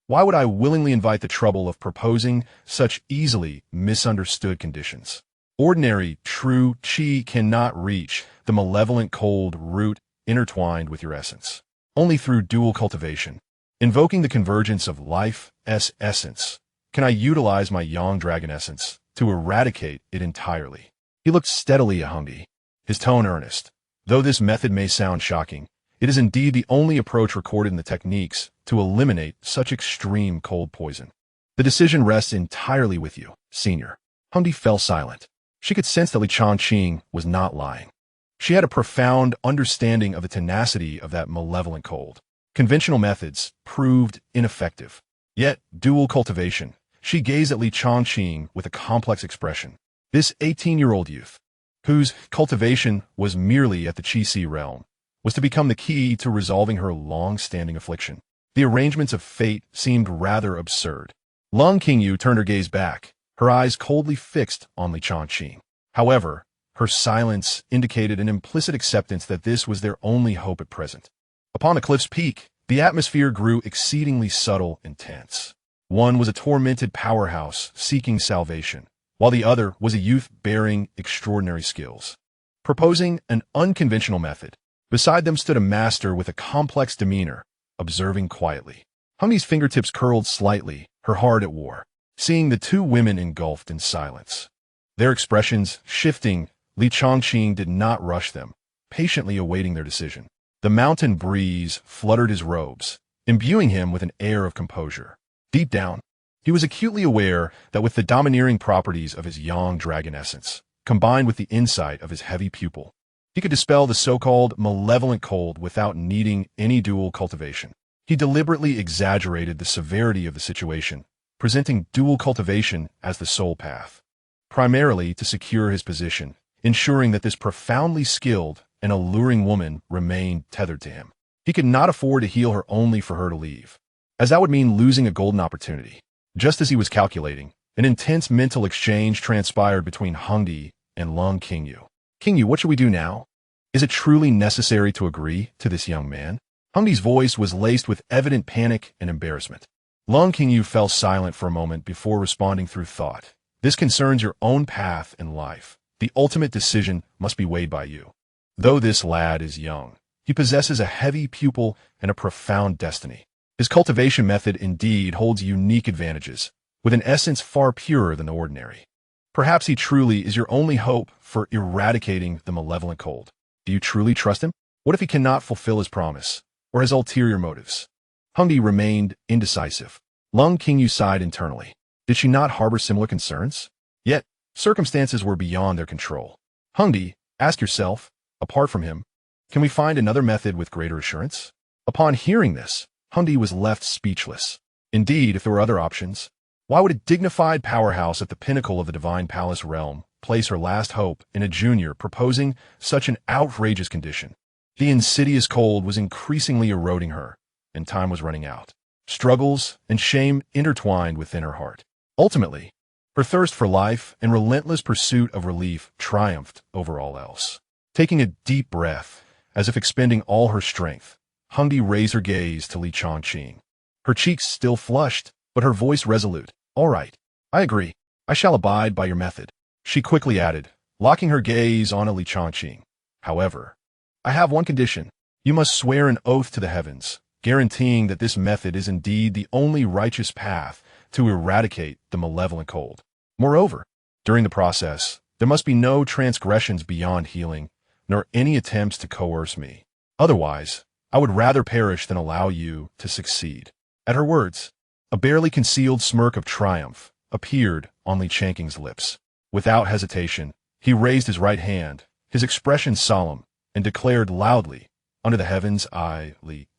Why would I willingly invite the trouble of proposing such easily misunderstood conditions? Ordinary, true qi cannot reach the malevolent cold root intertwined with your essence. Only through dual cultivation, invoking the convergence of life's essence, can I utilize my yang dragon essence to eradicate it entirely." He looked steadily at Hongdi, his tone earnest. Though this method may sound shocking, it is indeed the only approach recorded in the techniques to eliminate such extreme cold poison. The decision rests entirely with you, senior. Hongdi fell silent. She could sense that Li Changqing was not lying. She had a profound understanding of the tenacity of that malevolent cold. Conventional methods proved ineffective. Yet, dual cultivation. She gazed at Li Changqing with a complex expression. This 18-year-old youth, whose cultivation was merely at the Qi realm, was to become the key to resolving her long-standing affliction. The arrangements of fate seemed rather absurd. Lung Qingyu turned her gaze back, her eyes coldly fixed on Li Changqing. However, her silence indicated an implicit acceptance that this was their only hope at present. Upon the cliff's peak, the atmosphere grew exceedingly subtle and tense. One was a tormented powerhouse seeking salvation, while the other was a youth bearing extraordinary skills, proposing an unconventional method. Beside them stood a master with a complex demeanor, observing quietly. Hengdi's fingertips curled slightly, her heart at war, seeing the two women engulfed in silence. Their expressions shifting, Changqing did not rush them, patiently awaiting their decision. The mountain breeze fluttered his robes, imbuing him with an air of composure. Deep down, he was acutely aware that with the domineering properties of his yang dragon essence, combined with the insight of his heavy pupil, he could dispel the so-called malevolent cold without needing any dual cultivation. He deliberately exaggerated the severity of the situation, presenting dual cultivation as the sole path, primarily to secure his position, ensuring that this profoundly skilled and alluring woman remained tethered to him. He could not afford to heal her only for her to leave, as that would mean losing a golden opportunity. Just as he was calculating, an intense mental exchange transpired between Hengdi and Qingyu. Qingyu, what should we do now? Is it truly necessary to agree to this young man? Hengdi's voice was laced with evident panic and embarrassment. Qingyu fell silent for a moment before responding through thought. This concerns your own path in life. The ultimate decision must be weighed by you. Though this lad is young, he possesses a heavy pupil and a profound destiny. His cultivation method indeed holds unique advantages, with an essence far purer than the ordinary. Perhaps he truly is your only hope for eradicating the malevolent cold. Do you truly trust him? What if he cannot fulfill his promise, or has ulterior motives? Hengdi remained indecisive. Qingyu sighed internally. Did she not harbor similar concerns? Yet, circumstances were beyond their control. Hengdi, ask yourself, apart from him, can we find another method with greater assurance? Upon hearing this, Hengdi was left speechless. Indeed, if there were other options, why would a dignified powerhouse at the pinnacle of the divine palace realm place her last hope in a junior proposing such an outrageous condition? The insidious cold was increasingly eroding her, and time was running out. Struggles and shame intertwined within her heart. Ultimately, her thirst for life and relentless pursuit of relief triumphed over all else. Taking a deep breath, as if expending all her strength, Hengdi raised her gaze to Changqing. Her cheeks still flushed, but her voice resolute. All right, I agree. I shall abide by your method. She quickly added, locking her gaze on Changqing. However, I have one condition. You must swear an oath to the heavens, guaranteeing that this method is indeed the only righteous path to eradicate the malevolent cold. Moreover, during the process, there must be no transgressions beyond healing, nor any attempts to coerce me. Otherwise, I would rather perish than allow you to succeed. At her words, a barely concealed smirk of triumph appeared on Changqing's lips. Without hesitation, he raised his right hand, his expression solemn, and declared loudly, under the heavens I,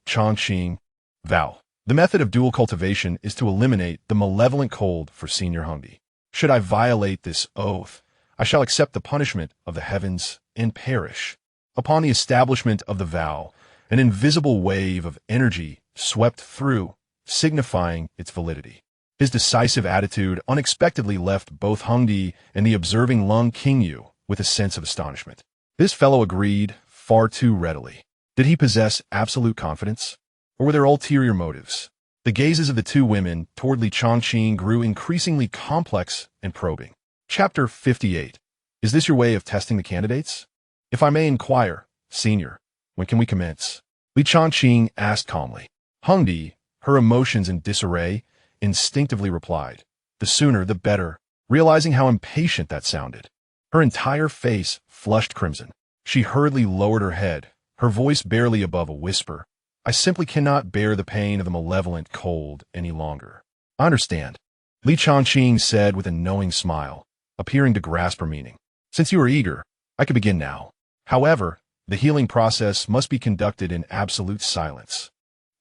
Changqing, vow. The method of dual cultivation is to eliminate the malevolent cold for Senior Hengdi. Should I violate this oath, I shall accept the punishment of the heavens and perish. Upon the establishment of the vow, an invisible wave of energy swept through, signifying its validity. His decisive attitude unexpectedly left both Hengdi and the observing Qingyu with a sense of astonishment. This fellow agreed far too readily. Did he possess absolute confidence? Or were there ulterior motives? The gazes of the two women toward Changqing grew increasingly complex and probing. Chapter 58. Is this your way of testing the candidates? If I may inquire, Senior, when can we commence? Changqing asked calmly. Hengdi, her emotions in disarray, instinctively replied, the sooner the better, realizing how impatient that sounded. Her entire face flushed crimson. She hurriedly lowered her head, her voice barely above a whisper. I simply cannot bear the pain of the malevolent cold any longer. I understand, Changqing said with a knowing smile, appearing to grasp her meaning. Since you are eager, I can begin now. However, the healing process must be conducted in absolute silence,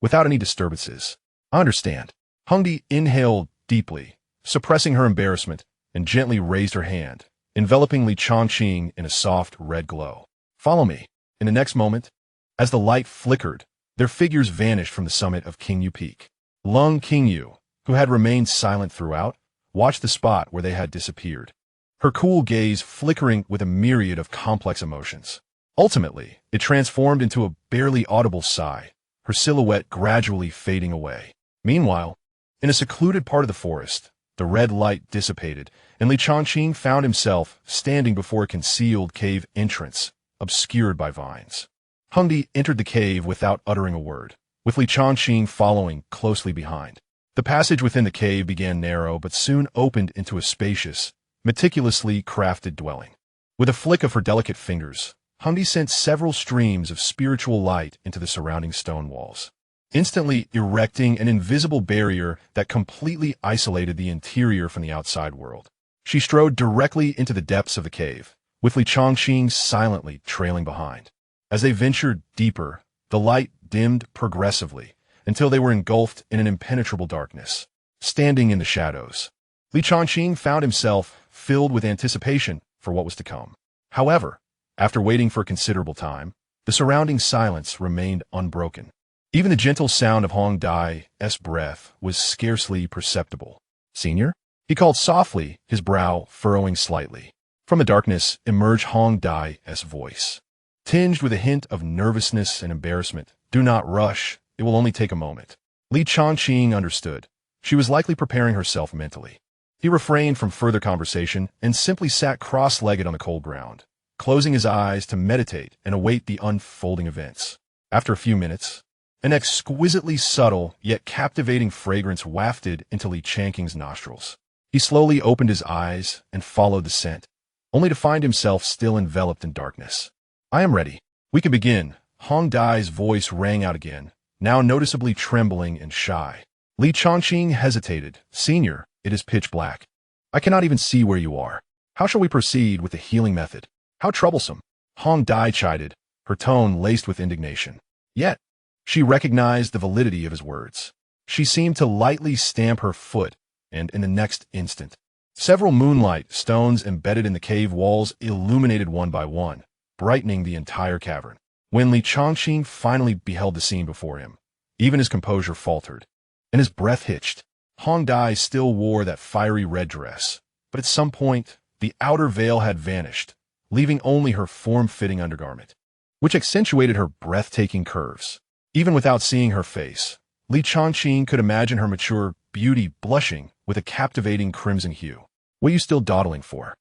without any disturbances. I understand. Hengdi inhaled deeply, suppressing her embarrassment, and gently raised her hand, enveloping Changqing in a soft red glow. Follow me. In the next moment, as the light flickered, their figures vanished from the summit of Qingyu Peak. Qingyu, who had remained silent throughout, watched the spot where they had disappeared, her cool gaze flickering with a myriad of complex emotions. Ultimately, it transformed into a barely audible sigh, her silhouette gradually fading away. Meanwhile, In a secluded part of the forest, the red light dissipated, and Changqing found himself standing before a concealed cave entrance, obscured by vines. Hengdi entered the cave without uttering a word, with Changqing following closely behind. The passage within the cave began narrow but soon opened into a spacious, meticulously crafted dwelling. With a flick of her delicate fingers, Hengdi sent several streams of spiritual light into the surrounding stone walls, instantly erecting an invisible barrier that completely isolated the interior from the outside world. She strode directly into the depths of the cave, with Changqing silently trailing behind. As they ventured deeper, the light dimmed progressively until they were engulfed in an impenetrable darkness. Standing in the shadows, Changqing found himself filled with anticipation for what was to come. However, after waiting for a considerable time, the surrounding silence remained unbroken. Even the gentle sound of Hengdi's breath was scarcely perceptible. "Senior?" he called softly, his brow furrowing slightly. From the darkness emerged Hengdi's voice, tinged with a hint of nervousness and embarrassment. "Do not rush. It will only take a moment." Changqing understood. She was likely preparing herself mentally. He refrained from further conversation and simply sat cross-legged on the cold ground, closing his eyes to meditate and await the unfolding events. After a few minutes, an exquisitely subtle yet captivating fragrance wafted into Changqing's nostrils. He slowly opened his eyes and followed the scent, only to find himself still enveloped in darkness. "I am ready. We can begin." Hengdi's voice rang out again, now noticeably trembling and shy. Changqing hesitated. "Senior, it is pitch black. I cannot even see where you are. How shall we proceed with the healing method? How troublesome." Hengdi chided, her tone laced with indignation. Yet, she recognized the validity of his words. She seemed to lightly stamp her foot, and in the next instant, several moonlight stones embedded in the cave walls illuminated one by one, brightening the entire cavern. When Changqing finally beheld the scene before him, even his composure faltered, and his breath hitched. Hengdi still wore that fiery red dress, but at some point, the outer veil had vanished, leaving only her form-fitting undergarment, which accentuated her breathtaking curves. Even without seeing her face, Changqing could imagine her mature beauty blushing with a captivating crimson hue. "What are you still dawdling for?"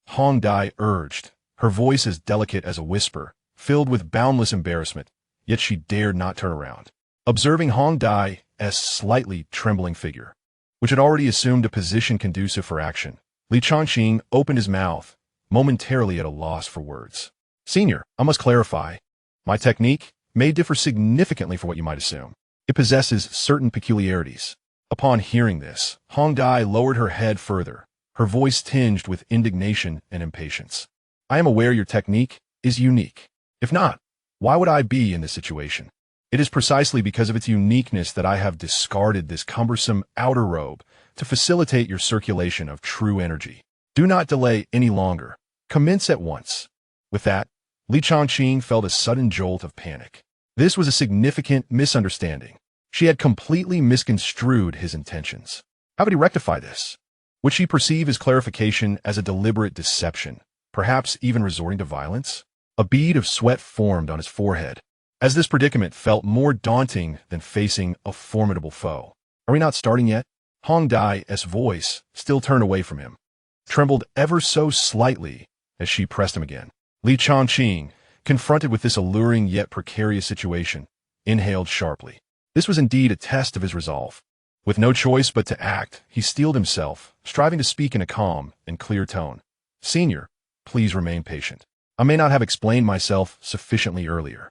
Hengdi urged, her voice as delicate as a whisper, filled with boundless embarrassment, yet she dared not turn around. Observing Hengdi's slightly trembling figure, which had already assumed a position conducive for action, Changqing opened his mouth, momentarily at a loss for words. "Senior, I must clarify. My technique may differ significantly from what you might assume. It possesses certain peculiarities." Upon hearing this, Hengdi lowered her head further, her voice tinged with indignation and impatience. "I am aware your technique is unique. If not, why would I be in this situation? It is precisely because of its uniqueness that I have discarded this cumbersome outer robe to facilitate your circulation of true energy. Do not delay any longer. Commence at once." With that, Changqing felt a sudden jolt of panic. This was a significant misunderstanding. She had completely misconstrued his intentions. How would he rectify this? Would she perceive his clarification as a deliberate deception, perhaps even resorting to violence? A bead of sweat formed on his forehead, as this predicament felt more daunting than facing a formidable foe. "Are we not starting yet?" Hengdi's voice, still turned away from him, trembled ever so slightly as she pressed him again. Changqing, confronted with this alluring yet precarious situation, inhaled sharply. This was indeed a test of his resolve. With no choice but to act, he steeled himself, striving to speak in a calm and clear tone. "Senior, please remain patient. I may not have explained myself sufficiently earlier."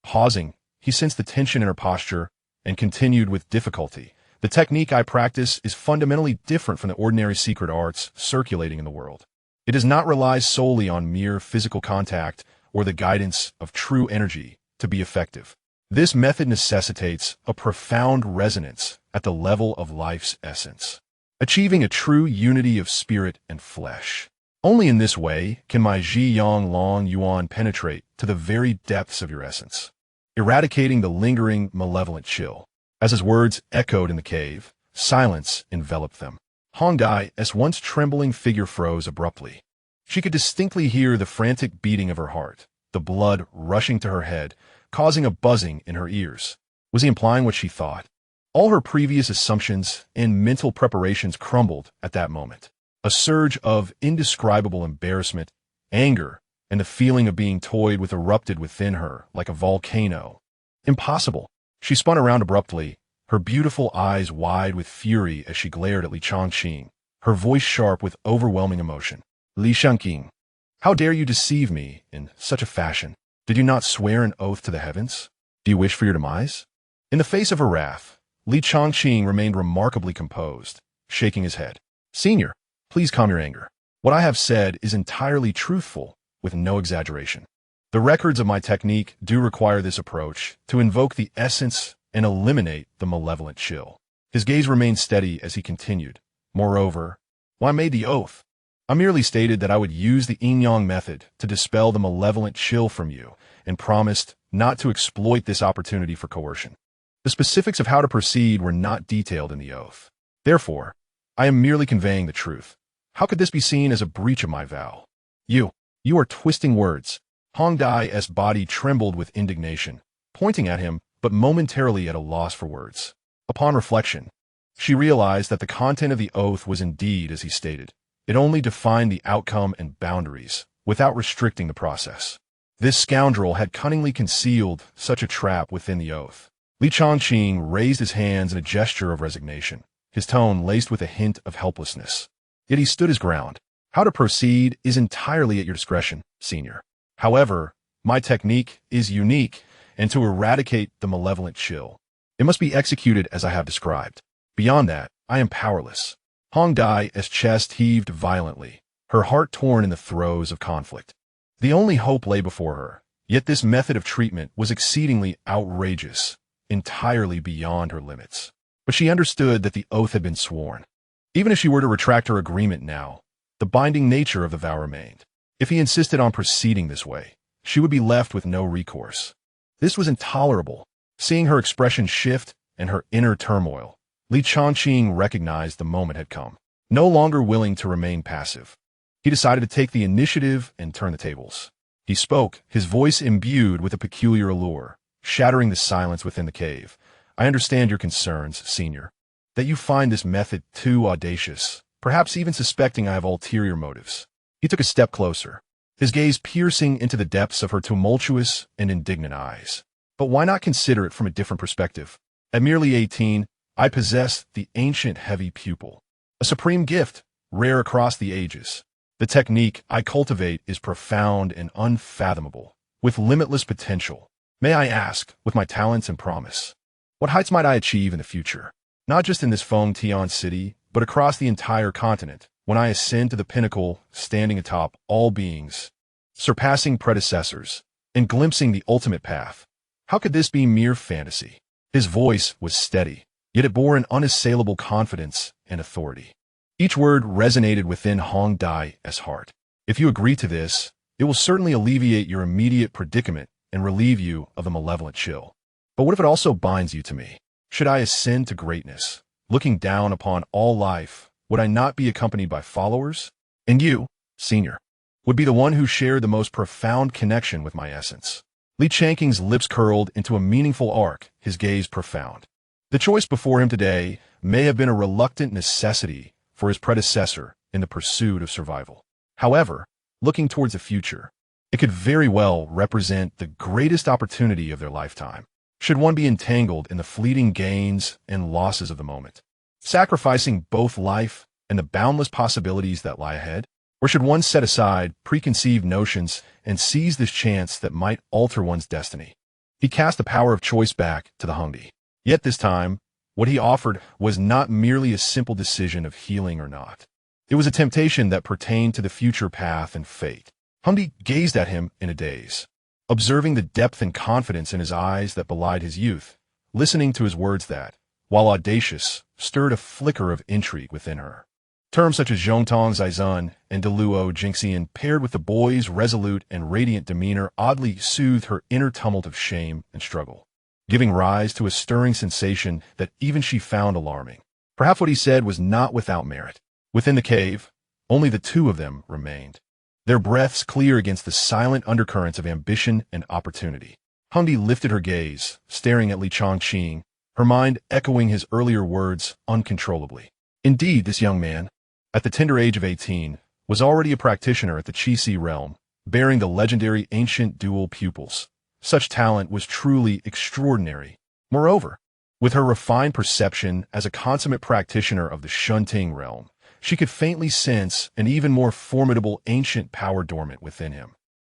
Pausing, he sensed the tension in her posture and continued with difficulty. "The technique I practice is fundamentally different from the ordinary secret arts circulating in the world. It does not rely solely on mere physical contact or the guidance of true energy to be effective. This method necessitates a profound resonance at the level of life's essence, achieving a true unity of spirit and flesh. Only in this way can my Zhi Yang Long Yuan penetrate to the very depths of your essence, eradicating the lingering, malevolent chill." As his words echoed in the cave, silence enveloped them. Hengdi's once trembling figure froze abruptly. She could distinctly hear the frantic beating of her heart, the blood rushing to her head, causing a buzzing in her ears. Was he implying what she thought? All her previous assumptions and mental preparations crumbled at that moment. A surge of indescribable embarrassment, anger, and the feeling of being toyed with erupted within her like a volcano. Impossible. She spun around abruptly, her beautiful eyes wide with fury as she glared at Changqing, her voice sharp with overwhelming emotion. Changqing, how dare you deceive me in such a fashion? Did you not swear an oath to the heavens? Do you wish for your demise? In the face of her wrath, Changqing remained remarkably composed, shaking his head. Senior, please calm your anger. What I have said is entirely truthful, with no exaggeration. The records of my technique do require this approach to invoke the essence and eliminate the malevolent chill. His gaze remained steady as he continued. Moreover, when I made the oath, I merely stated that I would use the yin-yang method to dispel the malevolent chill from you and promised not to exploit this opportunity for coercion. The specifics of how to proceed were not detailed in the oath. Therefore, I am merely conveying the truth. How could this be seen as a breach of my vow? You are twisting words. Hong Dai's body trembled with indignation, pointing at him, but momentarily at a loss for words. Upon reflection, she realized that the content of the oath was indeed as he stated. It only defined the outcome and boundaries, without restricting the process. This scoundrel had cunningly concealed such a trap within the oath. Changqing raised his hands in a gesture of resignation, his tone laced with a hint of helplessness. Yet he stood his ground. How to proceed is entirely at your discretion, Senior. However, my technique is unique, and to eradicate the malevolent chill, it must be executed as I have described. Beyond that, I am powerless. Hong Dai's chest heaved violently, her heart torn in the throes of conflict. The only hope lay before her, yet this method of treatment was exceedingly outrageous, entirely beyond her limits. But she understood that the oath had been sworn. Even if she were to retract her agreement now, the binding nature of the vow remained. If he insisted on proceeding this way, she would be left with no recourse. This was intolerable. Seeing her expression shift and her inner turmoil, Changqing recognized the moment had come. No longer willing to remain passive, he decided to take the initiative and turn the tables. He spoke, his voice imbued with a peculiar allure, shattering the silence within the cave. I understand your concerns, Senior, that you find this method too audacious, perhaps even suspecting I have ulterior motives. He took a step closer, his gaze piercing into the depths of her tumultuous and indignant eyes. But why not consider it from a different perspective? At merely 18, I possess the ancient heavy pupil, a supreme gift, rare across the ages. The technique I cultivate is profound and unfathomable, with limitless potential. May I ask, with my talents and promise, what heights might I achieve in the future? Not just in this Feng Tian city, but across the entire continent, when I ascend to the pinnacle, standing atop all beings, surpassing predecessors, and glimpsing the ultimate path. How could this be mere fantasy? His voice was steady, yet it bore an unassailable confidence and authority. Each word resonated within Hong Dai's heart. If you agree to this, it will certainly alleviate your immediate predicament and relieve you of the malevolent chill. But what if it also binds you to me? Should I ascend to greatness, looking down upon all life, would I not be accompanied by followers? And you, Senior, would be the one who shared the most profound connection with my essence. Changqing's lips curled into a meaningful arc, his gaze profound. The choice before him today may have been a reluctant necessity for his predecessor in the pursuit of survival. However, looking towards the future, it could very well represent the greatest opportunity of their lifetime, should one be entangled in the fleeting gains and losses of the moment, sacrificing both life and the boundless possibilities that lie ahead. Or should one set aside preconceived notions and seize this chance that might alter one's destiny? He cast the power of choice back to the Hongdi. Yet this time, what he offered was not merely a simple decision of healing or not. It was a temptation that pertained to the future path and fate. Hongdi gazed at him in a daze, observing the depth and confidence in his eyes that belied his youth, listening to his words that, while audacious, stirred a flicker of intrigue within her. Terms such as Zhongtong Zaizun and Deluo Jingxian, paired with the boy's resolute and radiant demeanor, oddly soothed her inner tumult of shame and struggle, giving rise to a stirring sensation that even she found alarming. Perhaps what he said was not without merit. Within the cave, only the two of them remained, their breaths clear against the silent undercurrents of ambition and opportunity. Hongdi lifted her gaze, staring at Changqing, her mind echoing his earlier words uncontrollably. Indeed, this young man, at the tender age of 18, was already a practitioner at the Qi realm, bearing the legendary ancient dual pupils. Such talent was truly extraordinary. Moreover, with her refined perception as a consummate practitioner of the Changqing realm, she could faintly sense an even more formidable ancient power dormant within him,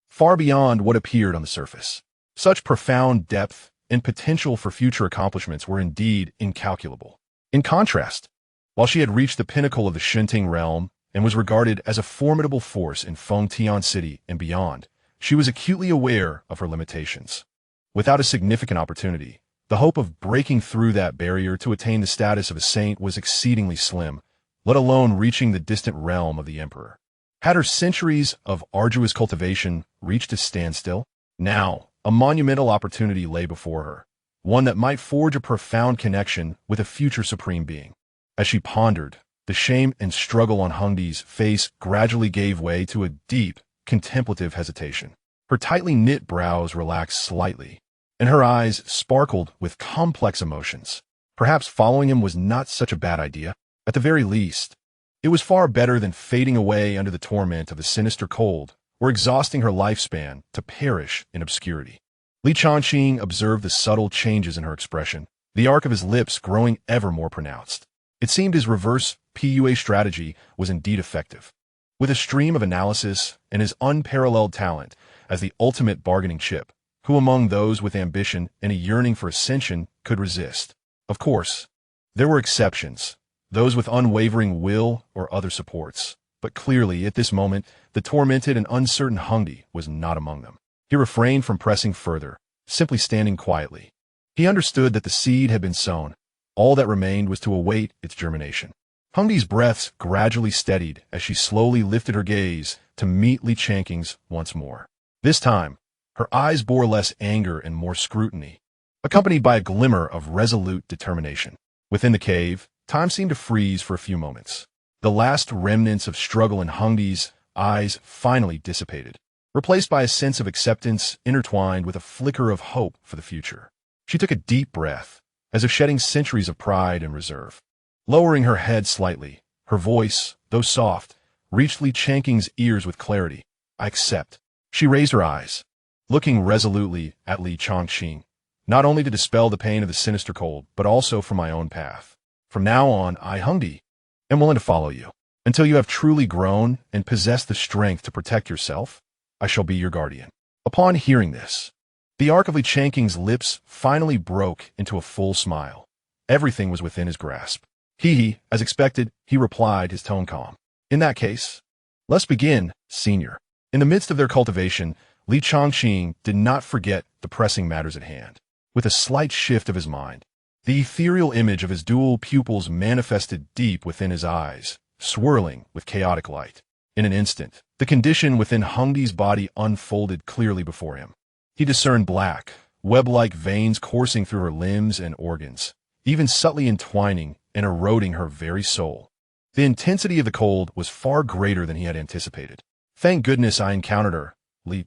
far beyond what appeared on the surface. Such profound depth and potential for future accomplishments were indeed incalculable. In contrast, while she had reached the pinnacle of the Changqing realm and was regarded as a formidable force in Fengtian City and beyond, she was acutely aware of her limitations. Without a significant opportunity, the hope of breaking through that barrier to attain the status of a saint was exceedingly slim, let alone reaching the distant realm of the emperor. Had her centuries of arduous cultivation reached a standstill? Now, a monumental opportunity lay before her, one that might forge a profound connection with a future supreme being. As she pondered, the shame and struggle on Hengdi's face gradually gave way to a deep, contemplative hesitation. Her tightly knit brows relaxed slightly, and her eyes sparkled with complex emotions. Perhaps following him was not such a bad idea. At the very least, it was far better than fading away under the torment of a sinister cold or exhausting her lifespan to perish in obscurity. Changqing observed the subtle changes in her expression, the arc of his lips growing ever more pronounced. It seemed his reverse PUA strategy was indeed effective. With a stream of analysis and his unparalleled talent as the ultimate bargaining chip, who among those with ambition and a yearning for ascension could resist? Of course, there were exceptions, those with unwavering will or other supports. But clearly, at this moment, the tormented and uncertain Hengdi was not among them. He refrained from pressing further, simply standing quietly. He understood that the seed had been sown. All that remained was to await its germination. Hengdi's breaths gradually steadied as she slowly lifted her gaze to meet Changqing's once more. This time, her eyes bore less anger and more scrutiny, accompanied by a glimmer of resolute determination. Within the cave, time seemed to freeze for a few moments. The last remnants of struggle in Hengdi's eyes finally dissipated, replaced by a sense of acceptance intertwined with a flicker of hope for the future. She took a deep breath, as if shedding centuries of pride and reserve. Lowering her head slightly, her voice, though soft, reached Changqing's ears with clarity. "I accept." She raised her eyes, looking resolutely at Changqing, not only to dispel the pain of the sinister cold, but also for my own path. From now on, I, Hengdi, am willing to follow you. Until you have truly grown and possess the strength to protect yourself, I shall be your guardian. Upon hearing this, the arc of Changqing's lips finally broke into a full smile. Everything was within his grasp. As expected, he replied, his tone calm. "In that case, let's begin, senior." In the midst of their cultivation, Changqing did not forget the pressing matters at hand. With a slight shift of his mind, the ethereal image of his dual pupils manifested deep within his eyes, swirling with chaotic light. In an instant, the condition within Hengdi's body unfolded clearly before him. He discerned black, web-like veins coursing through her limbs and organs, even subtly entwining and eroding her very soul. The intensity of the cold was far greater than he had anticipated. "Thank goodness I encountered her,"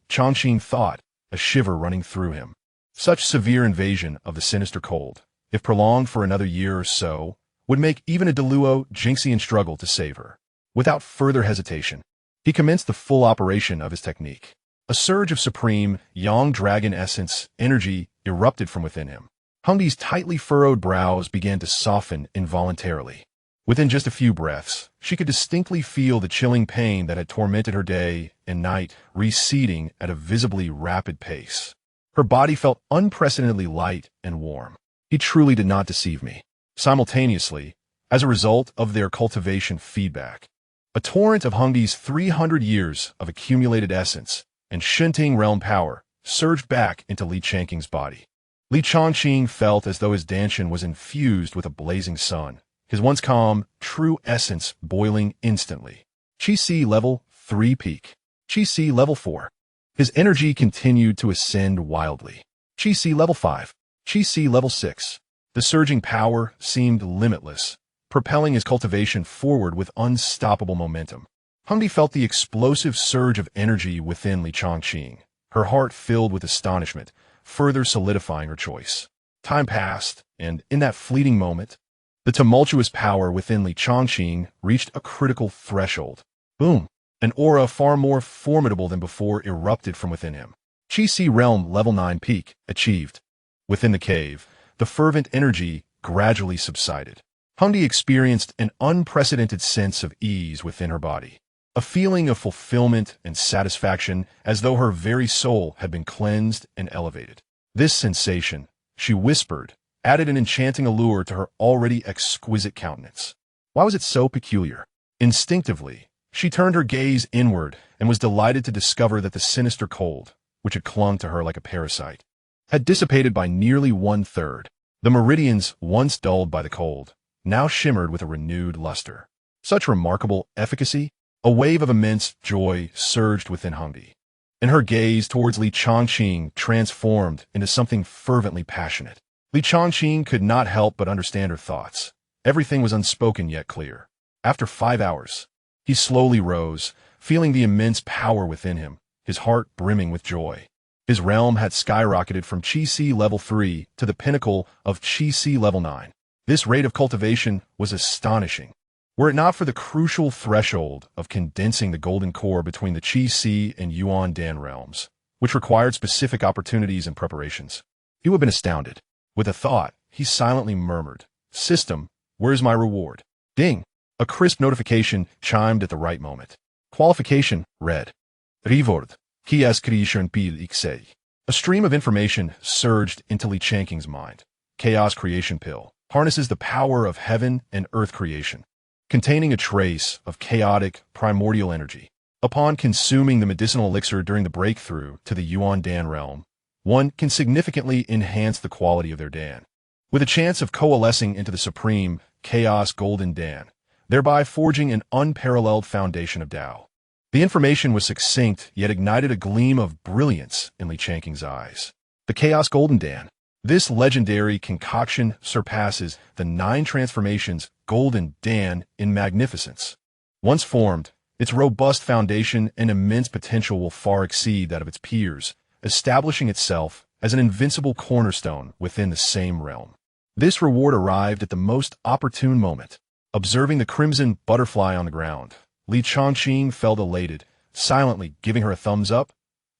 Changqing thought, a shiver running through him. Such severe invasion of the sinister cold, if prolonged for another year or so, would make even a Xianxian struggle to save her. Without further hesitation, he commenced the full operation of his technique. A surge of supreme, yang dragon essence energy erupted from within him. Hengdi's tightly furrowed brows began to soften involuntarily. Within just a few breaths, she could distinctly feel the chilling pain that had tormented her day and night receding at a visibly rapid pace. Her body felt unprecedentedly light and warm. He truly did not deceive me. Simultaneously, as a result of their cultivation feedback, a torrent of Hengdi's 300 years of accumulated essence and Changqing realm power surged back into Changqing's body. Changqing felt as though his Danshan was infused with a blazing sun, his once calm, true essence boiling instantly. Qi level 3 peak. Qi level 4. His energy continued to ascend wildly. Qi level 5. Qi level 6. The surging power seemed limitless, propelling his cultivation forward with unstoppable momentum. Hengdi felt the explosive surge of energy within Changqing, her heart filled with astonishment, further solidifying her choice. Time passed, and in that fleeting moment, the tumultuous power within Li Changqing reached a critical threshold. Boom! An aura far more formidable than before erupted from within him. Qi Realm Level 9 Peak achieved. Within the cave, the fervent energy gradually subsided. Hundi experienced an unprecedented sense of ease within her body, a feeling of fulfillment and satisfaction as though her very soul had been cleansed and elevated. This sensation, she whispered, added an enchanting allure to her already exquisite countenance. Why was it so peculiar? Instinctively, she turned her gaze inward and was delighted to discover that the sinister cold, which had clung to her like a parasite, had dissipated by nearly 1/3. The meridians, once dulled by the cold, now shimmered with a renewed luster. Such remarkable efficacy! A wave of immense joy surged within Hundi, and her gaze towards Li Changqing transformed into something fervently passionate. Li Changqing could not help but understand her thoughts. Everything was unspoken yet clear. After 5 hours, he slowly rose, feeling the immense power within him, his heart brimming with joy. His realm had skyrocketed from Qi Level 3 to the pinnacle of Qi Level 9. This rate of cultivation was astonishing. Were it not for the crucial threshold of condensing the golden core between the Qi and Yuan Dan realms, which required specific opportunities and preparations, he would have been astounded. With a thought, he silently murmured, "System, where's my reward?" Ding! A crisp notification chimed at the right moment. Qualification read, "Reward, qui est creation pile xi." A stream of information surged into Li Changqing's mind. Chaos Creation Pill harnesses the power of heaven and earth creation, containing a trace of chaotic, primordial energy. Upon consuming the medicinal elixir during the breakthrough to the Yuan Dan realm, one can significantly enhance the quality of their Dan, with a chance of coalescing into the supreme Chaos Golden Dan, thereby forging an unparalleled foundation of Tao. The information was succinct, yet ignited a gleam of brilliance in Li Changqing's eyes. The Chaos Golden Dan. This legendary concoction surpasses the 9 transformations Golden Dan in magnificence. Once formed, its robust foundation and immense potential will far exceed that of its peers, establishing itself as an invincible cornerstone within the same realm. This reward arrived at the most opportune moment. Observing the crimson butterfly on the ground, Li Changqing felt elated, silently giving her a thumbs up.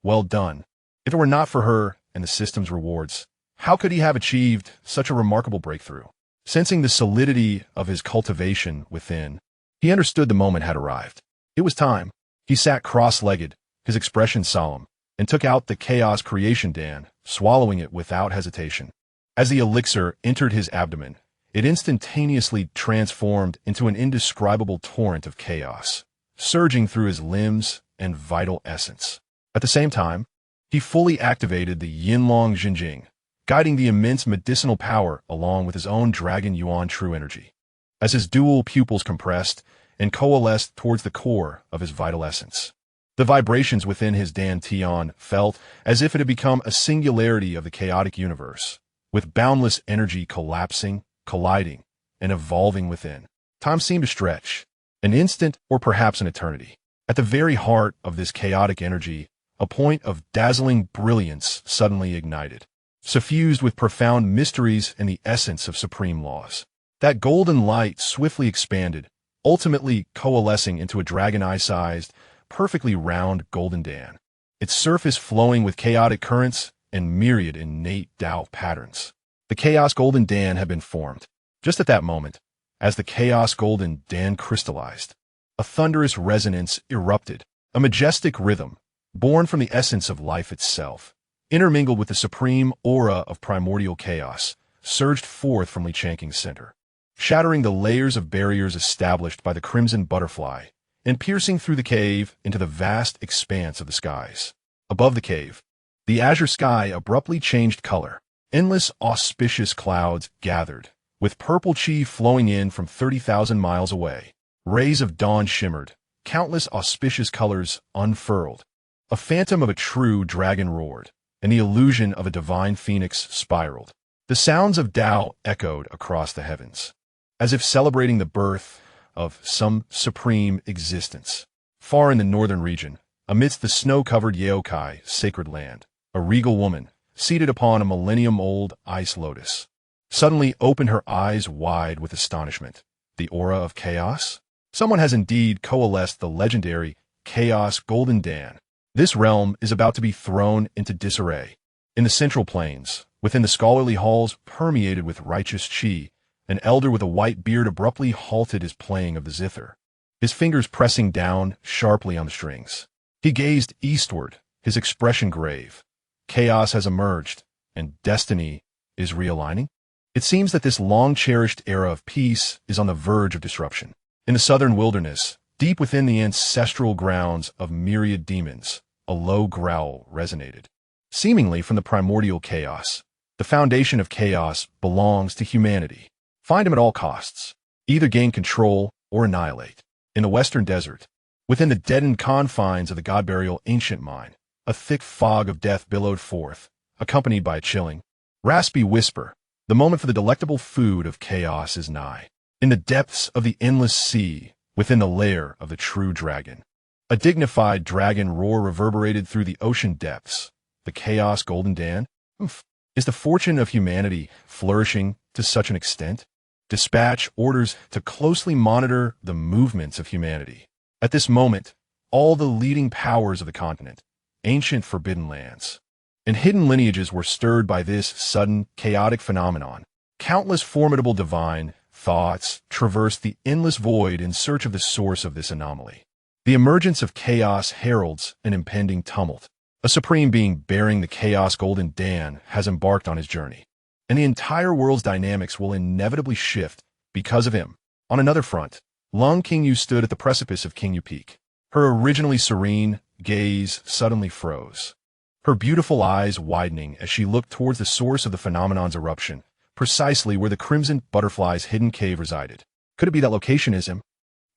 Well done. If it were not for her and the system's rewards, how could he have achieved such a remarkable breakthrough? Sensing the solidity of his cultivation within, he understood the moment had arrived. It was time. He sat cross-legged, his expression solemn, and took out the Chaos Creation Dan, swallowing it without hesitation. As the elixir entered his abdomen, it instantaneously transformed into an indescribable torrent of chaos, surging through his limbs and vital essence. At the same time, he fully activated the Yinlong Jinjing, guiding the immense medicinal power along with his own Dragon Yuan true energy. As his dual pupils compressed and coalesced towards the core of his vital essence, the vibrations within his Dan Tian felt as if it had become a singularity of the chaotic universe, with boundless energy collapsing, colliding, and evolving within. Time seemed to stretch, an instant or perhaps an eternity. At the very heart of this chaotic energy, a point of dazzling brilliance suddenly ignited, suffused with profound mysteries and the essence of supreme laws. That golden light swiftly expanded, ultimately coalescing into a dragon eye-sized, perfectly round golden Dan, its surface flowing with chaotic currents and myriad innate Tao patterns. The Chaos Golden Dan had been formed. Just at that moment, as the Chaos Golden Dan crystallized, a thunderous resonance erupted, a majestic rhythm, born from the essence of life itself, intermingled with the supreme aura of primordial chaos, surged forth from Li Changqing's center, shattering the layers of barriers established by the crimson butterfly and piercing through the cave into the vast expanse of the skies. Above the cave, the azure sky abruptly changed color. Endless auspicious clouds gathered, with purple chi flowing in from 30,000 miles away. Rays of dawn shimmered, countless auspicious colors unfurled. A phantom of a true dragon roared, and the illusion of a divine phoenix spiraled. The sounds of Tao echoed across the heavens, as if celebrating the birth of some supreme existence. Far in the northern region, amidst the snow-covered Yaokai sacred land, a regal woman, seated upon a millennium-old ice lotus, suddenly opened her eyes wide with astonishment. The aura of chaos? Someone has indeed coalesced the legendary Chaos Golden Dan. This realm is about to be thrown into disarray. In the central plains, within the scholarly halls permeated with righteous chi, an elder with a white beard abruptly halted his playing of the zither, his fingers pressing down sharply on the strings. He gazed eastward, his expression grave. Chaos has emerged, and destiny is realigning. It seems that this long-cherished era of peace is on the verge of disruption. In the southern wilderness, deep within the ancestral grounds of myriad demons, a low growl resonated. Seemingly from the primordial chaos, the foundation of chaos belongs to humanity. Find him at all costs. Either gain control or annihilate. In the western desert, within the deadened confines of the god-burial ancient mine, a thick fog of death billowed forth, accompanied by a chilling, raspy whisper. The moment for the delectable food of chaos is nigh. In the depths of the endless sea, within the lair of the true dragon, a dignified dragon roar reverberated through the ocean depths. The Chaos Golden Dan? Is the fortune of humanity flourishing to such an extent? Dispatch orders to closely monitor the movements of humanity. At this moment, all the leading powers of the continent, ancient forbidden lands, and hidden lineages were stirred by this sudden, chaotic phenomenon. Countless formidable divine thoughts traversed the endless void in search of the source of this anomaly. The emergence of chaos heralds an impending tumult. A supreme being bearing the Chaos Golden Dan has embarked on his journey, and the entire world's dynamics will inevitably shift because of him. On another front, Lung Qingyu stood at the precipice of Qingyu Peak. Her originally serene gaze suddenly froze, her beautiful eyes widening as she looked towards the source of the phenomenon's eruption, precisely where the crimson butterfly's hidden cave resided. Could it be that location is him?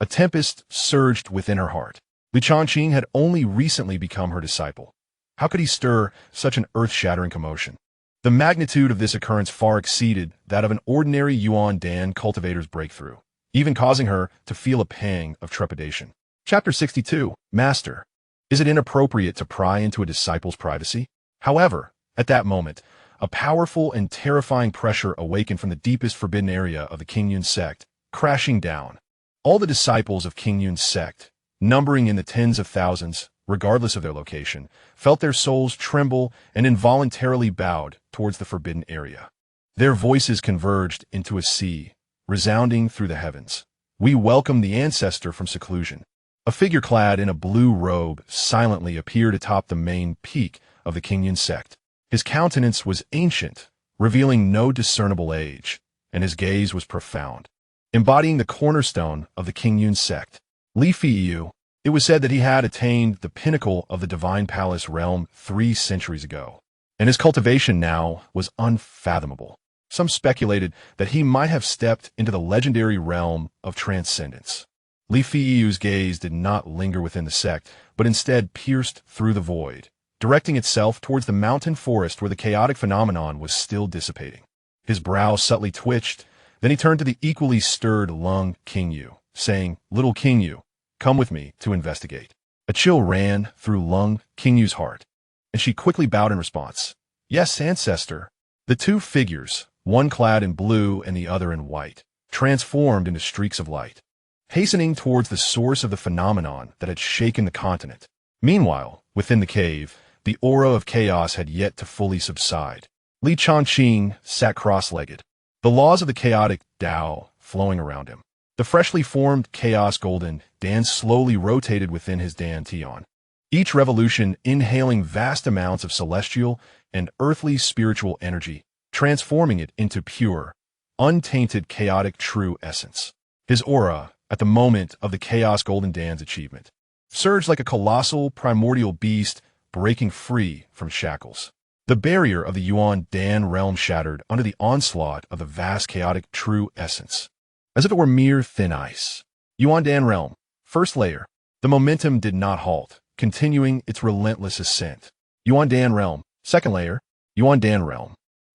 A tempest surged within her heart. Changqing had only recently become her disciple. How could he stir such an earth-shattering commotion? The magnitude of this occurrence far exceeded that of an ordinary Yuan Dan cultivator's breakthrough, even causing her to feel a pang of trepidation. Chapter 62. Master. Is it inappropriate to pry into a disciple's privacy? However, at that moment, a powerful and terrifying pressure awakened from the deepest forbidden area of the Qingyun sect, crashing down. All the disciples of Qingyun's sect, numbering in the tens of thousands, regardless of their location, felt their souls tremble and involuntarily bowed towards the forbidden area. Their voices converged into a sea, resounding through the heavens. We welcome the ancestor from seclusion. A figure clad in a blue robe silently appeared atop the main peak of the Qingyun sect. His countenance was ancient, revealing no discernible age, and his gaze was profound, embodying the cornerstone of the Qingyun sect. Li Feiyu. It was said that he had attained the pinnacle of the divine palace realm 3 centuries ago, and his cultivation now was unfathomable. Some speculated that he might have stepped into the legendary realm of transcendence. Li Feiyu's gaze did not linger within the sect, but instead pierced through the void, directing itself towards the mountain forest where the chaotic phenomenon was still dissipating. His brow subtly twitched, then he turned to the equally stirred Lung Qingyu, saying, "Little Qingyu, come with me to investigate." A chill ran through Lung Qingyu's heart, and she quickly bowed in response. "Yes, ancestor." The two figures, one clad in blue and the other in white, transformed into streaks of light, hastening towards the source of the phenomenon that had shaken the continent. Meanwhile, within the cave, the aura of chaos had yet to fully subside. Li Changqing sat cross-legged, the laws of the chaotic Tao flowing around him. The freshly formed Chaos Golden Dan slowly rotated within his dantian, each revolution inhaling vast amounts of celestial and earthly spiritual energy, transforming it into pure, untainted chaotic true essence. His aura, at the moment of the Chaos Golden Dan's achievement, surged like a colossal primordial beast breaking free from shackles. The barrier of the Yuan Dan realm shattered under the onslaught of the vast chaotic true essence, as if it were mere thin ice. Yuan Dan realm, first layer. The momentum did not halt, continuing its relentless ascent. Yuan Dan realm, second layer. Yuan Dan realm,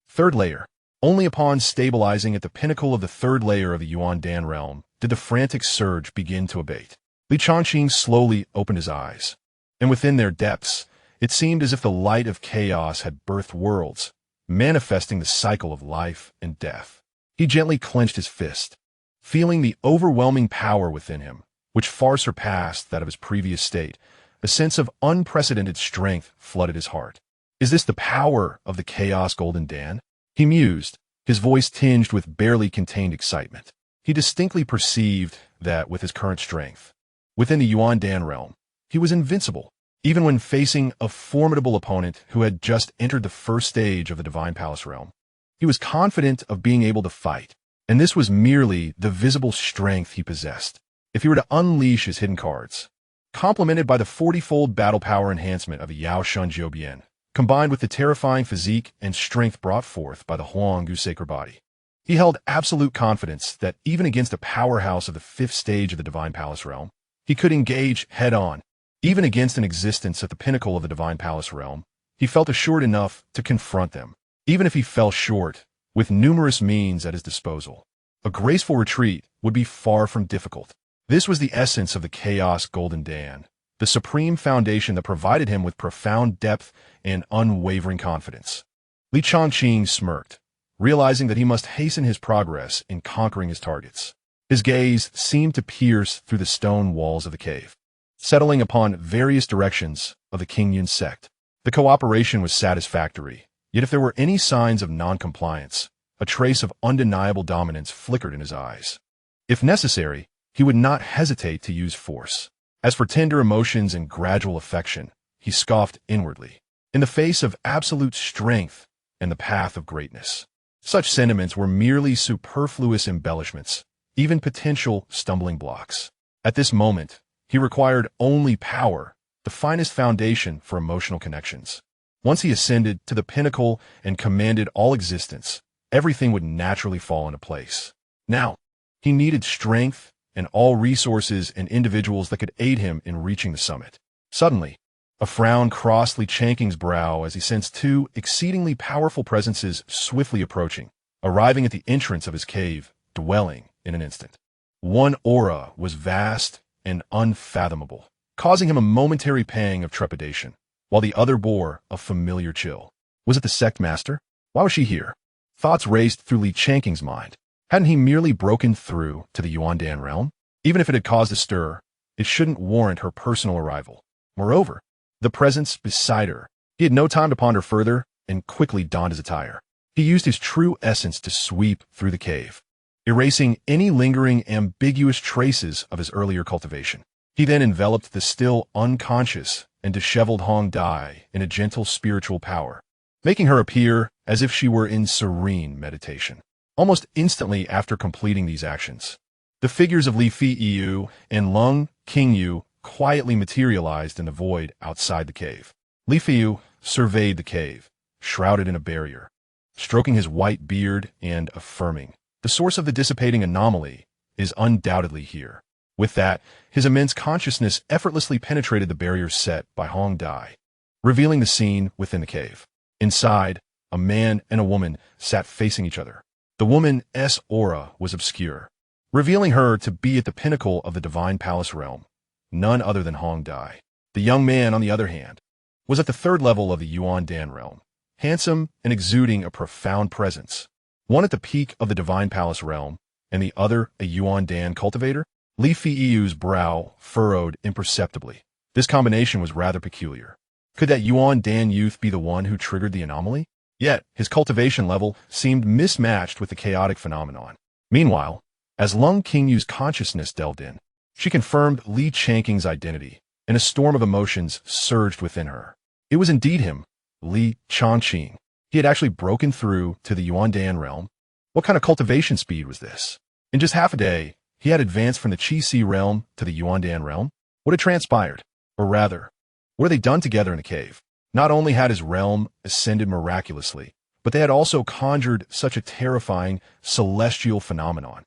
third layer. Only upon stabilizing at the pinnacle of the third layer of the Yuan Dan realm did the frantic surge begin to abate. Li Changqing slowly opened his eyes, and within their depths, It seemed as if the light of chaos had birthed worlds, manifesting the cycle of life and death. He gently clenched his fist, feeling the overwhelming power within him, which far surpassed that of his previous state. A sense of unprecedented strength flooded his heart. Is this the power of the Chaos Golden Dan? He mused, his voice tinged with barely contained excitement. He distinctly perceived that with his current strength, within the Yuan Dan realm, he was invincible, even when facing a formidable opponent who had just entered the first stage of the Divine Palace realm. He was confident of being able to fight, and this was merely the visible strength he possessed. If he were to unleash his hidden cards, complemented by the 40-fold battle power enhancement of a Yao Shun Jiubian, combined with the terrifying physique and strength brought forth by the Huanggu Sacred Body, he held absolute confidence that even against a powerhouse of the 5th stage of the Divine Palace realm, he could engage head-on. Even against an existence at the pinnacle of the Divine Palace realm, he felt assured enough to confront them, even if he fell short, with numerous means at his disposal. A graceful retreat would be far from difficult. This was the essence of the Chaos Golden Dan, the supreme foundation that provided him with profound depth and unwavering confidence. Li Changqing smirked, realizing that he must hasten his progress in conquering his targets. His gaze seemed to pierce through the stone walls of the cave, settling upon various directions of the Qingyun sect. The cooperation was satisfactory, yet if there were any signs of non-compliance, a trace of undeniable dominance flickered in his eyes. If necessary, he would not hesitate to use force. As for tender emotions and gradual affection, he scoffed inwardly. In the face of absolute strength and the path of greatness, such sentiments were merely superfluous embellishments, even potential stumbling blocks. At this moment, he required only power, the finest foundation for emotional connections. Once he ascended to the pinnacle and commanded all existence, everything would naturally fall into place. Now, he needed strength and all resources and individuals that could aid him in reaching the summit. Suddenly, a frown crossed Li Changqing's brow as he sensed two exceedingly powerful presences swiftly approaching, arriving at the entrance of his cave, dwelling in an instant. One aura was vast and unfathomable, causing him a momentary pang of trepidation, while the other bore a familiar chill. Was it the sect master? Why was she here? Thoughts raced through Li Changqing's mind. Hadn't he merely broken through to the Yuan Dan realm? Even if it had caused a stir, it shouldn't warrant her personal arrival. Moreover, the presence beside her. He had no time to ponder further and quickly donned his attire. He used his true essence to sweep through the cave, erasing any lingering ambiguous traces of his earlier cultivation. He then enveloped the still unconscious and disheveled Hong Dai in a gentle spiritual power, making her appear as if she were in serene meditation. Almost instantly after completing these actions, the figures of Li Feiyu and Lung Qingyu quietly materialized in the void outside the cave. Li Feiyu surveyed the cave, shrouded in a barrier, stroking his white beard and affirming, "The source of the dissipating anomaly is undoubtedly here." With that, his immense consciousness effortlessly penetrated the barrier set by Hong Dai, revealing the scene within the cave. Inside, a man and a woman sat facing each other. The woman's aura was obscure, revealing her to be at the pinnacle of the Divine Palace realm, none other than Hong Dai. The young man, on the other hand, was at the 3rd level of the Yuan Dan realm, handsome and exuding a profound presence. One at the peak of the Divine Palace realm, and the other a Yuan Dan cultivator. Li Feiyu's brow furrowed imperceptibly. This combination was rather peculiar. Could that Yuan Dan youth be the one who triggered the anomaly? Yet, his cultivation level seemed mismatched with the chaotic phenomenon. Meanwhile, as Lung Qingyu's consciousness delved in, she confirmed Li Changqing's identity, and a storm of emotions surged within her. It was indeed him, Li Changqing. He had actually broken through to the Yuan Dan realm. What kind of cultivation speed was this? In just half a day, he had advanced from the Qi Si realm to the Yuan Dan realm. What had transpired? Or rather, what had they done together in the cave? Not only had his realm ascended miraculously, but they had also conjured such a terrifying celestial phenomenon.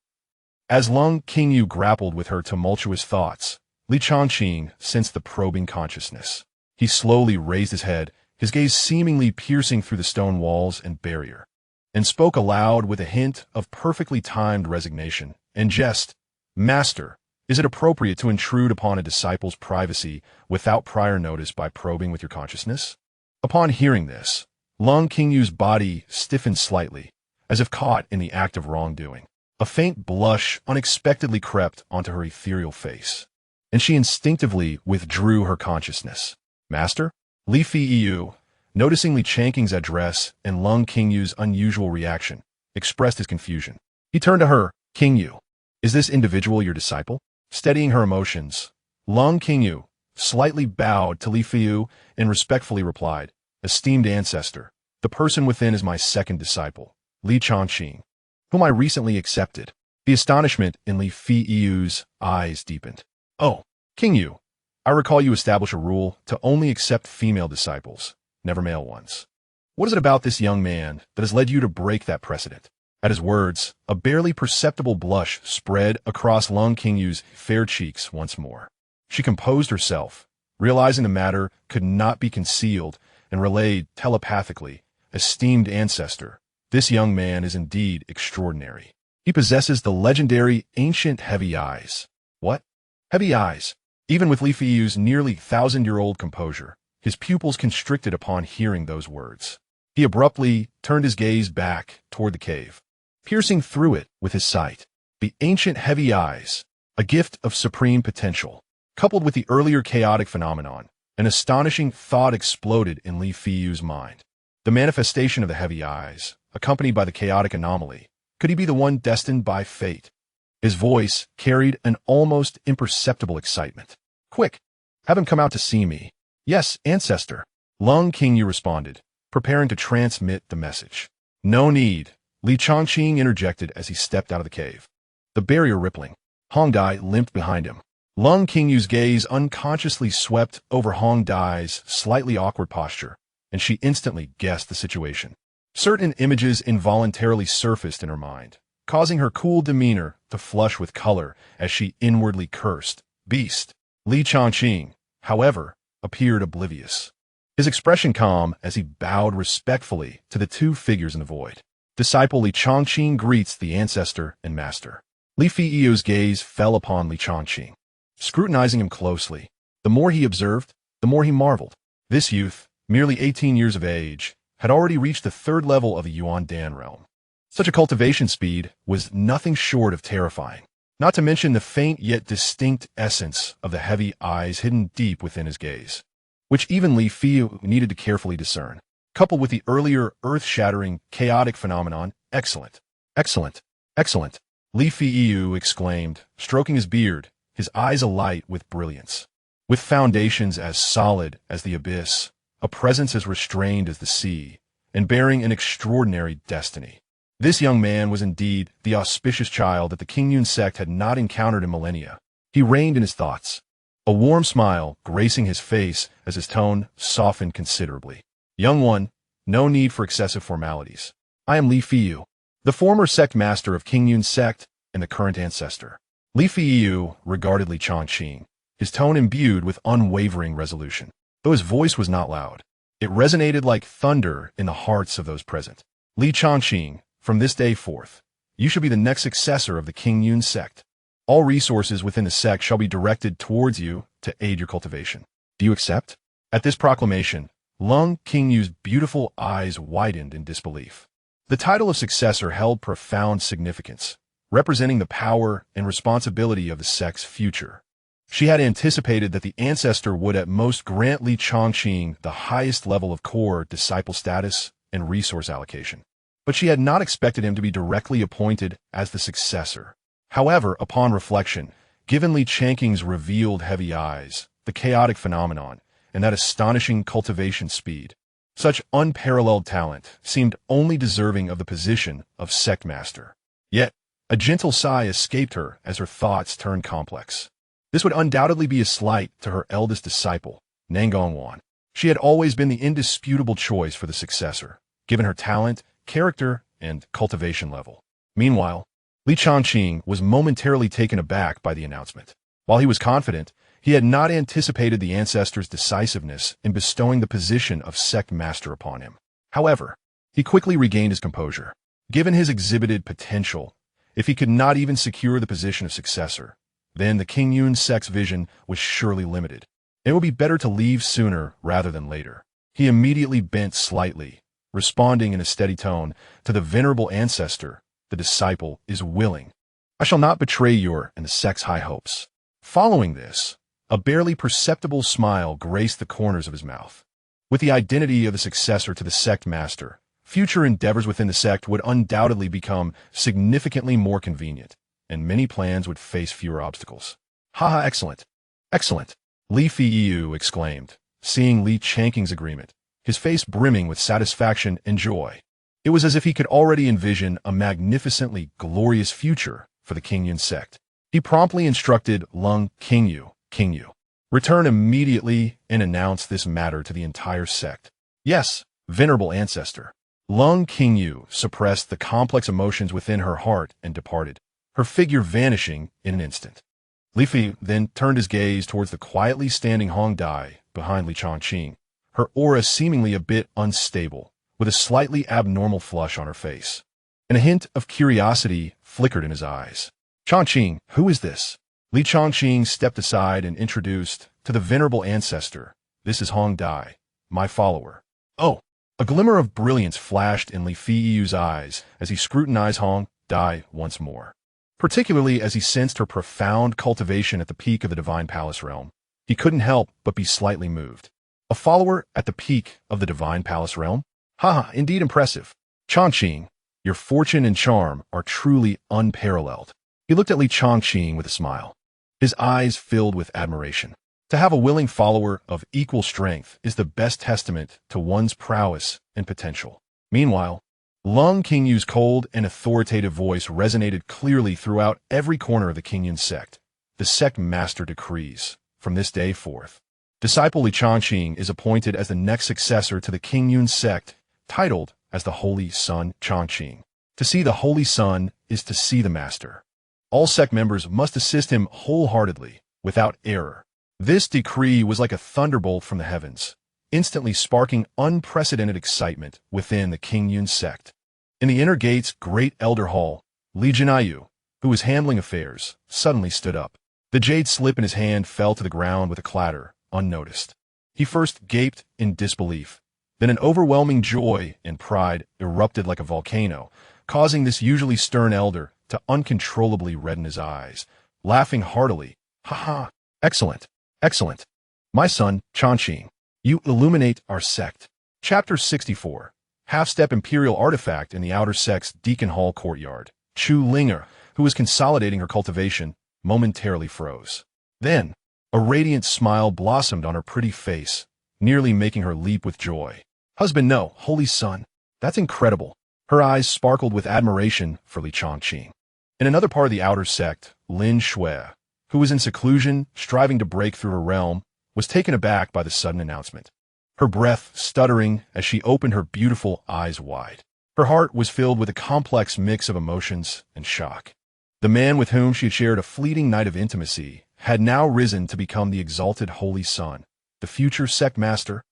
As Lung Qingyu grappled with her tumultuous thoughts, Li Changqing sensed the probing consciousness. He slowly raised his head, his gaze seemingly piercing through the stone walls and barrier, and spoke aloud with a hint of perfectly timed resignation and jest. "Master, Is it appropriate to intrude upon a disciple's privacy without prior notice by probing with your consciousness? Upon hearing this, Long Qingyu's body stiffened slightly, as if caught in the act of wrongdoing. A faint blush unexpectedly crept onto her ethereal face, and she instinctively withdrew her consciousness. Master? Li Feiyu, noticing Li Changqing's address and Long Qingyu's unusual reaction, expressed his confusion. He turned to her. Qingyu, is this individual your disciple? Steadying her emotions, Long Qingyu slightly bowed to Li Feiyu and respectfully replied, Esteemed ancestor, the person within is my second disciple, Li Changqing, whom I recently accepted. The astonishment in Li Feiyu's eyes deepened. Oh, Qingyu, I recall you establish a rule to only accept female disciples, never male ones. What is it about this young man that has led you to break that precedent? At his words, a barely perceptible blush spread across Long Qingyu's fair cheeks once more. She composed herself, realizing the matter could not be concealed, and relayed telepathically, Esteemed ancestor, this young man is indeed extraordinary. He possesses the legendary ancient heavy eyes. What? Heavy eyes? Even with Li Feiyu's nearly 1,000-year-old composure, his pupils constricted upon hearing those words. He abruptly turned his gaze back toward the cave, piercing through it with his sight. The ancient heavy eyes, a gift of supreme potential. Coupled with the earlier chaotic phenomenon, an astonishing thought exploded in Li Feiyu's mind. The manifestation of the heavy eyes, accompanied by the chaotic anomaly, could he be the one destined by fate? His voice carried an almost imperceptible excitement. Quick, have him come out to see me. Yes, ancestor, Long Qingyu responded, preparing to transmit the message. No need, Li Changqing interjected as he stepped out of the cave. The barrier rippling, Hong Dai limped behind him. Long Qingyu's gaze unconsciously swept over Hong Dai's slightly awkward posture, and she instantly guessed the situation. Certain images involuntarily surfaced in her mind, causing her cool demeanor to flush with color as she inwardly cursed. Beast. Li Changqing, however, appeared oblivious. His expression calm as he bowed respectfully to the two figures in the void. Disciple Li Changqing greets the ancestor and master. Li Feiyu's gaze fell upon Li Changqing, scrutinizing him closely. The more he observed, the more he marveled. This youth, merely 18 years of age, had already reached the third level of the Yuan Dan realm. Such a cultivation speed was nothing short of terrifying, not to mention the faint yet distinct essence of the heavy eyes hidden deep within his gaze, which even Li Feiyu needed to carefully discern. Coupled with the earlier earth-shattering, chaotic phenomenon, excellent, excellent, excellent, Li Feiyu exclaimed, stroking his beard, his eyes alight with brilliance. With foundations as solid as the abyss, a presence as restrained as the sea, and bearing an extraordinary destiny. This young man was indeed the auspicious child that the Qingyun sect had not encountered in millennia. He reigned in his thoughts, a warm smile gracing his face as his tone softened considerably. Young one, no need for excessive formalities. I am Li Feiyu, the former sect master of Qingyun sect and the current ancestor. Li Feiyu regarded Li Changqing, his tone imbued with unwavering resolution. Though his voice was not loud, it resonated like thunder in the hearts of those present. Li Changqing, from this day forth, you shall be the next successor of the Qingyun sect. All resources within the sect shall be directed towards you to aid your cultivation. Do you accept? At this proclamation, Long Qingyu's beautiful eyes widened in disbelief. The title of successor held profound significance, representing the power and responsibility of the sect's future. She had anticipated that the ancestor would at most grant Li Changqing the highest level of core disciple status and resource allocation, but she had not expected him to be directly appointed as the successor. However, upon reflection, given Li Changqing's revealed heavy eyes, the chaotic phenomenon, and that astonishing cultivation speed, such unparalleled talent seemed only deserving of the position of sect master. Yet, a gentle sigh escaped her as her thoughts turned complex. This would undoubtedly be a slight to her eldest disciple, Nangongwan. She had always been the indisputable choice for the successor, given her talent, character, and cultivation level. Meanwhile, Li Changqing was momentarily taken aback by the announcement. While he was confident, he had not anticipated the ancestor's decisiveness in bestowing the position of sect master upon him. However, he quickly regained his composure. Given his exhibited potential, if he could not even secure the position of successor, then the Qingyun sect's vision was surely limited. It would be better to leave sooner rather than later. He immediately bent slightly, responding in a steady tone to the venerable ancestor. The disciple is willing. I shall not betray your and the sect's high hopes. Following this, a barely perceptible smile graced the corners of his mouth. With the identity of the successor to the sect master, future endeavors within the sect would undoubtedly become significantly more convenient, and many plans would face fewer obstacles. Haha, excellent. Excellent. Li Feiyu exclaimed, seeing Li Changqing's agreement, his face brimming with satisfaction and joy. It was as if he could already envision a magnificently glorious future for the Qingyun sect. He promptly instructed Lung Qingyu, return immediately and announce this matter to the entire sect. Yes, venerable ancestor. Lung Qingyu suppressed the complex emotions within her heart and departed, her figure vanishing in an instant. Li Fei then turned his gaze towards the quietly standing Hong Dai behind Li Changqing, her aura seemingly a bit unstable, with a slightly abnormal flush on her face. And a hint of curiosity flickered in his eyes. Changqing, who is this? Li Changqing stepped aside and introduced to the venerable ancestor, this is Hong Dai, my follower. Oh, a glimmer of brilliance flashed in Li Feiyu's eyes as he scrutinized Hong Dai once more. Particularly as he sensed her profound cultivation at the peak of the Divine Palace realm. He couldn't help but be slightly moved. A follower at the peak of the Divine Palace realm? Haha, indeed impressive. Changqing, your fortune and charm are truly unparalleled. He looked at Li Changqing with a smile, his eyes filled with admiration. To have a willing follower of equal strength is the best testament to one's prowess and potential. Meanwhile, Lung Qingyu's cold and authoritative voice resonated clearly throughout every corner of the Qingyun sect. The sect master decrees, from this day forth, disciple Li Changqing is appointed as the next successor to the Qingyun sect, titled as the Holy Son Changqing. To see the Holy Son is to see the master. All sect members must assist him wholeheartedly, without error. This decree was like a thunderbolt from the heavens, instantly sparking unprecedented excitement within the Qingyun sect. In the inner gate's great elder hall, Li Jinayu, who was handling affairs, suddenly stood up. The jade slip in his hand fell to the ground with a clatter, unnoticed. He first gaped in disbelief, then an overwhelming joy and pride erupted like a volcano, causing this usually stern elder to uncontrollably redden his eyes, laughing heartily. Ha ha! Excellent! Excellent! My son, Changqing, you illuminate our sect. Chapter 64. Half-step imperial artifact in the outer sect's Deacon Hall courtyard. Chu Linger, who was consolidating her cultivation, momentarily froze. Then, a radiant smile blossomed on her pretty face, nearly making her leap with joy. Husband, no, holy son. That's incredible. Her eyes sparkled with admiration for Li Changqing. In another part of the outer sect, Lin Shui, who was in seclusion, striving to break through her realm, was taken aback by the sudden announcement, her breath stuttering as she opened her beautiful eyes wide. Her heart was filled with a complex mix of emotions and shock. The man with whom she had shared a fleeting night of intimacy had now risen to become the exalted Holy Son, the future sect master.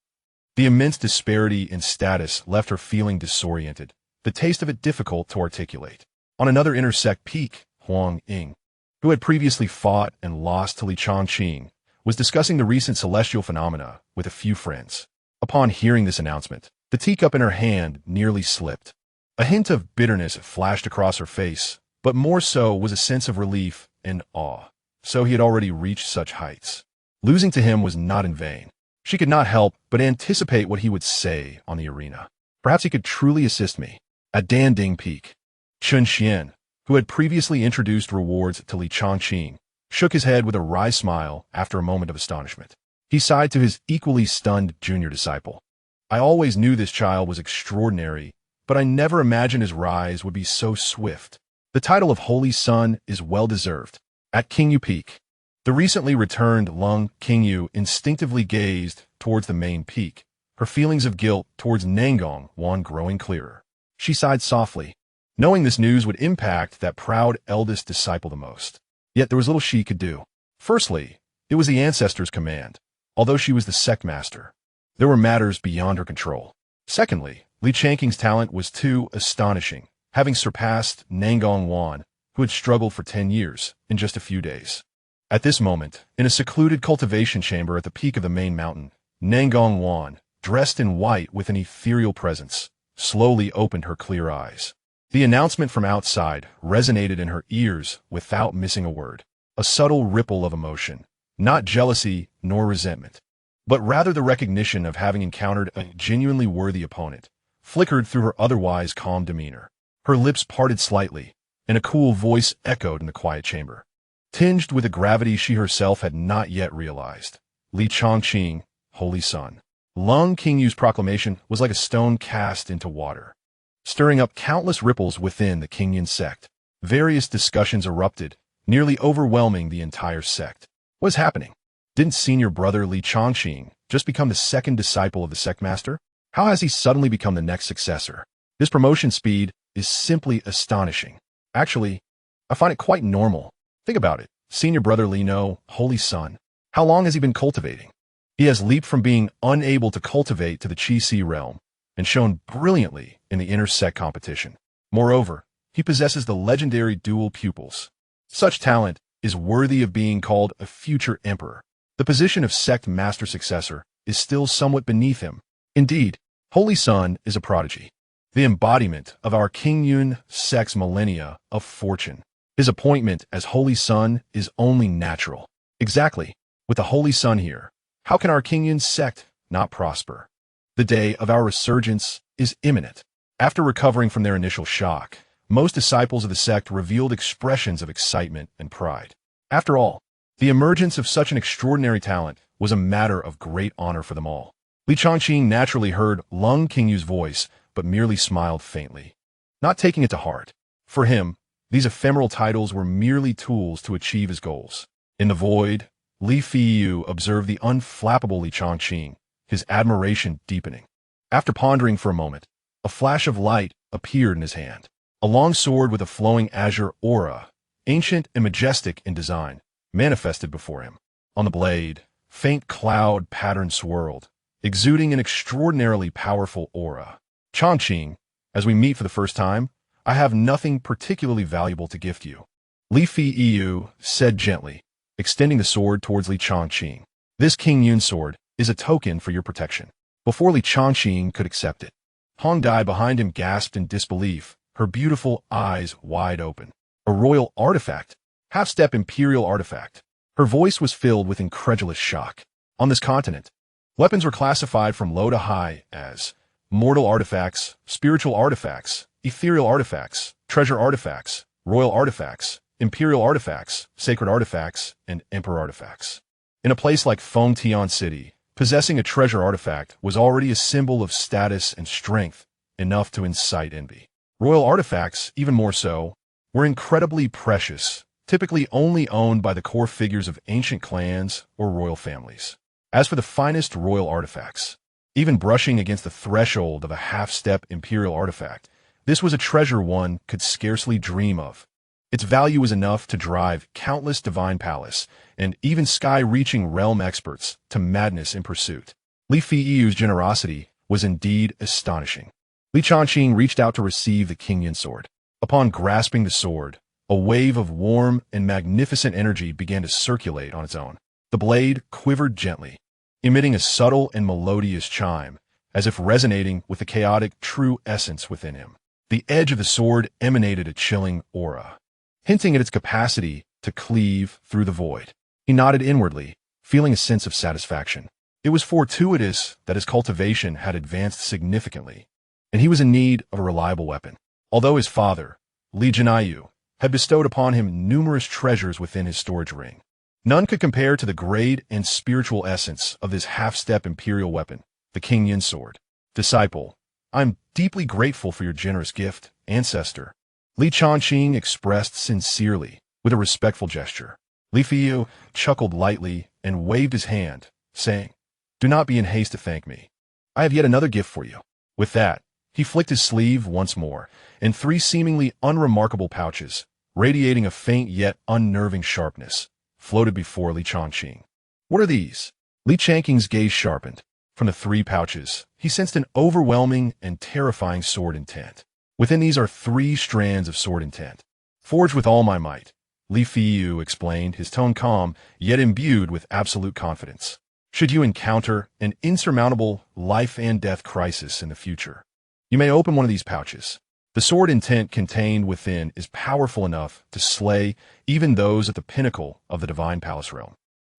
The immense disparity in status left her feeling disoriented, the taste of it difficult to articulate. On another intersect peak, Huang Ying, who had previously fought and lost to Li Changqing, was discussing the recent celestial phenomena with a few friends. Upon hearing this announcement, the teacup in her hand nearly slipped. A hint of bitterness flashed across her face, but more so was a sense of relief and awe. So he had already reached such heights. Losing to him was not in vain. She could not help but anticipate what he would say on the arena. Perhaps he could truly assist me. At Danding Peak, Chun Xian, who had previously introduced rewards to Li Changqing, shook his head with a wry smile after a moment of astonishment. He sighed to his equally stunned junior disciple. I always knew this child was extraordinary, but I never imagined his rise would be so swift. The title of Holy Son is well-deserved. At Qingyu Peak, the recently returned Lung Qingyu instinctively gazed towards the main peak, her feelings of guilt towards Nangong Wan growing clearer. She sighed softly, knowing this news would impact that proud eldest disciple the most. Yet there was little she could do. Firstly, it was the ancestor's command, although she was the sect master. There were matters beyond her control. Secondly, Li Changqing's talent was too astonishing, having surpassed Nangong Wan, who had struggled for 10 years, in just a few days. At this moment, in a secluded cultivation chamber at the peak of the main mountain, Nangong Wan, dressed in white with an ethereal presence, slowly opened her clear eyes. The announcement from outside resonated in her ears without missing a word. A subtle ripple of emotion, not jealousy nor resentment, but rather the recognition of having encountered a genuinely worthy opponent, flickered through her otherwise calm demeanor. Her lips parted slightly, and a cool voice echoed in the quiet chamber, tinged with a gravity she herself had not yet realized. Li Changqing, Holy Son. Lung Qingyu's proclamation was like a stone cast into water, stirring up countless ripples within the Qingyan sect. Various discussions erupted, nearly overwhelming the entire sect. What is happening? Didn't senior brother Li Changqing just become the second disciple of the sect master? How has he suddenly become the next successor? This promotion speed is simply astonishing. Actually, I find it quite normal. Think about it. Senior brother Li No, Holy Son. How long has he been cultivating? He has leaped from being unable to cultivate to the Qi realm and shone brilliantly in the inter-sect competition. Moreover, he possesses the legendary dual pupils. Such talent is worthy of being called a future emperor. The position of sect master successor is still somewhat beneath him. Indeed, Holy Son is a prodigy, the embodiment of our Qingyun sect's millennia of fortune. His appointment as Holy Son is only natural. Exactly. With the Holy Son here, how can our Qingyun sect not prosper? The day of our resurgence is imminent. After recovering from their initial shock, most disciples of the sect revealed expressions of excitement and pride. After all, the emergence of such an extraordinary talent was a matter of great honor for them all. Li Changqing naturally heard Lung Qingyu's voice, but merely smiled faintly, not taking it to heart. For him, these ephemeral titles were merely tools to achieve his goals. In the void, Li Fiyu observed the unflappable Li Changqing, his admiration deepening. After pondering for a moment, a flash of light appeared in his hand. A long sword with a flowing azure aura, ancient and majestic in design, manifested before him. On the blade, faint cloud patterns swirled, exuding an extraordinarily powerful aura. Changqing, as we meet for the first time, I have nothing particularly valuable to gift you. Li Fiyu said gently, extending the sword towards Li Changqing. This Qingyun sword is a token for your protection. Before Li Changqing could accept it, Hong Dai behind him gasped in disbelief, her beautiful eyes wide open. A royal artifact, half-step imperial artifact. Her voice was filled with incredulous shock. On this continent, weapons were classified from low to high as mortal artifacts, spiritual artifacts, ethereal artifacts, treasure artifacts, royal artifacts, imperial artifacts, sacred artifacts, and emperor artifacts. In a place like Fengtian City, possessing a treasure artifact was already a symbol of status and strength, enough to incite envy. Royal artifacts, even more so, were incredibly precious, typically only owned by the core figures of ancient clans or royal families. As for the finest royal artifacts, even brushing against the threshold of a half-step imperial artifact, this was a treasure one could scarcely dream of. Its value was enough to drive countless divine palace and even sky-reaching realm experts to madness in pursuit. Li Fiyu's generosity was indeed astonishing. Li Changqing reached out to receive the Qingyun sword. Upon grasping the sword, a wave of warm and magnificent energy began to circulate on its own. The blade quivered gently, emitting a subtle and melodious chime, as if resonating with the chaotic true essence within him. The edge of the sword emanated a chilling aura, hinting at its capacity to cleave through the void. He nodded inwardly, feeling a sense of satisfaction. It was fortuitous that his cultivation had advanced significantly, and he was in need of a reliable weapon. Although his father, Li Jinayu, had bestowed upon him numerous treasures within his storage ring, none could compare to the grade and spiritual essence of this half-step imperial weapon, the Qingyun sword. Disciple, I am deeply grateful for your generous gift, ancestor. Li Changqing expressed sincerely, with a respectful gesture. Li Fiyu chuckled lightly and waved his hand, saying, "Do not be in haste to thank me. I have yet another gift for you." With that, he flicked his sleeve once more, and three seemingly unremarkable pouches, radiating a faint yet unnerving sharpness, floated before Li Changqing. What are these? Li Changqing's gaze sharpened. From the three pouches, he sensed an overwhelming and terrifying sword intent. Within these are 3 strands of sword intent. Forged with all my might, Li Fiyu explained, his tone calm, yet imbued with absolute confidence. Should you encounter an insurmountable life and death crisis in the future, you may open one of these pouches. The sword intent contained within is powerful enough to slay even those at the pinnacle of the divine palace realm.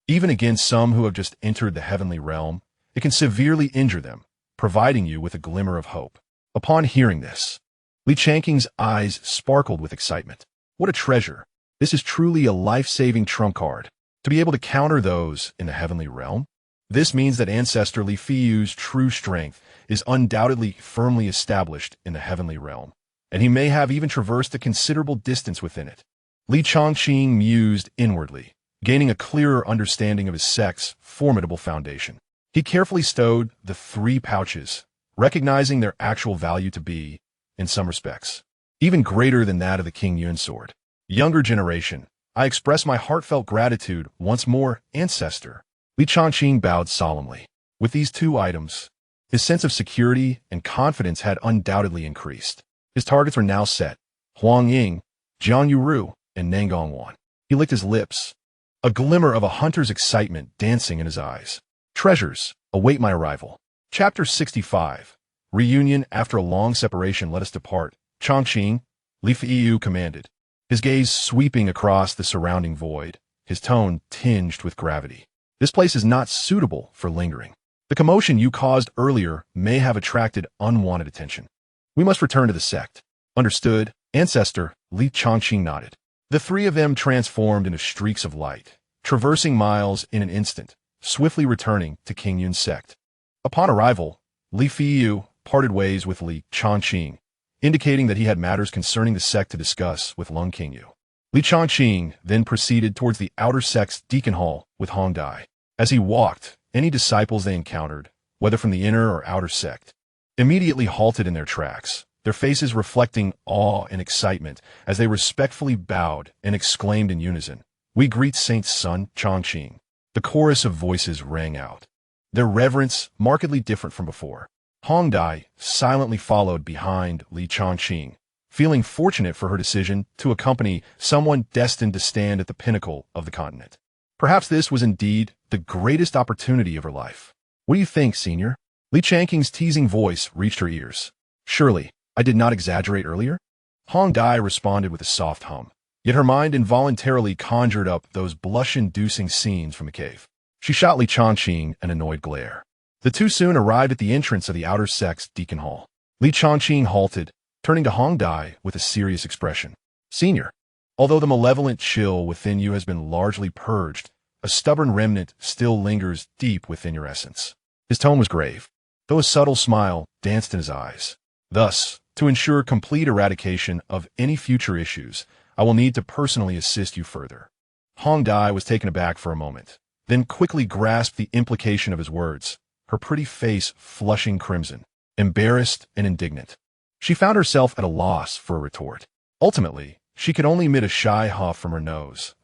Even against some who have just entered the heavenly realm, it can severely injure them, providing you with a glimmer of hope. Upon hearing this, Li Changqing's eyes sparkled with excitement. What a treasure! This is truly a life-saving trump card. To be able to counter those in the heavenly realm, this means that Ancestor Li Fiyu's true strength is undoubtedly firmly established in the heavenly realm, and he may have even traversed a considerable distance within it. Li Changqing mused inwardly, gaining a clearer understanding of his sect's formidable foundation. He carefully stowed the 3 pouches, recognizing their actual value to be, in some respects, even greater than that of the King Yun sword. Younger generation, I express my heartfelt gratitude once more, Ancestor. Li Changqing bowed solemnly. With these 2 items, his sense of security and confidence had undoubtedly increased. His targets were now set: Huang Ying, Jiang Yuru, and Nangong Wan. He licked his lips, a glimmer of a hunter's excitement dancing in his eyes. Treasures, await my arrival. Chapter 65. Reunion. After a long separation, let us depart. Changqing, Li Fiyu commanded, his gaze sweeping across the surrounding void, his tone tinged with gravity. This place is not suitable for lingering. The commotion you caused earlier may have attracted unwanted attention. We must return to the sect. Understood, Ancestor. Li Changqing nodded. The 3 of them transformed into streaks of light, traversing miles in an instant, swiftly returning to King Yun's sect. Upon arrival, Li Fiyu parted ways with Li Changqing, indicating that he had matters concerning the sect to discuss with Lung Qingyu. Li Changqing then proceeded towards the outer sect's deacon hall with Hong Dai. As he walked, any disciples they encountered, whether from the inner or outer sect, immediately halted in their tracks, their faces reflecting awe and excitement as they respectfully bowed and exclaimed in unison, "We greet Saint's son, Changqing." The chorus of voices rang out, their reverence markedly different from before. Hong Dai silently followed behind Li Changqing, feeling fortunate for her decision to accompany someone destined to stand at the pinnacle of the continent. Perhaps this was indeed the greatest opportunity of her life. What do you think, Senior? Li Changqing's teasing voice reached her ears. Surely, I did not exaggerate earlier? Hong Dai responded with a soft hum, yet her mind involuntarily conjured up those blush-inducing scenes from the cave. She shot Li Changqing an annoyed glare. The 2 soon arrived at the entrance of the outer sect's deacon hall. Li Changqing halted, turning to Hong Dai with a serious expression. Senior, although the malevolent chill within you has been largely purged, a stubborn remnant still lingers deep within your essence. His tone was grave, though a subtle smile danced in his eyes. Thus, to ensure complete eradication of any future issues, I will need to personally assist you further. Hong Dai was taken aback for a moment, then quickly grasped the implication of his words, her pretty face flushing crimson, embarrassed and indignant. She found herself at a loss for a retort. Ultimately, she could only emit a shy huff from her nose.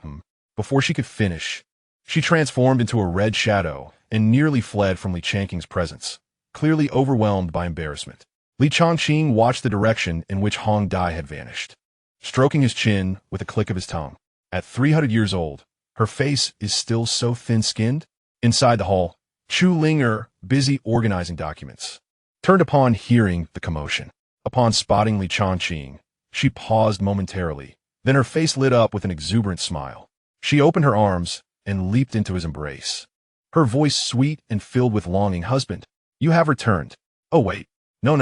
Before she could finish, she transformed into a red shadow and nearly fled from Li Changqing's presence, clearly overwhelmed by embarrassment. Li Changqing watched the direction in which Hong Dai had vanished, stroking his chin with a click of his tongue. At 300 years old, her face is still so thin-skinned. Inside the hall, Chu Linger, busy organizing documents, turned upon hearing the commotion. Upon spotting Li Changqing, she paused momentarily, then her face lit up with an exuberant smile. She opened her arms and leaped into his embrace, her voice sweet and filled with longing. Husband, you have returned. Oh wait, no.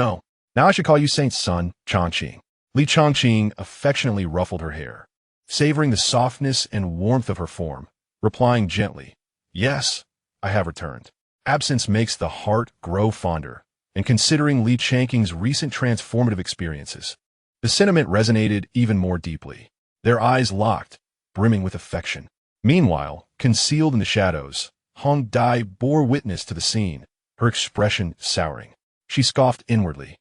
Now I should call you Saint's son, Changqing. Li Changqing affectionately ruffled her hair, savoring the softness and warmth of her form, replying gently, Yes, I have returned. Absence makes the heart grow fonder, and considering Li Changqing's recent transformative experiences, the sentiment resonated even more deeply. Their eyes locked, brimming with affection. Meanwhile, concealed in the shadows, Hong Dai bore witness to the scene, her expression souring. She scoffed inwardly.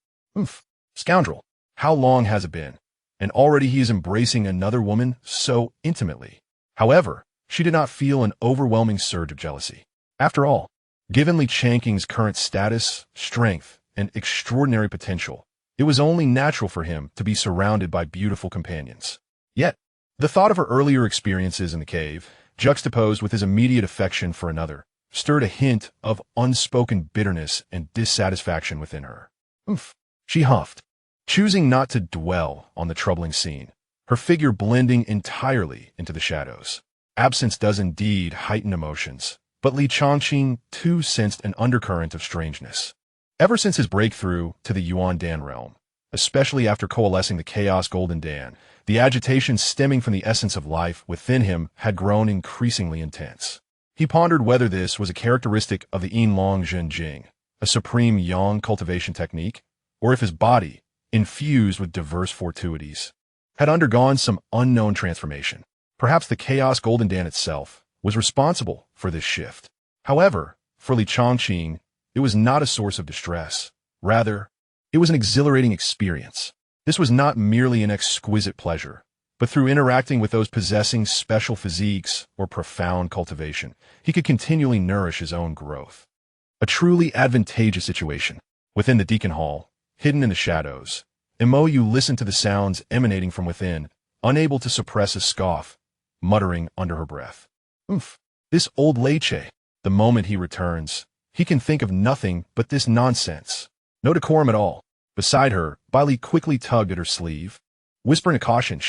Scoundrel, how long has it been? And already he is embracing another woman so intimately. However, she did not feel an overwhelming surge of jealousy. After all, given Li Changqing's current status, strength, and extraordinary potential, it was only natural for him to be surrounded by beautiful companions. Yet, The thought of her earlier experiences in the cave, juxtaposed with his immediate affection for another, stirred a hint of unspoken bitterness and dissatisfaction within her. Oomph, she huffed, choosing not to dwell on the troubling scene, her figure blending entirely into the shadows. Absence does indeed heighten emotions, but Li Changqing too sensed an undercurrent of strangeness. Ever since his breakthrough to the Yuan Dan realm, especially after coalescing the Chaos Golden Dan, the agitation stemming from the essence of life within him had grown increasingly intense. He pondered whether this was a characteristic of the Yin Long Zhen Jing, a supreme yang cultivation technique, or if his body, infused with diverse fortuities, had undergone some unknown transformation. Perhaps the Chaos Golden Dan itself was responsible for this shift. However, for Li Changqing, it was not a source of distress. Rather, it was an exhilarating experience. This was not merely an exquisite pleasure, but through interacting with those possessing special physiques or profound cultivation, he could continually nourish his own growth. A truly advantageous situation. Within the Deacon Hall, hidden in the shadows, Imoyu listened to the sounds emanating from within, unable to suppress a scoff, muttering under her breath. Oomph, this old leche. The moment he returns, he can think of nothing but this nonsense. No decorum at all. Beside her, Bailey quickly tugged at her sleeve, whispering a caution.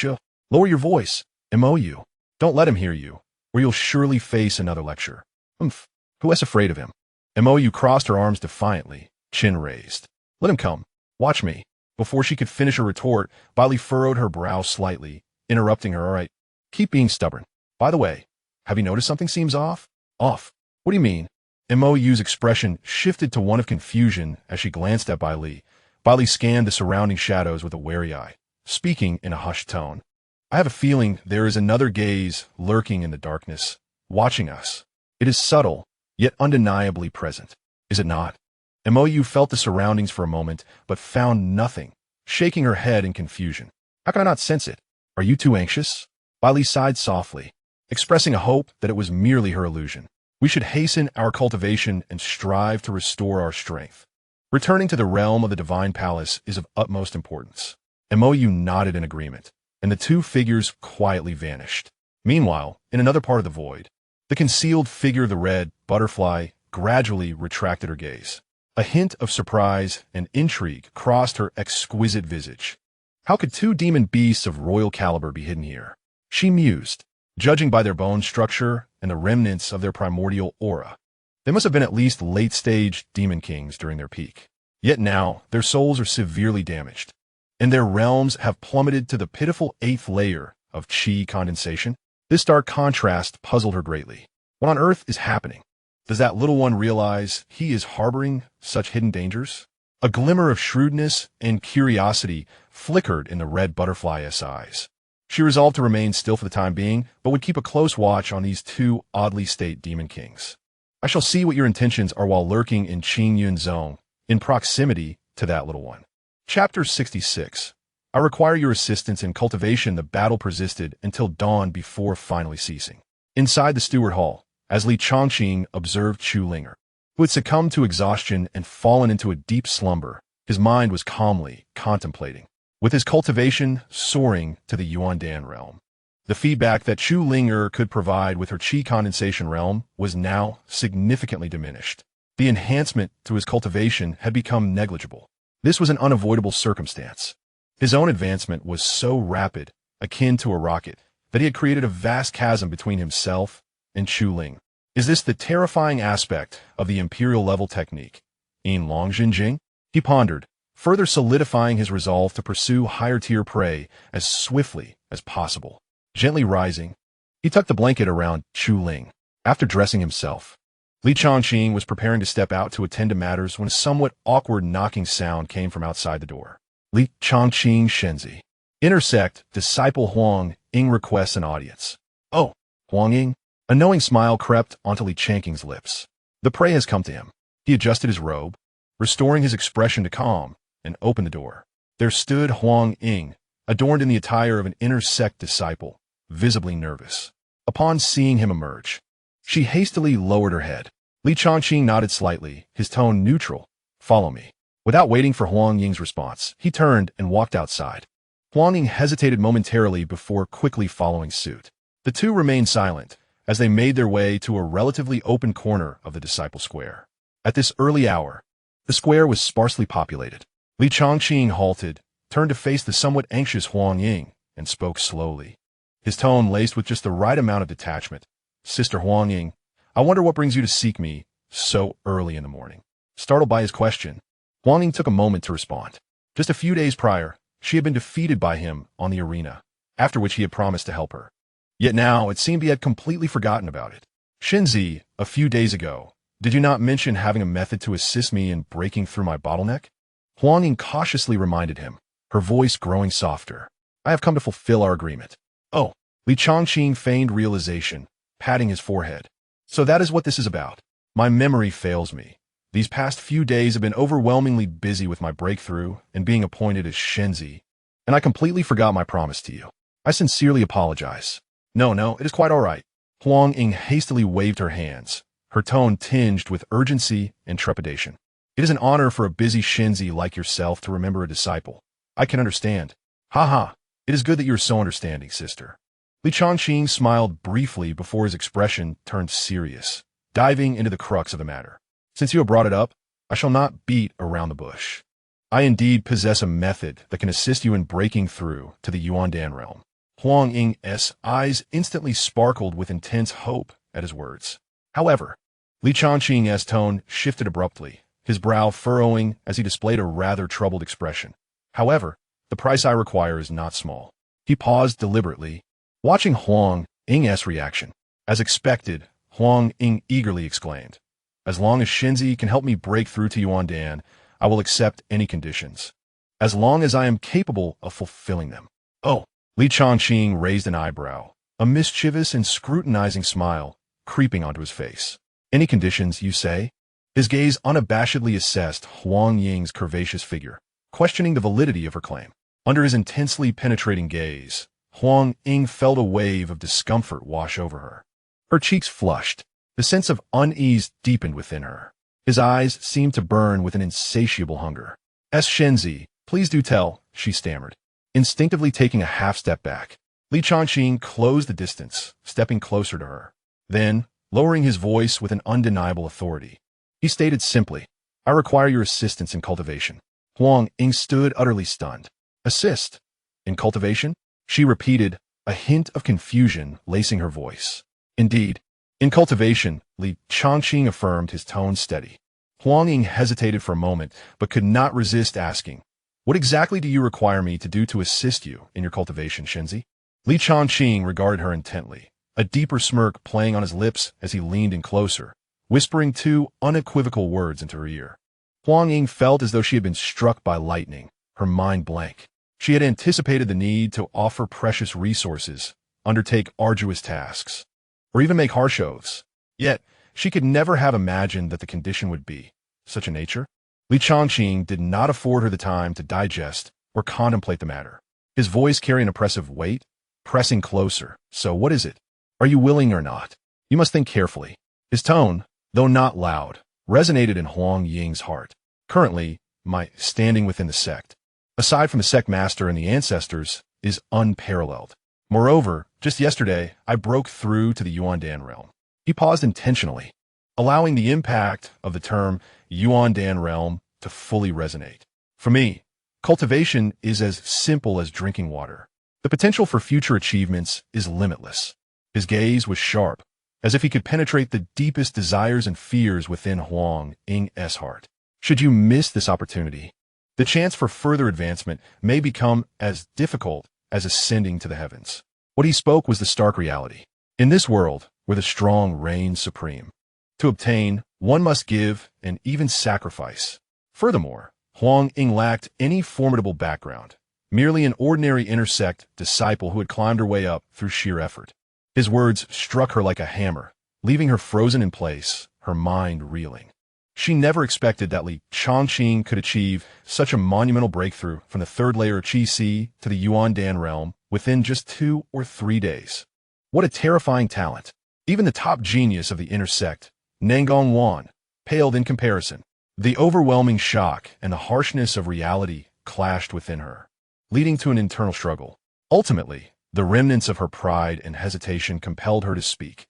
Lower your voice, Imoyu. Don't let him hear you, or you'll surely face another lecture. Oomph, who is afraid of him? Imoyu crossed her arms defiantly, chin raised. Let him come. Watch me. Before she could finish her retort, Bailey furrowed her brow slightly, interrupting her. All right, keep being stubborn. By the way, have you noticed something seems off? Off? What do you mean? Imoyu's expression shifted to one of confusion as she glanced at Bailey. Bailey scanned the surrounding shadows with a wary eye, speaking in a hushed tone. I have a feeling there is another gaze lurking in the darkness, watching us. It is subtle, yet undeniably present. Is it not? Imoyu felt the surroundings for a moment, but found nothing, shaking her head in confusion. How can I not sense it? Are you too anxious? Bailey sighed softly, expressing a hope that it was merely her illusion. We should hasten our cultivation and strive to restore our strength. Returning to the realm of the Divine Palace is of utmost importance. Imoyu nodded in agreement, and the two figures quietly vanished. Meanwhile, in another part of the void, the concealed figure of the red butterfly gradually retracted her gaze. A hint of surprise and intrigue crossed her exquisite visage. How could two demon beasts of royal caliber be hidden here? She mused, judging by their bone structure and the remnants of their primordial aura. They must have been at least late-stage demon kings during their peak. Yet now, their souls are severely damaged, and their realms have plummeted to the pitiful 8th layer of chi condensation. This stark contrast puzzled her greatly. What on earth is happening? Does that little one realize he is harboring such hidden dangers? A glimmer of shrewdness and curiosity flickered in the red butterfly's eyes. She resolved to remain still for the time being, but would keep a close watch on these two oddly state demon kings. I shall see what your intentions are while lurking in Qingyun Zone, in proximity to that little one. Chapter 66. I require your assistance in cultivation. The battle persisted until dawn before finally ceasing. Inside the steward hall, as Li Changqing observed Chu Linger, who had succumbed to exhaustion and fallen into a deep slumber, his mind was calmly contemplating, with his cultivation soaring to the Yuan Dan realm. The feedback that Chu Linger could provide with her chi condensation realm was now significantly diminished. The enhancement to his cultivation had become negligible. This was an unavoidable circumstance. His own advancement was so rapid, akin to a rocket, that he had created a vast chasm between himself and Chu Ling. Is this the terrifying aspect of the imperial-level technique? Yin Long Zhen Jing? He pondered, further solidifying his resolve to pursue higher-tier prey as swiftly as possible. Gently rising, he tucked the blanket around Chu Ling. After dressing himself, Li Changqing was preparing to step out to attend to matters when a somewhat awkward knocking sound came from outside the door. Li Changqing Shenzi. Intersect, disciple Huang Ying requests an audience. Oh, Huang Ying? A knowing smile crept onto Li Changqing's lips. The prey has come to him. He adjusted his robe, restoring his expression to calm, and opened the door. There stood Huang Ying, adorned in the attire of an intersect disciple, visibly nervous. Upon seeing him emerge, she hastily lowered her head. Li Changqing nodded slightly, his tone neutral. Follow me. Without waiting for Huang Ying's response, he turned and walked outside. Huang Ying hesitated momentarily before quickly following suit. The two remained silent as they made their way to a relatively open corner of the disciple square. At this early hour, the square was sparsely populated. Changqing halted, turned to face the somewhat anxious Huang Ying, and spoke slowly. His tone laced with just the right amount of detachment. "Sister Huang Ying, I wonder what brings you to seek me so early in the morning." Startled by his question, Huang Ying took a moment to respond. Just a few days prior, she had been defeated by him on the arena, after which he had promised to help her. Yet now it seemed he had completely forgotten about it. "Xianxia, a few days ago, did you not mention having a method to assist me in breaking through my bottleneck?" Huang Ying cautiously reminded him, her voice growing softer. "I have come to fulfill our agreement." "Oh," Changqing feigned realization, patting his forehead. "So that is what this is about. My memory fails me. These past few days have been overwhelmingly busy with my breakthrough and being appointed as Xianxia, and I completely forgot my promise to you. I sincerely apologize." No, it is quite all right." Huang Ying hastily waved her hands, her tone tinged with urgency and trepidation. "It is an honor for a busy Xianxia like yourself to remember a disciple. I can understand." "Ha. It is good that you are so understanding, sister." Changqing smiled briefly before his expression turned serious, diving into the crux of the matter. "Since you have brought it up, I shall not beat around the bush. I indeed possess a method that can assist you in breaking through to the Yuandan realm." Huang Ying's eyes instantly sparkled with intense hope at his words. However, Changqing's tone shifted abruptly, his brow furrowing as he displayed a rather troubled expression. "However, the price I require is not small." He paused deliberately, watching Huang Ying's reaction. As expected, Huang Ying eagerly exclaimed, "As long as Xianxia can help me break through to Yuandan, I will accept any conditions, as long as I am capable of fulfilling them." "Oh." Changqing raised an eyebrow, a mischievous and scrutinizing smile creeping onto his face. "Any conditions, you say?" His gaze unabashedly assessed Huang Ying's curvaceous figure, questioning the validity of her claim. Under his intensely penetrating gaze, Huang Ying felt a wave of discomfort wash over her. Her cheeks flushed. The sense of unease deepened within her. His eyes seemed to burn with an insatiable hunger. "Xianxia, please do tell," she stammered, instinctively taking a half-step back. Changqing closed the distance, stepping closer to her. Then, lowering his voice with an undeniable authority, he stated simply, "I require your assistance in cultivation." Huang Ying stood utterly stunned. "Assist? In cultivation?" she repeated, a hint of confusion lacing her voice. "Indeed. In cultivation," Changqing affirmed, his tone steady. Huang Ying hesitated for a moment, but could not resist asking, "What exactly do you require me to do to assist you in your cultivation, Xianxia?" Changqing regarded her intently, a deeper smirk playing on his lips as he leaned in closer, whispering two unequivocal words into her ear. Huang Ying felt as though she had been struck by lightning, her mind blank. She had anticipated the need to offer precious resources, undertake arduous tasks, or even make harsh oaths. Yet, she could never have imagined that the condition would be such a nature. Changqing did not afford her the time to digest or contemplate the matter. His voice carried an oppressive weight, pressing closer. "So what is it? Are you willing or not? You must think carefully." His tone, though not loud, resonated in Huang Ying's heart. "Currently, my standing within the sect, aside from the sect master and the ancestors, is unparalleled. Moreover, just yesterday, I broke through to the Yuandan realm." He paused intentionally, allowing the impact of the term Yuandan realm to fully resonate. "For me, cultivation is as simple as drinking water. The potential for future achievements is limitless." His gaze was sharp, as if he could penetrate the deepest desires and fears within Huang Ying's heart. Should you miss this opportunity, the chance for further advancement may become as difficult as ascending to the heavens. What he spoke was the stark reality. In this world, where the strong reign supreme, to obtain, one must give and even sacrifice. Furthermore, Huang Ying lacked any formidable background, merely an ordinary inner sect disciple who had climbed her way up through sheer effort. His words struck her like a hammer, leaving her frozen in place, her mind reeling. She never expected that Changqing could achieve such a monumental breakthrough from the third layer of Qi to the Yuandan realm within just 2 or 3 days. What a terrifying talent! Even the top genius of the inner sect, Nangong Wan, paled in comparison. The overwhelming shock and the harshness of reality clashed within her. leading to an internal struggle. Ultimately, the remnants of her pride and hesitation compelled her to speak.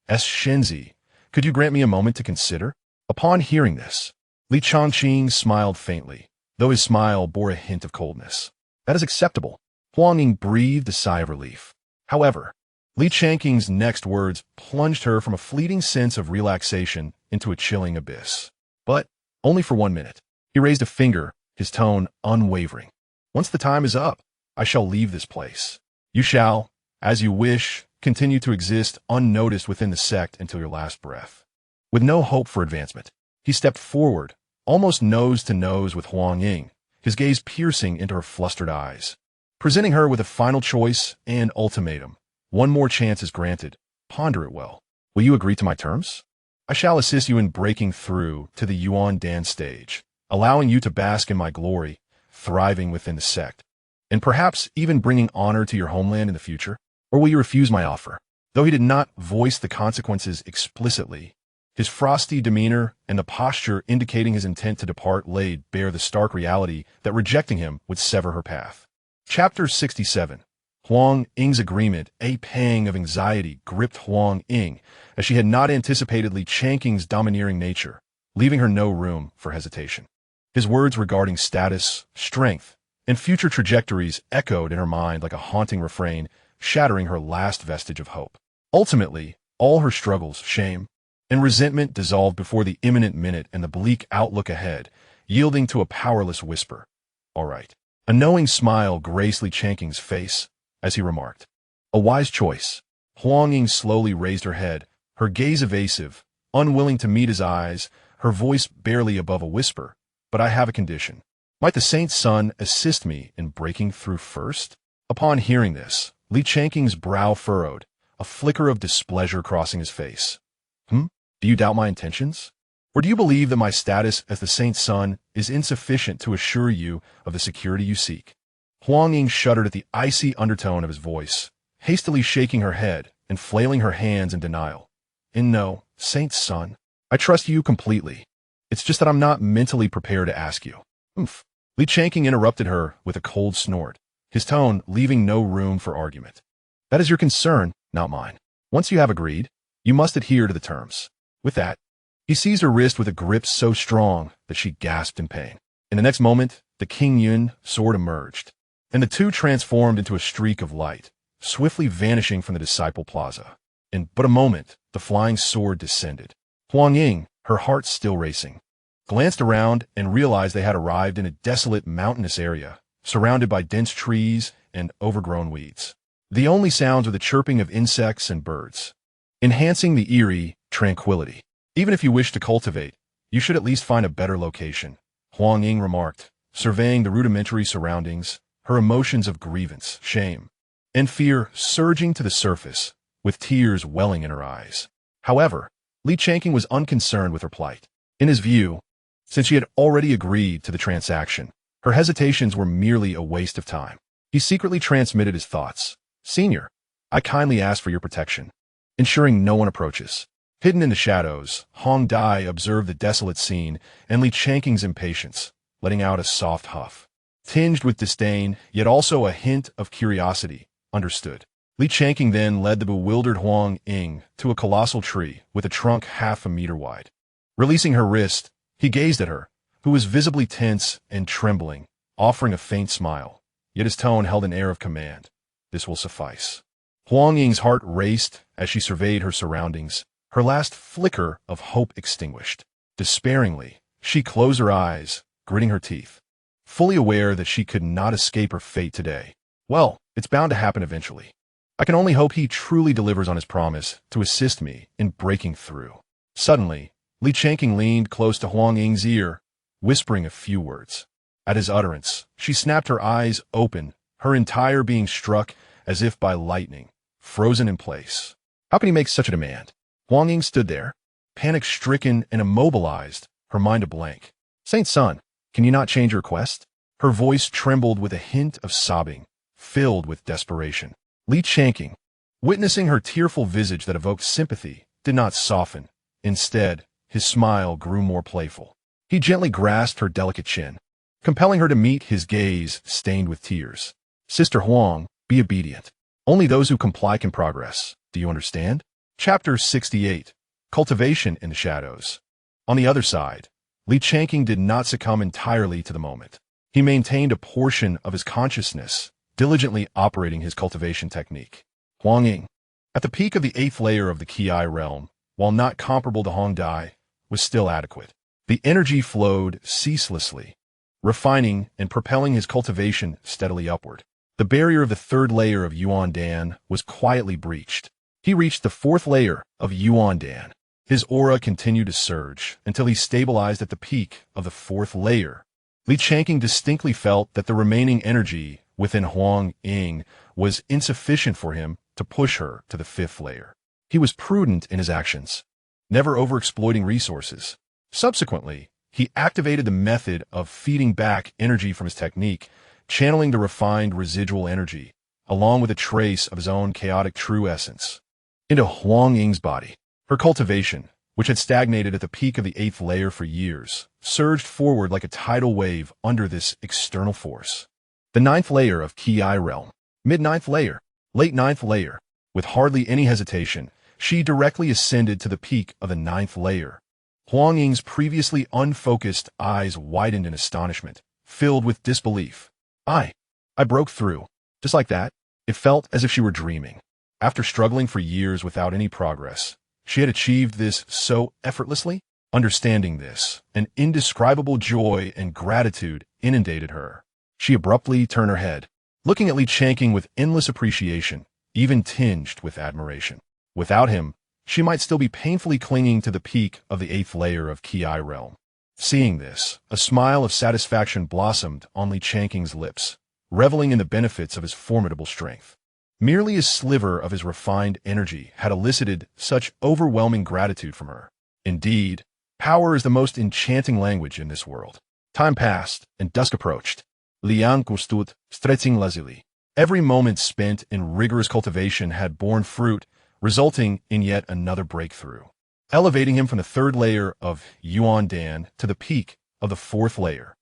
Xianxia, could you grant me a moment to consider? Upon hearing this, Changqing smiled faintly, though his smile bore a hint of coldness. That is acceptable. Huang Ying breathed a sigh of relief. However, Changqing's next words plunged her from a fleeting sense of relaxation into a chilling abyss. But only for 1 minute. He raised a finger, his tone unwavering. Once the time is up, I shall leave this place. You shall, as you wish, continue to exist unnoticed within the sect until your last breath. With no hope for advancement, he stepped forward, almost nose to nose with Huang Ying, his gaze piercing into her flustered eyes, presenting her with a final choice and ultimatum. One more chance is granted. Ponder it well. Will you agree to my terms? I shall assist you in breaking through to the Yuan Dan stage, allowing you to bask in my glory, thriving within the sect, and perhaps even bringing honor to your homeland in the future? Or will you refuse my offer? Though he did not voice the consequences explicitly, his frosty demeanor and the posture indicating his intent to depart laid bare the stark reality that rejecting him would sever her path. Chapter 67. Huang Ying's agreement. A pang of anxiety gripped Huang Ying, as she had not anticipated Changqing's domineering nature, leaving her no room for hesitation. His words regarding status, strength, and future trajectories echoed in her mind like a haunting refrain, shattering her last vestige of hope. Ultimately, all her struggles, shame, and resentment dissolved before the imminent minute and the bleak outlook ahead, yielding to a powerless whisper. All right. A knowing smile graced Changqing's face as he remarked. A wise choice. Huang Ying slowly raised her head, her gaze evasive, unwilling to meet his eyes, her voice barely above a whisper. But I have a condition. Might the saint's son assist me in breaking through first? Upon hearing this, Changqing's brow furrowed, a flicker of displeasure crossing his face. Do you doubt my intentions? Or do you believe that my status as the saint's son is insufficient to assure you of the security you seek? Huang Ying shuddered at the icy undertone of his voice, hastily shaking her head and flailing her hands in denial. No, saint's son, I trust you completely. It's just that I'm not mentally prepared to ask you. Changqing interrupted her with a cold snort, his tone leaving no room for argument. That is your concern, not mine. Once you have agreed, you must adhere to the terms. With that, he seized her wrist with a grip so strong that she gasped in pain. In the next moment, the King Yun sword emerged, and the two transformed into a streak of light, swiftly vanishing from the disciple plaza. In but a moment, the flying sword descended. Huang Ying, her heart still racing, glanced around and realized they had arrived in a desolate mountainous area, surrounded by dense trees and overgrown weeds. The only sounds were the chirping of insects and birds, enhancing the eerie tranquility. Even if you wish to cultivate, you should at least find a better location, Huang Ying remarked, surveying the rudimentary surroundings, her emotions of grievance, shame, and fear surging to the surface, with tears welling in her eyes. However, Changqing was unconcerned with her plight. In his view, since she had already agreed to the transaction, her hesitations were merely a waste of time. He secretly transmitted his thoughts. Senior, I kindly ask for your protection, ensuring no one approaches. Hidden in the shadows, Hong Dai observed the desolate scene and Changqing's impatience, letting out a soft huff, tinged with disdain, yet also a hint of curiosity. Understood. Changqing then led the bewildered Huang Ying to a colossal tree with a trunk half a meter wide. Releasing her wrist, he gazed at her, who was visibly tense and trembling, offering a faint smile, yet his tone held an air of command. This will suffice. Huang Ying's heart raced as she surveyed her surroundings, her last flicker of hope extinguished. Despairingly, she closed her eyes, gritting her teeth, fully aware that she could not escape her fate today. Well, it's bound to happen eventually. I can only hope he truly delivers on his promise to assist me in breaking through. Suddenly, Changqing leaned close to Huang Ying's ear, whispering a few words. At his utterance, she snapped her eyes open, her entire being struck as if by lightning, frozen in place. How can he make such a demand? Huang Ying stood there, panic-stricken and immobilized, her mind a blank. Saint Son, can you not change your request? Her voice trembled with a hint of sobbing, filled with desperation. Changqing, witnessing her tearful visage that evoked sympathy, did not soften. Instead, his smile grew more playful. He gently grasped her delicate chin, compelling her to meet his gaze stained with tears. Sister Huang, be obedient. Only those who comply can progress. Do you understand? Chapter 68. Cultivation in the Shadows. On the other side, Li Changqing did not succumb entirely to the moment. He maintained a portion of his consciousness, diligently operating his cultivation technique. Huangying, at the peak of the 8th layer of the Qi realm, while not comparable to Hongdai, was still adequate. The energy flowed ceaselessly, refining and propelling his cultivation steadily upward. The barrier of the 3rd layer of Yuan Dan was quietly breached. He reached the 4th layer of Yuan Dan. His aura continued to surge until he stabilized at the peak of the 4th layer. Li Changqing distinctly felt that the remaining energy within Huang Ying was insufficient for him to push her to the 5th layer. He was prudent in his actions, never overexploiting resources. Subsequently, he activated the method of feeding back energy from his technique, channeling the refined residual energy, along with a trace of his own chaotic true essence, into Huang Ying's body. Her cultivation, which had stagnated at the peak of the 8th layer for years, surged forward like a tidal wave under this external force. The 9th layer of Qi realm, mid-9th layer, late 9th layer. With hardly any hesitation, she directly ascended to the peak of the 9th layer. Huang Ying's previously unfocused eyes widened in astonishment, filled with disbelief. I broke through. Just like that, it felt as if she were dreaming. After struggling for years without any progress, she had achieved this so effortlessly. Understanding this, an indescribable joy and gratitude inundated her. She abruptly turned her head, looking at Li Changqing with endless appreciation, even tinged with admiration. Without him, she might still be painfully clinging to the peak of the 8th layer of Qi realm. Seeing this, a smile of satisfaction blossomed on Li Changqing's lips, reveling in the benefits of his formidable strength. Merely a sliver of his refined energy had elicited such overwhelming gratitude from her. Indeed, power is the most enchanting language in this world. Time passed, and dusk approached. Liang stood, stretching lazily. Every moment spent in rigorous cultivation had borne fruit, resulting in yet another breakthrough, elevating him from the 3rd layer of Yuan Dan to the peak of the 4th layer.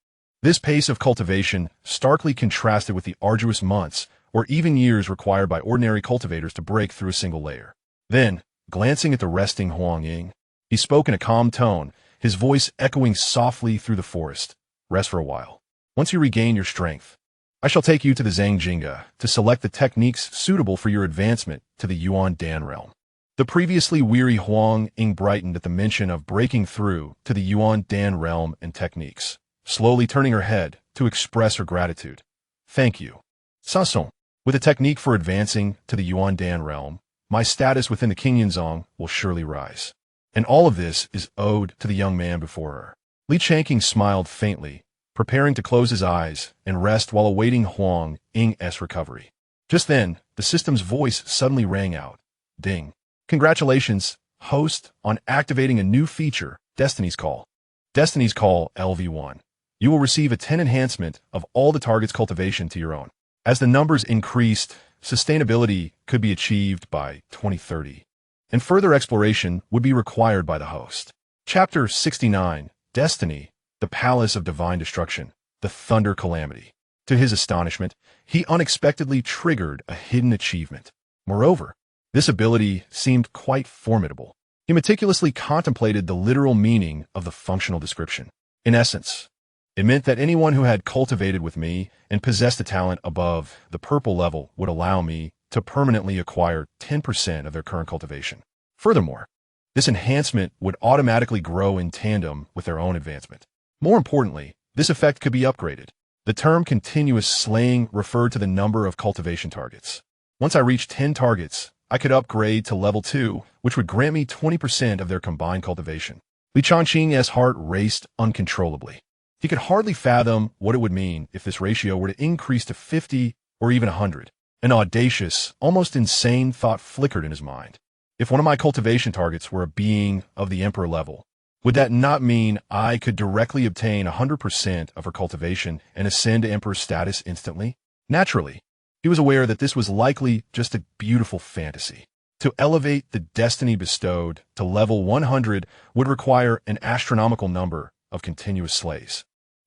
This pace of cultivation starkly contrasted with the arduous months or even years required by ordinary cultivators to break through a single layer. Then, glancing at the resting Huang Ying, he spoke in a calm tone, his voice echoing softly through the forest. Rest for a while. Once you regain your strength, I shall take you to the Xianxia to select the techniques suitable for your advancement to the Yuan Dan realm. The previously weary Huang Ying brightened at the mention of breaking through to the Yuan Dan realm and techniques, slowly turning her head to express her gratitude. Thank you. Sasong, with a technique for advancing to the Yuan Dan realm, my status within the Qingyunzong will surely rise. And all of this is owed to the young man before her. Li Changqing smiled faintly, preparing to close his eyes and rest while awaiting Huang Ying's recovery. Just then, the system's voice suddenly rang out. Ding. Congratulations, host, on activating a new feature, Destiny's Call. Destiny's Call LV1. You will receive a 10 enhancement of all the target's cultivation to your own. As the numbers increased, sustainability could be achieved by 2030, and further exploration would be required by the host. Chapter 69, Destiny, the Palace of Divine Destruction, the Thunder Calamity. To his astonishment, he unexpectedly triggered a hidden achievement. Moreover, this ability seemed quite formidable. He meticulously contemplated the literal meaning of the functional description. In essence, it meant that anyone who had cultivated with me and possessed a talent above the purple level would allow me to permanently acquire 10% of their current cultivation. Furthermore, this enhancement would automatically grow in tandem with their own advancement. More importantly, this effect could be upgraded. The term continuous slaying referred to the number of cultivation targets. Once I reached 10 targets, I could upgrade to level 2, which would grant me 20% of their combined cultivation. Li Changqing's heart raced uncontrollably. He could hardly fathom what it would mean if this ratio were to increase to 50 or even 100. An audacious, almost insane thought flickered in his mind. If one of my cultivation targets were a being of the Emperor level, would that not mean I could directly obtain 100% of her cultivation and ascend to Emperor status instantly? Naturally, he was aware that this was likely just a beautiful fantasy. To elevate the destiny bestowed to level 100 would require an astronomical number of continuous slays.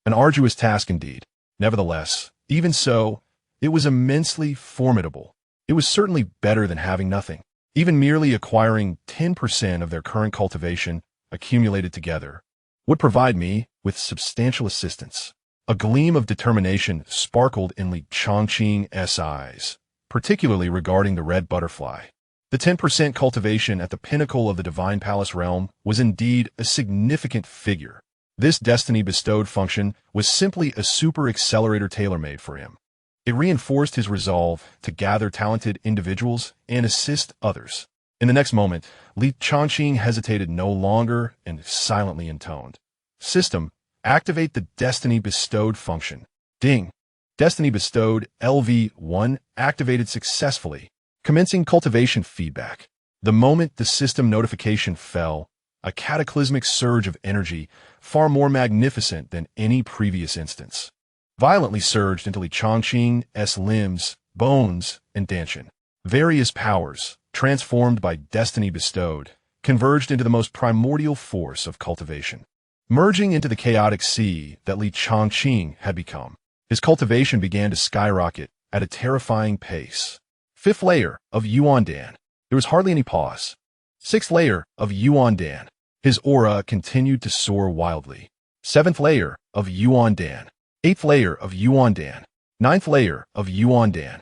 An arduous task indeed. Nevertheless, even so, it was immensely formidable. It was certainly better than having nothing. Even merely acquiring 10% of their current cultivation accumulated together would provide me with substantial assistance. A gleam of determination sparkled in Li Changqing's eyes, particularly regarding the red butterfly. The 10% cultivation at the pinnacle of the Divine Palace realm was indeed a significant figure. This destiny-bestowed function was simply a super accelerator tailor-made for him. It reinforced his resolve to gather talented individuals and assist others. In the next moment, Li Changqing hesitated no longer and silently intoned. System, activate the destiny-bestowed function. Ding. Destiny-bestowed LV1 activated successfully, commencing cultivation feedback. The moment the system notification fell, a cataclysmic surge of energy, far more magnificent than any previous instance, violently surged into Li Changqing's limbs, bones, and dantian. Various powers, transformed by destiny bestowed, converged into the most primordial force of cultivation. Merging into the chaotic sea that Li Changqing had become, his cultivation began to skyrocket at a terrifying pace. 5th layer of Yuandan. There was hardly any pause. 6th layer of Yuandan. His aura continued to soar wildly. 7th layer of Yuandan. 8th layer of Yuandan. 9th layer of Yuandan.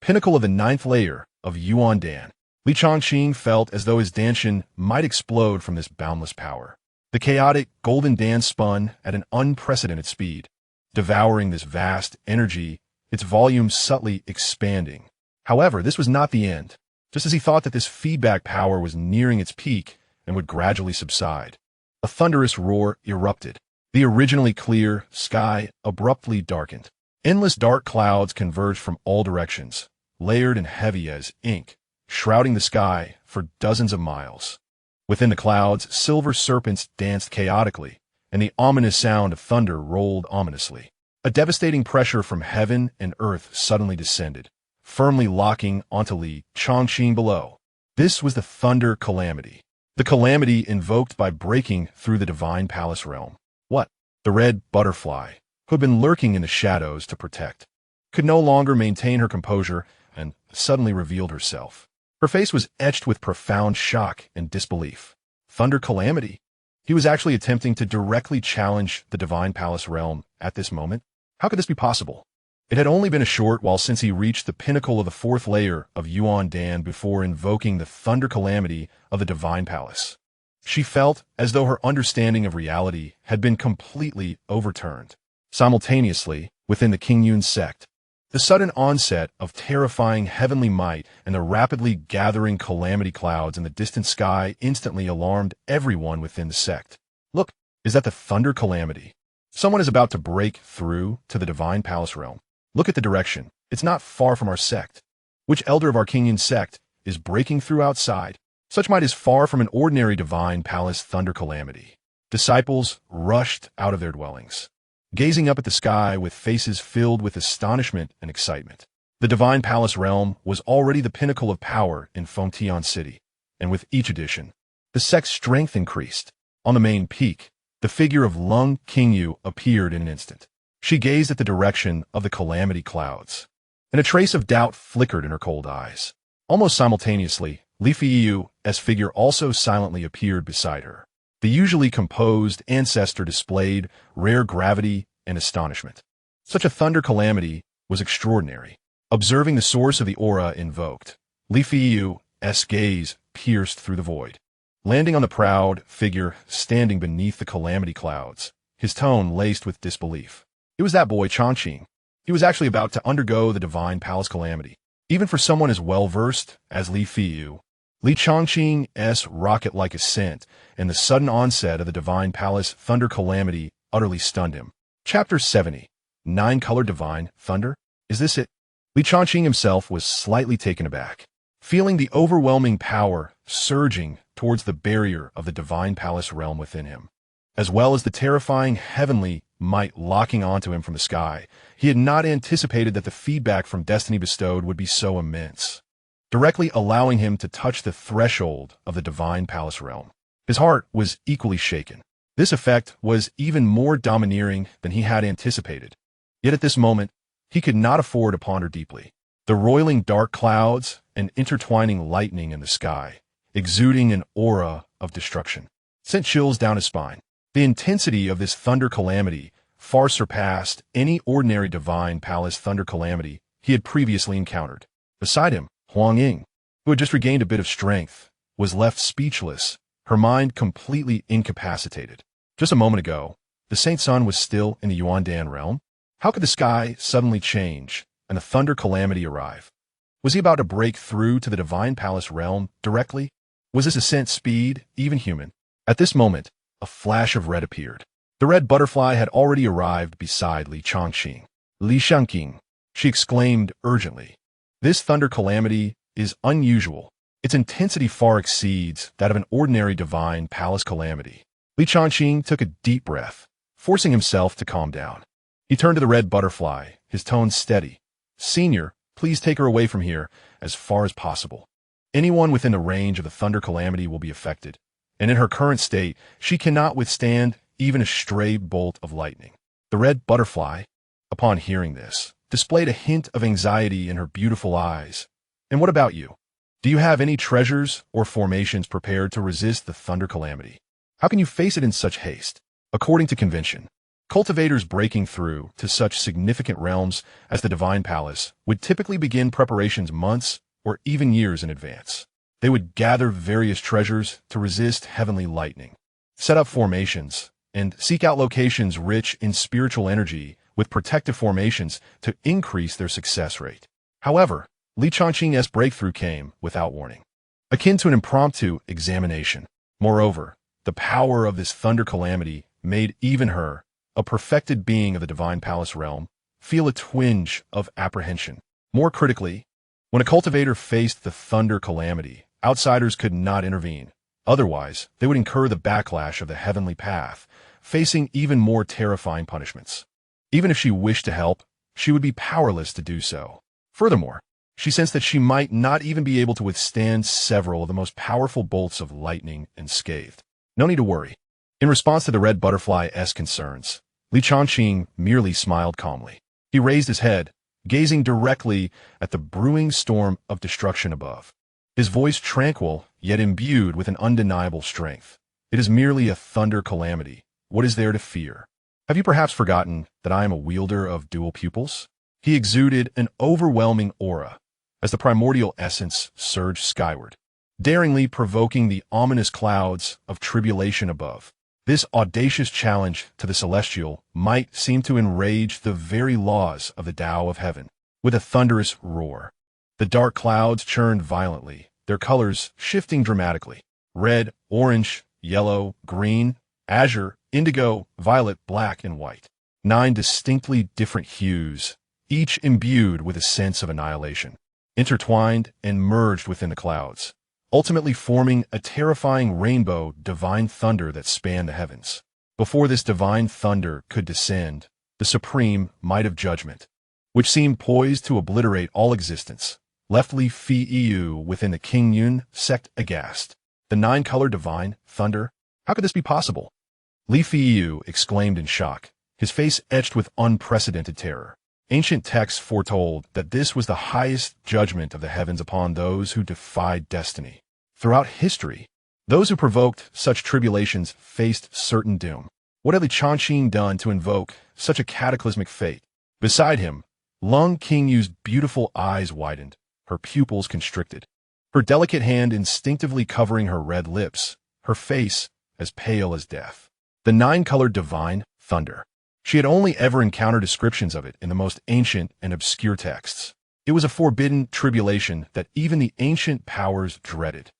Pinnacle of the 9th layer of Yuandan. Li Changqing felt as though his dantian might explode from this boundless power. The chaotic golden dance spun at an unprecedented speed, devouring this vast energy, its volume subtly expanding. However, this was not the end. Just as he thought that this feedback power was nearing its peak and would gradually subside, a thunderous roar erupted. The originally clear sky abruptly darkened. Endless dark clouds converged from all directions, layered and heavy as ink, shrouding the sky for dozens of miles. Within the clouds, silver serpents danced chaotically, and the ominous sound of thunder rolled ominously. A devastating pressure from heaven and earth suddenly descended, firmly locking onto Li Changqing below. This was the thunder calamity. The calamity invoked by breaking through the Divine Palace realm. What? The red butterfly, who had been lurking in the shadows to protect, could no longer maintain her composure and suddenly revealed herself. Her face was etched with profound shock and disbelief. Thunder calamity? He was actually attempting to directly challenge the Divine Palace realm at this moment? How could this be possible? It had only been a short while since he reached the pinnacle of the 4th layer of Yuandan before invoking the thunder calamity of the Divine Palace. She felt as though her understanding of reality had been completely overturned. Simultaneously, within the Qingyun sect, the sudden onset of terrifying heavenly might and the rapidly gathering calamity clouds in the distant sky instantly alarmed everyone within the sect. Look, is that the thunder calamity? Someone is about to break through to the Divine Palace realm. Look at the direction. It's not far from our sect. Which elder of our Qingyun sect is breaking through outside? Such might is far from an ordinary Divine Palace thunder calamity. Disciples rushed out of their dwellings, gazing up at the sky with faces filled with astonishment and excitement. The Divine Palace realm was already the pinnacle of power in Fengtian City, and with each addition, the sect's strength increased. On the main peak, the figure of Lung Qingyu appeared in an instant. She gazed at the direction of the calamity clouds, and a trace of doubt flickered in her cold eyes. Almost simultaneously, Li Fiyu's figure also silently appeared beside her. The usually composed ancestor displayed rare gravity and astonishment. Such a thunder calamity was extraordinary. Observing the source of the aura invoked, Li Fiyu's gaze pierced through the void, landing on the proud figure standing beneath the calamity clouds, his tone laced with disbelief. It was that boy Changqing. He was actually about to undergo the Divine Palace calamity. Even for someone as well-versed as Li Fiyu, Li Changqing's rocket-like ascent and the sudden onset of the Divine Palace thunder calamity utterly stunned him. Chapter 70. 9-Color Divine Thunder? Is this it? Li Changqing himself was slightly taken aback, feeling the overwhelming power surging towards the barrier of the Divine Palace realm within him, as well as the terrifying heavenly might locking onto him from the sky. He had not anticipated that the feedback from Destiny bestowed would be so immense, directly allowing him to touch the threshold of the Divine Palace realm. His heart was equally shaken. This effect was even more domineering than he had anticipated. Yet at this moment, he could not afford to ponder deeply. The roiling dark clouds and intertwining lightning in the sky, exuding an aura of destruction, sent chills down his spine. The intensity of this thunder calamity far surpassed any ordinary divine palace thunder calamity he had previously encountered. Beside him, Huang, who had just regained a bit of strength, was left speechless, her mind completely incapacitated. Just a moment ago, the Saint Sun was still in the Yuandan realm. How could the sky suddenly change and the thunder calamity arrive? Was he about to break through to the divine palace realm directly? Was this ascent speed even human? At this moment, a flash of red appeared. The red butterfly had already arrived beside Changqing. Xianxia, she exclaimed urgently. This thunder calamity is unusual. Its intensity far exceeds that of an ordinary divine palace calamity. Changqing took a deep breath, forcing himself to calm down. He turned to the red butterfly, his tone steady. Senior, please take her away from here as far as possible. Anyone within the range of the thunder calamity will be affected, and in her current state, she cannot withstand even a stray bolt of lightning. The red butterfly, upon hearing this, displayed a hint of anxiety in her beautiful eyes. And what about you? Do you have any treasures or formations prepared to resist the thunder calamity? How can you face it in such haste? According to convention, cultivators breaking through to such significant realms as the Divine Palace would typically begin preparations months or even years in advance. They would gather various treasures to resist heavenly lightning, set up formations, and seek out locations rich in spiritual energy with protective formations to increase their success rate. However, Changqing's breakthrough came without warning, akin to an impromptu examination. Moreover, the power of this thunder calamity made even her, a perfected being of the divine palace realm, feel a twinge of apprehension. More critically, when a cultivator faced the thunder calamity, outsiders could not intervene. Otherwise, they would incur the backlash of the heavenly path, facing even more terrifying punishments. Even if she wished to help, she would be powerless to do so. Furthermore, she sensed that she might not even be able to withstand several of the most powerful bolts of lightning unscathed. No need to worry. In response to the red butterfly's concerns, Changqing merely smiled calmly. He raised his head, gazing directly at the brewing storm of destruction above. His voice tranquil, yet imbued with an undeniable strength. It is merely a thunder calamity. What is there to fear? Have you perhaps forgotten that I am a wielder of dual pupils? He exuded an overwhelming aura as the primordial essence surged skyward, daringly provoking the ominous clouds of tribulation above. This audacious challenge to the celestial might seem to enrage the very laws of the Tao of heaven. With a thunderous roar, the dark clouds churned violently, their colors shifting dramatically. Red, orange, yellow, green, azure, indigo, violet, black, and white. 9 distinctly different hues, each imbued with a sense of annihilation, intertwined and merged within the clouds, ultimately forming a terrifying rainbow divine thunder that spanned the heavens. Before this divine thunder could descend, the supreme might of judgment, which seemed poised to obliterate all existence, left Li Feiyu within the King Yun sect aghast. The 9-colored divine thunder? How could this be possible? Li Feiyu exclaimed in shock, his face etched with unprecedented terror. Ancient texts foretold that this was the highest judgment of the heavens upon those who defied destiny. Throughout history, those who provoked such tribulations faced certain doom. What had Changqing done to invoke such a cataclysmic fate? Beside him, Lung Qingyu's beautiful eyes widened, her pupils constricted, her delicate hand instinctively covering her red lips, her face as pale as death. The 9-colored divine thunder. She had only ever encountered descriptions of it in the most ancient and obscure texts. It was a forbidden tribulation that even the ancient powers dreaded.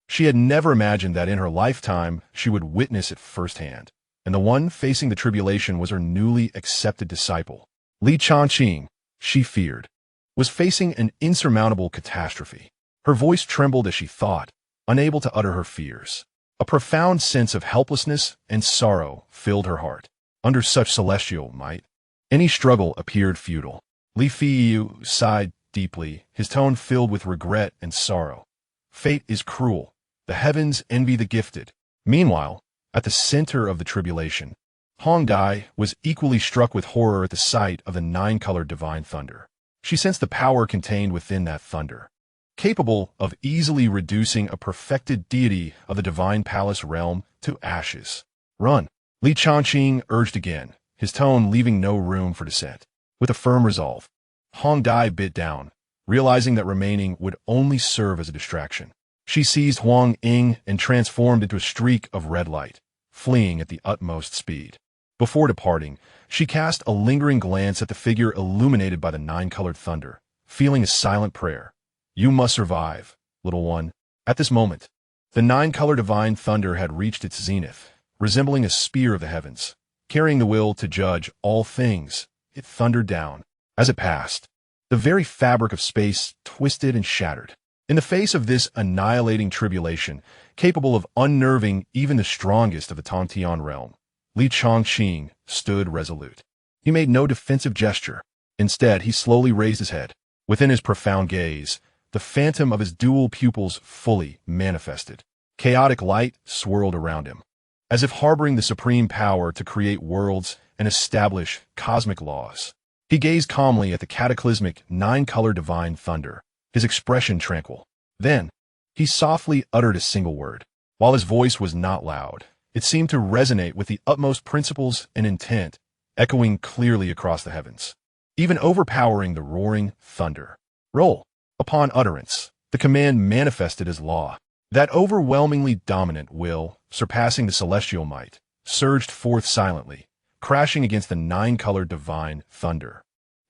She had never imagined that in her lifetime she would witness it firsthand, and the one facing the tribulation was her newly accepted disciple. Changqing, she feared, was facing an insurmountable catastrophe. Her voice trembled as she thought, unable to utter her fears. A profound sense of helplessness and sorrow filled her heart. Under such celestial might, any struggle appeared futile. Li Feiyu sighed deeply, his tone filled with regret and sorrow. Fate is cruel. The heavens envy the gifted. Meanwhile, At the center of the tribulation, Hong Dai was equally struck with horror at the sight of the nine-colored divine thunder. She sensed the power contained within that thunder, capable of easily reducing a perfected deity of the divine palace realm to ashes. Run! Li Changqing urged again, his tone leaving no room for dissent. With a firm resolve, Hong Dai bit down, realizing that remaining would only serve as a distraction. She seized Huang Ying and transformed into a streak of red light, fleeing at the utmost speed. Before departing, she cast a lingering glance at the figure illuminated by the nine-colored thunder, feeling a silent prayer. You must survive, little one. At this moment, the nine-colored divine thunder had reached its zenith, resembling a spear of the heavens. Carrying the will to judge all things, it thundered down. As it passed, the very fabric of space twisted and shattered. In the face of this annihilating tribulation, capable of unnerving even the strongest of the Tongtian realm, Li Changqing stood resolute. He made no defensive gesture. Instead, he slowly raised his head. Within his profound gaze, the phantom of his dual pupils fully manifested. Chaotic light swirled around him, as if harboring the supreme power to create worlds and establish cosmic laws. He gazed calmly at the cataclysmic nine-colored divine thunder, his expression tranquil. Then, he softly uttered a single word. While his voice was not loud, it seemed to resonate with the utmost principles and intent, echoing clearly across the heavens, even overpowering the roaring thunder. Roll! Upon utterance, the command manifested as law. That overwhelmingly dominant will, surpassing the celestial might, surged forth silently, crashing against the nine-colored divine thunder.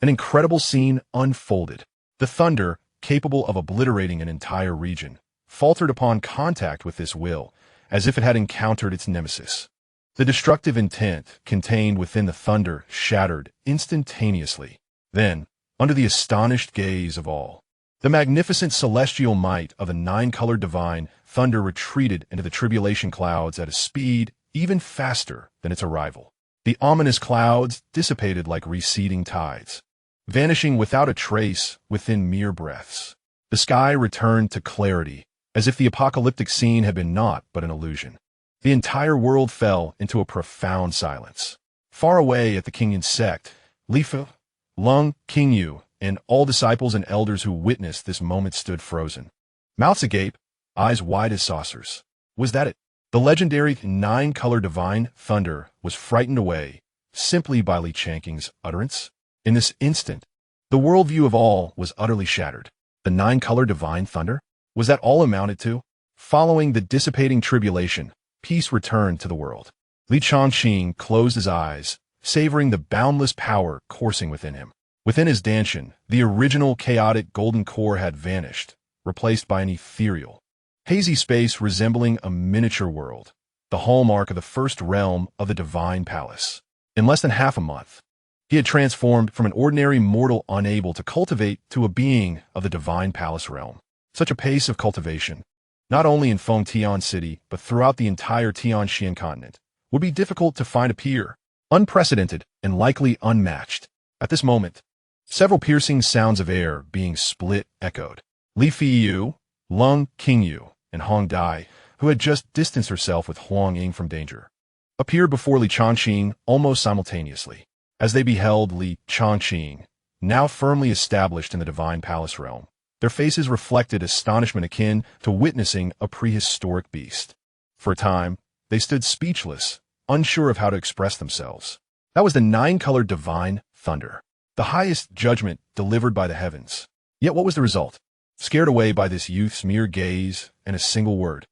An incredible scene unfolded. The thunder, capable of obliterating an entire region, faltered upon contact with this will, as if it had encountered its nemesis. The destructive intent contained within the thunder shattered instantaneously. Then, under the astonished gaze of all, the magnificent celestial might of the nine-colored divine thunder retreated into the tribulation clouds at a speed even faster than its arrival. The ominous clouds dissipated like receding tides, vanishing without a trace within mere breaths. The sky returned to clarity, as if the apocalyptic scene had been naught but an illusion. The entire world fell into a profound silence. Far away at the Qingyan sect, Lifu, Lung, Qingyu, and all disciples and elders who witnessed this moment stood frozen, mouths agape, eyes wide as saucers. Was that it? The legendary nine-colored divine thunder was frightened away simply by Li Changqing's utterance. In this instant, the worldview of all was utterly shattered. The nine-colored divine thunder? Was that all amounted to? Following the dissipating tribulation, peace returned to the world. Li Changqing closed his eyes, savoring the boundless power coursing within him. Within his dantian, the original chaotic golden core had vanished, replaced by an ethereal, hazy space resembling a miniature world, the hallmark of the first realm of the divine palace. In less than half a month, he had transformed from an ordinary mortal unable to cultivate to a being of the divine palace realm. Such a pace of cultivation, not only in Fengtian City, but throughout the entire Tianxian continent, would be difficult to find a peer, unprecedented and likely unmatched. At this moment, several piercing sounds of air being split echoed. Li Fiyu, Lung Qingyu, and Hong Dai, who had just distanced herself with Huang Ying from danger, appeared before Li Changqing almost simultaneously. As they beheld Li Changqing, now firmly established in the divine palace realm, their faces reflected astonishment akin to witnessing a prehistoric beast. For a time, they stood speechless, unsure of how to express themselves. That was the nine-colored divine thunder, the highest judgment delivered by the heavens. Yet what was the result? Scared away by this youth's mere gaze and a single word,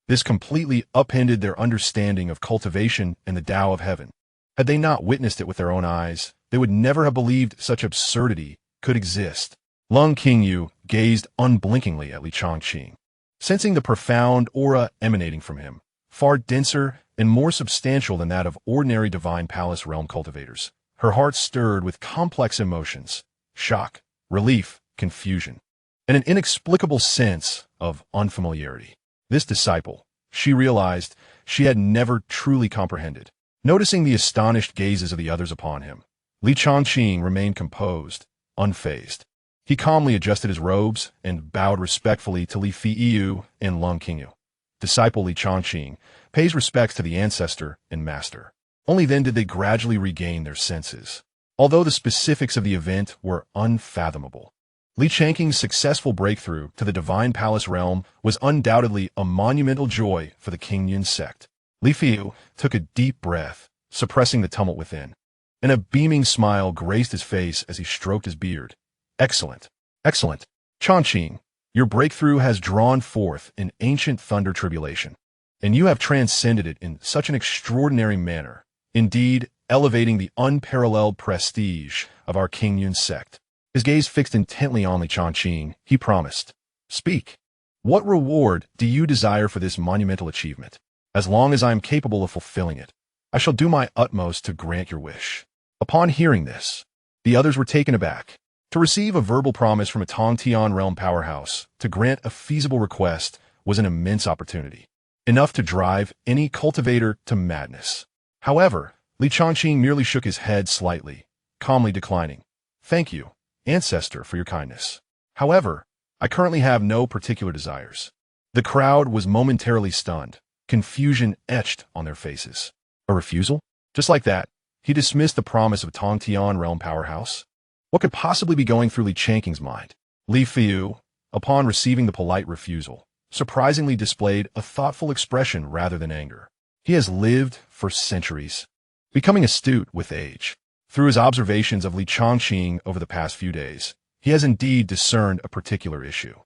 this completely upended their understanding of cultivation and the Tao of heaven. Had they not witnessed it with their own eyes, they would never have believed such absurdity could exist. Lung Qingyu gazed unblinkingly at Li Changqing, sensing the profound aura emanating from him, far denser and more substantial than that of ordinary divine palace realm cultivators. Her heart stirred with complex emotions, shock, relief, confusion, and an inexplicable sense of unfamiliarity. This disciple, she realized, she had never truly comprehended. Noticing the astonished gazes of the others upon him, Li Changqing remained composed, unfazed. He calmly adjusted his robes and bowed respectfully to Li Fiyu and Lung Qingyu. disciple Li Changqing, pays respects to the ancestor and master. Only then did they gradually regain their senses. Although the specifics of the event were unfathomable, Li Changqing's successful breakthrough to the Divine Palace realm was undoubtedly a monumental joy for the Qingyun sect. Li Fiyu took a deep breath, suppressing the tumult within, and a beaming smile graced his face as he stroked his beard. Excellent. Excellent. Changqing, your breakthrough has drawn forth an ancient thunder tribulation, and you have transcended it in such an extraordinary manner, indeed elevating the unparalleled prestige of our Qingyun sect. His gaze fixed intently on Li Changqing, he promised, "Speak. What reward do you desire for this monumental achievement? As long as I am capable of fulfilling it, I shall do my utmost to grant your wish." Upon hearing this, the others were taken aback. To receive a verbal promise from a Tongtian realm powerhouse to grant a feasible request was an immense opportunity, enough to drive any cultivator to madness. However, Li Changqing merely shook his head slightly, calmly declining, "Thank you, ancestor, for your kindness. However, I currently have no particular desires." The crowd was momentarily stunned, confusion etched on their faces. A refusal? Just like that, he dismissed the promise of a Tongtian realm powerhouse? What could possibly be going through Li Changqing's mind? Li Fiyu, upon receiving the polite refusal, surprisingly displayed a thoughtful expression rather than anger. He has lived for centuries, becoming astute with age. Through his observations of Li Changqing over the past few days, he has indeed discerned a particular issue.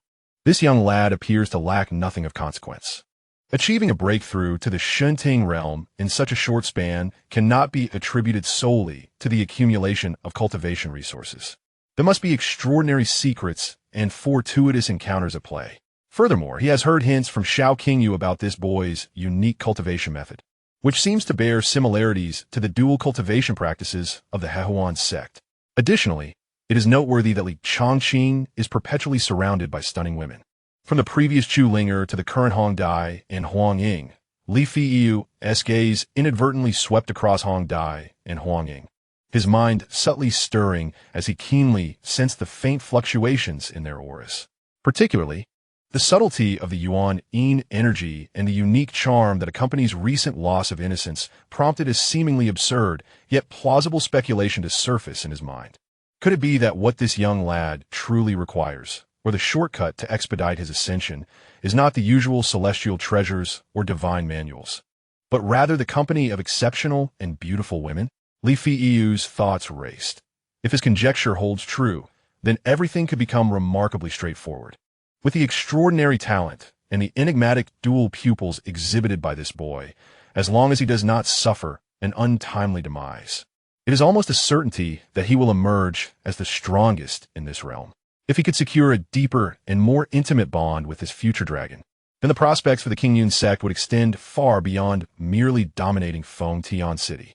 This young lad appears to lack nothing of consequence. Achieving a breakthrough to the Shunting realm in such a short span cannot be attributed solely to the accumulation of cultivation resources. There must be extraordinary secrets and fortuitous encounters at play. Furthermore, he has heard hints from Xianxia about this boy's unique cultivation method, which seems to bear similarities to the dual cultivation practices of the Hehuan sect. Additionally, it is noteworthy that Li Changqing is perpetually surrounded by stunning women. From the previous Chulinger to the current Hong Dai and Huang Ying, Li Fiyu's gaze inadvertently swept across Hong Dai and Huang Ying, his mind subtly stirring as he keenly sensed the faint fluctuations in their auras. Particularly, the subtlety of the Yuan Yin energy and the unique charm that accompanies recent loss of innocence prompted a seemingly absurd, yet plausible speculation to surface in his mind. Could it be that what this young lad truly requires, or the shortcut to expedite his ascension, is not the usual celestial treasures or divine manuals, but rather the company of exceptional and beautiful women? Li Fiyu's thoughts raced. If his conjecture holds true, then everything could become remarkably straightforward. With the extraordinary talent and the enigmatic dual pupils exhibited by this boy, as long as he does not suffer an untimely demise, it is almost a certainty that he will emerge as the strongest in this realm. If he could secure a deeper and more intimate bond with his future dragon, then the prospects for the Qingyun sect would extend far beyond merely dominating Feng Tian City.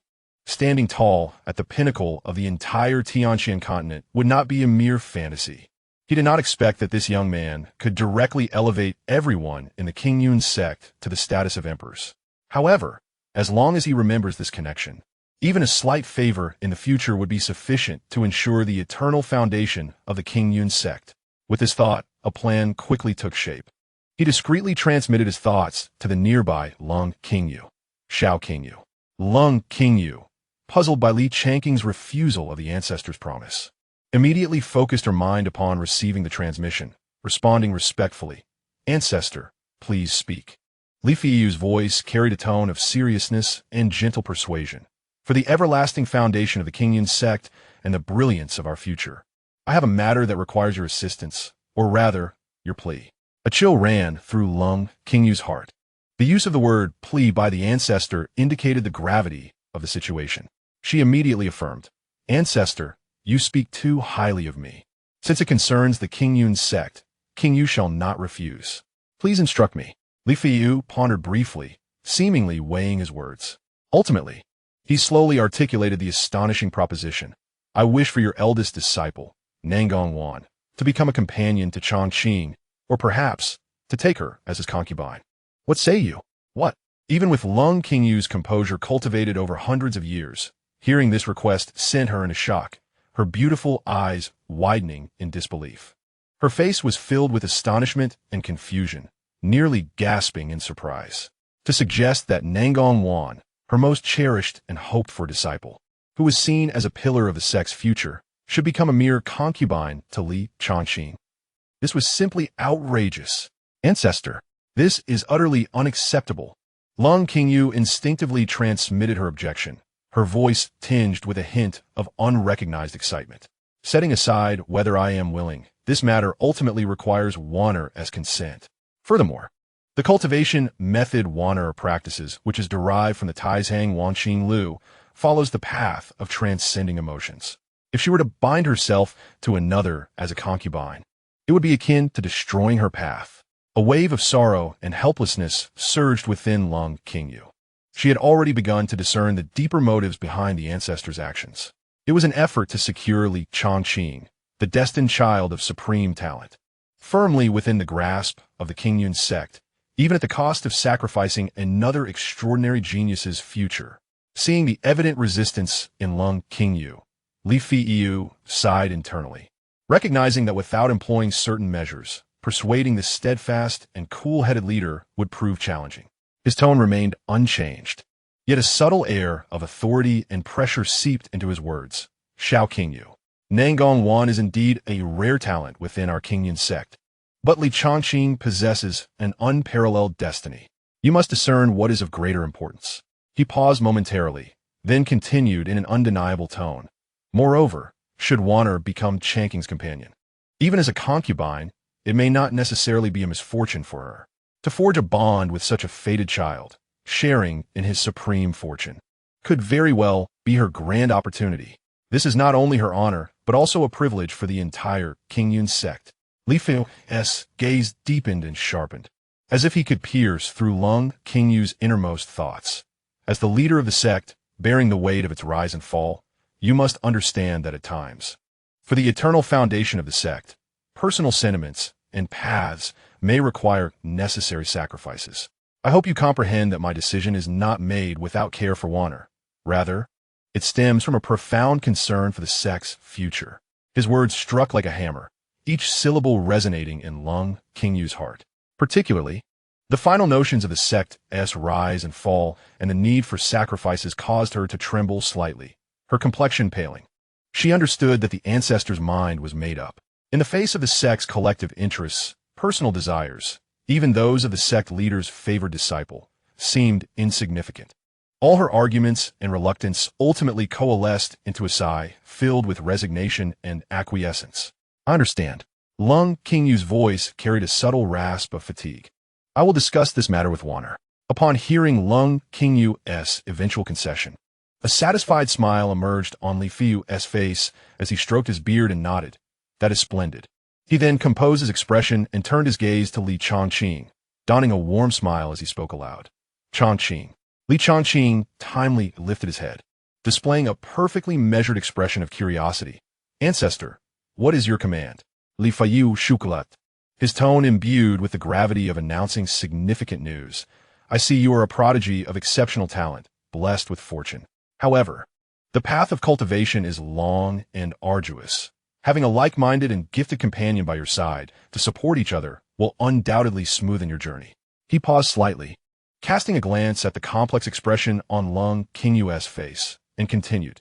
Standing tall at the pinnacle of the entire Tianxian continent would not be a mere fantasy. He did not expect that this young man could directly elevate everyone in the Qingyun sect to the status of emperors. However, as long as he remembers this connection, even a slight favor in the future would be sufficient to ensure the eternal foundation of the Qingyun sect. With this thought, a plan quickly took shape. He discreetly transmitted his thoughts to the nearby Lung Qingyu. Xiao Qingyu. Lung Qingyu, puzzled by Li Changqing's refusal of the ancestor's promise, immediately focused her mind upon receiving the transmission, responding respectfully, "Ancestor, please speak." Li Fiyu's voice carried a tone of seriousness and gentle persuasion. "For the everlasting foundation of the Qingyun sect and the brilliance of our future, I have a matter that requires your assistance, or rather, your plea." A chill ran through Lung Qingyu's heart. The use of the word plea by the ancestor indicated the gravity of the situation. She immediately affirmed, "Ancestor, you speak too highly of me. Since it concerns the Qingyun sect, Qingyu shall not refuse. Please instruct me." Li Fiyu pondered briefly, seemingly weighing his words. Ultimately, he slowly articulated the astonishing proposition. "I wish for your eldest disciple, Nangong Wan, to become a companion to Changqing, or perhaps to take her as his concubine. What say you?" "What?" Even with Lung Qingyu's composure cultivated over hundreds of years, hearing this request sent her in a shock, her beautiful eyes widening in disbelief. Her face was filled with astonishment and confusion, nearly gasping in surprise, to suggest that Nangong Wan, her most cherished and hoped-for disciple, who was seen as a pillar of the sect's future, should become a mere concubine to Li Changqing. This was simply outrageous. Ancestor, this is utterly unacceptable. Lung Qingyu instinctively transmitted her objection, her voice tinged with a hint of unrecognized excitement. Setting aside whether I am willing, this matter ultimately requires Waner as consent. Furthermore, the cultivation method Waner practices, which is derived from the Taizhang Wanqing Lu, follows the path of transcending emotions. If she were to bind herself to another as a concubine, it would be akin to destroying her path. A wave of sorrow and helplessness surged within Lung Qingyu. She had already begun to discern the deeper motives behind the ancestors' actions. It was an effort to secure Li Changqing, the destined child of supreme talent, firmly within the grasp of the Qingyun sect, even at the cost of sacrificing another extraordinary genius's future. Seeing the evident resistance in Lung Qingyu, Li Feiyu sighed internally, recognizing that without employing certain measures, persuading this steadfast and cool-headed leader would prove challenging. His tone remained unchanged, yet a subtle air of authority and pressure seeped into his words. Xiao Qingyu, Nangong Wan is indeed a rare talent within our Qingyun sect, but Li Changqing possesses an unparalleled destiny. You must discern what is of greater importance. He paused momentarily, then continued in an undeniable tone. Moreover, should Waner become Changqing's companion, even as a concubine, it may not necessarily be a misfortune for her. To forge a bond with such a fated child, sharing in his supreme fortune, could very well be her grand opportunity. This is not only her honor, but also a privilege for the entire Qingyun sect. Li Fei's gaze deepened and sharpened, as if he could pierce through Lung Qingyu's innermost thoughts. As the leader of the sect, bearing the weight of its rise and fall, you must understand that at times, for the eternal foundation of the sect, personal sentiments and paths may require necessary sacrifices. I hope you comprehend that my decision is not made without care for Waner. Rather, it stems from a profound concern for the sect's future. His words struck like a hammer, each syllable resonating in Lung Qingyu's heart. Particularly, the final notions of the sect's rise and fall and the need for sacrifices caused her to tremble slightly, her complexion paling. She understood that the ancestor's mind was made up. In the face of the sect's collective interests, personal desires, even those of the sect leader's favored disciple, seemed insignificant. All her arguments and reluctance ultimately coalesced into a sigh filled with resignation and acquiescence. I understand. Lung Qingyu's voice carried a subtle rasp of fatigue. I will discuss this matter with Waner. Upon hearing Lung Qingyu's eventual concession, a satisfied smile emerged on Li Fei's face as he stroked his beard and nodded. That is splendid. He then composed his expression and turned his gaze to Li Changqing, donning a warm smile as he spoke aloud. Changqing. Li Changqing timely lifted his head, displaying a perfectly measured expression of curiosity. Ancestor, what is your command? Li Feiyu shukulat. His tone imbued with the gravity of announcing significant news. I see you are a prodigy of exceptional talent, blessed with fortune. However, the path of cultivation is long and arduous. Having a like-minded and gifted companion by your side to support each other will undoubtedly smoothen your journey. He paused slightly, casting a glance at the complex expression on Lung Qingyu's face, and continued.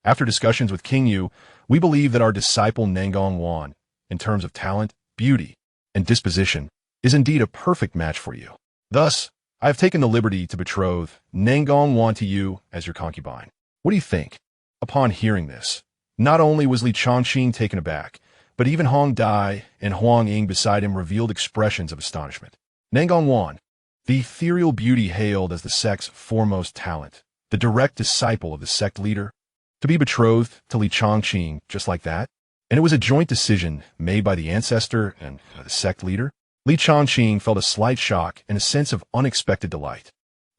After discussions with Qingyu, we believe that our disciple Nangong Wan, in terms of talent, beauty, and disposition, is indeed a perfect match for you. Thus, I have taken the liberty to betroth Nangong Wan to you as your concubine. What do you think? Upon hearing this, not only was Li Changqing taken aback, but even Hong Dai and Huang Ying beside him revealed expressions of astonishment. Nangong Wan, the ethereal beauty hailed as the sect's foremost talent, the direct disciple of the sect leader, to be betrothed to Li Changqing just like that? And it was a joint decision made by the ancestor and the sect leader? Li Changqing felt a slight shock and a sense of unexpected delight.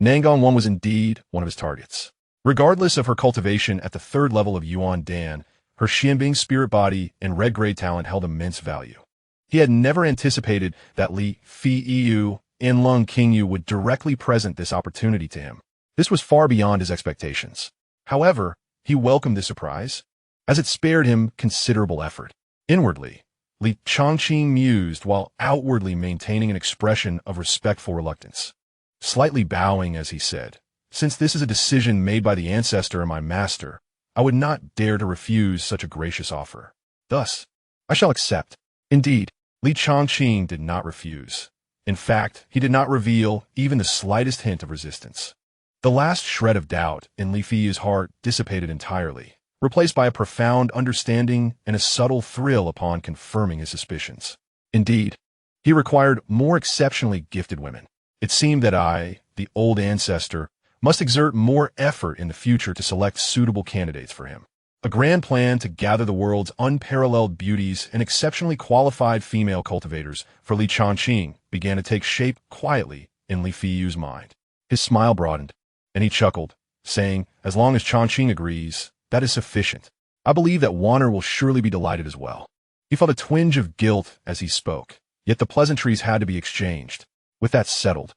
Nangong Wan was indeed one of his targets. Regardless of her cultivation at the third level of Yuan Dan, her Xianbing spirit body and red grade talent held immense value. He had never anticipated that Li Feiyu and Lung Qingyu would directly present this opportunity to him. This was far beyond his expectations. However, he welcomed the surprise, as it spared him considerable effort. Inwardly, Li Changqing mused while outwardly maintaining an expression of respectful reluctance. Slightly bowing as he said, "Since this is a decision made by the ancestor and my master, I would not dare to refuse such a gracious offer. Thus, I shall accept." Indeed, Li Changqing did not refuse. In fact, he did not reveal even the slightest hint of resistance. The last shred of doubt in Li Feyu's heart dissipated entirely, replaced by a profound understanding and a subtle thrill upon confirming his suspicions. Indeed, he required more exceptionally gifted women. It seemed that I, the old ancestor, must exert more effort in the future to select suitable candidates for him. A grand plan to gather the world's unparalleled beauties and exceptionally qualified female cultivators for Li Changqing began to take shape quietly in Li Feyu's mind. His smile broadened, and he chuckled, saying, "As long as Changqing agrees, that is sufficient. I believe that Wanner will surely be delighted as well." He felt a twinge of guilt as he spoke, yet the pleasantries had to be exchanged. With that settled,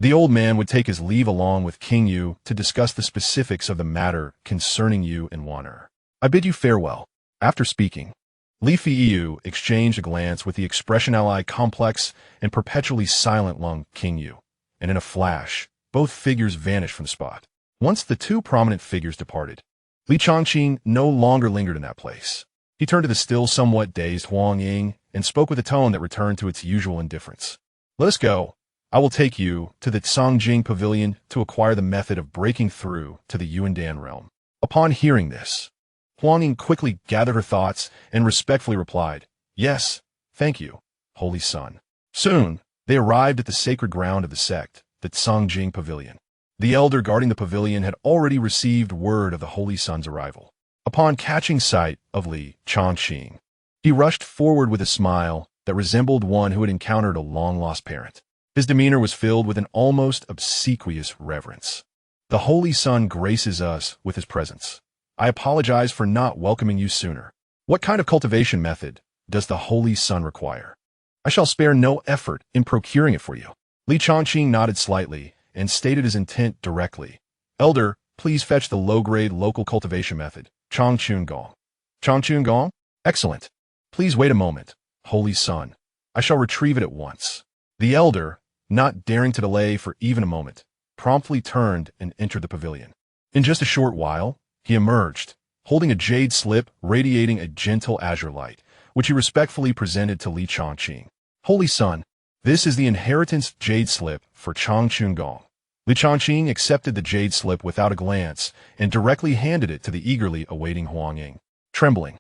the old man would take his leave along with King Yu to discuss the specifics of the matter concerning Yu and Wanner. "I bid you farewell." After speaking, Li Feiyu exchanged a glance with the expression ally complex and perpetually silent lung King Yu, and in a flash, both figures vanished from the spot. Once the two prominent figures departed, Li Changqing no longer lingered in that place. He turned to the still somewhat dazed Huang Ying and spoke with a tone that returned to its usual indifference. "Let us go. I will take you to the Songjing Pavilion to acquire the method of breaking through to the Yuandan realm." Upon hearing this, Huang Ying quickly gathered her thoughts and respectfully replied, "Yes, thank you, Holy Son." Soon, they arrived at the sacred ground of the sect, the Songjing Pavilion. The elder guarding the pavilion had already received word of the Holy Son's arrival. Upon catching sight of Li Changqing, he rushed forward with a smile that resembled one who had encountered a long-lost parent. His demeanor was filled with an almost obsequious reverence. "The Holy Son graces us with his presence. I apologize for not welcoming you sooner. What kind of cultivation method does the Holy Son require? I shall spare no effort in procuring it for you." Li Changqing nodded slightly and stated his intent directly. "Elder, please fetch the low-grade local cultivation method, Changqing Gong." "Changqing Gong? Excellent. Please wait a moment, Holy Son. I shall retrieve it at once." The elder, not daring to delay for even a moment, promptly turned and entered the pavilion. In just a short while, he emerged, holding a jade slip radiating a gentle azure light, which he respectfully presented to Li Changqing. "Holy Son, this is the inheritance jade slip for Changqing Gong." Li Changqing accepted the jade slip without a glance and directly handed it to the eagerly awaiting Huang Ying. Trembling,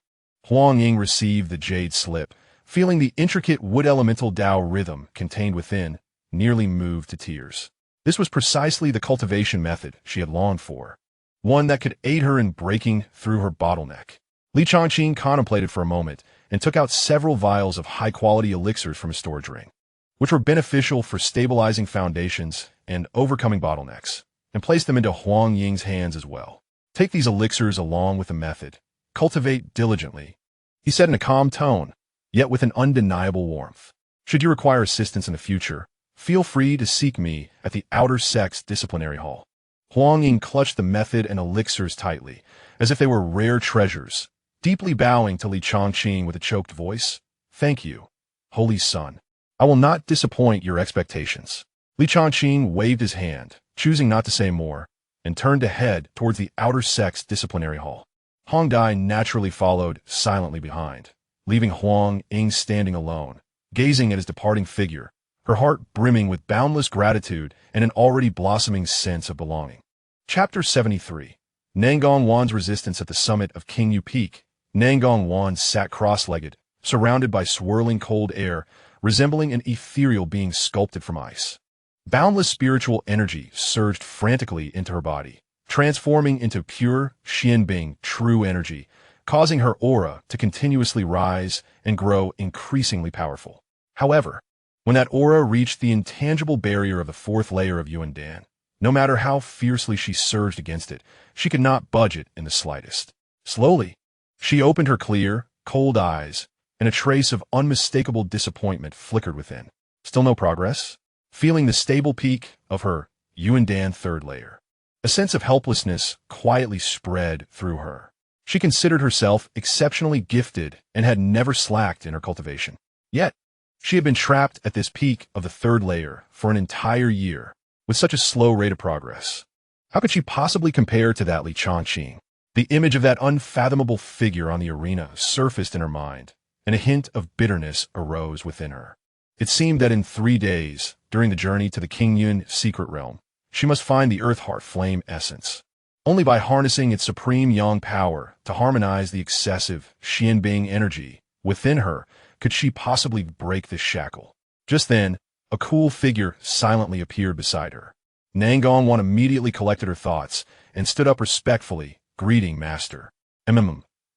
Huang Ying received the jade slip, feeling the intricate wood elemental Dao rhythm contained within, nearly moved to tears. This was precisely the cultivation method she had longed for, one that could aid her in breaking through her bottleneck. Li Changqing contemplated for a moment and took out several vials of high-quality elixirs from his storage ring, which were beneficial for stabilizing foundations and overcoming bottlenecks, and placed them into Huang Ying's hands as well. "Take these elixirs along with the method. Cultivate diligently," he said in a calm tone, yet with an undeniable warmth. "Should you require assistance in the future, feel free to seek me at the Outer Sex Disciplinary Hall." Huang Ying clutched the method and elixirs tightly, as if they were rare treasures, deeply bowing to Li Changqing with a choked voice. "Thank you, Holy Son. I will not disappoint your expectations." Li Changqing waved his hand, choosing not to say more, and turned to head towards the Outer Sex Disciplinary Hall. Hong Dai naturally followed silently behind, leaving Huang Ying standing alone, gazing at his departing figure, her heart brimming with boundless gratitude and an already blossoming sense of belonging. Chapter 73. Nangong Wan's resistance at the summit of King Yu Peak. Nangong Wan sat cross-legged, surrounded by swirling cold air, resembling an ethereal being sculpted from ice. Boundless spiritual energy surged frantically into her body, transforming into pure Xianbing true energy, causing her aura to continuously rise and grow increasingly powerful. However, when that aura reached the intangible barrier of the fourth layer of Yuandan, no matter how fiercely she surged against it, she could not budge it in the slightest. Slowly, she opened her clear, cold eyes, and a trace of unmistakable disappointment flickered within. Still no progress? Feeling the stable peak of her Yuandan third layer, a sense of helplessness quietly spread through her. She considered herself exceptionally gifted and had never slacked in her cultivation. Yet, she had been trapped at this peak of the third layer for an entire year, with such a slow rate of progress. How could she possibly compare to that Changqing? The image of that unfathomable figure on the arena surfaced in her mind, and a hint of bitterness arose within her. It seemed that in 3 days, during the journey to the Qingyun secret realm, she must find the Earth Heart Flame essence. Only by harnessing its supreme yang power to harmonize the excessive Xianbing energy within her could she possibly break this shackle. Just then, a cool figure silently appeared beside her. Nangongwan immediately collected her thoughts and stood up respectfully, greeting Master.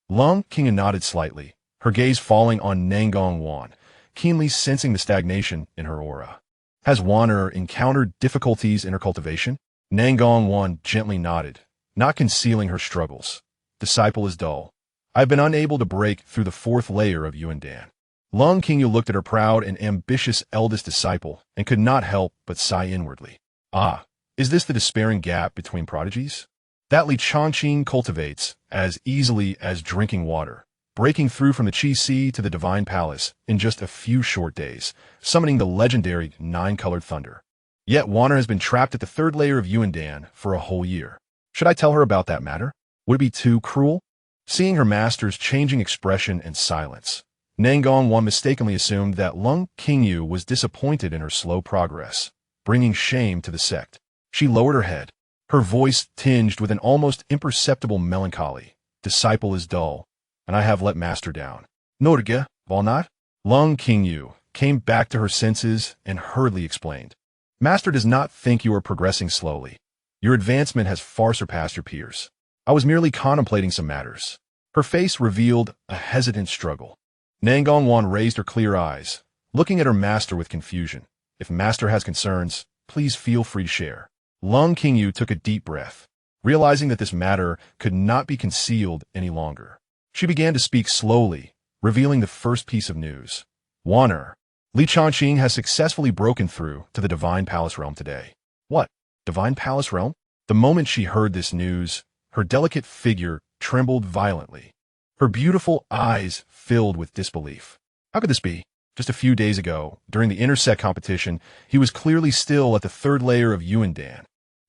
Lung King nodded slightly, her gaze falling on Nangongwan, keenly sensing the stagnation in her aura. Has Wan'er encountered difficulties in her cultivation? Nangongwan gently nodded, not concealing her struggles. Disciple is dull. I've been unable to break through the 4th layer of Yuandan. Lung Qingyu looked at her proud and ambitious eldest disciple and could not help but sigh inwardly. Ah, is this the despairing gap between prodigies? That Changqing cultivates as easily as drinking water, breaking through from the Qi Sea to the Divine Palace in just a few short days, summoning the legendary 9-colored thunder. Yet Wan'er has been trapped at the 3rd layer of Yuandan for a whole year. Should I tell her about that matter? Would it be too cruel? Seeing her master's changing expression and silence, Nangongwan mistakenly assumed that Lung Qingyu was disappointed in her slow progress, bringing shame to the sect. She lowered her head, her voice tinged with an almost imperceptible melancholy. Disciple is dull, and I have let Master down. Norge, Valnat? Lung Qingyu came back to her senses and hurriedly explained. Master does not think you are progressing slowly. Your advancement has far surpassed your peers. I was merely contemplating some matters. Her face revealed a hesitant struggle. Nangongwan raised her clear eyes, looking at her master with confusion. If Master has concerns, please feel free to share. Lung Qingyu took a deep breath, realizing that this matter could not be concealed any longer. She began to speak slowly, revealing the first piece of news. Wan'er, Changqing has successfully broken through to the Divine Palace realm today. What? Divine Palace realm? The moment she heard this news, her delicate figure trembled violently. Her beautiful eyes filled with disbelief. How could this be? Just a few days ago, during the intersect competition, he was clearly still at the 3rd layer of Yuandan.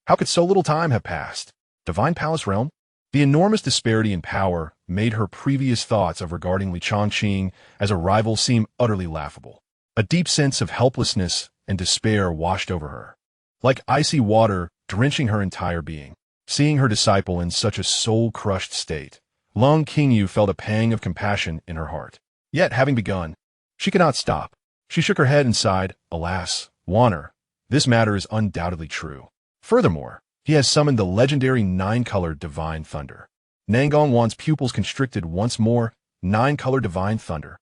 How could so little time have passed? Divine Palace realm? The enormous disparity in power made her previous thoughts of regarding Changqing as a rival seem utterly laughable. A deep sense of helplessness and despair washed over her, like icy water drenching her entire being. Seeing her disciple in such a soul-crushed state, Lung Qingyu felt a pang of compassion in her heart. Yet, having begun, she could not stop. She shook her head and sighed, Alas, Wan'er, this matter is undoubtedly true. Furthermore, he has summoned the legendary 9-colored Divine Thunder. Nangongwan's pupils constricted once more. 9-colored Divine Thunder.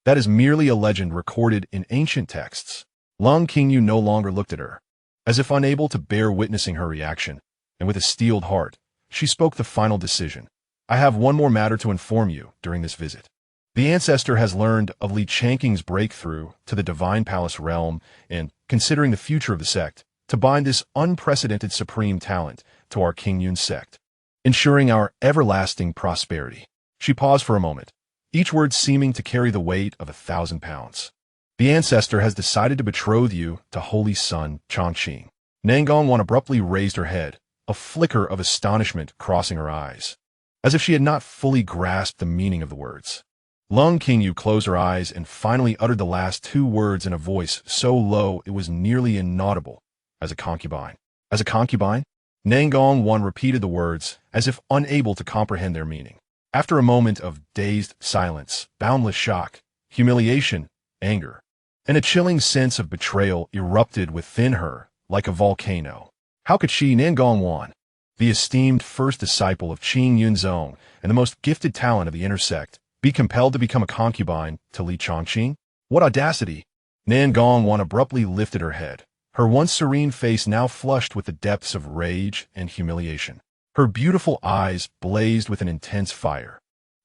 That is merely a legend recorded in ancient texts. Lung Qingyu no longer looked at her, as if unable to bear witnessing her reaction, and with a steeled heart, she spoke the final decision. I have one more matter to inform you during this visit. The ancestor has learned of Changqing's breakthrough to the Divine Palace realm and, considering the future of the sect, to bind this unprecedented supreme talent to our Qingyun sect, ensuring our everlasting prosperity. She paused for a moment, each word seeming to carry the weight of 1,000 pounds. The ancestor has decided to betroth you to Holy Son Changqing. Nangongwan abruptly raised her head, a flicker of astonishment crossing her eyes, as if she had not fully grasped the meaning of the words. Lung Qingyu closed her eyes and finally uttered the last 2 words in a voice so low it was nearly inaudible. As a concubine. As a concubine? Nangongwan repeated the words, as if unable to comprehend their meaning. After a moment of dazed silence, boundless shock, humiliation, anger, and a chilling sense of betrayal erupted within her like a volcano. How could she, Nangongwan, the esteemed first disciple of Qing Yunzong and the most gifted talent of the intersect, be compelled to become a concubine to Changqing? What audacity! Nangongwan abruptly lifted her head, her once serene face now flushed with the depths of rage and humiliation. Her beautiful eyes blazed with an intense fire,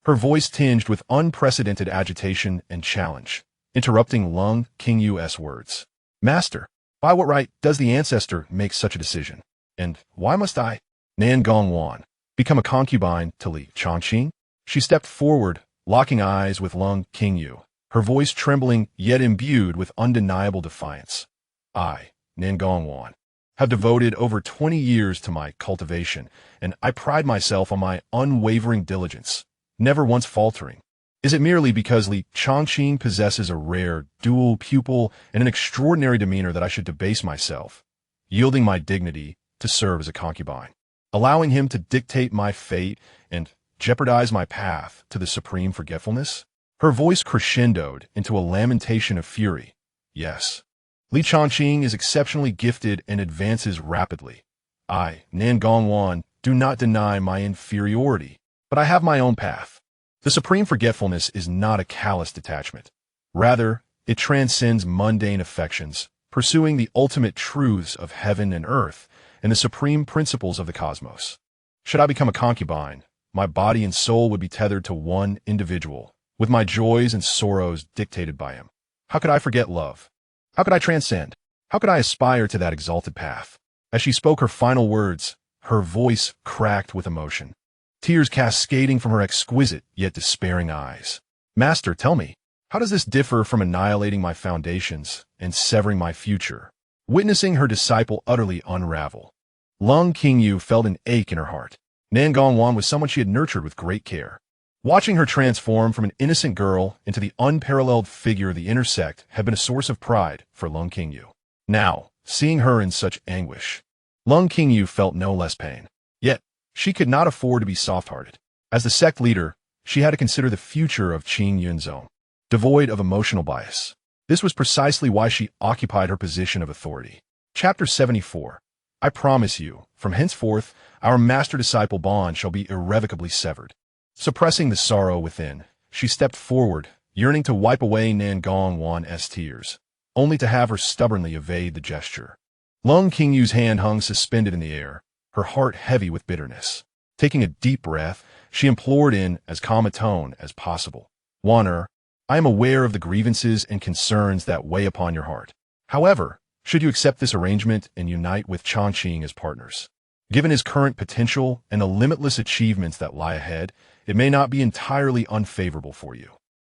her voice tinged with unprecedented agitation and challenge, interrupting Lung Qingyu's words. Master, by what right does the ancestor make such a decision? And why must I? Nangongwan, become a concubine to Li Changqing? She stepped forward, locking eyes with Lung Qingyu, her voice trembling yet imbued with undeniable defiance. I, Nangongwan, have devoted over 20 years to my cultivation, and I pride myself on my unwavering diligence, never once faltering. Is it merely because Li Changqing possesses a rare, dual pupil and an extraordinary demeanor that I should debase myself, yielding my dignity to serve as a concubine, allowing him to dictate my fate and jeopardize my path to the supreme forgetfulness? Her voice crescendoed into a lamentation of fury. Yes. Li Changqing is exceptionally gifted and advances rapidly. I, Nangongwan, do not deny my inferiority, but I have my own path. The supreme forgetfulness is not a callous detachment. Rather, it transcends mundane affections, pursuing the ultimate truths of heaven and earth and the supreme principles of the cosmos. Should I become a concubine, my body and soul would be tethered to one individual, with my joys and sorrows dictated by him. How could I forget love? How could I transcend? How could I aspire to that exalted path? As she spoke her final words, her voice cracked with emotion, tears cascading from her exquisite yet despairing eyes. Master, tell me, how does this differ from annihilating my foundations and severing my future? Witnessing her disciple utterly unravel, Lung Qingyu felt an ache in her heart. Nangongwan was someone she had nurtured with great care. Watching her transform from an innocent girl into the unparalleled figure of the inner sect had been a source of pride for Lung Qingyu. Now, seeing her in such anguish, Lung Qingyu felt no less pain. Yet, she could not afford to be soft-hearted. As the sect leader, she had to consider the future of Qing Yunzong, devoid of emotional bias. This was precisely why she occupied her position of authority. Chapter 74. I promise you, from henceforth, our master-disciple bond shall be irrevocably severed. Suppressing the sorrow within, she stepped forward, yearning to wipe away Nangongwan's tears, only to have her stubbornly evade the gesture. Lung Qingyu's hand hung suspended in the air, her heart heavy with bitterness. Taking a deep breath, she implored in as calm a tone as possible. Wan'er, I am aware of the grievances and concerns that weigh upon your heart. However, should you accept this arrangement and unite with Changqing as partners, given his current potential and the limitless achievements that lie ahead, it may not be entirely unfavorable for you.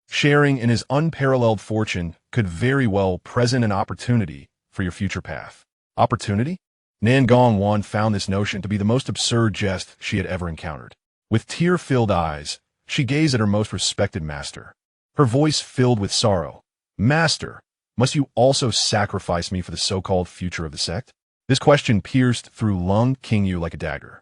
Sharing in his unparalleled fortune could very well present an opportunity for your future path. Opportunity? Nangongwan found this notion to be the most absurd jest she had ever encountered. With tear-filled eyes, she gazed at her most respected master. Her voice filled with sorrow. Master, must you also sacrifice me for the so-called future of the sect? This question pierced through Lung Qingyu like a dagger,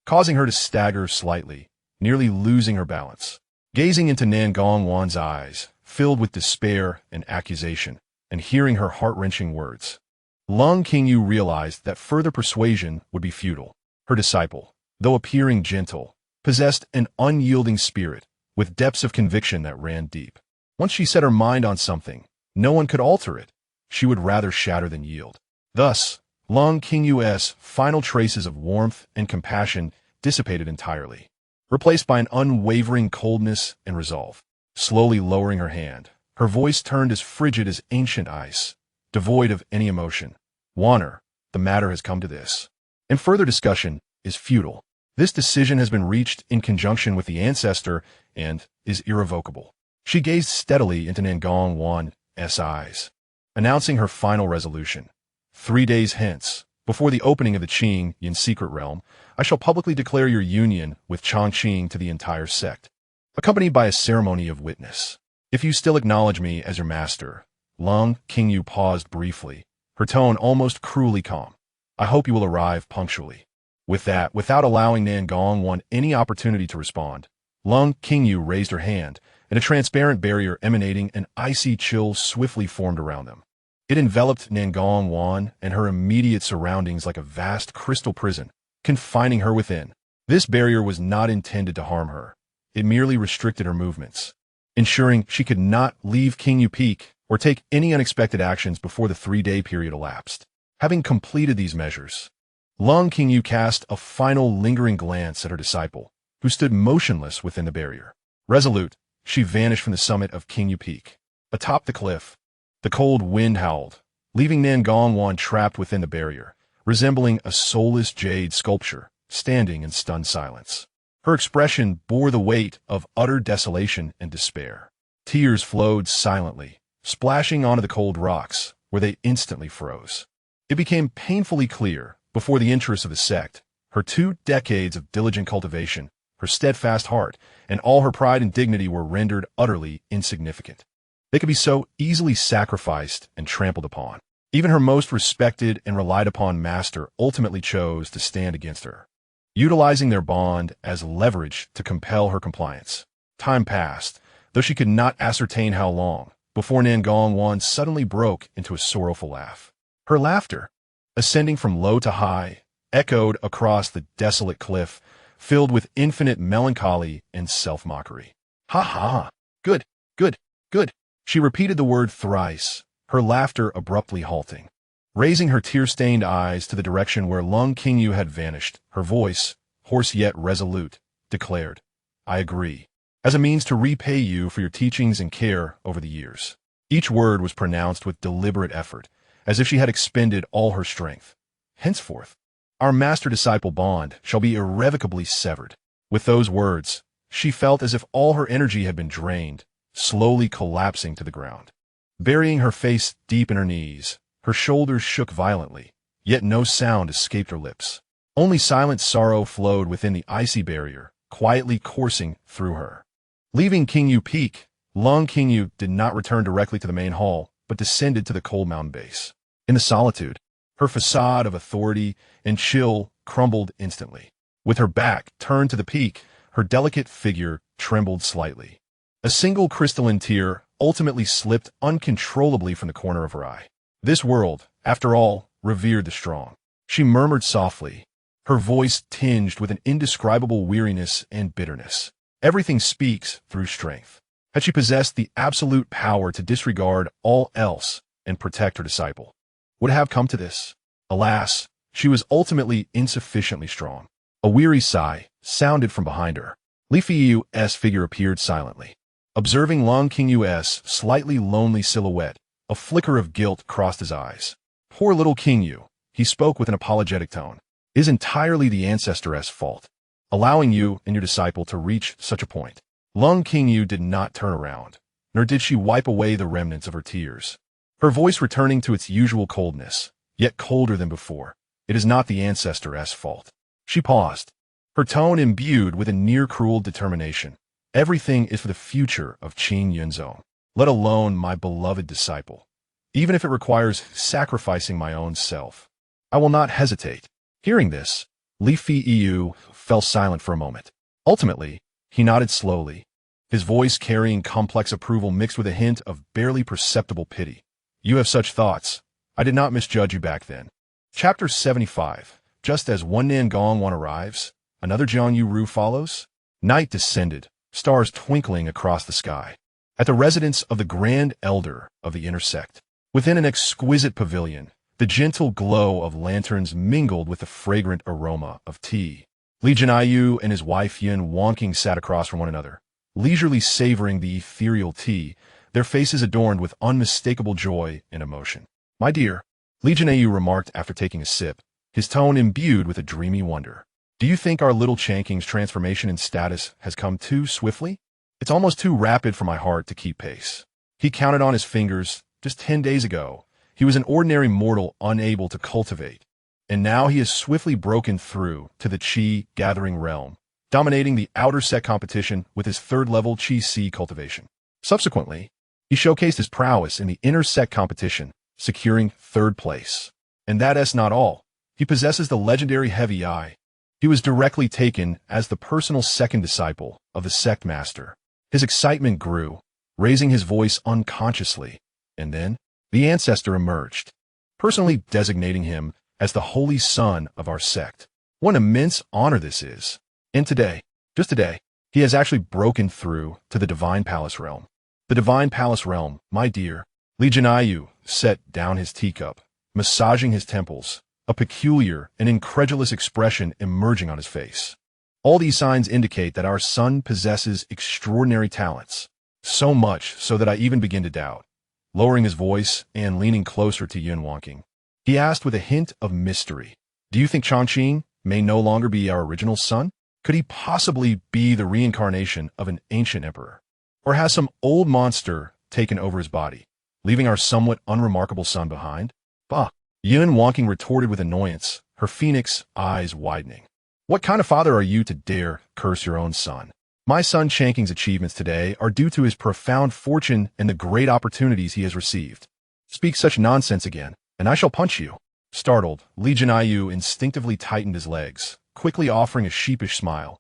causing her to stagger slightly, nearly losing her balance. Gazing into Nangongwan's eyes, filled with despair and accusation, and hearing her heart-wrenching words, Lung Qingyu realized that further persuasion would be futile. Her disciple, though appearing gentle, possessed an unyielding spirit, with depths of conviction that ran deep. Once she set her mind on something, no one could alter it. She would rather shatter than yield. Thus, Lung Qingyu's final traces of warmth and compassion dissipated entirely, replaced by an unwavering coldness and resolve. Slowly lowering her hand, her voice turned as frigid as ancient ice, devoid of any emotion. Wan'er, the matter has come to this, and further discussion is futile. This decision has been reached in conjunction with the ancestor and is irrevocable. She gazed steadily into Nangongwan's eyes, announcing her final resolution. 3 days hence, before the opening of the Qing Yin secret realm, I shall publicly declare your union with Changqing to the entire sect, accompanied by a ceremony of witness. If you still acknowledge me as your master, Lung Qingyu paused briefly, her tone almost cruelly calm. I hope you will arrive punctually. With that, without allowing Nangongwan any opportunity to respond, Lung Qingyu raised her hand, and a transparent barrier emanating an icy chill swiftly formed around them. It enveloped Nangongwan and her immediate surroundings like a vast crystal prison, confining her within. This barrier was not intended to harm her. It merely restricted her movements, ensuring she could not leave Qingyu Peak or take any unexpected actions before the 3-day period elapsed. Having completed these measures, Lung Qingyu cast a final lingering glance at her disciple, who stood motionless within the barrier. Resolute, she vanished from the summit of Qingyu Peak. Atop the cliff, the cold wind howled, leaving Nangongwan trapped within the barrier, resembling a soulless jade sculpture, standing in stunned silence. Her expression bore the weight of utter desolation and despair. Tears flowed silently, splashing onto the cold rocks, where they instantly froze. It became painfully clear, before the interests of the sect, her 2 decades of diligent cultivation, her steadfast heart, and all her pride and dignity were rendered utterly insignificant. They could be so easily sacrificed and trampled upon. Even her most respected and relied upon master ultimately chose to stand against her, utilizing their bond as leverage to compel her compliance. Time passed, though she could not ascertain how long, before Nangong suddenly broke into a sorrowful laugh. Her laughter, ascending from low to high, echoed across the desolate cliff, filled with infinite melancholy and self-mockery. Ha ha! Good, good, good! She repeated the word thrice, her laughter abruptly halting. Raising her tear-stained eyes to the direction where Lung Qingyu had vanished, her voice, hoarse yet resolute, declared, "I agree, as a means to repay you for your teachings and care over the years." Each word was pronounced with deliberate effort, as if she had expended all her strength. Henceforth, our master-disciple bond shall be irrevocably severed. With those words, she felt as if all her energy had been drained, slowly collapsing to the ground. Burying her face deep in her knees, her shoulders shook violently, yet no sound escaped her lips. Only silent sorrow flowed within the icy barrier, quietly coursing through her. Leaving Qingyu Peak, Lung Qingyu did not return directly to the main hall, but descended to the cold mountain base. In the solitude, her facade of authority and chill crumbled instantly. With her back turned to the peak, her delicate figure trembled slightly. A single crystalline tear ultimately slipped uncontrollably from the corner of her eye. This world, after all, revered the strong. She murmured softly, her voice tinged with an indescribable weariness and bitterness. Everything speaks through strength. Had she possessed the absolute power to disregard all else and protect her disciple? Would it have come to this? Alas, she was ultimately insufficiently strong. A weary sigh sounded from behind her. Li Fiyu's figure appeared silently. Observing Lung Qingyu's slightly lonely silhouette, a flicker of guilt crossed his eyes. Poor little Qingyu, he spoke with an apologetic tone, is entirely the ancestor's fault, allowing you and your disciple to reach such a point. Lung Qingyu did not turn around, nor did she wipe away the remnants of her tears. Her voice returning to its usual coldness, yet colder than before. It is not the ancestor's fault. She paused, her tone imbued with a near-cruel determination. Everything is for the future of Qin Yunzong, let alone my beloved disciple. Even if it requires sacrificing my own self, I will not hesitate. Hearing this, Li Fiyu fell silent for a moment. Ultimately, he nodded slowly, his voice carrying complex approval mixed with a hint of barely perceptible pity. You have such thoughts. I did not misjudge you back then. Chapter 75. Just as one Nangong arrives, another Jiangyu Ru follows. Night descended, stars twinkling across the sky. At the residence of the Grand Elder of the intersect, within an exquisite pavilion, the gentle glow of lanterns mingled with the fragrant aroma of tea. Li Jinaiyu and his wife Yin Wangqing sat across from one another, leisurely savoring the ethereal tea, their faces adorned with unmistakable joy and emotion. My dear, Li Jinaiyu remarked after taking a sip, his tone imbued with a dreamy wonder. Do you think our little Changqing's transformation in status has come too swiftly? It's almost too rapid for my heart to keep pace. He counted on his fingers. Just 10 days ago, he was an ordinary mortal unable to cultivate, and now he has swiftly broken through to the Qi gathering realm, dominating the outer set competition with his third-level Qi C cultivation. Subsequently, he showcased his prowess in the inner set competition, securing third place. And that's not all. He possesses the legendary Heavy Eye. He was directly taken as the personal second disciple of the sect master. His excitement grew, raising his voice unconsciously, and then the ancestor emerged, personally designating him as the holy son of our sect. What an immense honor this is. And today, just today, he has actually broken through to the Divine Palace realm. The Divine Palace realm, my dear. Li Jinaiyu set down his teacup, massaging his temples, a peculiar and incredulous expression emerging on his face. All these signs indicate that our son possesses extraordinary talents, so much so that I even begin to doubt. Lowering his voice and leaning closer to Yin Wangqing, he asked with a hint of mystery, do you think Changqing may no longer be our original son? Could he possibly be the reincarnation of an ancient emperor? Or has some old monster taken over his body, leaving our somewhat unremarkable son behind? Bah! Yun Wonking retorted with annoyance, her phoenix eyes widening. What kind of father are you to dare curse your own son? My son Changqing's achievements today are due to his profound fortune and the great opportunities he has received. Speak such nonsense again, and I shall punch you. Startled, Li Jinaiyu instinctively tightened his legs, quickly offering a sheepish smile.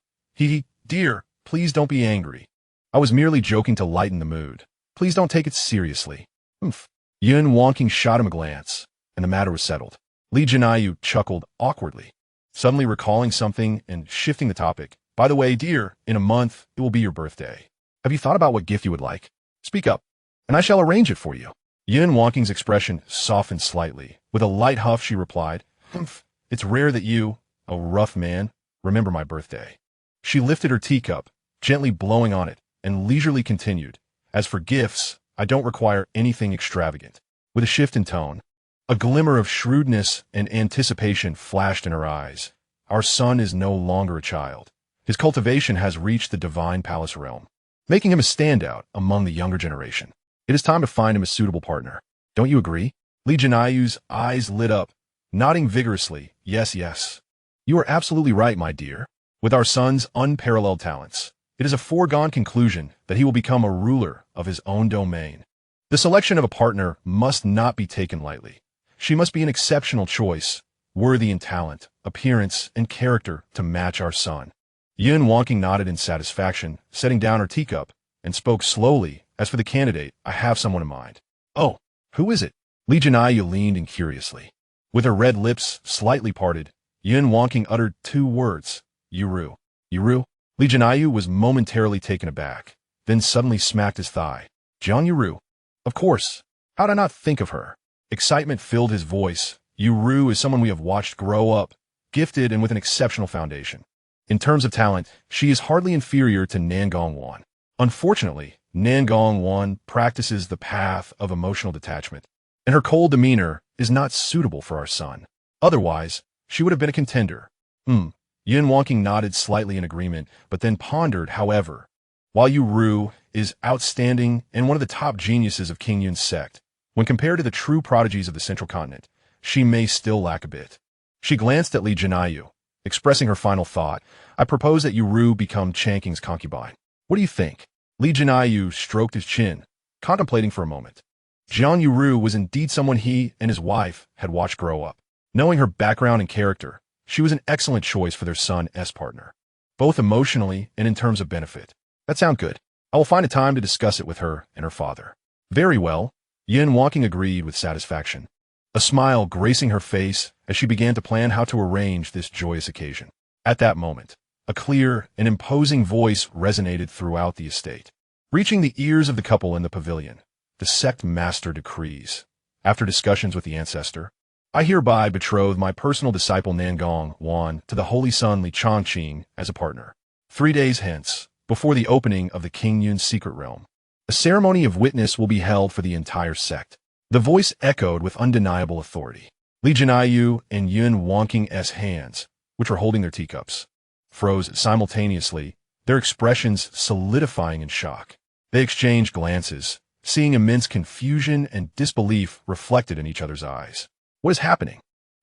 Dear, please don't be angry. I was merely joking to lighten the mood. Please don't take it seriously. Humph. Yun Wonking shot him a glance, and the matter was settled. Li Jinaiyu chuckled awkwardly, suddenly recalling something and shifting the topic. By the way, dear, in a month, it will be your birthday. Have you thought about what gift you would like? Speak up, and I shall arrange it for you. Yun Wonking's expression softened slightly. With a light huff, she replied, Humph, it's rare that you, a rough man, remember my birthday. She lifted her teacup, gently blowing on it, and leisurely continued. As for gifts, I don't require anything extravagant. With a shift in tone, a glimmer of shrewdness and anticipation flashed in her eyes. Our son is no longer a child. His cultivation has reached the divine palace realm, making him a standout among the younger generation. It is time to find him a suitable partner. Don't you agree? Li Jinaiyu's eyes lit up, nodding vigorously. Yes, yes. You are absolutely right, my dear. With our son's unparalleled talents, it is a foregone conclusion that he will become a ruler of his own domain. The selection of a partner must not be taken lightly. She must be an exceptional choice, worthy in talent, appearance, and character to match our son. Yun Wonking nodded in satisfaction, setting down her teacup, and spoke slowly. As for the candidate, I have someone in mind. Oh, who is it? Li Jinaiyu leaned in curiously. With her red lips slightly parted, Yun Wonking uttered two words. Yuru. Yuru? Li Jinaiyu was momentarily taken aback, then suddenly smacked his thigh. Jiang Yuru. Of course. How did I not think of her? Excitement filled his voice. Yuru is someone we have watched grow up, gifted and with an exceptional foundation. In terms of talent, she is hardly inferior to Nangong Wan. Unfortunately, Nangong Wan practices the path of emotional detachment, and her cold demeanor is not suitable for our son. Otherwise, she would have been a contender. Yun Wonking nodded slightly in agreement, but then pondered, however. While Yuru is outstanding and one of the top geniuses of King Yun's sect, when compared to the true prodigies of the central continent, she may still lack a bit. She glanced at Li Jinaiyu, expressing her final thought. I propose that Yuru become Changqing's concubine. What do you think? Li Jinaiyu stroked his chin, contemplating for a moment. Jiang Yuru was indeed someone he and his wife had watched grow up. Knowing her background and character, she was an excellent choice for their son's partner, both emotionally and in terms of benefit. That sounds good. I will find a time to discuss it with her and her father. Very well, Yun Wonking agreed with satisfaction, a smile gracing her face as she began to plan how to arrange this joyous occasion. At that moment, a clear and imposing voice resonated throughout the estate. Reaching the ears of the couple in the pavilion, the sect master decrees. After discussions with the ancestor, I hereby betroth my personal disciple Nangong Wan to the holy son Li Changqing as a partner. 3 days hence, before the opening of the King Yun's secret realm, a ceremony of witness will be held for the entire sect. The voice echoed with undeniable authority. Li Jinaiyu and Yun Wonking's hands, which were holding their teacups, froze simultaneously, their expressions solidifying in shock. They exchanged glances, seeing immense confusion and disbelief reflected in each other's eyes. What is happening?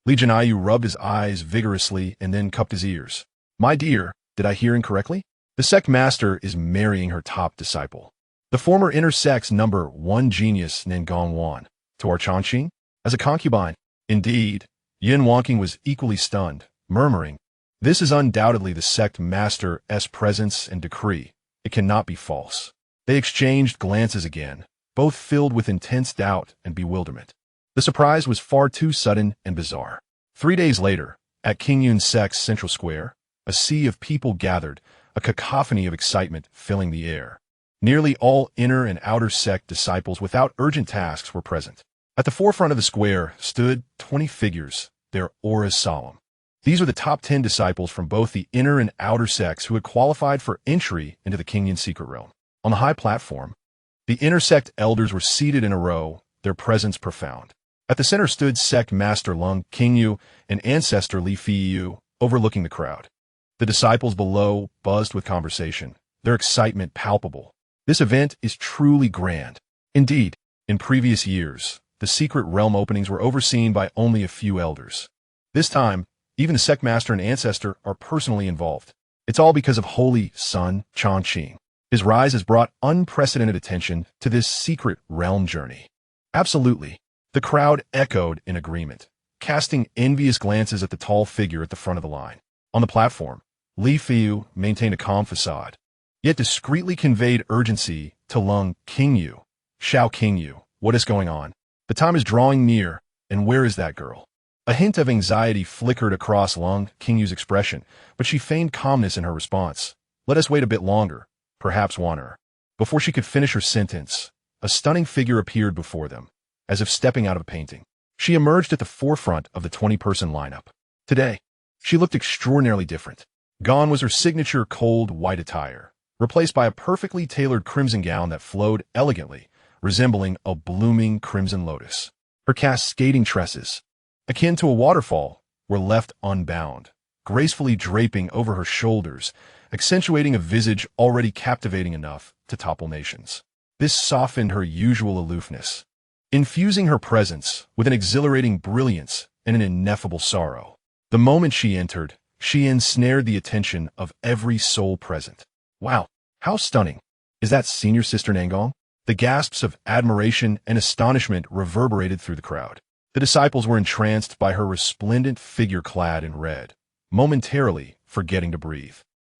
Li Jinaiyu rubbed his eyes vigorously and then cupped his ears. My dear, did I hear incorrectly? The sect master is marrying her top disciple, the former inner sect's #1 genius Nangong Wan, to our Changqing, as a concubine. Indeed, Yun Wonking was equally stunned, murmuring, this is undoubtedly the sect master's presence and decree. It cannot be false. They exchanged glances again, both filled with intense doubt and bewilderment. The surprise was far too sudden and bizarre. 3 days later, at King Yun's sect's central square, a sea of people gathered, a cacophony of excitement filling the air. Nearly all inner and outer sect disciples without urgent tasks were present. At the forefront of the square stood 20 figures, their auras solemn. These were the top 10 disciples from both the inner and outer sects who had qualified for entry into the King Yun secret realm. On the high platform, the inner sect elders were seated in a row, their presence profound. At the center stood sect master Lung Qingyu and ancestor Li Fiyu, overlooking the crowd. The disciples below buzzed with conversation, their excitement palpable. This event is truly grand. Indeed, in previous years, the secret realm openings were overseen by only a few elders. This time, even the sect master and ancestor are personally involved. It's all because of Holy Son Changqing. His rise has brought unprecedented attention to this secret realm journey. Absolutely. The crowd echoed in agreement, casting envious glances at the tall figure at the front of the line. On the platform, Li Fiyu maintained a calm facade, yet discreetly conveyed urgency to Lung Qingyu. Xianxia, what is going on? The time is drawing near, and where is that girl? A hint of anxiety flickered across Lung Qingyu's expression, but she feigned calmness in her response. Let us wait a bit longer, perhaps Wanner. Before she could finish her sentence, a stunning figure appeared before them, as if stepping out of a painting. She emerged at the forefront of the 20-person lineup. Today, she looked extraordinarily different. Gone was her signature cold white attire, replaced by a perfectly tailored crimson gown that flowed elegantly, resembling a blooming crimson lotus. Her cascading tresses, akin to a waterfall, were left unbound, gracefully draping over her shoulders, accentuating a visage already captivating enough to topple nations. This softened her usual aloofness, infusing her presence with an exhilarating brilliance and an ineffable sorrow. The moment she entered, she ensnared the attention of every soul present. Wow, how stunning! Is that senior sister Nangong? The gasps of admiration and astonishment reverberated through the crowd. The disciples were entranced by her resplendent figure clad in red, momentarily forgetting to breathe.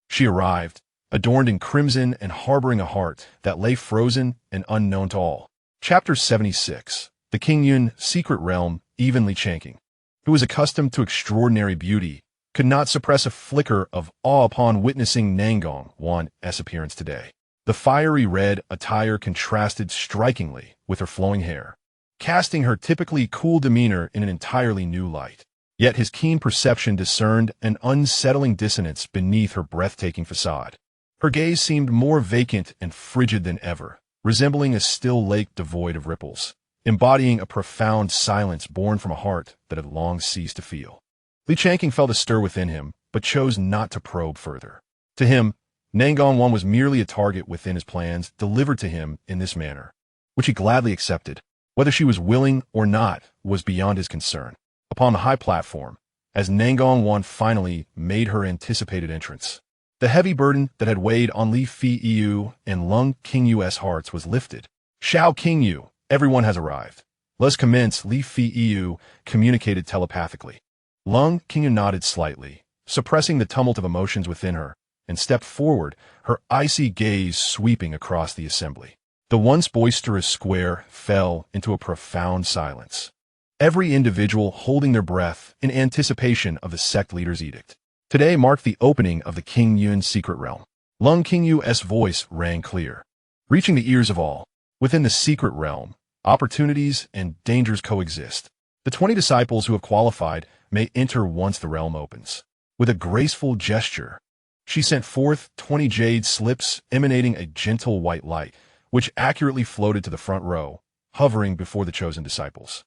She arrived, adorned in crimson and harboring a heart that lay frozen and unknown to all. Chapter 76. The Qingyun Secret Realm, evenly Changqing, who was accustomed to extraordinary beauty, could not suppress a flicker of awe upon witnessing Nangong Wan's appearance today. The fiery red attire contrasted strikingly with her flowing hair, casting her typically cool demeanor in an entirely new light. Yet his keen perception discerned an unsettling dissonance beneath her breathtaking facade. Her gaze seemed more vacant and frigid than ever, resembling a still lake devoid of ripples, embodying a profound silence born from a heart that had long ceased to feel. Li Changqing felt a stir within him, but chose not to probe further. To him, Nangong Wan was merely a target within his plans delivered to him in this manner, which he gladly accepted. Whether she was willing or not was beyond his concern. Upon the high platform, as Nangong Wan finally made her anticipated entrance, the heavy burden that had weighed on Li Fiyu and Lung Qingyu's hearts was lifted. Xianxia, everyone has arrived. Let's commence, Li Fiyu communicated telepathically. Lung Qingyu nodded slightly, suppressing the tumult of emotions within her, and stepped forward, her icy gaze sweeping across the assembly. The once boisterous square fell into a profound silence, every individual holding their breath in anticipation of the sect leader's edict. Today marked the opening of the Qingyun Secret Realm. Lung Qingyu's voice rang clear, reaching the ears of all. Within the secret realm, opportunities and dangers coexist. The 20 disciples who have qualified may enter once the realm opens. With a graceful gesture, she sent forth 20 jade slips emanating a gentle white light, which accurately floated to the front row, hovering before the chosen disciples.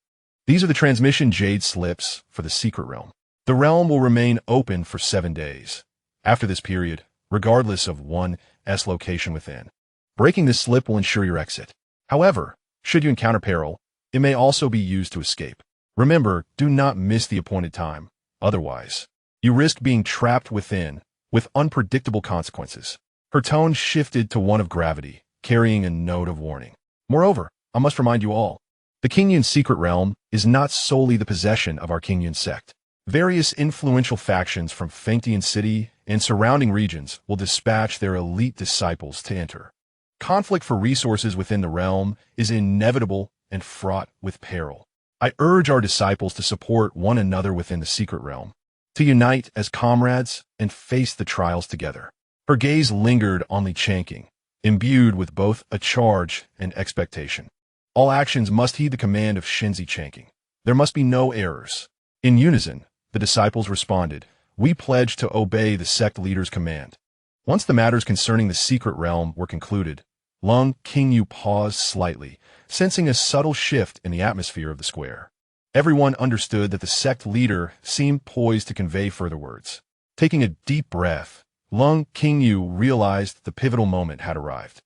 These are the transmission jade slips for the secret realm. The realm will remain open for 7 days. After this period, regardless of one's location within, breaking this slip will ensure your exit. However, should you encounter peril, it may also be used to escape. Remember, do not miss the appointed time. Otherwise, you risk being trapped within, with unpredictable consequences. Her tone shifted to one of gravity, carrying a note of warning. Moreover, I must remind you all, the Qingyun Secret Realm is not solely the possession of our Qingyun sect. Various influential factions from Fengtian City and surrounding regions will dispatch their elite disciples to enter. Conflict for resources within the realm is inevitable and fraught with peril. I urge our disciples to support one another within the secret realm, to unite as comrades and face the trials together. Her gaze lingered on Li Changqing, imbued with both a charge and expectation. All actions must heed the command of Shinzi Changqing. There must be no errors. In unison, the disciples responded, "We pledge to obey the sect leader's command." Once the matters concerning the secret realm were concluded, Lung Qingyu paused slightly, sensing a subtle shift in the atmosphere of the square. Everyone understood that the sect leader seemed poised to convey further words. Taking a deep breath, Lung Qingyu realized the pivotal moment had arrived.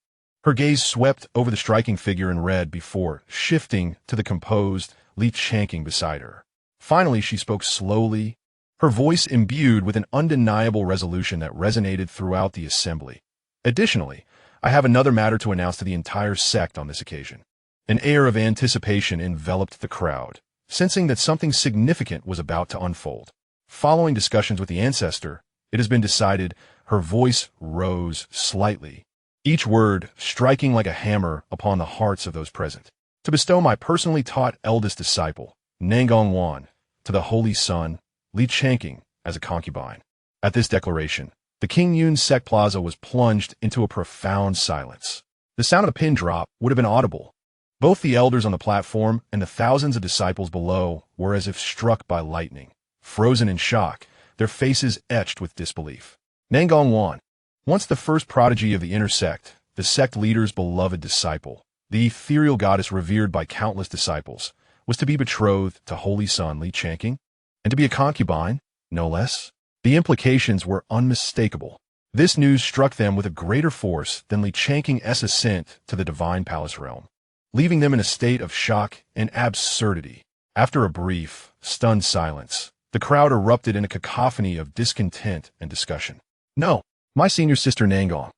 Her gaze swept over the striking figure in red before shifting to the composed Li Changqing beside her. Finally, she spoke slowly, her voice imbued with an undeniable resolution that resonated throughout the assembly. Additionally, I have another matter to announce to the entire sect on this occasion. An air of anticipation enveloped the crowd, sensing that something significant was about to unfold. Following discussions with the ancestor, it has been decided. Her voice rose slightly, each word striking like a hammer upon the hearts of those present. To bestow my personally taught eldest disciple, Nangong Wan, to the holy son, Li Changqing, as a concubine. At this declaration, the Qingyun sect plaza was plunged into a profound silence. The sound of a pin drop would have been audible. Both the elders on the platform and the thousands of disciples below were as if struck by lightning, frozen in shock, their faces etched with disbelief. Nangong Wan, once the first prodigy of the inner sect, the sect leader's beloved disciple, the ethereal goddess revered by countless disciples, was to be betrothed to holy son Li Changqing, and to be a concubine, no less. The implications were unmistakable. This news struck them with a greater force than Li Changqing's ascent to the divine palace realm, leaving them in a state of shock and absurdity. After a brief, stunned silence, the crowd erupted in a cacophony of discontent and discussion. No, my senior sister Nangong,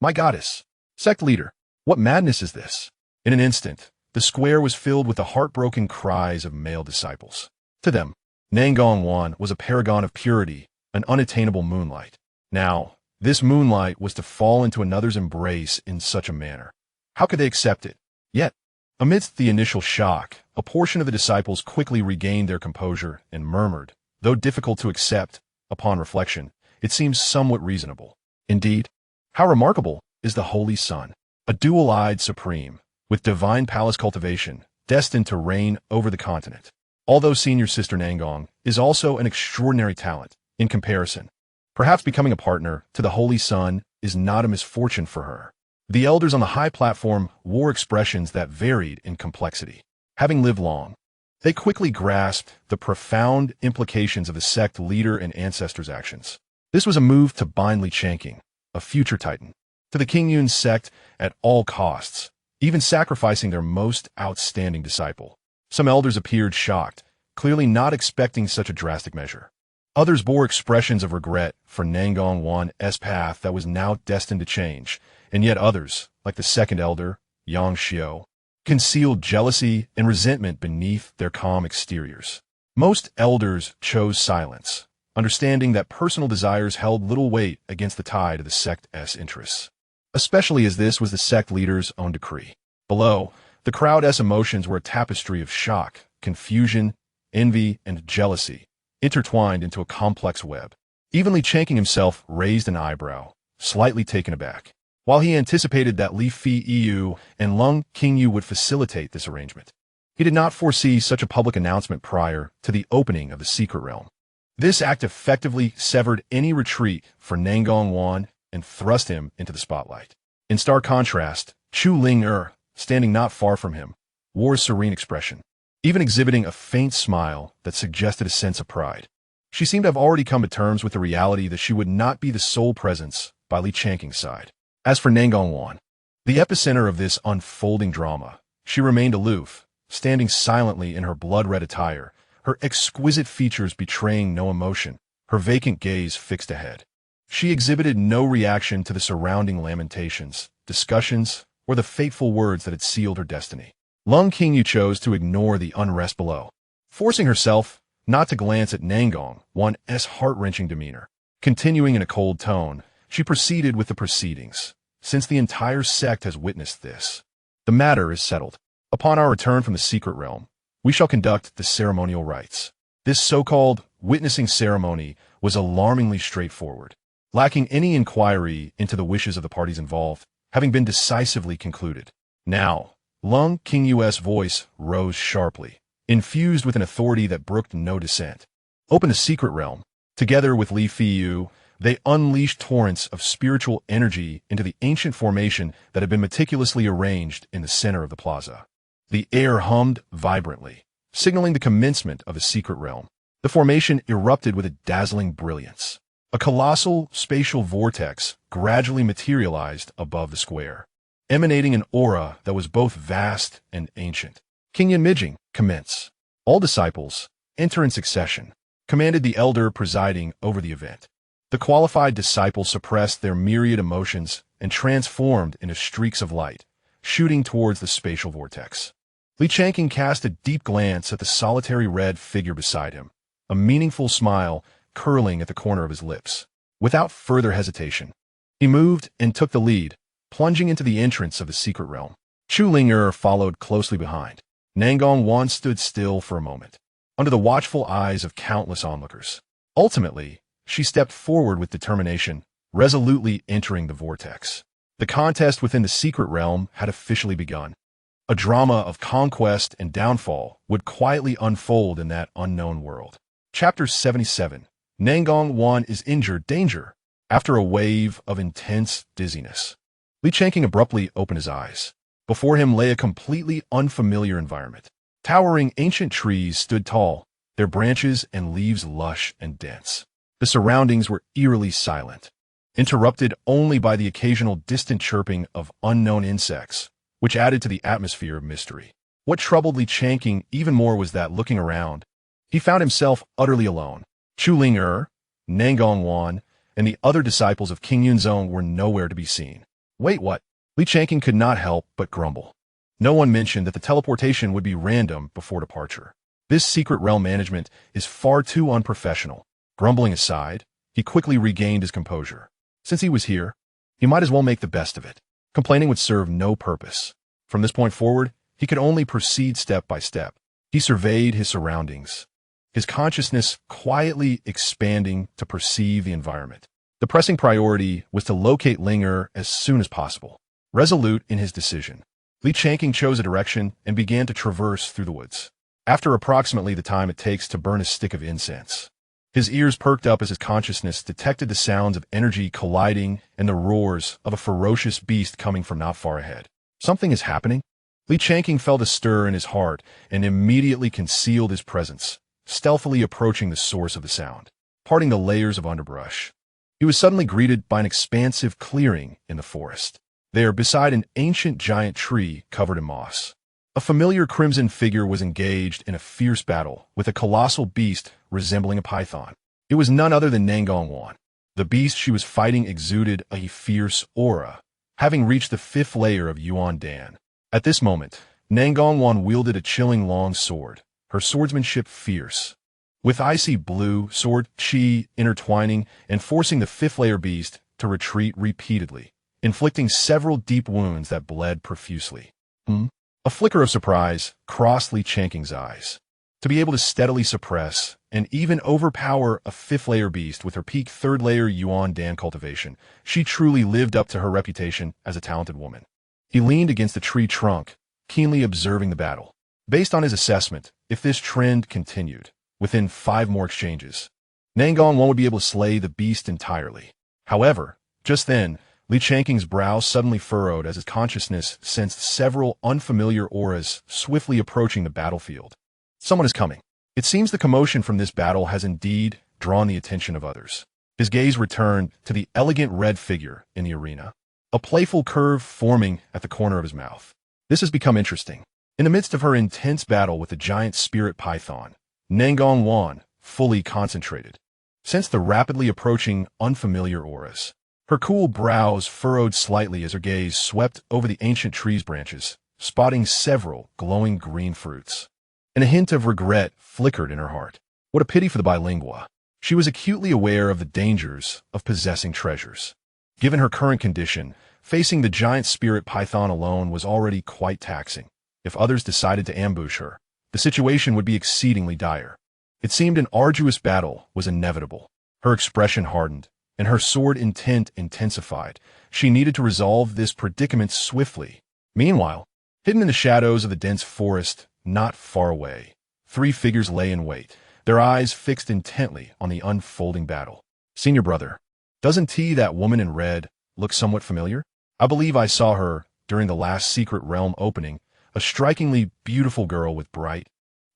my goddess, sect leader, what madness is this? In an instant, the square was filled with the heartbroken cries of male disciples. To them, Nangong Wan was a paragon of purity, an unattainable moonlight. Now, this moonlight was to fall into another's embrace in such a manner. How could they accept it? Yet, amidst the initial shock, a portion of the disciples quickly regained their composure and murmured, though difficult to accept, upon reflection, it seems somewhat reasonable. Indeed, how remarkable is the Holy Son, a dual-eyed supreme, with divine palace cultivation, destined to reign over the continent. Although senior sister Nangong is also an extraordinary talent, in comparison, perhaps becoming a partner to the Holy Son is not a misfortune for her. The elders on the high platform wore expressions that varied in complexity. Having lived long, they quickly grasped the profound implications of the sect leader and ancestors' actions. This was a move to bind Li Changqing, a future titan, to the Qingyun sect at all costs, even sacrificing their most outstanding disciple. Some elders appeared shocked, clearly not expecting such a drastic measure. Others bore expressions of regret for Nangong Wan's path that was now destined to change, and yet others, like the second elder, Xianxia, concealed jealousy and resentment beneath their calm exteriors. Most elders chose silence, understanding that personal desires held little weight against the tide of the sect's interests, especially as this was the sect leader's own decree. Below, the crowd's emotions were a tapestry of shock, confusion, envy, and jealousy, intertwined into a complex web. Even Li Changqing himself raised an eyebrow, slightly taken aback. While he anticipated that Li Feiyu and Lung Qingyu would facilitate this arrangement, he did not foresee such a public announcement prior to the opening of the secret realm. This act effectively severed any retreat for Nangong Wan and thrust him into the spotlight. In stark contrast, Chu Ling standing not far from him, wore a serene expression, even exhibiting a faint smile that suggested a sense of pride. She seemed to have already come to terms with the reality that she would not be the sole presence by Li Changqing's side. As for Nangong Wan, the epicenter of this unfolding drama, she remained aloof, standing silently in her blood-red attire, her exquisite features betraying no emotion, her vacant gaze fixed ahead. She exhibited no reaction to the surrounding lamentations, discussions, or the fateful words that had sealed her destiny. Lung Qingyu chose to ignore the unrest below, forcing herself not to glance at Nangong Wan's heart-wrenching demeanor. Continuing in a cold tone, she proceeded with the proceedings. Since the entire sect has witnessed this, the matter is settled. Upon our return from the secret realm, we shall conduct the ceremonial rites. This so-called witnessing ceremony was alarmingly straightforward, lacking any inquiry into the wishes of the parties involved, having been decisively concluded. Now, Lung Qingyu's voice rose sharply, infused with an authority that brooked no dissent. Open the secret realm. Together with Li Feiyu, they unleashed torrents of spiritual energy into the ancient formation that had been meticulously arranged in the center of the plaza. The air hummed vibrantly, signaling the commencement of the secret realm. The formation erupted with a dazzling brilliance. A colossal spatial vortex gradually materialized above the square, emanating an aura that was both vast and ancient. Mijing, commence. All disciples, enter in succession, commanded the elder presiding over the event. The qualified disciple suppressed their myriad emotions and transformed into streaks of light, shooting towards the spatial vortex. Changqing cast a deep glance at the solitary red figure beside him, a meaningful smile curling at the corner of his lips. Without further hesitation, he moved and took the lead, plunging into the entrance of the secret realm. Chu followed closely behind. Nangong Wan stood still for a moment, under the watchful eyes of countless onlookers. Ultimately, she stepped forward with determination, resolutely entering the vortex. The contest within the secret realm had officially begun. A drama of conquest and downfall would quietly unfold in that unknown world. Chapter 77. Nangong Wan is injured. Danger. After a wave of intense dizziness, Changqing abruptly opened his eyes. Before him lay a completely unfamiliar environment. Towering ancient trees stood tall, their branches and leaves lush and dense. The surroundings were eerily silent, interrupted only by the occasional distant chirping of unknown insects, which added to the atmosphere of mystery. What troubled Changqing even more was that, looking around, he found himself utterly alone. Chu Nangong Wan, and the other disciples of King Yunzong were nowhere to be seen. Wait, what? Changqing could not help but grumble. No one mentioned that the teleportation would be random before departure. This secret realm management is far too unprofessional. Grumbling aside, he quickly regained his composure. Since he was here, he might as well make the best of it. Complaining would serve no purpose. From this point forward, he could only proceed step by step. He surveyed his surroundings, his consciousness quietly expanding to perceive the environment. The pressing priority was to locate Linger as soon as possible. Resolute in his decision, Changqing chose a direction and began to traverse through the woods. After approximately the time it takes to burn a stick of incense, his ears perked up as his consciousness detected the sounds of energy colliding and the roars of a ferocious beast coming from not far ahead. Something is happening? Changqing felt a stir in his heart and immediately concealed his presence, stealthily approaching the source of the sound. Parting the layers of underbrush, he was suddenly greeted by an expansive clearing in the forest. There, beside an ancient giant tree covered in moss, a familiar crimson figure was engaged in a fierce battle with a colossal beast resembling a python. It was none other than Nangong Wan. The beast she was fighting exuded a fierce aura, having reached the 5th layer of Yuan Dan. At this moment, Nangong Wan wielded a chilling long sword, her swordsmanship fierce, with icy blue sword chi intertwining and forcing the 5th layer beast to retreat repeatedly, inflicting several deep wounds that bled profusely. A flicker of surprise crossed Changqing's eyes. To be able to steadily suppress and even overpower a 5th layer beast with her peak 3rd layer Yuan Dan cultivation, she truly lived up to her reputation as a talented woman. He leaned against the tree trunk, keenly observing the battle. Based on his assessment, if this trend continued, within 5 more exchanges, Nangong Wan would be able to slay the beast entirely. However, just then, Changqing's brow suddenly furrowed as his consciousness sensed several unfamiliar auras swiftly approaching the battlefield. Someone is coming. It seems the commotion from this battle has indeed drawn the attention of others. His gaze returned to the elegant red figure in the arena, a playful curve forming at the corner of his mouth. This has become interesting. In the midst of her intense battle with the giant spirit python, Nangong Wan fully concentrated, sensed the rapidly approaching unfamiliar auras. Her cool brows furrowed slightly as her gaze swept over the ancient tree's branches, spotting several glowing green fruits. And a hint of regret flickered in her heart. What a pity for the bilingua. She was acutely aware of the dangers of possessing treasures. Given her current condition, facing the giant spirit python alone was already quite taxing. If others decided to ambush her, the situation would be exceedingly dire. It seemed an arduous battle was inevitable. Her expression hardened, and her sword intent intensified. She needed to resolve this predicament swiftly. Meanwhile, hidden in the shadows of the dense forest, not far away, 3 figures lay in wait, their eyes fixed intently on the unfolding battle. Senior brother, doesn't that woman in red look somewhat familiar? I believe I saw her during the last secret realm opening, a strikingly beautiful girl with bright,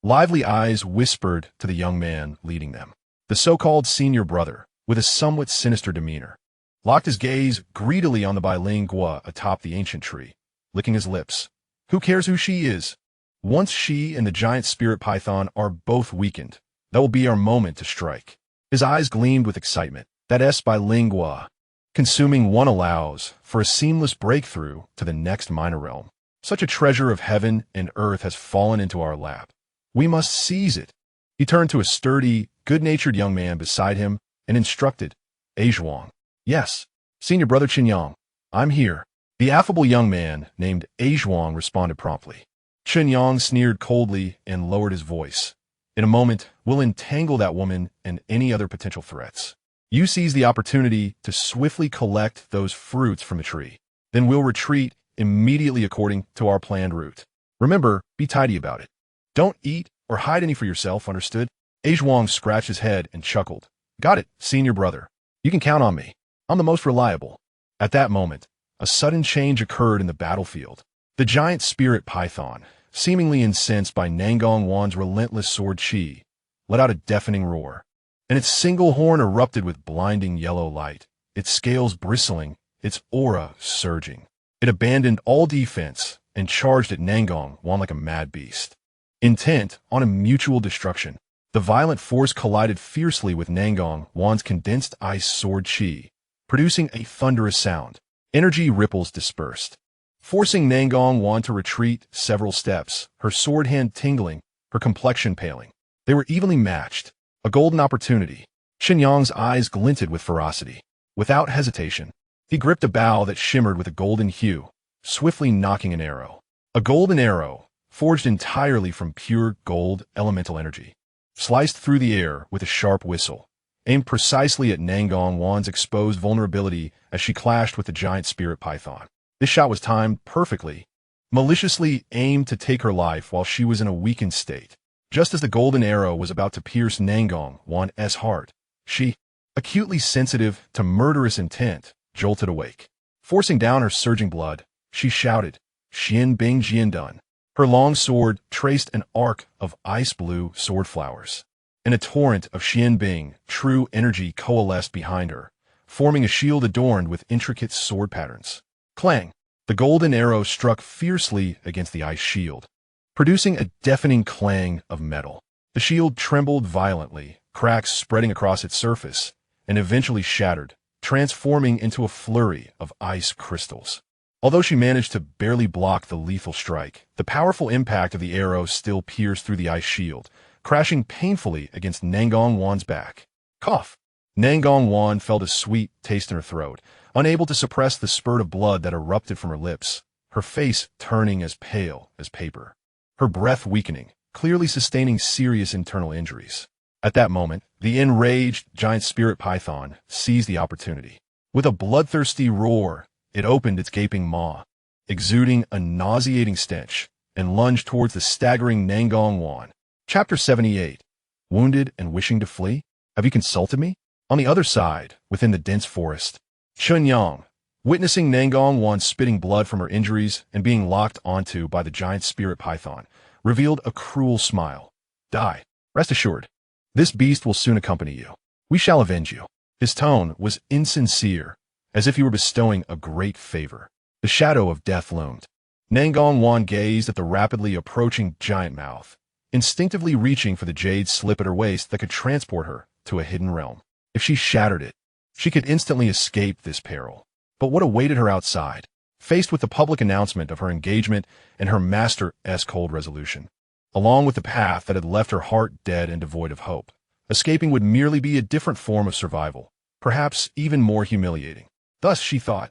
lively eyes whispered to the young man leading them. The so-called senior brother, with a somewhat sinister demeanor. Locked his gaze greedily on the bilingual atop the ancient tree, licking his lips. Who cares who she is? Once she and the giant spirit python are both weakened, that will be our moment to strike. His eyes gleamed with excitement. That S bilingual. Consuming one allows for a seamless breakthrough to the next minor realm. Such a treasure of heaven and earth has fallen into our lap. We must seize it. He turned to a sturdy, good-natured young man beside him and instructed, Zhuang. Yes, senior brother Qingyang, I'm here. The affable young man named Zhuang responded promptly. Qingyang sneered coldly and lowered his voice. In a moment, we'll entangle that woman and any other potential threats. You seize the opportunity to swiftly collect those fruits from the tree. Then we'll retreat immediately according to our planned route. Remember, be tidy about it. Don't eat or hide any for yourself, understood? Zhuang scratched his head and chuckled. Got it, senior brother. You can count on me. I'm the most reliable. At that moment, a sudden change occurred in the battlefield. The giant spirit python, seemingly incensed by Nangong Wan's relentless sword chi, let out a deafening roar, and its single horn erupted with blinding yellow light, its scales bristling, its aura surging. It abandoned all defense and charged at Nangong Wan like a mad beast. Intent on a mutual destruction, the violent force collided fiercely with Nangong Wan's condensed ice sword chi, producing a thunderous sound. Energy ripples dispersed, forcing Nangong Wan to retreat several steps, her sword hand tingling, her complexion paling. They were evenly matched, a golden opportunity. Xinyang's eyes glinted with ferocity. Without hesitation, he gripped a bow that shimmered with a golden hue, swiftly nocking an arrow. A golden arrow, forged entirely from pure gold elemental energy, sliced through the air with a sharp whistle, aimed precisely at Nangong Wan's exposed vulnerability as she clashed with the giant spirit python. This shot was timed perfectly, maliciously aimed to take her life while she was in a weakened state. Just as the golden arrow was about to pierce Nangong Wan's heart, she, acutely sensitive to murderous intent, jolted awake. Forcing down her surging blood, she shouted, Xian Bing Jiandun. Her long sword traced an arc of ice-blue sword flowers, and a torrent of Xian Bing true energy coalesced behind her, forming a shield adorned with intricate sword patterns. Clang! The golden arrow struck fiercely against the ice shield, producing a deafening clang of metal. The shield trembled violently, cracks spreading across its surface, and eventually shattered, transforming into a flurry of ice crystals. Although she managed to barely block the lethal strike, the powerful impact of the arrow still pierced through the ice shield, crashing painfully against Nangong Wan's back. Cough! Nangong Wan felt a sweet taste in her throat, unable to suppress the spurt of blood that erupted from her lips, her face turning as pale as paper, her breath weakening, clearly sustaining serious internal injuries. At that moment, the enraged giant spirit python seized the opportunity. With a bloodthirsty roar, it opened its gaping maw, exuding a nauseating stench, and lunged towards the staggering Nangong Wan. Chapter 78. Wounded and wishing to flee? Have you consulted me? On the other side, within the dense forest, Chunyang, witnessing Nangong Wan spitting blood from her injuries and being locked onto by the giant spirit python, revealed a cruel smile. Die. Rest assured, this beast will soon accompany you. We shall avenge you. His tone was insincere, as if he were bestowing a great favor. The shadow of death loomed. Nangong Wan gazed at the rapidly approaching giant mouth, instinctively reaching for the jade slip at her waist that could transport her to a hidden realm. If she shattered it, she could instantly escape this peril. But what awaited her outside, faced with the public announcement of her engagement and her master's cold resolution, along with the path that had left her heart dead and devoid of hope? Escaping would merely be a different form of survival, perhaps even more humiliating. Thus, she thought,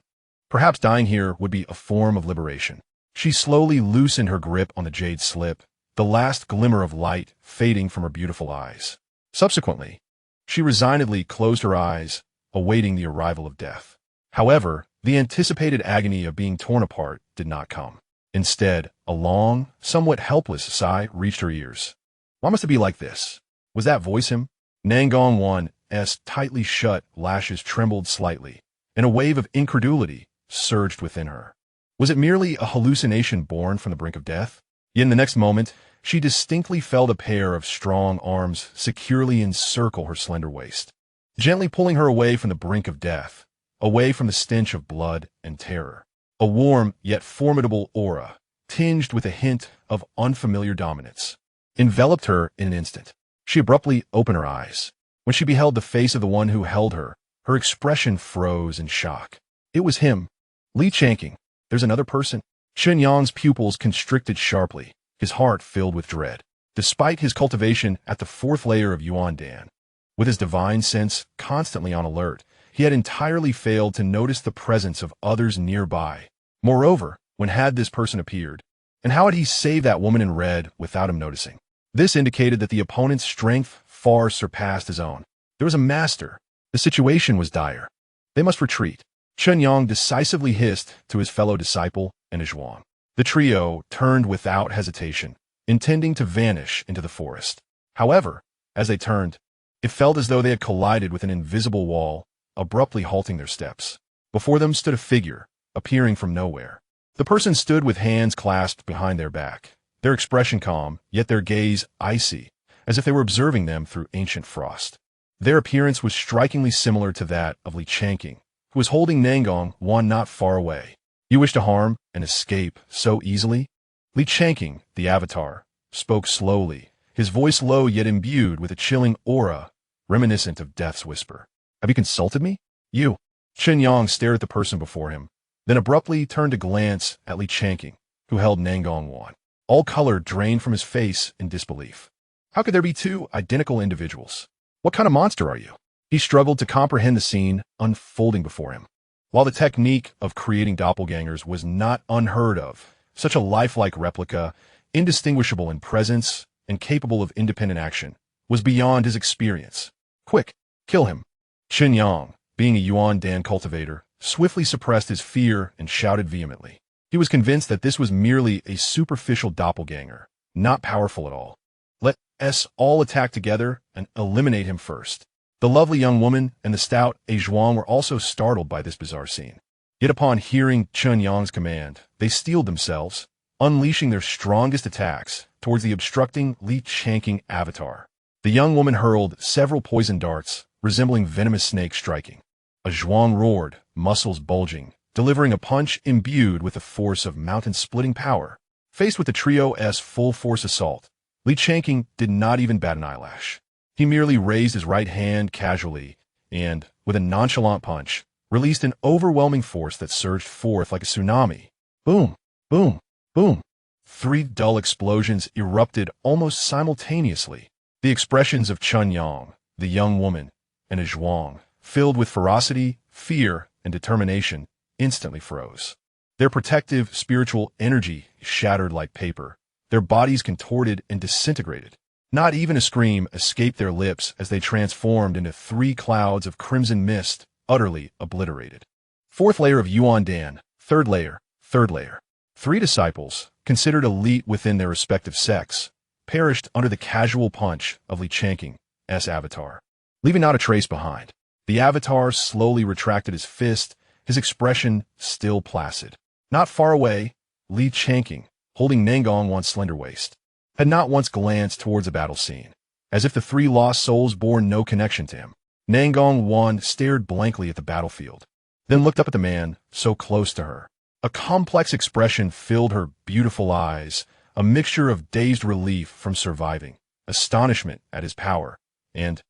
perhaps dying here would be a form of liberation. She slowly loosened her grip on the jade slip, the last glimmer of light fading from her beautiful eyes. Subsequently, she resignedly closed her eyes, awaiting the arrival of death. However, the anticipated agony of being torn apart did not come. Instead, a long, somewhat helpless sigh reached her ears. Why must it be like this? Was that voice him? Nangong Wan's tightly shut lashes trembled slightly, and a wave of incredulity surged within her. Was it merely a hallucination born from the brink of death? Yet in the next moment, she distinctly felt a pair of strong arms securely encircle her slender waist. gently pulling her away from the brink of death, away from the stench of blood and terror. A warm yet formidable aura, tinged with a hint of unfamiliar dominance, enveloped her in an instant. She abruptly opened her eyes. When she beheld the face of the one who held her, her expression froze in shock. It was him, Li Changqing. There's another person? Xianxia's pupils constricted sharply, his heart filled with dread. Despite his cultivation at the fourth layer of Yuan Dan, with his divine sense constantly on alert, he had entirely failed to notice the presence of others nearby. Moreover, when had this person appeared? And how had he saved that woman in red without him noticing? This indicated that the opponent's strength far surpassed his own. There was a master. The situation was dire. They must retreat. Xianxiang decisively hissed to his fellow disciple and Zhuang. The trio turned without hesitation, intending to vanish into the forest. However, as they turned, it felt as though they had collided with an invisible wall, abruptly halting their steps. Before them stood a figure, appearing from nowhere. The person stood with hands clasped behind their back, their expression calm, yet their gaze icy, as if they were observing them through ancient frost. Their appearance was strikingly similar to that of Li Changqing, who was holding Nangong Wan not far away. You wish to harm and escape so easily? Li Changqing, the avatar, spoke slowly, his voice low yet imbued with a chilling aura, reminiscent of death's whisper. Have you consulted me? You. Xianxiang stared at the person before him, then abruptly turned to glance at Li Changqing, who held Nangong Wan. All color drained from his face in disbelief. How could there be two identical individuals? What kind of monster are you? He struggled to comprehend the scene unfolding before him. While the technique of creating doppelgangers was not unheard of, such a lifelike replica, indistinguishable in presence and capable of independent action, was beyond his experience. Quick, kill him. Xianxiang, being a Yuan Dan cultivator, swiftly suppressed his fear and shouted vehemently. He was convinced that this was merely a superficial doppelganger, not powerful at all. Let us all attack together and eliminate him first. The lovely young woman and the stout Zhuang were also startled by this bizarre scene. Yet upon hearing Xianxiang's command, they steeled themselves, unleashing their strongest attacks towards the obstructing Li Changqing avatar. The young woman hurled several poison darts, resembling venomous snakes striking. A Zhuang roared, muscles bulging, delivering a punch imbued with the force of mountain-splitting power. Faced with the trio's full-force assault, Li Changqing did not even bat an eyelash. He merely raised his right hand casually and, with a nonchalant punch, released an overwhelming force that surged forth like a tsunami. Boom, boom, boom. 3 dull explosions erupted almost simultaneously. The expressions of Xianxiang, the young woman, and Zhuang, filled with ferocity, fear, and determination, instantly froze. Their protective, spiritual energy shattered like paper. Their bodies contorted and disintegrated. Not even a scream escaped their lips as they transformed into 3 clouds of crimson mist, utterly obliterated. Fourth layer of Yuan Dan, third layer. 3 disciples, considered elite within their respective sects, perished under the casual punch of Li Changqing's avatar, leaving not a trace behind. The avatar slowly retracted his fist, his expression still placid. Not far away, Li Changqing, holding Nangong Wan's slender waist, had not once glanced towards the battle scene, as if the 3 lost souls bore no connection to him. Nangong Wan stared blankly at the battlefield, then looked up at the man so close to her. A complex expression filled her beautiful eyes, a mixture of dazed relief from surviving, astonishment at his power, and,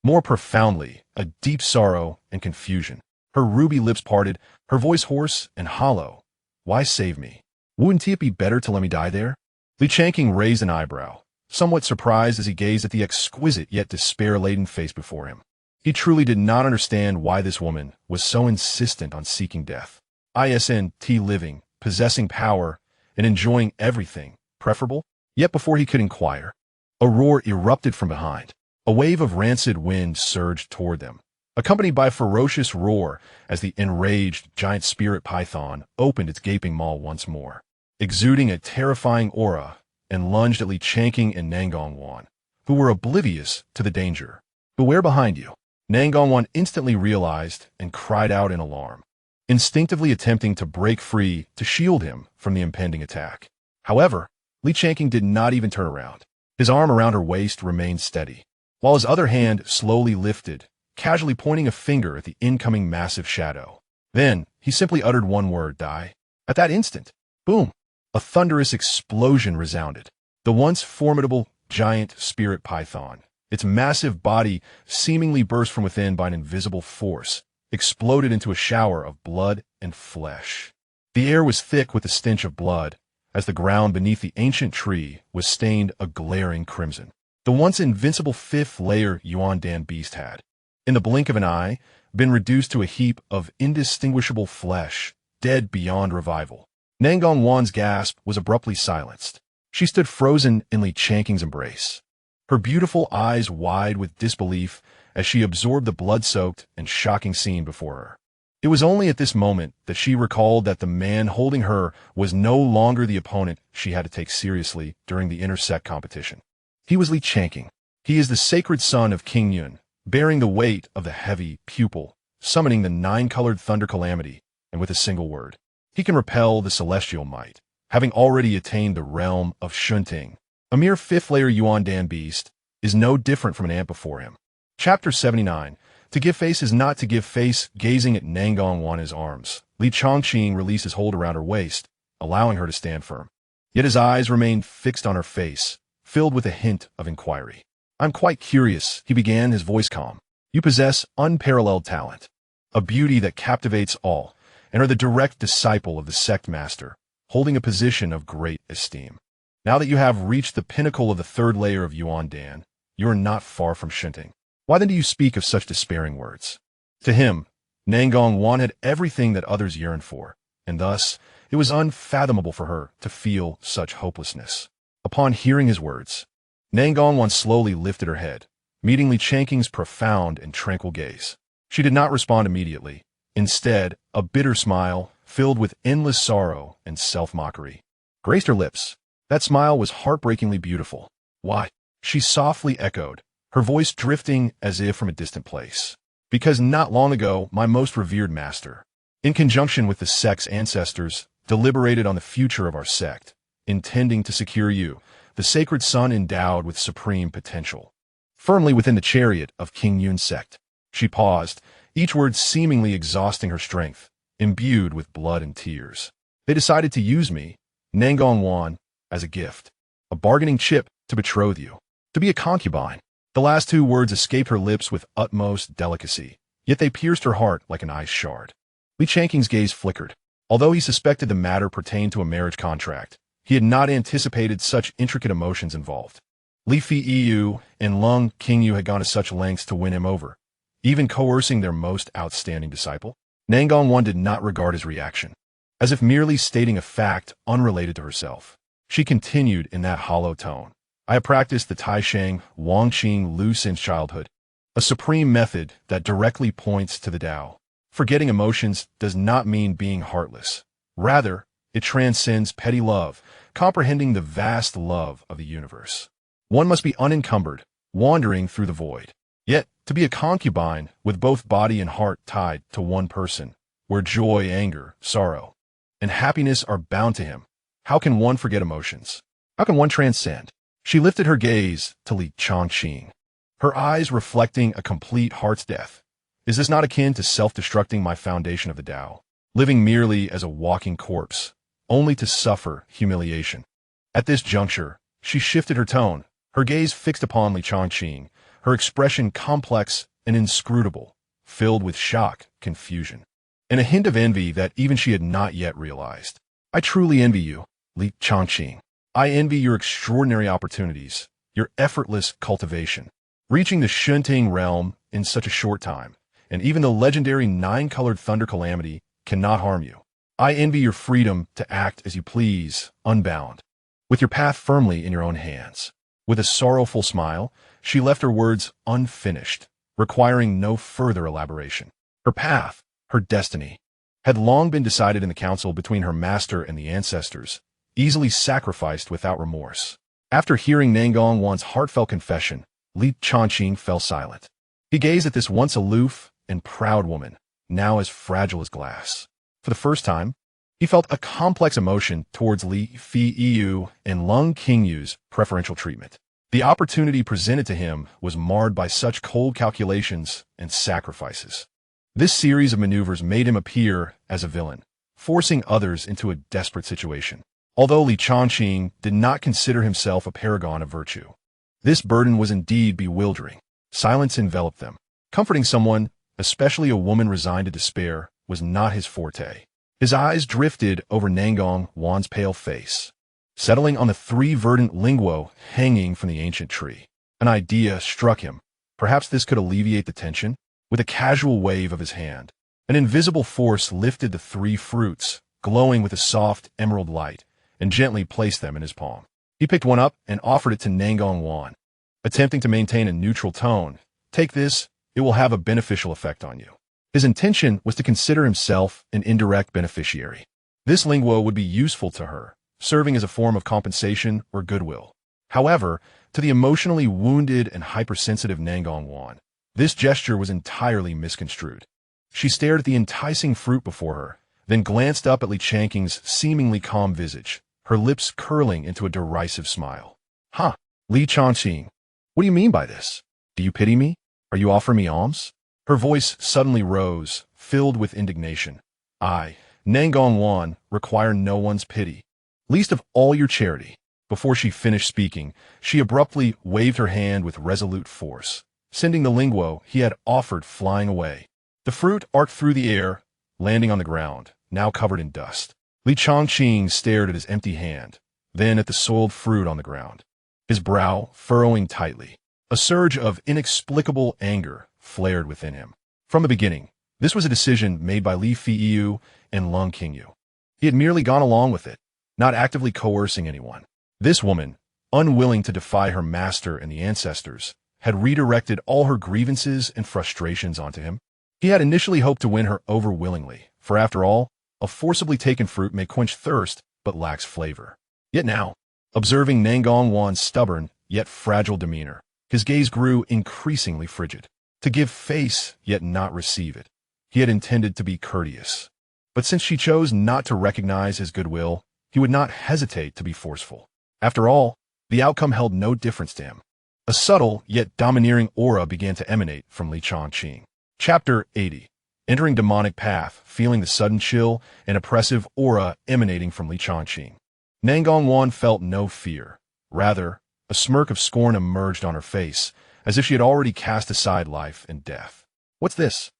more profoundly, a deep sorrow and confusion. Her ruby lips parted, her voice hoarse and hollow. Why save me? Wouldn't it be better to let me die there? Li Changqing raised an eyebrow, somewhat surprised as he gazed at the exquisite yet despair-laden face before him. He truly did not understand why this woman was so insistent on seeking death. Isn't living, possessing power, and enjoying everything preferable? Yet before he could inquire, a roar erupted from behind. A wave of rancid wind surged toward them, accompanied by a ferocious roar as the enraged giant spirit python opened its gaping maw once more, exuding a terrifying aura, and lunged at Li Changqing and Nangong Wan, who were oblivious to the danger. Beware behind you. Nangong Wan instantly realized and cried out in alarm, instinctively attempting to break free to shield him from the impending attack. However, Li Changqing did not even turn around. His arm around her waist remained steady, while his other hand slowly lifted, casually pointing a finger at the incoming massive shadow. Then, he simply uttered one word, "Die." At that instant, boom! A thunderous explosion resounded. The once formidable giant spirit python, its massive body seemingly burst from within by an invisible force, exploded into a shower of blood and flesh. The air was thick with the stench of blood, as the ground beneath the ancient tree was stained a glaring crimson. The once invincible fifth-layer Yuandan beast had, in the blink of an eye, been reduced to a heap of indistinguishable flesh, dead beyond revival. Nangong Wan's gasp was abruptly silenced. She stood frozen in Li Changqing's embrace, her beautiful eyes wide with disbelief as she absorbed the blood-soaked and shocking scene before her. It was only at this moment that she recalled that the man holding her was no longer the opponent she had to take seriously during the intersect competition. He was Li Changqing. He is the sacred son of King Yun, bearing the weight of the heavy pupil, summoning the nine-colored thunder calamity, and with a single word, he can repel the celestial might, having already attained the realm of Shunting. A mere fifth-layer Yuandan beast is no different from an ant before him. Chapter 79. To give face is not to give face. Gazing at Nangong Wan's arms, Li Changqing released his hold around her waist, allowing her to stand firm. Yet his eyes remained fixed on her face, filled with a hint of inquiry. "I'm quite curious," he began, his voice calm. "You possess unparalleled talent, a beauty that captivates all, and are the direct disciple of the sect master, holding a position of great esteem. Now that you have reached the pinnacle of the third layer of Yuandan, you are not far from Shunting. Why then do you speak of such despairing words?" To him, Nangong Wan had everything that others yearned for, and thus it was unfathomable for her to feel such hopelessness. Upon hearing his words, Nangong Wan slowly lifted her head, meeting Li Changqing's profound and tranquil gaze. She did not respond immediately. Instead, a bitter smile, filled with endless sorrow and self-mockery, graced her lips. That smile was heartbreakingly beautiful. "Why?" she softly echoed, her voice drifting as if from a distant place. "Because not long ago, my most revered master, in conjunction with the sect's ancestors, deliberated on the future of our sect, intending to secure you, the sacred son endowed with supreme potential, firmly within the chariot of King Yun's sect." She paused, each word seemingly exhausting her strength, imbued with blood and tears. "They decided to use me, Nangong Wan, as a gift, a bargaining chip to betroth you, to be a concubine." The last two words escaped her lips with utmost delicacy, yet they pierced her heart like an ice shard. Li Changqing's gaze flickered. Although he suspected the matter pertained to a marriage contract, he had not anticipated such intricate emotions involved. Li Fiyu and Lung Qingyu had gone to such lengths to win him over, even coercing their most outstanding disciple. Nangong Wan did not regard his reaction, as if merely stating a fact unrelated to herself. She continued in that hollow tone. "I have practiced the Taisheng Wangqing Lu since childhood, a supreme method that directly points to the Tao. Forgetting emotions does not mean being heartless. Rather, it transcends petty love, comprehending the vast love of the universe. One must be unencumbered, wandering through the void. Yet, to be a concubine with both body and heart tied to one person, where joy, anger, sorrow, and happiness are bound to him, how can one forget emotions? How can one transcend?" She lifted her gaze to Li Changqing, her eyes reflecting a complete heart's death. "Is this not akin to self-destructing my foundation of the Tao, living merely as a walking corpse, only to suffer humiliation?" At this juncture, she shifted her tone, her gaze fixed upon Li Changqing, her expression complex and inscrutable, filled with shock, confusion, and a hint of envy that even she had not yet realized. "I truly envy you, Li Changqing. I envy your extraordinary opportunities, your effortless cultivation, reaching the Shunting realm in such a short time, and even the legendary nine-colored thunder calamity cannot harm you. I envy your freedom to act as you please, unbound, with your path firmly in your own hands." With a sorrowful smile, she left her words unfinished, requiring no further elaboration. Her path, her destiny, had long been decided in the council between her master and the ancestors, easily sacrificed without remorse. After hearing Nangong Wan's heartfelt confession, Li Changqing fell silent. He gazed at this once aloof and proud woman, now as fragile as glass. For the first time, he felt a complex emotion towards Li Fiyu and Lung Qingyu's preferential treatment. The opportunity presented to him was marred by such cold calculations and sacrifices. This series of maneuvers made him appear as a villain, forcing others into a desperate situation. Although Changqing did not consider himself a paragon of virtue, this burden was indeed bewildering. Silence enveloped them. Comforting someone, especially a woman resigned to despair, was not his forte. His eyes drifted over Nangong Wan's pale face, settling on the 3 verdant linguo hanging from the ancient tree. An idea struck him. Perhaps this could alleviate the tension. With a casual wave of his hand, an invisible force lifted the 3 fruits, glowing with a soft emerald light, and gently placed them in his palm. He picked one up and offered it to Nangong Wan, attempting to maintain a neutral tone. "Take this, it will have a beneficial effect on you." His intention was to consider himself an indirect beneficiary. This linguo would be useful to her, serving as a form of compensation or goodwill. However, to the emotionally wounded and hypersensitive Nangong Wan, this gesture was entirely misconstrued. She stared at the enticing fruit before her, then glanced up at Changqing's seemingly calm visage, her lips curling into a derisive smile. "Huh, Changqing, what do you mean by this? Do you pity me? Are you offering me alms?" Her voice suddenly rose, filled with indignation. "I, Nangong Wan, require no one's pity, least of all your charity." Before she finished speaking, she abruptly waved her hand with resolute force, sending the linguo he had offered flying away. The fruit arced through the air, landing on the ground, now covered in dust. Changqing stared at his empty hand, then at the soiled fruit on the ground, his brow furrowing tightly. A surge of inexplicable anger flared within him. From the beginning, this was a decision made by Li Feiyu and Lung Qingyu. He had merely gone along with it, not actively coercing anyone. This woman, unwilling to defy her master and the ancestors, had redirected all her grievances and frustrations onto him. He had initially hoped to win her over willingly, for after all, a forcibly taken fruit may quench thirst but lacks flavor. Yet now, observing Nangong Wan's stubborn yet fragile demeanor, his gaze grew increasingly frigid. To give face yet not receive it, he had intended to be courteous. But since she chose not to recognize his goodwill, he would not hesitate to be forceful. After all, the outcome held no difference to him. A subtle yet domineering aura began to emanate from Changqing. Chapter 80. Entering demonic path, feeling the sudden chill and oppressive aura emanating from Changqing. Nangong Wan felt no fear. Rather, a smirk of scorn emerged on her face, as if she had already cast aside life and death. "What's this?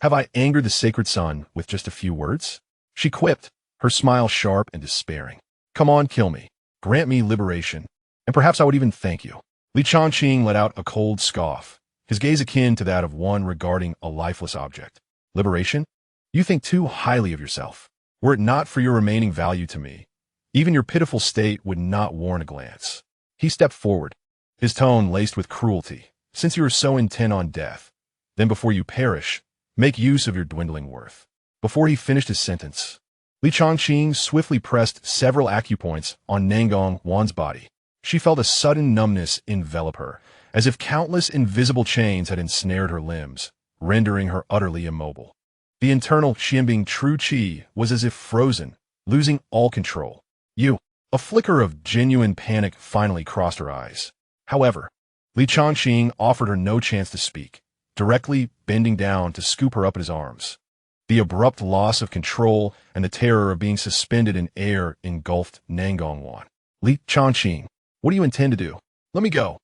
Have I angered the sacred sun with just a few words?" she quipped, her smile sharp and despairing. "Come on, kill me. Grant me liberation, and perhaps I would even thank you." Changqing let out a cold scoff, his gaze akin to that of one regarding a lifeless object. "Liberation? You think too highly of yourself. Were it not for your remaining value to me, even your pitiful state would not warrant a glance." He stepped forward, his tone laced with cruelty. "Since you are so intent on death, then before you perish, make use of your dwindling worth." Before he finished his sentence, Changqing swiftly pressed several acupoints on Nangong Wan's body. She felt a sudden numbness envelop her, as if countless invisible chains had ensnared her limbs, rendering her utterly immobile. The internal Xianbing true qi was as if frozen, losing all control. A flicker of genuine panic finally crossed her eyes. However, Changqing offered her no chance to speak, directly bending down to scoop her up in his arms. The abrupt loss of control and the terror of being suspended in air engulfed Nangong Wan. "Changqing, what do you intend to do? Let me go."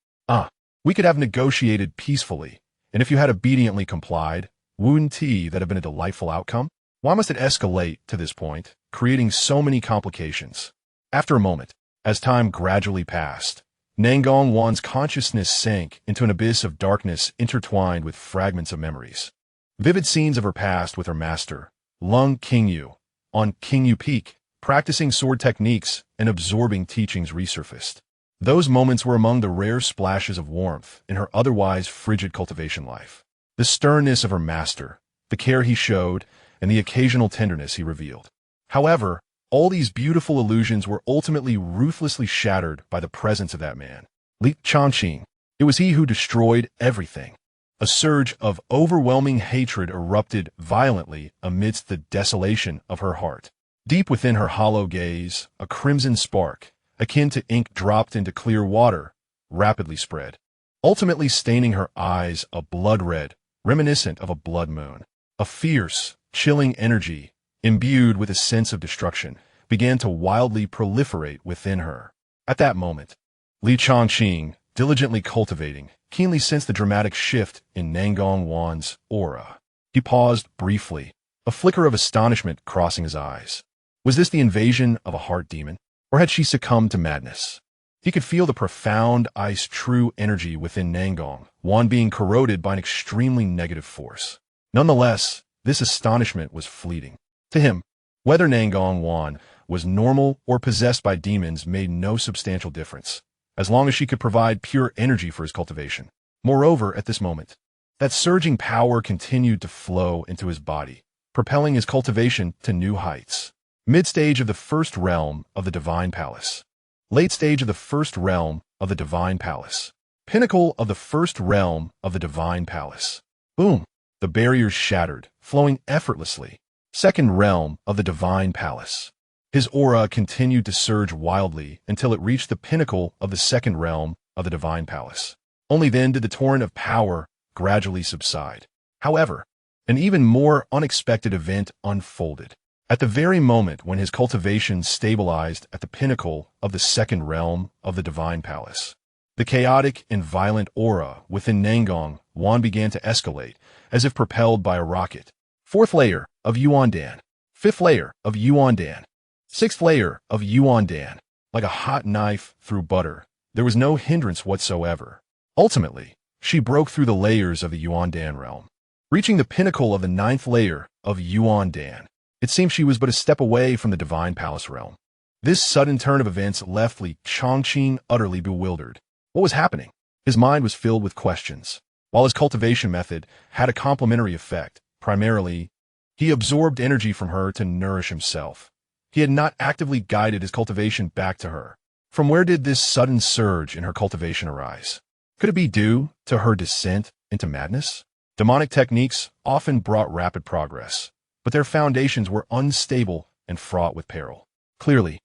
We could have negotiated peacefully, and if you had obediently complied, wouldn't that have been a delightful outcome? Why must it escalate to this point, creating so many complications? After a moment, as time gradually passed, Nangong Wan's consciousness sank into an abyss of darkness intertwined with fragments of memories. Vivid scenes of her past with her master, Lung Qingyu, on Qingyu Peak, practicing sword techniques and absorbing teachings resurfaced. Those moments were among the rare splashes of warmth in her otherwise frigid cultivation life. The sternness of her master, the care he showed, and the occasional tenderness he revealed. However, all these beautiful illusions were ultimately ruthlessly shattered by the presence of that man, Changqing. It was he who destroyed everything. A surge of overwhelming hatred erupted violently amidst the desolation of her heart. Deep within her hollow gaze, a crimson spark, akin to ink dropped into clear water, rapidly spread, ultimately staining her eyes a blood red, reminiscent of a blood moon. A fierce, chilling energy, imbued with a sense of destruction, began to wildly proliferate within her. At that moment, Changqing, diligently cultivating, keenly sensed the dramatic shift in Nangong Wan's aura. He paused briefly, a flicker of astonishment crossing his eyes. Was this the invasion of a heart demon, or had she succumbed to madness? He could feel the profound ice-true energy within Nangong Wan being corroded by an extremely negative force. Nonetheless, this astonishment was fleeting. To him, whether Nangong Wan was normal or possessed by demons made no substantial difference, as long as she could provide pure energy for his cultivation. Moreover, at this moment, that surging power continued to flow into his body, propelling his cultivation to new heights. Mid-stage of the first realm of the Divine Palace. Late stage of the first realm of the Divine Palace. Pinnacle of the first realm of the Divine Palace. Boom! The barriers shattered, flowing effortlessly. Second realm of the Divine Palace. His aura continued to surge wildly until it reached the pinnacle of the second realm of the Divine Palace. Only then did the torrent of power gradually subside. However, an even more unexpected event unfolded. At the very moment when his cultivation stabilized at the pinnacle of the second realm of the Divine Palace, the chaotic and violent aura within Nangong Wan began to escalate, as if propelled by a rocket. Fourth layer of Yuandan. Fifth layer of Yuandan. Sixth layer of Yuandan. Like a hot knife through butter, there was no hindrance whatsoever. Ultimately, she broke through the layers of the Yuandan realm, reaching the pinnacle of the ninth layer of Yuandan. It seemed she was but a step away from the Divine Palace realm. This sudden turn of events left Li Changqing utterly bewildered. What was happening? His mind was filled with questions. While his cultivation method had a complementary effect, primarily, he absorbed energy from her to nourish himself. He had not actively guided his cultivation back to her. From where did this sudden surge in her cultivation arise? Could it be due to her descent into madness? Demonic techniques often brought rapid progress, but their foundations were unstable and fraught with peril. Clearly,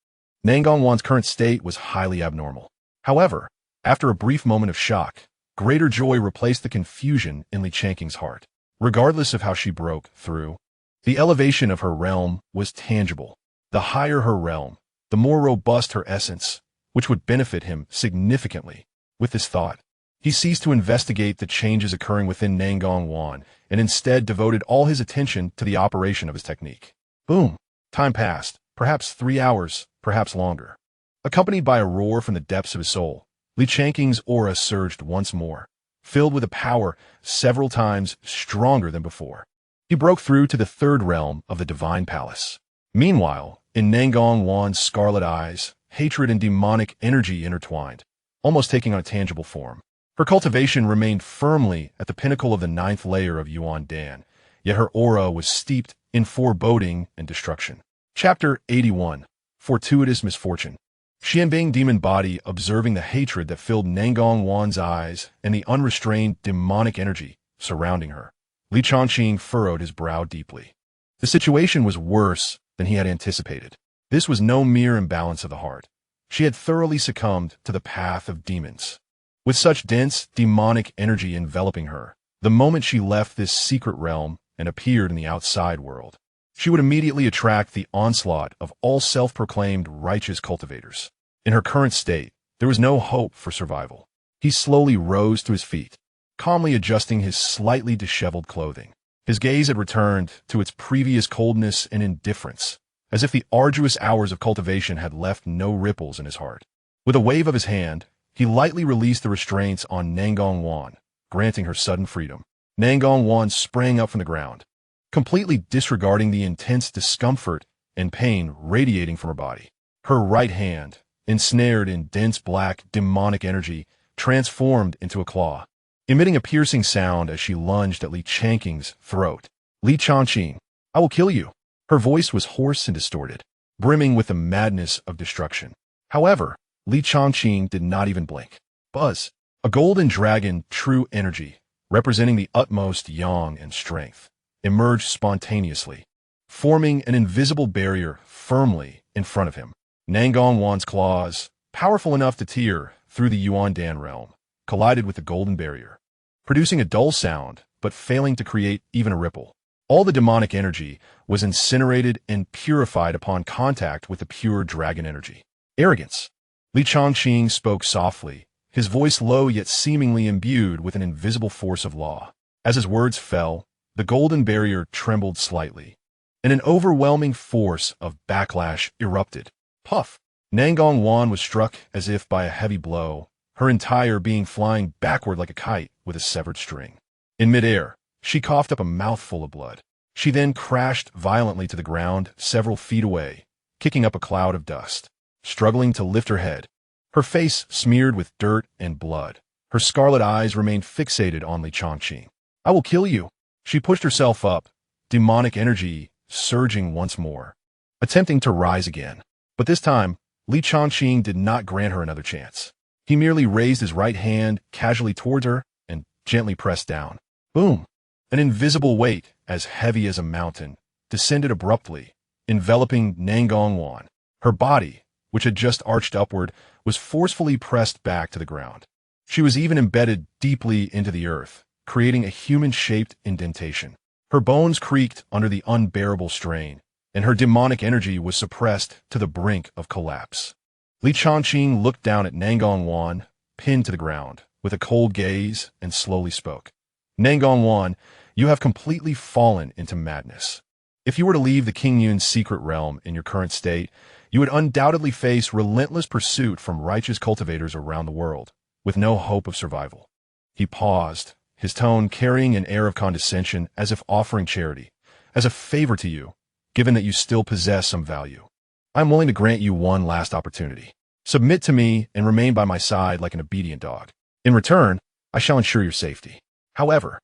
Nangong Wan's current state was highly abnormal. However, after a brief moment of shock, greater joy replaced the confusion in Li Changqing's heart. Regardless of how she broke through, the elevation of her realm was tangible. The higher her realm, the more robust her essence, which would benefit him significantly. With this thought, he ceased to investigate the changes occurring within Nangong Wan and instead devoted all his attention to the operation of his technique. Boom! Time passed, perhaps 3 hours, perhaps longer. Accompanied by a roar from the depths of his soul, Li Changqing's aura surged once more, filled with a power several times stronger than before. He broke through to the third realm of the Divine Palace. Meanwhile, in Nangong Wan's scarlet eyes, hatred and demonic energy intertwined, almost taking on a tangible form. Her cultivation remained firmly at the pinnacle of the ninth layer of Yuandan, yet her aura was steeped in foreboding and destruction. Chapter 81. Fortuitous Misfortune. Xianbing demon body observing the hatred that filled Nangong Wan's eyes and the unrestrained demonic energy surrounding her. Li Changqing furrowed his brow deeply. The situation was worse than he had anticipated. This was no mere imbalance of the heart. She had thoroughly succumbed to the path of demons. With such dense, demonic energy enveloping her, the moment she left this secret realm and appeared in the outside world, she would immediately attract the onslaught of all self-proclaimed righteous cultivators. In her current state, there was no hope for survival. He slowly rose to his feet, calmly adjusting his slightly disheveled clothing. His gaze had returned to its previous coldness and indifference, as if the arduous hours of cultivation had left no ripples in his heart. With a wave of his hand, he lightly released the restraints on Nangong Wan, granting her sudden freedom. Nangong Wan sprang up from the ground, completely disregarding the intense discomfort and pain radiating from her body. Her right hand, ensnared in dense black demonic energy, transformed into a claw, emitting a piercing sound as she lunged at Li Changqing's throat. Li Changqing, I will kill you. Her voice was hoarse and distorted, brimming with the madness of destruction. However, Li Changqing did not even blink. Buzz, a golden dragon, true energy, representing the utmost yang and strength, emerged spontaneously, forming an invisible barrier firmly in front of him. Nangong Wan's claws, powerful enough to tear through the Yuan-Dan realm, collided with the golden barrier, producing a dull sound, but failing to create even a ripple. All the demonic energy was incinerated and purified upon contact with the pure dragon energy. Arrogance. Changqing spoke softly, his voice low yet seemingly imbued with an invisible force of law. As his words fell, the golden barrier trembled slightly, and an overwhelming force of backlash erupted. Puff! Nangong was struck as if by a heavy blow, her entire being flying backward like a kite with a severed string. In midair, she coughed up a mouthful of blood. She then crashed violently to the ground several feet away, kicking up a cloud of dust. Struggling to lift her head, her face smeared with dirt and blood, her scarlet eyes remained fixated on Changqing. "I will kill you." She pushed herself up, demonic energy surging once more, attempting to rise again. But this time, Changqing did not grant her another chance. He merely raised his right hand casually towards her and gently pressed down. Boom! An invisible weight, as heavy as a mountain, descended abruptly, enveloping Nangong. Her body, which had just arched upward, was forcefully pressed back to the ground. She was even embedded deeply into the earth, creating a human-shaped indentation. Her bones creaked under the unbearable strain, and her demonic energy was suppressed to the brink of collapse. Changqing looked down at Nangong, pinned to the ground, with a cold gaze, and slowly spoke. "Nangong, you have completely fallen into madness. If you were to leave the Qingyun's secret realm in your current state, you would undoubtedly face relentless pursuit from righteous cultivators around the world, with no hope of survival." He paused, his tone carrying an air of condescension as if offering charity, "As a favor to you, given that you still possess some value. I am willing to grant you one last opportunity. Submit to me and remain by my side like an obedient dog. In return, I shall ensure your safety." However,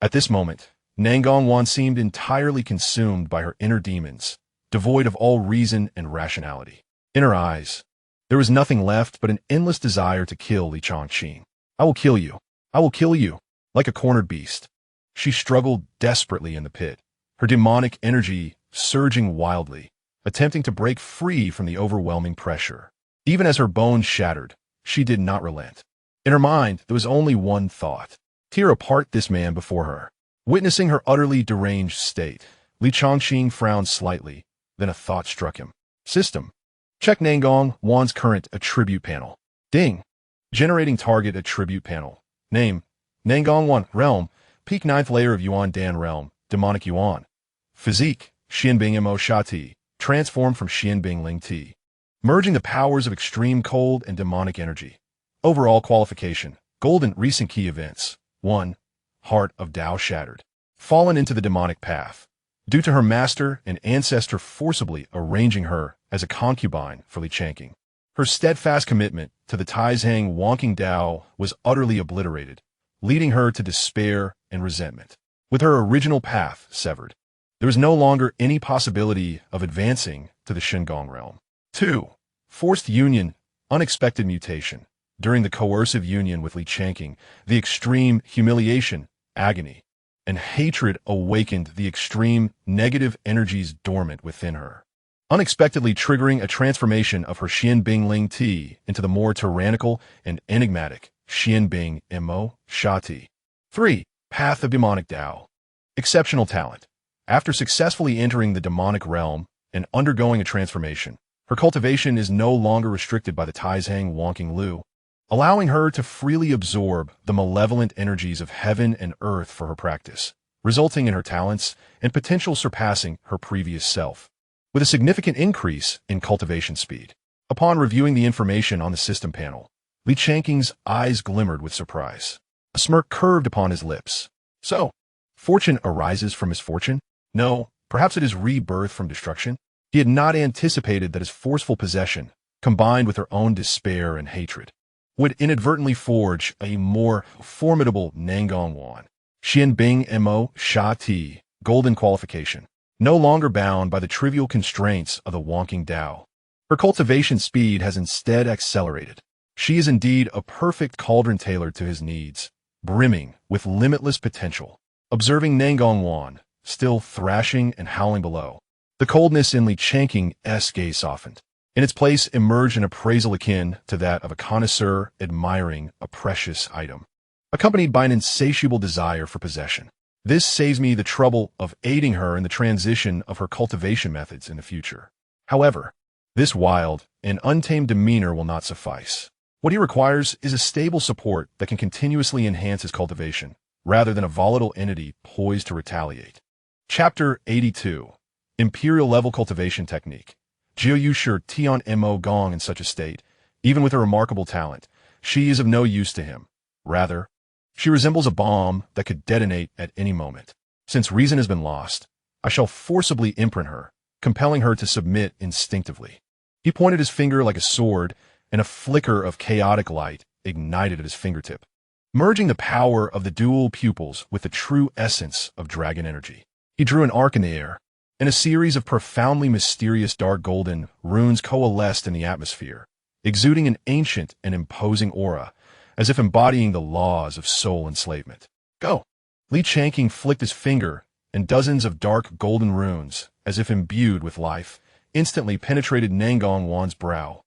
at this moment, Nangong seemed entirely consumed by her inner demons, devoid of all reason and rationality. In her eyes, there was nothing left but an endless desire to kill Changqing. "I will kill you. I will kill you," like a cornered beast. She struggled desperately in the pit, her demonic energy surging wildly, attempting to break free from the overwhelming pressure. Even as her bones shattered, she did not relent. In her mind, there was only one thought: tear apart this man before her. Witnessing her utterly deranged state, Changqing frowned slightly, then a thought struck him. System. Check Nangong's current attribute panel. Ding. Generating target attribute panel. Name: Nangong. Realm: peak 9th layer of Yuan-Dan realm, demonic Yuan. Physique: Xianbing Mo Sha Ti, transformed from Xianbing Ling Ti. Merging the powers of extreme cold and demonic energy. Overall qualification: golden recent key events. 1. Heart of Tao shattered. Fallen into the demonic path, due to her master and ancestor forcibly arranging her as a concubine for Changqing. Her steadfast commitment to the Taizhang wonking Dao was utterly obliterated, leading her to despair and resentment. With her original path severed, there was no longer any possibility of advancing to the Shingon realm. 2. Forced union, unexpected mutation. During the coercive union with Changqing, the extreme humiliation, agony, and hatred awakened the extreme negative energies dormant within her, unexpectedly triggering a transformation of her Xianbing Ling Ti into the more tyrannical and enigmatic Xianbing Mo Sha Ti. 3. Path of Demonic Tao. Exceptional talent. After successfully entering the demonic realm and undergoing a transformation, her cultivation is no longer restricted by the Taizhang wonking Lu, allowing her to freely absorb the malevolent energies of heaven and earth for her practice, resulting in her talents and potential surpassing her previous self, with a significant increase in cultivation speed. Upon reviewing the information on the system panel, Changqing's eyes glimmered with surprise. A smirk curved upon his lips. So, fortune arises from misfortune? No, perhaps it is rebirth from destruction? He had not anticipated that his forceful possession, combined with her own despair and hatred, would inadvertently forge a more formidable Nangong. Xianbing Mo Sha Ti, golden qualification. No longer bound by the trivial constraints of the wonking Dao, her cultivation speed has instead accelerated. She is indeed a perfect cauldron tailored to his needs, brimming with limitless potential. Observing Nangong, still thrashing and howling below, the coldness in Changqing's gaze softened. In its place emerged an appraisal akin to that of a connoisseur admiring a precious item, accompanied by an insatiable desire for possession. This saves me the trouble of aiding her in the transition of her cultivation methods in the future. However, this wild and untamed demeanor will not suffice. What he requires is a stable support that can continuously enhance his cultivation, rather than a volatile entity poised to retaliate. Chapter 82. Imperial Level Cultivation Technique. Jiu Shi Tian Mo Gong in such a state, even with her remarkable talent, she is of no use to him. Rather, she resembles a bomb that could detonate at any moment. Since reason has been lost, I shall forcibly imprint her, compelling her to submit instinctively. He pointed his finger like a sword, and a flicker of chaotic light ignited at his fingertip, merging the power of the dual pupils with the true essence of dragon energy. He drew an arc in the air, and a series of profoundly mysterious dark golden runes coalesced in the atmosphere, exuding an ancient and imposing aura, as if embodying the laws of soul enslavement. Go! Changqing flicked his finger, and dozens of dark golden runes, as if imbued with life, instantly penetrated Nangong Wan's brow.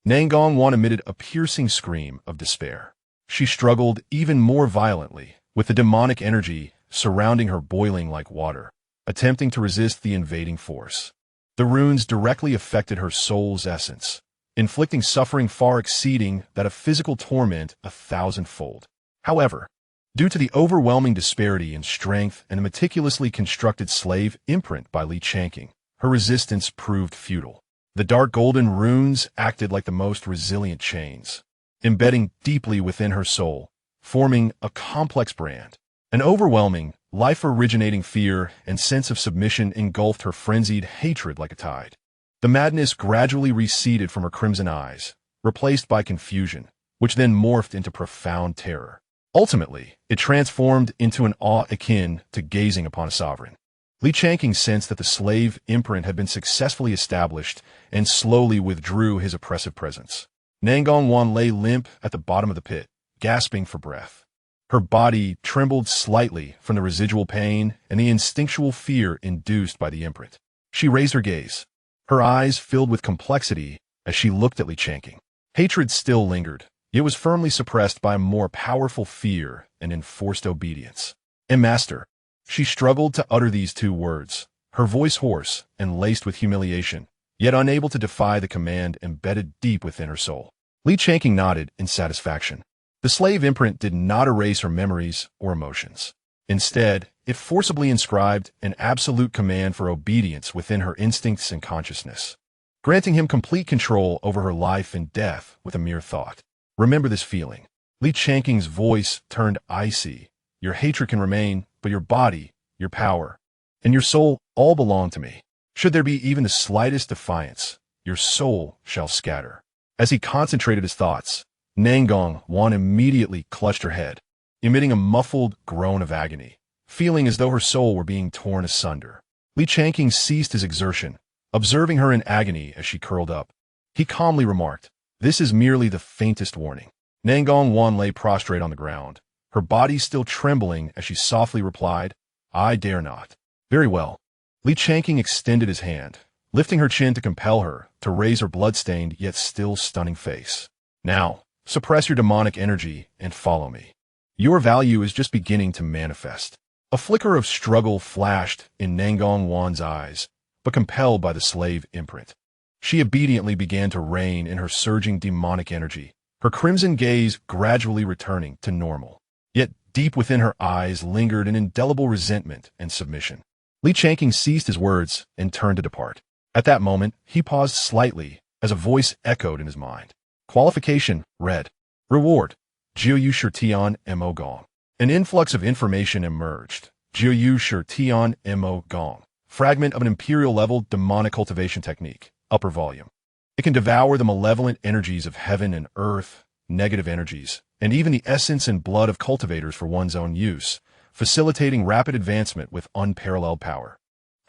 Nangong Wan emitted a piercing scream of despair. She struggled even more violently, with the demonic energy surrounding her boiling like water, attempting to resist the invading force. The runes directly affected her soul's essence, inflicting suffering far exceeding that of physical torment 1,000-fold. However, due to the overwhelming disparity in strength and the meticulously constructed slave imprint by Changqing, her resistance proved futile. The dark golden runes acted like the most resilient chains, embedding deeply within her soul, forming a complex brand. An overwhelming, life-originating fear and sense of submission engulfed her frenzied hatred like a tide. The madness gradually receded from her crimson eyes, replaced by confusion, which then morphed into profound terror. Ultimately, it transformed into an awe akin to gazing upon a sovereign. Changqing sensed that the slave imprint had been successfully established and slowly withdrew his oppressive presence. Nangong Wan lay limp at the bottom of the pit, gasping for breath. Her body trembled slightly from the residual pain and the instinctual fear induced by the imprint. She raised her gaze, her eyes filled with complexity as she looked at Changqing. Hatred still lingered, yet was firmly suppressed by a more powerful fear and enforced obedience. Master. She struggled to utter these two words, her voice hoarse and laced with humiliation, yet unable to defy the command embedded deep within her soul. Changqing nodded in satisfaction. The slave imprint did not erase her memories or emotions. Instead, it forcibly inscribed an absolute command for obedience within her instincts and consciousness, granting him complete control over her life and death with a mere thought. Remember this feeling. Changqing's voice turned icy. Your hatred can remain, but your body, your power, and your soul all belong to me. Should there be even the slightest defiance, your soul shall scatter. As he concentrated his thoughts, Nangong Wan immediately clutched her head, emitting a muffled groan of agony, feeling as though her soul were being torn asunder. Changqing ceased his exertion, observing her in agony as she curled up. He calmly remarked, "This is merely the faintest warning." Nangong Wan lay prostrate on the ground, her body still trembling as she softly replied, "I dare not." "Very well." Changqing extended his hand, lifting her chin to compel her to raise her blood-stained yet still stunning face. "Now, suppress your demonic energy and follow me. Your value is just beginning to manifest." A flicker of struggle flashed in Nangong Wan's eyes, but compelled by the slave imprint, she obediently began to rein in her surging demonic energy, her crimson gaze gradually returning to normal. Yet deep within her eyes lingered an indelible resentment and submission. Changqing ceased his words and turned to depart. At that moment, he paused slightly as a voice echoed in his mind. Qualification, read. Reward, Jiu Shi Tian Mo Gong. An influx of information emerged. Jiu Shi Tian Mo Gong. Fragment of an imperial-level demonic cultivation technique. Upper volume. It can devour the malevolent energies of heaven and earth, negative energies, and even the essence and blood of cultivators for one's own use, facilitating rapid advancement with unparalleled power.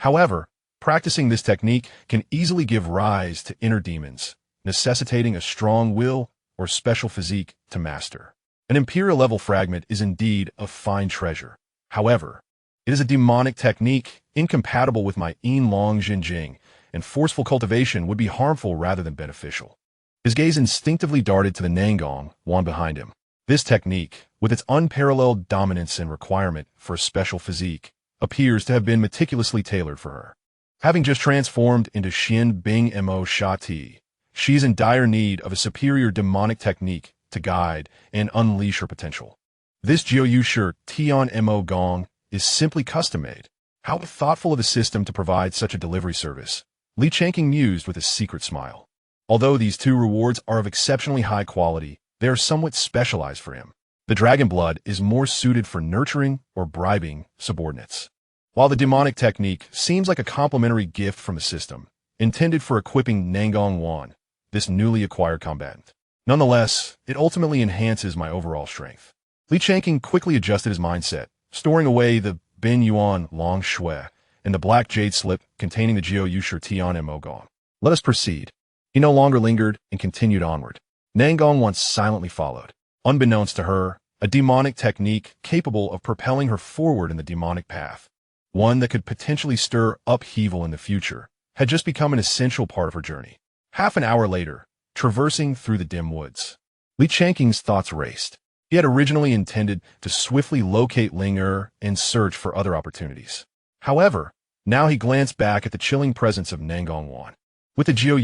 However, practicing this technique can easily give rise to inner demons, necessitating a strong will or special physique to master. An imperial-level fragment is indeed a fine treasure. However, it is a demonic technique incompatible with my Yin Long Jinjing and forceful cultivation would be harmful rather than beneficial. His gaze instinctively darted to the Nangong Wan behind him. This technique, with its unparalleled dominance and requirement for a special physique, appears to have been meticulously tailored for her. Having just transformed into Xian Bing Mo Sha Ti, she is in dire need of a superior demonic technique to guide and unleash her potential. This Jiu Tian Mo Gong is simply custom-made. How thoughtful of a system to provide such a delivery service, Li Changqing mused with a secret smile. Although these two rewards are of exceptionally high quality, they are somewhat specialized for him. The dragon blood is more suited for nurturing or bribing subordinates, while the demonic technique seems like a complimentary gift from the system, intended for equipping Nangong Wan, this newly acquired combatant. Nonetheless, it ultimately enhances my overall strength. Li Changqing quickly adjusted his mindset, storing away the Ben Yuan Long Shui and the black jade slip containing the Jiu Tian Mo Gong. Let us proceed. He no longer lingered and continued onward. Nangong Wan silently followed. Unbeknownst to her, a demonic technique capable of propelling her forward in the demonic path, one that could potentially stir upheaval in the future, had just become an essential part of her journey. Half an hour later, traversing through the dim woods, Li Changqing's thoughts raced. He had originally intended to swiftly locate Ling Er and search for other opportunities. However, now he glanced back at the chilling presence of Nangong Wan. With the Jiu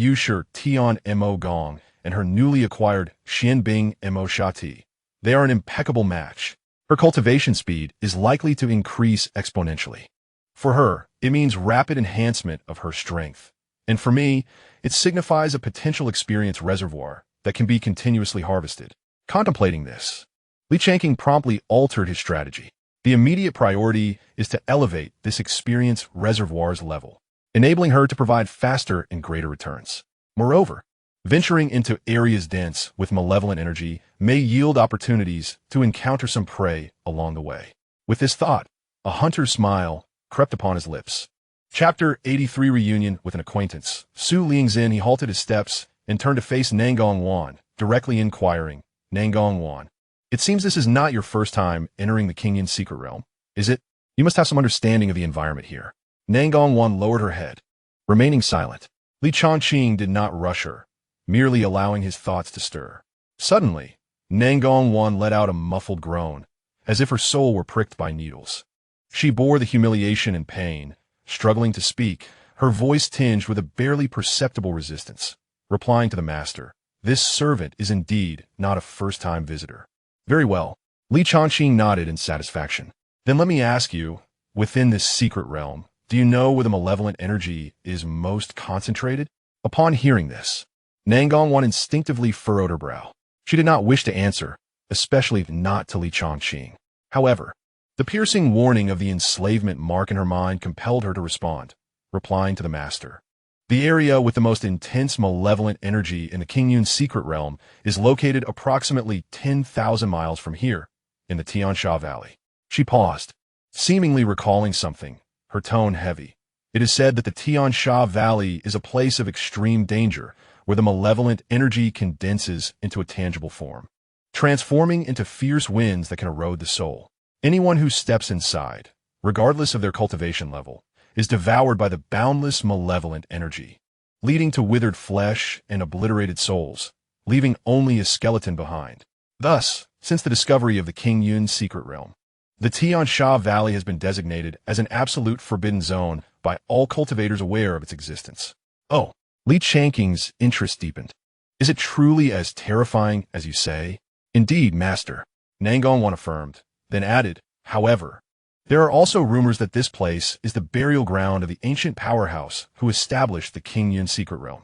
Tian Mo Gong and her newly acquired Xian Bing Mo Sha Ti, they are an impeccable match. Her cultivation speed is likely to increase exponentially. For her, it means rapid enhancement of her strength. And for me, it signifies a potential experience reservoir that can be continuously harvested. Contemplating this, Li Changqing promptly altered his strategy. The immediate priority is to elevate this experience reservoir's level, enabling her to provide faster and greater returns. Moreover, venturing into areas dense with malevolent energy may yield opportunities to encounter some prey along the way. With this thought, a hunter's smile crept upon his lips. Chapter 83 Reunion with an Acquaintance. Su Lingzin, he halted his steps and turned to face Nangong Wan, directly inquiring, Nangong Wan, it seems this is not your first time entering the Qingyan secret realm, is it? You must have some understanding of the environment here. Nangong Wan lowered her head, remaining silent. Li Changqing did not rush her, merely allowing his thoughts to stir. Suddenly, Nangong Wan let out a muffled groan, as if her soul were pricked by needles. She bore the humiliation and pain, struggling to speak, her voice tinged with a barely perceptible resistance, replying to the master, this servant is indeed not a first-time visitor. Very well. Li Changqing nodded in satisfaction. Then let me ask you, within this secret realm, do you know where the malevolent energy is most concentrated? Upon hearing this, Nangong Wan instinctively furrowed her brow. She did not wish to answer, especially not to Li Changqing. However, the piercing warning of the enslavement mark in her mind compelled her to respond, replying to the master. The area with the most intense malevolent energy in the Qingyun secret realm is located approximately 10,000 miles from here, in the Xianxia Valley. She paused, seemingly recalling something, her tone heavy. It is said that the Xianxia Valley is a place of extreme danger, where the malevolent energy condenses into a tangible form, transforming into fierce winds that can erode the soul. Anyone who steps inside, regardless of their cultivation level, is devoured by the boundless malevolent energy, leading to withered flesh and obliterated souls, leaving only a skeleton behind. Thus, since the discovery of the Qingyun secret realm, the Xianxia Valley has been designated as an absolute forbidden zone by all cultivators aware of its existence. Oh, Li Changqing's interest deepened. Is it truly as terrifying as you say? Indeed, master, Nangong Wan affirmed, then added, however, there are also rumors that this place is the burial ground of the ancient powerhouse who established the Qingyun secret realm.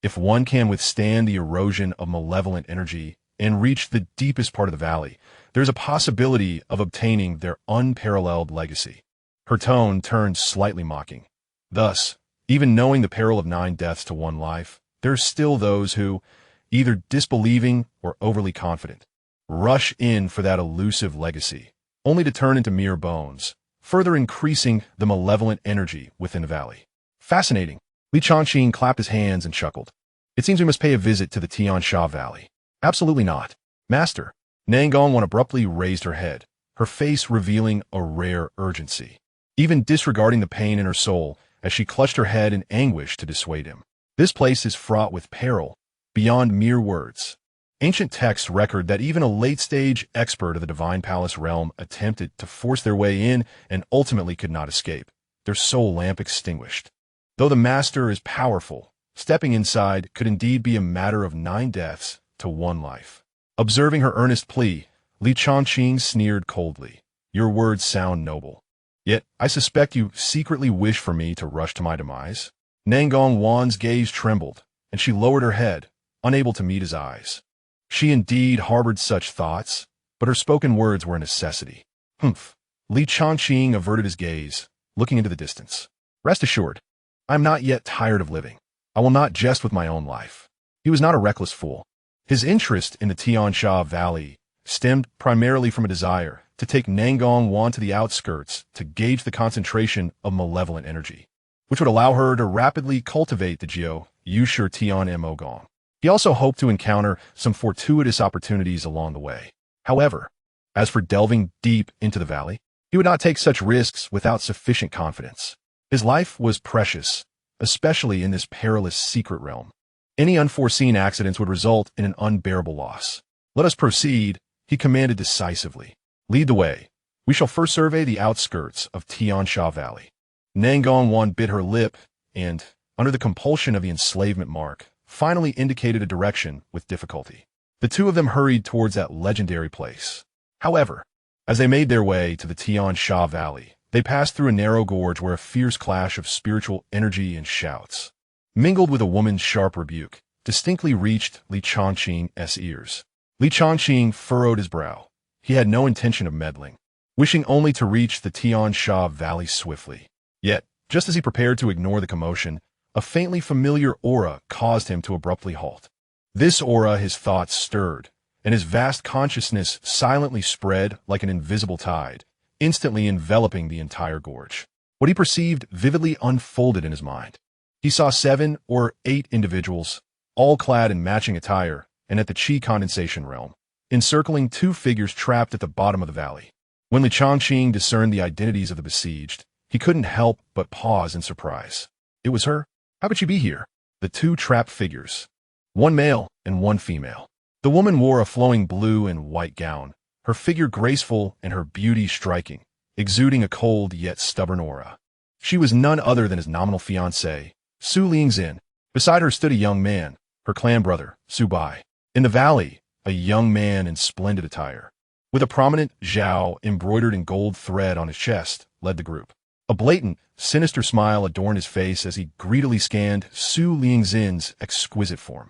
If one can withstand the erosion of malevolent energy and reach the deepest part of the valley, there's a possibility of obtaining their unparalleled legacy. Her tone turned slightly mocking. Thus, even knowing the peril of 9 deaths to 1 life, there are still those who, either disbelieving or overly confident, rush in for that elusive legacy, only to turn into mere bones, further increasing the malevolent energy within the valley. Fascinating. Li Changqing clapped his hands and chuckled. It seems we must pay a visit to the Xianxia Valley. Absolutely not. Master. Nangong Wan abruptly raised her head, her face revealing a rare urgency. Even disregarding the pain in her soul, as she clutched her head in anguish to dissuade him. This place is fraught with peril, beyond mere words. Ancient texts record that even a late-stage expert of the Divine Palace realm attempted to force their way in and ultimately could not escape, their soul lamp extinguished. Though the master is powerful, stepping inside could indeed be a matter of 9 deaths to 1 life. Observing her earnest plea, Changqing sneered coldly. Your words sound noble. Yet I suspect you secretly wish for me to rush to my demise. Nangong Wan's gaze trembled, and she lowered her head, unable to meet his eyes. She indeed harbored such thoughts, but her spoken words were a necessity. Humph. Changqing averted his gaze, looking into the distance. Rest assured, I am not yet tired of living. I will not jest with my own life. He was not a reckless fool. His interest in the Xianxia Valley stemmed primarily from a desire to take Nangong Wan to the outskirts to gauge the concentration of malevolent energy, which would allow her to rapidly cultivate the Jiao Yushir Tian Mogong. He also hoped to encounter some fortuitous opportunities along the way. However, as for delving deep into the valley, he would not take such risks without sufficient confidence. His life was precious, especially in this perilous secret realm. Any unforeseen accidents would result in an unbearable loss. Let us proceed, he commanded decisively. Lead the way. We shall first survey the outskirts of Xianxia Valley. Nangong Wan bit her lip and, under the compulsion of the enslavement mark, finally indicated a direction with difficulty. The two of them hurried towards that legendary place. However, as they made their way to the Xianxia Valley, they passed through a narrow gorge where a fierce clash of spiritual energy and shouts, mingled with a woman's sharp rebuke, distinctly reached Changqing's ears. Changqing furrowed his brow. He had no intention of meddling, wishing only to reach the Xianxia Valley swiftly. Yet, just as he prepared to ignore the commotion, a faintly familiar aura caused him to abruptly halt. This aura his thoughts stirred, and his vast consciousness silently spread like an invisible tide, instantly enveloping the entire gorge. What he perceived vividly unfolded in his mind. He saw 7 or 8 individuals, all clad in matching attire, and at the chi condensation realm, encircling 2 figures trapped at the bottom of the valley. When Changqing discerned the identities of the besieged, he couldn't help but pause in surprise. It was her. How could she be here? The 2 trapped figures, 1 male and 1 female. The woman wore a flowing blue and white gown, her figure graceful and her beauty striking, exuding a cold yet stubborn aura. She was none other than his nominal fiancé, Su Lingzin. Beside her stood a young man, her clan brother, Su Bai. In the valley, a young man in splendid attire, with a prominent Zhao embroidered in gold thread on his chest, led the group. A blatant, sinister smile adorned his face as he greedily scanned Su Lingzin's exquisite form.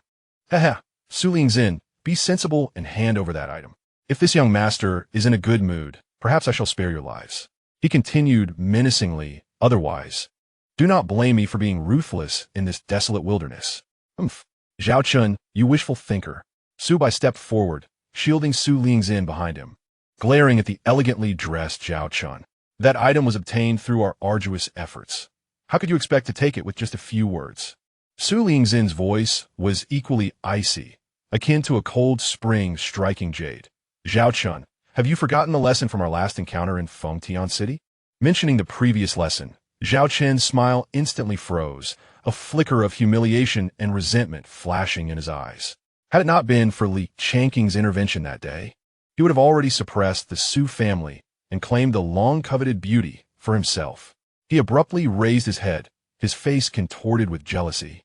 Haha, Su Lingzin, be sensible and hand over that item. If this young master is in a good mood, perhaps I shall spare your lives. He continued menacingly, otherwise, do not blame me for being ruthless in this desolate wilderness. Humph. Zhao Chun, you wishful thinker. Su Bai stepped forward, shielding Su Lingzin behind him, glaring at the elegantly dressed Zhao Chun. That item was obtained through our arduous efforts. How could you expect to take it with just a few words? Su Lingzin's voice was equally icy, akin to a cold spring striking jade. Zhao Chun, have you forgotten the lesson from our last encounter in Fengtian City? Mentioning the previous lesson, Zhao Chen's smile instantly froze, a flicker of humiliation and resentment flashing in his eyes. Had it not been for Li Changqing's intervention that day, he would have already suppressed the Su family and claimed the long-coveted beauty for himself. He abruptly raised his head, his face contorted with jealousy,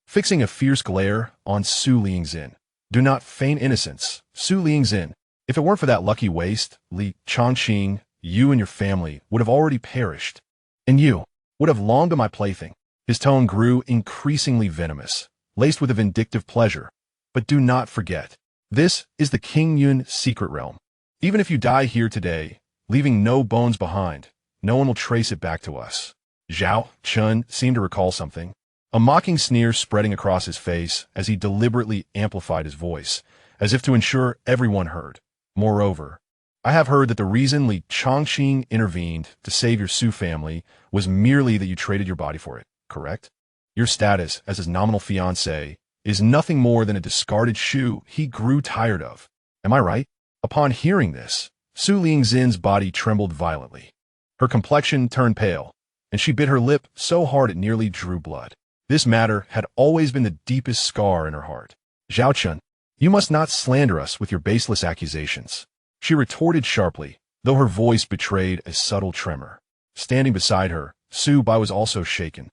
fixing a fierce glare on Su Lingzin. Do not feign innocence, Su Lingzin. If it weren't for that lucky waste, Li Changqing, you and your family would have already perished, and you would have long been my plaything. His tone grew increasingly venomous, laced with a vindictive pleasure. But do not forget, this is the Qingyun secret realm. Even if you die here today, leaving no bones behind, no one will trace it back to us. Zhao Chun seemed to recall something, a mocking sneer spreading across his face as he deliberately amplified his voice, as if to ensure everyone heard. Moreover, I have heard that the reason Li Changqing intervened to save your Su family was merely that you traded your body for it, correct? Your status as his nominal fiancé is nothing more than a discarded shoe he grew tired of. Am I right? Upon hearing this, Su Lingzin's body trembled violently. Her complexion turned pale, and she bit her lip so hard it nearly drew blood. This matter had always been the deepest scar in her heart. Xiaochun, you must not slander us with your baseless accusations, she retorted sharply, though her voice betrayed a subtle tremor. Standing beside her, Su Bai was also shaken.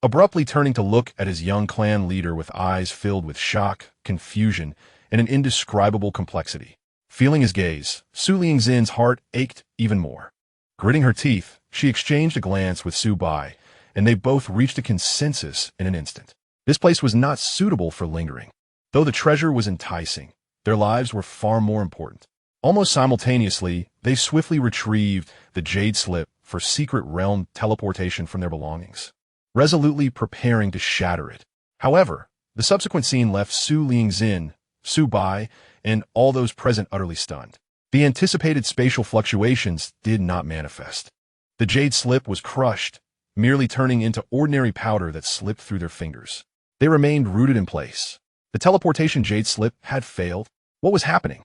Abruptly turning to look at his young clan leader with eyes filled with shock, confusion, and an indescribable complexity. Feeling his gaze, Su Lingxin's heart ached even more. Gritting her teeth, she exchanged a glance with Su Bai, and they both reached a consensus in an instant. This place was not suitable for lingering. Though the treasure was enticing, their lives were far more important. Almost simultaneously, they swiftly retrieved the jade slip for secret realm teleportation from their belongings, resolutely preparing to shatter it. However, the subsequent scene left Su Lingxin, Su Bai, and all those present utterly stunned. The anticipated spatial fluctuations did not manifest. The jade slip was crushed, merely turning into ordinary powder that slipped through their fingers. They remained rooted in place. The teleportation jade slip had failed. What was happening?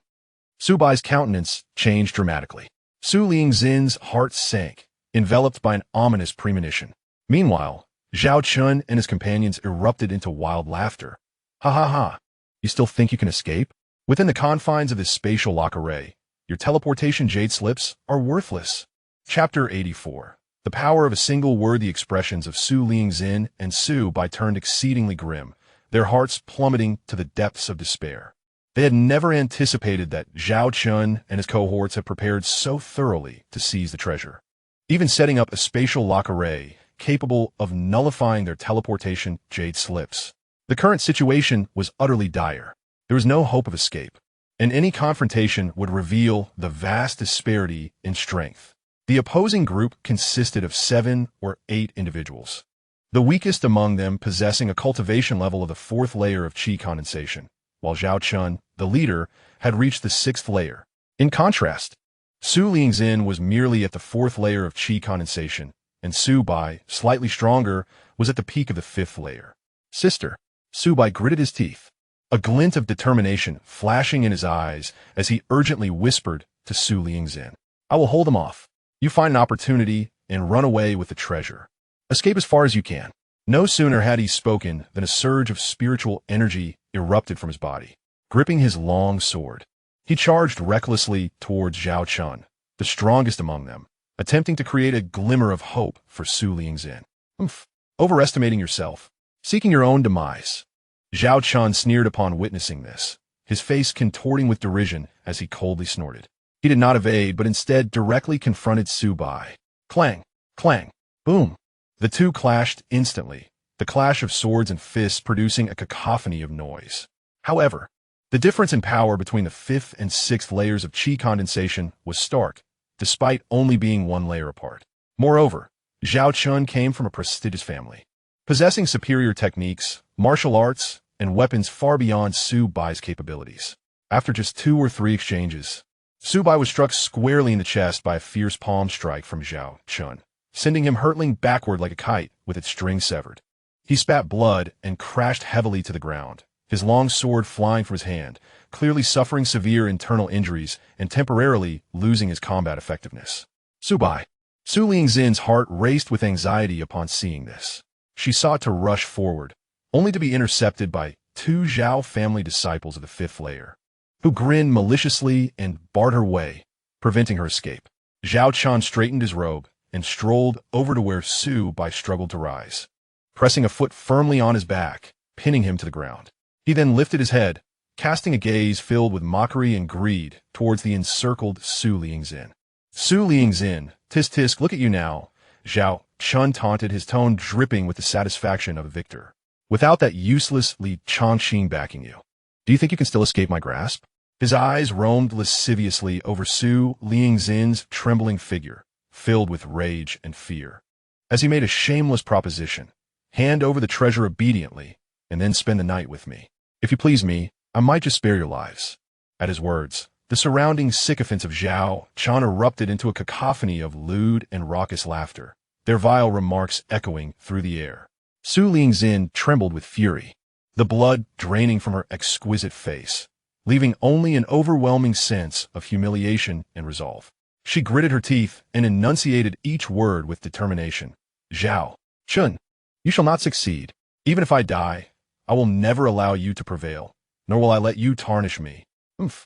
Su Bai's countenance changed dramatically. Su Lingxin's heart sank, enveloped by an ominous premonition. Meanwhile, Zhao Chun and his companions erupted into wild laughter. Ha ha ha. You still think you can escape? Within the confines of this spatial lock array, your teleportation jade slips are worthless. Chapter 84. The power of a single word. The expressions of Su Lingxin and Su Bai turned exceedingly grim, their hearts plummeting to the depths of despair. They had never anticipated that Zhao Chun and his cohorts had prepared so thoroughly to seize the treasure, even setting up a spatial lock array capable of nullifying their teleportation jade slips. The current situation was utterly dire. There was no hope of escape, and any confrontation would reveal the vast disparity in strength. The opposing group consisted of 7 or 8 individuals, the weakest among them possessing a cultivation level of the 4th layer of qi condensation, while Zhao Chun, the leader, had reached the 6th layer. In contrast, Su Lingxin was merely at the 4th layer of qi condensation, and Su Bai, slightly stronger, was at the peak of the 5th layer. Sister, Su Bai gritted his teeth, a glint of determination flashing in his eyes as he urgently whispered to Su Lingxin, I will hold them off. You find an opportunity and run away with the treasure. Escape as far as you can. No sooner had he spoken than a surge of spiritual energy erupted from his body. Gripping his long sword, he charged recklessly towards Zhao Chun, the strongest among them, attempting to create a glimmer of hope for Su Lingxin. Overestimating yourself, seeking your own demise. Zhao Chun sneered upon witnessing this, his face contorting with derision as he coldly snorted. He did not evade, but instead directly confronted Su Bai. Clang, clang, boom. The two clashed instantly, the clash of swords and fists producing a cacophony of noise. However, the difference in power between the 5th and 6th layers of qi condensation was stark, despite only being 1 layer apart. Moreover, Zhao Chun came from a prestigious family, possessing superior techniques, martial arts, and weapons far beyond Su Bai's capabilities. After just 2 or 3 exchanges, Su Bai was struck squarely in the chest by a fierce palm strike from Zhao Chun, sending him hurtling backward like a kite with its string severed. He spat blood and crashed heavily to the ground, his long sword flying from his hand, clearly suffering severe internal injuries and temporarily losing his combat effectiveness. Su Bai. Su Lingxin's heart raced with anxiety upon seeing this. She sought to rush forward, only to be intercepted by 2 Zhao family disciples of the 5th layer, who grinned maliciously and barred her way, preventing her escape. Zhao Chun straightened his robe and strolled over to where Su Bai struggled to rise, pressing a foot firmly on his back, pinning him to the ground. He then lifted his head, casting a gaze filled with mockery and greed towards the encircled Su Lingxin. Su Lingxin, tisk, look at you now, Zhao Chun taunted, his tone dripping with the satisfaction of a victor. Without that useless Li Changqing backing you, do you think you can still escape my grasp? His eyes roamed lasciviously over Su Lingxin's trembling figure, filled with rage and fear, as he made a shameless proposition. Hand over the treasure obediently, and then spend the night with me. If you please me, I might just spare your lives. At his words, the surrounding sycophants of Zhao Chun erupted into a cacophony of lewd and raucous laughter, their vile remarks echoing through the air. Su Lingxin trembled with fury, the blood draining from her exquisite face, leaving only an overwhelming sense of humiliation and resolve. She gritted her teeth and enunciated each word with determination. Zhao Chun, you shall not succeed. Even if I die, I will never allow you to prevail, nor will I let you tarnish me. Oomph.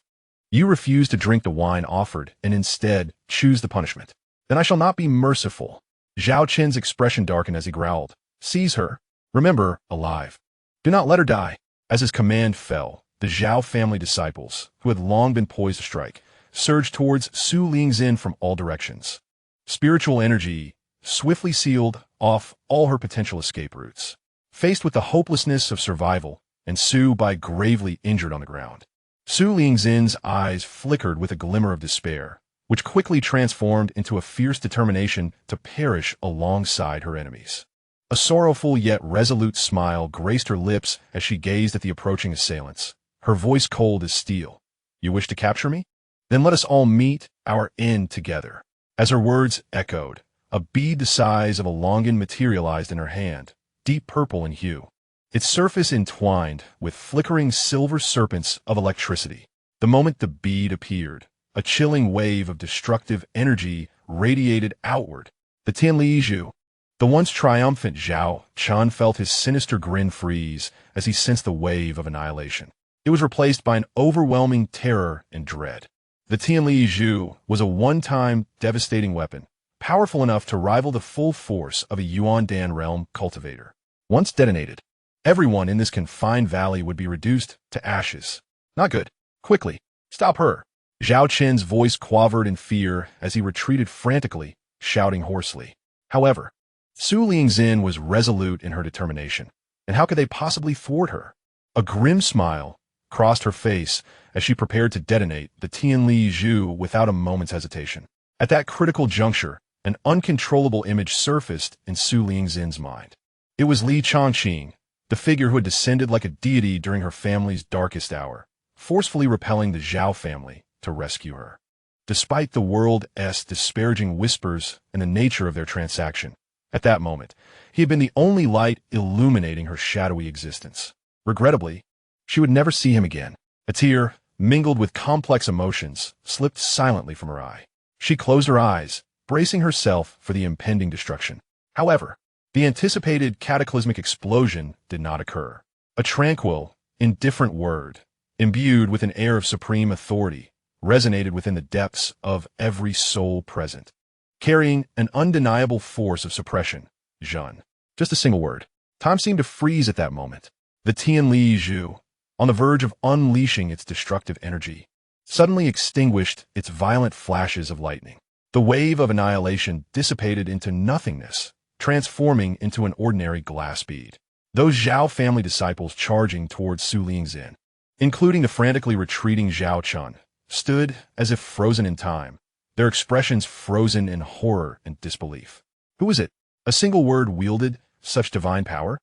You refuse to drink the wine offered and instead choose the punishment. Then I shall not be merciful. Zhao Qin's expression darkened as he growled. Seize her. Remember, alive. Do not let her die. As his command fell, the Zhao family disciples, who had long been poised to strike, surged towards Su Lingzin from all directions. Spiritual energy swiftly sealed off all her potential escape routes. Faced with the hopelessness of survival, and Su Bai gravely injured on the ground, Su Lingzin's eyes flickered with a glimmer of despair, which quickly transformed into a fierce determination to perish alongside her enemies. A sorrowful yet resolute smile graced her lips as she gazed at the approaching assailants, her voice cold as steel. You wish to capture me? Then let us all meet our end together. As her words echoed, a bead the size of a longan materialized in her hand, deep purple in hue. Its surface entwined with flickering silver serpents of electricity. The moment the bead appeared, a chilling wave of destructive energy radiated outward. The Tianlizhu, the once triumphant Zhao Chun, felt his sinister grin freeze as he sensed the wave of annihilation. It was replaced by an overwhelming terror and dread. The Tianlizhu was a one-time devastating weapon, powerful enough to rival the full force of a Yuan-Dan realm cultivator. Once detonated, everyone in this confined valley would be reduced to ashes. Not good. Quickly, stop her. Zhao Qin's voice quavered in fear as he retreated frantically, shouting hoarsely. However, Su Lingzin was resolute in her determination, and how could they possibly thwart her? A grim smile crossed her face as she prepared to detonate the Tianlizhu without a moment's hesitation. At that critical juncture, an uncontrollable image surfaced in Su Lingzin's mind. It was Changqing, the figure who had descended like a deity during her family's darkest hour, forcefully repelling the Zhao family to rescue her. Despite the world's disparaging whispers and the nature of their transaction, at that moment, he had been the only light illuminating her shadowy existence. Regrettably, she would never see him again. A tear, mingled with complex emotions, slipped silently from her eye. She closed her eyes, bracing herself for the impending destruction. However, the anticipated cataclysmic explosion did not occur. A tranquil, indifferent word, imbued with an air of supreme authority, resonated within the depths of every soul present, carrying an undeniable force of suppression. Zhen. Just a single word. Time seemed to freeze at that moment. The Tianlizhu, on the verge of unleashing its destructive energy, suddenly extinguished its violent flashes of lightning. The wave of annihilation dissipated into nothingness, transforming into an ordinary glass bead. Those Zhao family disciples charging towards Su Lingzin, including the frantically retreating Zhao Chun, stood as if frozen in time, their expressions frozen in horror and disbelief. Who was it? A single word wielded such divine power?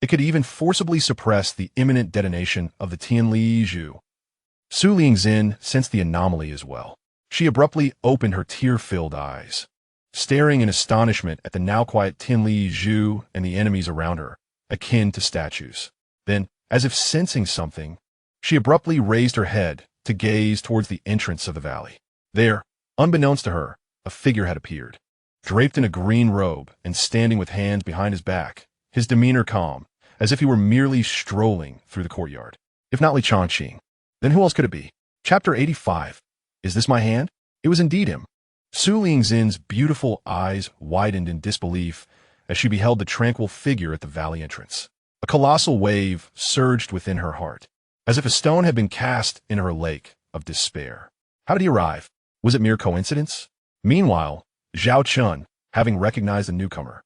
It could even forcibly suppress the imminent detonation of the Tianlizhu. Su Lingzin sensed the anomaly as well. She abruptly opened her tear-filled eyes, staring in astonishment at the now quiet Tianlizhu and the enemies around her, akin to statues. Then, as if sensing something, she abruptly raised her head to gaze towards the entrance of the valley. There, unbeknownst to her, a figure had appeared. Draped in a green robe and standing with hands behind his back, his demeanor calm, as if he were merely strolling through the courtyard. If not Changqing, then who else could it be? Chapter 85. Is this my hand? It was indeed him. Su Lingzin's beautiful eyes widened in disbelief as she beheld the tranquil figure at the valley entrance. A colossal wave surged within her heart, as if a stone had been cast in her lake of despair. How did he arrive? Was it mere coincidence? Meanwhile, Zhao Chun, having recognized the newcomer,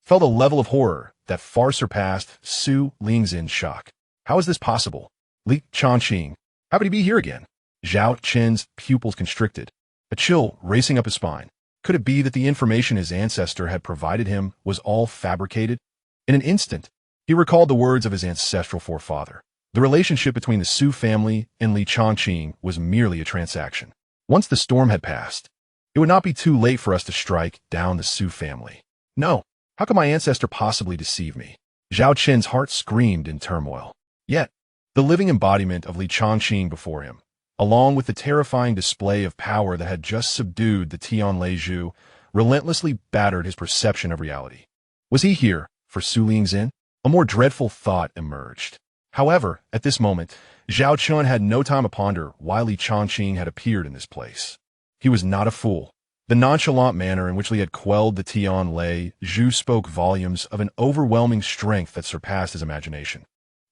felt a level of horror that far surpassed Su Lingzin's shock. How is this possible? Changqing, how could he be here again? Zhao Chen's pupils constricted, a chill racing up his spine. Could it be that the information his ancestor had provided him was all fabricated? In an instant, he recalled the words of his ancestral forefather. The relationship between the Su family and Changqing was merely a transaction. Once the storm had passed, it would not be too late for us to strike down the Su family. No, how could my ancestor possibly deceive me? Zhao Chen's heart screamed in turmoil. Yet, the living embodiment of Changqing before him, along with the terrifying display of power that had just subdued the Tianlizhu, relentlessly battered his perception of reality. Was he here for Su Lingzin? A more dreadful thought emerged. However, at this moment, Zhao Chun had no time to ponder why Li Changqing had appeared in this place. He was not a fool. The nonchalant manner in which Li had quelled the Tian Lei Zhu spoke volumes of an overwhelming strength that surpassed his imagination.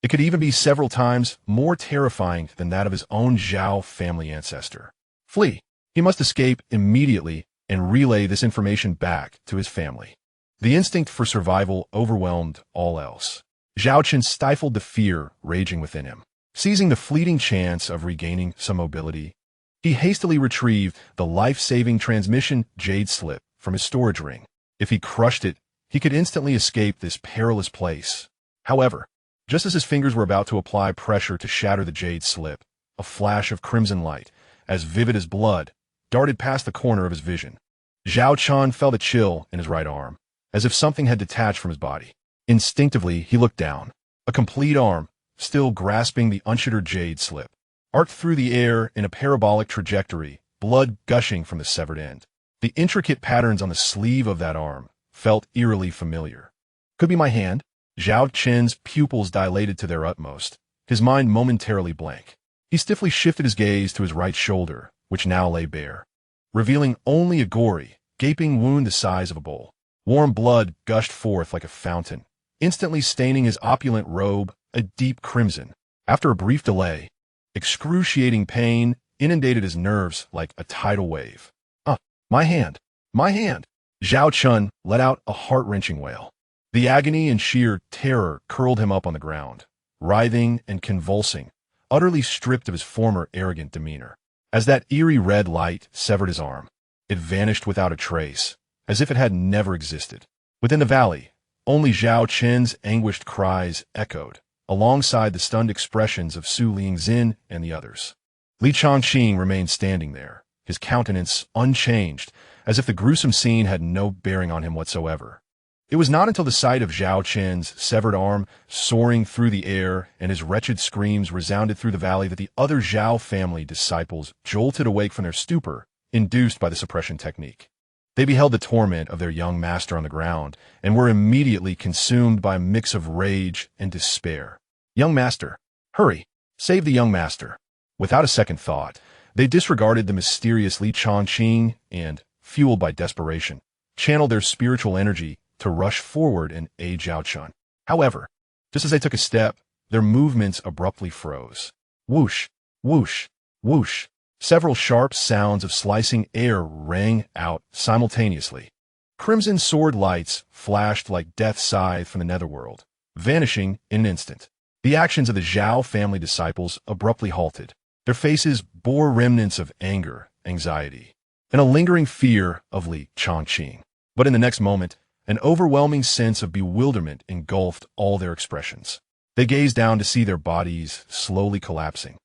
It could even be several times more terrifying than that of his own Zhao family ancestor. Flee. He must escape immediately and relay this information back to his family. The instinct for survival overwhelmed all else. Zhao Chen stifled the fear raging within him. Seizing the fleeting chance of regaining some mobility, he hastily retrieved the life-saving transmission jade slip from his storage ring. If he crushed it, he could instantly escape this perilous place. However, just as his fingers were about to apply pressure to shatter the jade slip, a flash of crimson light, as vivid as blood, darted past the corner of his vision. Zhao Chun felt a chill in his right arm, as if something had detached from his body. Instinctively, he looked down. A complete arm, still grasping the unshuttered jade slip, arced through the air in a parabolic trajectory, blood gushing from the severed end. The intricate patterns on the sleeve of that arm felt eerily familiar. Could be my hand? Zhao Chen's pupils dilated to their utmost, his mind momentarily blank. He stiffly shifted his gaze to his right shoulder, which now lay bare, revealing only a gory, gaping wound the size of a bowl. Warm blood gushed forth like a fountain, instantly staining his opulent robe a deep crimson. After a brief delay, excruciating pain inundated his nerves like a tidal wave. My hand! My hand! Zhao Chun let out a heart-wrenching wail. The agony and sheer terror curled him up on the ground, writhing and convulsing, utterly stripped of his former arrogant demeanor. As that eerie red light severed his arm, it vanished without a trace, as if it had never existed. Within the valley, only Zhao Chen's anguished cries echoed, alongside the stunned expressions of Su Lingzin and the others. Li Changqing remained standing there, his countenance unchanged, as if the gruesome scene had no bearing on him whatsoever. It was not until the sight of Zhao Chen's severed arm soaring through the air and his wretched screams resounded through the valley that the other Zhao family disciples jolted awake from their stupor, induced by the suppression technique. They beheld the torment of their young master on the ground and were immediately consumed by a mix of rage and despair. Young master! Hurry! Save the young master! Without a second thought, they disregarded the mysterious Li Changqing and, fueled by desperation, channeled their spiritual energy to rush forward and aid Zhao Chun. However, just as they took a step, their movements abruptly froze. Whoosh, whoosh, whoosh. Several sharp sounds of slicing air rang out simultaneously. Crimson sword lights flashed like death's scythe from the netherworld, vanishing in an instant. The actions of the Zhao family disciples abruptly halted. Their faces bore remnants of anger, anxiety, and a lingering fear of Li Changqing. But in the next moment, an overwhelming sense of bewilderment engulfed all their expressions. They gazed down to see their bodies slowly collapsing.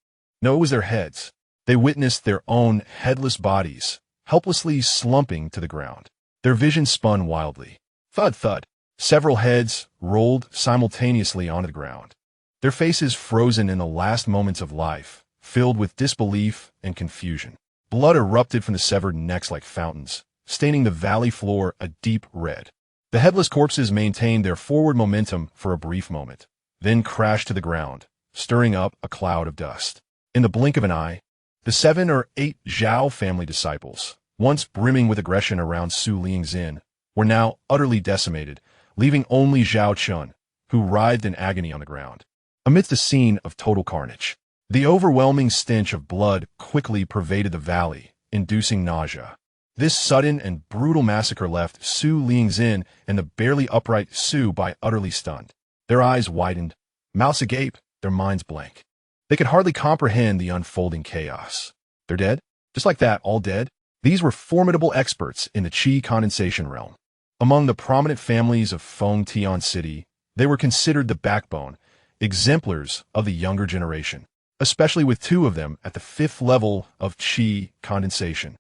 No, it was their heads. They witnessed their own headless bodies, helplessly slumping to the ground. Their vision spun wildly. Thud, thud. Several heads rolled simultaneously onto the ground. Their faces frozen in the last moments of life, filled with disbelief and confusion. Blood erupted from the severed necks like fountains, staining the valley floor a deep red. The headless corpses maintained their forward momentum for a brief moment, then crashed to the ground, stirring up a cloud of dust. In the blink of an eye, the 7 or 8 Zhao family disciples, once brimming with aggression around Su Lingzin, were now utterly decimated, leaving only Zhao Chun, who writhed in agony on the ground. Amidst a scene of total carnage, the overwhelming stench of blood quickly pervaded the valley, inducing nausea. This sudden and brutal massacre left Su Lingzin and the barely upright Su Bai utterly stunned. Their eyes widened, mouths agape, their minds blank. They could hardly comprehend the unfolding chaos. They're dead? Just like that, all dead? These were formidable experts in the Qi condensation realm. Among the prominent families of Feng Tian City, they were considered the backbone, exemplars of the younger generation, especially with 2 of them at the 5th level of Qi condensation.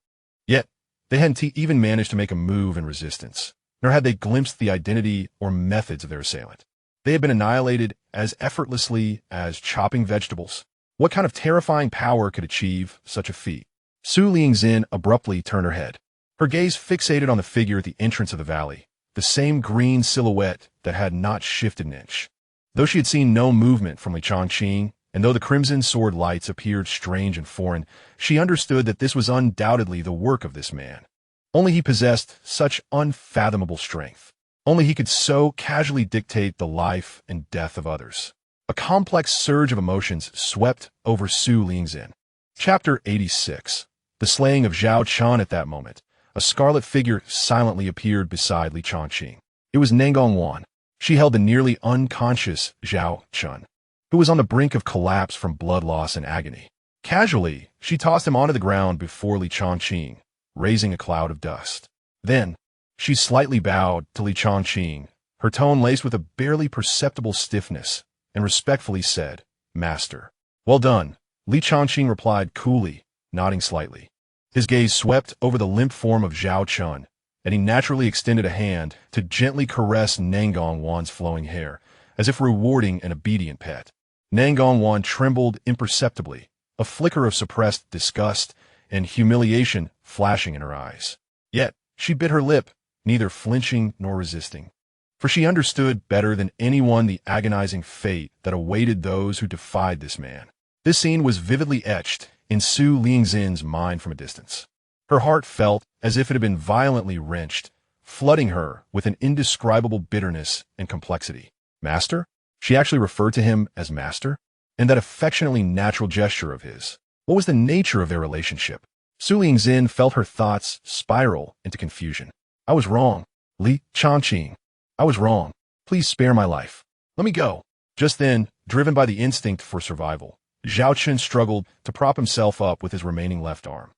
Yet, they hadn't even managed to make a move in resistance, nor had they glimpsed the identity or methods of their assailant. They had been annihilated as effortlessly as chopping vegetables. What kind of terrifying power could achieve such a feat? Su Lingzin abruptly turned her head. Her gaze fixated on the figure at the entrance of the valley, the same green silhouette that had not shifted an inch. Though she had seen no movement from Changqing, and though the crimson sword lights appeared strange and foreign, she understood that this was undoubtedly the work of this man. Only he possessed such unfathomable strength. Only he could so casually dictate the life and death of others. A complex surge of emotions swept over Su Lingzin. Chapter 86. The slaying of Zhao Chun. At that moment, a scarlet figure silently appeared beside Li Changqing. It was Nangongwan. She held the nearly unconscious Zhao Chun, who was on the brink of collapse from blood loss and agony. Casually, she tossed him onto the ground before Li Changqing, raising a cloud of dust. Then, she slightly bowed to Li Changqing, her tone laced with a barely perceptible stiffness, and respectfully said, "Master." "Well done," Li Changqing replied coolly, nodding slightly. His gaze swept over the limp form of Zhao Chun, and he naturally extended a hand to gently caress Nangongwan's flowing hair, as if rewarding an obedient pet. Nangongwan trembled imperceptibly, a flicker of suppressed disgust and humiliation flashing in her eyes. Yet, she bit her lip, neither flinching nor resisting. For she understood better than anyone the agonizing fate that awaited those who defied this man. This scene was vividly etched in Su Lingzin's mind from a distance. Her heart felt as if it had been violently wrenched, flooding her with an indescribable bitterness and complexity. Master? She actually referred to him as master? And that affectionately natural gesture of his. What was the nature of their relationship? Su Lingzin felt her thoughts spiral into confusion. I was wrong. Li Changqing. I was wrong. Please spare my life. Let me go. Just then, driven by the instinct for survival, Zhao Chun struggled to prop himself up with his remaining left arm.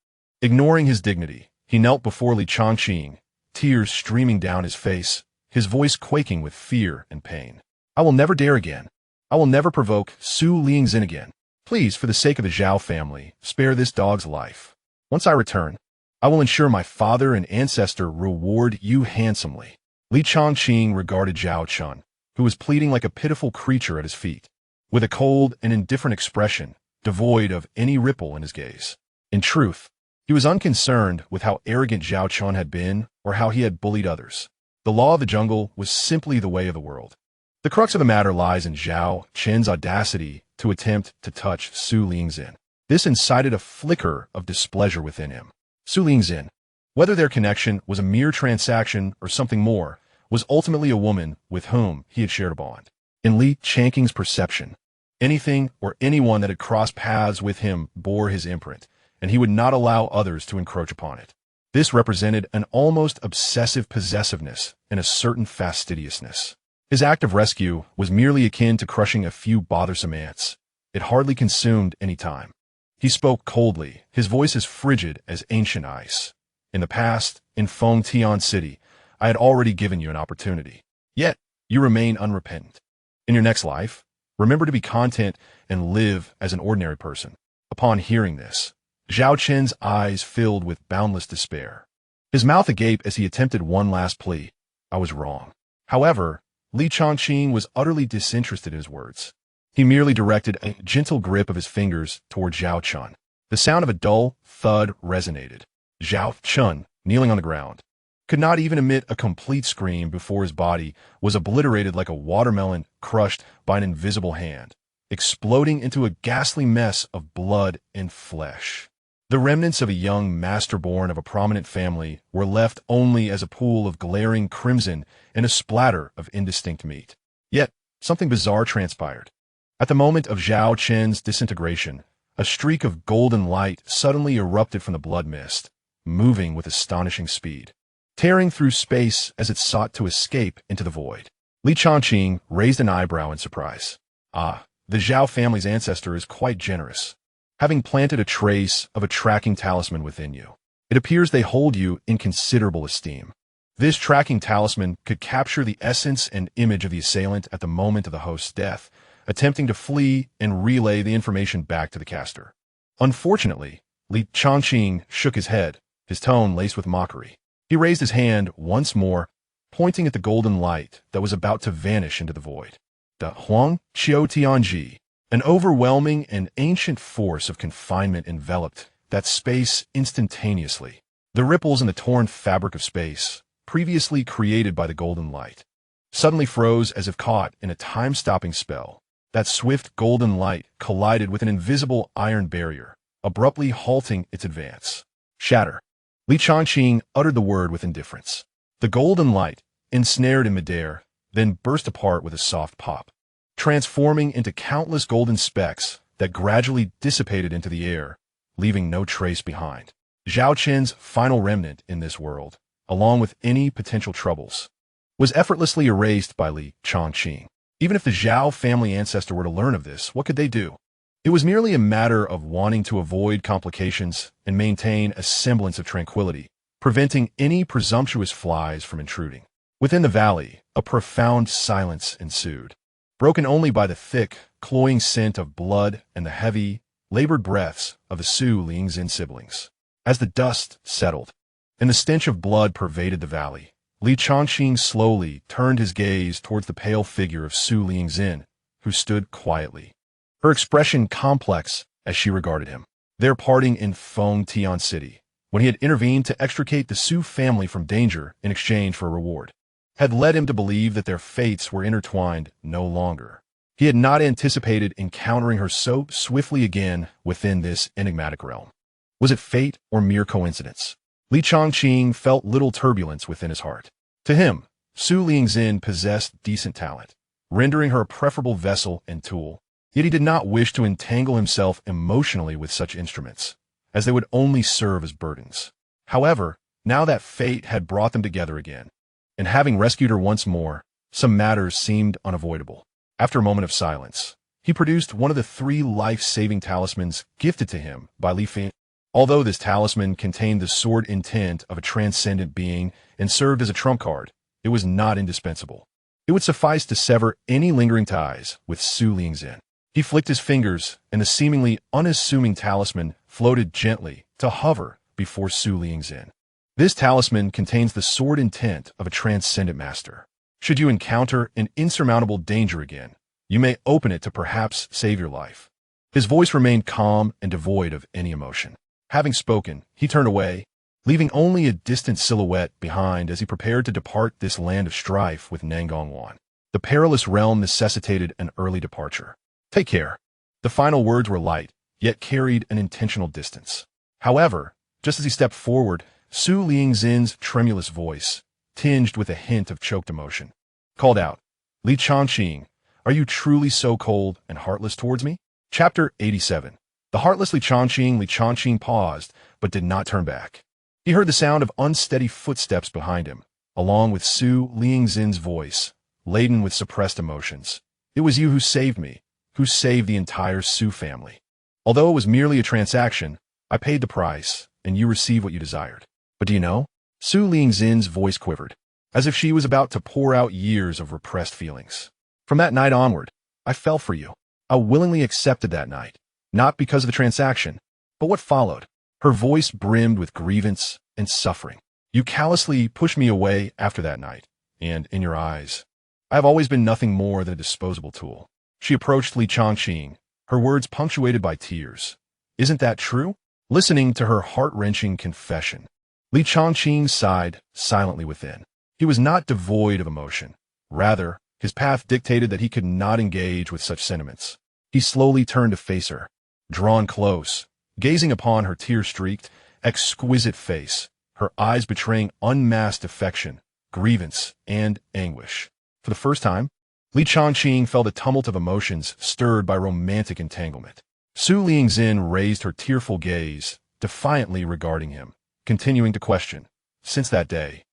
Ignoring his dignity, he knelt before Li Changqing, tears streaming down his face, his voice quaking with fear and pain. I will never dare again. I will never provoke Su Lingzin again. Please, for the sake of the Zhao family, spare this dog's life. Once I return, I will ensure my father and ancestor reward you handsomely. Li Changqing regarded Zhao Chun, who was pleading like a pitiful creature at his feet, with a cold and indifferent expression, devoid of any ripple in his gaze. In truth, he was unconcerned with how arrogant Zhao Chun had been or how he had bullied others. The law of the jungle was simply the way of the world. The crux of the matter lies in Zhao Chun's audacity to attempt to touch Su Lingzin. This incited a flicker of displeasure within him. Su Lingzin, whether their connection was a mere transaction or something more, was ultimately a woman with whom he had shared a bond. In Li Changqing's perception, anything or anyone that had crossed paths with him bore his imprint, and he would not allow others to encroach upon it. This represented an almost obsessive possessiveness and a certain fastidiousness. His act of rescue was merely akin to crushing a few bothersome ants. It hardly consumed any time. He spoke coldly, his voice as frigid as ancient ice. In the past, in Feng Tian City, I had already given you an opportunity. Yet, you remain unrepentant. In your next life, remember to be content and live as an ordinary person. Upon hearing this, Zhao Chun's eyes filled with boundless despair. His mouth agape as he attempted one last plea. I was wrong. However, Li Changqing was utterly disinterested in his words. He merely directed a gentle grip of his fingers toward Zhao Chun. The sound of a dull thud resonated. Zhao Chun, kneeling on the ground, could not even emit a complete scream before his body was obliterated like a watermelon crushed by an invisible hand, exploding into a ghastly mess of blood and flesh. The remnants of a young master-born of a prominent family were left only as a pool of glaring crimson and a splatter of indistinct meat. Yet, something bizarre transpired. At the moment of Zhao Chun's disintegration, a streak of golden light suddenly erupted from the blood mist, moving with astonishing speed, tearing through space as it sought to escape into the void. Li Changqing raised an eyebrow in surprise. Ah, the Zhao family's ancestor is quite generous, having planted a trace of a tracking talisman within you. It appears they hold you in considerable esteem. This tracking talisman could capture the essence and image of the assailant at the moment of the host's death, attempting to flee and relay the information back to the caster. Unfortunately, Li Changqing shook his head, his tone laced with mockery. He raised his hand once more, pointing at the golden light that was about to vanish into the void. The Huang Qiu Tianji, an overwhelming and ancient force of confinement enveloped that space instantaneously. The ripples in the torn fabric of space, previously created by the golden light, suddenly froze as if caught in a time-stopping spell. That swift golden light collided with an invisible iron barrier, abruptly halting its advance. Shatter. Li Changqing uttered the word with indifference. The golden light, ensnared in midair, then burst apart with a soft pop, transforming into countless golden specks that gradually dissipated into the air, leaving no trace behind. Zhao Qin's final remnant in this world, along with any potential troubles, was effortlessly erased by Li Changqing. Even if the Zhao family ancestor were to learn of this, what could they do? It was merely a matter of wanting to avoid complications and maintain a semblance of tranquility, preventing any presumptuous flies from intruding. Within the valley, a profound silence ensued, broken only by the thick, cloying scent of blood and the heavy, labored breaths of the Su Lingzin siblings. As the dust settled, and the stench of blood pervaded the valley, Li Changqing slowly turned his gaze towards the pale figure of Su Lingzin, who stood quietly, her expression complex as she regarded him. Their parting in Fengtian City, when he had intervened to extricate the Su family from danger in exchange for a reward, had led him to believe that their fates were intertwined no longer. He had not anticipated encountering her so swiftly again within this enigmatic realm. Was it fate or mere coincidence? Li Changqing felt little turbulence within his heart. To him, Su Lingzin possessed decent talent, rendering her a preferable vessel and tool, yet he did not wish to entangle himself emotionally with such instruments, as they would only serve as burdens. However, now that fate had brought them together again, and having rescued her once more, some matters seemed unavoidable. After a moment of silence, he produced one of the 3 life-saving talismans gifted to him by Li Feng. Although this talisman contained the sword intent of a transcendent being and served as a trump card, it was not indispensable. It would suffice to sever any lingering ties with Su Lingzin. He flicked his fingers, and the seemingly unassuming talisman floated gently to hover before Su Lingzin. This talisman contains the sword intent of a transcendent master. Should you encounter an insurmountable danger again, you may open it to perhaps save your life. His voice remained calm and devoid of any emotion. Having spoken, he turned away, leaving only a distant silhouette behind as he prepared to depart this land of strife with Nangongwan. The perilous realm necessitated an early departure. Take care. The final words were light, yet carried an intentional distance. However, just as he stepped forward, Su Lingzin's tremulous voice, tinged with a hint of choked emotion, called out, "Li Changqing, are you truly so cold and heartless towards me?" Chapter 87. The heartless Li Changqing paused, but did not turn back. He heard the sound of unsteady footsteps behind him, along with Su Lingzin's voice, laden with suppressed emotions. "It was you who saved me, who saved the entire Su family. Although it was merely a transaction, I paid the price, and you received what you desired. But do you know?" Su Lingzin's voice quivered, as if she was about to pour out years of repressed feelings. "From that night onward, I fell for you. I willingly accepted that night, not because of the transaction, but what followed." Her voice brimmed with grievance and suffering. "You callously pushed me away after that night, and in your eyes, I have always been nothing more than a disposable tool." She approached Li Changqing, her words punctuated by tears. "Isn't that true?" Listening to her heart-wrenching confession, Li Changqing sighed silently within. He was not devoid of emotion. Rather, his path dictated that he could not engage with such sentiments. He slowly turned to face her, drawn close, gazing upon her tear-streaked, exquisite face, her eyes betraying unmasked affection, grievance, and anguish. For the first time, Li Changqing felt a tumult of emotions stirred by romantic entanglement. Su Lingzin raised her tearful gaze, defiantly regarding him, continuing to question. "Since that day,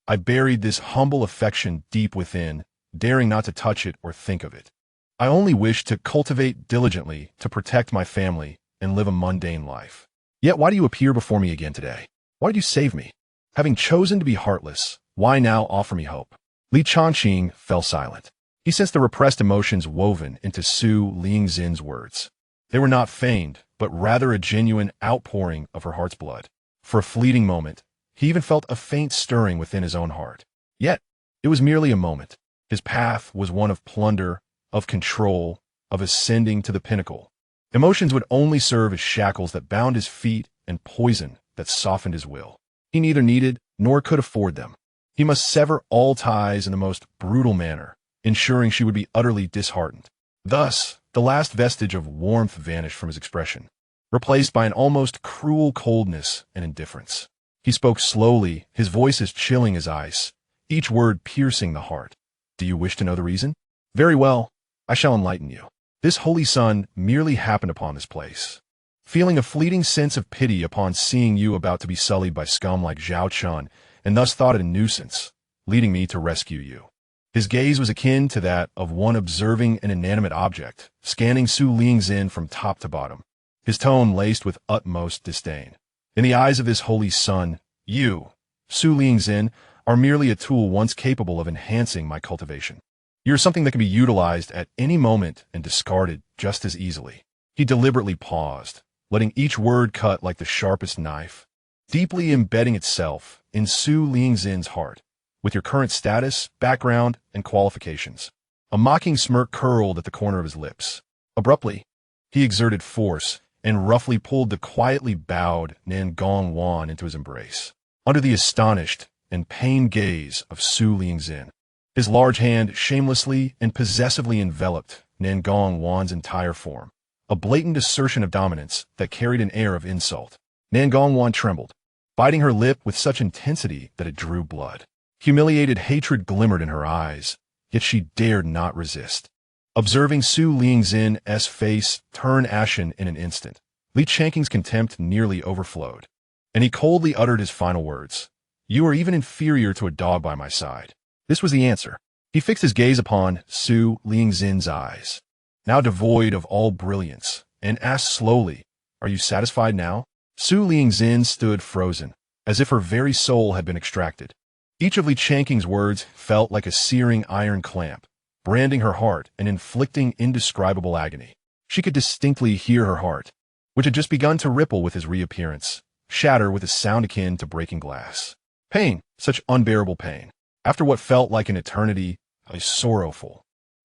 I buried this humble affection deep within, daring not to touch it or think of it. I only wished to cultivate diligently to protect my family and live a mundane life. Yet why do you appear before me again today? Why did you save me? Having chosen to be heartless, why now offer me hope?" Li Changqing fell silent. He sensed the repressed emotions woven into Su Lingzin's words. They were not feigned, but rather a genuine outpouring of her heart's blood. For a fleeting moment, he even felt a faint stirring within his own heart. Yet, it was merely a moment. His path was one of plunder, of control, of ascending to the pinnacle. Emotions would only serve as shackles that bound his feet and poison that softened his will. He neither needed nor could afford them. He must sever all ties in the most brutal manner, ensuring she would be utterly disheartened. Thus, the last vestige of warmth vanished from his expression, replaced by an almost cruel coldness and indifference. He spoke slowly, his voice as chilling as ice, each word piercing the heart. Do you wish to know the reason? Very well, I shall enlighten you. This holy sun merely happened upon this place. Feeling a fleeting sense of pity upon seeing you about to be sullied by scum like Xiaochun, and thus thought it a nuisance, leading me to rescue you. His gaze was akin to that of one observing an inanimate object, scanning Su Lingzin from top to bottom, his tone laced with utmost disdain. In the eyes of this holy sun, you, Su Lingzin, are merely a tool once capable of enhancing my cultivation. You're something that can be utilized at any moment and discarded just as easily. He deliberately paused, letting each word cut like the sharpest knife, deeply embedding itself in Su Lingzin's heart. With your current status, background, and qualifications. A mocking smirk curled at the corner of his lips. Abruptly, he exerted force and roughly pulled the quietly bowed Nangong Wan into his embrace. Under the astonished and pained gaze of Su Lingzin, his large hand shamelessly and possessively enveloped Nangong Wan's entire form, a blatant assertion of dominance that carried an air of insult. Nangong Wan trembled, biting her lip with such intensity that it drew blood. Humiliated hatred glimmered in her eyes, yet she dared not resist. Observing Su Lingzin's face turn ashen in an instant, Li Changqing's contempt nearly overflowed, and he coldly uttered his final words. You are even inferior to a dog by my side. This was the answer. He fixed his gaze upon Su Lingzin's eyes, now devoid of all brilliance, and asked slowly, Are you satisfied now? Su Lingzin stood frozen, as if her very soul had been extracted. Each of Li Changqing's words felt like a searing iron clamp, branding her heart and inflicting indescribable agony. She could distinctly hear her heart, which had just begun to ripple with his reappearance, shatter with a sound akin to breaking glass. Pain, such unbearable pain. After what felt like an eternity, a sorrowful,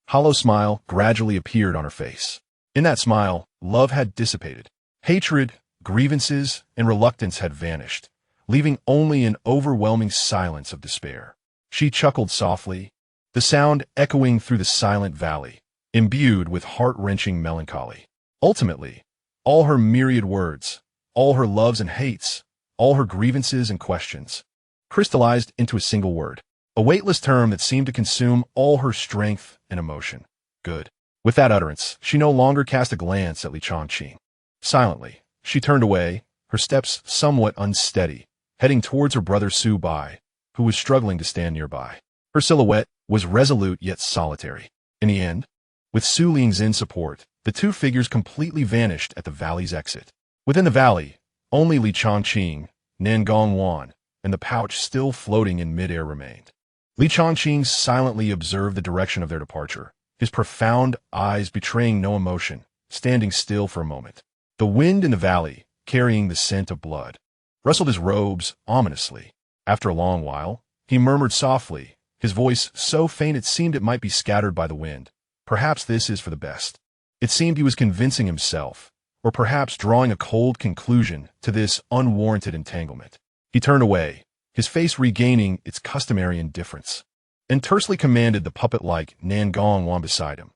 hollow smile gradually appeared on her face. In that smile, love had dissipated. Hatred, grievances, and reluctance had vanished, leaving only an overwhelming silence of despair. She chuckled softly, the sound echoing through the silent valley, imbued with heart-wrenching melancholy. Ultimately, all her myriad words, all her loves and hates, all her grievances and questions, crystallized into a single word, a weightless term that seemed to consume all her strength and emotion. Good. With that utterance, she no longer cast a glance at Li Changqing. Silently, she turned away, her steps somewhat unsteady, heading towards her brother Su Bai, who was struggling to stand nearby. Her silhouette was resolute yet solitary. In the end, with Su Lingzin's support, the two figures completely vanished at the valley's exit. Within the valley, only Li Changqing, Nangong Wan, and the pouch still floating in midair remained. Li Changqing silently observed the direction of their departure, his profound eyes betraying no emotion, standing still for a moment. The wind in the valley, carrying the scent of blood, rustled his robes ominously. After a long while, he murmured softly, his voice so faint it seemed it might be scattered by the wind. Perhaps this is for the best. It seemed he was convincing himself, or perhaps drawing a cold conclusion to this unwarranted entanglement. He turned away, his face regaining its customary indifference, and tersely commanded the puppet-like Nangong Wan beside him.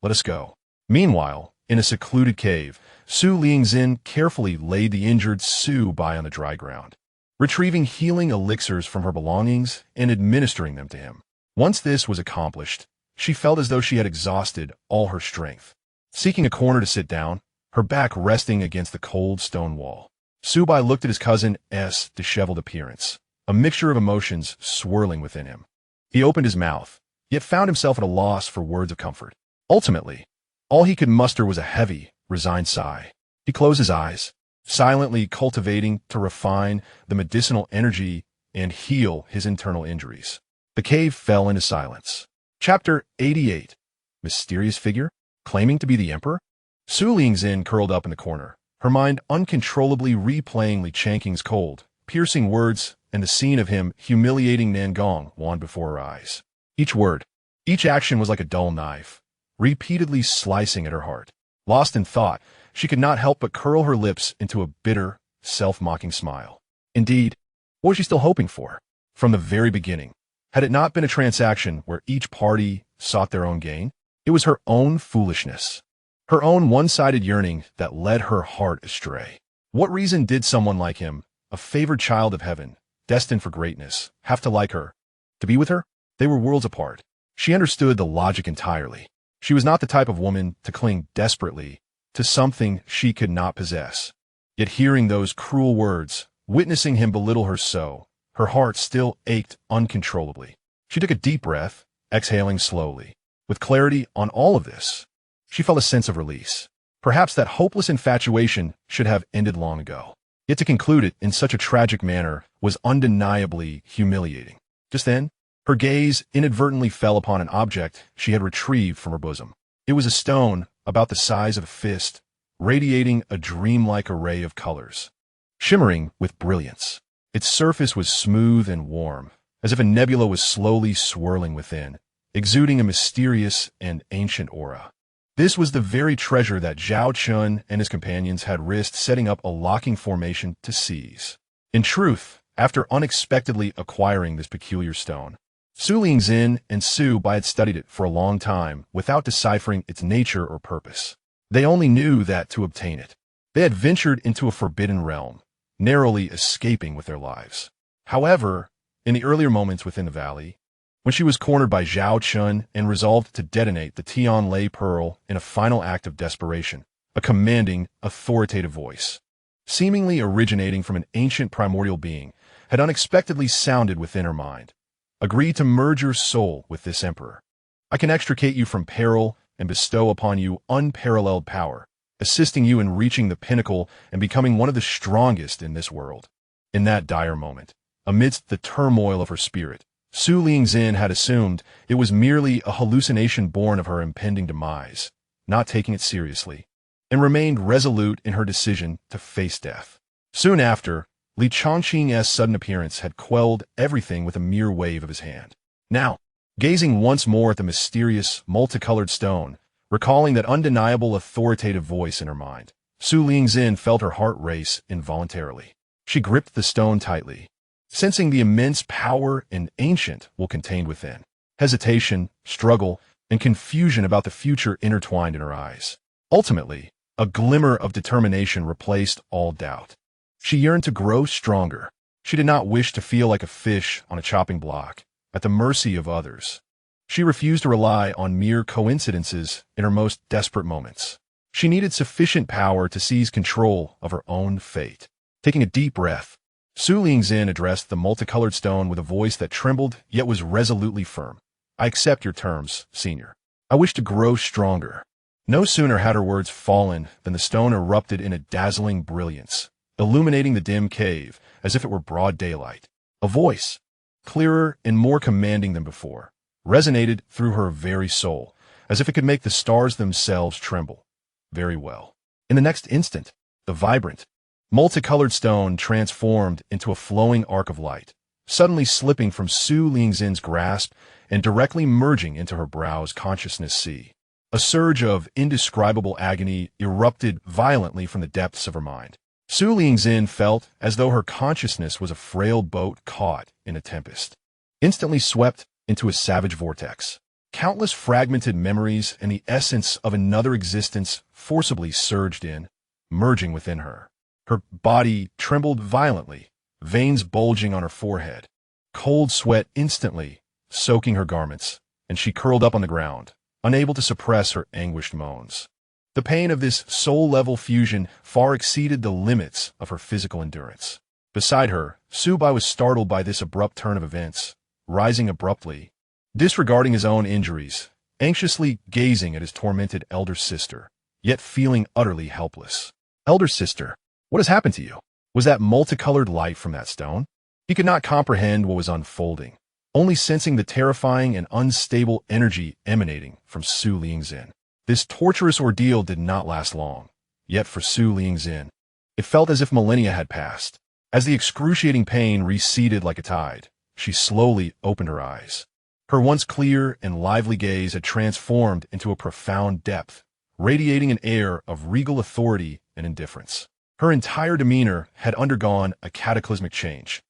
Let us go. Meanwhile, in a secluded cave, Su Lingzin carefully laid the injured Su Bai on the dry ground, retrieving healing elixirs from her belongings and administering them to him. Once this was accomplished, she felt as though she had exhausted all her strength. Seeking a corner to sit down, her back resting against the cold stone wall, Su Bai looked at his cousin's disheveled appearance, a mixture of emotions swirling within him. He opened his mouth, yet found himself at a loss for words of comfort. Ultimately, all he could muster was a heavy, resigned sigh. He closed his eyes, silently cultivating to refine the medicinal energy and heal his internal injuries. The cave fell into silence. Chapter 88. Mysterious figure, claiming to be the emperor? Su Lingzin curled up in the corner, her mind uncontrollably replaying Li Changqing's cold, piercing words and the scene of him humiliating Nangong Wan before her eyes. Each word, each action was like a dull knife, repeatedly slicing at her heart. Lost in thought, she could not help but curl her lips into a bitter, self-mocking smile. Indeed, what was she still hoping for? From the very beginning, Had it not been a transaction where each party sought their own gain, it was her own foolishness, her own one-sided yearning that led her heart astray. What reason did someone like him, a favored child of heaven, destined for greatness, have to like her? To be with her? They were worlds apart. She understood the logic entirely. She was not the type of woman to cling desperately to something she could not possess. Yet hearing those cruel words, witnessing him belittle her so, her heart still ached uncontrollably. She took a deep breath, exhaling slowly. With clarity on all of this, she felt a sense of release. Perhaps that hopeless infatuation should have ended long ago. Yet to conclude it in such a tragic manner was undeniably humiliating. Just then, her gaze inadvertently fell upon an object she had retrieved from her bosom. It was a stone about the size of a fist, radiating a dreamlike array of colors, shimmering with brilliance. Its surface was smooth and warm, as if a nebula was slowly swirling within, exuding a mysterious and ancient aura. This was the very treasure that Xianxia and his companions had risked setting up a locking formation to seize. In truth, after unexpectedly acquiring this peculiar stone, Su Lingzin and Su Bai had studied it for a long time without deciphering its nature or purpose. They only knew that to obtain it, they had ventured into a forbidden realm, narrowly escaping with their lives. However, in the earlier moments within the valley, when she was cornered by Zhao Chun and resolved to detonate the Tian Lei Pearl in a final act of desperation, a commanding, authoritative voice, seemingly originating from an ancient primordial being, had unexpectedly sounded within her mind. Agree to merge your soul with this emperor. I can extricate you from peril and bestow upon you unparalleled power, assisting you in reaching the pinnacle and becoming one of the strongest in this world. In that dire moment, amidst the turmoil of her spirit, Su Lingzin had assumed it was merely a hallucination born of her impending demise, not taking it seriously, and remained resolute in her decision to face death. Soon after, Li Changqing's sudden appearance had quelled everything with a mere wave of his hand. Now, gazing once more at the mysterious, multicolored stone, recalling that undeniable authoritative voice in her mind, Su Lingzin felt her heart race involuntarily. She gripped the stone tightly, sensing the immense power and ancient will contained within. Hesitation, struggle, and confusion about the future intertwined in her eyes. Ultimately, a glimmer of determination replaced all doubt. She yearned to grow stronger. She did not wish to feel like a fish on a chopping block, at the mercy of others. She refused to rely on mere coincidences in her most desperate moments. She needed sufficient power to seize control of her own fate. Taking a deep breath, Su Lingzin addressed the multicolored stone with a voice that trembled yet was resolutely firm. I accept your terms, Senior. I wish to grow stronger. No sooner had her words fallen than the stone erupted in a dazzling brilliance, illuminating the dim cave as if it were broad daylight. A voice, clearer and more commanding than before, resonated through her very soul, as if it could make the stars themselves tremble. Very well. In the next instant, the vibrant, multicolored stone transformed into a flowing arc of light, suddenly slipping from Su Lingzin's grasp and directly merging into her brow's consciousness sea. A surge of indescribable agony erupted violently from the depths of her mind. Su Lingzin felt as though her consciousness was a frail boat caught in a tempest, instantly swept into a savage vortex. Countless fragmented memories and the essence of another existence forcibly surged in, merging within her. Her body trembled violently, veins bulging on her forehead. Cold sweat instantly soaking her garments, and she curled up on the ground, unable to suppress her anguished moans. The pain of this soul-level fusion far exceeded the limits of her physical endurance. Beside her, Su Bai was startled by this abrupt turn of events, rising abruptly, disregarding his own injuries, anxiously gazing at his tormented elder sister, yet feeling utterly helpless. Elder sister, what has happened to you? Was that multicolored light from that stone? He could not comprehend what was unfolding, only sensing the terrifying and unstable energy emanating from Su Lingzin. This torturous ordeal did not last long, yet for Su Lingzin, it felt as if millennia had passed. As the excruciating pain receded like a tide, she slowly opened her eyes. Her once clear and lively gaze had transformed into a profound depth, radiating an air of regal authority and indifference. Her entire demeanor had undergone a cataclysmic change.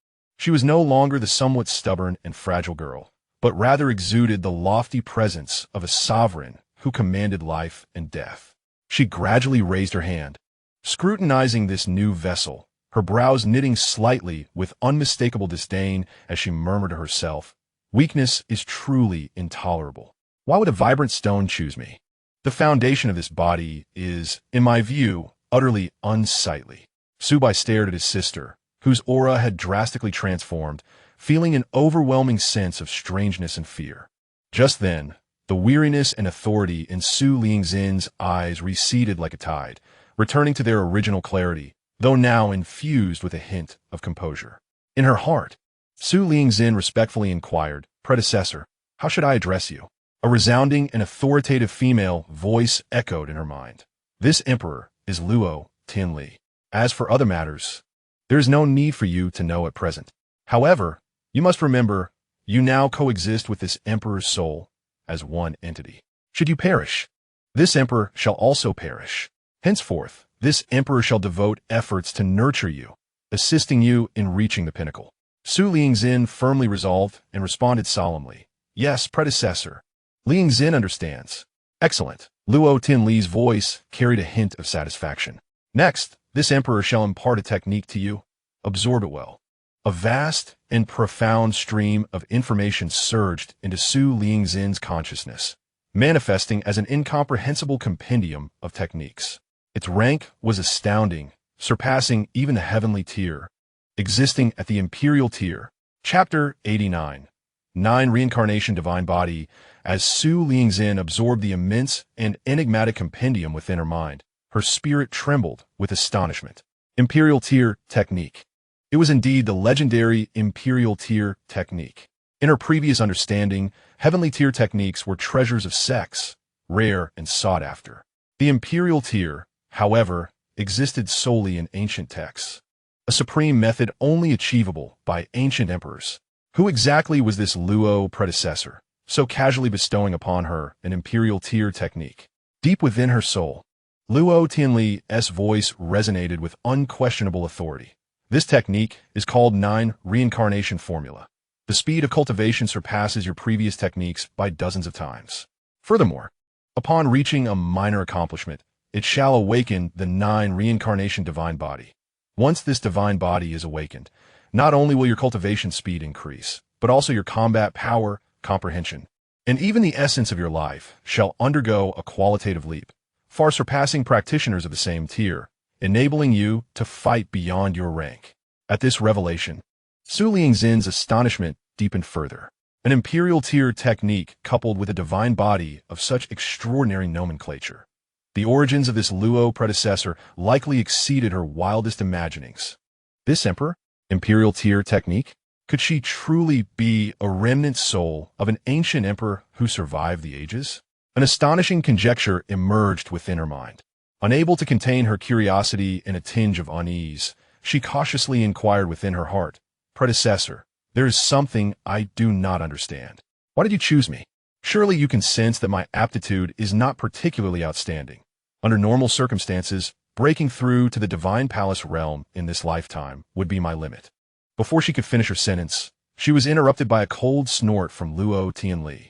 She was no longer the somewhat stubborn and fragile girl, but rather exuded the lofty presence of a sovereign who commanded life and death. She gradually raised her hand, scrutinizing this new vessel, her brows knitting slightly with unmistakable disdain as she murmured to herself, "Weakness is truly intolerable. Why would a vibrant stone choose me? The foundation of this body is, in my view, utterly unsightly." Subai stared at his sister, whose aura had drastically transformed, feeling an overwhelming sense of strangeness and fear. Just then, the weariness and authority in Su Lingxin's eyes receded like a tide, returning to their original clarity, though now infused with a hint of composure. In her heart, Su Lingxin respectfully inquired, "Predecessor, how should I address you?" A resounding and authoritative female voice echoed in her mind. "This emperor is Luo Tianli. As for other matters, there is no need for you to know at present. However, you must remember, you now coexist with this emperor's soul as one entity. Should you perish, this emperor shall also perish. Henceforth, this emperor shall devote efforts to nurture you, assisting you in reaching the pinnacle." Su Lingxin firmly resolved and responded solemnly, "Yes, predecessor. Lingxin understands." "Excellent." Luo Tianli's voice carried a hint of satisfaction. "Next, this emperor shall impart a technique to you. Absorb it well." A vast and profound stream of information surged into Su Lingxin's consciousness, manifesting as an incomprehensible compendium of techniques. Its rank was astounding, surpassing even the heavenly tier, existing at the imperial tier. Chapter 89. 9 Reincarnation Divine Body. As Su Lingxin absorbed the immense and enigmatic compendium within her mind, her spirit trembled with astonishment. Imperial Tier Technique. It was indeed the legendary Imperial Tier Technique. In her previous understanding, heavenly tier techniques were treasures of sex, rare and sought after. The Imperial Tier, however, existed solely in ancient texts, a supreme method only achievable by ancient emperors. Who exactly was this Luo predecessor, so casually bestowing upon her an Imperial Tier technique? Deep within her soul, Luo Tianli's voice resonated with unquestionable authority. This technique is called 9 Reincarnation Formula. The speed of cultivation surpasses your previous techniques by dozens of times. Furthermore, upon reaching a minor accomplishment, it shall awaken the 9 Reincarnation Divine Body. Once this Divine Body is awakened, not only will your cultivation speed increase, but also your combat power, comprehension, and even the essence of your life shall undergo a qualitative leap, far surpassing practitioners of the same tier, enabling you to fight beyond your rank. At this revelation, Su Lingxin's astonishment deepened further. An Imperial Tier technique coupled with a divine body of such extraordinary nomenclature. The origins of this Luo predecessor likely exceeded her wildest imaginings. This emperor? Imperial Tier technique? Could she truly be a remnant soul of an ancient emperor who survived the ages? An astonishing conjecture emerged within her mind. Unable to contain her curiosity and a tinge of unease, she cautiously inquired within her heart, "Predecessor, there is something I do not understand. Why did you choose me? Surely you can sense that my aptitude is not particularly outstanding. Under normal circumstances, breaking through to the Divine Palace realm in this lifetime would be my limit." Before she could finish her sentence, she was interrupted by a cold snort from Luo Tianli.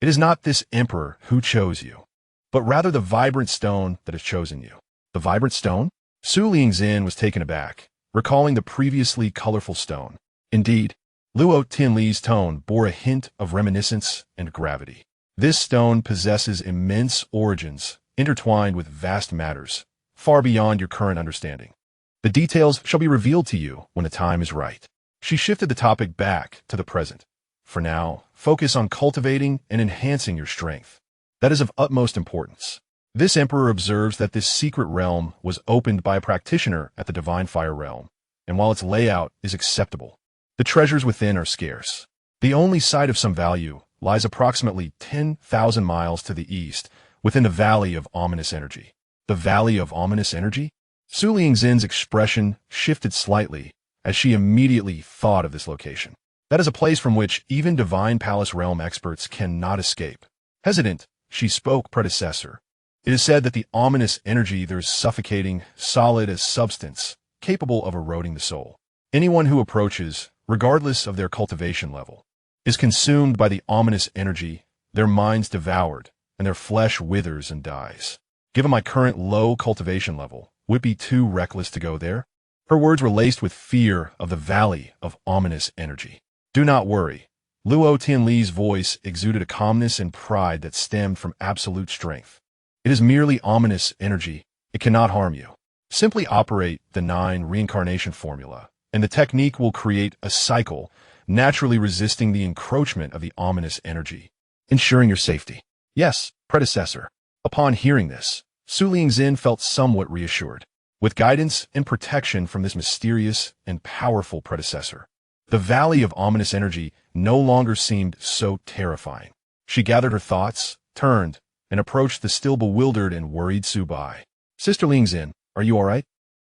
"It is not this emperor who chose you, but rather the vibrant stone that has chosen you." The vibrant stone? Su Lingxin was taken aback, recalling the previously colorful stone. Indeed, Luo Tianli's tone bore a hint of reminiscence and gravity. This stone possesses immense origins, intertwined with vast matters, far beyond your current understanding. The details shall be revealed to you when the time is right. She shifted the topic back to the present. For now, focus on cultivating and enhancing your strength. That is of utmost importance. This emperor observes that this secret realm was opened by a practitioner at the Divine Fire realm, and while its layout is acceptable, the treasures within are scarce. The only site of some value lies approximately 10,000 miles to the east, within the Valley of Ominous Energy. The Valley of Ominous Energy? Su Lingxin's expression shifted slightly as she immediately thought of this location. That is a place from which even Divine Palace realm experts cannot escape. Hesitant, she spoke, "Predecessor. It is said that the ominous energy there is suffocating, solid as substance, capable of eroding the soul. Anyone who approaches, regardless of their cultivation level, is consumed by the ominous energy, their minds devoured, and their flesh withers and dies. Given my current low cultivation level, would it be too reckless to go there? Her words were laced with fear of the valley of ominous energy. Do not worry. Luo Tianli's voice exuded a calmness and pride that stemmed from absolute strength. It is merely ominous energy. It cannot harm you. Simply operate the 9 reincarnation formula, and the technique will create a cycle, naturally resisting the encroachment of the ominous energy, ensuring your safety. Yes, predecessor. Upon hearing this, Su Lingzin felt somewhat reassured. With guidance and protection from this mysterious and powerful predecessor, the valley of ominous energy no longer seemed so terrifying. She gathered her thoughts, turned, and approached the still bewildered and worried Su Bai. Sister Lingzin, are you all right?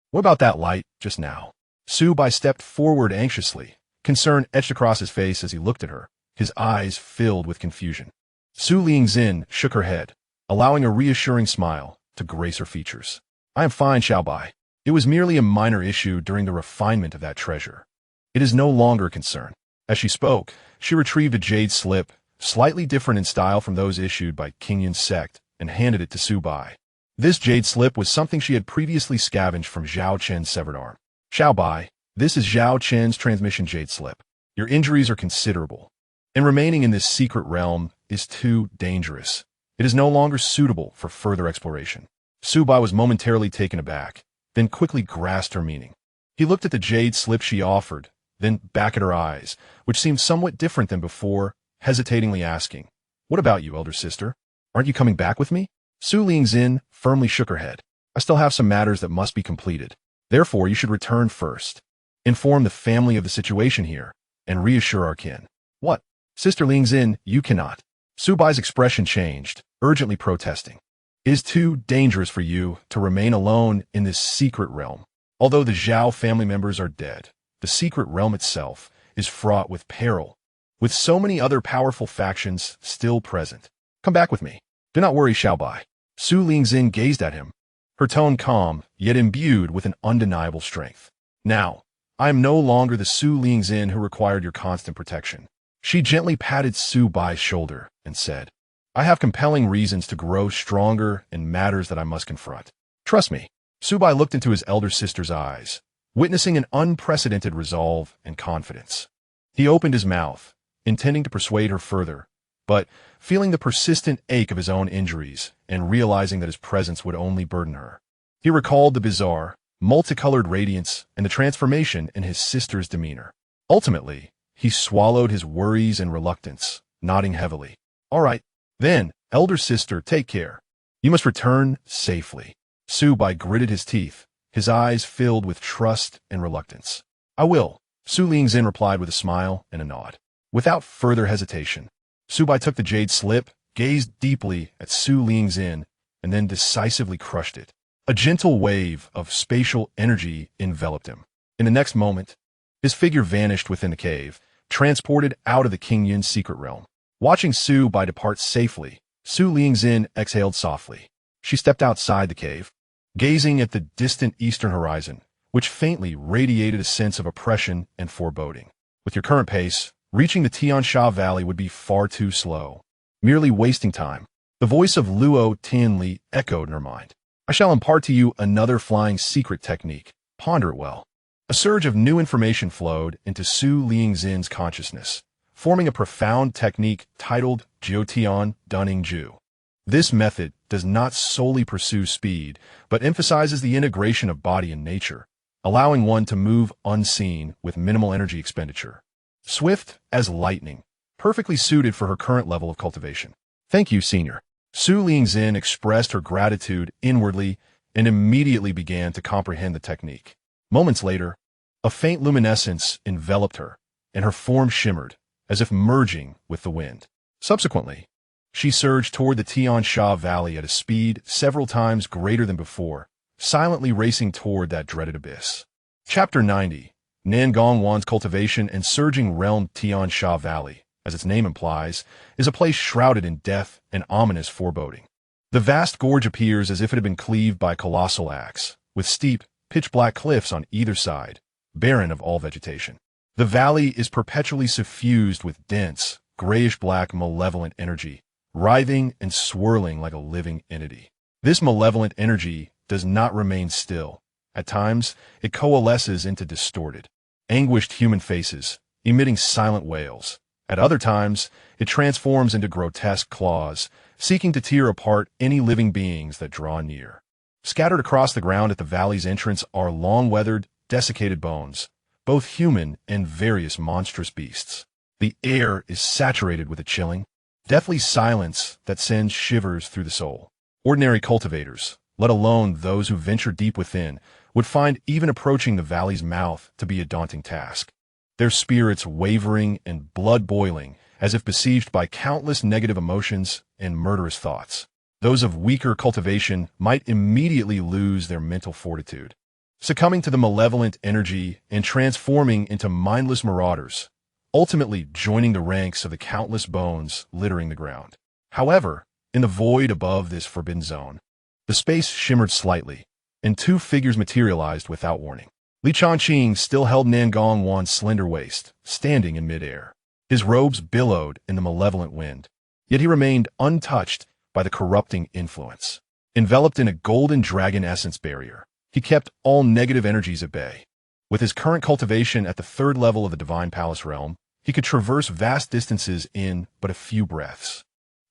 What about that light just now? Su Bai stepped forward anxiously, concern etched across his face as he looked at her, his eyes filled with confusion. Su Lingzin shook her head, allowing a reassuring smile to grace her features. I am fine, Xiao Bai. It was merely a minor issue during the refinement of that treasure. It is no longer a concern. As she spoke, she retrieved a jade slip, slightly different in style from those issued by Qingyun's sect, and handed it to Su Bai. This jade slip was something she had previously scavenged from Zhao Chen's severed arm. Xiao Bai, this is Zhao Chen's transmission jade slip. Your injuries are considerable, and remaining in this secret realm is too dangerous. It is no longer suitable for further exploration. Su Bai was momentarily taken aback, then quickly grasped her meaning. He looked at the jade slip she offered, then back at her eyes, which seemed somewhat different than before, hesitatingly asking, What about you, elder sister? Aren't you coming back with me? Su Lingzin firmly shook her head. I still have some matters that must be completed. Therefore, you should return first. Inform the family of the situation here, and reassure our kin. What? Sister Lingzin, you cannot. Su Bai's expression changed, urgently protesting. It is too dangerous for you to remain alone in this secret realm. Although the Zhao family members are dead, the secret realm itself is fraught with peril, with so many other powerful factions still present. Come back with me. Do not worry, Xiao Bai. Su Lingzin gazed at him, her tone calm, yet imbued with an undeniable strength. Now, I am no longer the Su Lingzin who required your constant protection. She gently patted Su Bai's shoulder and said, I have compelling reasons to grow stronger in matters that I must confront. Trust me. Su Bai looked into his elder sister's eyes, witnessing an unprecedented resolve and confidence. He opened his mouth, intending to persuade her further, but feeling the persistent ache of his own injuries and realizing that his presence would only burden her, he recalled the bizarre, multicolored radiance and the transformation in his sister's demeanor. Ultimately, he swallowed his worries and reluctance, nodding heavily. All right. Then, elder sister, take care. You must return safely. Su Bai gritted his teeth, his eyes filled with trust and reluctance. I will, Su Lingzin replied with a smile and a nod. Without further hesitation, Su Bai took the jade slip, gazed deeply at Su Lingzin, and then decisively crushed it. A gentle wave of spatial energy enveloped him. In the next moment, his figure vanished within the cave, transported out of the Qingyun secret realm. Watching Su Bai depart safely, Su Lingzin exhaled softly. She stepped outside the cave, gazing at the distant eastern horizon, which faintly radiated a sense of oppression and foreboding. With your current pace, reaching the Xianxia Valley would be far too slow, merely wasting time. The voice of Luo Tianli echoed in her mind. I shall impart to you another flying secret technique. Ponder it well. A surge of new information flowed into Su Lingzin's consciousness, forming a profound technique titled Jiutian Dunning Ju. This method does not solely pursue speed, but emphasizes the integration of body and nature, allowing one to move unseen with minimal energy expenditure. Swift as lightning, perfectly suited for her current level of cultivation. Thank you, Senior. Su Lingzin expressed her gratitude inwardly and immediately began to comprehend the technique. Moments later, a faint luminescence enveloped her, and her form shimmered, as if merging with the wind. Subsequently, she surged toward the Xianxia Valley at a speed several times greater than before, silently racing toward that dreaded abyss. Chapter 90. Nangong Wan's Cultivation and Surging Realm. Xianxia Valley, as its name implies, is a place shrouded in death and ominous foreboding. The vast gorge appears as if it had been cleaved by a colossal axe, with steep, pitch-black cliffs on either side, barren of all vegetation. The valley is perpetually suffused with dense, grayish-black malevolent energy, writhing and swirling like a living entity. This malevolent energy does not remain still. At times, it coalesces into distorted, anguished human faces, emitting silent wails. At other times, it transforms into grotesque claws, seeking to tear apart any living beings that draw near. Scattered across the ground at the valley's entrance are long-weathered, desiccated bones, both human and various monstrous beasts. The air is saturated with a chilling, deathly silence that sends shivers through the soul. Ordinary cultivators, let alone those who venture deep within, would find even approaching the valley's mouth to be a daunting task. Their spirits wavering and blood boiling, as if besieged by countless negative emotions and murderous thoughts. Those of weaker cultivation might immediately lose their mental fortitude, succumbing to the malevolent energy and transforming into mindless marauders, ultimately joining the ranks of the countless bones littering the ground. However, in the void above this forbidden zone, the space shimmered slightly, and two figures materialized without warning. Changqing still held Nangongwan's slender waist, standing in midair. His robes billowed in the malevolent wind, yet he remained untouched by the corrupting influence. Enveloped in a golden dragon essence barrier, he kept all negative energies at bay. With his current cultivation at the third level of the Divine Palace realm, he could traverse vast distances in but a few breaths.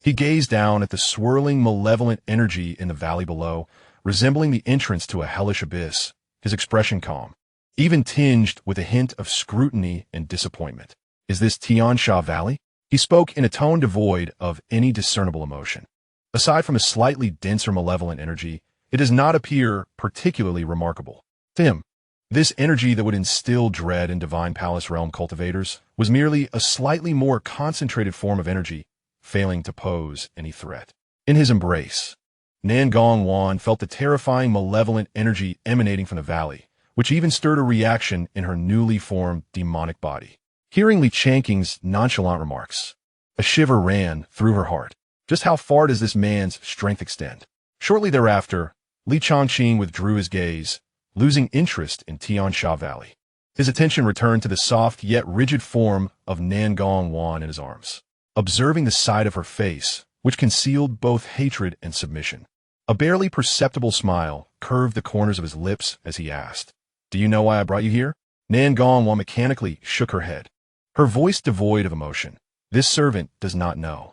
He gazed down at the swirling malevolent energy in the valley below, resembling the entrance to a hellish abyss, his expression calm, even tinged with a hint of scrutiny and disappointment. Is this Xianxia Valley? He spoke in a tone devoid of any discernible emotion. Aside from a slightly denser malevolent energy, it does not appear particularly remarkable. To him, this energy that would instill dread in Divine Palace realm cultivators was merely a slightly more concentrated form of energy, failing to pose any threat. In his embrace, Nangongwan felt the terrifying malevolent energy emanating from the valley, which even stirred a reaction in her newly formed demonic body. Hearing Changqing's nonchalant remarks, a shiver ran through her heart. Just how far does this man's strength extend? Shortly thereafter, Changqing withdrew his gaze, losing interest in Xianxia Valley. His attention returned to the soft yet rigid form of Nangongwan in his arms, observing the side of her face, which concealed both hatred and submission. A barely perceptible smile curved the corners of his lips as he asked, "Do you know why I brought you here?" Nangongwan mechanically shook her head, her voice devoid of emotion. "This servant does not know."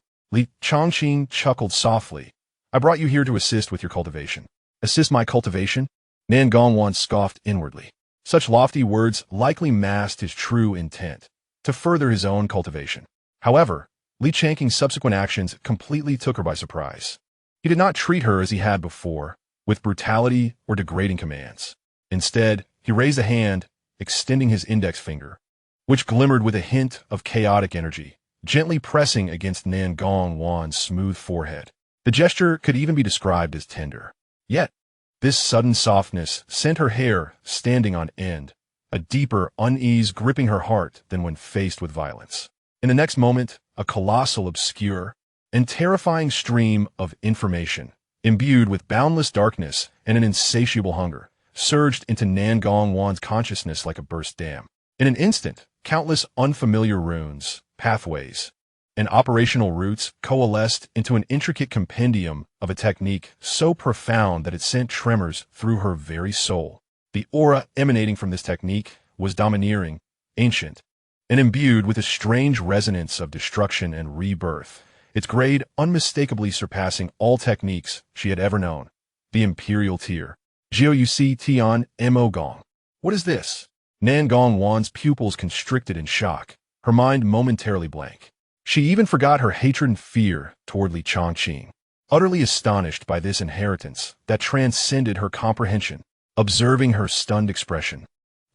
Changqing chuckled softly. "I brought you here to assist with your cultivation." "Assist my cultivation?" Nangongwan scoffed inwardly. Such lofty words likely masked his true intent, to further his own cultivation. However, Changqing's subsequent actions completely took her by surprise. He did not treat her as he had before, with brutality or degrading commands. Instead, he raised a hand, extending his index finger, which glimmered with a hint of chaotic energy, gently pressing against Nangongwan's smooth forehead. The gesture could even be described as tender. Yet, this sudden softness sent her hair standing on end, a deeper unease gripping her heart than when faced with violence. In the next moment, a colossal, obscure, and terrifying stream of information, imbued with boundless darkness and an insatiable hunger, surged into Nangongwan's consciousness like a burst dam. In an instant, countless unfamiliar runes, pathways, and operational routes coalesced into an intricate compendium of a technique so profound that it sent tremors through her very soul. The aura emanating from this technique was domineering, ancient, and imbued with a strange resonance of destruction and rebirth, its grade unmistakably surpassing all techniques she had ever known. The Imperial Tier. Jiu Tian Mo Gong. What is this? Nangongwan's pupils constricted in shock, her mind momentarily blank. She even forgot her hatred and fear toward Changqing, utterly astonished by this inheritance that transcended her comprehension. Observing her stunned expression,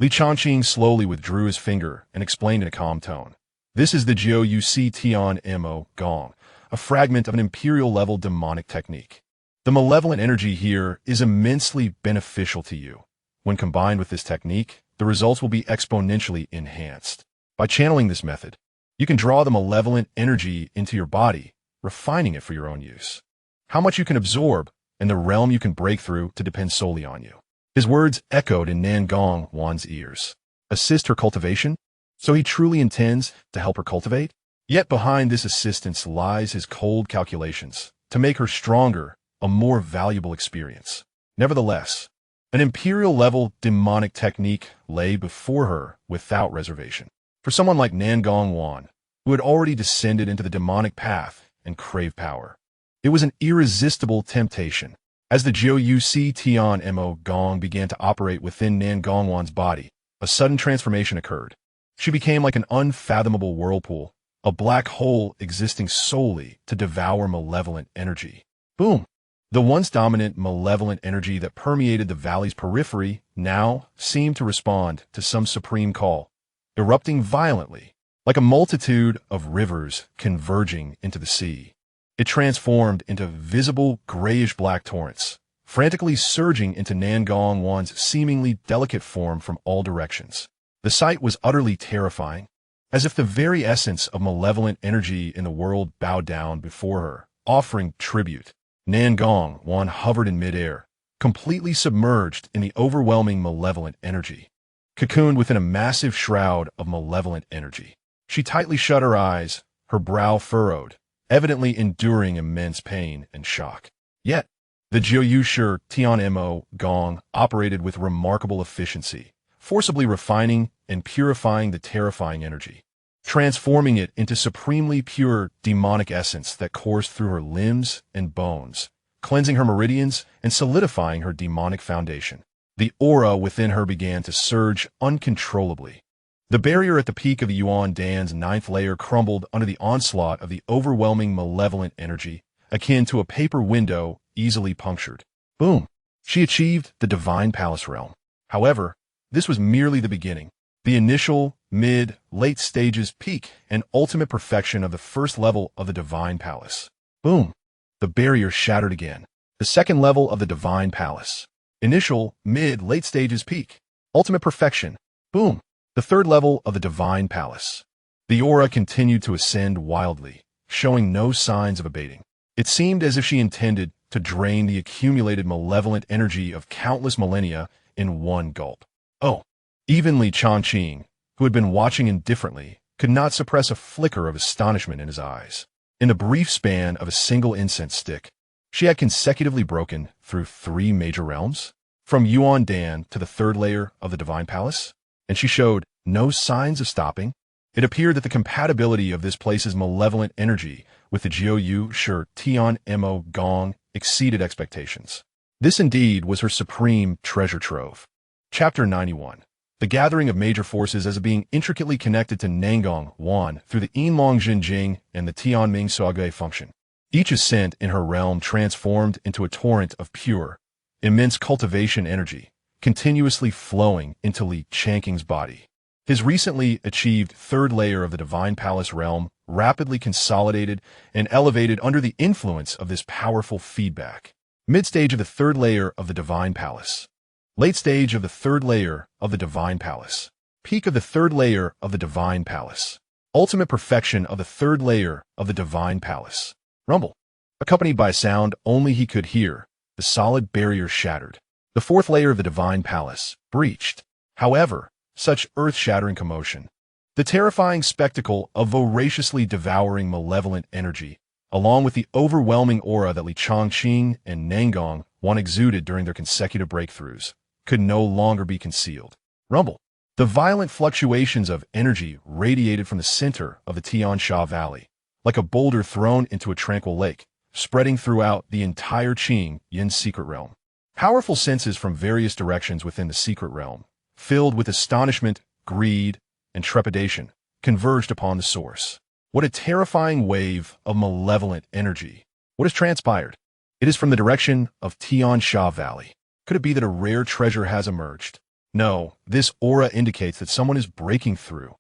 Changqing slowly withdrew his finger and explained in a calm tone. "This is the Jiu Tian Mo Gong, a fragment of an imperial-level demonic technique. The malevolent energy here is immensely beneficial to you. When combined with this technique, the results will be exponentially enhanced. By channeling this method, you can draw the malevolent energy into your body, refining it for your own use. How much you can absorb and the realm you can break through to depend solely on you." His words echoed in Nangongwan's ears. Assist her cultivation? So he truly intends to help her cultivate? Yet behind this assistance lies his cold calculations to make her stronger, a more valuable experience. Nevertheless, an imperial-level demonic technique lay before her without reservation. For someone like Nangong Wan, who had already descended into the demonic path and craved power, it was an irresistible temptation. As the Jiu-Yu Tian Mo Gong began to operate within Nangong Wan's body, a sudden transformation occurred. She became like an unfathomable whirlpool, a black hole existing solely to devour malevolent energy. Boom! The once dominant malevolent energy that permeated the valley's periphery now seemed to respond to some supreme call, erupting violently, like a multitude of rivers converging into the sea. It transformed into visible grayish-black torrents, frantically surging into Nangong Wan's seemingly delicate form from all directions. The sight was utterly terrifying, as if the very essence of malevolent energy in the world bowed down before her, offering tribute. Nangong Wan hovered in midair, completely submerged in the overwhelming malevolent energy. Cocooned within a massive shroud of malevolent energy, she tightly shut her eyes, her brow furrowed, evidently enduring immense pain and shock. Yet, the Jiu-Yu Tian Mo Gong operated with remarkable efficiency, forcibly refining and purifying the terrifying energy, transforming it into supremely pure demonic essence that coursed through her limbs and bones, cleansing her meridians and solidifying her demonic foundation. The aura within her began to surge uncontrollably. The barrier at the peak of the Yuan Dan's 9th layer crumbled under the onslaught of the overwhelming malevolent energy, akin to a paper window easily punctured. Boom! She achieved the Divine Palace realm. However, this was merely the beginning. The initial, mid, late stages peak and ultimate perfection of the first level of the Divine Palace. Boom! The barrier shattered again. The second level of the Divine Palace. Initial, mid, late stages peak. Ultimate perfection. Boom! The third level of the Divine Palace. The aura continued to ascend wildly, showing no signs of abating. It seemed as if she intended to drain the accumulated malevolent energy of countless millennia in one gulp. Oh! Even Changqing, who had been watching indifferently, could not suppress a flicker of astonishment in his eyes. In the brief span of a single incense stick, she had consecutively broken through 3 major realms, from Yuan Dan to the 3rd layer of the Divine Palace, and she showed no signs of stopping. It appeared that the compatibility of this place's malevolent energy with the Jiu-Yu Tian Mo Gong exceeded expectations. This indeed was her supreme treasure trove. Chapter 91. The gathering of major forces as being intricately connected to Nangong Wan through the Yinlong Jinjing and the Tianming Suage function. Each ascent in her realm transformed into a torrent of pure, immense cultivation energy, continuously flowing into Li Changqing's body. His recently achieved 3rd layer of the Divine Palace realm rapidly consolidated and elevated under the influence of this powerful feedback. Mid-stage of the 3rd layer of the Divine Palace. Late stage of the 3rd layer of the Divine Palace. Peak of the 3rd layer of the Divine Palace. Ultimate perfection of the 3rd layer of the Divine Palace. Rumble. Accompanied by a sound only he could hear, the solid barrier shattered. The 4th layer of the Divine Palace breached. However, such earth-shattering commotion. The terrifying spectacle of voraciously devouring malevolent energy, along with the overwhelming aura that Li Changqing and Nangong Wan exuded during their consecutive breakthroughs, could no longer be concealed. Rumble. The violent fluctuations of energy radiated from the center of the Xianxia Valley, like a boulder thrown into a tranquil lake, spreading throughout the entire Qing-Yin secret realm. Powerful senses from various directions within the secret realm, filled with astonishment, greed, and trepidation, converged upon the source. What a terrifying wave of malevolent energy. What has transpired? It is from the direction of Xianxia Valley. Could it be that a rare treasure has emerged? No, this aura indicates that someone is breaking through.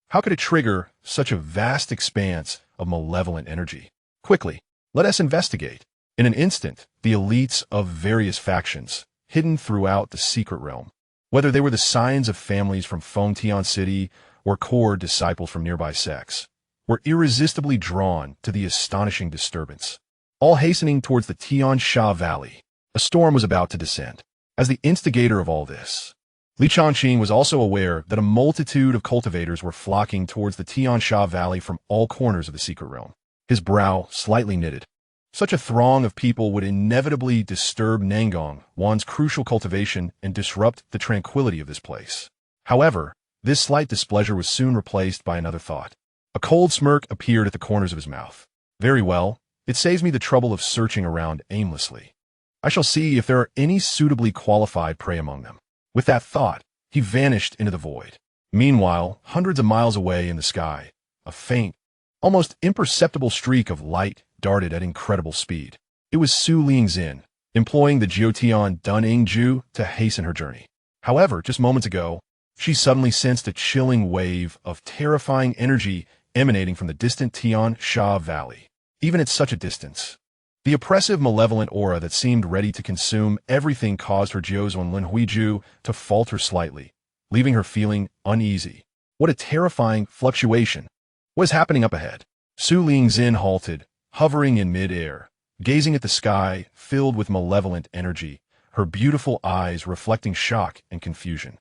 How could it trigger such a vast expanse of malevolent energy? Quickly, let us investigate. In an instant, the elites of various factions, hidden throughout the secret realm, whether they were the scions of families from Fengtian City or core disciples from nearby sects, were irresistibly drawn to the astonishing disturbance. All hastening towards the Xianxia Valley, a storm was about to descend. As the instigator of all this, Changqing was also aware that a multitude of cultivators were flocking towards the Xianxia Valley from all corners of the secret realm. His brow slightly knitted. Such a throng of people would inevitably disturb Nangong, Wan's crucial cultivation, and disrupt the tranquility of this place. However, this slight displeasure was soon replaced by another thought. A cold smirk appeared at the corners of his mouth. Very well, it saves me the trouble of searching around aimlessly. I shall see if there are any suitably qualified prey among them. With that thought, he vanished into the void. Meanwhile, hundreds of miles away in the sky, a faint, almost imperceptible streak of light darted at incredible speed. It was Su Lingzin, employing the Jiotian Dunning Ju to hasten her journey. However, just moments ago, she suddenly sensed a chilling wave of terrifying energy emanating from the distant Xianxia Valley. Even at such a distance, the oppressive, malevolent aura that seemed ready to consume everything caused her Jiuzhuan Linhuiju to falter slightly, leaving her feeling uneasy. What a terrifying fluctuation! What is happening up ahead? Su Lingzin halted, hovering in mid-air, gazing at the sky filled with malevolent energy, her beautiful eyes reflecting shock and confusion.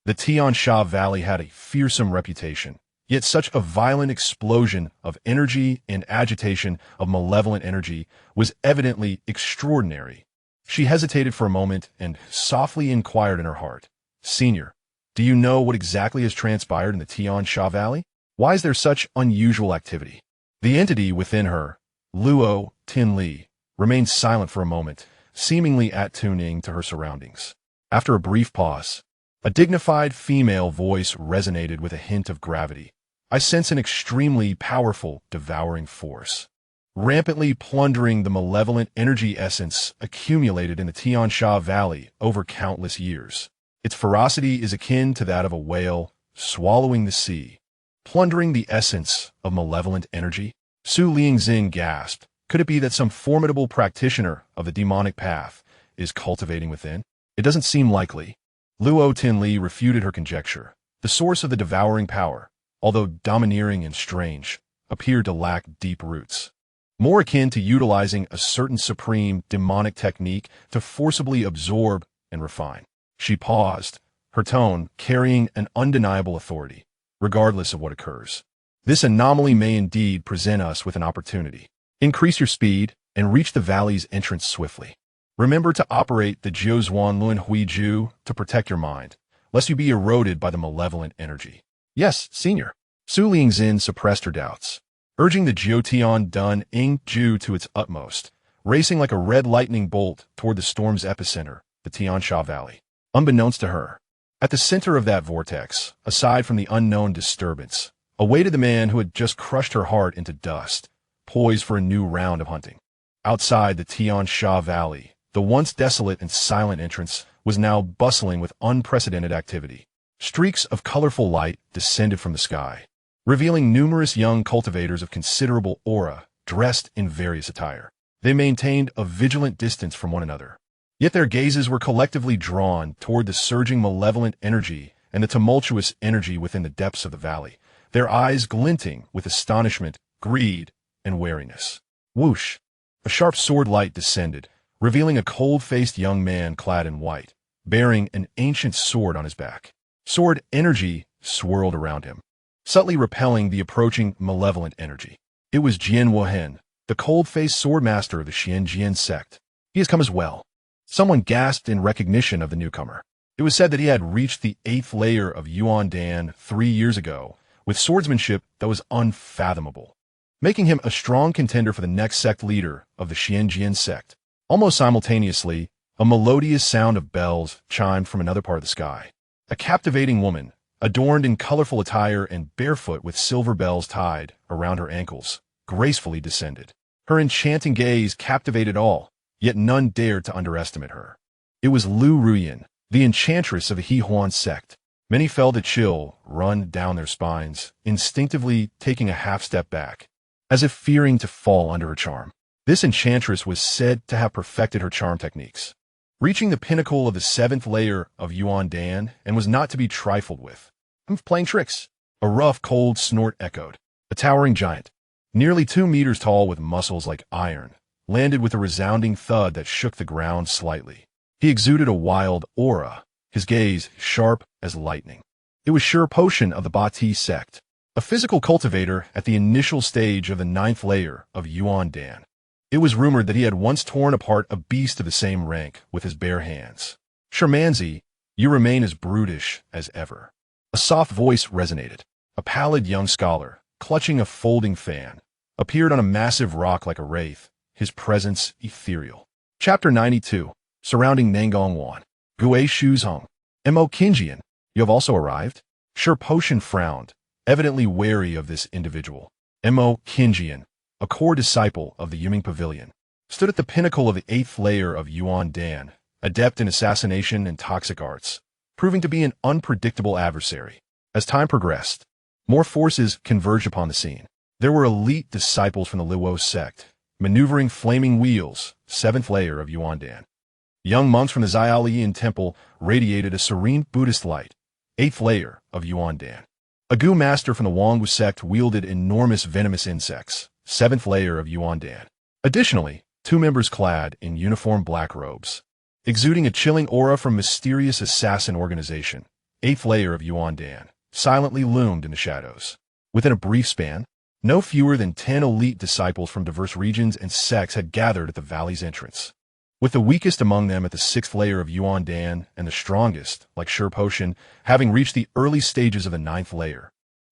The Xianxia Valley had a fearsome reputation, yet such a violent explosion of energy and agitation of malevolent energy was evidently extraordinary. She hesitated for a moment and softly inquired in her heart, "Senior, do you know what exactly has transpired in the Xianxia Valley? Why is there such unusual activity?" The entity within her, Luo Tinli, remained silent for a moment, seemingly attuning to her surroundings. After a brief pause, a dignified female voice resonated with a hint of gravity. "I sense an extremely powerful, devouring force, rampantly plundering the malevolent energy essence accumulated in the Xianxia Valley over countless years. Its ferocity is akin to that of a whale swallowing the sea, plundering the essence of malevolent energy." Su Lingzin gasped. Could it be that some formidable practitioner of the demonic path is cultivating within? It doesn't seem likely. Luo Tinli refuted her conjecture. The source of the devouring power, although domineering and strange, appeared to lack deep roots, more akin to utilizing a certain supreme demonic technique to forcibly absorb and refine. She paused, her tone carrying an undeniable authority, regardless of what occurs. This anomaly may indeed present us with an opportunity. Increase your speed and reach the valley's entrance swiftly. Remember to operate the Jiuzhuan Lunhuiju to protect your mind, lest you be eroded by the malevolent energy. "Yes, Senior." Su Lingzin suppressed her doubts, urging the Jiotian Dun Ing Ju to its utmost, racing like a red lightning bolt toward the storm's epicenter, the Xianxia Valley. Unbeknownst to her, at the center of that vortex, aside from the unknown disturbance, awaited the man who had just crushed her heart into dust, poised for a new round of hunting. Outside the Xianxia Valley, the once desolate and silent entrance was now bustling with unprecedented activity. Streaks of colorful light descended from the sky, revealing numerous young cultivators of considerable aura, dressed in various attire. They maintained a vigilant distance from one another, yet their gazes were collectively drawn toward the surging malevolent energy and the tumultuous energy within the depths of the valley, their eyes glinting with astonishment, greed, and wariness. Whoosh! A sharp sword light descended, revealing a cold-faced young man clad in white, bearing an ancient sword on his back. Sword energy swirled around him, subtly repelling the approaching malevolent energy. It was Jian Wohen, the cold-faced swordmaster of the Xianxia sect. "He has come as well." Someone gasped in recognition of the newcomer. It was said that he had reached the 8th layer of Yuan Dan 3 years ago, with swordsmanship that was unfathomable, making him a strong contender for the next sect leader of the Xianxia sect. Almost simultaneously, a melodious sound of bells chimed from another part of the sky. A captivating woman, adorned in colorful attire and barefoot with silver bells tied around her ankles, gracefully descended. Her enchanting gaze captivated all, yet none dared to underestimate her. It was Lu Ruyan, the enchantress of the Hehuan sect. Many felt a chill run down their spines, instinctively taking a half-step back, as if fearing to fall under her charm. This enchantress was said to have perfected her charm techniques, reaching the pinnacle of the 7th layer of Yuan Dan, and was not to be trifled with. "I'm playing tricks," a rough, cold snort echoed. A towering giant, nearly 2 meters tall with muscles like iron, landed with a resounding thud that shook the ground slightly. He exuded a wild aura, his gaze sharp as lightning. It was Sure Potion of the Bati sect, a physical cultivator at the initial stage of the 9th layer of Yuan Dan. It was rumored that he had once torn apart a beast of the same rank with his bare hands. Shermanzi, you remain as brutish as ever. A soft voice resonated. A pallid young scholar, clutching a folding fan, appeared on a massive rock like a wraith, his presence ethereal. Chapter 92, Surrounding Nangongwan. Gue Shuzhong. Mo Qingjian, you have also arrived? Sure Potion frowned, evidently wary of this individual. Mo Qingjian, a core disciple of the Yuming Pavilion, stood at the pinnacle of the 8th layer of Yuan Dan, adept in assassination and toxic arts, proving to be an unpredictable adversary. As time progressed, more forces converged upon the scene. There were elite disciples from the Luo sect, maneuvering flaming wheels, 7th layer of Yuan Dan. Young monks from the Xiaolian temple radiated a serene Buddhist light, 8th layer of Yuan Dan. A Gu master from the Wangwu sect wielded enormous venomous insects, 7th layer of Yuan Dan. Additionally, 2 members clad in uniform black robes, exuding a chilling aura from mysterious assassin organization, 8th layer of Yuan Dan, silently loomed in the shadows. Within a brief span, no fewer than 10 elite disciples from diverse regions and sects had gathered at the valley's entrance, with the weakest among them at the 6th layer of Yuan Dan and the strongest, like Sure Potion, having reached the early stages of the 9th layer.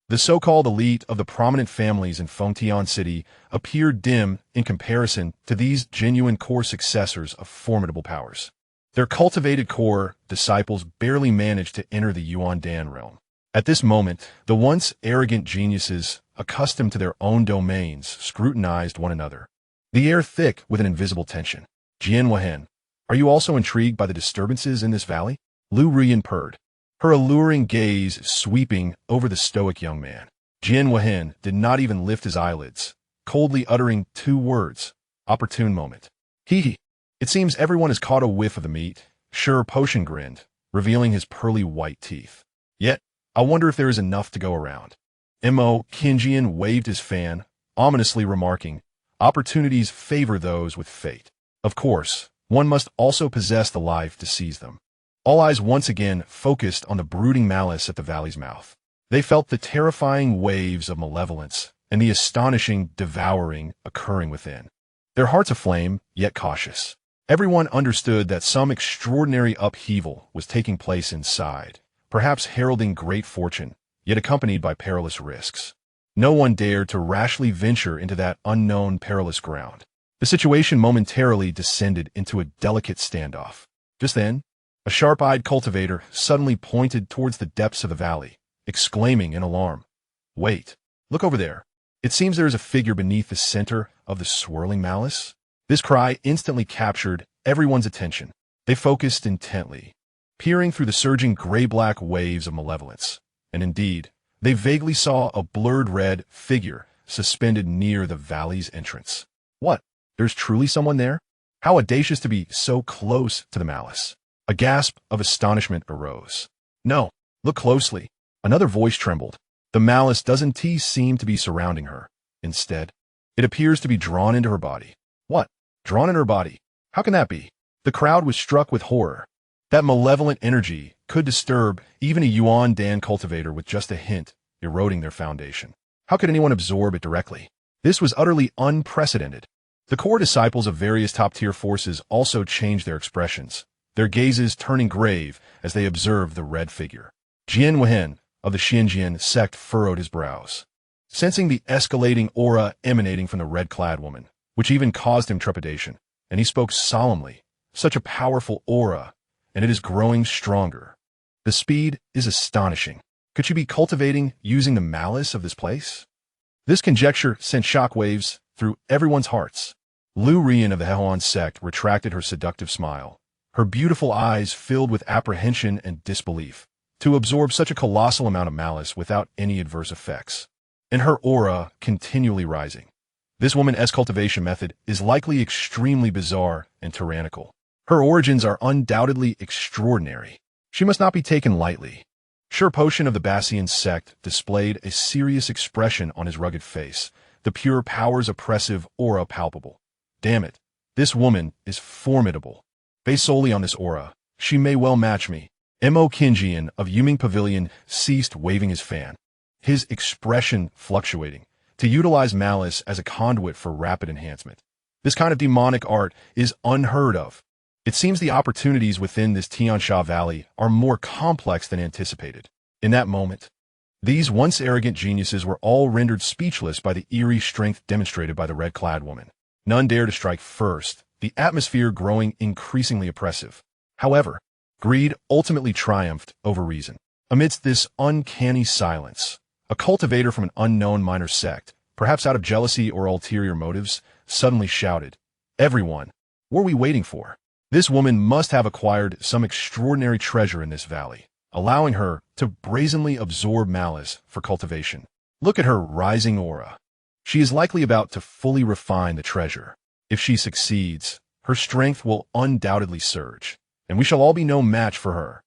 The so-called elite of the prominent families in Fengtian City appeared dim in comparison to these genuine core successors of formidable powers. Their cultivated core disciples barely managed to enter the Yuan Dan realm. At this moment, the once arrogant geniuses, accustomed to their own domains, scrutinized one another, the air thick with an invisible tension. Jian Wehen, are you also intrigued by the disturbances in this valley? Lu Ruyan purred, her alluring gaze sweeping over the stoic young man. Jian Wehen did not even lift his eyelids, coldly uttering 2 words, opportune moment. Hee hee. It seems everyone has caught a whiff of the meat. Sure Potion grinned, revealing his pearly white teeth. Yet, I wonder if there is enough to go around. Mo Qingjian waved his fan, ominously remarking, opportunities favor those with fate. Of course, one must also possess the life to seize them. All eyes once again focused on the brooding malice at the valley's mouth. They felt the terrifying waves of malevolence and the astonishing devouring occurring within. Their hearts aflame, yet cautious. Everyone understood that some extraordinary upheaval was taking place inside, perhaps heralding great fortune, yet accompanied by perilous risks. No one dared to rashly venture into that unknown perilous ground. The situation momentarily descended into a delicate standoff. Just then, a sharp-eyed cultivator suddenly pointed towards the depths of the valley, exclaiming in alarm, "Wait, look over there. It seems there is a figure beneath the center of the swirling malice." This cry instantly captured everyone's attention. They focused intently, peering through the surging gray-black waves of malevolence. And indeed, they vaguely saw a blurred red figure suspended near the valley's entrance. What? There's truly someone there? How audacious to be so close to the malice. A gasp of astonishment arose. No, look closely. Another voice trembled. The malice doesn't seem to be surrounding her. Instead, it appears to be drawn into her body. What? Drawn in her body? How can that be? The crowd was struck with horror. That malevolent energy could disturb even a Yuan Dan cultivator with just a hint, eroding their foundation. How could anyone absorb it directly? This was utterly unprecedented. The core disciples of various top-tier forces also changed their expressions, their gazes turning grave as they observed the red figure. Jian Wehen of the Xianxia sect furrowed his brows, sensing the escalating aura emanating from the red-clad woman, which even caused him trepidation, and he spoke solemnly. Such a powerful aura, and it is growing stronger. The speed is astonishing. Could she be cultivating using the malice of this place? This conjecture sent shockwaves through everyone's hearts. Lu Rian of the Hehuan sect retracted her seductive smile, her beautiful eyes filled with apprehension and disbelief, to absorb such a colossal amount of malice without any adverse effects, and her aura continually rising. This woman's cultivation method is likely extremely bizarre and tyrannical. Her origins are undoubtedly extraordinary. She must not be taken lightly. Sure Potion of the Bassian sect displayed a serious expression on his rugged face, the pure power's oppressive aura palpable. Damn it, this woman is formidable. Based solely on this aura, she may well match me. Mo Qingjian of Yuming Pavilion ceased waving his fan, his expression fluctuating, to utilize malice as a conduit for rapid enhancement. This kind of demonic art is unheard of. It seems the opportunities within this Xianxia Valley are more complex than anticipated. In that moment, these once arrogant geniuses were all rendered speechless by the eerie strength demonstrated by the red-clad woman. None dared to strike first, the atmosphere growing increasingly oppressive. However, greed ultimately triumphed over reason. Amidst this uncanny silence, a cultivator from an unknown minor sect, perhaps out of jealousy or ulterior motives, suddenly shouted, "Everyone, what are we waiting for? This woman must have acquired some extraordinary treasure in this valley, allowing her to brazenly absorb malice for cultivation. Look at her rising aura. She is likely about to fully refine the treasure. If she succeeds, her strength will undoubtedly surge, and we shall all be no match for her.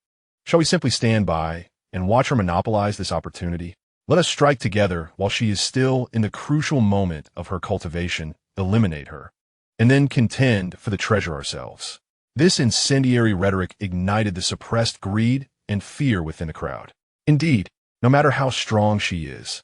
Shall we simply stand by and watch her monopolize this opportunity? Let us strike together while she is still in the crucial moment of her cultivation, eliminate her, and then contend for the treasure ourselves." This incendiary rhetoric ignited the suppressed greed and fear within the crowd. Indeed, no matter how strong she is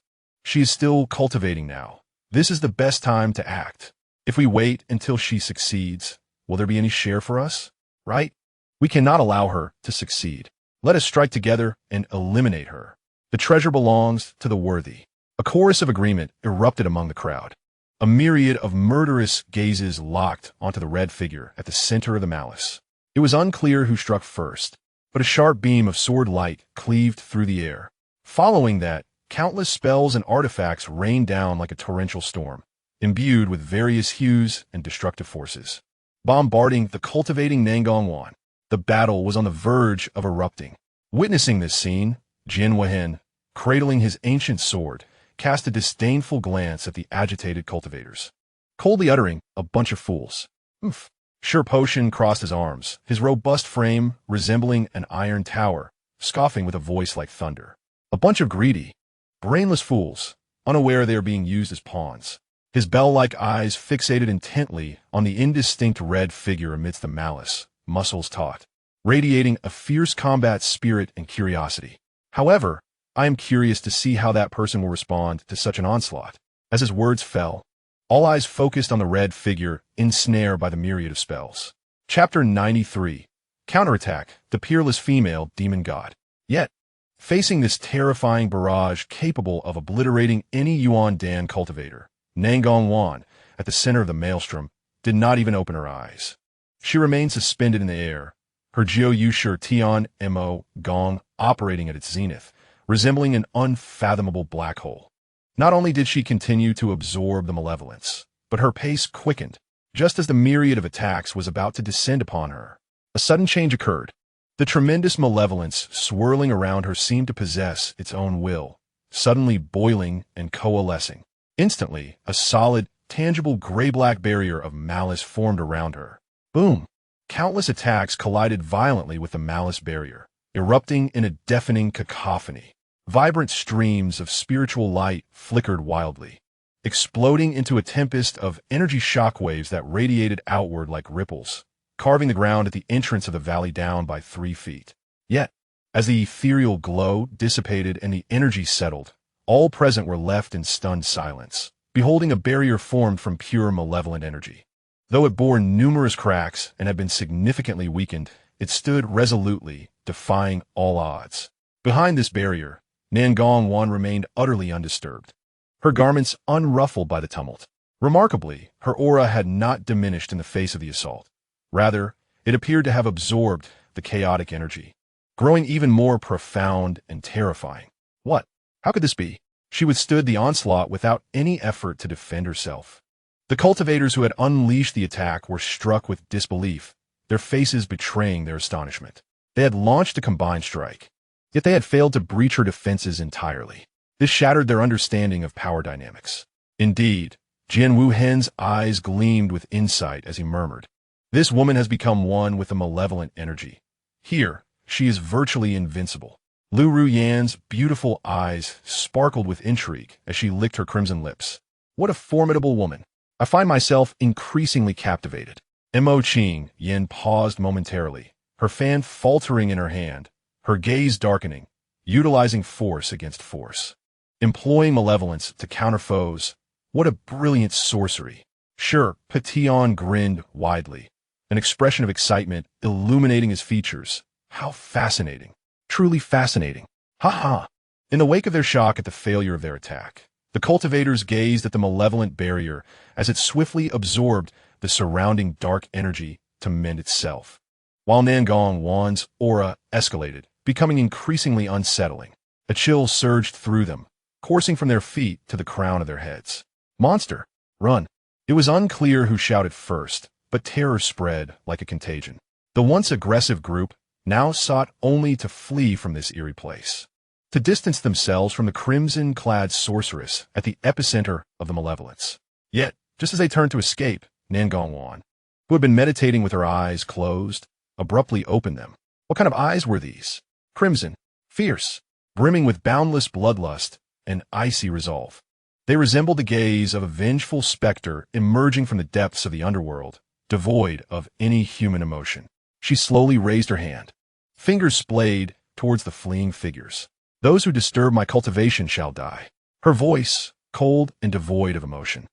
still cultivating now. This is the best time to act. If we wait until she succeeds, will there be any share for us? Right? We cannot allow her to succeed. Let us strike together and eliminate her. The treasure belongs to the worthy. A chorus of agreement erupted among the crowd. A myriad of murderous gazes locked onto the red figure at the center of the malice. It was unclear who struck first, but a sharp beam of sword light cleaved through the air. Following that, countless spells and artifacts rained down like a torrential storm, imbued with various hues and destructive forces, bombarding the cultivating Nangongwan. The battle was on the verge of erupting. Witnessing this scene, Jian Wehen, cradling his ancient sword, cast a disdainful glance at the agitated cultivators, coldly uttering, "A bunch of fools." Oof. Sure Potion crossed his arms, his robust frame resembling an iron tower, scoffing with a voice like thunder. A bunch of greedy, brainless fools, unaware they are being used as pawns. His bell-like eyes fixated intently on the indistinct red figure amidst the malice, muscles taut, radiating a fierce combat spirit and curiosity. However, I am curious to see how that person will respond to such an onslaught. As his words fell, all eyes focused on the red figure, ensnared by the myriad of spells. Chapter 93. Counterattack, the peerless female demon god. Yet, facing this terrifying barrage capable of obliterating any Yuan Dan cultivator, Nangong Wan, at the center of the maelstrom, did not even open her eyes. She remained suspended in the air, her Jiu Yushur Tian Mo Gong operating at its zenith, resembling an unfathomable black hole. Not only did she continue to absorb the malevolence, but her pace quickened, just as the myriad of attacks was about to descend upon her. A sudden change occurred. The tremendous malevolence swirling around her seemed to possess its own will, suddenly boiling and coalescing. Instantly, a solid, tangible gray-black barrier of malice formed around her. Boom! Countless attacks collided violently with the malice barrier, erupting in a deafening cacophony. Vibrant streams of spiritual light flickered wildly, exploding into a tempest of energy shockwaves that radiated outward like ripples, carving the ground at the entrance of the valley down by 3 feet. Yet, as the ethereal glow dissipated and the energy settled, all present were left in stunned silence, beholding a barrier formed from pure malevolent energy. Though it bore numerous cracks and had been significantly weakened, it stood resolutely, defying all odds. Behind this barrier, Nangong Wan remained utterly undisturbed, her garments unruffled by the tumult. Remarkably, her aura had not diminished in the face of the assault. Rather, it appeared to have absorbed the chaotic energy, growing even more profound and terrifying. What? How could this be? She withstood the onslaught without any effort to defend herself. The cultivators who had unleashed the attack were struck with disbelief, their faces betraying their astonishment. They had launched a combined strike, yet they had failed to breach her defenses entirely. This shattered their understanding of power dynamics. Indeed, Jian Wuhen's eyes gleamed with insight as he murmured, "This woman has become one with a malevolent energy. Here, she is virtually invincible." Lu Ruyan's beautiful eyes sparkled with intrigue as she licked her crimson lips. "What a formidable woman. I find myself increasingly captivated." Mo Qing Yin paused momentarily, her fan faltering in her hand, her gaze darkening, utilizing force against force. Employing malevolence to counter foes. What a brilliant sorcery. Sure, Petion grinned widely, an expression of excitement illuminating his features. How fascinating. Truly fascinating. Ha ha. In the wake of their shock at the failure of their attack, the cultivators gazed at the malevolent barrier as it swiftly absorbed the surrounding dark energy to mend itself. While Nangong Wan's aura escalated, becoming increasingly unsettling, a chill surged through them, coursing from their feet to the crown of their heads. Monster! Run! It was unclear who shouted first, but terror spread like a contagion. The once aggressive group now sought only to flee from this eerie place, to distance themselves from the crimson-clad sorceress at the epicenter of the malevolence. Yet, just as they turned to escape, Nangong Wan, who had been meditating with her eyes closed, abruptly opened them. What kind of eyes were these? Crimson, fierce, brimming with boundless bloodlust and icy resolve. They resembled the gaze of a vengeful specter emerging from the depths of the underworld, devoid of any human emotion. She slowly raised her hand, fingers splayed towards the fleeing figures. Those who disturb my cultivation shall die. Her voice, cold and devoid of emotion,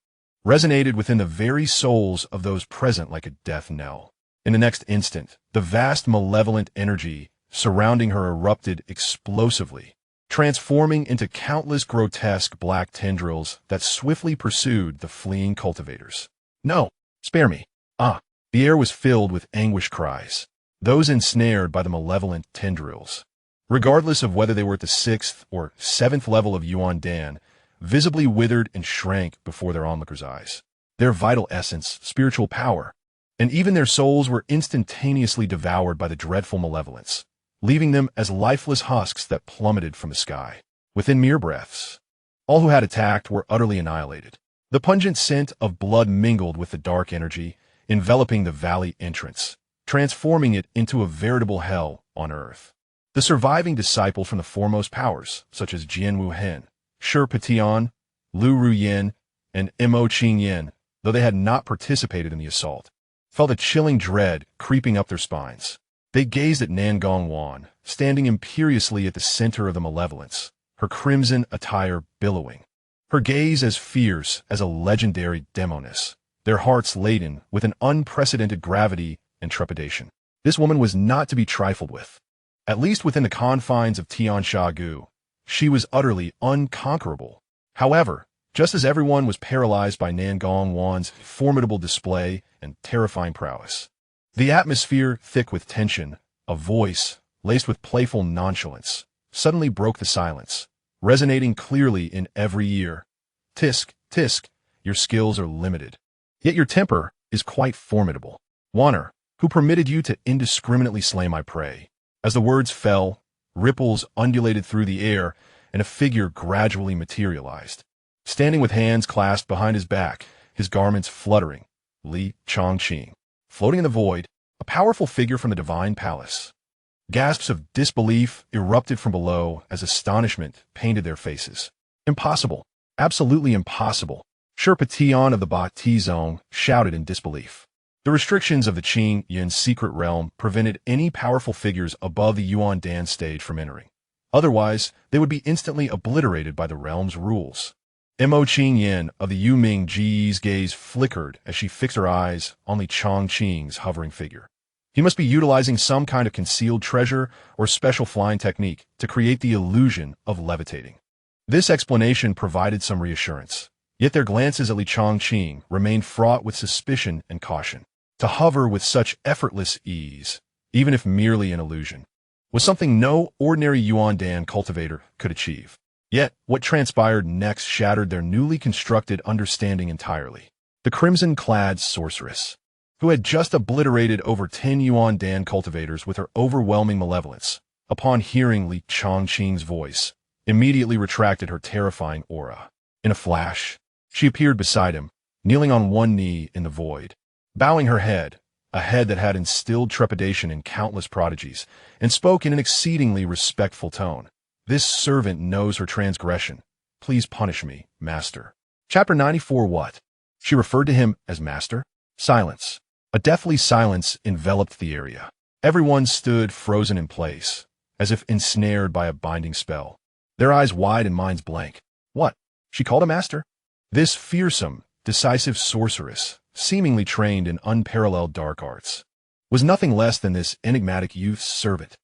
resonated within the very souls of those present like a death knell. In the next instant, the vast malevolent energy surrounding her erupted explosively, transforming into countless grotesque black tendrils that swiftly pursued the fleeing cultivators. No, spare me. Ah, the air was filled with anguished cries, those ensnared by the malevolent tendrils, regardless of whether they were at the 6th or 7th level of Yuan Dan, visibly withered and shrank before their onlookers' eyes. Their vital essence, spiritual power, and even their souls were instantaneously devoured by the dreadful malevolence, leaving them as lifeless husks that plummeted from the sky. Within mere breaths, all who had attacked were utterly annihilated. The pungent scent of blood mingled with the dark energy, enveloping the valley entrance, transforming it into a veritable hell on earth. The surviving disciple from the foremost powers, such as Jian Wuhen, Shi Petion, Lu Ruyin, and Mo Qingyan, though they had not participated in the assault, felt a chilling dread creeping up their spines. They gazed at Nangong Wan, standing imperiously at the center of the malevolence, her crimson attire billowing, her gaze as fierce as a legendary demoness, their hearts laden with an unprecedented gravity and trepidation. This woman was not to be trifled with. At least within the confines of Tiansha Gu, she was utterly unconquerable. However, just as everyone was paralyzed by Nangong Wan's formidable display and terrifying prowess, the atmosphere thick with tension, a voice, laced with playful nonchalance, suddenly broke the silence, resonating clearly in every ear. Tisk, tisk, your skills are limited. Yet your temper is quite formidable. Wanner, who permitted you to indiscriminately slay my prey? As the words fell, ripples undulated through the air, and a figure gradually materialized. Standing with hands clasped behind his back, his garments fluttering, Li Changqing. Floating in the void, a powerful figure from the divine palace. Gasps of disbelief erupted from below as astonishment painted their faces. Impossible. Absolutely impossible. Shi Petion of the Ba Ti Zone shouted in disbelief. The restrictions of the Qing Yin secret realm prevented any powerful figures above the Yuan Dan stage from entering. Otherwise, they would be instantly obliterated by the realm's rules. Mo Qingyan of the Yu Ming Ji's gaze flickered as she fixed her eyes on Li Changqing's hovering figure. He must be utilizing some kind of concealed treasure or special flying technique to create the illusion of levitating. This explanation provided some reassurance, yet their glances at Li Changqing remained fraught with suspicion and caution. To hover with such effortless ease, even if merely an illusion, was something no ordinary Yuan Dan cultivator could achieve. Yet, what transpired next shattered their newly constructed understanding entirely. The crimson-clad sorceress, who had just obliterated over 10 Yuan Dan cultivators with her overwhelming malevolence, upon hearing Li Changqing's voice, immediately retracted her terrifying aura. In a flash, she appeared beside him, kneeling on one knee in the void, bowing her head, a head that had instilled trepidation in countless prodigies, and spoke in an exceedingly respectful tone. This servant knows her transgression. Please punish me, master. Chapter 94. What? She referred to him as master? Silence. A deathly silence enveloped the area. Everyone stood frozen in place, as if ensnared by a binding spell. Their eyes wide and minds blank. What? She called a master? This fearsome, decisive sorceress, seemingly trained in unparalleled dark arts, was nothing less than this enigmatic youth's servant.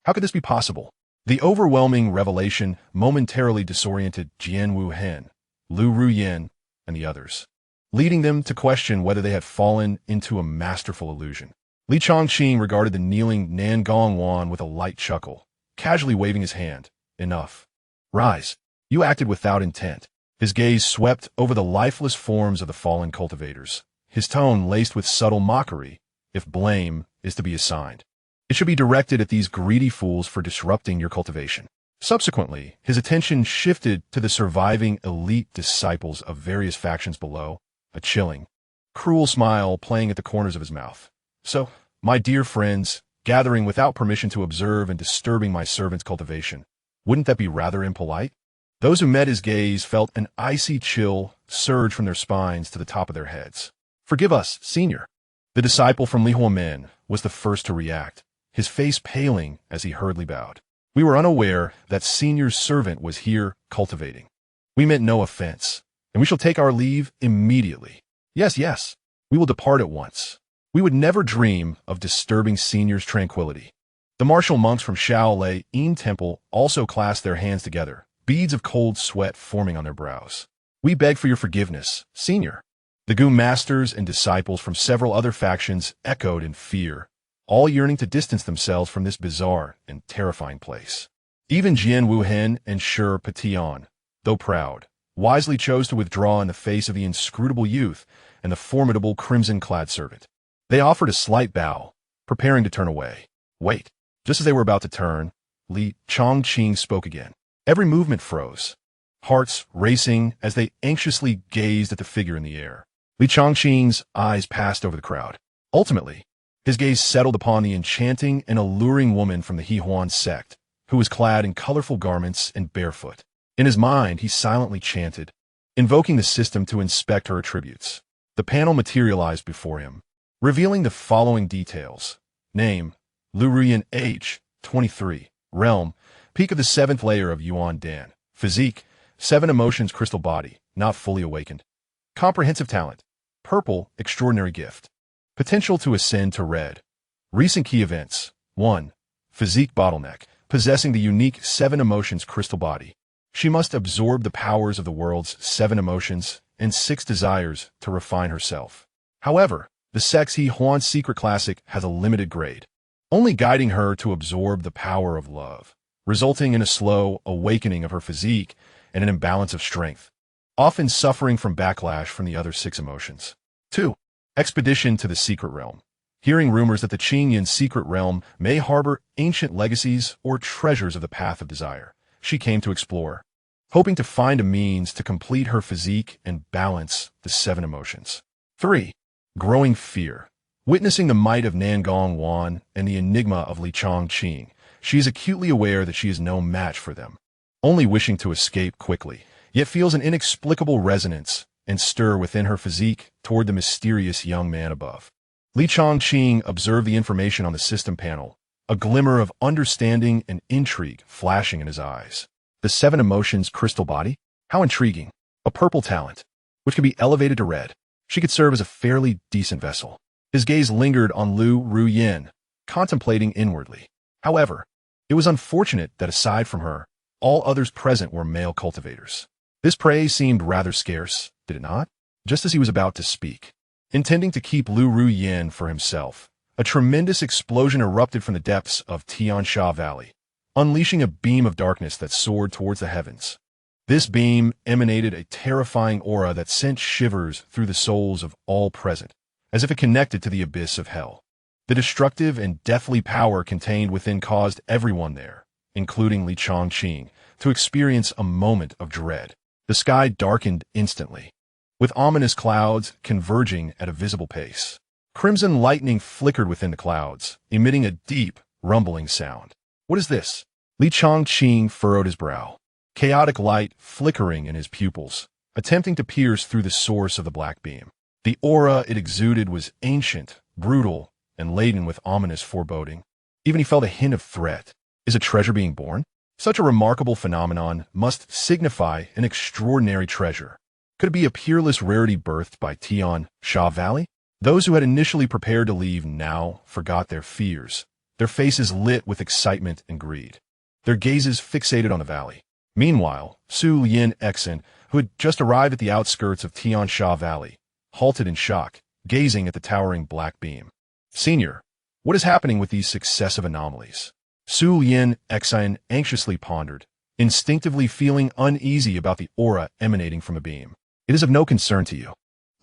How could this be possible? The overwhelming revelation momentarily disoriented Jian Wuhen, Lu Ruyin, and the others, leading them to question whether they had fallen into a masterful illusion. Li Changqing regarded the kneeling Nan Gongwan with a light chuckle, casually waving his hand. Enough. Rise. You acted without intent. His gaze swept over the lifeless forms of the fallen cultivators, his tone laced with subtle mockery. If blame is to be assigned, it should be directed at these greedy fools for disrupting your cultivation. Subsequently, his attention shifted to the surviving elite disciples of various factions below, a chilling, cruel smile playing at the corners of his mouth. So, my dear friends, gathering without permission to observe and disturbing my servant's cultivation, wouldn't that be rather impolite? Those who met his gaze felt an icy chill surge from their spines to the top of their heads. Forgive us, senior. The disciple from Li Huamen was the first to react, his face paling as he hurriedly bowed. We were unaware that senior's servant was here cultivating. We meant no offense, and we shall take our leave immediately. Yes, we will depart at once. We would never dream of disturbing senior's tranquility. The martial monks from Shaolei Yin Temple also clasped their hands together, beads of cold sweat forming on their brows. We beg for your forgiveness, senior. The Gu masters and disciples from several other factions echoed in fear, all yearning to distance themselves from this bizarre and terrifying place. Even Jian Wuhen and Shi Patian, though proud, wisely chose to withdraw in the face of the inscrutable youth and the formidable crimson-clad servant. They offered a slight bow, preparing to turn away. Wait. Just as they were about to turn, Li Changqing spoke again. Every movement froze, hearts racing as they anxiously gazed at the figure in the air. Li Changqing's eyes passed over the crowd. Ultimately, his gaze settled upon the enchanting and alluring woman from the Hehuan sect, who was clad in colorful garments and barefoot. In his mind, he silently chanted, invoking the system to inspect her attributes. The panel materialized before him, revealing the following details. Name, Lu Ruyin, age, 23. Realm, peak of the 7th layer of Yuan Dan. Physique, 7 emotions crystal body, not fully awakened. Comprehensive talent, purple, extraordinary gift. Potential to ascend to red. Recent key events. 1. Physique bottleneck, possessing the unique 7 emotions crystal body. She must absorb the powers of the world's 7 emotions and 6 desires to refine herself. However, the Sex He Huan Secret Classic has a limited grade, only guiding her to absorb the power of love, resulting in a slow awakening of her physique and an imbalance of strength, often suffering from backlash from the other 6 emotions. 2. Expedition to the Secret Realm. Hearing rumors that the Qingyan Secret Realm may harbor ancient legacies or treasures of the Path of Desire, she came to explore, hoping to find a means to complete her physique and balance the 7 emotions. 3. Growing fear. Witnessing the might of Nangong Wan and the enigma of Li Changqing, she is acutely aware that she is no match for them, only wishing to escape quickly, yet feels an inexplicable resonance and stir within her physique toward the mysterious young man above. Li Changqing observed the information on the system panel, a glimmer of understanding and intrigue flashing in his eyes. The 7 emotions crystal body? How intriguing. A purple talent, which can be elevated to red. She could serve as a fairly decent vessel. His gaze lingered on Lu Ruyin, contemplating inwardly. However, it was unfortunate that aside from her, all others present were male cultivators. This prey seemed rather scarce, did it not? Just as he was about to speak, intending to keep Lu Ruyin for himself, a tremendous explosion erupted from the depths of Xianxia Valley, unleashing a beam of darkness that soared towards the heavens. This beam emanated a terrifying aura that sent shivers through the souls of all present, as if it connected to the abyss of hell. The destructive and deathly power contained within caused everyone there, including Li Changqing, to experience a moment of dread. The sky darkened instantly, with ominous clouds converging at a visible pace. Crimson lightning flickered within the clouds, emitting a deep, rumbling sound. What is this? Li Changqing furrowed his brow, chaotic light flickering in his pupils, attempting to pierce through the source of the black beam. The aura it exuded was ancient, brutal, and laden with ominous foreboding. Even he felt a hint of threat. Is a treasure being born? Such a remarkable phenomenon must signify an extraordinary treasure. Could it be a peerless rarity birthed by Xianxia Valley? Those who had initially prepared to leave now forgot their fears, their faces lit with excitement and greed, their gazes fixated on the valley. Meanwhile, Su Yin Exen, who had just arrived at the outskirts of Xianxia Valley, halted in shock, gazing at the towering black beam. Senior, what is happening with these successive anomalies? Su Yin Exen anxiously pondered, instinctively feeling uneasy about the aura emanating from the beam. It is of no concern to you.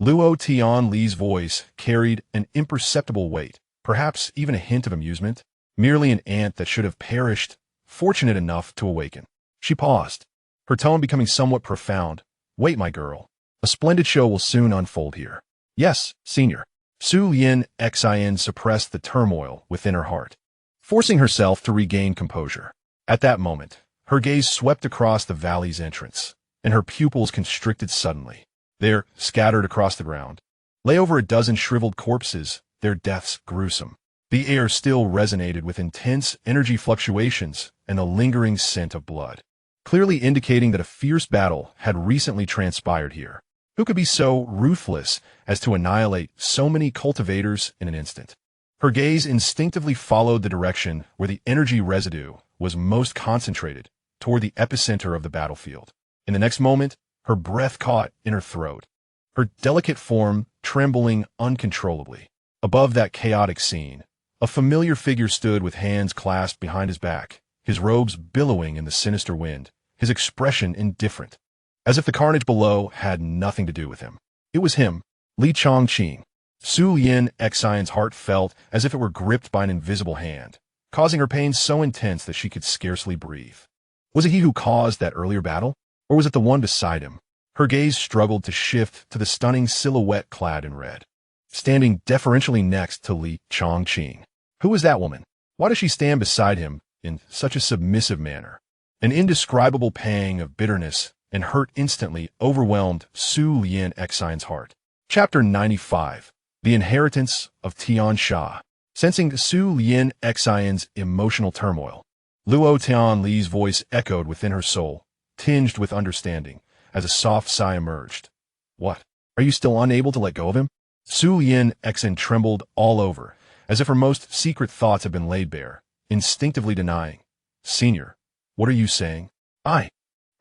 Luo Tianli's voice carried an imperceptible weight, perhaps even a hint of amusement, merely an ant that should have perished, fortunate enough to awaken. She paused, her tone becoming somewhat profound. Wait, my girl. A splendid show will soon unfold here. Yes, senior. Su Yin Xin suppressed the turmoil within her heart, forcing herself to regain composure. At that moment, her gaze swept across the valley's entrance, and her pupils constricted suddenly. There, scattered across the ground, lay over a dozen shriveled corpses, their deaths gruesome. The air still resonated with intense energy fluctuations and a lingering scent of blood, clearly indicating that a fierce battle had recently transpired here. Who could be so ruthless as to annihilate so many cultivators in an instant? Her gaze instinctively followed the direction where the energy residue was most concentrated, toward the epicenter of the battlefield. In the next moment, her breath caught in her throat, her delicate form trembling uncontrollably. Above that chaotic scene, a familiar figure stood with hands clasped behind his back, his robes billowing in the sinister wind, his expression indifferent, as if the carnage below had nothing to do with him. It was him, Li Changqing. Su Yin Xin's heart felt as if it were gripped by an invisible hand, causing her pain so intense that she could scarcely breathe. Was it he who caused that earlier battle? Or was it the one beside him? Her gaze struggled to shift to the stunning silhouette clad in red, standing deferentially next to Li Changqing. Who is that woman? Why does she stand beside him in such a submissive manner? An indescribable pang of bitterness and hurt instantly overwhelmed Su Yin Xin's heart. Chapter 95. The Inheritance of Xianxia. Sensing Su Yin Xin's emotional turmoil, Luo Tianli's voice echoed within her soul, tinged with understanding, as a soft sigh emerged. What? Are you still unable to let go of him? Su Yin Xin trembled all over, as if her most secret thoughts had been laid bare, instinctively denying. Senior, what are you saying? I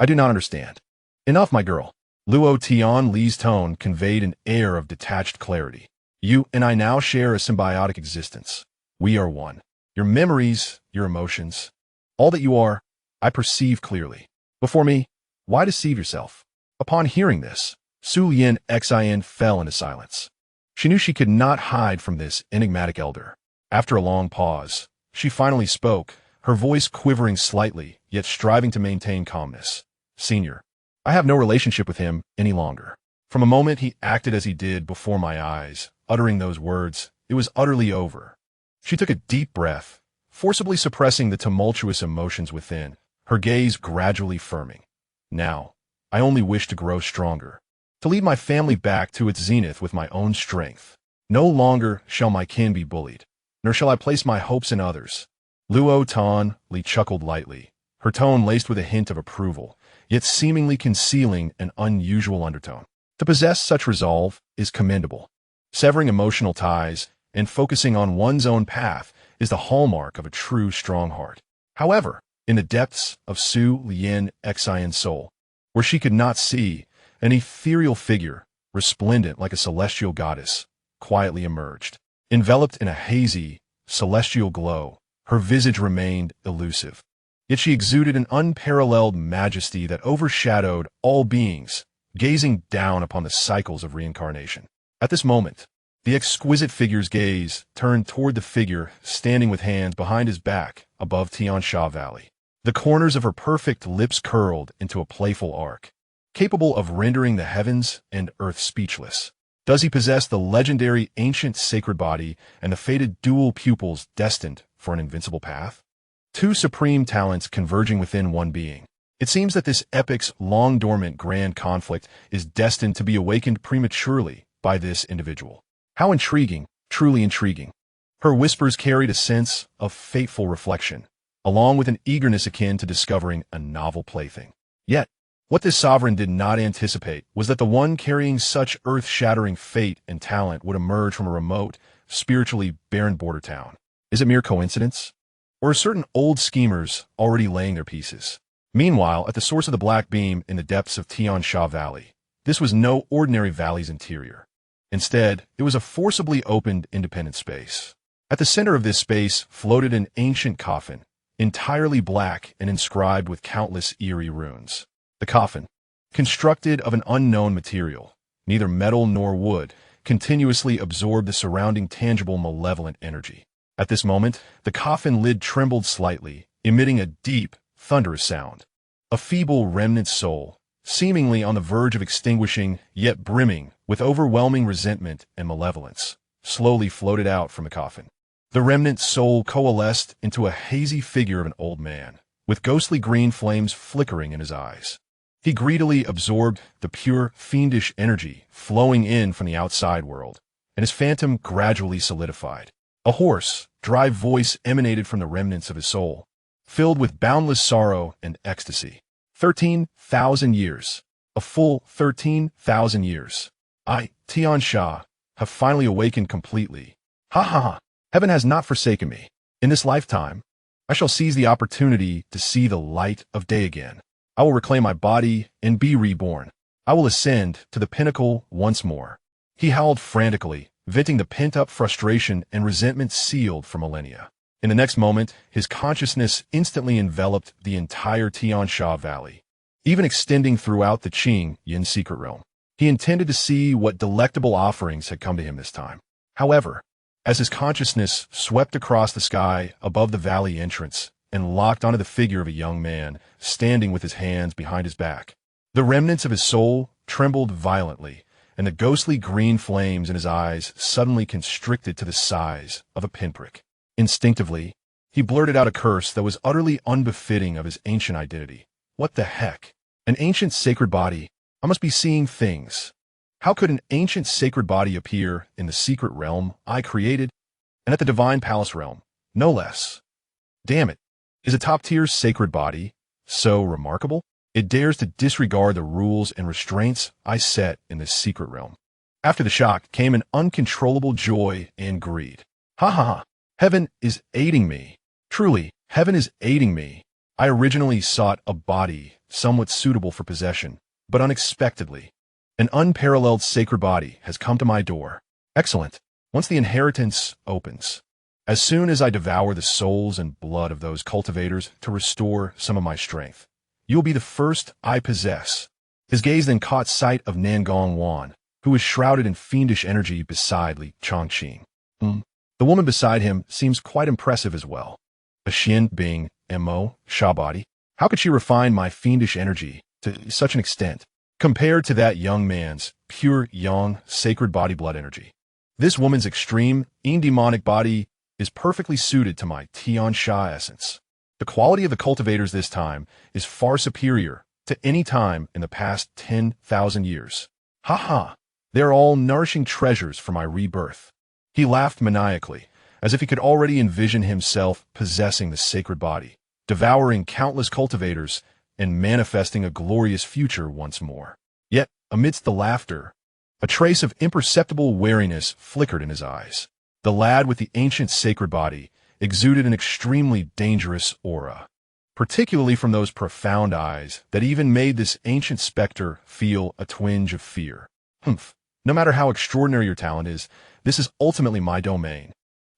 do not understand. Enough, my girl. Luo Tianli's tone conveyed an air of detached clarity. You and I now share a symbiotic existence. We are one. Your memories, your emotions, all that you are, I perceive clearly. Before me, why deceive yourself? Upon hearing this, Su Yin Xin fell into silence. She knew she could not hide from this enigmatic elder. After a long pause, she finally spoke, her voice quivering slightly, yet striving to maintain calmness. Senior, I have no relationship with him any longer. From a moment he acted as he did before my eyes, uttering those words, it was utterly over. She took a deep breath, forcibly suppressing the tumultuous emotions within, her gaze gradually firming. Now, I only wish to grow stronger, to lead my family back to its zenith with my own strength. No longer shall my kin be bullied, nor shall I place my hopes in others. Luo Tianli chuckled lightly, her tone laced with a hint of approval, yet seemingly concealing an unusual undertone. To possess such resolve is commendable. Severing emotional ties and focusing on one's own path is the hallmark of a true strong heart. However, in the depths of Su Yin Xin's soul, where she could not see, an ethereal figure, resplendent like a celestial goddess, quietly emerged. Enveloped in a hazy, celestial glow, her visage remained elusive. Yet she exuded an unparalleled majesty that overshadowed all beings, gazing down upon the cycles of reincarnation. At this moment, the exquisite figure's gaze turned toward the figure standing with hands behind his back above Xianxia Valley. The corners of her perfect lips curled into a playful arc, capable of rendering the heavens and earth speechless. Does he possess the legendary ancient sacred body and the fated dual pupils destined for an invincible path? Two supreme talents converging within one being. It seems that this epic's long-dormant grand conflict is destined to be awakened prematurely by this individual. How intriguing, truly intriguing. Her whispers carried a sense of fateful reflection, along with an eagerness akin to discovering a novel plaything. Yet, what this sovereign did not anticipate was that the one carrying such earth-shattering fate and talent would emerge from a remote, spiritually barren border town. Is it mere coincidence? Or are certain old schemers already laying their pieces? Meanwhile, at the source of the Black Beam in the depths of Xianxia Valley, this was no ordinary valley's interior. Instead, it was a forcibly opened, independent space. At the center of this space floated an ancient coffin, entirely black and inscribed with countless eerie runes. The coffin, constructed of an unknown material, neither metal nor wood, continuously absorbed the surrounding tangible malevolent energy. At this moment, the coffin lid trembled slightly, emitting a deep, thunderous sound. A feeble remnant soul, seemingly on the verge of extinguishing, yet brimming with overwhelming resentment and malevolence, slowly floated out from the coffin. The remnant soul coalesced into a hazy figure of an old man, with ghostly green flames flickering in his eyes. He greedily absorbed the pure, fiendish energy flowing in from the outside world, and his phantom gradually solidified. A hoarse, dry voice emanated from the remnants of his soul, filled with boundless sorrow and ecstasy. 13,000 years. A full 13,000 years. I, Xianxia, have finally awakened completely. Ha ha ha. Heaven has not forsaken me. In this lifetime, I shall seize the opportunity to see the light of day again. I will reclaim my body and be reborn. I will ascend to the pinnacle once more. He howled frantically, venting the pent-up frustration and resentment sealed for millennia. In the next moment, his consciousness instantly enveloped the entire Xianxia Valley, even extending throughout the Changqing secret realm. He intended to see what delectable offerings had come to him this time. However, as his consciousness swept across the sky above the valley entrance and locked onto the figure of a young man standing with his hands behind his back, the remnants of his soul trembled violently, and the ghostly green flames in his eyes suddenly constricted to the size of a pinprick. Instinctively, he blurted out a curse that was utterly unbefitting of his ancient identity. What the heck? An ancient sacred body? I must be seeing things. How could an ancient sacred body appear in the secret realm I created, and at the divine palace realm, no less? Damn it. Is a top-tier sacred body so remarkable? It dares to disregard the rules and restraints I set in this secret realm. After the shock came an uncontrollable joy and greed. Ha ha ha. Heaven is aiding me. Truly, heaven is aiding me. I originally sought a body somewhat suitable for possession, but unexpectedly, an unparalleled sacred body has come to my door. Excellent. Once the inheritance opens, as soon as I devour the souls and blood of those cultivators to restore some of my strength, you will be the first I possess. His gaze then caught sight of Nangong Wan, who was shrouded in fiendish energy beside Li Changqing. The woman beside him seems quite impressive as well. A Xin Bing Mo Sha body. How could she refine my fiendish energy to such an extent, compared to that young man's pure yang sacred body blood energy? This woman's extreme, demonic body is perfectly suited to my Xianxia essence. The quality of the cultivators this time is far superior to any time in the past 10,000 years. Ha ha! They are all nourishing treasures for my rebirth. He laughed maniacally, as if he could already envision himself possessing the sacred body, devouring countless cultivators, and manifesting a glorious future once more. Yet, amidst the laughter, a trace of imperceptible wariness flickered in his eyes. The lad with the ancient sacred body exuded an extremely dangerous aura, particularly from those profound eyes that even made this ancient specter feel a twinge of fear. No matter how extraordinary your talent is, this is ultimately my domain.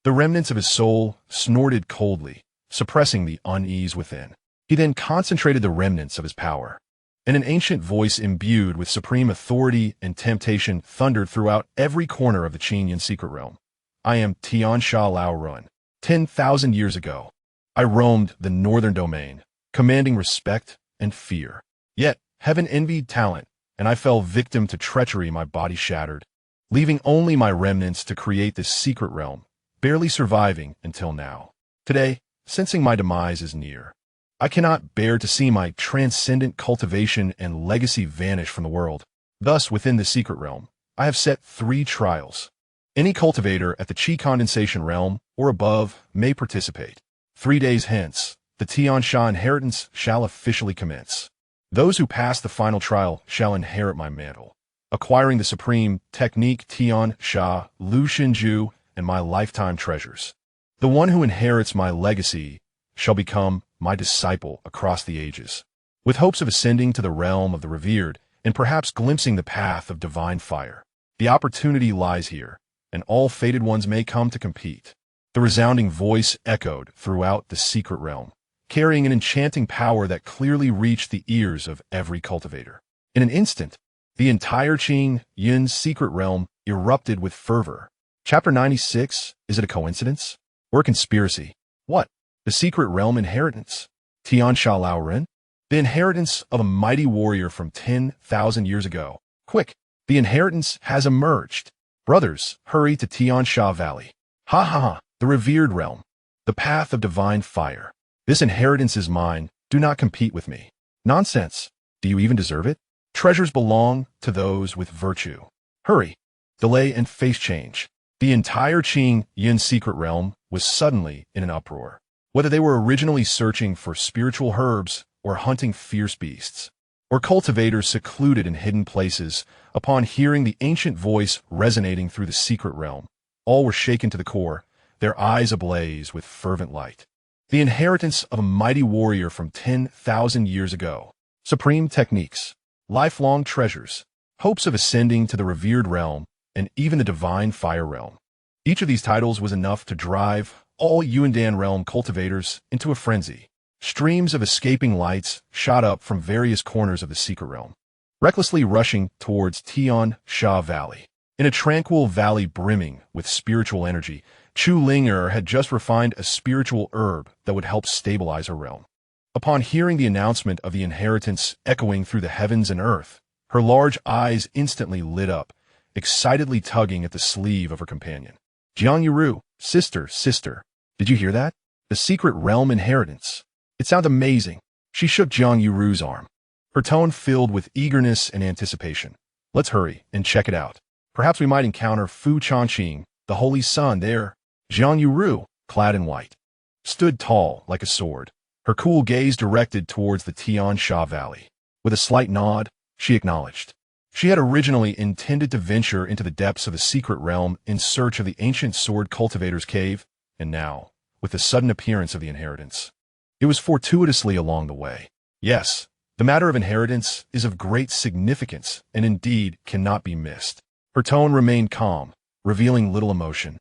The remnants of his soul snorted coldly, suppressing the unease within. He then concentrated the remnants of his power, and an ancient voice imbued with supreme authority and temptation thundered throughout every corner of the Qingyan secret realm. I am Xianxia Lao Run. 10,000 years ago, I roamed the northern domain, commanding respect and fear. Yet, heaven envied talent, and I fell victim to treachery. My body shattered, leaving only my remnants to create this secret realm, barely surviving until now. Today, sensing my demise is near, I cannot bear to see my transcendent cultivation and legacy vanish from the world. Thus, within the secret realm, I have set 3 trials. Any cultivator at the Qi condensation realm or above may participate. 3 days hence, the Xianxia inheritance shall officially commence. Those who pass the final trial shall inherit my mantle, acquiring the supreme technique Xianxia, Lu Xinju, and my lifetime treasures. The one who inherits my legacy shall become my disciple across the ages, with hopes of ascending to the realm of the revered and perhaps glimpsing the path of divine fire. The opportunity lies here, and all fated ones may come to compete. The resounding voice echoed throughout the secret realm, carrying an enchanting power that clearly reached the ears of every cultivator. In an instant, the entire Changqing secret realm erupted with fervor. Chapter 96, is it a coincidence? Or a conspiracy? What? The secret realm inheritance? Xianxia Laoren? The inheritance of a mighty warrior from 10,000 years ago. Quick, the inheritance has emerged. Brothers, hurry to Xianxia Valley. Ha ha ha, the revered realm. The path of divine fire. This inheritance is mine, do not compete with me. Nonsense. Do you even deserve it? Treasures belong to those with virtue. Hurry. Delay and face change. The entire Changqing secret realm was suddenly in an uproar. Whether they were originally searching for spiritual herbs or hunting fierce beasts, or cultivators secluded in hidden places, upon hearing the ancient voice resonating through the secret realm, all were shaken to the core, their eyes ablaze with fervent light. The inheritance of a mighty warrior from 10,000 years ago. Supreme techniques, lifelong treasures, hopes of ascending to the revered realm, and even the divine fire realm. Each of these titles was enough to drive all Yuandan realm cultivators into a frenzy. Streams of escaping lights shot up from various corners of the secret realm, recklessly rushing towards Xianxia Valley. In a tranquil valley brimming with spiritual energy, Chu Linger had just refined a spiritual herb that would help stabilize her realm. Upon hearing the announcement of the inheritance echoing through the heavens and earth, her large eyes instantly lit up, excitedly tugging at the sleeve of her companion. Jiang Yuru, sister, did you hear that? The secret realm inheritance. It sounds amazing. She shook Jiang Yuru's arm, her tone filled with eagerness and anticipation. Let's hurry and check it out. Perhaps we might encounter Fu Changqing, the holy sun there. Jiang Yuru, clad in white, stood tall like a sword, her cool gaze directed towards the Xianxia Valley. With a slight nod, she acknowledged. She had originally intended to venture into the depths of the secret realm in search of the ancient sword cultivator's cave, and now, with the sudden appearance of the inheritance, it was fortuitously along the way. Yes, the matter of inheritance is of great significance and indeed cannot be missed. Her tone remained calm, revealing little emotion,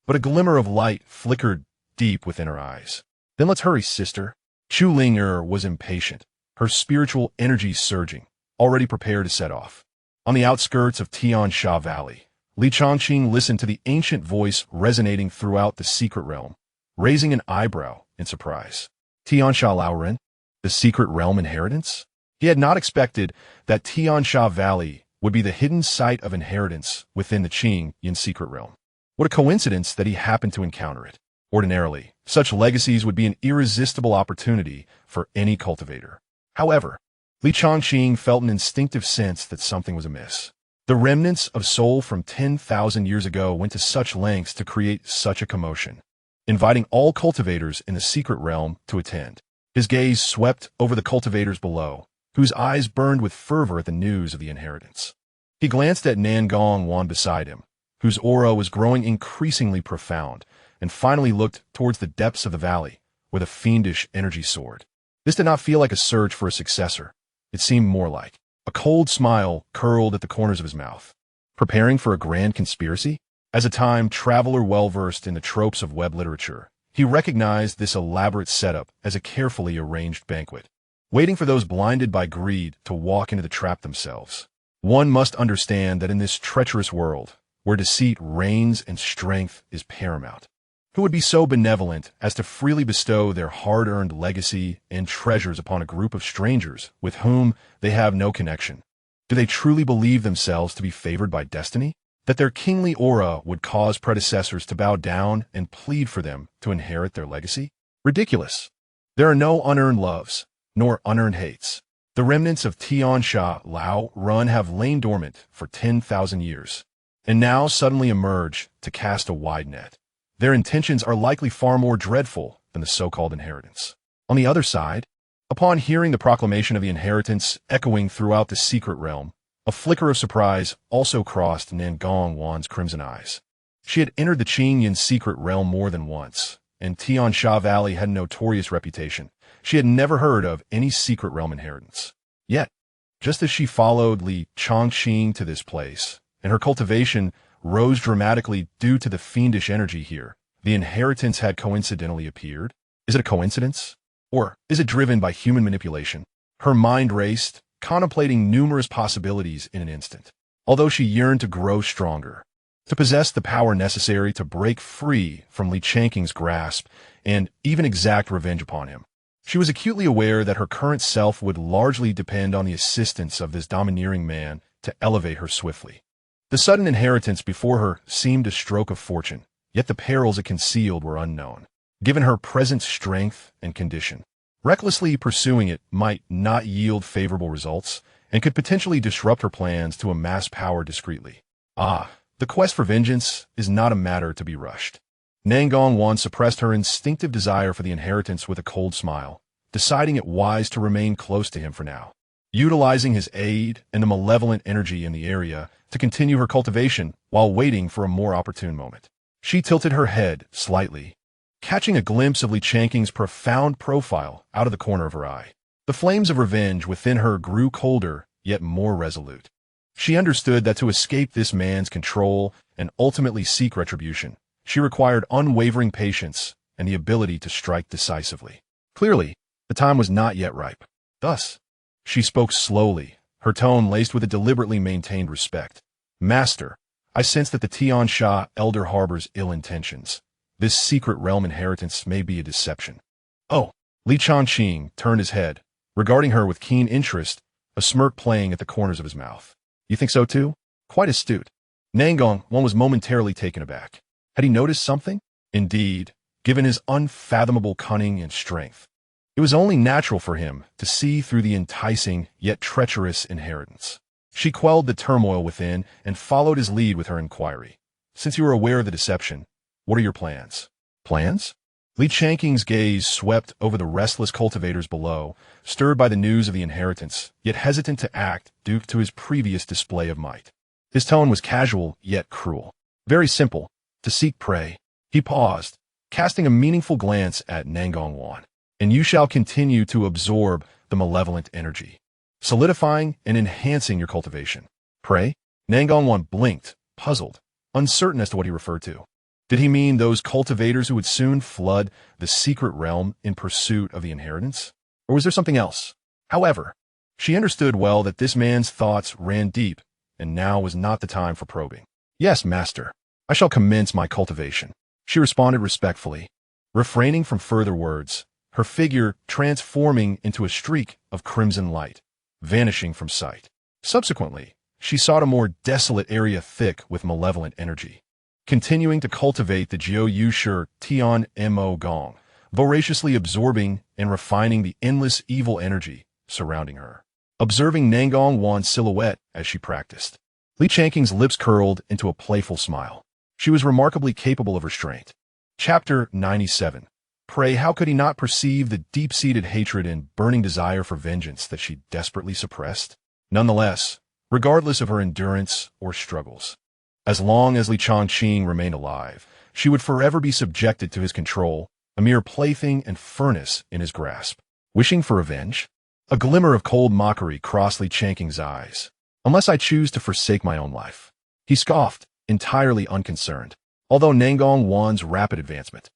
but a glimmer of light flickered deep within her eyes. Then let's hurry, sister. Chu Linger was impatient, her spiritual energy surging, already prepared to set off. On the outskirts of Xianxia Valley, Li Changqing listened to the ancient voice resonating throughout the secret realm, raising an eyebrow in surprise. Xianxia Laoren, the secret realm inheritance? He had not expected that Xianxia Valley would be the hidden site of inheritance within the Changqing secret realm. What a coincidence that he happened to encounter it. Ordinarily, such legacies would be an irresistible opportunity for any cultivator. However, Li Changqing felt an instinctive sense that something was amiss. The remnants of soul from 10,000 years ago went to such lengths to create such a commotion, inviting all cultivators in the secret realm to attend. His gaze swept over the cultivators below, whose eyes burned with fervor at the news of the inheritance. He glanced at Nangong Wan beside him, whose aura was growing increasingly profound, and finally looked towards the depths of the valley, where the fiendish energy soared. This did not feel like a search for a successor. It seemed more like a cold smile curled at the corners of his mouth. Preparing for a grand conspiracy? As a time traveler well-versed in the tropes of web literature, he recognized this elaborate setup as a carefully arranged banquet, waiting for those blinded by greed to walk into the trap themselves. One must understand that in this treacherous world, where deceit reigns and strength is paramount, who would be so benevolent as to freely bestow their hard-earned legacy and treasures upon a group of strangers with whom they have no connection? Do they truly believe themselves to be favored by destiny? That their kingly aura would cause predecessors to bow down and plead for them to inherit their legacy? Ridiculous. There are no unearned loves, nor unearned hates. The remnants of Xianxia Lao Run have lain dormant for 10,000 years, and now suddenly emerge to cast a wide net. Their intentions are likely far more dreadful than the so-called inheritance. On the other side, upon hearing the proclamation of the inheritance echoing throughout the secret realm, a flicker of surprise also crossed Nangong Wan's crimson eyes. She had entered the Qingyan secret realm more than once, and Xianxia Valley had a notorious reputation. She had never heard of any secret realm inheritance. Yet, just as she followed Li Changqing to this place, and her cultivation rose dramatically due to the fiendish energy here, the inheritance had coincidentally appeared. Is it a coincidence? Or is it driven by human manipulation? Her mind raced, contemplating numerous possibilities in an instant. Although she yearned to grow stronger, to possess the power necessary to break free from Li Changqing's grasp and even exact revenge upon him, she was acutely aware that her current self would largely depend on the assistance of this domineering man to elevate her swiftly. The sudden inheritance before her seemed a stroke of fortune, yet the perils it concealed were unknown. Given her present strength and condition, recklessly pursuing it might not yield favorable results and could potentially disrupt her plans to amass power discreetly. The quest for vengeance is not a matter to be rushed. Nangong Wan suppressed her instinctive desire for the inheritance with a cold smile, deciding it wise to remain close to him for now. Utilizing his aid and the malevolent energy in the area to continue her cultivation while waiting for a more opportune moment. She tilted her head slightly, catching a glimpse of Li Changqing's profound profile out of the corner of her eye. The flames of revenge within her grew colder, yet more resolute. She understood that to escape this man's control and ultimately seek retribution, she required unwavering patience and the ability to strike decisively. Clearly, the time was not yet ripe. Thus, she spoke slowly, her tone laced with a deliberately maintained respect. Master, I sense that the Xianxia elder harbors ill intentions. This secret realm inheritance may be a deception. Oh, Li Changqing turned his head, regarding her with keen interest, a smirk playing at the corners of his mouth. You think so too? Quite astute. Nangong Wan was momentarily taken aback. Had he noticed something? Indeed, given his unfathomable cunning and strength, it was only natural for him to see through the enticing yet treacherous inheritance. She quelled the turmoil within and followed his lead with her inquiry. Since you are aware of the deception, what are your plans? Plans? Li Changqing's gaze swept over the restless cultivators below, stirred by the news of the inheritance, yet hesitant to act due to his previous display of might. His tone was casual yet cruel. Very simple, to seek prey. He paused, casting a meaningful glance at Nangong Wan. And you shall continue to absorb the malevolent energy, solidifying and enhancing your cultivation. Prey? Nangong Wan blinked, puzzled, uncertain as to what he referred to. Did he mean those cultivators who would soon flood the secret realm in pursuit of the inheritance? Or was there something else? However, she understood well that this man's thoughts ran deep, and now was not the time for probing. Yes, master, I shall commence my cultivation, she responded respectfully, refraining from further words, her figure transforming into a streak of crimson light, vanishing from sight. Subsequently, she sought a more desolate area thick with malevolent energy, continuing to cultivate the Jiu Yushi Tian Mo Gong, voraciously absorbing and refining the endless evil energy surrounding her. Observing Nangong Wan's silhouette as she practiced, Li Changqing's lips curled into a playful smile. She was remarkably capable of restraint. Chapter 97. Pray, how could he not perceive the deep-seated hatred and burning desire for vengeance that she desperately suppressed? Nonetheless, regardless of her endurance or struggles, as long as Li Changqing remained alive, she would forever be subjected to his control, a mere plaything and furnace in his grasp. Wishing for revenge? A glimmer of cold mockery crossed Li Changqing's eyes. Unless I choose to forsake my own life. He scoffed, entirely unconcerned. Although Nangong Wan's rapid advancement,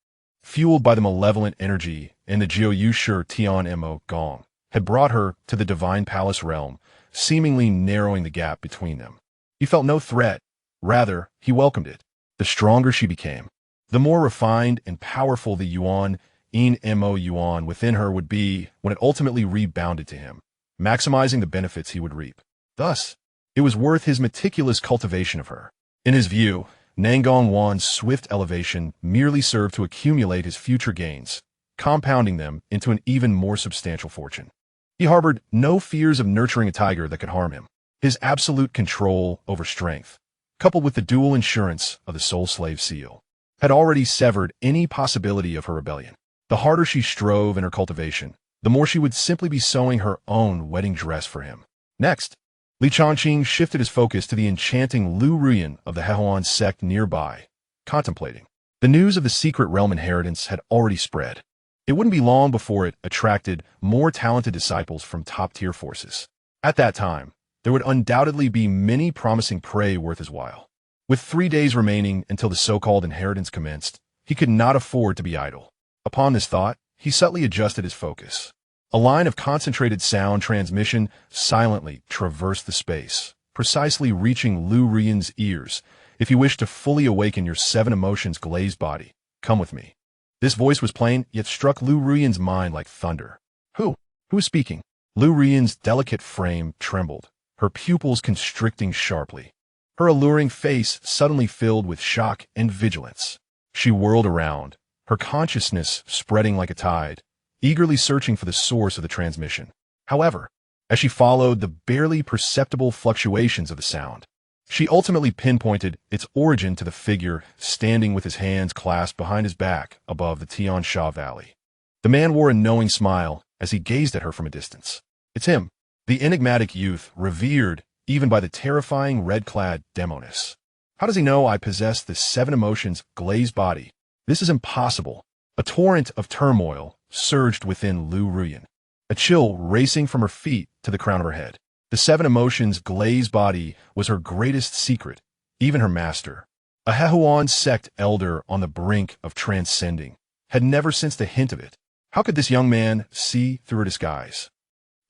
fueled by the malevolent energy and the Jiu Yushi Tian Mo Gong, had brought her to the divine palace realm, seemingly narrowing the gap between them. He felt no threat. Rather, he welcomed it. The stronger she became, the more refined and powerful the yuan within her would be when it ultimately rebounded to him, maximizing the benefits he would reap. Thus, it was worth his meticulous cultivation of her. In his view, Nangong Wan's swift elevation merely served to accumulate his future gains, compounding them into an even more substantial fortune. He harbored no fears of nurturing a tiger that could harm him. His absolute control over strength, coupled with the dual insurance of the soul slave seal, had already severed any possibility of her rebellion. The harder she strove in her cultivation, the more she would simply be sewing her own wedding dress for him. Next, Changqing shifted his focus to the enchanting Lu Ruyan of the Hehuan sect nearby, contemplating. The news of the secret realm inheritance had already spread. It wouldn't be long before it attracted more talented disciples from top-tier forces. At that time, there would undoubtedly be many promising prey worth his while. With 3 days remaining until the so-called inheritance commenced, he could not afford to be idle. Upon this thought, he subtly adjusted his focus. A line of concentrated sound transmission silently traversed the space, precisely reaching Lu Ruyan's ears. If you wish to fully awaken your 7 emotions glazed body, come with me. This voice was plain, yet struck Lu Ruyan's mind like thunder. Who is speaking? Lu Ruyan's delicate frame trembled, her pupils constricting sharply. Her alluring face suddenly filled with shock and vigilance. She whirled around, her consciousness spreading like a tide, eagerly searching for the source of the transmission. However, as she followed the barely perceptible fluctuations of the sound, she ultimately pinpointed its origin to the figure standing with his hands clasped behind his back above the Xianxia Valley. The man wore a knowing smile as he gazed at her from a distance. It's him, the enigmatic youth revered even by the terrifying red-clad demoness. How does he know I possess the 7 emotions glazed body? This is impossible. A torrent of turmoil surged within Lu Ruyan, a chill racing from her feet to the crown of her head. The 7 emotions glazed body was her greatest secret, even her master, a Hehuan sect elder on the brink of transcending, had never sensed a hint of it. How could this young man see through her disguise?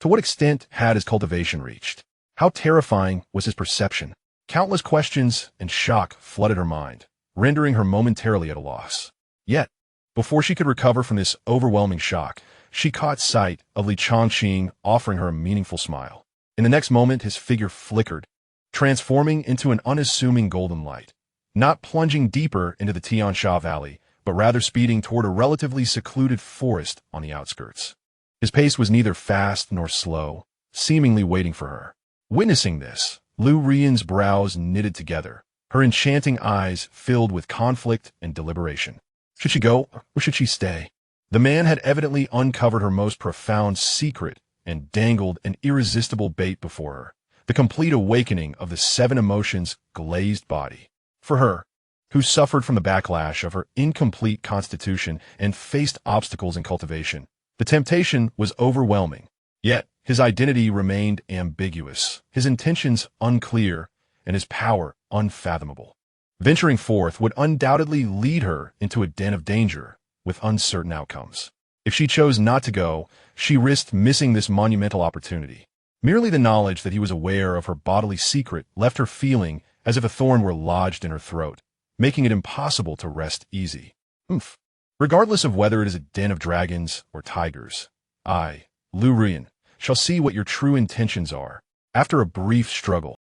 To what extent had his cultivation reached? How terrifying was his perception? Countless questions and shock flooded her mind, rendering her momentarily at a loss. Yet, before she could recover from this overwhelming shock, she caught sight of Changqing offering her a meaningful smile. In the next moment, his figure flickered, transforming into an unassuming golden light, not plunging deeper into the Xianxia Valley, but rather speeding toward a relatively secluded forest on the outskirts. His pace was neither fast nor slow, seemingly waiting for her. Witnessing this, Lu Ruyan's brows knitted together, her enchanting eyes filled with conflict and deliberation. Should she go, or should she stay? The man had evidently uncovered her most profound secret and dangled an irresistible bait before her, the complete awakening of the 7 emotions glazed body. For her, who suffered from the backlash of her incomplete constitution and faced obstacles in cultivation, the temptation was overwhelming. Yet, his identity remained ambiguous, his intentions unclear, and his power unfathomable. Venturing forth would undoubtedly lead her into a den of danger, with uncertain outcomes. If she chose not to go, she risked missing this monumental opportunity. Merely the knowledge that he was aware of her bodily secret left her feeling as if a thorn were lodged in her throat, making it impossible to rest easy. Regardless of whether it is a den of dragons or tigers, I, Lu Ruyan, shall see what your true intentions are. After a brief struggle,